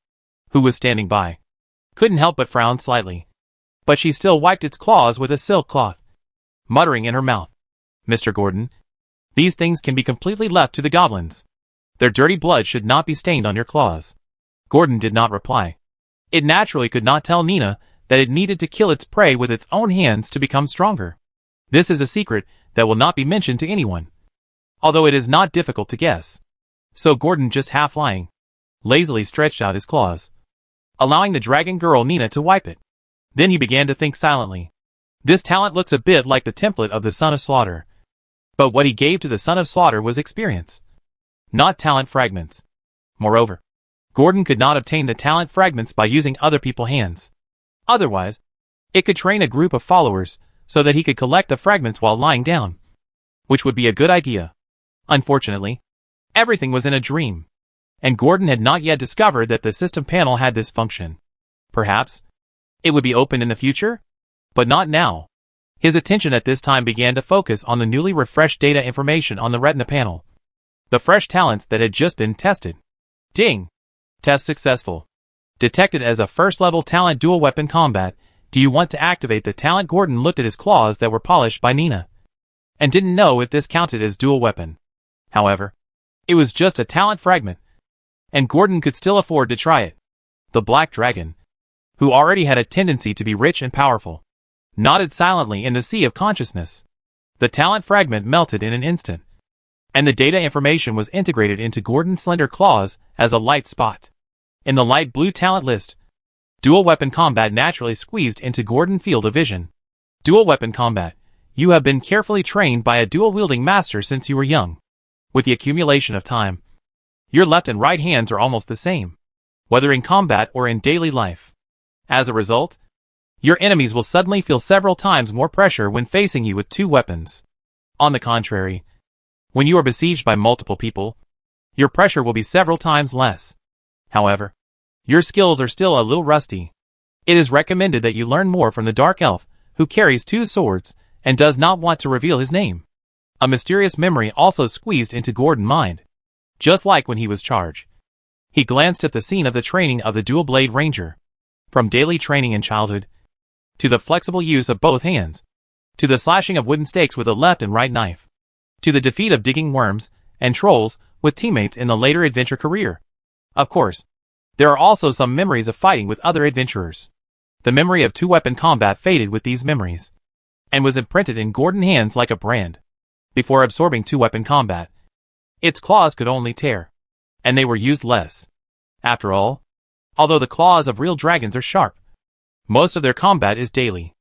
who was standing by, couldn't help but frown slightly, but she still wiped its claws with a silk cloth, muttering in her mouth, "Mr. Gordon, these things can be completely left to the goblins. Their dirty blood should not be stained on your claws." Gordon did not reply. It naturally could not tell Nina that it needed to kill its prey with its own hands to become stronger. This is a secret that will not be mentioned to anyone, although it is not difficult to guess. So Gordon, just half lying, lazily stretched out his claws, allowing the dragon girl Nina to wipe it. Then he began to think silently. This talent looks a bit like the template of the Son of Slaughter, but what he gave to the Son of Slaughter was experience, not talent fragments. Moreover, Gordon could not obtain the talent fragments by using other people's hands. Otherwise, it could train a group of followers so that he could collect the fragments while lying down, which would be a good idea. Unfortunately, everything was in a dream, and Gordon had not yet discovered that the system panel had this function. Perhaps it would be opened in the future, but not now. His attention at this time began to focus on the newly refreshed data information on the retina panel. The fresh talents that had just been tested. Ding! Test successful. Detected as a first-level talent dual weapon combat. Do you want to activate the talent? Gordon looked at his claws that were polished by Nina, and didn't know if this counted as dual weapon. However, it was just a talent fragment, and Gordon could still afford to try it. The Black Dragon, who already had a tendency to be rich and powerful, nodded silently in the sea of consciousness. The talent fragment melted in an instant, and the data information was integrated into Gordon's slender claws as a light spot. In the light blue talent list, dual weapon combat naturally squeezed into Gordon's field of vision. Dual weapon combat. You have been carefully trained by a dual-wielding master since you were young. With the accumulation of time, your left and right hands are almost the same, whether in combat or in daily life. As a result, your enemies will suddenly feel several times more pressure when facing you with two weapons. On the contrary, when you are besieged by multiple people, your pressure will be several times less. However, your skills are still a little rusty. It is recommended that you learn more from the Dark Elf, who carries two swords and does not want to reveal his name. A mysterious memory also squeezed into Gordon's mind. Just like when he was charged, he glanced at the scene of the training of the Dual Blade Ranger. From daily training in childhood, to the flexible use of both hands, to the slashing of wooden stakes with a left and right knife, to the defeat of digging worms and trolls with teammates in the later adventure career. Of course, there are also some memories of fighting with other adventurers. The memory of two-weapon combat faded with these memories, and was imprinted in Gordon's hands like a brand. Before absorbing two-weapon combat, its claws could only tear, and they were used less. After all, although the claws of real dragons are sharp, most of their combat is daily,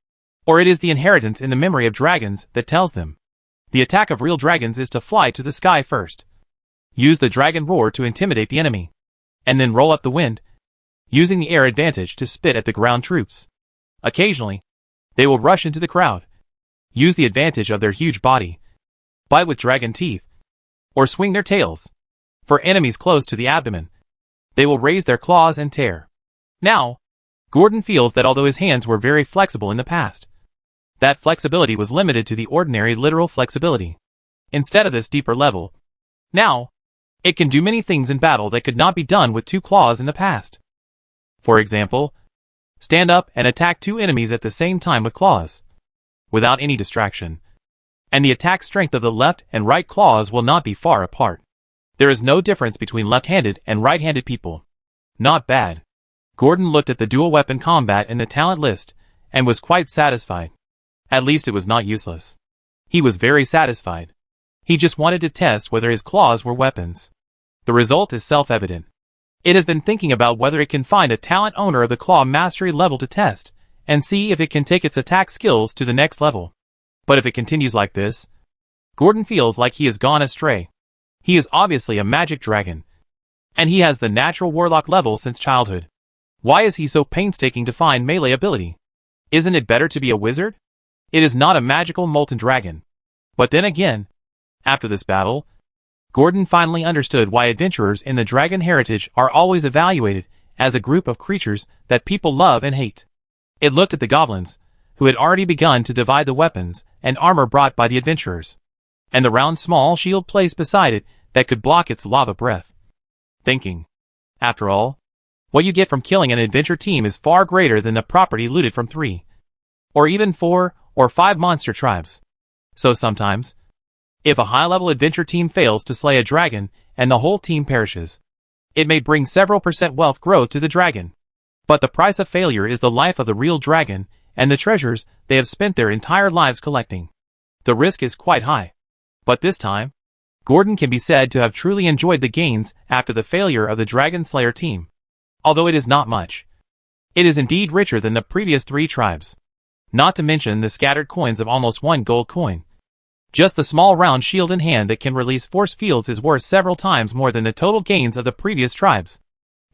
or it is the inheritance in the memory of dragons that tells them. The attack of real dragons is to fly to the sky first, use the dragon roar to intimidate the enemy, and then roll up the wind, using the air advantage to spit at the ground troops. Occasionally, they will rush into the crowd, use the advantage of their huge body, bite with dragon teeth, or swing their tails. For enemies close to the abdomen, they will raise their claws and tear. Now, Gordon feels that although his hands were very flexible in the past, that flexibility was limited to the ordinary literal flexibility. Instead of this deeper level, now, it can do many things in battle that could not be done with two claws in the past. For example, stand up and attack two enemies at the same time with claws, without any distraction. And the attack strength of the left and right claws will not be far apart. There is no difference between left-handed and right-handed people. Not bad. Gordon looked at the dual weapon combat in the talent list, and was quite satisfied. At least it was not useless. He was very satisfied. He just wanted to test whether his claws were weapons. The result is self-evident. It has been thinking about whether it can find a talent owner of the claw mastery level to test, and see if it can take its attack skills to the next level. But if it continues like this, Gordon feels like he has gone astray. He is obviously a magic dragon, and he has the natural warlock level since childhood. Why is he so painstaking to find melee ability? Isn't it better to be a wizard? It is not a magical molten dragon. But then again, after this battle, Gordon finally understood why adventurers in the dragon heritage are always evaluated as a group of creatures that people love and hate. It looked at the goblins, who had already begun to divide the weapons and armor brought by the adventurers, and the round small shield placed beside it that could block its lava breath. Thinking, after all, what you get from killing an adventure team is far greater than the property looted from 3, or even 4 or 5 monster tribes. So sometimes, if a high-level adventure team fails to slay a dragon and the whole team perishes, it may bring several % wealth growth to the dragon. But the price of failure is the life of the real dragon and the treasures they have spent their entire lives collecting. The risk is quite high. But this time, Gordon can be said to have truly enjoyed the gains after the failure of the Dragon Slayer team. Although it is not much, it is indeed richer than the previous 3 tribes. Not to mention the scattered coins of almost 1 gold coin. Just the small round shield in hand that can release force fields is worth several times more than the total gains of the previous tribes.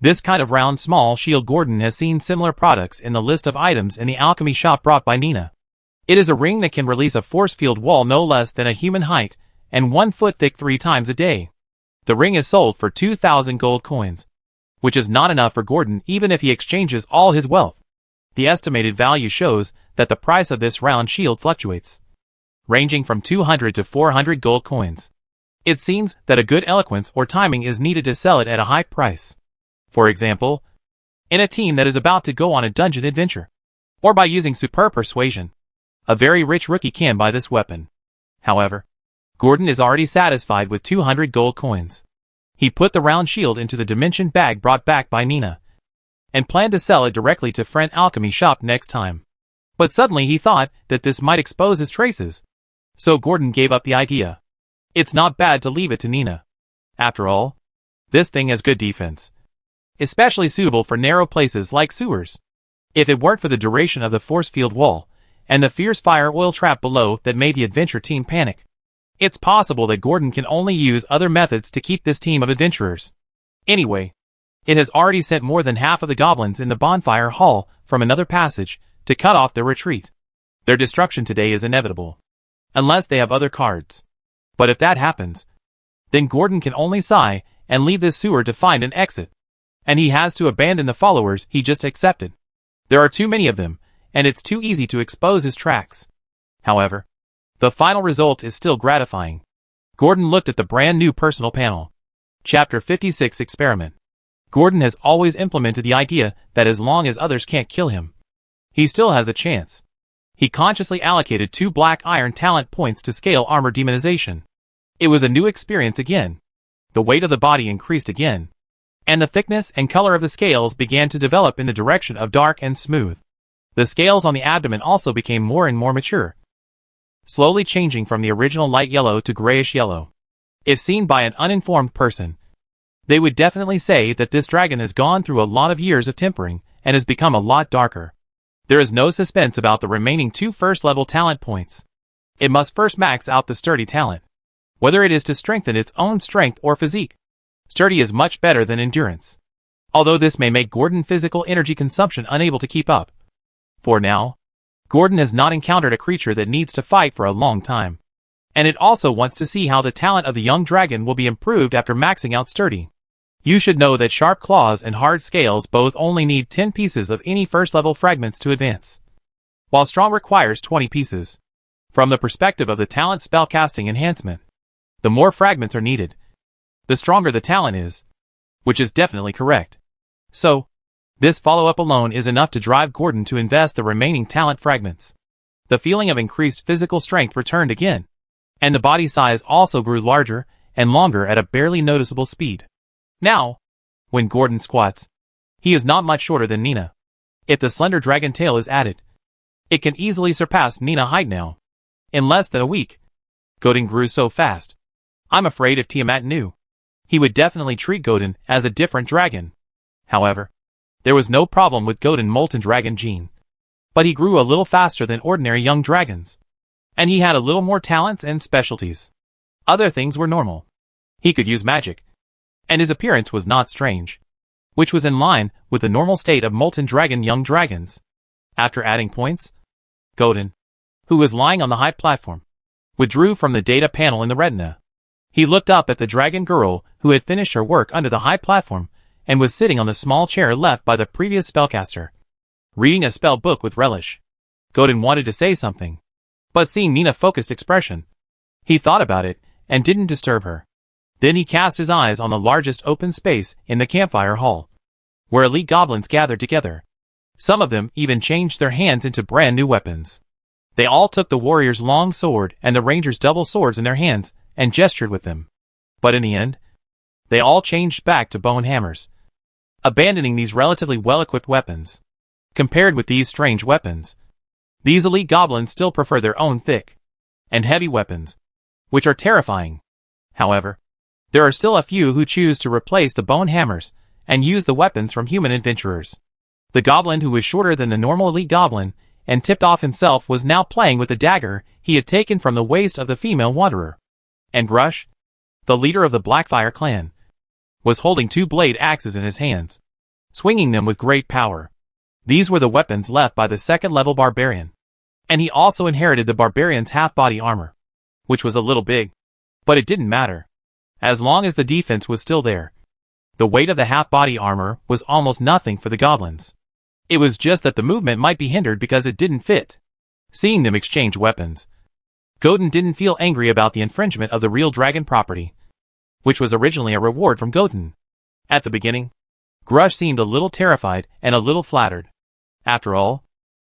This kind of round small shield. Gordon has seen similar products in the list of items in the alchemy shop brought by Nina. It is a ring that can release a force field wall no less than a human height and 1 foot thick 3 times a day. The ring is sold for 2,000 gold coins, which is not enough for Gordon even if he exchanges all his wealth. The estimated value shows that the price of this round shield fluctuates, ranging from 200 to 400 gold coins. It seems that a good eloquence or timing is needed to sell it at a high price. For example, in a team that is about to go on a dungeon adventure, or by using superb persuasion. A very rich rookie can buy this weapon. However, Gordon is already satisfied with 200 gold coins. He put the round shield into the dimension bag brought back by Nina, and planned to sell it directly to Friend Alchemy Shop next time. But suddenly he thought that this might expose his traces, so Gordon gave up the idea. It's not bad to leave it to Nina. After all, this thing has good defense, especially suitable for narrow places like sewers. If it weren't for the duration of the force field wall, and the fierce fire oil trap below that made the adventure team panic, it's possible that Gordon can only use other methods to keep this team of adventurers. Anyway, it has already sent more than half of the goblins in the bonfire hall from another passage to cut off their retreat. Their destruction today is inevitable, unless they have other cards. But if that happens, then Gordon can only sigh and leave this sewer to find an exit. And he has to abandon the followers he just accepted. There are too many of them, and it's too easy to expose his tracks. However, the final result is still gratifying. Gordon looked at the brand new personal panel. Chapter 56 Experiment. Gordon has always implemented the idea that as long as others can't kill him, he still has a chance. He consciously allocated 2 black iron talent points to scale armor demonization. It was a new experience again. The weight of the body increased again, and the thickness and color of the scales began to develop in the direction of dark and smooth. The scales on the abdomen also became more and more mature, slowly changing from the original light yellow to grayish yellow. If seen by an uninformed person, they would definitely say that this dragon has gone through a lot of years of tempering and has become a lot darker. There is no suspense about the remaining 2 first-level talent points. It must first max out the sturdy talent, whether it is to strengthen its own strength or physique. Sturdy is much better than endurance, although this may make Gordon physical energy consumption unable to keep up. For now, Gordon has not encountered a creature that needs to fight for a long time, and it also wants to see how the talent of the young dragon will be improved after maxing out sturdy. You should know that sharp claws and hard scales both only need 10 pieces of any first-level fragments to advance, while strong requires 20 pieces. From the perspective of the talent spellcasting enhancement, the more fragments are needed, the stronger the talent is, which is definitely correct. So, this follow-up alone is enough to drive Gordon to invest the remaining talent fragments. The feeling of increased physical strength returned again, and the body size also grew larger and longer at a barely noticeable speed. Now, when Gordon squats, he is not much shorter than Nina. If the slender dragon tail is added, it can easily surpass Nina's height now. In less than a week, Gordon grew so fast. I'm afraid if Tiamat knew, he would definitely treat Gordon as a different dragon. However, there was no problem with Gordon's molten dragon gene, but he grew a little faster than ordinary young dragons, and he had a little more talents and specialties. Other things were normal. He could use magic, and his appearance was not strange, which was in line with the normal state of molten dragon young dragons. After adding points, Gordon, who was lying on the high platform, withdrew from the data panel in the retina. He looked up at the dragon girl who had finished her work under the high platform and was sitting on the small chair left by the previous spellcaster, reading a spell book with relish. Gordon wanted to say something, but seeing Nina's focused expression, he thought about it and didn't disturb her. Then he cast his eyes on the largest open space in the campfire hall, where elite goblins gathered together. Some of them even changed their hands into brand new weapons. They all took the warrior's long sword and the ranger's double swords in their hands and gestured with them. But in the end, they all changed back to bone hammers, abandoning these relatively well-equipped weapons. Compared with these strange weapons, these elite goblins still prefer their own thick and heavy weapons, which are terrifying. However, there are still a few who choose to replace the bone hammers and use the weapons from human adventurers. The goblin who was shorter than the normal elite goblin and tipped off himself was now playing with the dagger he had taken from the waist of the female wanderer. And Grush, the leader of the Blackfire clan, was holding 2 blade axes in his hands, swinging them with great power. These were the weapons left by the 2nd level barbarian, and he also inherited the barbarian's half-body armor, which was a little big, but it didn't matter. As long as the defense was still there, the weight of the half-body armor was almost nothing for the goblins. It was just that the movement might be hindered because it didn't fit. Seeing them exchange weapons, Gordon didn't feel angry about the infringement of the real dragon property. which was originally a reward from Goten. At the beginning, Grush seemed a little terrified and a little flattered. After all,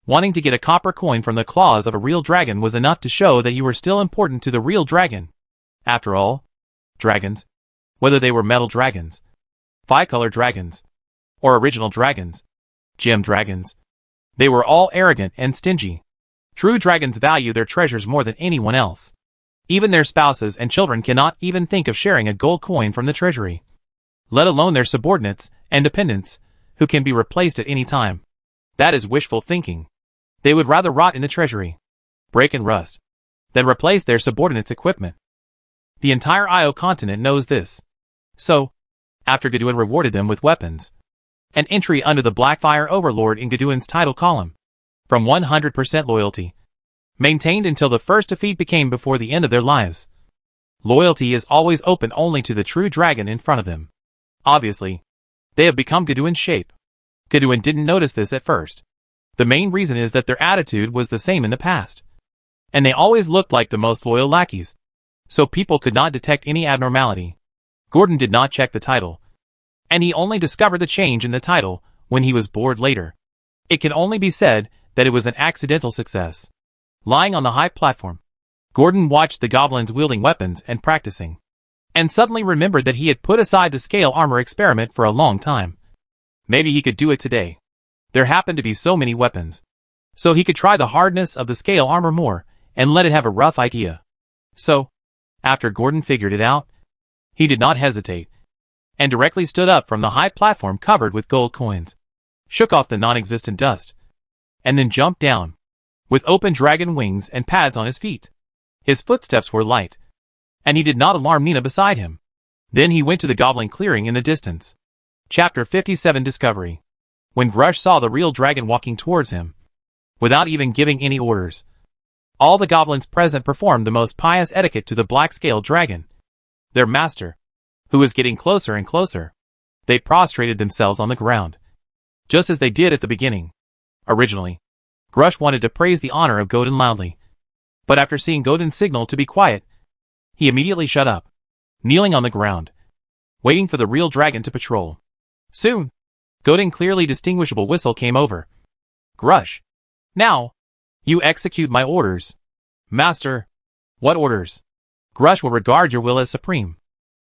wanting to get a copper coin from the claws of a real dragon was enough to show that you were still important to the real dragon. After all, dragons, whether they were metal dragons, five-color dragons, or original dragons, gem dragons, they were all arrogant and stingy. True dragons value their treasures more than anyone else. Even their spouses and children cannot even think of sharing a gold coin from the treasury, let alone their subordinates and dependents, who can be replaced at any time. That is wishful thinking. They would rather rot in the treasury, break and rust, than replace their subordinates' equipment. The entire Io continent knows this. So, after Goduin rewarded them with weapons, an entry under the Blackfire Overlord in Goduin's title column, from 100% loyalty, maintained until the first defeat became before the end of their lives. Loyalty is always open only to the true dragon in front of them. Obviously, they have become Goduin's shape. Goduin didn't notice this at first. The main reason is that their attitude was the same in the past, and they always looked like the most loyal lackeys, so people could not detect any abnormality. Gordon did not check the title, and he only discovered the change in the title when he was bored later. It can only be said that it was an accidental success. Lying on the high platform, Gordon watched the goblins wielding weapons and practicing, and suddenly remembered that he had put aside the scale armor experiment for a long time. Maybe he could do it today. There happened to be so many weapons, so he could try the hardness of the scale armor more and let it have a rough idea. So, after Gordon figured it out, he did not hesitate, and directly stood up from the high platform covered with gold coins, shook off the non-existent dust, and then jumped down, with open dragon wings and pads on his feet. His footsteps were light, and he did not alarm Nina beside him. Then he went to the goblin clearing in the distance. Chapter 57 Discovery. When Grush saw the real dragon walking towards him, without even giving any orders, all the goblins present performed the most pious etiquette to the black-scaled dragon, their master, who was getting closer and closer. They prostrated themselves on the ground, just as they did at the beginning. Originally, Grush wanted to praise the honor of Goten loudly, but after seeing Goten's signal to be quiet, he immediately shut up, kneeling on the ground, waiting for the real dragon to patrol. Soon, Goten's clearly distinguishable whistle came over. Grush. Now, you execute my orders. Master. What orders? Grush will regard your will as supreme.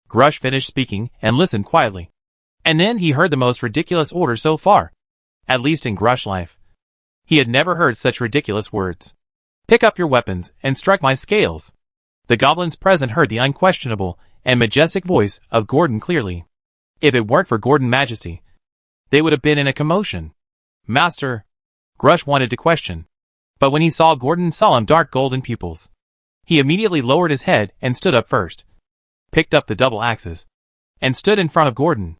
Grush finished speaking and listened quietly. And then he heard the most ridiculous order so far, at least in Grush life. He had never heard such ridiculous words. Pick up your weapons and strike my scales. The goblins present heard the unquestionable and majestic voice of Gordon clearly. If it weren't for Gordon's majesty, they would have been in a commotion. Master. Grush wanted to question, but when he saw Gordon's solemn dark golden pupils, he immediately lowered his head and stood up first, picked up the double axes, and stood in front of Gordon.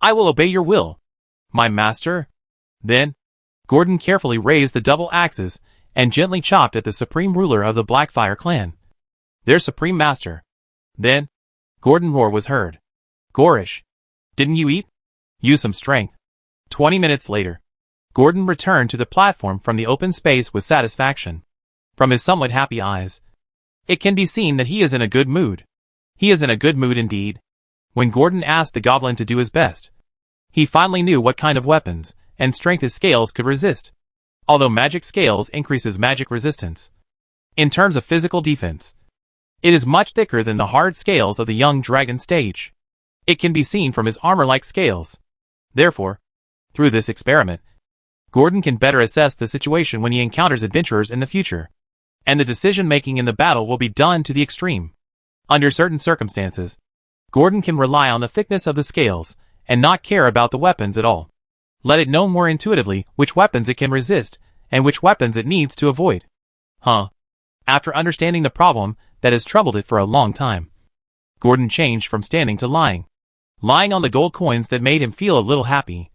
I will obey your will, my master. Then, Gordon carefully raised the double axes and gently chopped at the supreme ruler of the Blackfire clan, their supreme master. Then, Gordon's roar was heard. Gorish. Didn't you eat? Use some strength. 20 minutes later, Gordon returned to the platform from the open space with satisfaction. From his somewhat happy eyes, it can be seen that he is in a good mood. He is in a good mood indeed. When Gordon asked the goblin to do his best, he finally knew what kind of weapons and strength his scales could resist. Although magic scales increases magic resistance, in terms of physical defense, it is much thicker than the hard scales of the young dragon stage. It can be seen from his armor-like scales. Therefore, through this experiment, Gordon can better assess the situation when he encounters adventurers in the future, and the decision-making in the battle will be done to the extreme. Under certain circumstances, Gordon can rely on the thickness of the scales and not care about the weapons at all. Let it know more intuitively which weapons it can resist and which weapons it needs to avoid. After understanding the problem that has troubled it for a long time, Gordon changed from standing to lying on the gold coins that made him feel a little happy,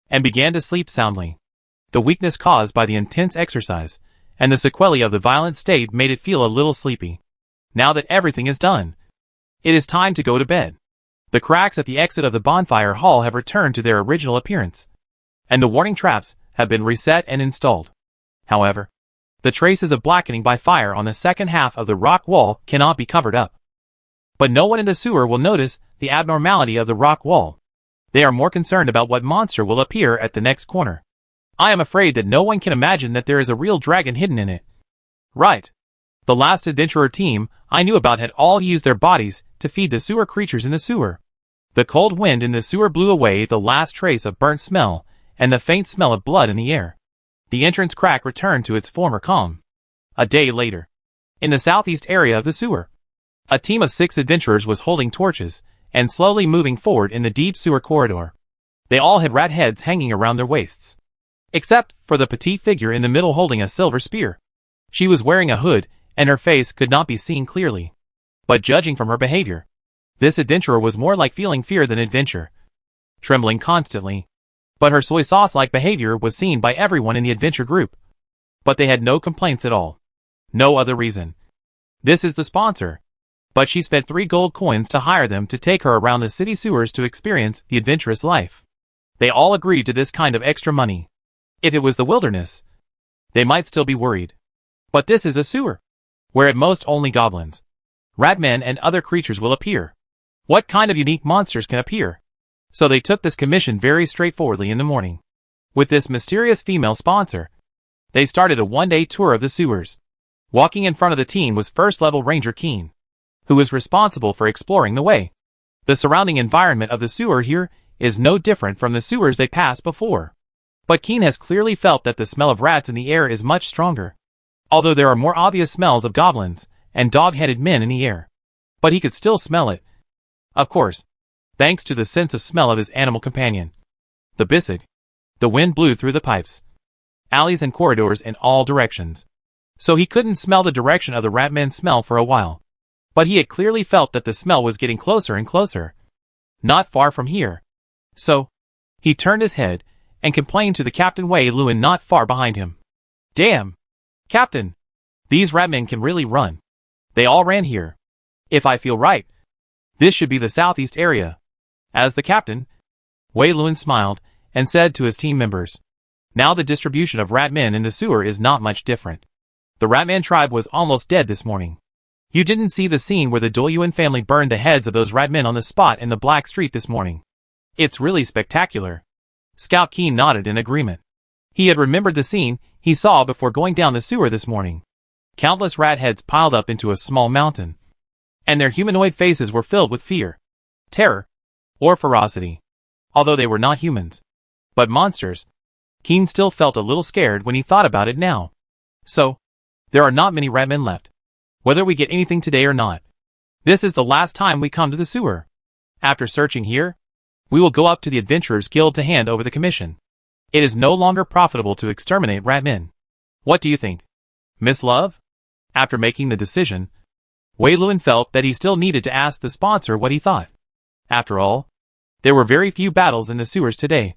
and began to sleep soundly. The weakness caused by the intense exercise and the sequelae of the violent state made it feel a little sleepy. Now that everything is done, it is time to go to bed. The cracks at the exit of the bonfire hall have returned to their original appearance, and the warning traps have been reset and installed. However, the traces of blackening by fire on the second half of the rock wall cannot be covered up. But no one in the sewer will notice the abnormality of the rock wall. They are more concerned about what monster will appear at the next corner. I am afraid that no one can imagine that there is a real dragon hidden in it. Right. The last adventurer team I knew about had all used their bodies to feed the sewer creatures in the sewer. The cold wind in the sewer blew away the last trace of burnt smell and the faint smell of blood in the air. The entrance crack returned to its former calm. A day later, in the southeast area of the sewer, a team of 6 adventurers was holding torches and slowly moving forward in the deep sewer corridor. They all had rat heads hanging around their waists, except for the petite figure in the middle holding a silver spear. She was wearing a hood, and her face could not be seen clearly. But judging from her behavior, this adventurer was more like feeling fear than adventure, trembling constantly. But her soy sauce-like behavior was seen by everyone in the adventure group. But they had no complaints at all. No other reason. This is the sponsor. But she spent 3 gold coins to hire them to take her around the city sewers to experience the adventurous life. They all agreed to this kind of extra money. If it was the wilderness, they might still be worried. But this is a sewer, where at most only goblins, ratmen and other creatures will appear. What kind of unique monsters can appear? So they took this commission very straightforwardly in the morning. With this mysterious female sponsor, they started a one-day tour of the sewers. Walking in front of the team was first-level Ranger Keen, who was responsible for exploring the way. The surrounding environment of the sewer here is no different from the sewers they passed before. But Keen has clearly felt that the smell of rats in the air is much stronger, although there are more obvious smells of goblins and dog-headed men in the air. But he could still smell it. Of course, thanks to the sense of smell of his animal companion, the Bissig. The wind blew through the pipes, alleys and corridors in all directions, so he couldn't smell the direction of the Ratman's smell for a while. But he had clearly felt that the smell was getting closer and closer, not far from here. So, he turned his head and complained to the Captain Wei Luan not far behind him. Damn! Captain! These Ratmen can really run. They all ran here. If I feel right, this should be the southeast area. As the captain, Wei Luan smiled and said to his team members, now the distribution of Ratmen in the sewer is not much different. The Ratman tribe was almost dead this morning. You didn't see the scene where the Doyuan family burned the heads of those Ratmen on the spot in the Black Street this morning. It's really spectacular. Scout Keen nodded in agreement. He had remembered the scene he saw before going down the sewer this morning. Countless rat heads piled up into a small mountain, and their humanoid faces were filled with fear, terror, or ferocity, although they were not humans, but monsters. Keen still felt a little scared when he thought about it now. So, there are not many Ratmen left, whether we get anything today or not. This is the last time we come to the sewer. After searching here, we will go up to the Adventurers Guild to hand over the commission. It is no longer profitable to exterminate Ratmen. What do you think, Miss Love? After making the decision, Wei Luan felt that he still needed to ask the sponsor what he thought. After all, there were very few battles in the sewers today,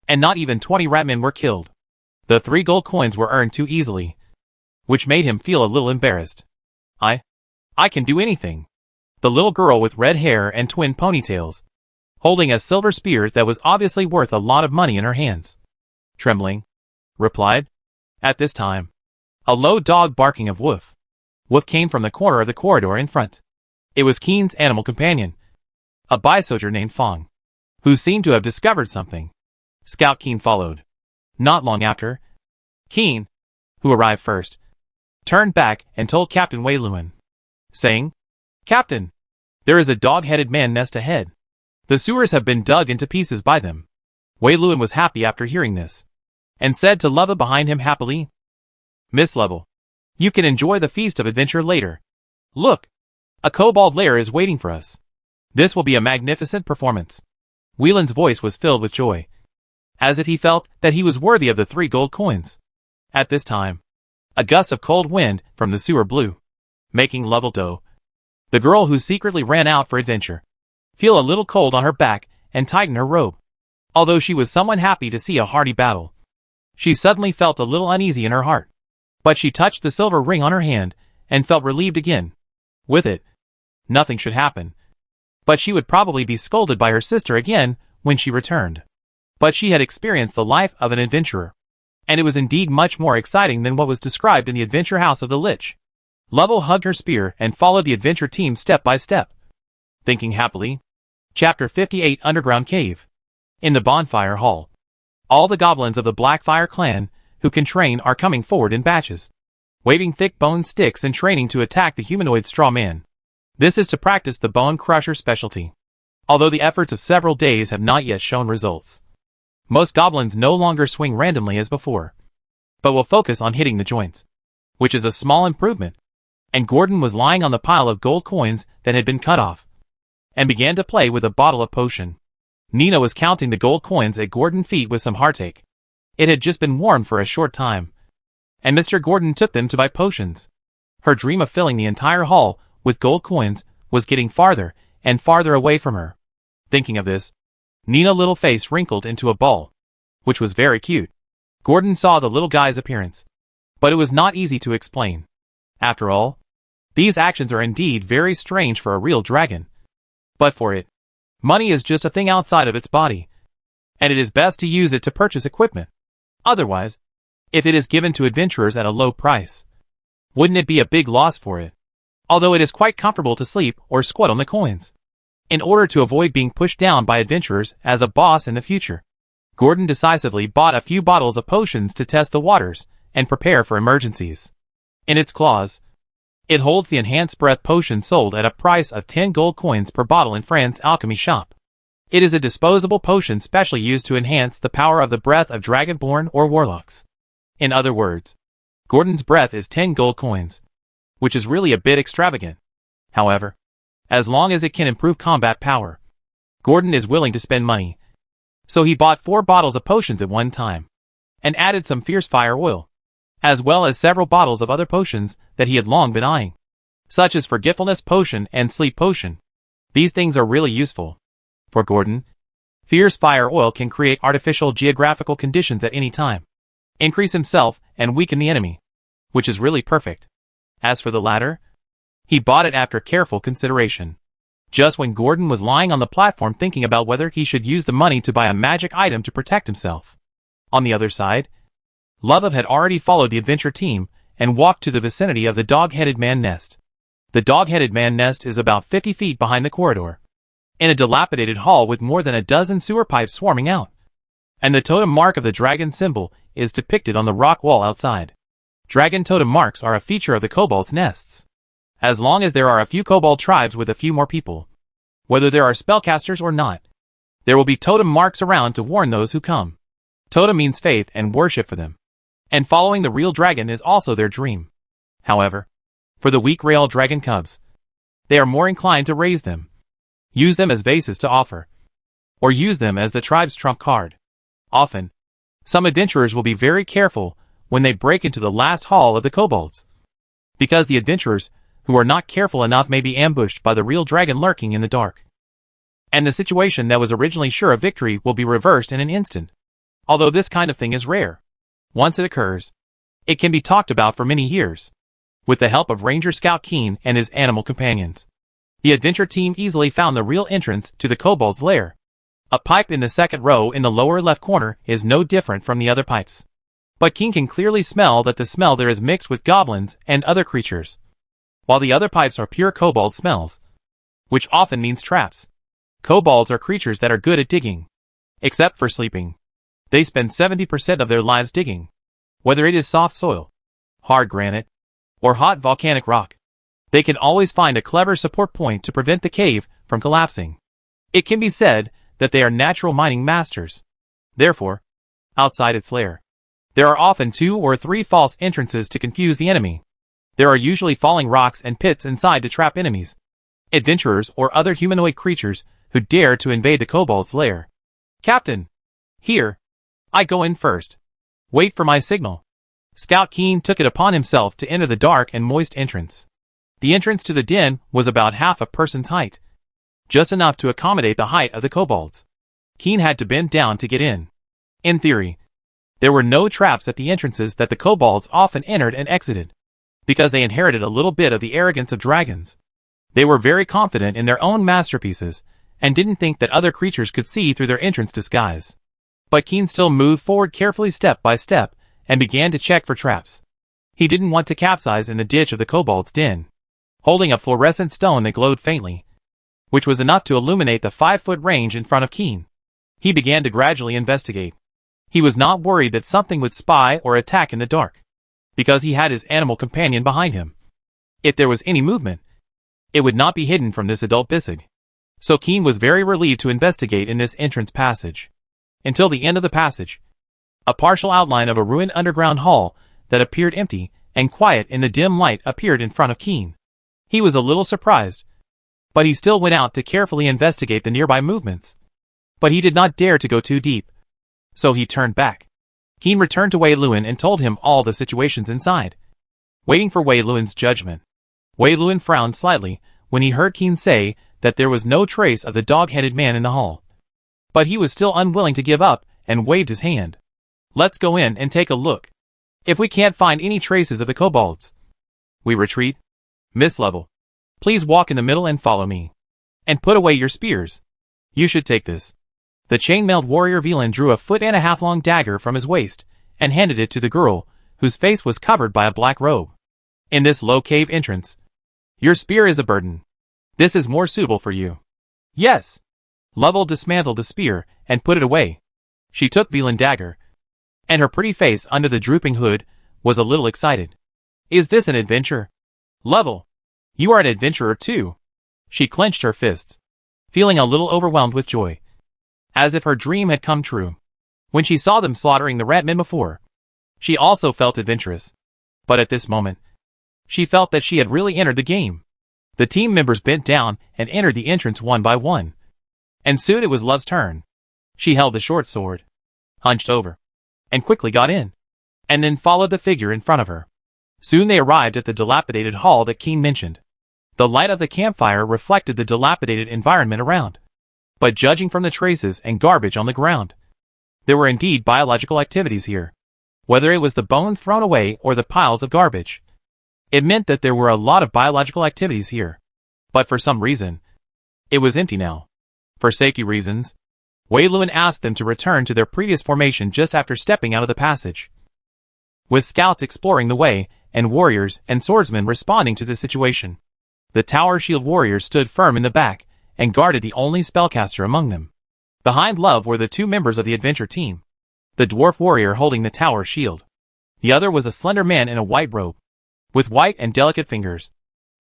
and not even 20 Ratmen were killed. The 3 gold coins were earned too easily, which made him feel a little embarrassed. I can do anything. The little girl with red hair and twin ponytails, holding a silver spear that was obviously worth a lot of money in her hands, trembling, replied. At this time, a low dog barking of woof. Woof came from the corner of the corridor in front. It was Keen's animal companion, a bysoldier named Fong, who seemed to have discovered something. Scout Keen followed. Not long after, Keen, who arrived first, turned back and told Captain Wei Luan, saying, Captain, there is a dog-headed man nest ahead. The sewers have been dug into pieces by them. Wei Luan was happy after hearing this, and said to Leva behind him happily, Miss Level, you can enjoy the feast of adventure later. Look, a kobold lair is waiting for us. This will be a magnificent performance. Whelan's voice was filled with joy, as if he felt that he was worthy of the 3 gold coins. At this time, a gust of cold wind from the sewer blew, making Level Doe, the girl who secretly ran out for adventure, feel a little cold on her back and tighten her robe. Although she was somewhat happy to see a hearty battle, she suddenly felt a little uneasy in her heart. But she touched the silver ring on her hand and felt relieved again. With it, nothing should happen. But she would probably be scolded by her sister again when she returned. But she had experienced the life of an adventurer, and it was indeed much more exciting than what was described in the adventure house of the Lich. Level hugged her spear and followed the adventure team step by step. Thinking happily. Chapter 58 Underground Cave. In the bonfire hall. All the goblins of the Blackfire clan, who can train, are coming forward in batches, waving thick bone sticks and training to attack the humanoid straw man. This is to practice the bone crusher specialty. Although the efforts of several days have not yet shown results. Most goblins no longer swing randomly as before, but will focus on hitting the joints, which is a small improvement. And Gordon was lying on the pile of gold coins that had been cut off, and began to play with a bottle of potion. Nina was counting the gold coins at Gordon's feet with some heartache. It had just been worn for a short time, and Mr. Gordon took them to buy potions. Her dream of filling the entire hall with gold coins was getting farther and farther away from her. Thinking of this, Nina's little face wrinkled into a ball, which was very cute. Gordon saw the little guy's appearance, but it was not easy to explain. After all, these actions are indeed very strange for a real dragon. But for it, money is just a thing outside of its body, and it is best to use it to purchase equipment. Otherwise, if it is given to adventurers at a low price, wouldn't it be a big loss for it? Although it is quite comfortable to sleep or squat on the coins. In order to avoid being pushed down by adventurers as a boss in the future, Gordon decisively bought a few bottles of potions to test the waters and prepare for emergencies. In its claws, it holds the enhanced breath potion sold at a price of 10 gold coins per bottle in France's alchemy shop. It is a disposable potion specially used to enhance the power of the breath of dragonborn or warlocks. In other words, Gordon's breath is 10 gold coins, which is really a bit extravagant. However, as long as it can improve combat power, Gordon is willing to spend money. So he bought 4 bottles of potions at one time, and added some fierce fire oil, as well as several bottles of other potions that he had long been eyeing, such as forgetfulness potion and sleep potion. These things are really useful. For Gordon, fierce fire oil can create artificial geographical conditions at any time, increase himself and weaken the enemy, which is really perfect. As for the latter, he bought it after careful consideration, just when Gordon was lying on the platform thinking about whether he should use the money to buy a magic item to protect himself. On the other side, Love had already followed the adventure team and walked to the vicinity of the dog-headed man nest. The dog-headed man nest is about 50 feet behind the corridor, in a dilapidated hall with more than a dozen sewer pipes swarming out, and the totem mark of the dragon symbol is depicted on the rock wall outside. Dragon totem marks are a feature of the kobolds' nests. As long as there are a few kobold tribes with a few more people, whether there are spellcasters or not, there will be totem marks around to warn those who come. Totem means faith and worship for them, and following the real dragon is also their dream. However, for the weak rail dragon cubs, they are more inclined to raise them, use them as vases to offer, or use them as the tribe's trump card. Often, some adventurers will be very careful when they break into the last hall of the kobolds, because the adventurers who are not careful enough may be ambushed by the real dragon lurking in the dark. And the situation that was originally sure of victory will be reversed in an instant. Although this kind of thing is rare, once it occurs, it can be talked about for many years. With the help of Ranger Scout Keen and his animal companions, the adventure team easily found the real entrance to the kobold's lair. A pipe in the second row in the lower left corner is no different from the other pipes. But Keen can clearly smell that the smell there is mixed with goblins and other creatures, while the other pipes are pure kobold smells, which often means traps. Kobolds are creatures that are good at digging, except for sleeping. They spend 70% of their lives digging, whether it is soft soil, hard granite, or hot volcanic rock. They can always find a clever support point to prevent the cave from collapsing. It can be said that they are natural mining masters. Therefore, outside its lair, there are often 2 or 3 false entrances to confuse the enemy. There are usually falling rocks and pits inside to trap enemies, adventurers or other humanoid creatures who dare to invade the kobold's lair. Captain! Here! I go in first. Wait for my signal. Scout Keen took it upon himself to enter the dark and moist entrance. The entrance to the den was about half a person's height, just enough to accommodate the height of the kobolds. Keen had to bend down to get in. In theory, there were no traps at the entrances that the kobolds often entered and exited, because they inherited a little bit of the arrogance of dragons. They were very confident in their own masterpieces, and didn't think that other creatures could see through their entrance disguise. But Keen still moved forward carefully step by step, and began to check for traps. He didn't want to capsize in the ditch of the kobold's den. Holding a fluorescent stone that glowed faintly, which was enough to illuminate the 5-foot range in front of Keen. He began to gradually investigate. He was not worried that something would spy or attack in the dark, because he had his animal companion behind him. If there was any movement, it would not be hidden from this adult Bisig. So Keen was very relieved to investigate in this entrance passage. Until the end of the passage, a partial outline of a ruined underground hall that appeared empty and quiet in the dim light appeared in front of Keen. He was a little surprised, but he still went out to carefully investigate the nearby movements. But he did not dare to go too deep, so he turned back. Keen returned to Wei Luan and told him all the situations inside, waiting for Wei Luan's judgment. Wei Luan frowned slightly when he heard Keen say that there was no trace of the dog-headed man in the hall. But he was still unwilling to give up and waved his hand. Let's go in and take a look. If we can't find any traces of the kobolds, we retreat. Miss Level, please walk in the middle and follow me. And put away your spears. You should take this. The chainmailed warrior Velan drew a 1.5-foot long dagger from his waist and handed it to the girl, whose face was covered by a black robe. In this low cave entrance, your spear is a burden. This is more suitable for you. Yes. Level dismantled the spear and put it away. She took Velan's dagger, and her pretty face under the drooping hood was a little excited. Is this an adventure? Level, you are an adventurer too. She clenched her fists, feeling a little overwhelmed with joy, as if her dream had come true. When she saw them slaughtering the Ratman before, she also felt adventurous. But at this moment, she felt that she had really entered the game. The team members bent down and entered the entrance one by one. And soon it was Love's turn. She held the short sword, hunched over, and quickly got in, and then followed the figure in front of her. Soon they arrived at the dilapidated hall that Keen mentioned. The light of the campfire reflected the dilapidated environment around. But judging from the traces and garbage on the ground, there were indeed biological activities here. Whether it was the bones thrown away or the piles of garbage, it meant that there were a lot of biological activities here. But for some reason, it was empty now. For safety reasons, Wei Luan asked them to return to their previous formation just after stepping out of the passage. With scouts exploring the way, and warriors and swordsmen responding to the situation, the tower shield warriors stood firm in the back and guarded the only spellcaster among them. Behind Love were the two members of the adventure team, the dwarf warrior holding the tower shield. The other was a slender man in a white robe, with white and delicate fingers,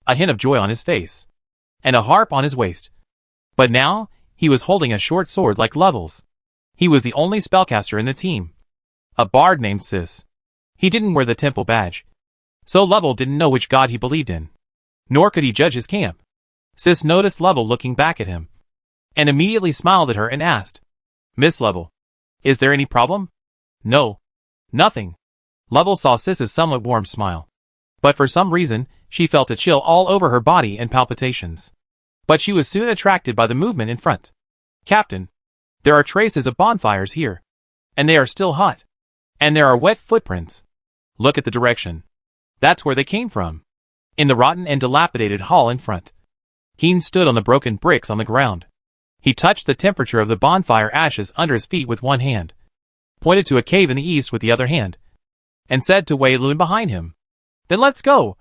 a hint of joy on his face, and a harp on his waist. But now, he was holding a short sword like Level's. He was the only spellcaster in the team, a bard named Sis. He didn't wear the temple badge, so Level didn't know which god he believed in, nor could he judge his camp. Sis noticed Level looking back at him, and immediately smiled at her and asked, Miss Level, is there any problem? No. Nothing. Level saw Sis's somewhat warm smile, but for some reason, she felt a chill all over her body and palpitations. But she was soon attracted by the movement in front. Captain, there are traces of bonfires here, and they are still hot, and there are wet footprints. Look at the direction. That's where they came from. In the rotten and dilapidated hall in front. Keen stood on the broken bricks on the ground. He touched the temperature of the bonfire ashes under his feet with one hand, pointed to a cave in the east with the other hand, and said to Wei Luan behind him, Then let's go.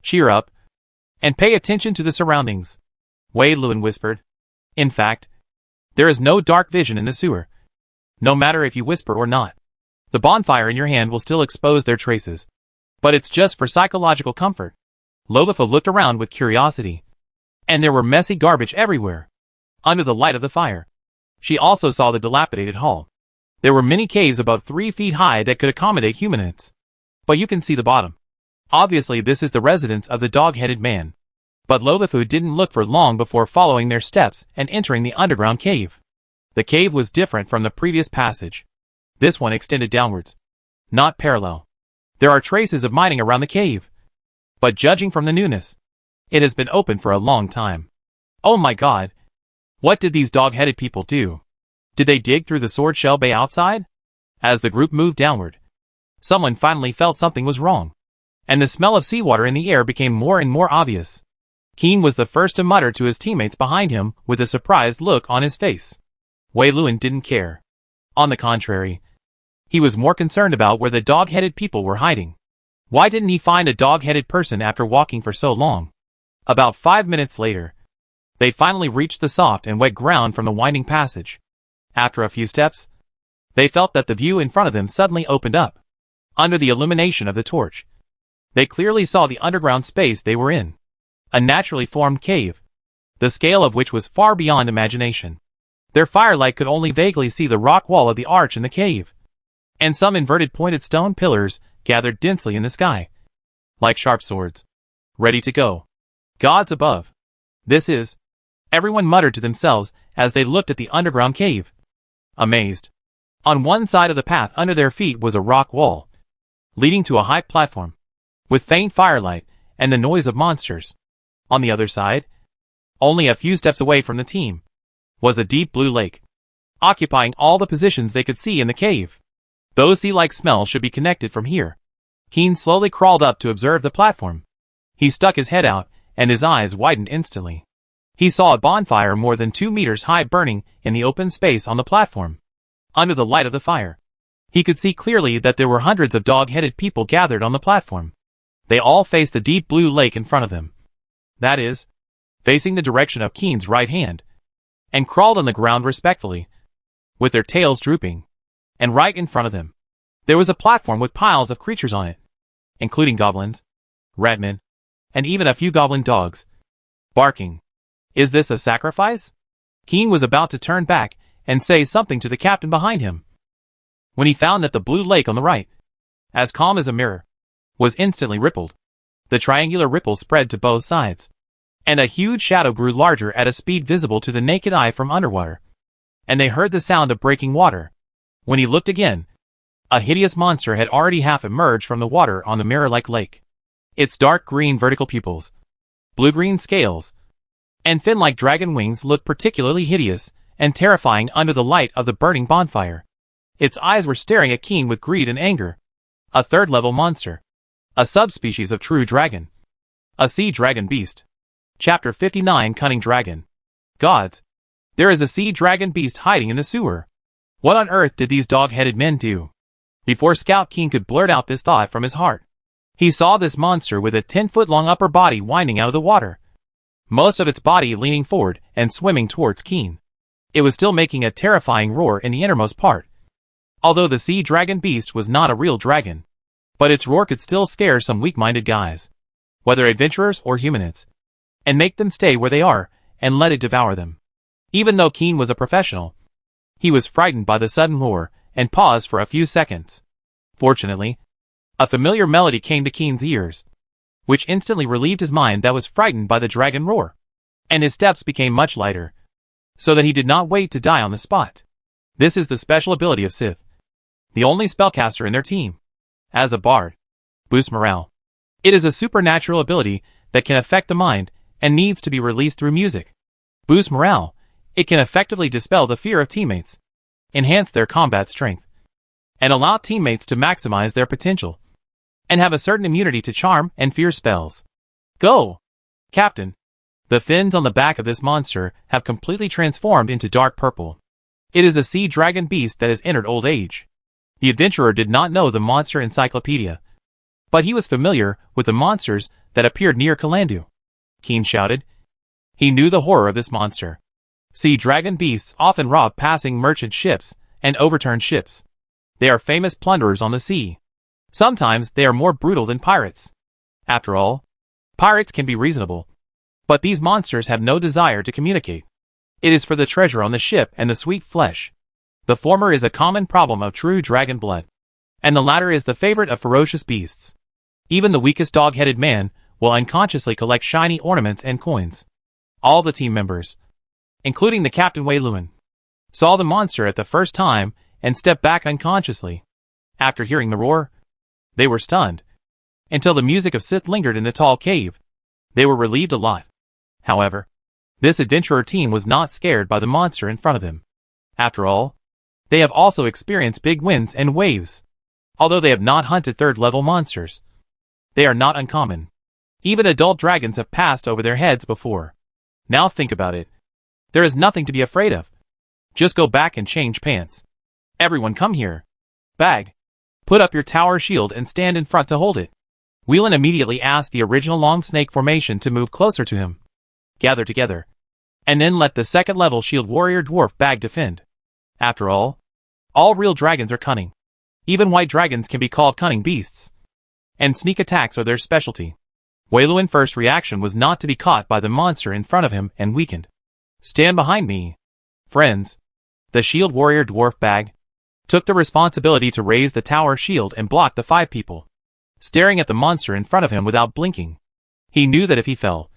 Cheer up, and pay attention to the surroundings. Wei Luan whispered. In fact, there is no dark vision in the sewer. No matter if you whisper or not, the bonfire in your hand will still expose their traces. But it's just for psychological comfort. Lobafa looked around with curiosity, and there were messy garbage everywhere, under the light of the fire. She also saw the dilapidated hall. There were many caves about 3 feet high that could accommodate humanoids. But you can see the bottom. Obviously this is the residence of the dog-headed man. But Lobafu didn't look for long before following their steps and entering the underground cave. The cave was different from the previous passage. This one extended downwards, not parallel. There are traces of mining around the cave, but judging from the newness, it has been open for a long time. Oh my god! What did these dog-headed people do? Did they dig through the sword shell bay outside? As the group moved downward, someone finally felt something was wrong, and the smell of seawater in the air became more and more obvious. Keen was the first to mutter to his teammates behind him with a surprised look on his face. Wei Luan didn't care. On the contrary, he was more concerned about where the dog-headed people were hiding. Why didn't he find a dog-headed person after walking for so long? About 5 minutes later, They finally reached the soft and wet ground from the winding passage. After a few steps, they felt that the view in front of them suddenly opened up. Under the illumination of the torch, they clearly saw the underground space they were in. A naturally formed cave, the scale of which was far beyond imagination. Their firelight could only vaguely see the rock wall of the arch in the cave, and some inverted pointed stone pillars gathered densely in the sky, like sharp swords, ready to go. Gods above. This is, everyone muttered to themselves as they looked at the underground cave. Amazed. On one side of the path under their feet was a rock wall, leading to a high platform, with faint firelight and the noise of monsters. On the other side, only a few steps away from the team, was a deep blue lake, occupying all the positions they could see in the cave. Those sea-like smells should be connected from here. Keen slowly crawled up to observe the platform. He stuck his head out, and his eyes widened instantly. He saw a bonfire more than 2 meters high burning in the open space on the platform. Under the light of the fire, he could see clearly that there were hundreds of dog-headed people gathered on the platform. They all faced the deep blue lake in front of them. That is, facing the direction of Keen's right hand, and crawled on the ground respectfully, with their tails drooping. And right in front of them, there was a platform with piles of creatures on it, including goblins, Ratman, and even a few goblin dogs, barking. Is this a sacrifice? Keen was about to turn back and say something to the captain behind him, when he found that the blue lake on the right, as calm as a mirror, was instantly rippled. The triangular ripple spread to both sides, and a huge shadow grew larger at a speed visible to the naked eye from underwater. And they heard the sound of breaking water. When he looked again, a hideous monster had already half emerged from the water on the mirror-like lake. Its dark green vertical pupils, blue-green scales, and fin-like dragon wings looked particularly hideous and terrifying under the light of the burning bonfire. Its eyes were staring at Keen with greed and anger. A third-level monster. A subspecies of true dragon. A sea dragon beast. Chapter 59 Cunning Dragon. Gods. There is a sea dragon beast hiding in the sewer. What on earth did these dog-headed men do? Before Scout Keen could blurt out this thought from his heart, he saw this monster with a 10-foot-long upper body winding out of the water, most of its body leaning forward and swimming towards Keen. It was still making a terrifying roar in the innermost part. Although the sea dragon beast was not a real dragon, but its roar could still scare some weak-minded guys, whether adventurers or humanoids, and make them stay where they are and let it devour them. Even though Keen was a professional, he was frightened by the sudden roar and paused for a few seconds. Fortunately, a familiar melody came to Keen's ears, which instantly relieved his mind that was frightened by the dragon roar, and his steps became much lighter, so that he did not wait to die on the spot. This is the special ability of Sith, the only spellcaster in their team. As a bard, boost morale. It is a supernatural ability that can affect the mind and needs to be released through music. Boost morale. It can effectively dispel the fear of teammates, enhance their combat strength, and allow teammates to maximize their potential, and have a certain immunity to charm and fear spells. Go! Captain. The fins on the back of this monster have completely transformed into dark purple. It is a sea dragon beast that has entered old age. The adventurer did not know the monster encyclopedia, but he was familiar with the monsters that appeared near Kalandu. Keen shouted. He knew the horror of this monster. Sea dragon beasts often rob passing merchant ships and overturn ships. They are famous plunderers on the sea. Sometimes they are more brutal than pirates. After all, pirates can be reasonable, but these monsters have no desire to communicate. It is for the treasure on the ship and the sweet flesh. The former is a common problem of true dragon blood, and the latter is the favorite of ferocious beasts. Even the weakest dog-headed man will unconsciously collect shiny ornaments and coins. All the team members, including the Captain Wei Luan, saw the monster at the first time and stepped back unconsciously. After hearing the roar, they were stunned. Until the music of Sith lingered in the tall cave, they were relieved a lot. However, this adventurer team was not scared by the monster in front of them. After all, they have also experienced big winds and waves. Although they have not hunted third-level monsters, they are not uncommon. Even adult dragons have passed over their heads before. Now think about it. There is nothing to be afraid of. Just go back and change pants. Everyone come here. Bag. Put up your tower shield and stand in front to hold it. Whelan immediately asked the original long snake formation to move closer to him. Gather together. and then let the second-level shield warrior dwarf bag defend. After all real dragons are cunning. Even white dragons can be called cunning beasts. And sneak attacks are their specialty. Wei Luan's first reaction was not to be caught by the monster in front of him and weakened. Stand behind me, friends. The shield warrior dwarf bag took the responsibility to raise the tower shield and block the 5 people, staring at the monster in front of him without blinking. He knew that if he fell,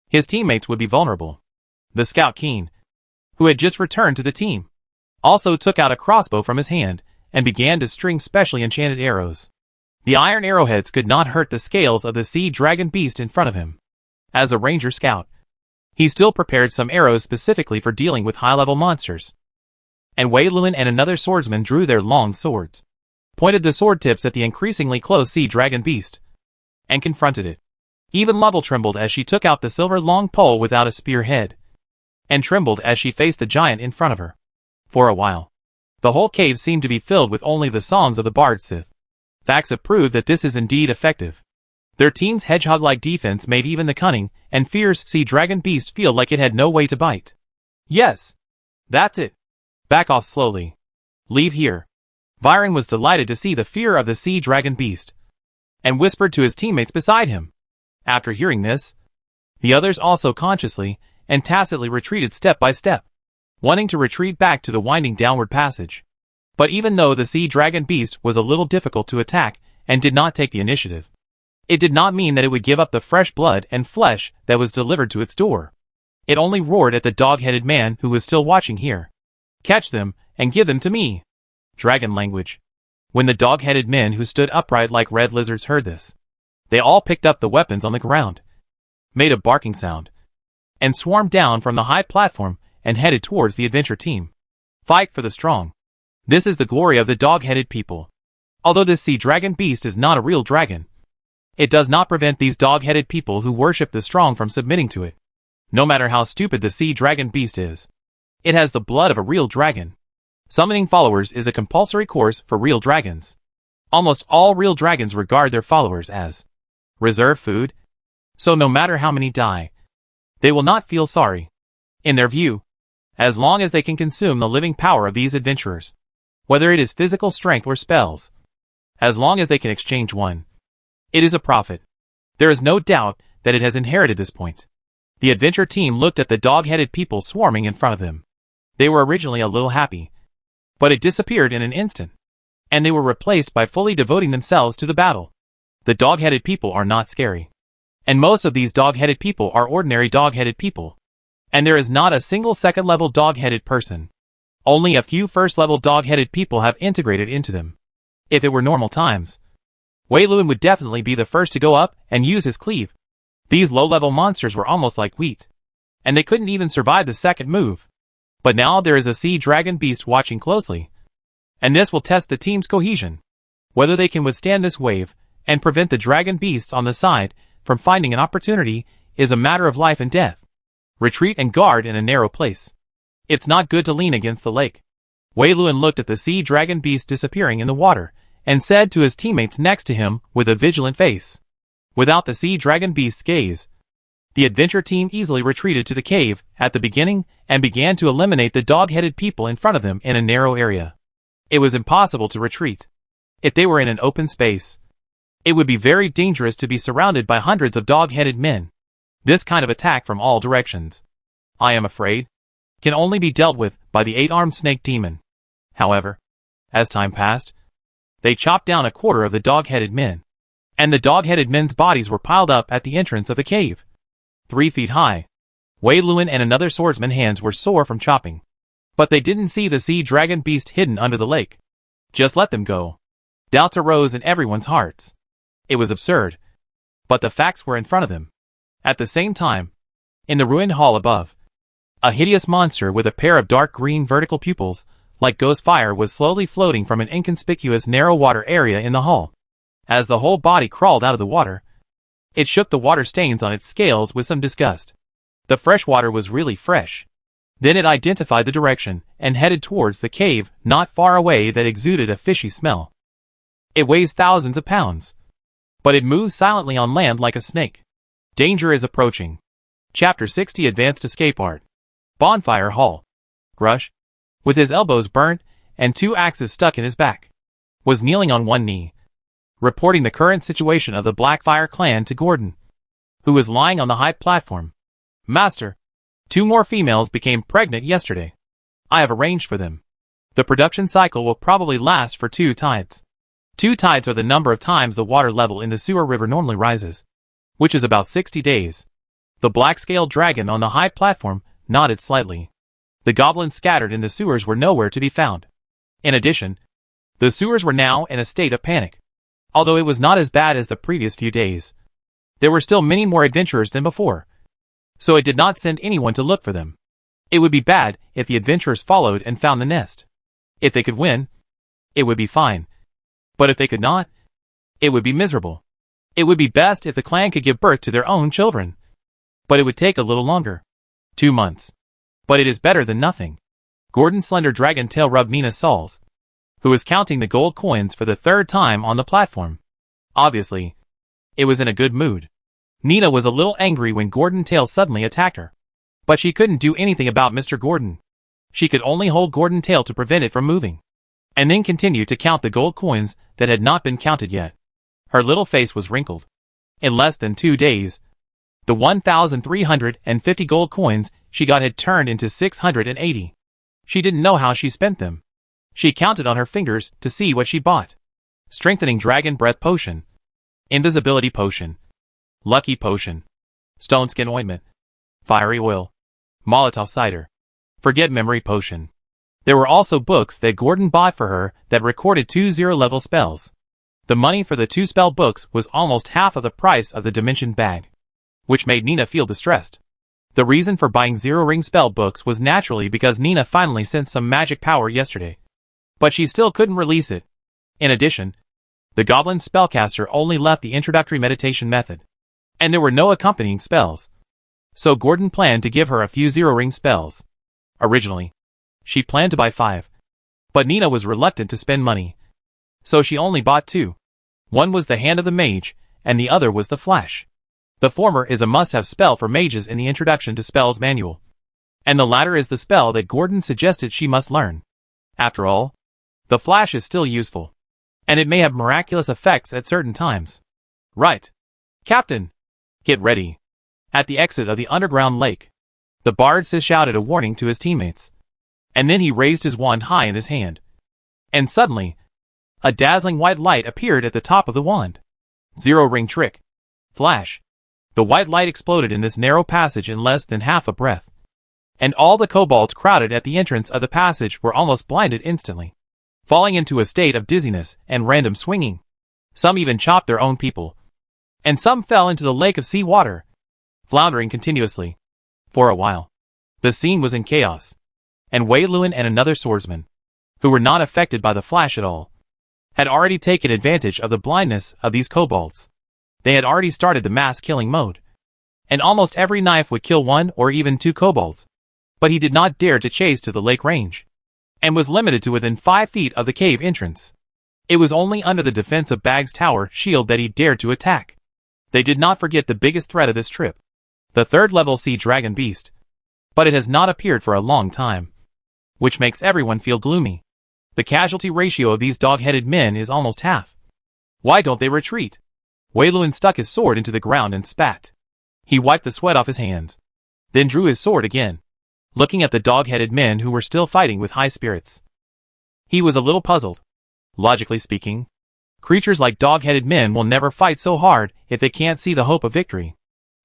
his teammates would be vulnerable. The scout Keen, who had just returned to the team, also took out a crossbow from his hand and began to string specially enchanted arrows. The iron arrowheads could not hurt the scales of the sea dragon beast in front of him. As a ranger scout, he still prepared some arrows specifically for dealing with high-level monsters. And Wei Luan and another swordsman drew their long swords, pointed the sword tips at the increasingly close sea dragon beast, and confronted it. Even Lovell trembled as she took out the silver long pole without a spear head, and trembled as she faced the giant in front of her. For a while, the whole cave seemed to be filled with only the songs of the bard Sith. Facts have proved that this is indeed effective. Their team's hedgehog-like defense made even the cunning and fierce sea dragon beast feel like it had no way to bite. Yes, that's it. Back off slowly. Leave here. Byron was delighted to see the fear of the sea dragon beast, and whispered to his teammates beside him. After hearing this, the others also consciously and tacitly retreated step by step, wanting to retreat back to the winding downward passage. But even though the sea dragon beast was a little difficult to attack and did not take the initiative, it did not mean that it would give up the fresh blood and flesh that was delivered to its door. It only roared at the dog-headed man who was still watching here. Catch them and give them to me. Dragon language. When the dog-headed men who stood upright like red lizards heard this, they all picked up the weapons on the ground, made a barking sound, and swarmed down from the high platform and headed towards the adventure team. Fight for the strong. This is the glory of the dog-headed people. Although this sea dragon beast is not a real dragon, it does not prevent these dog-headed people who worship the strong from submitting to it. No matter how stupid the sea dragon beast is, it has the blood of a real dragon. Summoning followers is a compulsory course for real dragons. Almost all real dragons regard their followers as reserve food, so no matter how many die, they will not feel sorry. In their view, as long as they can consume the living power of these adventurers, whether it is physical strength or spells, as long as they can exchange one, it is a profit. There is no doubt that it has inherited this point. The adventure team looked at the dog-headed people swarming in front of them. They were originally a little happy, but it disappeared in an instant, and they were replaced by fully devoting themselves to the battle. The dog-headed people are not scary, and most of these dog-headed people are ordinary dog-headed people, and there is not a single second-level dog-headed person. Only a few first-level dog-headed people have integrated into them. If it were normal times, Wei Luan would definitely be the first to go up and use his cleave. These low-level monsters were almost like wheat, and they couldn't even survive the second move. But now there is a sea dragon beast watching closely, and this will test the team's cohesion. Whether they can withstand this wave and prevent the dragon beasts on the side from finding an opportunity is a matter of life and death. Retreat and guard in a narrow place. It's not good to lean against the lake. Wei Luan looked at the sea dragon beast disappearing in the water and said to his teammates next to him with a vigilant face. Without the sea dragon beast's gaze, the adventure team easily retreated to the cave at the beginning and began to eliminate the dog-headed people in front of them in a narrow area. It was impossible to retreat. If they were in an open space, it would be very dangerous to be surrounded by hundreds of dog-headed men. This kind of attack from all directions, I am afraid, can only be dealt with by the 8-armed snake demon. However, as time passed, they chopped down a quarter of the dog-headed men, and the dog-headed men's bodies were piled up at the entrance of the cave, 3 feet high. Wei Luan and another swordsman's hands were sore from chopping, but they didn't see the sea dragon beast hidden under the lake. Just let them go. Doubts arose in everyone's hearts. It was absurd, but the facts were in front of them. At the same time, in the ruined hall above, a hideous monster with a pair of dark green vertical pupils, like ghost fire, was slowly floating from an inconspicuous narrow water area in the hall. As the whole body crawled out of the water, it shook the water stains on its scales with some disgust. The fresh water was really fresh. Then it identified the direction and headed towards the cave not far away that exuded a fishy smell. It weighs thousands of pounds, but it moves silently on land like a snake. Danger is approaching. Chapter 60 Advanced Escape Art. Bonfire Hall. Grush, with his elbows burnt and 2 axes stuck in his back, was kneeling on one knee, reporting the current situation of the Blackfire clan to Gordon, who was lying on the high platform. Master, 2 more females became pregnant yesterday. I have arranged for them. The production cycle will probably last for 2 tides. 2 tides are the number of times the water level in the sewer river normally rises, which is about 60 days. The black-scaled dragon on the high platform nodded slightly. The goblins scattered in the sewers were nowhere to be found. In addition, the sewers were now in a state of panic. Although it was not as bad as the previous few days, there were still many more adventurers than before, so it did not send anyone to look for them. It would be bad if the adventurers followed and found the nest. If they could win, it would be fine. But if they could not, it would be miserable. It would be best if the clan could give birth to their own children. But it would take a little longer. 2 months. But it is better than nothing. Gordon's slender dragon tail rubbed Nina's soles, who was counting the gold coins for the 3rd time on the platform. Obviously, it was in a good mood. Nina was a little angry when Gordon Tail suddenly attacked her. But she couldn't do anything about Mr. Gordon. She could only hold Gordon Tail to prevent it from moving, and then continue to count the gold coins that had not been counted yet. Her little face was wrinkled. In less than 2 days, the 1,350 gold coins she got had turned into 680. She didn't know how she spent them. She counted on her fingers to see what she bought. Strengthening Dragon Breath Potion, Invisibility Potion, Lucky Potion, Stone Skin Ointment, Fiery Oil, Molotov Cider, Forget Memory Potion. There were also books that Gordon bought for her that recorded 2 0-level spells. The money for the 2 spell books was almost half of the price of the Dimension bag, which made Nina feel distressed. The reason for buying 0-ring spell books was naturally because Nina finally sensed some magic power yesterday. But she still couldn't release it. In addition, the goblin spellcaster only left the introductory meditation method, and there were no accompanying spells. So Gordon planned to give her a few 0-ring spells. Originally, she planned to buy 5. But Nina was reluctant to spend money, so she only bought 2. One was the Hand of the Mage, and the other was the Flash. The former is a must-have spell for mages in the Introduction to Spells manual, and the latter is the spell that Gordon suggested she must learn. After all, the Flash is still useful, and it may have miraculous effects at certain times. Right. Captain, get ready. At the exit of the underground lake, the bard shouted a warning to his teammates, and then he raised his wand high in his hand. And suddenly, a dazzling white light appeared at the top of the wand. 0-ring trick. Flash. The white light exploded in this narrow passage in less than half a breath, and all the kobolds crowded at the entrance of the passage were almost blinded instantly, falling into a state of dizziness and random swinging. Some even chopped their own people, and some fell into the lake of sea water, floundering continuously. For a while, the scene was in chaos, and Wei Luan and another swordsman, who were not affected by the flash at all, had already taken advantage of the blindness of these kobolds. They had already started the mass killing mode, and almost every knife would kill 1 or even 2 kobolds. But he did not dare to chase to the lake range, and was limited to within 5 feet of the cave entrance. It was only under the defense of Bag's tower shield that he dared to attack. They did not forget the biggest threat of this trip, the 3rd-level sea dragon beast. But it has not appeared for a long time, which makes everyone feel gloomy. The casualty ratio of these dog-headed men is almost half. Why don't they retreat? Wei Luan stuck his sword into the ground and spat. He wiped the sweat off his hands, then drew his sword again, looking at the dog-headed men who were still fighting with high spirits. He was a little puzzled. Logically speaking, creatures like dog-headed men will never fight so hard if they can't see the hope of victory.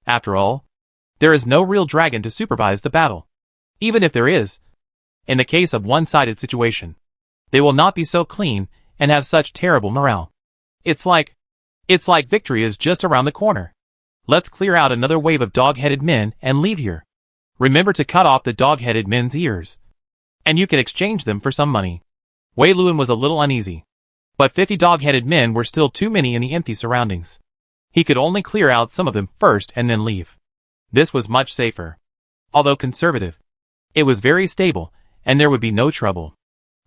After all, there is no real dragon to supervise the battle. Even if there is, in the case of one-sided situation, they will not be so clean and have such terrible morale. It's like victory is just around the corner. Let's clear out another wave of dog-headed men and leave here. Remember to cut off the dog-headed men's ears, and you can exchange them for some money. Wei Luan was a little uneasy, but 50 dog-headed men were still too many in the empty surroundings. He could only clear out some of them first and then leave. This was much safer. Although conservative, it was very stable, and there would be no trouble.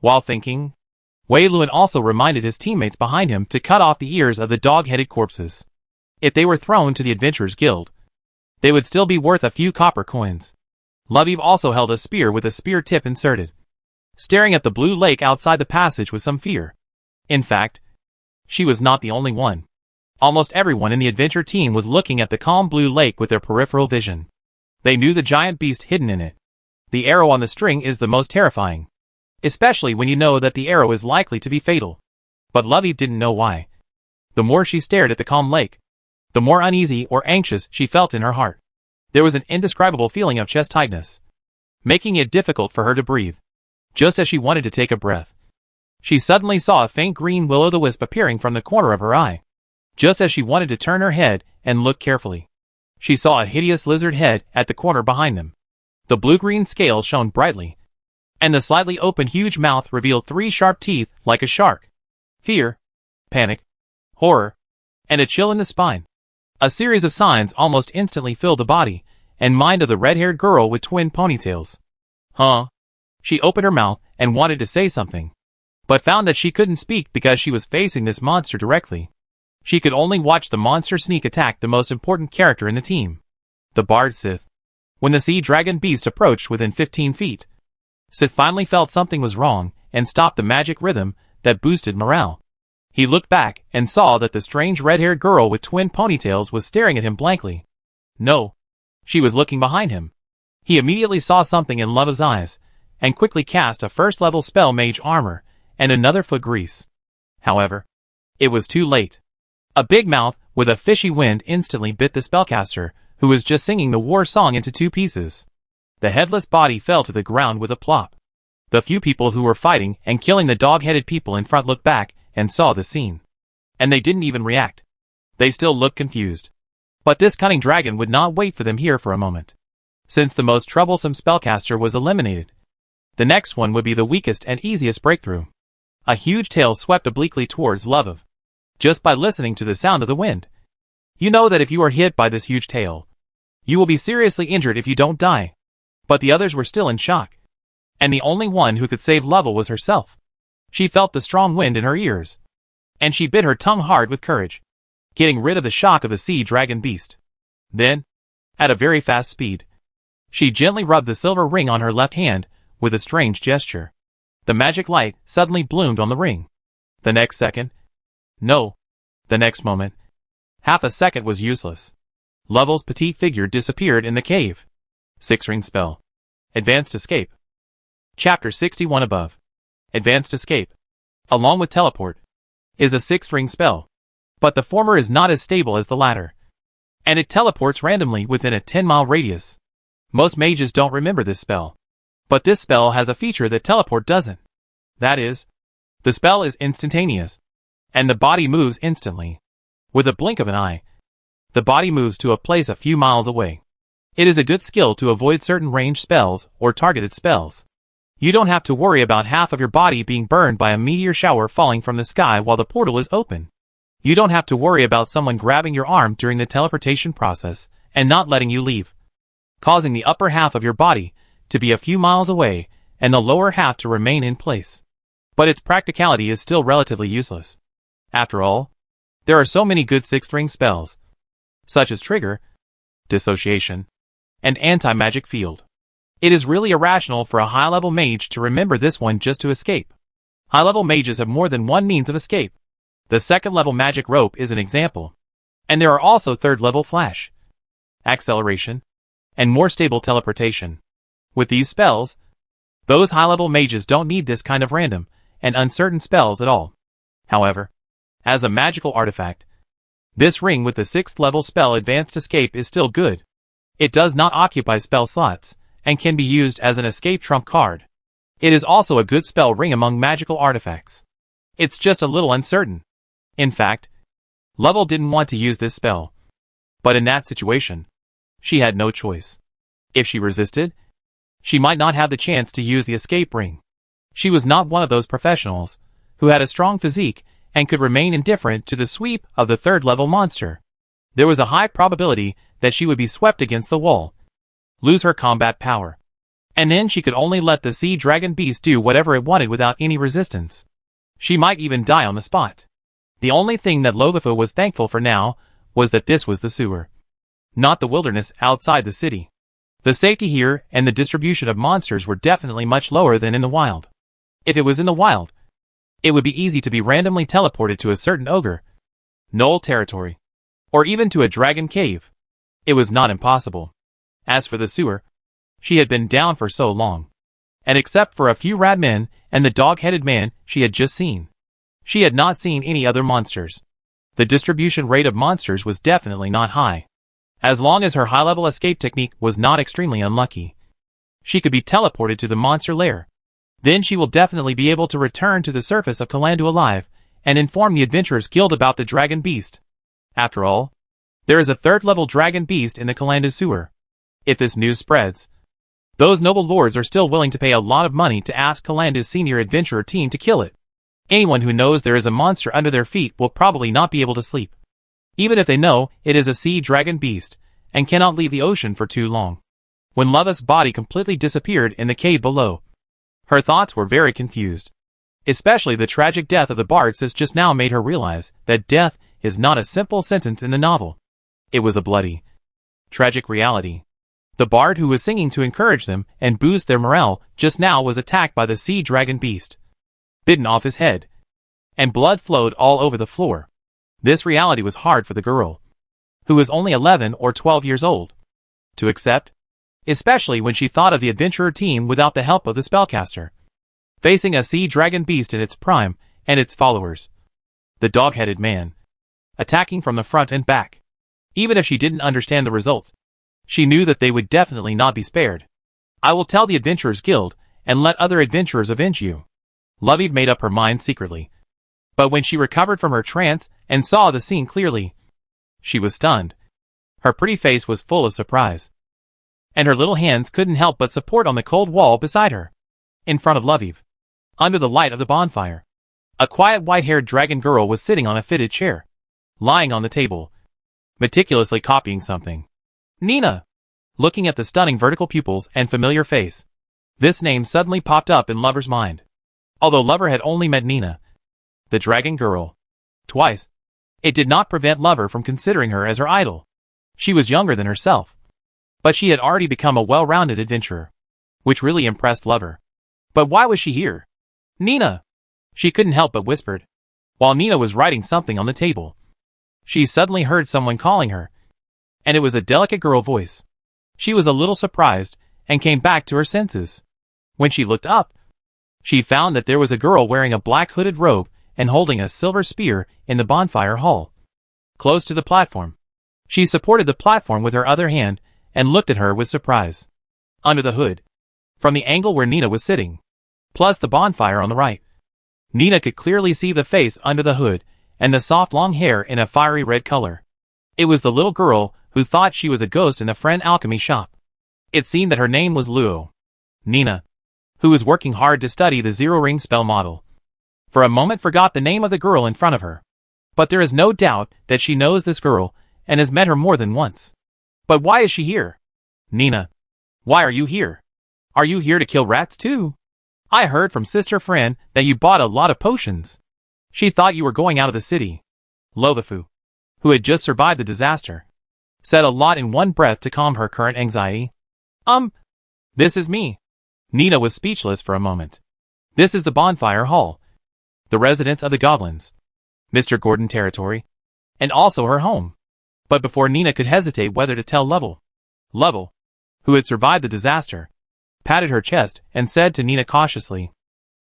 While thinking, Wei Luan also reminded his teammates behind him to cut off the ears of the dog-headed corpses. If they were thrown to the Adventurers Guild, they would still be worth a few copper coins. Lovey also held a spear with a spear tip inserted, staring at the blue lake outside the passage with some fear. In fact, she was not the only one. Almost everyone in the adventure team was looking at the calm blue lake with their peripheral vision. They knew the giant beast hidden in it. The arrow on the string is the most terrifying, especially when you know that the arrow is likely to be fatal. But Lovey didn't know why. The more she stared at the calm lake, the more uneasy or anxious she felt in her heart. There was an indescribable feeling of chest tightness, making it difficult for her to breathe. Just as she wanted to take a breath, she suddenly saw a faint green will-o'-the-wisp appearing from the corner of her eye. Just as she wanted to turn her head and look carefully, she saw a hideous lizard head at the corner behind them. The blue-green scales shone brightly, and the slightly open huge mouth revealed 3 sharp teeth like a shark. Fear, panic, horror, and a chill in the spine. A series of signs almost instantly filled the body and mind of the red-haired girl with twin ponytails. Huh? She opened her mouth and wanted to say something, but found that she couldn't speak because she was facing this monster directly. She could only watch the monster sneak attack the most important character in the team, the bard Sith. When the sea dragon beast approached within 15 feet, Sith finally felt something was wrong and stopped the magic rhythm that boosted morale. He looked back and saw that the strange red-haired girl with twin ponytails was staring at him blankly. No, she was looking behind him. He immediately saw something in Love's eyes, and quickly cast a first-level spell mage armor and another foot grease. However, it was too late. A big mouth with a fishy wind instantly bit the spellcaster, who was just singing the war song, into 2 pieces. The headless body fell to the ground with a plop. The few people who were fighting and killing the dog-headed people in front looked back and saw the scene. And they didn't even react. They still looked confused. But this cunning dragon would not wait for them here for a moment. Since the most troublesome spellcaster was eliminated, the next one would be the weakest and easiest breakthrough. A huge tail swept obliquely towards Love. Just by listening to the sound of the wind, you know that if you are hit by this huge tail, you will be seriously injured if you don't die. But the others were still in shock, and the only one who could save Love was herself. She felt the strong wind in her ears, and she bit her tongue hard with courage, getting rid of the shock of the sea dragon beast. Then, at a very fast speed, she gently rubbed the silver ring on her left hand with a strange gesture. The magic light suddenly bloomed on the ring. The next second, no, the next moment, half a second was useless. Love's petite figure disappeared in the cave. 6-ring spell. Advanced escape. Chapter 61 above. Advanced escape, along with teleport, is a 6-ring spell, but the former is not as stable as the latter, and it teleports randomly within a 10-mile radius. Most mages don't remember this spell, but this spell has a feature that teleport doesn't. That is, the spell is instantaneous, and the body moves instantly. With a blink of an eye, the body moves to a place a few miles away. It is a good skill to avoid certain ranged spells or targeted spells. You don't have to worry about half of your body being burned by a meteor shower falling from the sky while the portal is open. You don't have to worry about someone grabbing your arm during the teleportation process and not letting you leave, causing the upper half of your body to be a few miles away and the lower half to remain in place. But its practicality is still relatively useless. After all, there are so many good 6-ring spells, such as Trigger, Dissociation, and Anti-Magic Field. It is really irrational for a high-level mage to remember this one just to escape. High-level mages have more than one means of escape. The 2nd-level magic rope is an example. And there are also 3rd-level flash, acceleration, and more stable teleportation. With these spells, those high-level mages don't need this kind of random and uncertain spells at all. However, as a magical artifact, this ring with the 6th-level spell Advanced Escape is still good. It does not occupy spell slots, and can be used as an escape trump card. It is also a good spell ring among magical artifacts. It's just a little uncertain. In fact, Lovell didn't want to use this spell. But in that situation, she had no choice. If she resisted, she might not have the chance to use the escape ring. She was not one of those professionals who had a strong physique and could remain indifferent to the sweep of the 3rd-level monster. There was a high probability that she would be swept against the wall, lose her combat power, and then she could only let the sea dragon beast do whatever it wanted without any resistance. She might even die on the spot. The only thing that Lothifa was thankful for now was that this was the sewer, not the wilderness outside the city. The safety here and the distribution of monsters were definitely much lower than in the wild. If it was in the wild, it would be easy to be randomly teleported to a certain ogre, knoll territory, or even to a dragon cave. It was not impossible. As for the sewer, she had been down for so long, and except for a few Ratmen and the dog-headed man she had just seen, she had not seen any other monsters. The distribution rate of monsters was definitely not high. As long as her high-level escape technique was not extremely unlucky, she could be teleported to the monster lair. Then she will definitely be able to return to the surface of Kalandu alive and inform the Adventurers Guild about the dragon beast. After all, there is a third-level dragon beast in the Kalandu sewer. If this news spreads, those noble lords are still willing to pay a lot of money to ask Kalandu's senior adventurer team to kill it. Anyone who knows there is a monster under their feet will probably not be able to sleep, even if they know it is a sea dragon beast and cannot leave the ocean for too long. When Lova's body completely disappeared in the cave below, her thoughts were very confused. Especially the tragic death of the bard sis just now made her realize that death is not a simple sentence in the novel. It was a bloody, tragic reality. The bard who was singing to encourage them and boost their morale just now was attacked by the sea dragon beast, bitten off his head, and blood flowed all over the floor. This reality was hard for the girl, who was only 11 or 12 years old, to accept, especially when she thought of the adventurer team without the help of the spellcaster, facing a sea dragon beast in its prime and its followers, the dog-headed man, attacking from the front and back. Even if she didn't understand the result, she knew that they would definitely not be spared. I will tell the Adventurers Guild and let other adventurers avenge you. Lovey made up her mind secretly, but when she recovered from her trance and saw the scene clearly, she was stunned. Her pretty face was full of surprise, and her little hands couldn't help but support on the cold wall beside her. In front of Lovey, under the light of the bonfire, a quiet white-haired dragon girl was sitting on a fitted chair, lying on the table, meticulously copying something. Nina! Looking at the stunning vertical pupils and familiar face, this name suddenly popped up in Lover's mind. Although Lover had only met Nina, the dragon girl, twice, it did not prevent Lover from considering her as her idol. She was younger than herself, but she had already become a well-rounded adventurer, which really impressed Lover. But why was she here? Nina! She couldn't help but whispered, while Nina was writing something on the table. She suddenly heard someone calling her, and it was a delicate girl voice. She was a little surprised and came back to her senses. When she looked up, she found that there was a girl wearing a black hooded robe and holding a silver spear in the bonfire hall, close to the platform. She supported the platform with her other hand and looked at her with surprise. Under the hood, from the angle where Nina was sitting, plus the bonfire on the right, Nina could clearly see the face under the hood and the soft long hair in a fiery red color. It was the little girl who thought she was a ghost in the friend alchemy shop. It seemed that her name was Luo. Nina, who was working hard to study the zero-ring spell model, for a moment forgot the name of the girl in front of her. But there is no doubt that she knows this girl and has met her more than once. But why is she here? Nina, why are you here? Are you here to kill rats too? I heard from Sister Fran that you bought a lot of potions. She thought you were going out of the city. Lovafu, who had just survived the disaster, said a lot in one breath to calm her current anxiety. This is me. Nina was speechless for a moment. This is the bonfire hall, the residence of the goblins, Mr. Gordon territory, and also her home. But before Nina could hesitate whether to tell Lovell, who had survived the disaster, patted her chest and said to Nina cautiously,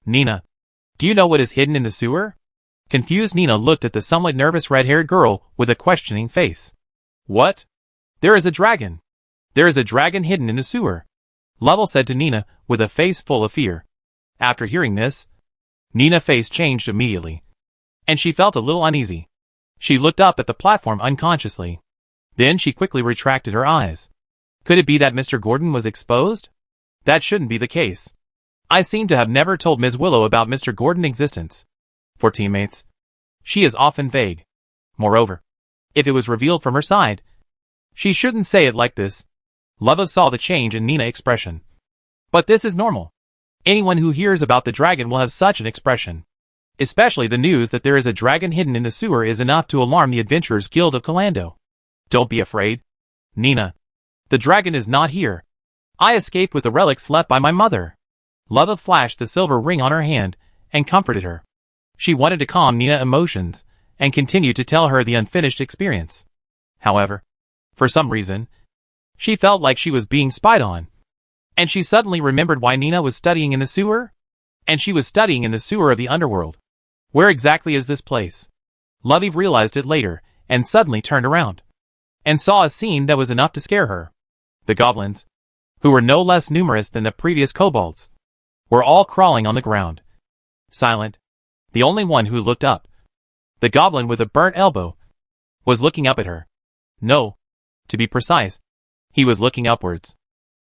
Nina, do you know what is hidden in the sewer? Confused Nina looked at the somewhat nervous red-haired girl with a questioning face. What? There is a dragon. There is a dragon hidden in the sewer, Lovell said to Nina with a face full of fear. After hearing this, Nina's face changed immediately, and she felt a little uneasy. She looked up at the platform unconsciously. Then she quickly retracted her eyes. Could it be that Mr. Gordon was exposed? That shouldn't be the case. I seem to have never told Ms. Willow about Mr. Gordon's existence. For teammates, she is often vague. Moreover, if it was revealed from her side, she shouldn't say it like this. Lova saw the change in Nina's expression. But this is normal. Anyone who hears about the dragon will have such an expression. Especially the news that there is a dragon hidden in the sewer is enough to alarm the Adventurers Guild of Kalandu. Don't be afraid, Nina. The dragon is not here. I escaped with the relics left by my mother. Lava flashed the silver ring on her hand and comforted her. She wanted to calm Nina's emotions and continued to tell her the unfinished experience. However, for some reason, she felt like she was being spied on. And she suddenly remembered why Nina was studying in the sewer. And she was studying in the sewer of the underworld. Where exactly is this place? Lovey realized it later and suddenly turned around and saw a scene that was enough to scare her. The goblins, who were no less numerous than the previous kobolds, were all crawling on the ground. Silent, the only one who looked up. The goblin with a burnt elbow was looking up at her. No, to be precise, he was looking upwards.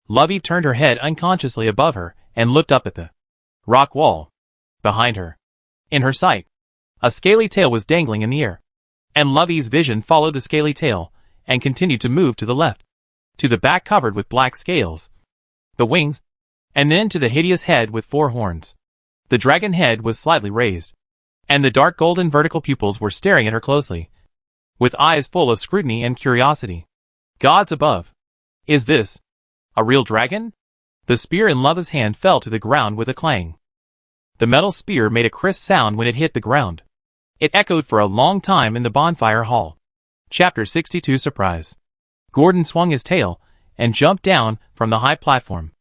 Lovey turned her head unconsciously above her and looked up at the rock wall behind her. In her sight, a scaly tail was dangling in the air, and Lovey's vision followed the scaly tail and continued to move to the left, to the back covered with black scales, the wings, and then to the hideous head with 4 horns. The dragon head was slightly raised, and the dark golden vertical pupils were staring at her closely, with eyes full of scrutiny and curiosity. Gods above! Is this a real dragon? The spear in Lova's hand fell to the ground with a clang. The metal spear made a crisp sound when it hit the ground. It echoed for a long time in the bonfire hall. Chapter 62 Surprise. Gordon swung his tail and jumped down from the high platform.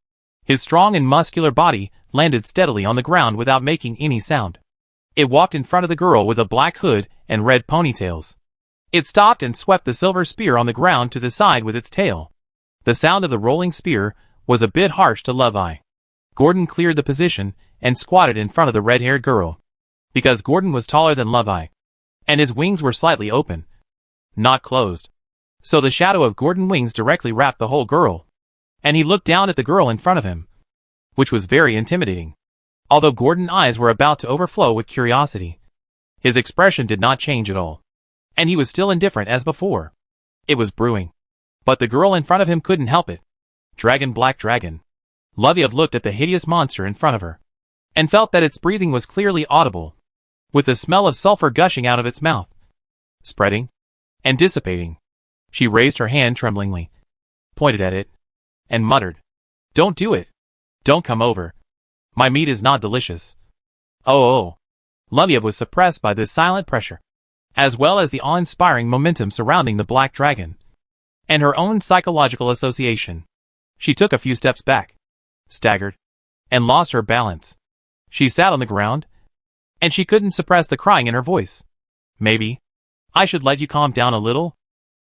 His strong and muscular body landed steadily on the ground without making any sound. It walked in front of the girl with a black hood and red ponytails. It stopped and swept the silver spear on the ground to the side with its tail. The sound of the rolling spear was a bit harsh to Lovey. Gordon cleared the position and squatted in front of the red-haired girl. Because Gordon was taller than Lovey, and his wings were slightly open, not closed. So the shadow of Gordon's wings directly wrapped the whole girl. And he looked down at the girl in front of him, which was very intimidating. Although Gordon's eyes were about to overflow with curiosity, his expression did not change at all. And he was still indifferent as before. It was brewing. But the girl in front of him couldn't help it. Dragon, black dragon. Lovey looked at the hideous monster in front of her, and felt that its breathing was clearly audible, with the smell of sulfur gushing out of its mouth, spreading and dissipating. She raised her hand tremblingly, pointed at it, and muttered, "Don't do it. Don't come over. My meat is not delicious." Oh. Lovey was suppressed by this silent pressure, as well as the awe-inspiring momentum surrounding the black dragon, and her own psychological association. She took a few steps back, staggered, and lost her balance. She sat on the ground, and she couldn't suppress the crying in her voice. "Maybe I should let you calm down a little?"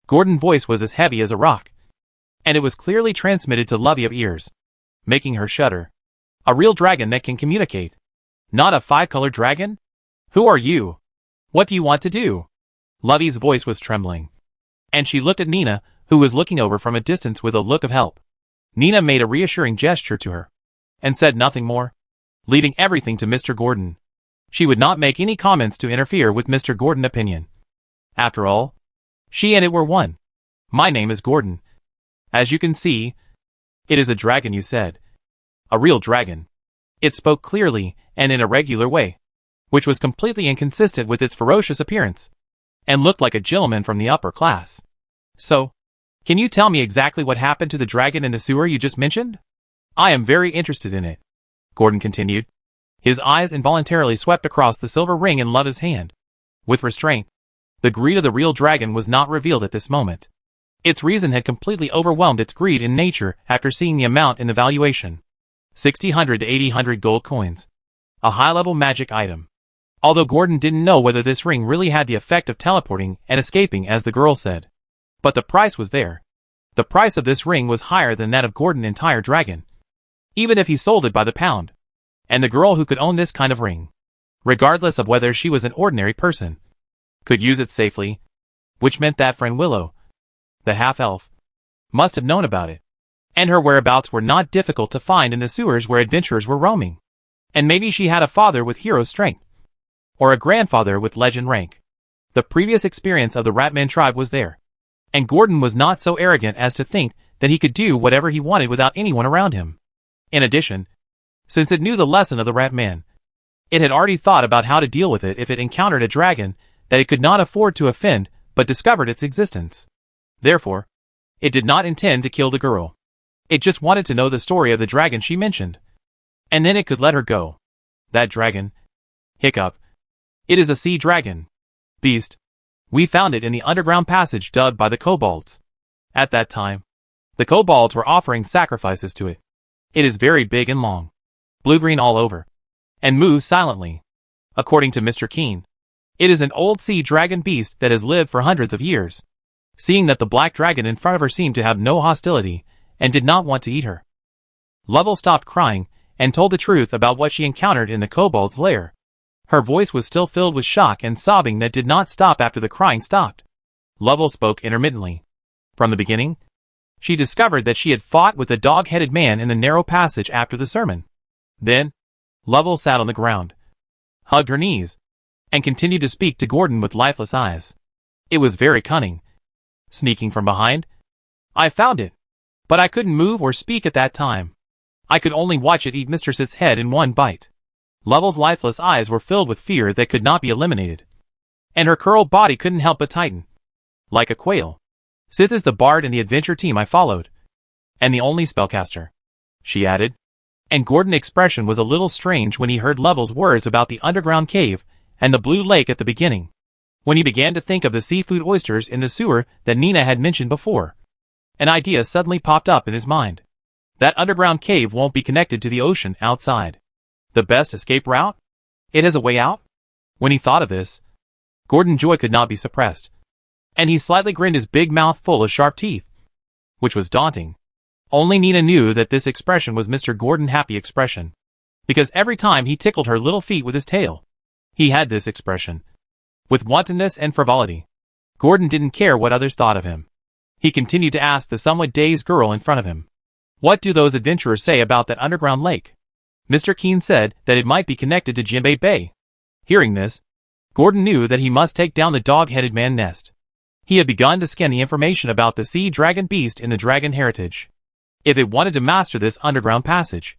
Gordon's voice was as heavy as a rock, and it was clearly transmitted to Lovey's ears, making her shudder. A real dragon that can communicate. Not a 5-colored dragon? Who are you? What do you want to do? Lovey's voice was trembling, and she looked at Nina, who was looking over from a distance with a look of help. Nina made a reassuring gesture to her, and said nothing more, leaving everything to Mr. Gordon. She would not make any comments to interfere with Mr. Gordon's opinion. After all, she and it were one. "My name is Gordon. As you can see, it is a dragon," you said. A real dragon. It spoke clearly and in a regular way, which was completely inconsistent with its ferocious appearance, and looked like a gentleman from the upper class. "So, can you tell me exactly what happened to the dragon in the sewer you just mentioned? I am very interested in it," Gordon continued. His eyes involuntarily swept across the silver ring in Lovey's hand, with restraint. The greed of the real dragon was not revealed at this moment. Its reason had completely overwhelmed its greed in nature after seeing the amount in the valuation. 60 to 80 gold coins. A high-level magic item. Although Gordon didn't know whether this ring really had the effect of teleporting and escaping as the girl said. But the price was there. The price of this ring was higher than that of Gordon's entire dragon, even if he sold it by the pound. And the girl who could own this kind of ring, regardless of whether she was an ordinary person, could use it safely, which meant that friend Willow, the half-elf, must have known about it. And her whereabouts were not difficult to find in the sewers where adventurers were roaming. And maybe she had a father with hero strength, or a grandfather with legend rank. The previous experience of the Ratman tribe was there, and Gordon was not so arrogant as to think that he could do whatever he wanted without anyone around him. In addition, since it knew the lesson of the Ratman, it had already thought about how to deal with it if it encountered a dragon that it could not afford to offend but discovered its existence. Therefore, it did not intend to kill the girl. It just wanted to know the story of the dragon she mentioned. And then it could let her go. That dragon. Hiccup. It is a sea dragon. Beast. We found it in the underground passage dug by the kobolds. At that time, the kobolds were offering sacrifices to it. It is very big and long, blue-green all over, and moves silently. According to Mr. Keen, it is an old sea dragon beast that has lived for hundreds of years. Seeing that the black dragon in front of her seemed to have no hostility and did not want to eat her, Lovell stopped crying and told the truth about what she encountered in the kobold's lair. Her voice was still filled with shock and sobbing that did not stop after the crying stopped. Lovell spoke intermittently. From the beginning, she discovered that she had fought with the dog-headed man in the narrow passage after the sermon. Then, Lovell sat on the ground, hugged her knees, and continued to speak to Gordon with lifeless eyes. It was very cunning. Sneaking from behind, I found it, but I couldn't move or speak at that time. I could only watch it eat Mr. Sith's head in one bite. Lovell's lifeless eyes were filled with fear that could not be eliminated, and her curled body couldn't help but tighten. Like a quail. Sith is the bard in the adventure team I followed, and the only spellcaster, she added. And Gordon's expression was a little strange when he heard Lovell's words about the underground cave and the blue lake at the beginning. When he began to think of the seafood oysters in the sewer that Nina had mentioned before, an idea suddenly popped up in his mind. That underground cave won't be connected to the ocean outside. The best escape route? It has a way out? When he thought of this, Gordon's joy could not be suppressed, and he slightly grinned, his big mouth full of sharp teeth, which was daunting. Only Nina knew that this expression was Mr. Gordon's happy expression, because every time he tickled her little feet with his tail, he had this expression. With wantonness and frivolity, Gordon didn't care what others thought of him. He continued to ask the somewhat dazed girl in front of him, "What do those adventurers say about that underground lake?" Mr. Keen said that it might be connected to Jimbei Bay. Hearing this, Gordon knew that he must take down the dog-headed man nest. He had begun to scan the information about the sea dragon beast in the Dragon Heritage. If it wanted to master this underground passage,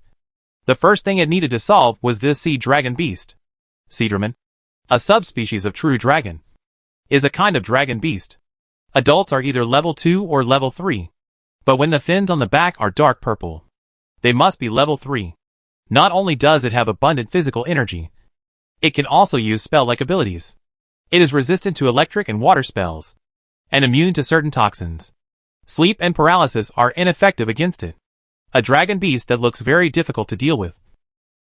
the first thing it needed to solve was this sea dragon beast. Cedarman, a subspecies of true dragon, is a kind of dragon beast. Adults are either level 2 or level 3, but when the fins on the back are dark purple, they must be level 3. Not only does it have abundant physical energy, it can also use spell-like abilities. It is resistant to electric and water spells, and immune to certain toxins. Sleep and paralysis are ineffective against it. A dragon beast that looks very difficult to deal with.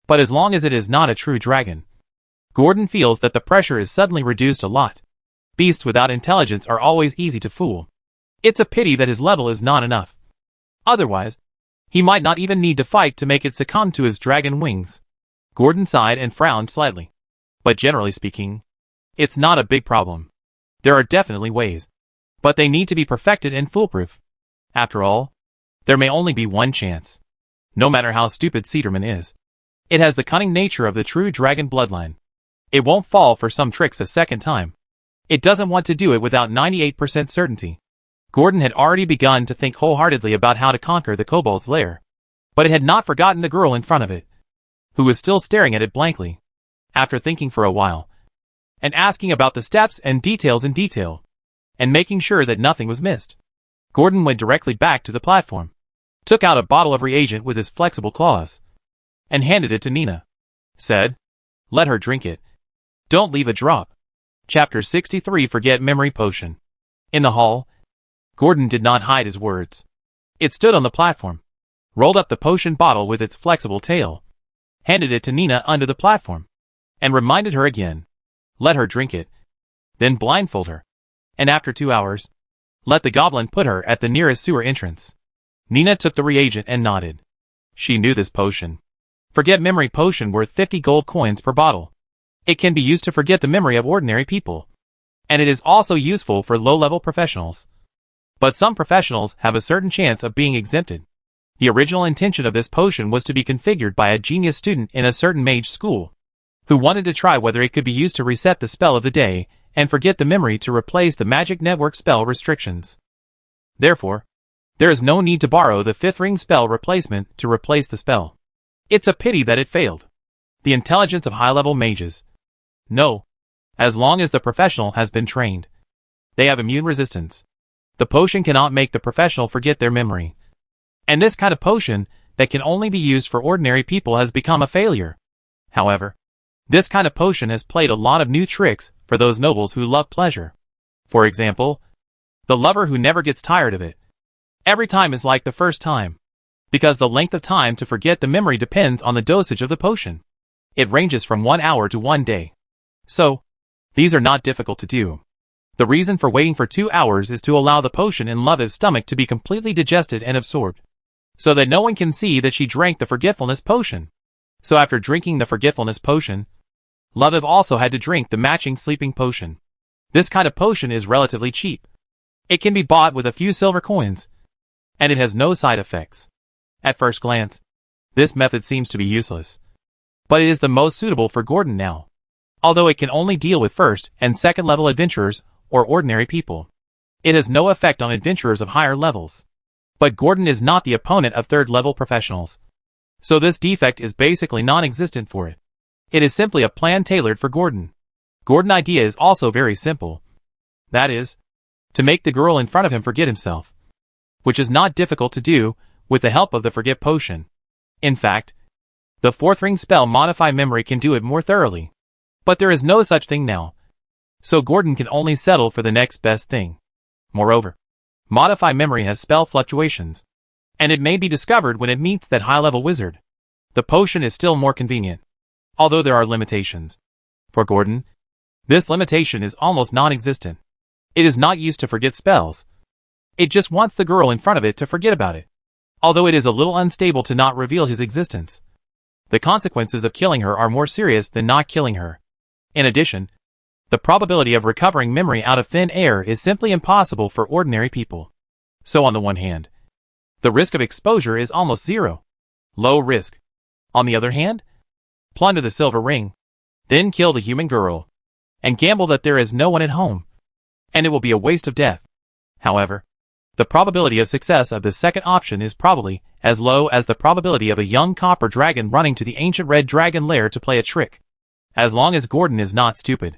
But as long as it is not a true dragon, Gordon feels that the pressure is suddenly reduced a lot. Beasts without intelligence are always easy to fool. It's a pity that his level is not enough. Otherwise, he might not even need to fight to make it succumb to his dragon wings. Gordon sighed and frowned slightly. But generally speaking, it's not a big problem. There are definitely ways, but they need to be perfected and foolproof. After all, there may only be one chance. No matter how stupid Cedarman is, it has the cunning nature of the true dragon bloodline. It won't fall for some tricks a second time. It doesn't want to do it without 98% certainty. Gordon had already begun to think wholeheartedly about how to conquer the kobold's lair, but it had not forgotten the girl in front of it, who was still staring at it blankly. After thinking for a while, and asking about the steps and details in detail, and making sure that nothing was missed, Gordon went directly back to the platform, took out a bottle of reagent with his flexible claws, and handed it to Nina. Said, "Let her drink it. Don't leave a drop." Chapter 63, Forget Memory Potion. In the hall, Gordon did not hide his words. It stood on the platform, rolled up the potion bottle with its flexible tail, handed it to Nina under the platform, and reminded her again, "Let her drink it. Then blindfold her. And after 2 hours, let the goblin put her at the nearest sewer entrance." Nina took the reagent and nodded. She knew this potion. Forget Memory Potion worth 50 gold coins per bottle. It can be used to forget the memory of ordinary people, and it is also useful for low-level professionals. But some professionals have a certain chance of being exempted. The original intention of this potion was to be configured by a genius student in a certain mage school, who wanted to try whether it could be used to reset the spell of the day and forget the memory to replace the magic network spell restrictions. Therefore, there is no need to borrow the 5th ring spell replacement to replace the spell. It's a pity that it failed. The intelligence of high-level mages. No. As long as the professional has been trained, they have immune resistance. The potion cannot make the professional forget their memory. And this kind of potion that can only be used for ordinary people has become a failure. However, this kind of potion has played a lot of new tricks for those nobles who love pleasure. For example, the lover who never gets tired of it. Every time is like the first time, because the length of time to forget the memory depends on the dosage of the potion. It ranges from 1 hour to 1 day. So, these are not difficult to do. The reason for waiting for 2 hours is to allow the potion in Love's stomach to be completely digested and absorbed, so that no one can see that she drank the forgetfulness potion. So after drinking the forgetfulness potion, Love also had to drink the matching sleeping potion. This kind of potion is relatively cheap. It can be bought with a few silver coins, and it has no side effects. At first glance, this method seems to be useless, but it is the most suitable for Gordon now, although it can only deal with first and second level adventurers or ordinary people. It has no effect on adventurers of higher levels. But Gordon is not the opponent of third level professionals, so this defect is basically non-existent for it. It is simply a plan tailored for Gordon. Gordon's idea is also very simple. That is, to make the girl in front of him forget himself, which is not difficult to do with the help of the forget potion. In fact, the fourth ring spell Modify Memory can do it more thoroughly. But there is no such thing now, so Gordon can only settle for the next best thing. Moreover, Modify Memory has spell fluctuations, and it may be discovered when it meets that high-level wizard. The potion is still more convenient, although there are limitations. For Gordon, this limitation is almost non-existent. It is not used to forget spells. It just wants the girl in front of it to forget about it, although it is a little unstable to not reveal his existence. The consequences of killing her are more serious than not killing her. In addition, the probability of recovering memory out of thin air is simply impossible for ordinary people. So on the one hand, the risk of exposure is almost zero. Low risk. On the other hand, plunder the silver ring, then kill the human girl, and gamble that there is no one at home, and it will be a waste of death. However, the probability of success of the second option is probably as low as the probability of a young copper dragon running to the ancient red dragon lair to play a trick. As long as Gordon is not stupid,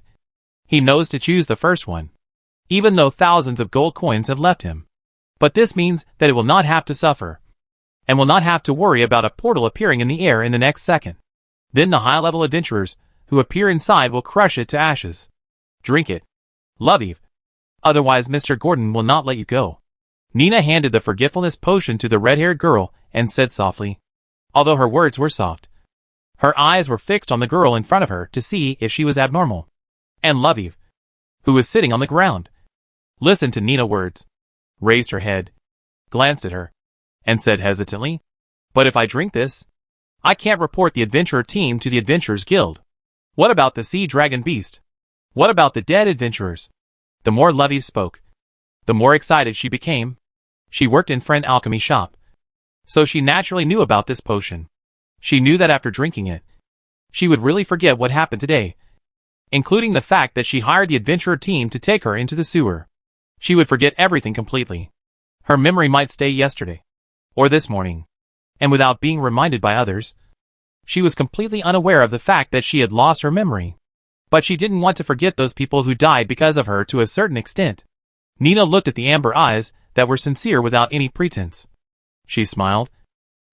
he knows to choose the first one, even though thousands of gold coins have left him. But this means that it will not have to suffer, and will not have to worry about a portal appearing in the air in the next second. Then the high-level adventurers who appear inside will crush it to ashes. Drink it, Love Eve. Otherwise Mr. Gordon will not let you go. Nina handed the forgetfulness potion to the red-haired girl and said softly, although her words were soft. Her eyes were fixed on the girl in front of her to see if she was abnormal. And Love Eve, who was sitting on the ground, listened to Nina's words, raised her head, glanced at her, and said hesitantly, but if I drink this, I can't report the adventurer team to the Adventurers Guild. What about the sea dragon beast? What about the dead adventurers? The more Love Eve spoke, the more excited she became. She worked in Friend Alchemy shop, so she naturally knew about this potion. She knew that after drinking it, she would really forget what happened today, including the fact that she hired the adventurer team to take her into the sewer. She would forget everything completely. Her memory might stay yesterday, or this morning, and without being reminded by others. She was completely unaware of the fact that she had lost her memory. But she didn't want to forget those people who died because of her to a certain extent. Nina looked at the amber eyes that were sincere without any pretense. She smiled,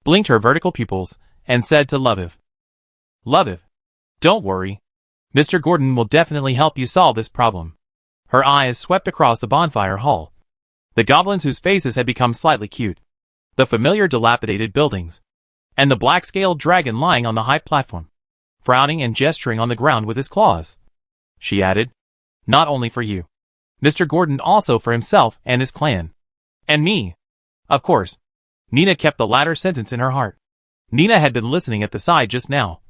blinked her vertical pupils, and said to Love Eve, Love Eve, don't worry. Mr. Gordon will definitely help you solve this problem. Her eyes swept across the bonfire hall. The goblins whose faces had become slightly cute, the familiar dilapidated buildings, and the black-scaled dragon lying on the high platform, frowning and gesturing on the ground with his claws. She added, not only for you, Mr. Gordon, also for himself and his clan. And me. Of course. Nina kept the latter sentence in her heart. Nina had been listening at the side just now,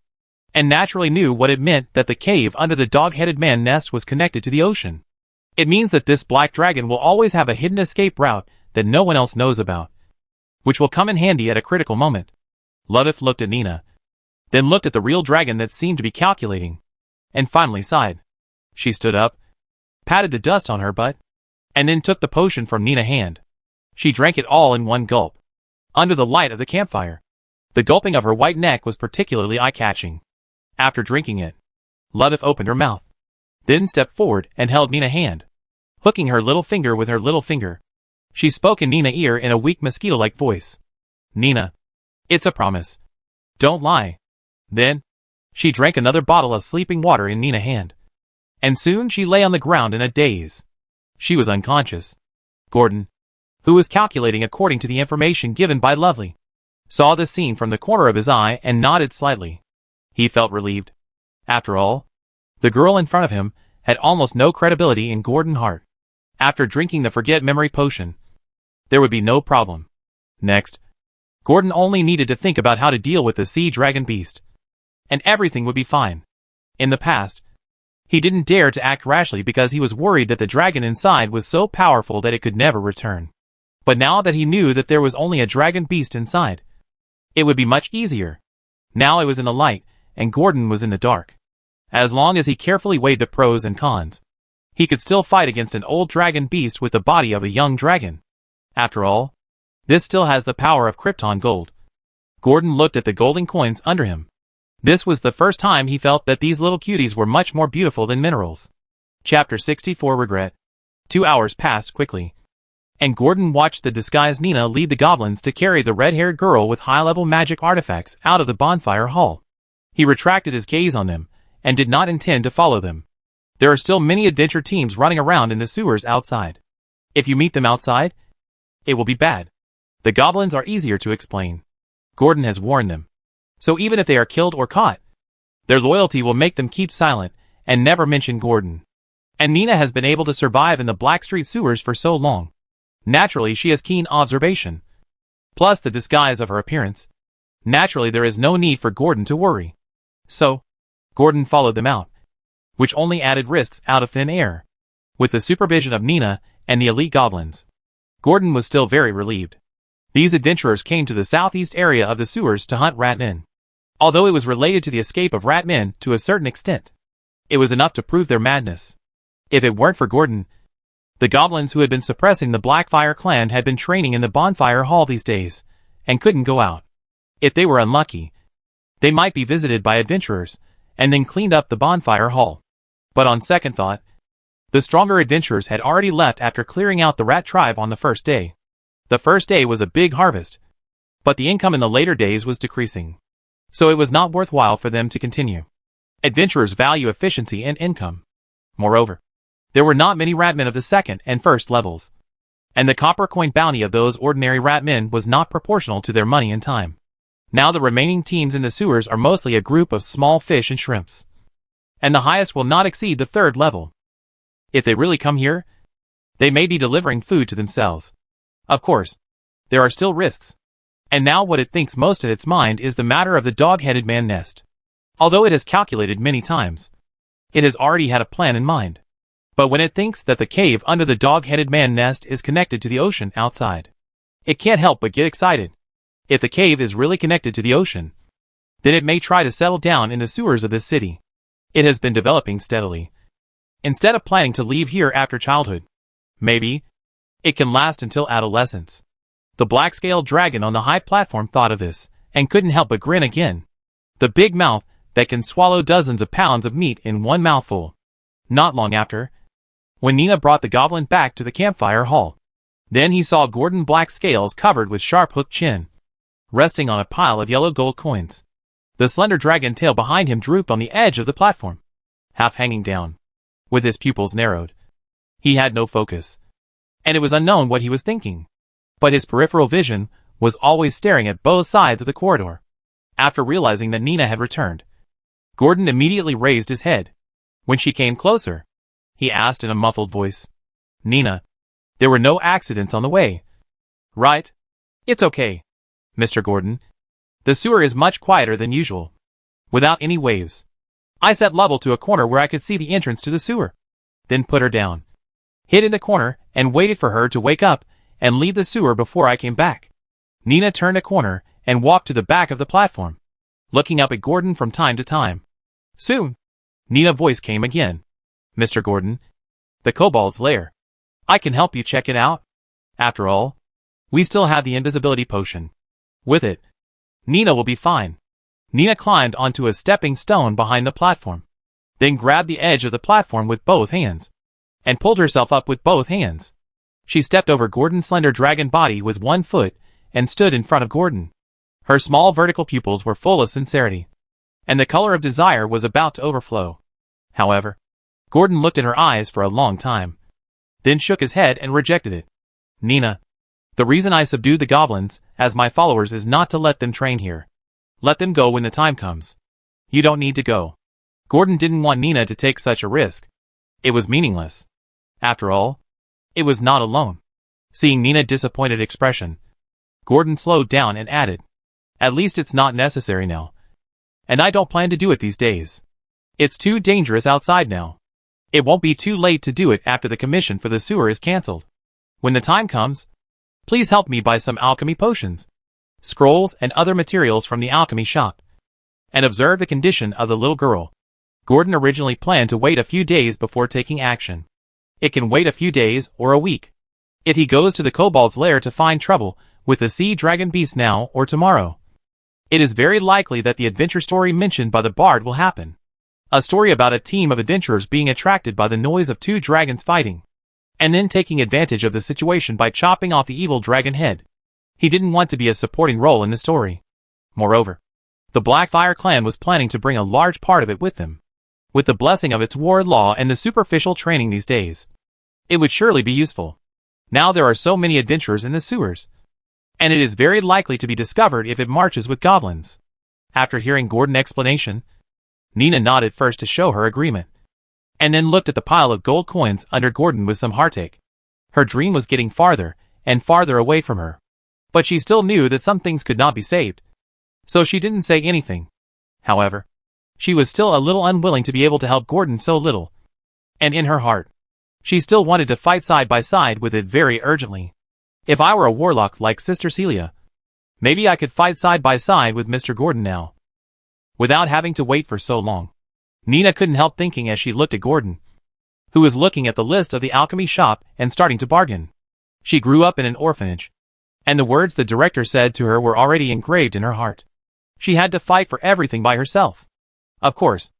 and naturally knew what it meant that the cave under the dog-headed man nest was connected to the ocean. It means that this black dragon will always have a hidden escape route that no one else knows about, which will come in handy at a critical moment. Love Eve looked at Nina, then looked at the real dragon that seemed to be calculating, and finally sighed. She stood up, patted the dust on her butt, and then took the potion from Nina's hand. She drank it all in one gulp, under the light of the campfire. The gulping of her white neck was particularly eye-catching. After drinking it, Love Eve opened her mouth, then stepped forward and held Nina's hand, hooking her little finger with her little finger. She spoke in Nina's ear in a weak mosquito-like voice. Nina. It's a promise. Don't lie. Then, she drank another bottle of sleeping water in Nina's hand. And soon she lay on the ground in a daze. She was unconscious. Gordon, who was calculating according to the information given by Lovely, saw this scene from the corner of his eye and nodded slightly. He felt relieved. After all, the girl in front of him had almost no credibility in Gordon's heart. After drinking the forget memory potion, there would be no problem. Next, Gordon only needed to think about how to deal with the sea dragon beast, and everything would be fine. In the past, he didn't dare to act rashly because he was worried that the dragon inside was so powerful that it could never return. But now that he knew that there was only a dragon beast inside, it would be much easier. Now it was in the light, and Gordon was in the dark. As long as he carefully weighed the pros and cons, he could still fight against an old dragon beast with the body of a young dragon. After all, this still has the power of Krypton gold. Gordon looked at the golden coins under him. This was the first time he felt that these little cuties were much more beautiful than minerals. Chapter 64 Regret. 2 hours passed quickly, and Gordon watched the disguised Nina lead the goblins to carry the red-haired girl with high-level magic artifacts out of the bonfire hall. He retracted his gaze on them, and did not intend to follow them. There are still many adventure teams running around in the sewers outside. If you meet them outside, it will be bad. The goblins are easier to explain. Gordon has warned them. So even if they are killed or caught, their loyalty will make them keep silent and never mention Gordon. And Nina has been able to survive in the Blackstreet sewers for so long. Naturally, she has keen observation. Plus the disguise of her appearance. Naturally, there is no need for Gordon to worry. So, Gordon followed them out, which only added risks out of thin air. With the supervision of Nina and the elite goblins, Gordon was still very relieved. These adventurers came to the southeast area of the sewers to hunt Ratman. Although it was related to the escape of Ratman to a certain extent, it was enough to prove their madness. If it weren't for Gordon, the goblins who had been suppressing the Blackfire clan had been training in the bonfire hall these days, and couldn't go out. If they were unlucky, they might be visited by adventurers, and then cleaned up the bonfire hall. But on second thought, the stronger adventurers had already left after clearing out the rat tribe on the first day. The first day was a big harvest, but the income in the later days was decreasing. So it was not worthwhile for them to continue. Adventurers value efficiency and income. Moreover, there were not many ratmen of the second and first levels, and the copper coin bounty of those ordinary ratmen was not proportional to their money and time. Now the remaining teams in the sewers are mostly a group of small fish and shrimps, and the highest will not exceed the third level. If they really come here, they may be delivering food to themselves. Of course, there are still risks. And now what it thinks most in its mind is the matter of the dog-headed man nest. Although it has calculated many times, it has already had a plan in mind. But when it thinks that the cave under the dog-headed man nest is connected to the ocean outside, it can't help but get excited. If the cave is really connected to the ocean, then it may try to settle down in the sewers of this city. It has been developing steadily. Instead of planning to leave here after childhood, maybe it can last until adolescence. The black-scaled dragon on the high platform thought of this, and couldn't help but grin again. The big mouth that can swallow dozens of pounds of meat in one mouthful. Not long after, when Nina brought the goblin back to the campfire hall, then he saw Gordon black scales covered with sharp-hooked chin, resting on a pile of yellow gold coins. The slender dragon tail behind him drooped on the edge of the platform, half hanging down, with his pupils narrowed. He had no focus, and it was unknown what he was thinking. But his peripheral vision was always staring at both sides of the corridor. After realizing that Nina had returned, Gordon immediately raised his head. When she came closer, he asked in a muffled voice, "Nina, there were no accidents on the way, right?" "It's okay, Mr. Gordon. The sewer is much quieter than usual, without any waves. I set Lovell to a corner where I could see the entrance to the sewer, then put her down, hid in the corner, and waited for her to wake up and leave the sewer before I came back." Nina turned a corner and walked to the back of the platform, looking up at Gordon from time to time. Soon, Nina's voice came again. "Mr. Gordon, the kobold's lair. I can help you check it out. After all, we still have the invisibility potion. With it, Nina will be fine." Nina climbed onto a stepping stone behind the platform, then grabbed the edge of the platform with both hands, and pulled herself up with both hands. She stepped over Gordon's slender dragon body with one foot, and stood in front of Gordon. Her small vertical pupils were full of sincerity, and the color of desire was about to overflow. However, Gordon looked in her eyes for a long time, then shook his head and rejected it. Nina, the reason I subdued the goblins as my followers is not to let them train here. Let them go when the time comes. You don't need to go. Gordon didn't want Nina to take such a risk. It was meaningless. After all, it was not alone. Seeing Nina's disappointed expression, Gordon slowed down and added, "At least it's not necessary now. And I don't plan to do it these days. It's too dangerous outside now. It won't be too late to do it after the commission for the sewer is cancelled. When the time comes, please help me buy some alchemy potions, scrolls and other materials from the alchemy shop, and observe the condition of the little girl." Gordon originally planned to wait a few days before taking action. It can wait a few days or a week. If he goes to the kobold's lair to find trouble with the sea dragon beast now or tomorrow, it is very likely that the adventure story mentioned by the bard will happen. A story about a team of adventurers being attracted by the noise of two dragons fighting, and then taking advantage of the situation by chopping off the evil dragon head. He didn't want to be a supporting role in the story. Moreover, the Blackfire clan was planning to bring a large part of it with them. With the blessing of its ward law and the superficial training these days, it would surely be useful. Now there are so many adventurers in the sewers, and it is very likely to be discovered if it marches with goblins. After hearing Gordon's explanation, Nina nodded first to show her agreement, and then looked at the pile of gold coins under Gordon with some heartache. Her dream was getting farther and farther away from her, but she still knew that some things could not be saved, so she didn't say anything. However, she was still a little unwilling to be able to help Gordon so little, and in her heart, she still wanted to fight side by side with it very urgently. If I were a warlock like Sister Celia, maybe I could fight side by side with Mr. Gordon now, without having to wait for so long. Nina couldn't help thinking as she looked at Gordon, who was looking at the list of the alchemy shop and starting to bargain. She grew up in an orphanage, and the words the director said to her were already engraved in her heart. She had to fight for everything by herself. Of course,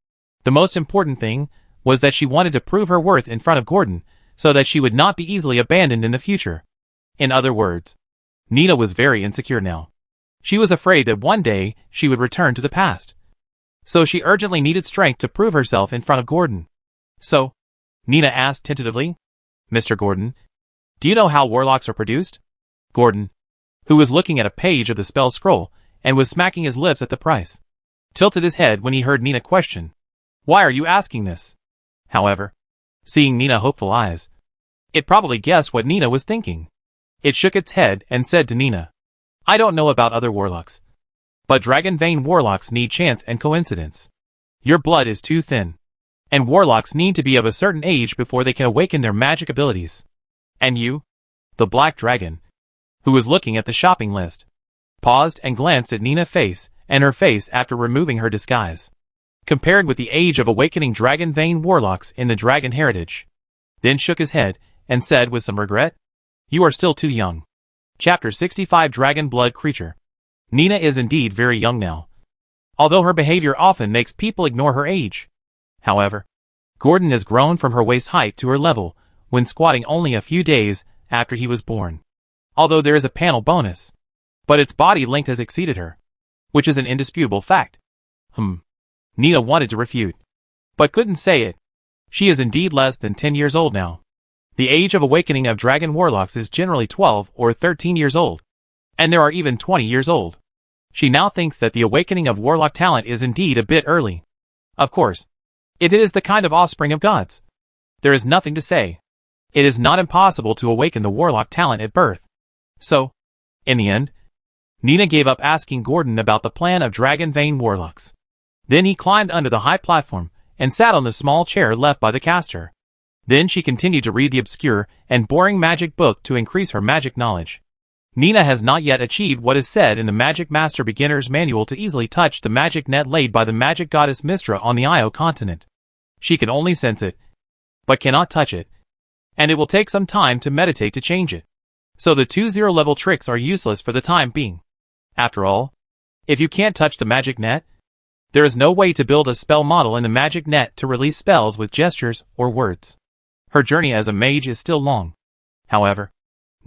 the most important thing was that she wanted to prove her worth in front of Gordon, so that she would not be easily abandoned in the future. In other words, Nina was very insecure now. She was afraid that one day she would return to the past. So she urgently needed strength to prove herself in front of Gordon. "So," Nina asked tentatively, "Mr. Gordon, do you know how warlocks are produced?" Gordon, who was looking at a page of the spell scroll and was smacking his lips at the price, tilted his head when he heard Nina question, "Why are you asking this?" However, seeing Nina's hopeful eyes, it probably guessed what Nina was thinking. It shook its head and said to Nina, "I don't know about other warlocks, but dragon vein warlocks need chance and coincidence. Your blood is too thin, and warlocks need to be of a certain age before they can awaken their magic abilities. And you, the black dragon, who was looking at the shopping list, paused and glanced at Nina's face and her face after removing her disguise, compared with the age of awakening dragon vein warlocks in the dragon heritage, then shook his head and said with some regret, "You are still too young." Chapter 65 Dragon Blood Creature. Nina is indeed very young now, although her behavior often makes people ignore her age. However, Gordon has grown from her waist height to her level when squatting only a few days after he was born. Although there is a panel bonus, but its body length has exceeded her, which is an indisputable fact. Nina wanted to refute, but couldn't say it. She is indeed less than 10 years old now. The age of awakening of dragon warlocks is generally 12 or 13 years old, and there are even 20 years old. She now thinks that the awakening of warlock talent is indeed a bit early. Of course, if it is the kind of offspring of gods, there is nothing to say. It is not impossible to awaken the warlock talent at birth. So, in the end, Nina gave up asking Gordon about the plan of dragon vein warlocks. Then he climbed under the high platform and sat on the small chair left by the caster. Then she continued to read the obscure and boring magic book to increase her magic knowledge. Nina has not yet achieved what is said in the Magic Master Beginner's Manual to easily touch the magic net laid by the magic goddess Mystra on the Io continent. She can only sense it, but cannot touch it, and it will take some time to meditate to change it. So the 2-0 level tricks are useless for the time being. After all, if you can't touch the magic net, there is no way to build a spell model in the magic net to release spells with gestures or words. Her journey as a mage is still long. However,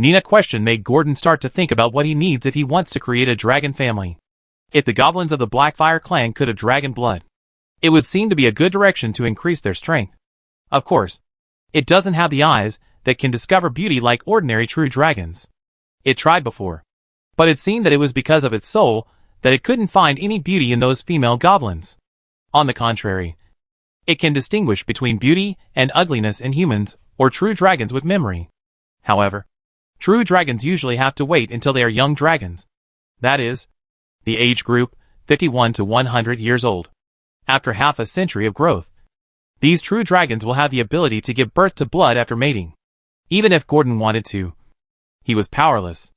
Nina's question made Gordon start to think about what he needs if he wants to create a dragon family. If the goblins of the Blackfire clan could have dragon blood, it would seem to be a good direction to increase their strength. Of course, it doesn't have the eyes that can discover beauty like ordinary true dragons. It tried before, but it seemed that it was because of its soul that it couldn't find any beauty in those female goblins. On the contrary, it can distinguish between beauty and ugliness in humans or true dragons with memory. However, true dragons usually have to wait until they are young dragons. That is, the age group 51 to 100 years old. After half a century of growth, these true dragons will have the ability to give birth to blood after mating. Even if Gordon wanted to, he was powerless.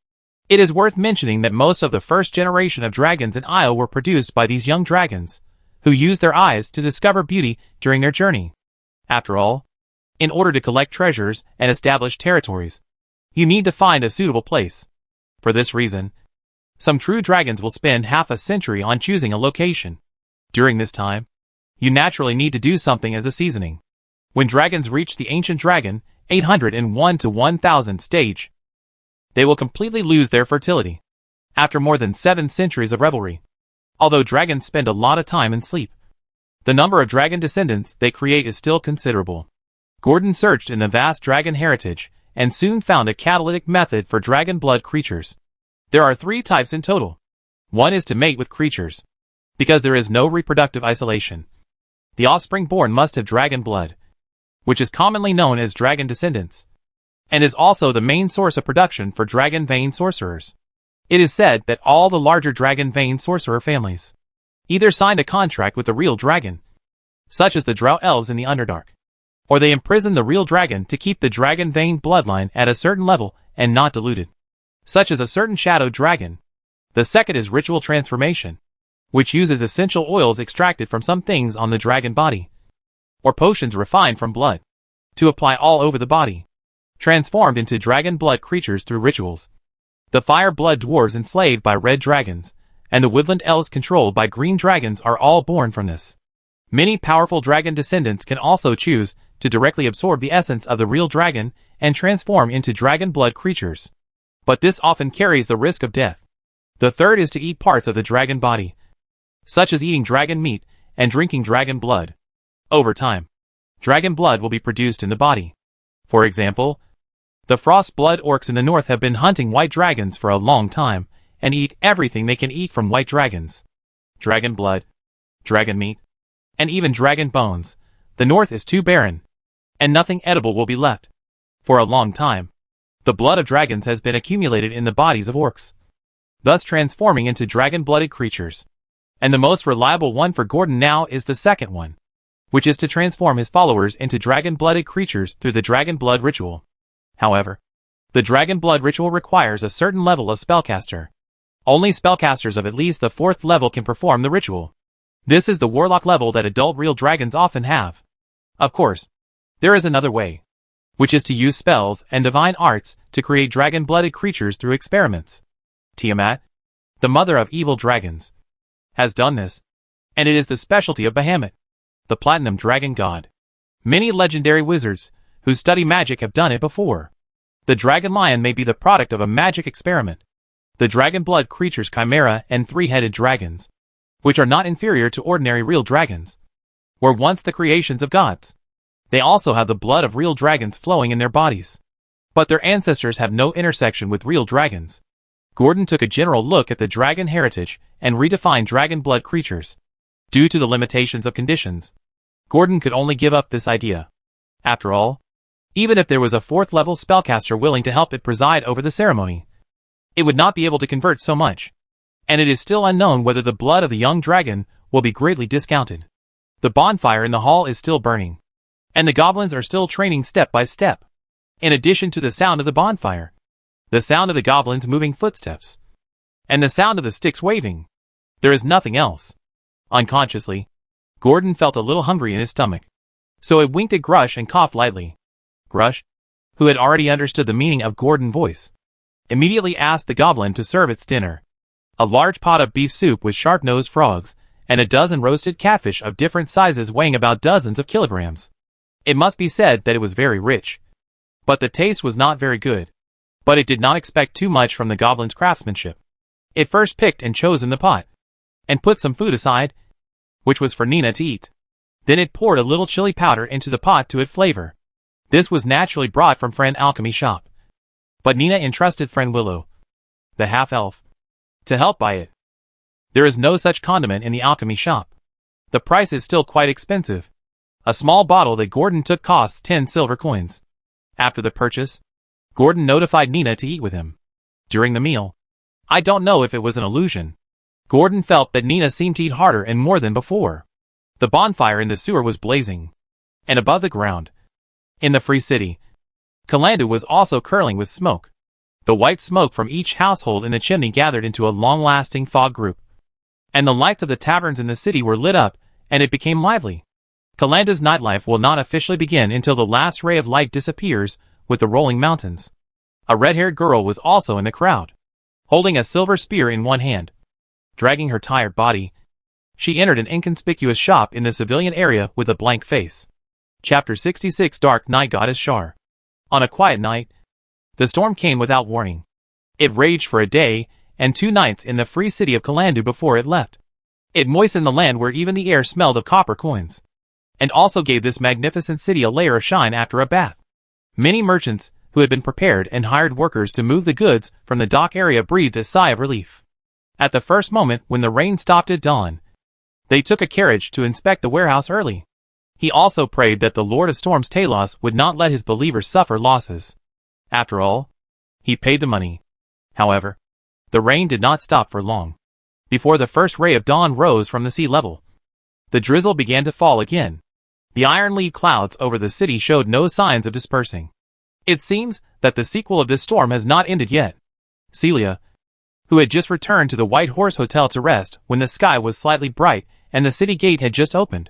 It is worth mentioning that most of the first generation of dragons in Isle were produced by these young dragons, who used their eyes to discover beauty during their journey. After all, in order to collect treasures and establish territories, you need to find a suitable place. For this reason, some true dragons will spend half a century on choosing a location. During this time, you naturally need to do something as a seasoning. When dragons reach the ancient dragon 801 to 1000 stage, they will completely lose their fertility. After more than 7 centuries of revelry, although dragons spend a lot of time in sleep, the number of dragon descendants they create is still considerable. Gordon searched in the vast dragon heritage and soon found a catalytic method for dragon blood creatures. There are 3 types in total. One is to mate with creatures, because there is no reproductive isolation. The offspring born must have dragon blood, which is commonly known as dragon descendants, and is also the main source of production for dragon vein sorcerers. It is said that all the larger dragon vein sorcerer families either signed a contract with the real dragon, such as the Drought Elves in the Underdark, or they imprisoned the real dragon to keep the dragon vein bloodline at a certain level and not diluted, such as a certain shadow dragon. The second is ritual transformation, which uses essential oils extracted from some things on the dragon body, or potions refined from blood, to apply all over the body, transformed into dragon blood creatures through rituals. The fire blood dwarves enslaved by red dragons, and the woodland elves controlled by green dragons are all born from this. Many powerful dragon descendants can also choose to directly absorb the essence of the real dragon and transform into dragon blood creatures, but this often carries the risk of death. The third is to eat parts of the dragon body, such as eating dragon meat and drinking dragon blood. Over time, dragon blood will be produced in the body. For example, the frost blood orcs in the north have been hunting white dragons for a long time and eat everything they can eat from white dragons. Dragon blood, dragon meat, and even dragon bones. The north is too barren, and nothing edible will be left. For a long time, the blood of dragons has been accumulated in the bodies of orcs, thus transforming into dragon-blooded creatures. And the most reliable one for Gordon now is the second one, which is to transform his followers into dragon-blooded creatures through the dragon blood ritual. However, the dragon blood ritual requires a certain level of spellcaster. Only spellcasters of at least the 4th level can perform the ritual. This is the warlock level that adult real dragons often have. Of course, there is another way, which is to use spells and divine arts to create dragon-blooded creatures through experiments. Tiamat, the mother of evil dragons, has done this, and it is the specialty of Bahamut, the platinum dragon god. Many legendary wizards who study magic have done it before. The dragon lion may be the product of a magic experiment. The dragon blood creatures chimera and 3-headed dragons, which are not inferior to ordinary real dragons, were once the creations of gods. They also have the blood of real dragons flowing in their bodies, but their ancestors have no intersection with real dragons. Gordon took a general look at the dragon heritage and redefined dragon blood creatures. Due to the limitations of conditions, Gordon could only give up this idea. After all, even if there was a 4th level spellcaster willing to help it preside over the ceremony, it would not be able to convert so much, and it is still unknown whether the blood of the young dragon will be greatly discounted. The bonfire in the hall is still burning, and the goblins are still training step by step. In addition to the sound of the bonfire, the sound of the goblins' moving footsteps, and the sound of the sticks waving, there is nothing else. Unconsciously, Gordon felt a little hungry in his stomach, so it winked at Grush and coughed lightly. Grush, who had already understood the meaning of Gordon's voice, immediately asked the goblin to serve its dinner. A large pot of beef soup with sharp-nosed frogs, and a dozen roasted catfish of different sizes weighing about dozens of kilograms. It must be said that it was very rich, but the taste was not very good. But it did not expect too much from the goblin's craftsmanship. It first picked and chosen the pot, and put some food aside, which was for Nina to eat. Then it poured a little chili powder into the pot to add flavor. This was naturally brought from Friend Alchemy shop. But Nina entrusted Friend Willow, the half-elf, to help buy it. There is no such condiment in the alchemy shop. The price is still quite expensive. A small bottle that Gordon took costs 10 silver coins. After the purchase, Gordon notified Nina to eat with him. During the meal, I don't know if it was an illusion, Gordon felt that Nina seemed to eat harder and more than before. The bonfire in the sewer was blazing. And above the ground, in the free city, Kalandu was also curling with smoke. The white smoke from each household in the chimney gathered into a long-lasting fog group. And the lights of the taverns in the city were lit up, and it became lively. Kalanda's nightlife will not officially begin until the last ray of light disappears with the rolling mountains. A red-haired girl was also in the crowd, holding a silver spear in one hand. Dragging her tired body, she entered an inconspicuous shop in the civilian area with a blank face. Chapter 66 Dark Night Goddess Shar. On a quiet night, the storm came without warning. It raged for a day and 2 nights in the free city of Kalandu before it left. It moistened the land where even the air smelled of copper coins, and also gave this magnificent city a layer of shine after a bath. Many merchants, who had been prepared and hired workers to move the goods from the dock area, breathed a sigh of relief. At the first moment when the rain stopped at dawn, they took a carriage to inspect the warehouse early. He also prayed that the Lord of Storms Talos would not let his believers suffer losses. After all, he paid the money. However, the rain did not stop for long. Before the first ray of dawn rose from the sea level, the drizzle began to fall again. The iron-lead clouds over the city showed no signs of dispersing. It seems that the sequel of this storm has not ended yet. Celia, who had just returned to the White Horse Hotel to rest when the sky was slightly bright and the city gate had just opened,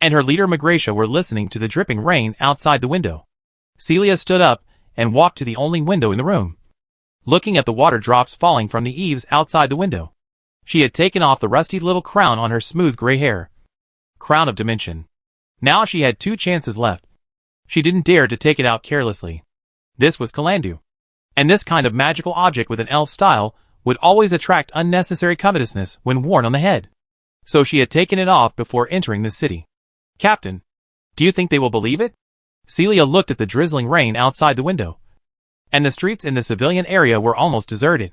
and her leader Migratia were listening to the dripping rain outside the window. Celia stood up and walked to the only window in the room, looking at the water drops falling from the eaves outside the window. She had taken off the rusty little crown on her smooth gray hair. Crown of Dimension. Now she had 2 chances left. She didn't dare to take it out carelessly. This was Kalandu, and this kind of magical object with an elf style would always attract unnecessary covetousness when worn on the head. So she had taken it off before entering the city. Captain, do you think they will believe it? Celia looked at the drizzling rain outside the window, and the streets in the civilian area were almost deserted.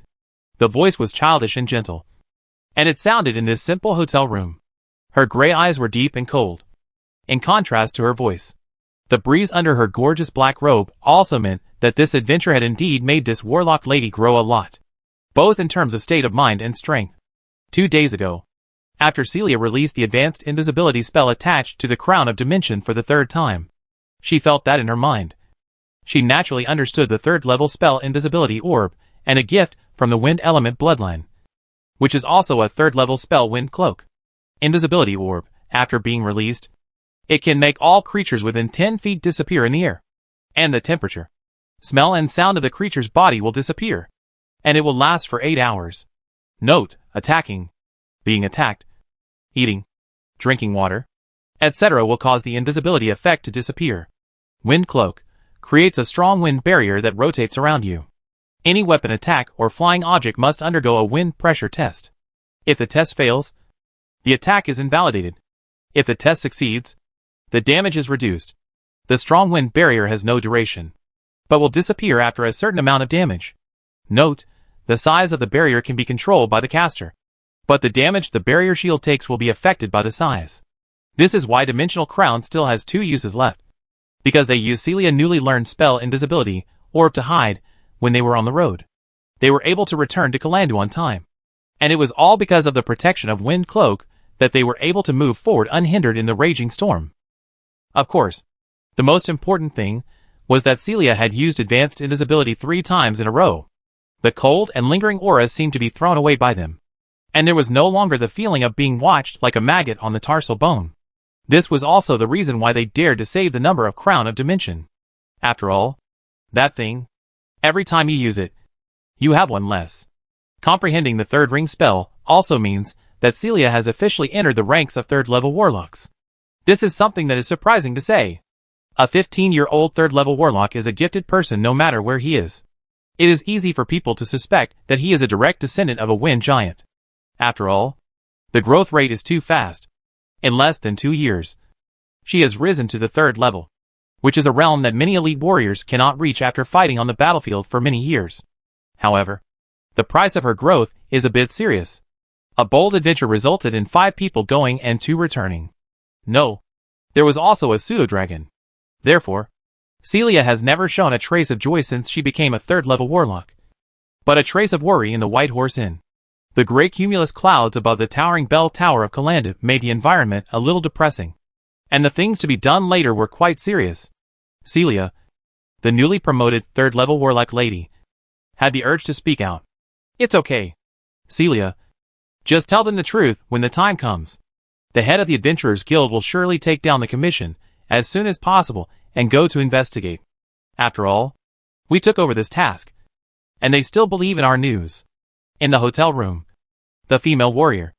The voice was childish and gentle, and it sounded in this simple hotel room. Her gray eyes were deep and cold, in contrast to her voice. The breeze under her gorgeous black robe also meant that this adventure had indeed made this warlock lady grow a lot, both in terms of state of mind and strength. 2 days ago, after Celia released the advanced invisibility spell attached to the Crown of Dimension for the 3rd time, she felt that in her mind. She naturally understood the 3rd level spell Invisibility Orb, and a gift from the Wind Element Bloodline, which is also a 3rd level spell Wind Cloak. Invisibility Orb, after being released, it can make all creatures within 10 feet disappear in the air, and the temperature, smell and sound of the creature's body will disappear, and it will last for 8 hours. Note, attacking, being attacked, eating, drinking water, etc. will cause the invisibility effect to disappear. Wind Cloak creates a strong wind barrier that rotates around you. Any weapon attack or flying object must undergo a wind pressure test. If the test fails, the attack is invalidated. If the test succeeds, the damage is reduced. The strong wind barrier has no duration, but will disappear after a certain amount of damage. Note, the size of the barrier can be controlled by the caster, but the damage the barrier shield takes will be affected by the size. This is why Dimensional Crown still has 2 uses left, because they used Celia's newly learned spell Invisibility Orb to hide when they were on the road. They were able to return to Kalandu on time, and it was all because of the protection of Wind Cloak that they were able to move forward unhindered in the raging storm. Of course, the most important thing was that Celia had used advanced invisibility 3 times in a row. The cold and lingering auras seemed to be thrown away by them, and there was no longer the feeling of being watched like a maggot on the tarsal bone. This was also the reason why they dared to save the number of Crown of Dimension. After all, that thing, every time you use it, you have 1 less. Comprehending the 3rd ring spell also means that Celia has officially entered the ranks of 3rd level warlocks. This is something that is surprising to say. A 15-year-old 3rd level warlock is a gifted person no matter where he is. It is easy for people to suspect that he is a direct descendant of a wind giant. After all, the growth rate is too fast. In less than 2 years, she has risen to the 3rd level, which is a realm that many elite warriors cannot reach after fighting on the battlefield for many years. However, the price of her growth is a bit serious. A bold adventure resulted in 5 people going and 2 returning. No, there was also a pseudo-dragon. Therefore, Celia has never shown a trace of joy since she became a 3rd level warlock. But a trace of worry in the White Horse Inn. The gray cumulus clouds above the towering bell tower of Calandib made the environment a little depressing. And the things to be done later were quite serious. Celia, the newly promoted 3rd level warlock lady, had the urge to speak out. It's okay, Celia. Just tell them the truth when the time comes. The head of the Adventurers Guild will surely take down the commission as soon as possible and go to investigate. After all, we took over this task, and they still believe in our news. In the hotel room, the female warrior,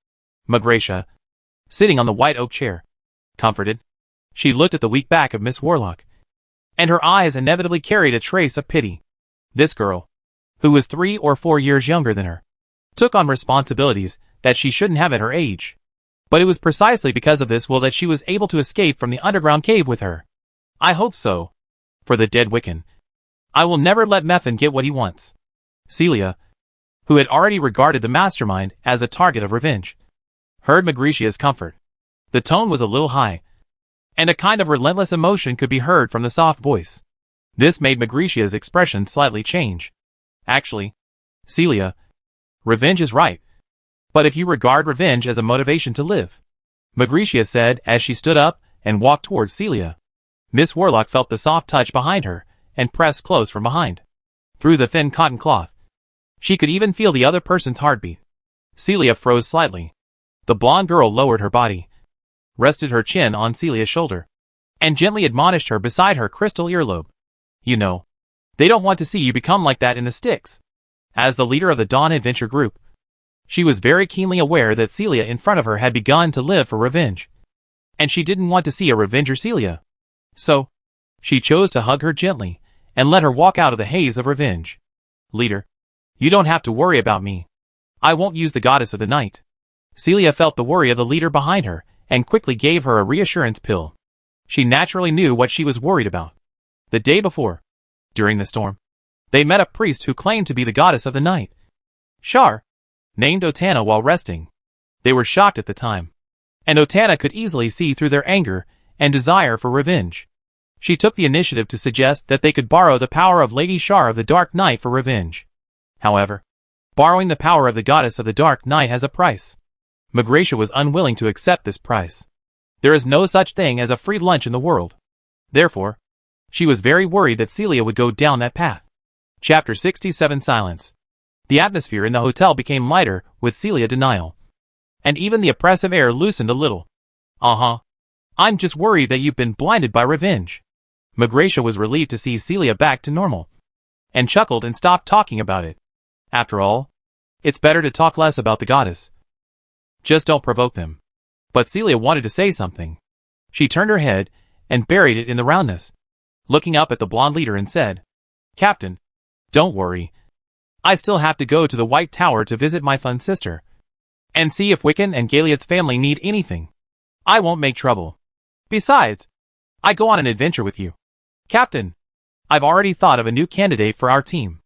Magracia, sitting on the white oak chair, comforted, she looked at the weak back of Miss Warlock, and her eyes inevitably carried a trace of pity. This girl, who was 3 or 4 years younger than her, took on responsibilities that she shouldn't have at her age. But it was precisely because of this will that she was able to escape from the underground cave with her. I hope so. For the dead Wiccan. I will never let Mephin get what he wants. Celia, who had already regarded the mastermind as a target of revenge, heard Magricia's comfort. The tone was a little high, and a kind of relentless emotion could be heard from the soft voice. This made Magricia's expression slightly change. Actually, Celia, revenge is right. But if you regard revenge as a motivation to live, Magricia said as she stood up and walked towards Celia. Miss Warlock felt the soft touch behind her and pressed close from behind. Through the thin cotton cloth, she could even feel the other person's heartbeat. Celia froze slightly. The blonde girl lowered her body, rested her chin on Celia's shoulder, and gently admonished her beside her crystal earlobe. You know, they don't want to see you become like that in the sticks. As the leader of the Dawn Adventure group, she was very keenly aware that Celia in front of her had begun to live for revenge. And she didn't want to see a revenger Celia. So, she chose to hug her gently and let her walk out of the haze of revenge. Leader, you don't have to worry about me. I won't use the goddess of the night. Celia felt the worry of the leader behind her and quickly gave her a reassurance pill. She naturally knew what she was worried about. The day before, during the storm, they met a priest who claimed to be the goddess of the night. Shar, named Otana while resting. They were shocked at the time, and Otana could easily see through their anger and desire for revenge. She took the initiative to suggest that they could borrow the power of Lady Shar of the Dark Night for revenge. However, borrowing the power of the goddess of the Dark Night has a price. Magracia was unwilling to accept this price. There is no such thing as a free lunch in the world. Therefore, she was very worried that Celia would go down that path. Chapter 67 Silence. The atmosphere in the hotel became lighter with Celia denial. And even the oppressive air loosened a little. I'm just worried that you've been blinded by revenge. Magracia was relieved to see Celia back to normal, and chuckled and stopped talking about it. After all, it's better to talk less about the goddess. Just don't provoke them. But Celia wanted to say something. She turned her head and buried it in the roundness, looking up at the blonde leader and said, Captain, don't worry. I still have to go to the White Tower to visit my fun sister, and see if Wiccan and Galiot's family need anything. I won't make trouble. Besides, I go on an adventure with you. Captain, I've already thought of a new candidate for our team.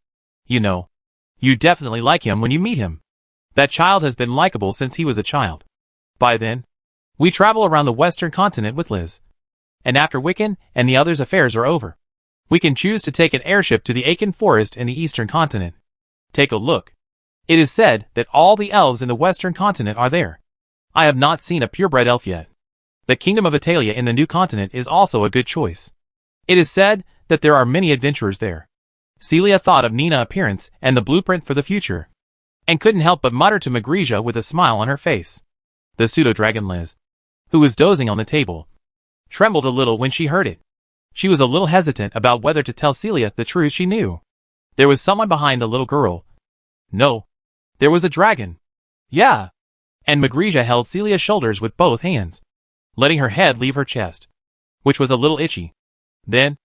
You know, you definitely like him when you meet him. That child has been likable since he was a child. By then, we travel around the western continent with Liz. And after Wiccan and the others' affairs are over, we can choose to take an airship to the Aken Forest in the eastern continent. Take a look. It is said that all the elves in the western continent are there. I have not seen a purebred elf yet. The kingdom of Italia in the new continent is also a good choice. It is said that there are many adventurers there. Celia thought of Nina's appearance and the blueprint for the future, and couldn't help but mutter to Magrisia with a smile on her face. The pseudo-dragon Liz, who was dozing on the table, trembled a little when she heard it. She was a little hesitant about whether to tell Celia the truth she knew. There was someone behind the little girl. No, there was a dragon. Yeah. And Magrisia held Celia's shoulders with both hands, letting her head leave her chest, which was a little itchy. Then,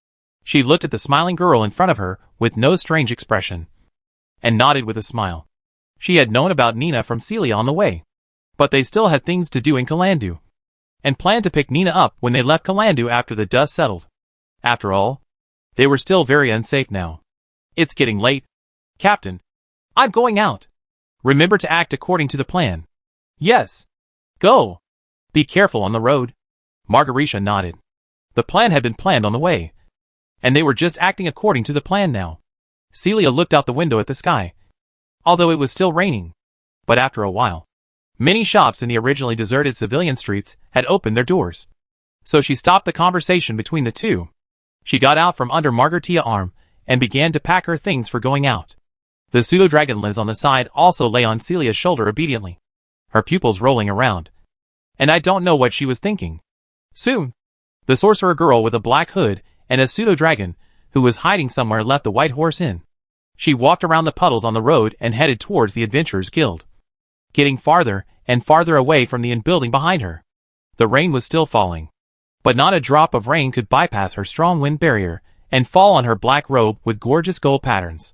she looked at the smiling girl in front of her with no strange expression. and nodded with a smile. She had known about Nina from Celia on the way, but they still had things to do in Kalandu, and planned to pick Nina up when they left Kalandu after the dust settled. After all, they were still very unsafe now. It's getting late. Captain, I'm going out. Remember to act according to the plan. Yes. Go. Be careful on the road. Margarita nodded. The plan had been planned on the way, and they were just acting according to the plan now. Celia looked out the window at the sky, although it was still raining. But after a while, many shops in the originally deserted civilian streets had opened their doors. So she stopped the conversation between the two. She got out from under Margarita's arm and began to pack her things for going out. The pseudo-dragon Liz on the side also lay on Celia's shoulder obediently, her pupils rolling around. And I don't know what she was thinking. Soon, the sorcerer girl with a black hood and a pseudo-dragon, who was hiding somewhere, left the White Horse Inn. She walked around the puddles on the road and headed towards the Adventurers Guild, getting farther and farther away from the inn building behind her. The rain was still falling, but not a drop of rain could bypass her strong wind barrier and fall on her black robe with gorgeous gold patterns.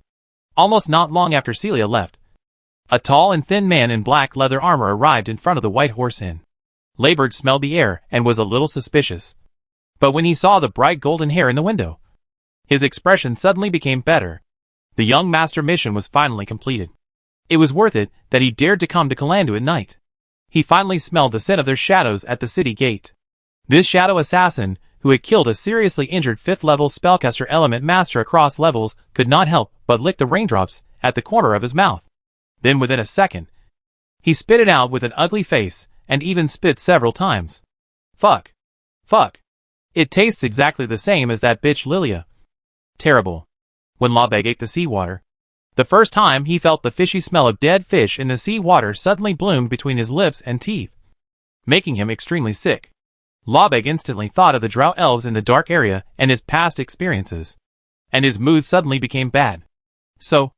Almost not long after Celia left, a tall and thin man in black leather armor arrived in front of the White Horse Inn. Layberg smelled the air and was a little suspicious, but when he saw the bright golden hair in the window, his expression suddenly became better. The young master mission was finally completed. It was worth it that he dared to come to Kalandu at night. He finally smelled the scent of their shadows at the city gate. This shadow assassin, who had killed a seriously injured 5th level spellcaster element master across levels, could not help but lick the raindrops at the corner of his mouth. Then within a second, he spit it out with an ugly face, and even spit several times. Fuck. Fuck. It tastes exactly the same as that bitch Lilia. Terrible. When Labeg ate the seawater, the first time he felt the fishy smell of dead fish in the seawater suddenly bloomed between his lips and teeth, making him extremely sick. Labeg instantly thought of the Drow elves in the dark area and his past experiences, and his mood suddenly became bad. So,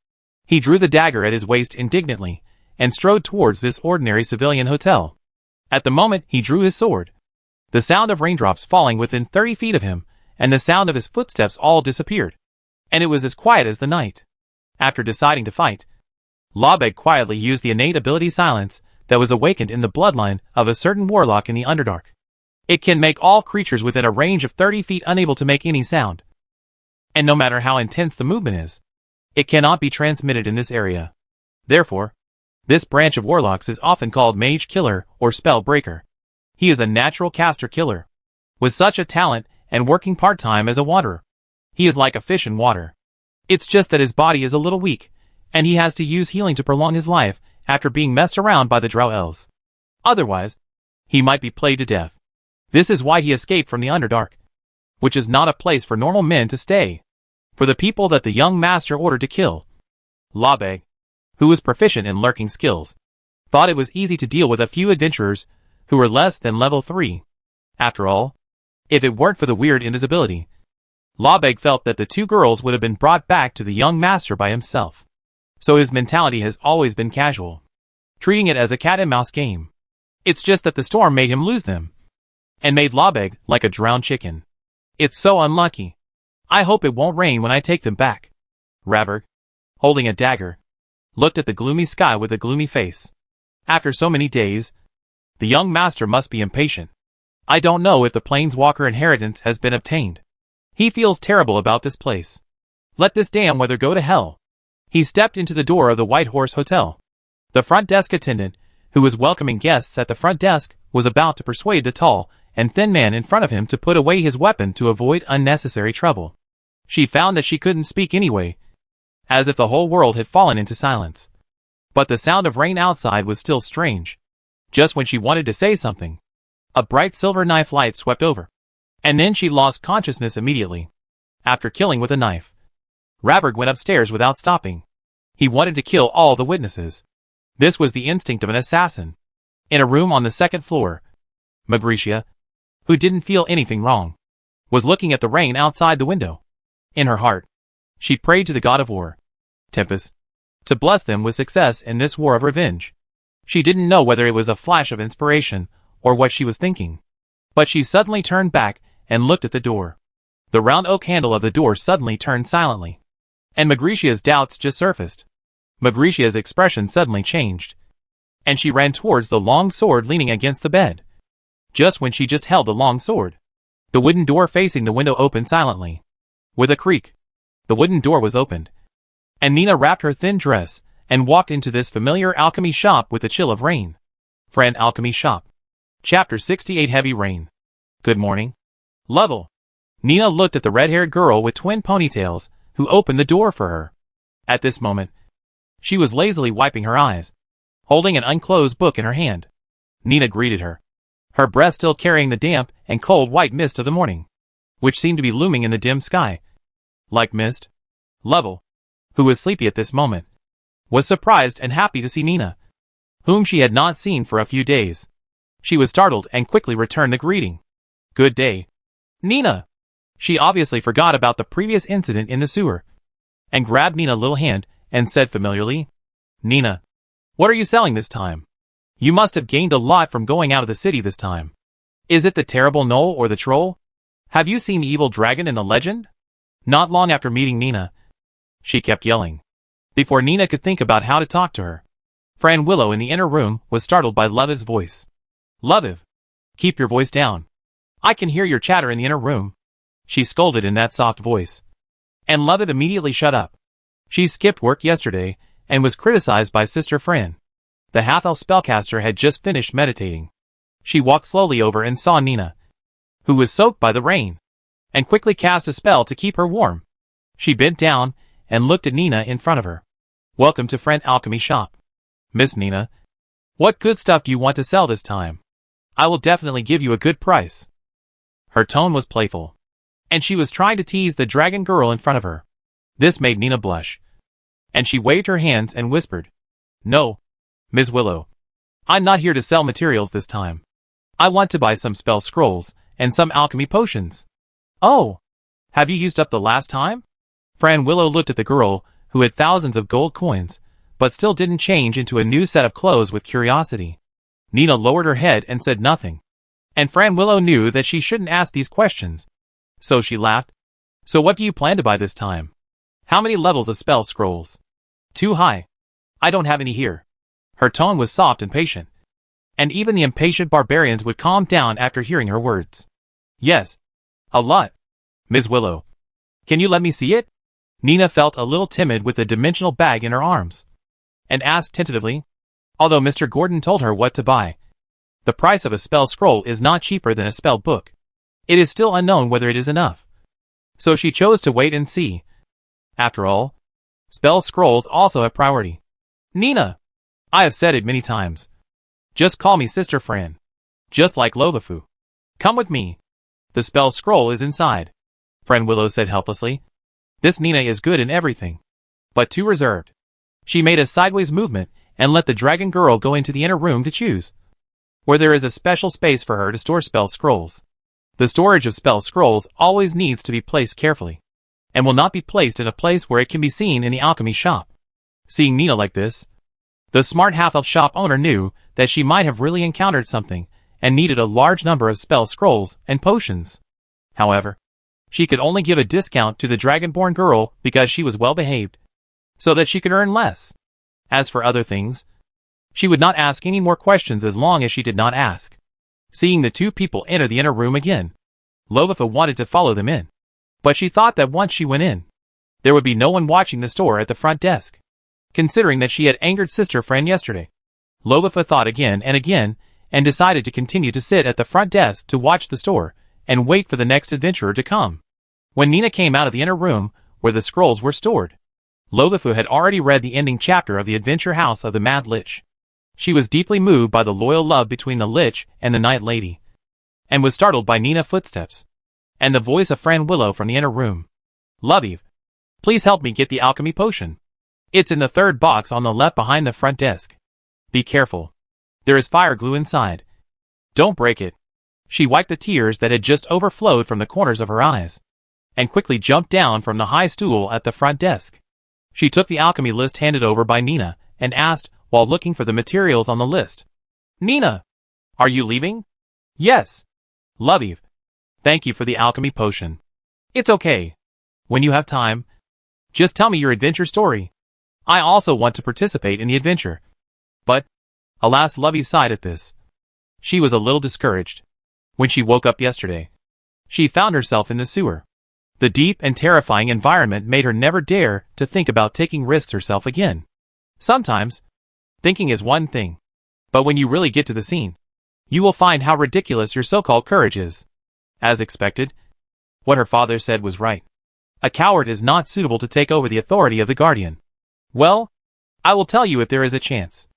he drew the dagger at his waist indignantly, and strode towards this ordinary civilian hotel. At the moment he drew his sword, the sound of raindrops falling within 30 feet of him, and the sound of his footsteps all disappeared, and it was as quiet as the night. After deciding to fight, Labeg quietly used the innate ability Silence that was awakened in the bloodline of a certain warlock in the Underdark. It can make all creatures within a range of 30 feet unable to make any sound. And no matter how intense the movement is, it cannot be transmitted in this area. Therefore, this branch of warlocks is often called Mage Killer or Spell Breaker. He is a natural caster killer, with such a talent and working part-time as a wanderer. He is like a fish in water. It's just that his body is a little weak, and he has to use healing to prolong his life after being messed around by the Drow elves. Otherwise, he might be played to death. This is why he escaped from the Underdark, which is not a place for normal men to stay. For the people that the young master ordered to kill, Labeg, who was proficient in lurking skills, thought it was easy to deal with a few adventurers who were less than level 3. After all, if it weren't for the weird invisibility, Labeg felt that the two girls would have been brought back to the young master by himself. So his mentality has always been casual, treating it as a cat-and-mouse game. It's just that the storm made him lose them, and made Labeg like a drowned chicken. It's so unlucky. I hope it won't rain when I take them back. Raberg, holding a dagger, looked at the gloomy sky with a gloomy face. After so many days, the young master must be impatient. I don't know if the Planeswalker inheritance has been obtained. He feels terrible about this place. Let this damn weather go to hell. He stepped into the door of the White Horse Hotel. The front desk attendant, who was welcoming guests at the front desk, was about to persuade the tall and thin man in front of him to put away his weapon to avoid unnecessary trouble. She found that she couldn't speak anyway, as if the whole world had fallen into silence. But the sound of rain outside was still strange. Just when she wanted to say something, a bright silver knife light swept over, and then she lost consciousness immediately. After killing with a knife, Raberg went upstairs without stopping. He wanted to kill all the witnesses. This was the instinct of an assassin. In a room on the second floor, Margarita, who didn't feel anything wrong, was looking at the rain outside the window. In her heart, she prayed to the god of war, Tempest, to bless them with success in this war of revenge. She didn't know whether it was a flash of inspiration or what she was thinking, but she suddenly turned back and looked at the door. The round oak handle of the door suddenly turned silently, and Margarita's doubts just surfaced. Magricia's expression suddenly changed, and she ran towards the long sword leaning against the bed. Just when she just held the long sword, the wooden door facing the window opened silently. With a creak, the wooden door was opened, and Nina wrapped her thin dress and walked into this familiar alchemy shop with the chill of rain. Friend Alchemy Shop. Chapter 68 Heavy Rain. Good morning. Level. Nina looked at the red-haired girl with twin ponytails, who opened the door for her. At this moment, she was lazily wiping her eyes, holding an unclosed book in her hand. Nina greeted her, her breath still carrying the damp and cold white mist of the morning, which seemed to be looming in the dim sky. Like mist, Level, who was sleepy at this moment, was surprised and happy to see Nina, whom she had not seen for a few days. She was startled and quickly returned the greeting. Good day, Nina. She obviously forgot about the previous incident in the sewer, and grabbed Nina's little hand and said familiarly, Nina, what are you selling this time? You must have gained a lot from going out of the city this time. Is it the terrible gnoll or the troll? Have you seen the evil dragon in the legend? Not long after meeting Nina, she kept yelling. Before Nina could think about how to talk to her, Fran Willow in the inner room was startled by Leviv's voice. Leviv, keep your voice down. I can hear your chatter in the inner room, she scolded in that soft voice. And Leviv immediately shut up. She skipped work yesterday and was criticized by Sister Fran. The half-elf spellcaster had just finished meditating. She walked slowly over and saw Nina, who was soaked by the rain, and quickly cast a spell to keep her warm. She bent down and looked at Nina in front of her. Welcome to Friend Alchemy Shop. Miss Nina, what good stuff do you want to sell this time? I will definitely give you a good price. Her tone was playful, and she was trying to tease the dragon girl in front of her. This made Nina blush, and she waved her hands and whispered, No, Miss Willow. I'm not here to sell materials this time. I want to buy some spell scrolls and some alchemy potions. Oh, have you used up the last time? Fran Willow looked at the girl, who had thousands of gold coins, but still didn't change into a new set of clothes with curiosity. Nina lowered her head and said nothing, and Fran Willow knew that she shouldn't ask these questions. So she laughed. So what do you plan to buy this time? How many levels of spell scrolls? Too high. I don't have any here. Her tone was soft and patient, and even the impatient barbarians would calm down after hearing her words. Yes. A lot. Ms. Willow. Can you let me see it? Nina felt a little timid with the dimensional bag in her arms, and asked tentatively, although Mr. Gordon told her what to buy. The price of a spell scroll is not cheaper than a spell book. It is still unknown whether it is enough. So she chose to wait and see. After all, spell scrolls also have priority. Nina! I have said it many times. Just call me Sister Fran. Just like Lovafu. Come with me. The spell scroll is inside. Fran Willow said helplessly. This Nina is good in everything, but too reserved. She made a sideways movement and let the dragon girl go into the inner room to choose, where there is a special space for her to store spell scrolls. The storage of spell scrolls always needs to be placed carefully, and will not be placed in a place where it can be seen in the alchemy shop. Seeing Nina like this, the smart half-elf shop owner knew that she might have really encountered something and needed a large number of spell scrolls and potions. However, she could only give a discount to the dragonborn girl because she was well behaved, so that she could earn less. As for other things, she would not ask any more questions as long as she did not ask. Seeing the two people enter the inner room again, Lovafa wanted to follow them in, but she thought that once she went in, there would be no one watching the store at the front desk. Considering that she had angered Sister Fran yesterday, Lovafa thought again and decided to continue to sit at the front desk to watch the store and wait for the next adventurer to come. When Nina came out of the inner room where the scrolls were stored, Lovafu had already read the ending chapter of the Adventure House of the Mad Lich. She was deeply moved by the loyal love between the Lich and the Night Lady, and was startled by Nina's footsteps and the voice of Fran Willow from the inner room. Loviv, please help me get the alchemy potion. It's in the third box on the left behind the front desk. Be careful. There is fire glue inside. Don't break it. She wiped the tears that had just overflowed from the corners of her eyes, and quickly jumped down from the high stool at the front desk. She took the alchemy list handed over by Nina, and asked, while looking for the materials on the list, Nina, are you leaving? Yes. Loviv, thank you for the alchemy potion. It's okay. When you have time, just tell me your adventure story. I also want to participate in the adventure. But, alas, Lovey sighed at this. She was a little discouraged. When she woke up yesterday, she found herself in the sewer. The deep and terrifying environment made her never dare to think about taking risks herself again. Sometimes, thinking is one thing. But when you really get to the scene, you will find how ridiculous your so-called courage is. As expected, what her father said was right. A coward is not suitable to take over the authority of the guardian. Well, I will tell you if there is a chance.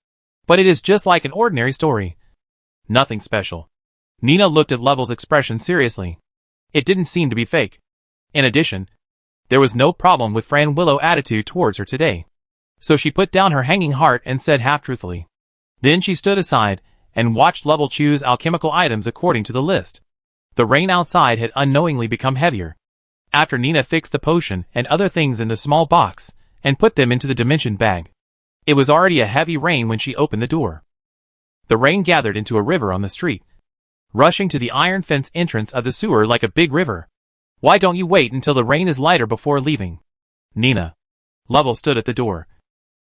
But it is just like an ordinary story. Nothing special. Nina looked at Lovell's expression seriously. It didn't seem to be fake. In addition, there was no problem with Fran Willow's attitude towards her today. So she put down her hanging heart and said half-truthfully. Then she stood aside and watched Lovell choose alchemical items according to the list. The rain outside had unknowingly become heavier. After Nina fixed the potion and other things in the small box and put them into the dimension bag, it was already a heavy rain when she opened the door. The rain gathered into a river on the street, rushing to the iron fence entrance of the sewer like a big river. Why don't you wait until the rain is lighter before leaving? Nina. Lovell stood at the door,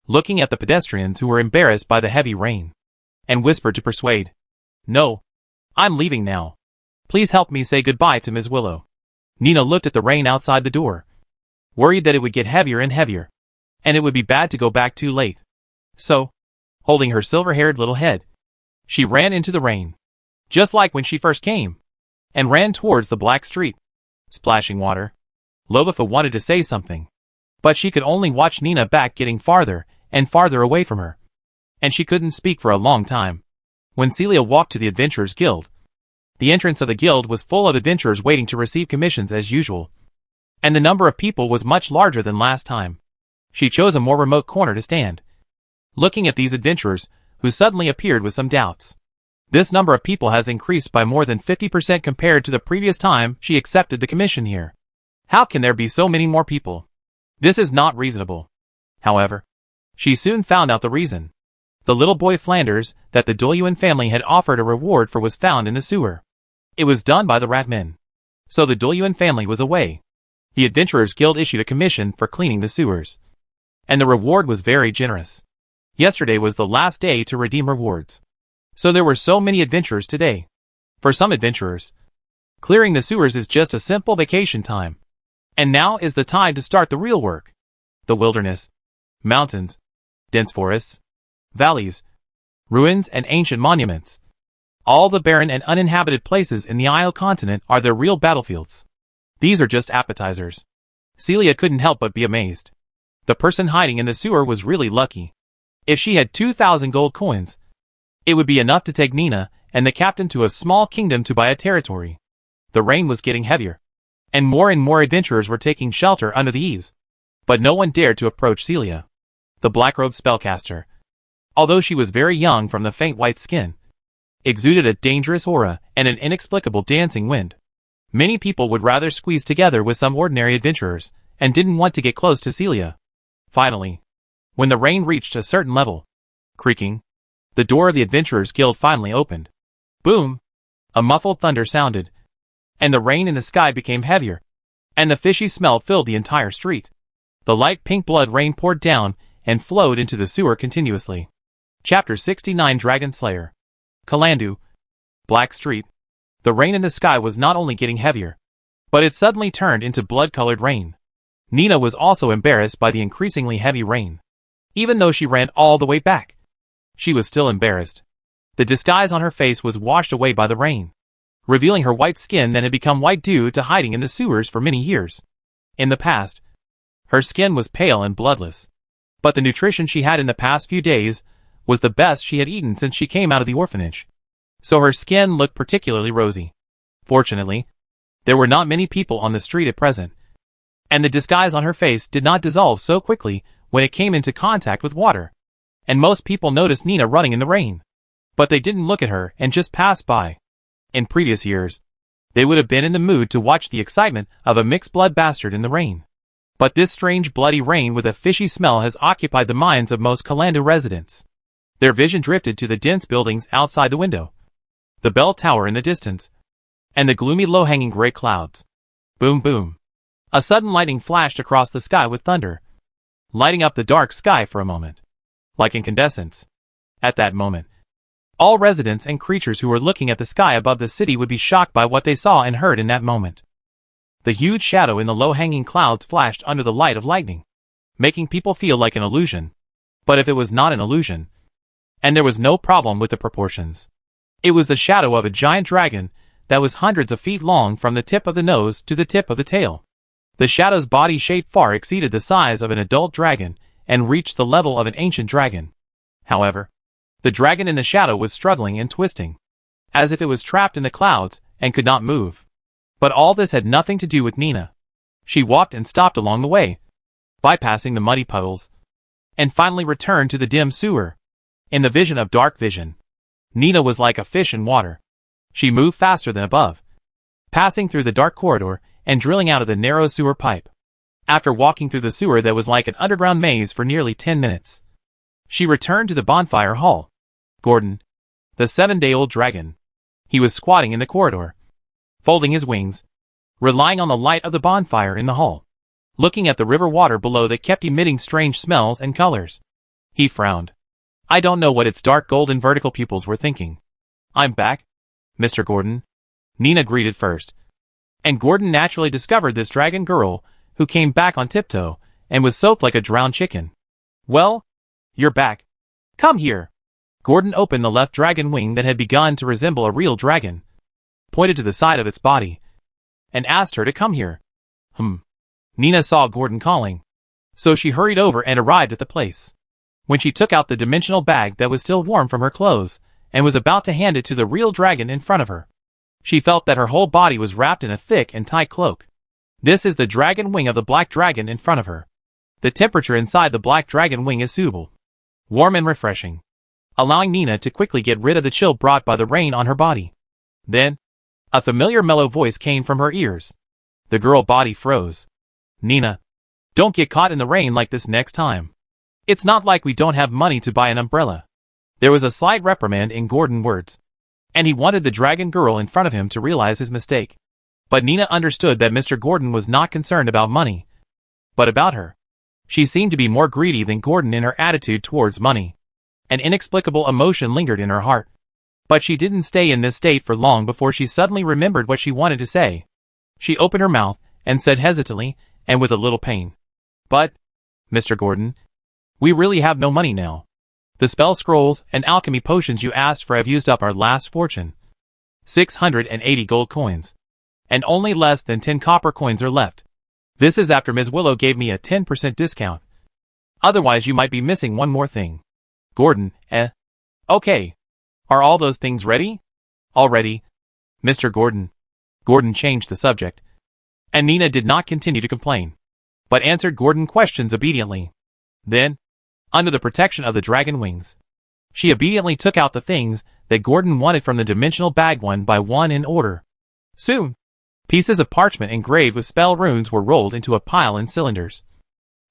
looking at the pedestrians who were embarrassed by the heavy rain, and whispered to persuade. No. I'm leaving now. Please help me say goodbye to Ms. Willow. Nina looked at the rain outside the door, worried that it would get heavier and heavier, and it would be bad to go back too late. So, holding her silver-haired little head, she ran into the rain, just like when she first came, and ran towards the black street, splashing water. Lovifa wanted to say something, but she could only watch Nina back getting farther and farther away from her, and she couldn't speak for a long time. When Celia walked to the Adventurers Guild, the entrance of the guild was full of adventurers waiting to receive commissions as usual, and the number of people was much larger than last time. She chose a more remote corner to stand, looking at these adventurers, who suddenly appeared with some doubts. This number of people has increased by more than 50% compared to the previous time she accepted the commission here. How can there be so many more people? This is not reasonable. However, she soon found out the reason. The little boy Flanders that the Doyuan family had offered a reward for was found in the sewer. It was done by the Ratman. So the Doyuan family was away. The Adventurers Guild issued a commission for cleaning the sewers, and the reward was very generous. Yesterday was the last day to redeem rewards, so there were so many adventurers today. For some adventurers, clearing the sewers is just a simple vacation time. And now is the time to start the real work. The wilderness, mountains, dense forests, valleys, ruins and ancient monuments. All the barren and uninhabited places in the Isle continent are their real battlefields. These are just appetizers. Celia couldn't help but be amazed. The person hiding in the sewer was really lucky. If she had 2,000 gold coins, it would be enough to take Nina and the captain to a small kingdom to buy a territory. The rain was getting heavier, and more adventurers were taking shelter under the eaves. But no one dared to approach Celia, the black-robed spellcaster. Although she was very young from the faint white skin, exuded a dangerous aura and an inexplicable dancing wind. Many people would rather squeeze together with some ordinary adventurers, and didn't want to get close to Celia. Finally, when the rain reached a certain level, creaking, the door of the Adventurers Guild finally opened. Boom! A muffled thunder sounded, and the rain in the sky became heavier, and the fishy smell filled the entire street. The light pink blood rain poured down and flowed into the sewer continuously. Chapter 69 Dragon Slayer. Kalandu. Black Street. The rain in the sky was not only getting heavier, but it suddenly turned into blood-colored rain. Nina was also embarrassed by the increasingly heavy rain. Even though she ran all the way back, she was still embarrassed. The disguise on her face was washed away by the rain, revealing her white skin that had become white due to hiding in the sewers for many years. In the past, her skin was pale and bloodless, but the nutrition she had in the past few days was the best she had eaten since she came out of the orphanage. So her skin looked particularly rosy. Fortunately, there were not many people on the street at present, and the disguise on her face did not dissolve so quickly when it came into contact with water. And most people noticed Nina running in the rain, but they didn't look at her and just passed by. In previous years, they would have been in the mood to watch the excitement of a mixed-blood bastard in the rain. But this strange bloody rain with a fishy smell has occupied the minds of most Kalandu residents. Their vision drifted to the dense buildings outside the window, the bell tower in the distance, and the gloomy low-hanging gray clouds. Boom boom. A sudden lightning flashed across the sky with thunder, lighting up the dark sky for a moment, like incandescence. At that moment, all residents and creatures who were looking at the sky above the city would be shocked by what they saw and heard in that moment. The huge shadow in the low-hanging clouds flashed under the light of lightning, making people feel like an illusion. But if it was not an illusion, and there was no problem with the proportions, it was the shadow of a giant dragon that was hundreds of feet long from the tip of the nose to the tip of the tail. The shadow's body shape far exceeded the size of an adult dragon and reached the level of an ancient dragon. However, the dragon in the shadow was struggling and twisting, as if it was trapped in the clouds and could not move. But all this had nothing to do with Nina. She walked and stopped along the way, bypassing the muddy puddles, and finally returned to the dim sewer. In the vision of dark vision, Nina was like a fish in water. She moved faster than above, passing through the dark corridor and drilling out of the narrow sewer pipe. After walking through the sewer that was like an underground maze for nearly 10 minutes, she returned to the bonfire hall. Gordon, the 7-day-old dragon. He was squatting in the corridor, folding his wings, relying on the light of the bonfire in the hall, looking at the river water below that kept emitting strange smells and colors. He frowned. I don't know what its dark golden vertical pupils were thinking. I'm back, Mr. Gordon, Nina greeted first. And Gordon naturally discovered this dragon girl, who came back on tiptoe, and was soaked like a drowned chicken. Well, you're back. Come here. Gordon opened the left dragon wing that had begun to resemble a real dragon, pointed to the side of its body, and asked her to come here. Nina saw Gordon calling, so she hurried over and arrived at the place. When she took out the dimensional bag that was still warm from her clothes, and was about to hand it to the real dragon in front of her, she felt that her whole body was wrapped in a thick and tight cloak. This is the dragon wing of the black dragon in front of her. The temperature inside the black dragon wing is suitable, warm and refreshing, allowing Nina to quickly get rid of the chill brought by the rain on her body. Then, a familiar mellow voice came from her ears. The girl body froze. Nina, don't get caught in the rain like this next time. It's not like we don't have money to buy an umbrella. There was a slight reprimand in Gordon's words, and he wanted the dragon girl in front of him to realize his mistake. But Nina understood that Mr. Gordon was not concerned about money, but about her. She seemed to be more greedy than Gordon in her attitude towards money. An inexplicable emotion lingered in her heart. But she didn't stay in this state for long before she suddenly remembered what she wanted to say. She opened her mouth and said hesitantly and with a little pain, "But, Mr. Gordon, we really have no money now. The spell scrolls and alchemy potions you asked for have used up our last fortune. 680 gold coins. And only less than 10 copper coins are left. This is after Ms. Willow gave me a 10% discount. Otherwise you might be missing one more thing." Gordon, Okay. Are all those things ready? All ready, Mr. Gordon. Gordon changed the subject, and Nina did not continue to complain, but answered Gordon's questions obediently. Then, under the protection of the dragon wings, she obediently took out the things that Gordon wanted from the dimensional bag one by one in order. Soon, pieces of parchment engraved with spell runes were rolled into a pile in cylinders,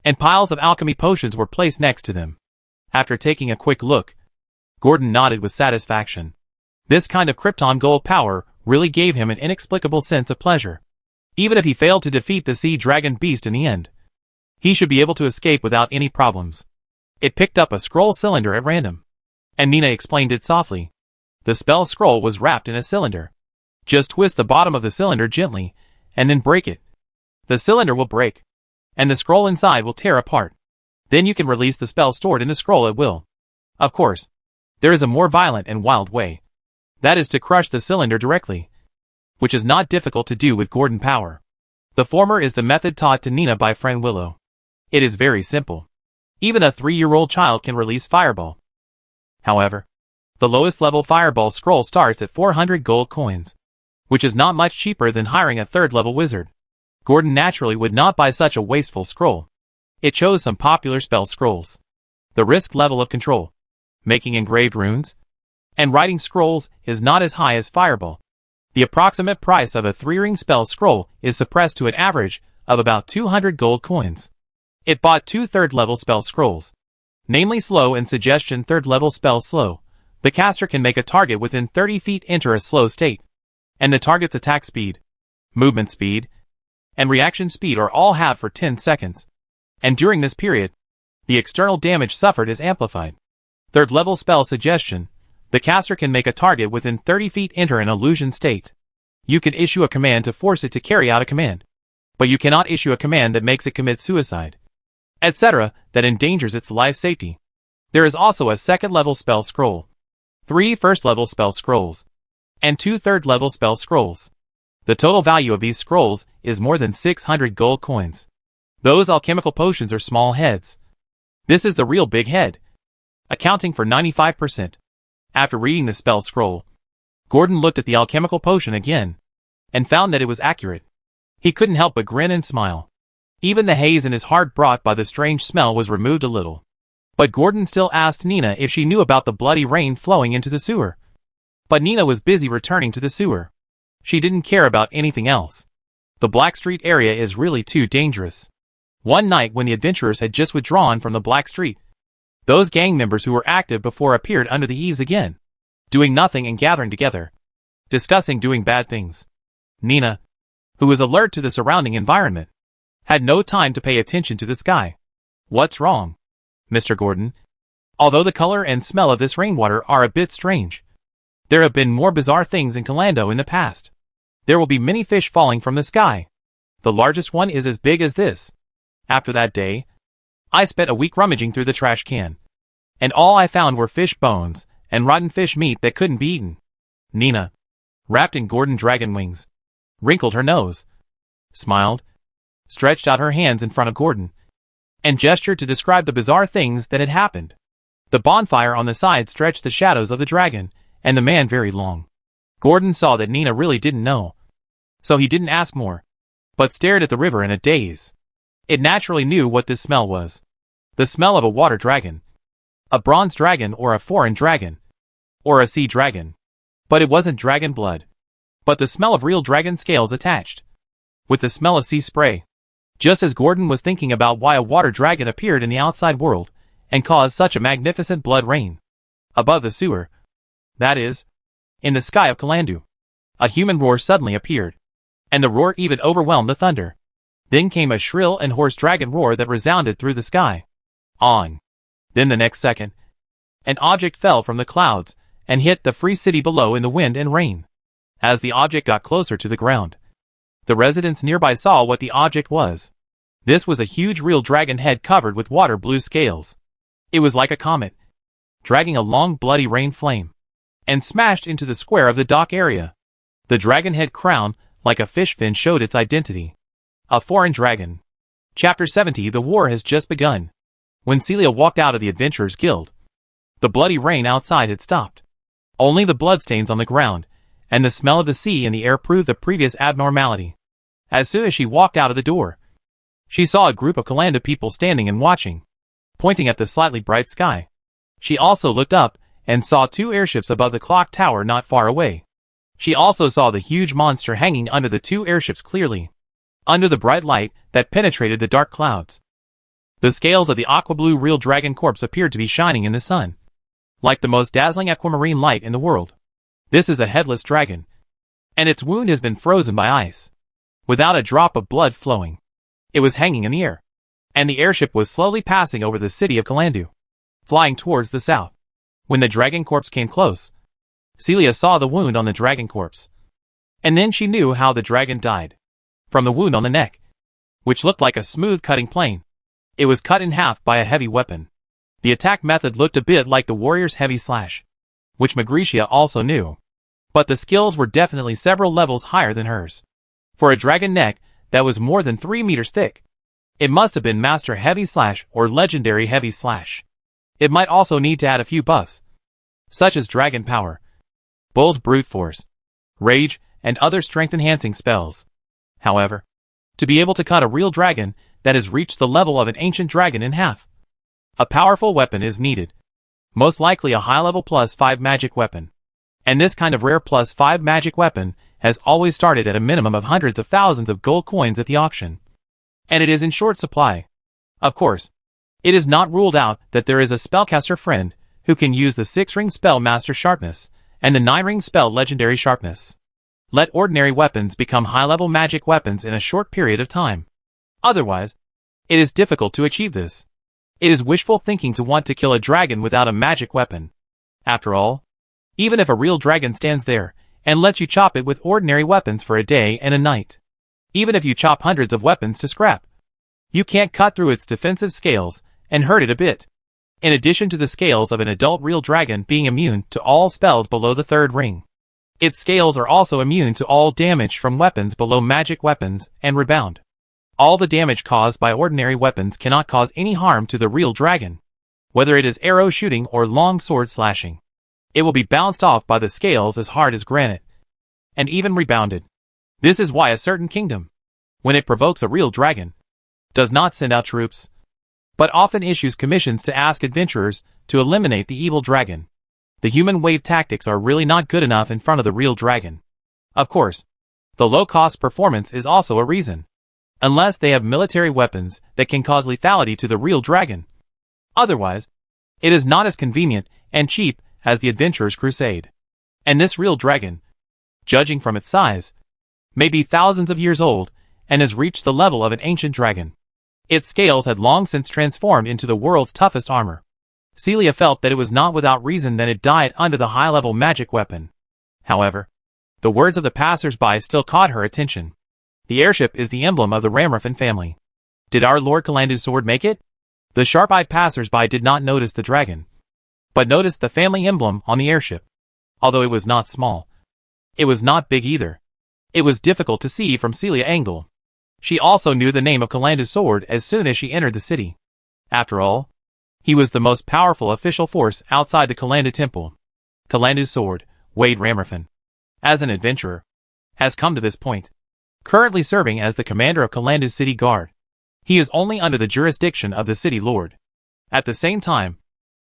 and piles of alchemy potions were placed next to them. After taking a quick look, Gordon nodded with satisfaction. This kind of Krypton gold power really gave him an inexplicable sense of pleasure. Even if he failed to defeat the sea dragon beast in the end, he should be able to escape without any problems. It picked up a scroll cylinder at random, and Nina explained it softly. The spell scroll was wrapped in a cylinder. Just twist the bottom of the cylinder gently, and then break it. The cylinder will break, and the scroll inside will tear apart. Then you can release the spell stored in the scroll at will. Of course, there is a more violent and wild way. That is to crush the cylinder directly, which is not difficult to do with Gordon power. The former is the method taught to Nina by friend Willow. It is very simple. Even a 3-year-old child can release Fireball. However, the lowest level Fireball scroll starts at 400 gold coins, which is not much cheaper than hiring a 3rd level wizard. Gordon naturally would not buy such a wasteful scroll. It chose some popular spell scrolls. The risk level of control, making engraved runes, and writing scrolls is not as high as Fireball. The approximate price of a 3-ring spell scroll is suppressed to an average of about 200 gold coins. It bought 2 3rd-level spell scrolls, namely Slow and Suggestion 3rd-level spell Slow. The caster can make a target within 30 feet enter a slow state, and the target's attack speed, movement speed, and reaction speed are all halved for 10 seconds. And during this period, The external damage suffered is amplified. Third level spell suggestion. The caster can make a target within 30 feet enter an illusion state. You can issue a command to force it to carry out a command. But you cannot issue a command that makes it commit suicide, etc., that endangers its life safety. There is also a second level spell scroll, 3 first level spell scrolls, and 2 third level spell scrolls. The total value of these scrolls is more than 600 gold coins. Those alchemical potions are small heads. This is the real big head, accounting for 95%. After reading the spell scroll, Gordon looked at the alchemical potion again, and found that it was accurate. He couldn't help but grin and smile. Even the haze in his heart brought by the strange smell was removed a little. But Gordon still asked Nina if she knew about the bloody rain flowing into the sewer. But Nina was busy returning to the sewer. She didn't care about anything else. The Black Street area is really too dangerous. One night when the adventurers had just withdrawn from the Black Street, those gang members who were active before appeared under the eaves again, doing nothing and gathering together, discussing doing bad things. Nina, who was alert to the surrounding environment, had no time to pay attention to the sky. What's wrong, Mr. Gordon? Although the color and smell of this rainwater are a bit strange, there have been more bizarre things in Calando in the past. There will be many fish falling from the sky. The largest one is as big as this. After that day, I spent a week rummaging through the trash can, and all I found were fish bones and rotten fish meat that couldn't be eaten. Nina, wrapped in Gordon dragon wings, wrinkled her nose, smiled, stretched out her hands in front of Gordon, and gestured to describe the bizarre things that had happened. The bonfire on the side stretched the shadows of the dragon and the man very long. Gordon saw that Nina really didn't know, so he didn't ask more, but stared at the river in a daze. It naturally knew what this smell was. The smell of a water dragon, a bronze dragon or a foreign dragon, or a sea dragon. But it wasn't dragon blood, but the smell of real dragon scales attached, with the smell of sea spray. Just as Gordon was thinking about why a water dragon appeared in the outside world and caused such a magnificent blood rain above the sewer, that is, in the sky of Calando, a human roar suddenly appeared, and the roar even overwhelmed the thunder. Then came a shrill and hoarse dragon roar that resounded through the sky. On. Then the next second, an object fell from the clouds and hit the free city below in the wind and rain. As the object got closer to the ground, the residents nearby saw what the object was. This was a huge real dragon head covered with water blue scales. It was like a comet, dragging a long bloody rain flame, and smashed into the square of the dock area. The dragon head crown, like a fish fin, showed its identity. A foreign dragon. Chapter 70. The war has just begun. When Celia walked out of the Adventurers Guild, the bloody rain outside had stopped. Only the bloodstains on the ground and the smell of the sea in the air proved the previous abnormality. As soon as she walked out of the door, she saw a group of Calando people standing and watching, pointing at the slightly bright sky. She also looked up and saw 2 airships above the clock tower not far away. She also saw the huge monster hanging under the 2 airships clearly, under the bright light that penetrated the dark clouds. The scales of the aqua-blue real dragon corpse appeared to be shining in the sun, like the most dazzling aquamarine light in the world. This is a headless dragon, and its wound has been frozen by ice, without a drop of blood flowing. It was hanging in the air, and the airship was slowly passing over the city of Calando, flying towards the south. When the dragon corpse came close, Celia saw the wound on the dragon corpse, and then she knew how the dragon died. From the wound on the neck, which looked like a smooth cutting plane, it was cut in half by a heavy weapon. The attack method looked a bit like the warrior's heavy slash, which Magricia also knew, but the skills were definitely several levels higher than hers. For a dragon neck that was more than 3 meters thick, it must have been Master Heavy Slash or Legendary Heavy Slash. It might also need to add a few buffs, such as Dragon Power, Bull's Brute Force, Rage, and other strength-enhancing spells. However, to be able to cut a real dragon that has reached the level of an ancient dragon in half, a powerful weapon is needed. Most likely a high-level +5 magic weapon. And this kind of rare +5 magic weapon has always started at a minimum of hundreds of thousands of gold coins at the auction. And it is in short supply. Of course, it is not ruled out that there is a spellcaster friend who can use the 6-ring spell Master Sharpness and the 9-ring spell Legendary Sharpness. Let ordinary weapons become high-level magic weapons in a short period of time. Otherwise, it is difficult to achieve this. It is wishful thinking to want to kill a dragon without a magic weapon. After all, even if a real dragon stands there and lets you chop it with ordinary weapons for a day and a night, even if you chop hundreds of weapons to scrap, you can't cut through its defensive scales and hurt it a bit. In addition to the scales of an adult real dragon being immune to all spells below the third ring, its scales are also immune to all damage from weapons below magic weapons and rebound. All the damage caused by ordinary weapons cannot cause any harm to the real dragon, whether it is arrow shooting or long sword slashing. It will be bounced off by the scales as hard as granite, and even rebounded. This is why a certain kingdom, when it provokes a real dragon, does not send out troops, but often issues commissions to ask adventurers to eliminate the evil dragon. The human wave tactics are really not good enough in front of the real dragon. Of course, the low-cost performance is also a reason. Unless they have military weapons that can cause lethality to the real dragon. Otherwise, it is not as convenient and cheap as the adventurer's crusade. And this real dragon, judging from its size, may be thousands of years old and has reached the level of an ancient dragon. Its scales had long since transformed into the world's toughest armor. Celia felt that it was not without reason that it died under the high-level magic weapon. However, the words of the passers-by still caught her attention. The airship is the emblem of the Ratman family. Did our Lord Kalandu's sword make it? The sharp-eyed passers-by did not notice the dragon, but noticed the family emblem on the airship. Although it was not small, it was not big either. It was difficult to see from Celia's angle. She also knew the name of Kalandu's sword as soon as she entered the city. After all, he was the most powerful official force outside the Kalandu temple. Kalandu's sword, Wade Ratman, as an adventurer, has come to this point. Currently serving as the commander of Kalandu's city guard, he is only under the jurisdiction of the city lord. At the same time,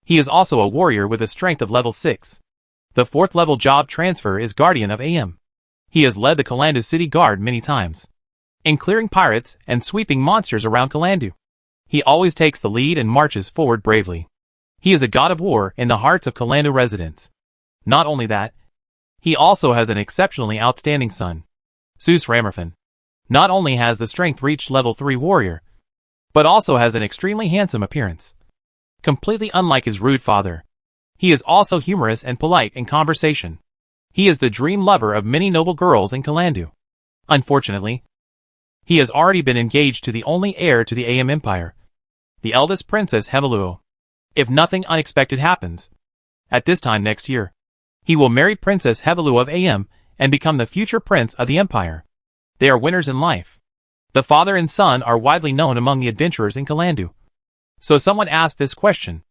he is also a warrior with a strength of level 6. The 4th level job transfer is Guardian of AM. He has led the Kalandu city guard many times, in clearing pirates and sweeping monsters around Kalandu. He always takes the lead and marches forward bravely. He is a god of war in the hearts of Kalandu residents. Not only that, he also has an exceptionally outstanding son. Zeus Ratman not only has the strength reached level 3 warrior, but also has an extremely handsome appearance. Completely unlike his rude father, he is also humorous and polite in conversation. He is the dream lover of many noble girls in Kalandu. Unfortunately, he has already been engaged to the only heir to the AM Empire, the eldest Princess Hevaluo. If nothing unexpected happens, at this time next year, he will marry Princess Hevaluo of AM and become the future prince of the empire. They are winners in life. The father and son are widely known among the adventurers in Kalandu. So someone asked this question,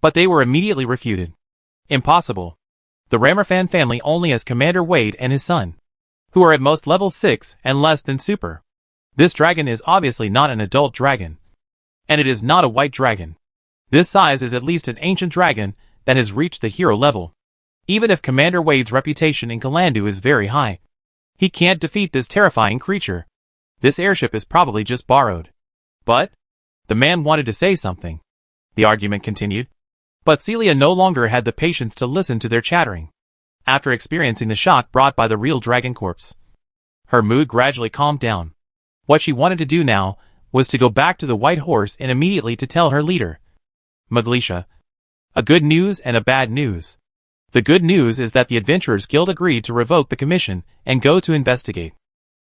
but they were immediately refuted. Impossible. The Ratman family only has Commander Wade and his son, who are at most level 6 and less than super. This dragon is obviously not an adult dragon, and it is not a white dragon. This size is at least an ancient dragon that has reached the hero level. Even if Commander Wade's reputation in Kalandu is very high, he can't defeat this terrifying creature. This airship is probably just borrowed. But the man wanted to say something. The argument continued, but Celia no longer had the patience to listen to their chattering. After experiencing the shock brought by the real dragon corpse, her mood gradually calmed down. What she wanted to do now was to go back to the White Horse and immediately to tell her leader, Maglisha, a good news and a bad news. The good news is that the Adventurers Guild agreed to revoke the commission and go to investigate.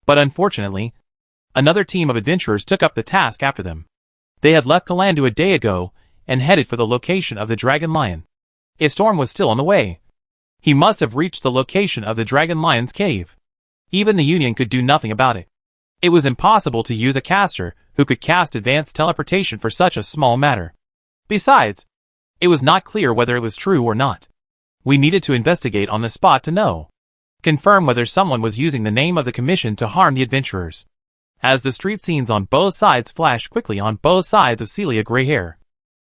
But unfortunately, another team of adventurers took up the task after them. They had left Kalandu a day ago and headed for the location of the Dragon Lion. A storm was still on the way. He must have reached the location of the Dragon Lion's cave. Even the Union could do nothing about it. It was impossible to use a caster who could cast advanced teleportation for such a small matter. Besides, it was not clear whether it was true or not. We needed to investigate on the spot to know. Confirm whether someone was using the name of the commission to harm the adventurers. As the street scenes on both sides flashed quickly on both sides of Celia gray hair,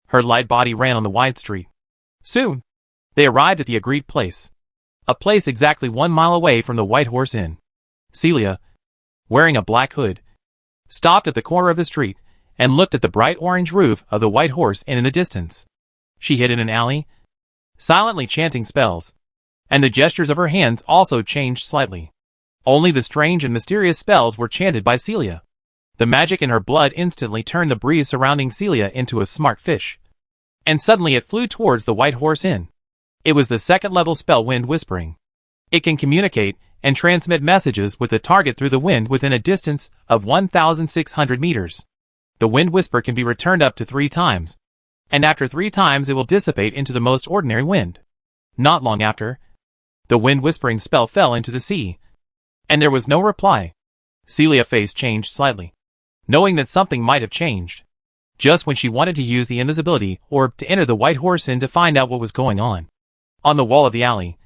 her light body ran on the wide street. Soon, they arrived at the agreed place. A place exactly 1 mile away from the White Horse Inn. Celia, wearing a black hood, stopped at the corner of the street and looked at the bright orange roof of the White Horse Inn in the distance. She hid in an alley, silently chanting spells, and the gestures of her hands also changed slightly. Only the strange and mysterious spells were chanted by Celia. The magic in her blood instantly turned the breeze surrounding Celia into a smart fish. And suddenly it flew towards the White Horse Inn. It was the second-level spell Wind Whispering. It can communicate and transmit messages with the target through the wind within a distance of 1,600 meters. The Wind Whisper can be returned up to 3 times, and after 3 times it will dissipate into the most ordinary wind. Not long after, the Wind Whispering spell fell into the sea, and there was no reply. Celia's face changed slightly, knowing that something might have changed. Just when she wanted to use the invisibility orb to enter the White Horse Inn to find out what was going on. On the wall of the alley,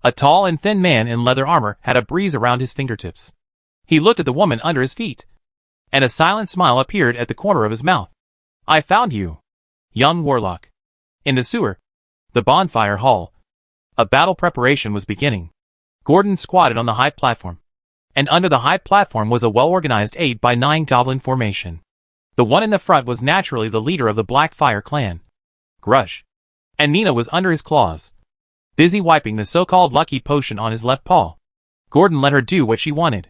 a tall and thin man in leather armor had a breeze around his fingertips. He looked at the woman under his feet, and a silent smile appeared at the corner of his mouth. "I found you, young warlock." In the sewer, the bonfire hall, a battle preparation was beginning. Gordon squatted on the high platform, and under the high platform was a well-organized 8x9 goblin formation. The one in the front was naturally the leader of the Blackfire clan, Grush, and Nina was under his claws, busy wiping the so-called lucky potion on his left paw. Gordon let her do what she wanted.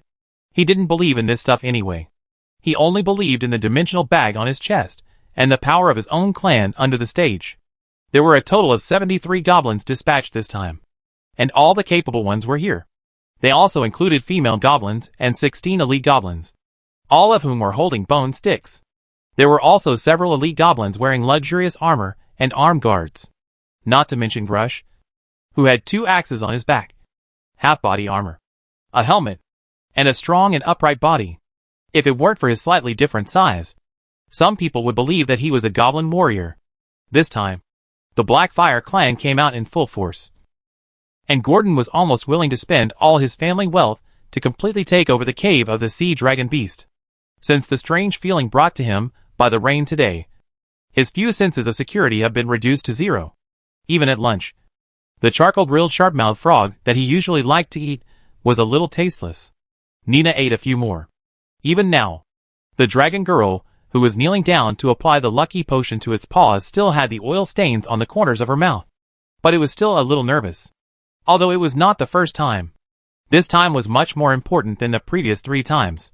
He didn't believe in this stuff anyway. He only believed in the dimensional bag on his chest, and the power of his own clan under the stage. There were a total of 73 goblins dispatched this time, and all the capable ones were here. They also included female goblins and 16 elite goblins, all of whom were holding bone sticks. There were also several elite goblins wearing luxurious armor and armed guards, not to mention Grush, who had 2 axes on his back, half-body armor, a helmet, and a strong and upright body. If it weren't for his slightly different size, some people would believe that he was a goblin warrior. This time, the Blackfire clan came out in full force, and Gordon was almost willing to spend all his family wealth to completely take over the cave of the sea dragon beast. Since the strange feeling brought to him by the rain today, his few senses of security have been reduced to 0. Even at lunch, the charcoal-grilled sharp-mouthed frog that he usually liked to eat was a little tasteless. Nina ate a few more. Even now, the dragon girl, who was kneeling down to apply the lucky potion to its paws, still had the oil stains on the corners of her mouth. But it was still a little nervous. Although it was not the first time. This time was much more important than the previous 3 times.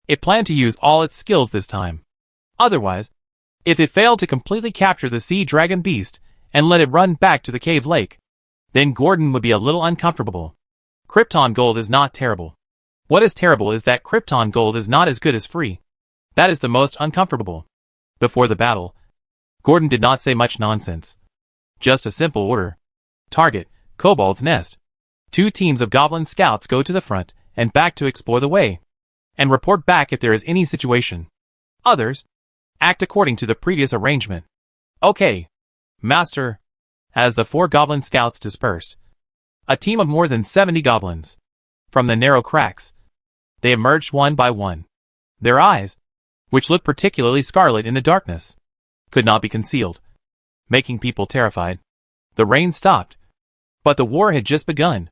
It planned to use all its skills this time. Otherwise, if it failed to completely capture the sea dragon beast and let it run back to the cave lake, then Gordon would be a little uncomfortable. Krypton gold is not terrible. What is terrible is that Krypton gold is not as good as free. That is the most uncomfortable. Before the battle, Gordon did not say much nonsense. Just a simple order. Target, Kobold's Nest. 2 teams of goblin scouts go to the front and back to explore the way, and report back if there is any situation. Others act according to the previous arrangement. Okay, Master. As the 4 goblin scouts dispersed, a team of more than 70 goblins, from the narrow cracks, they emerged one by one. Their eyes, which looked particularly scarlet in the darkness, could not be concealed, making people terrified. The rain stopped, but the war had just begun.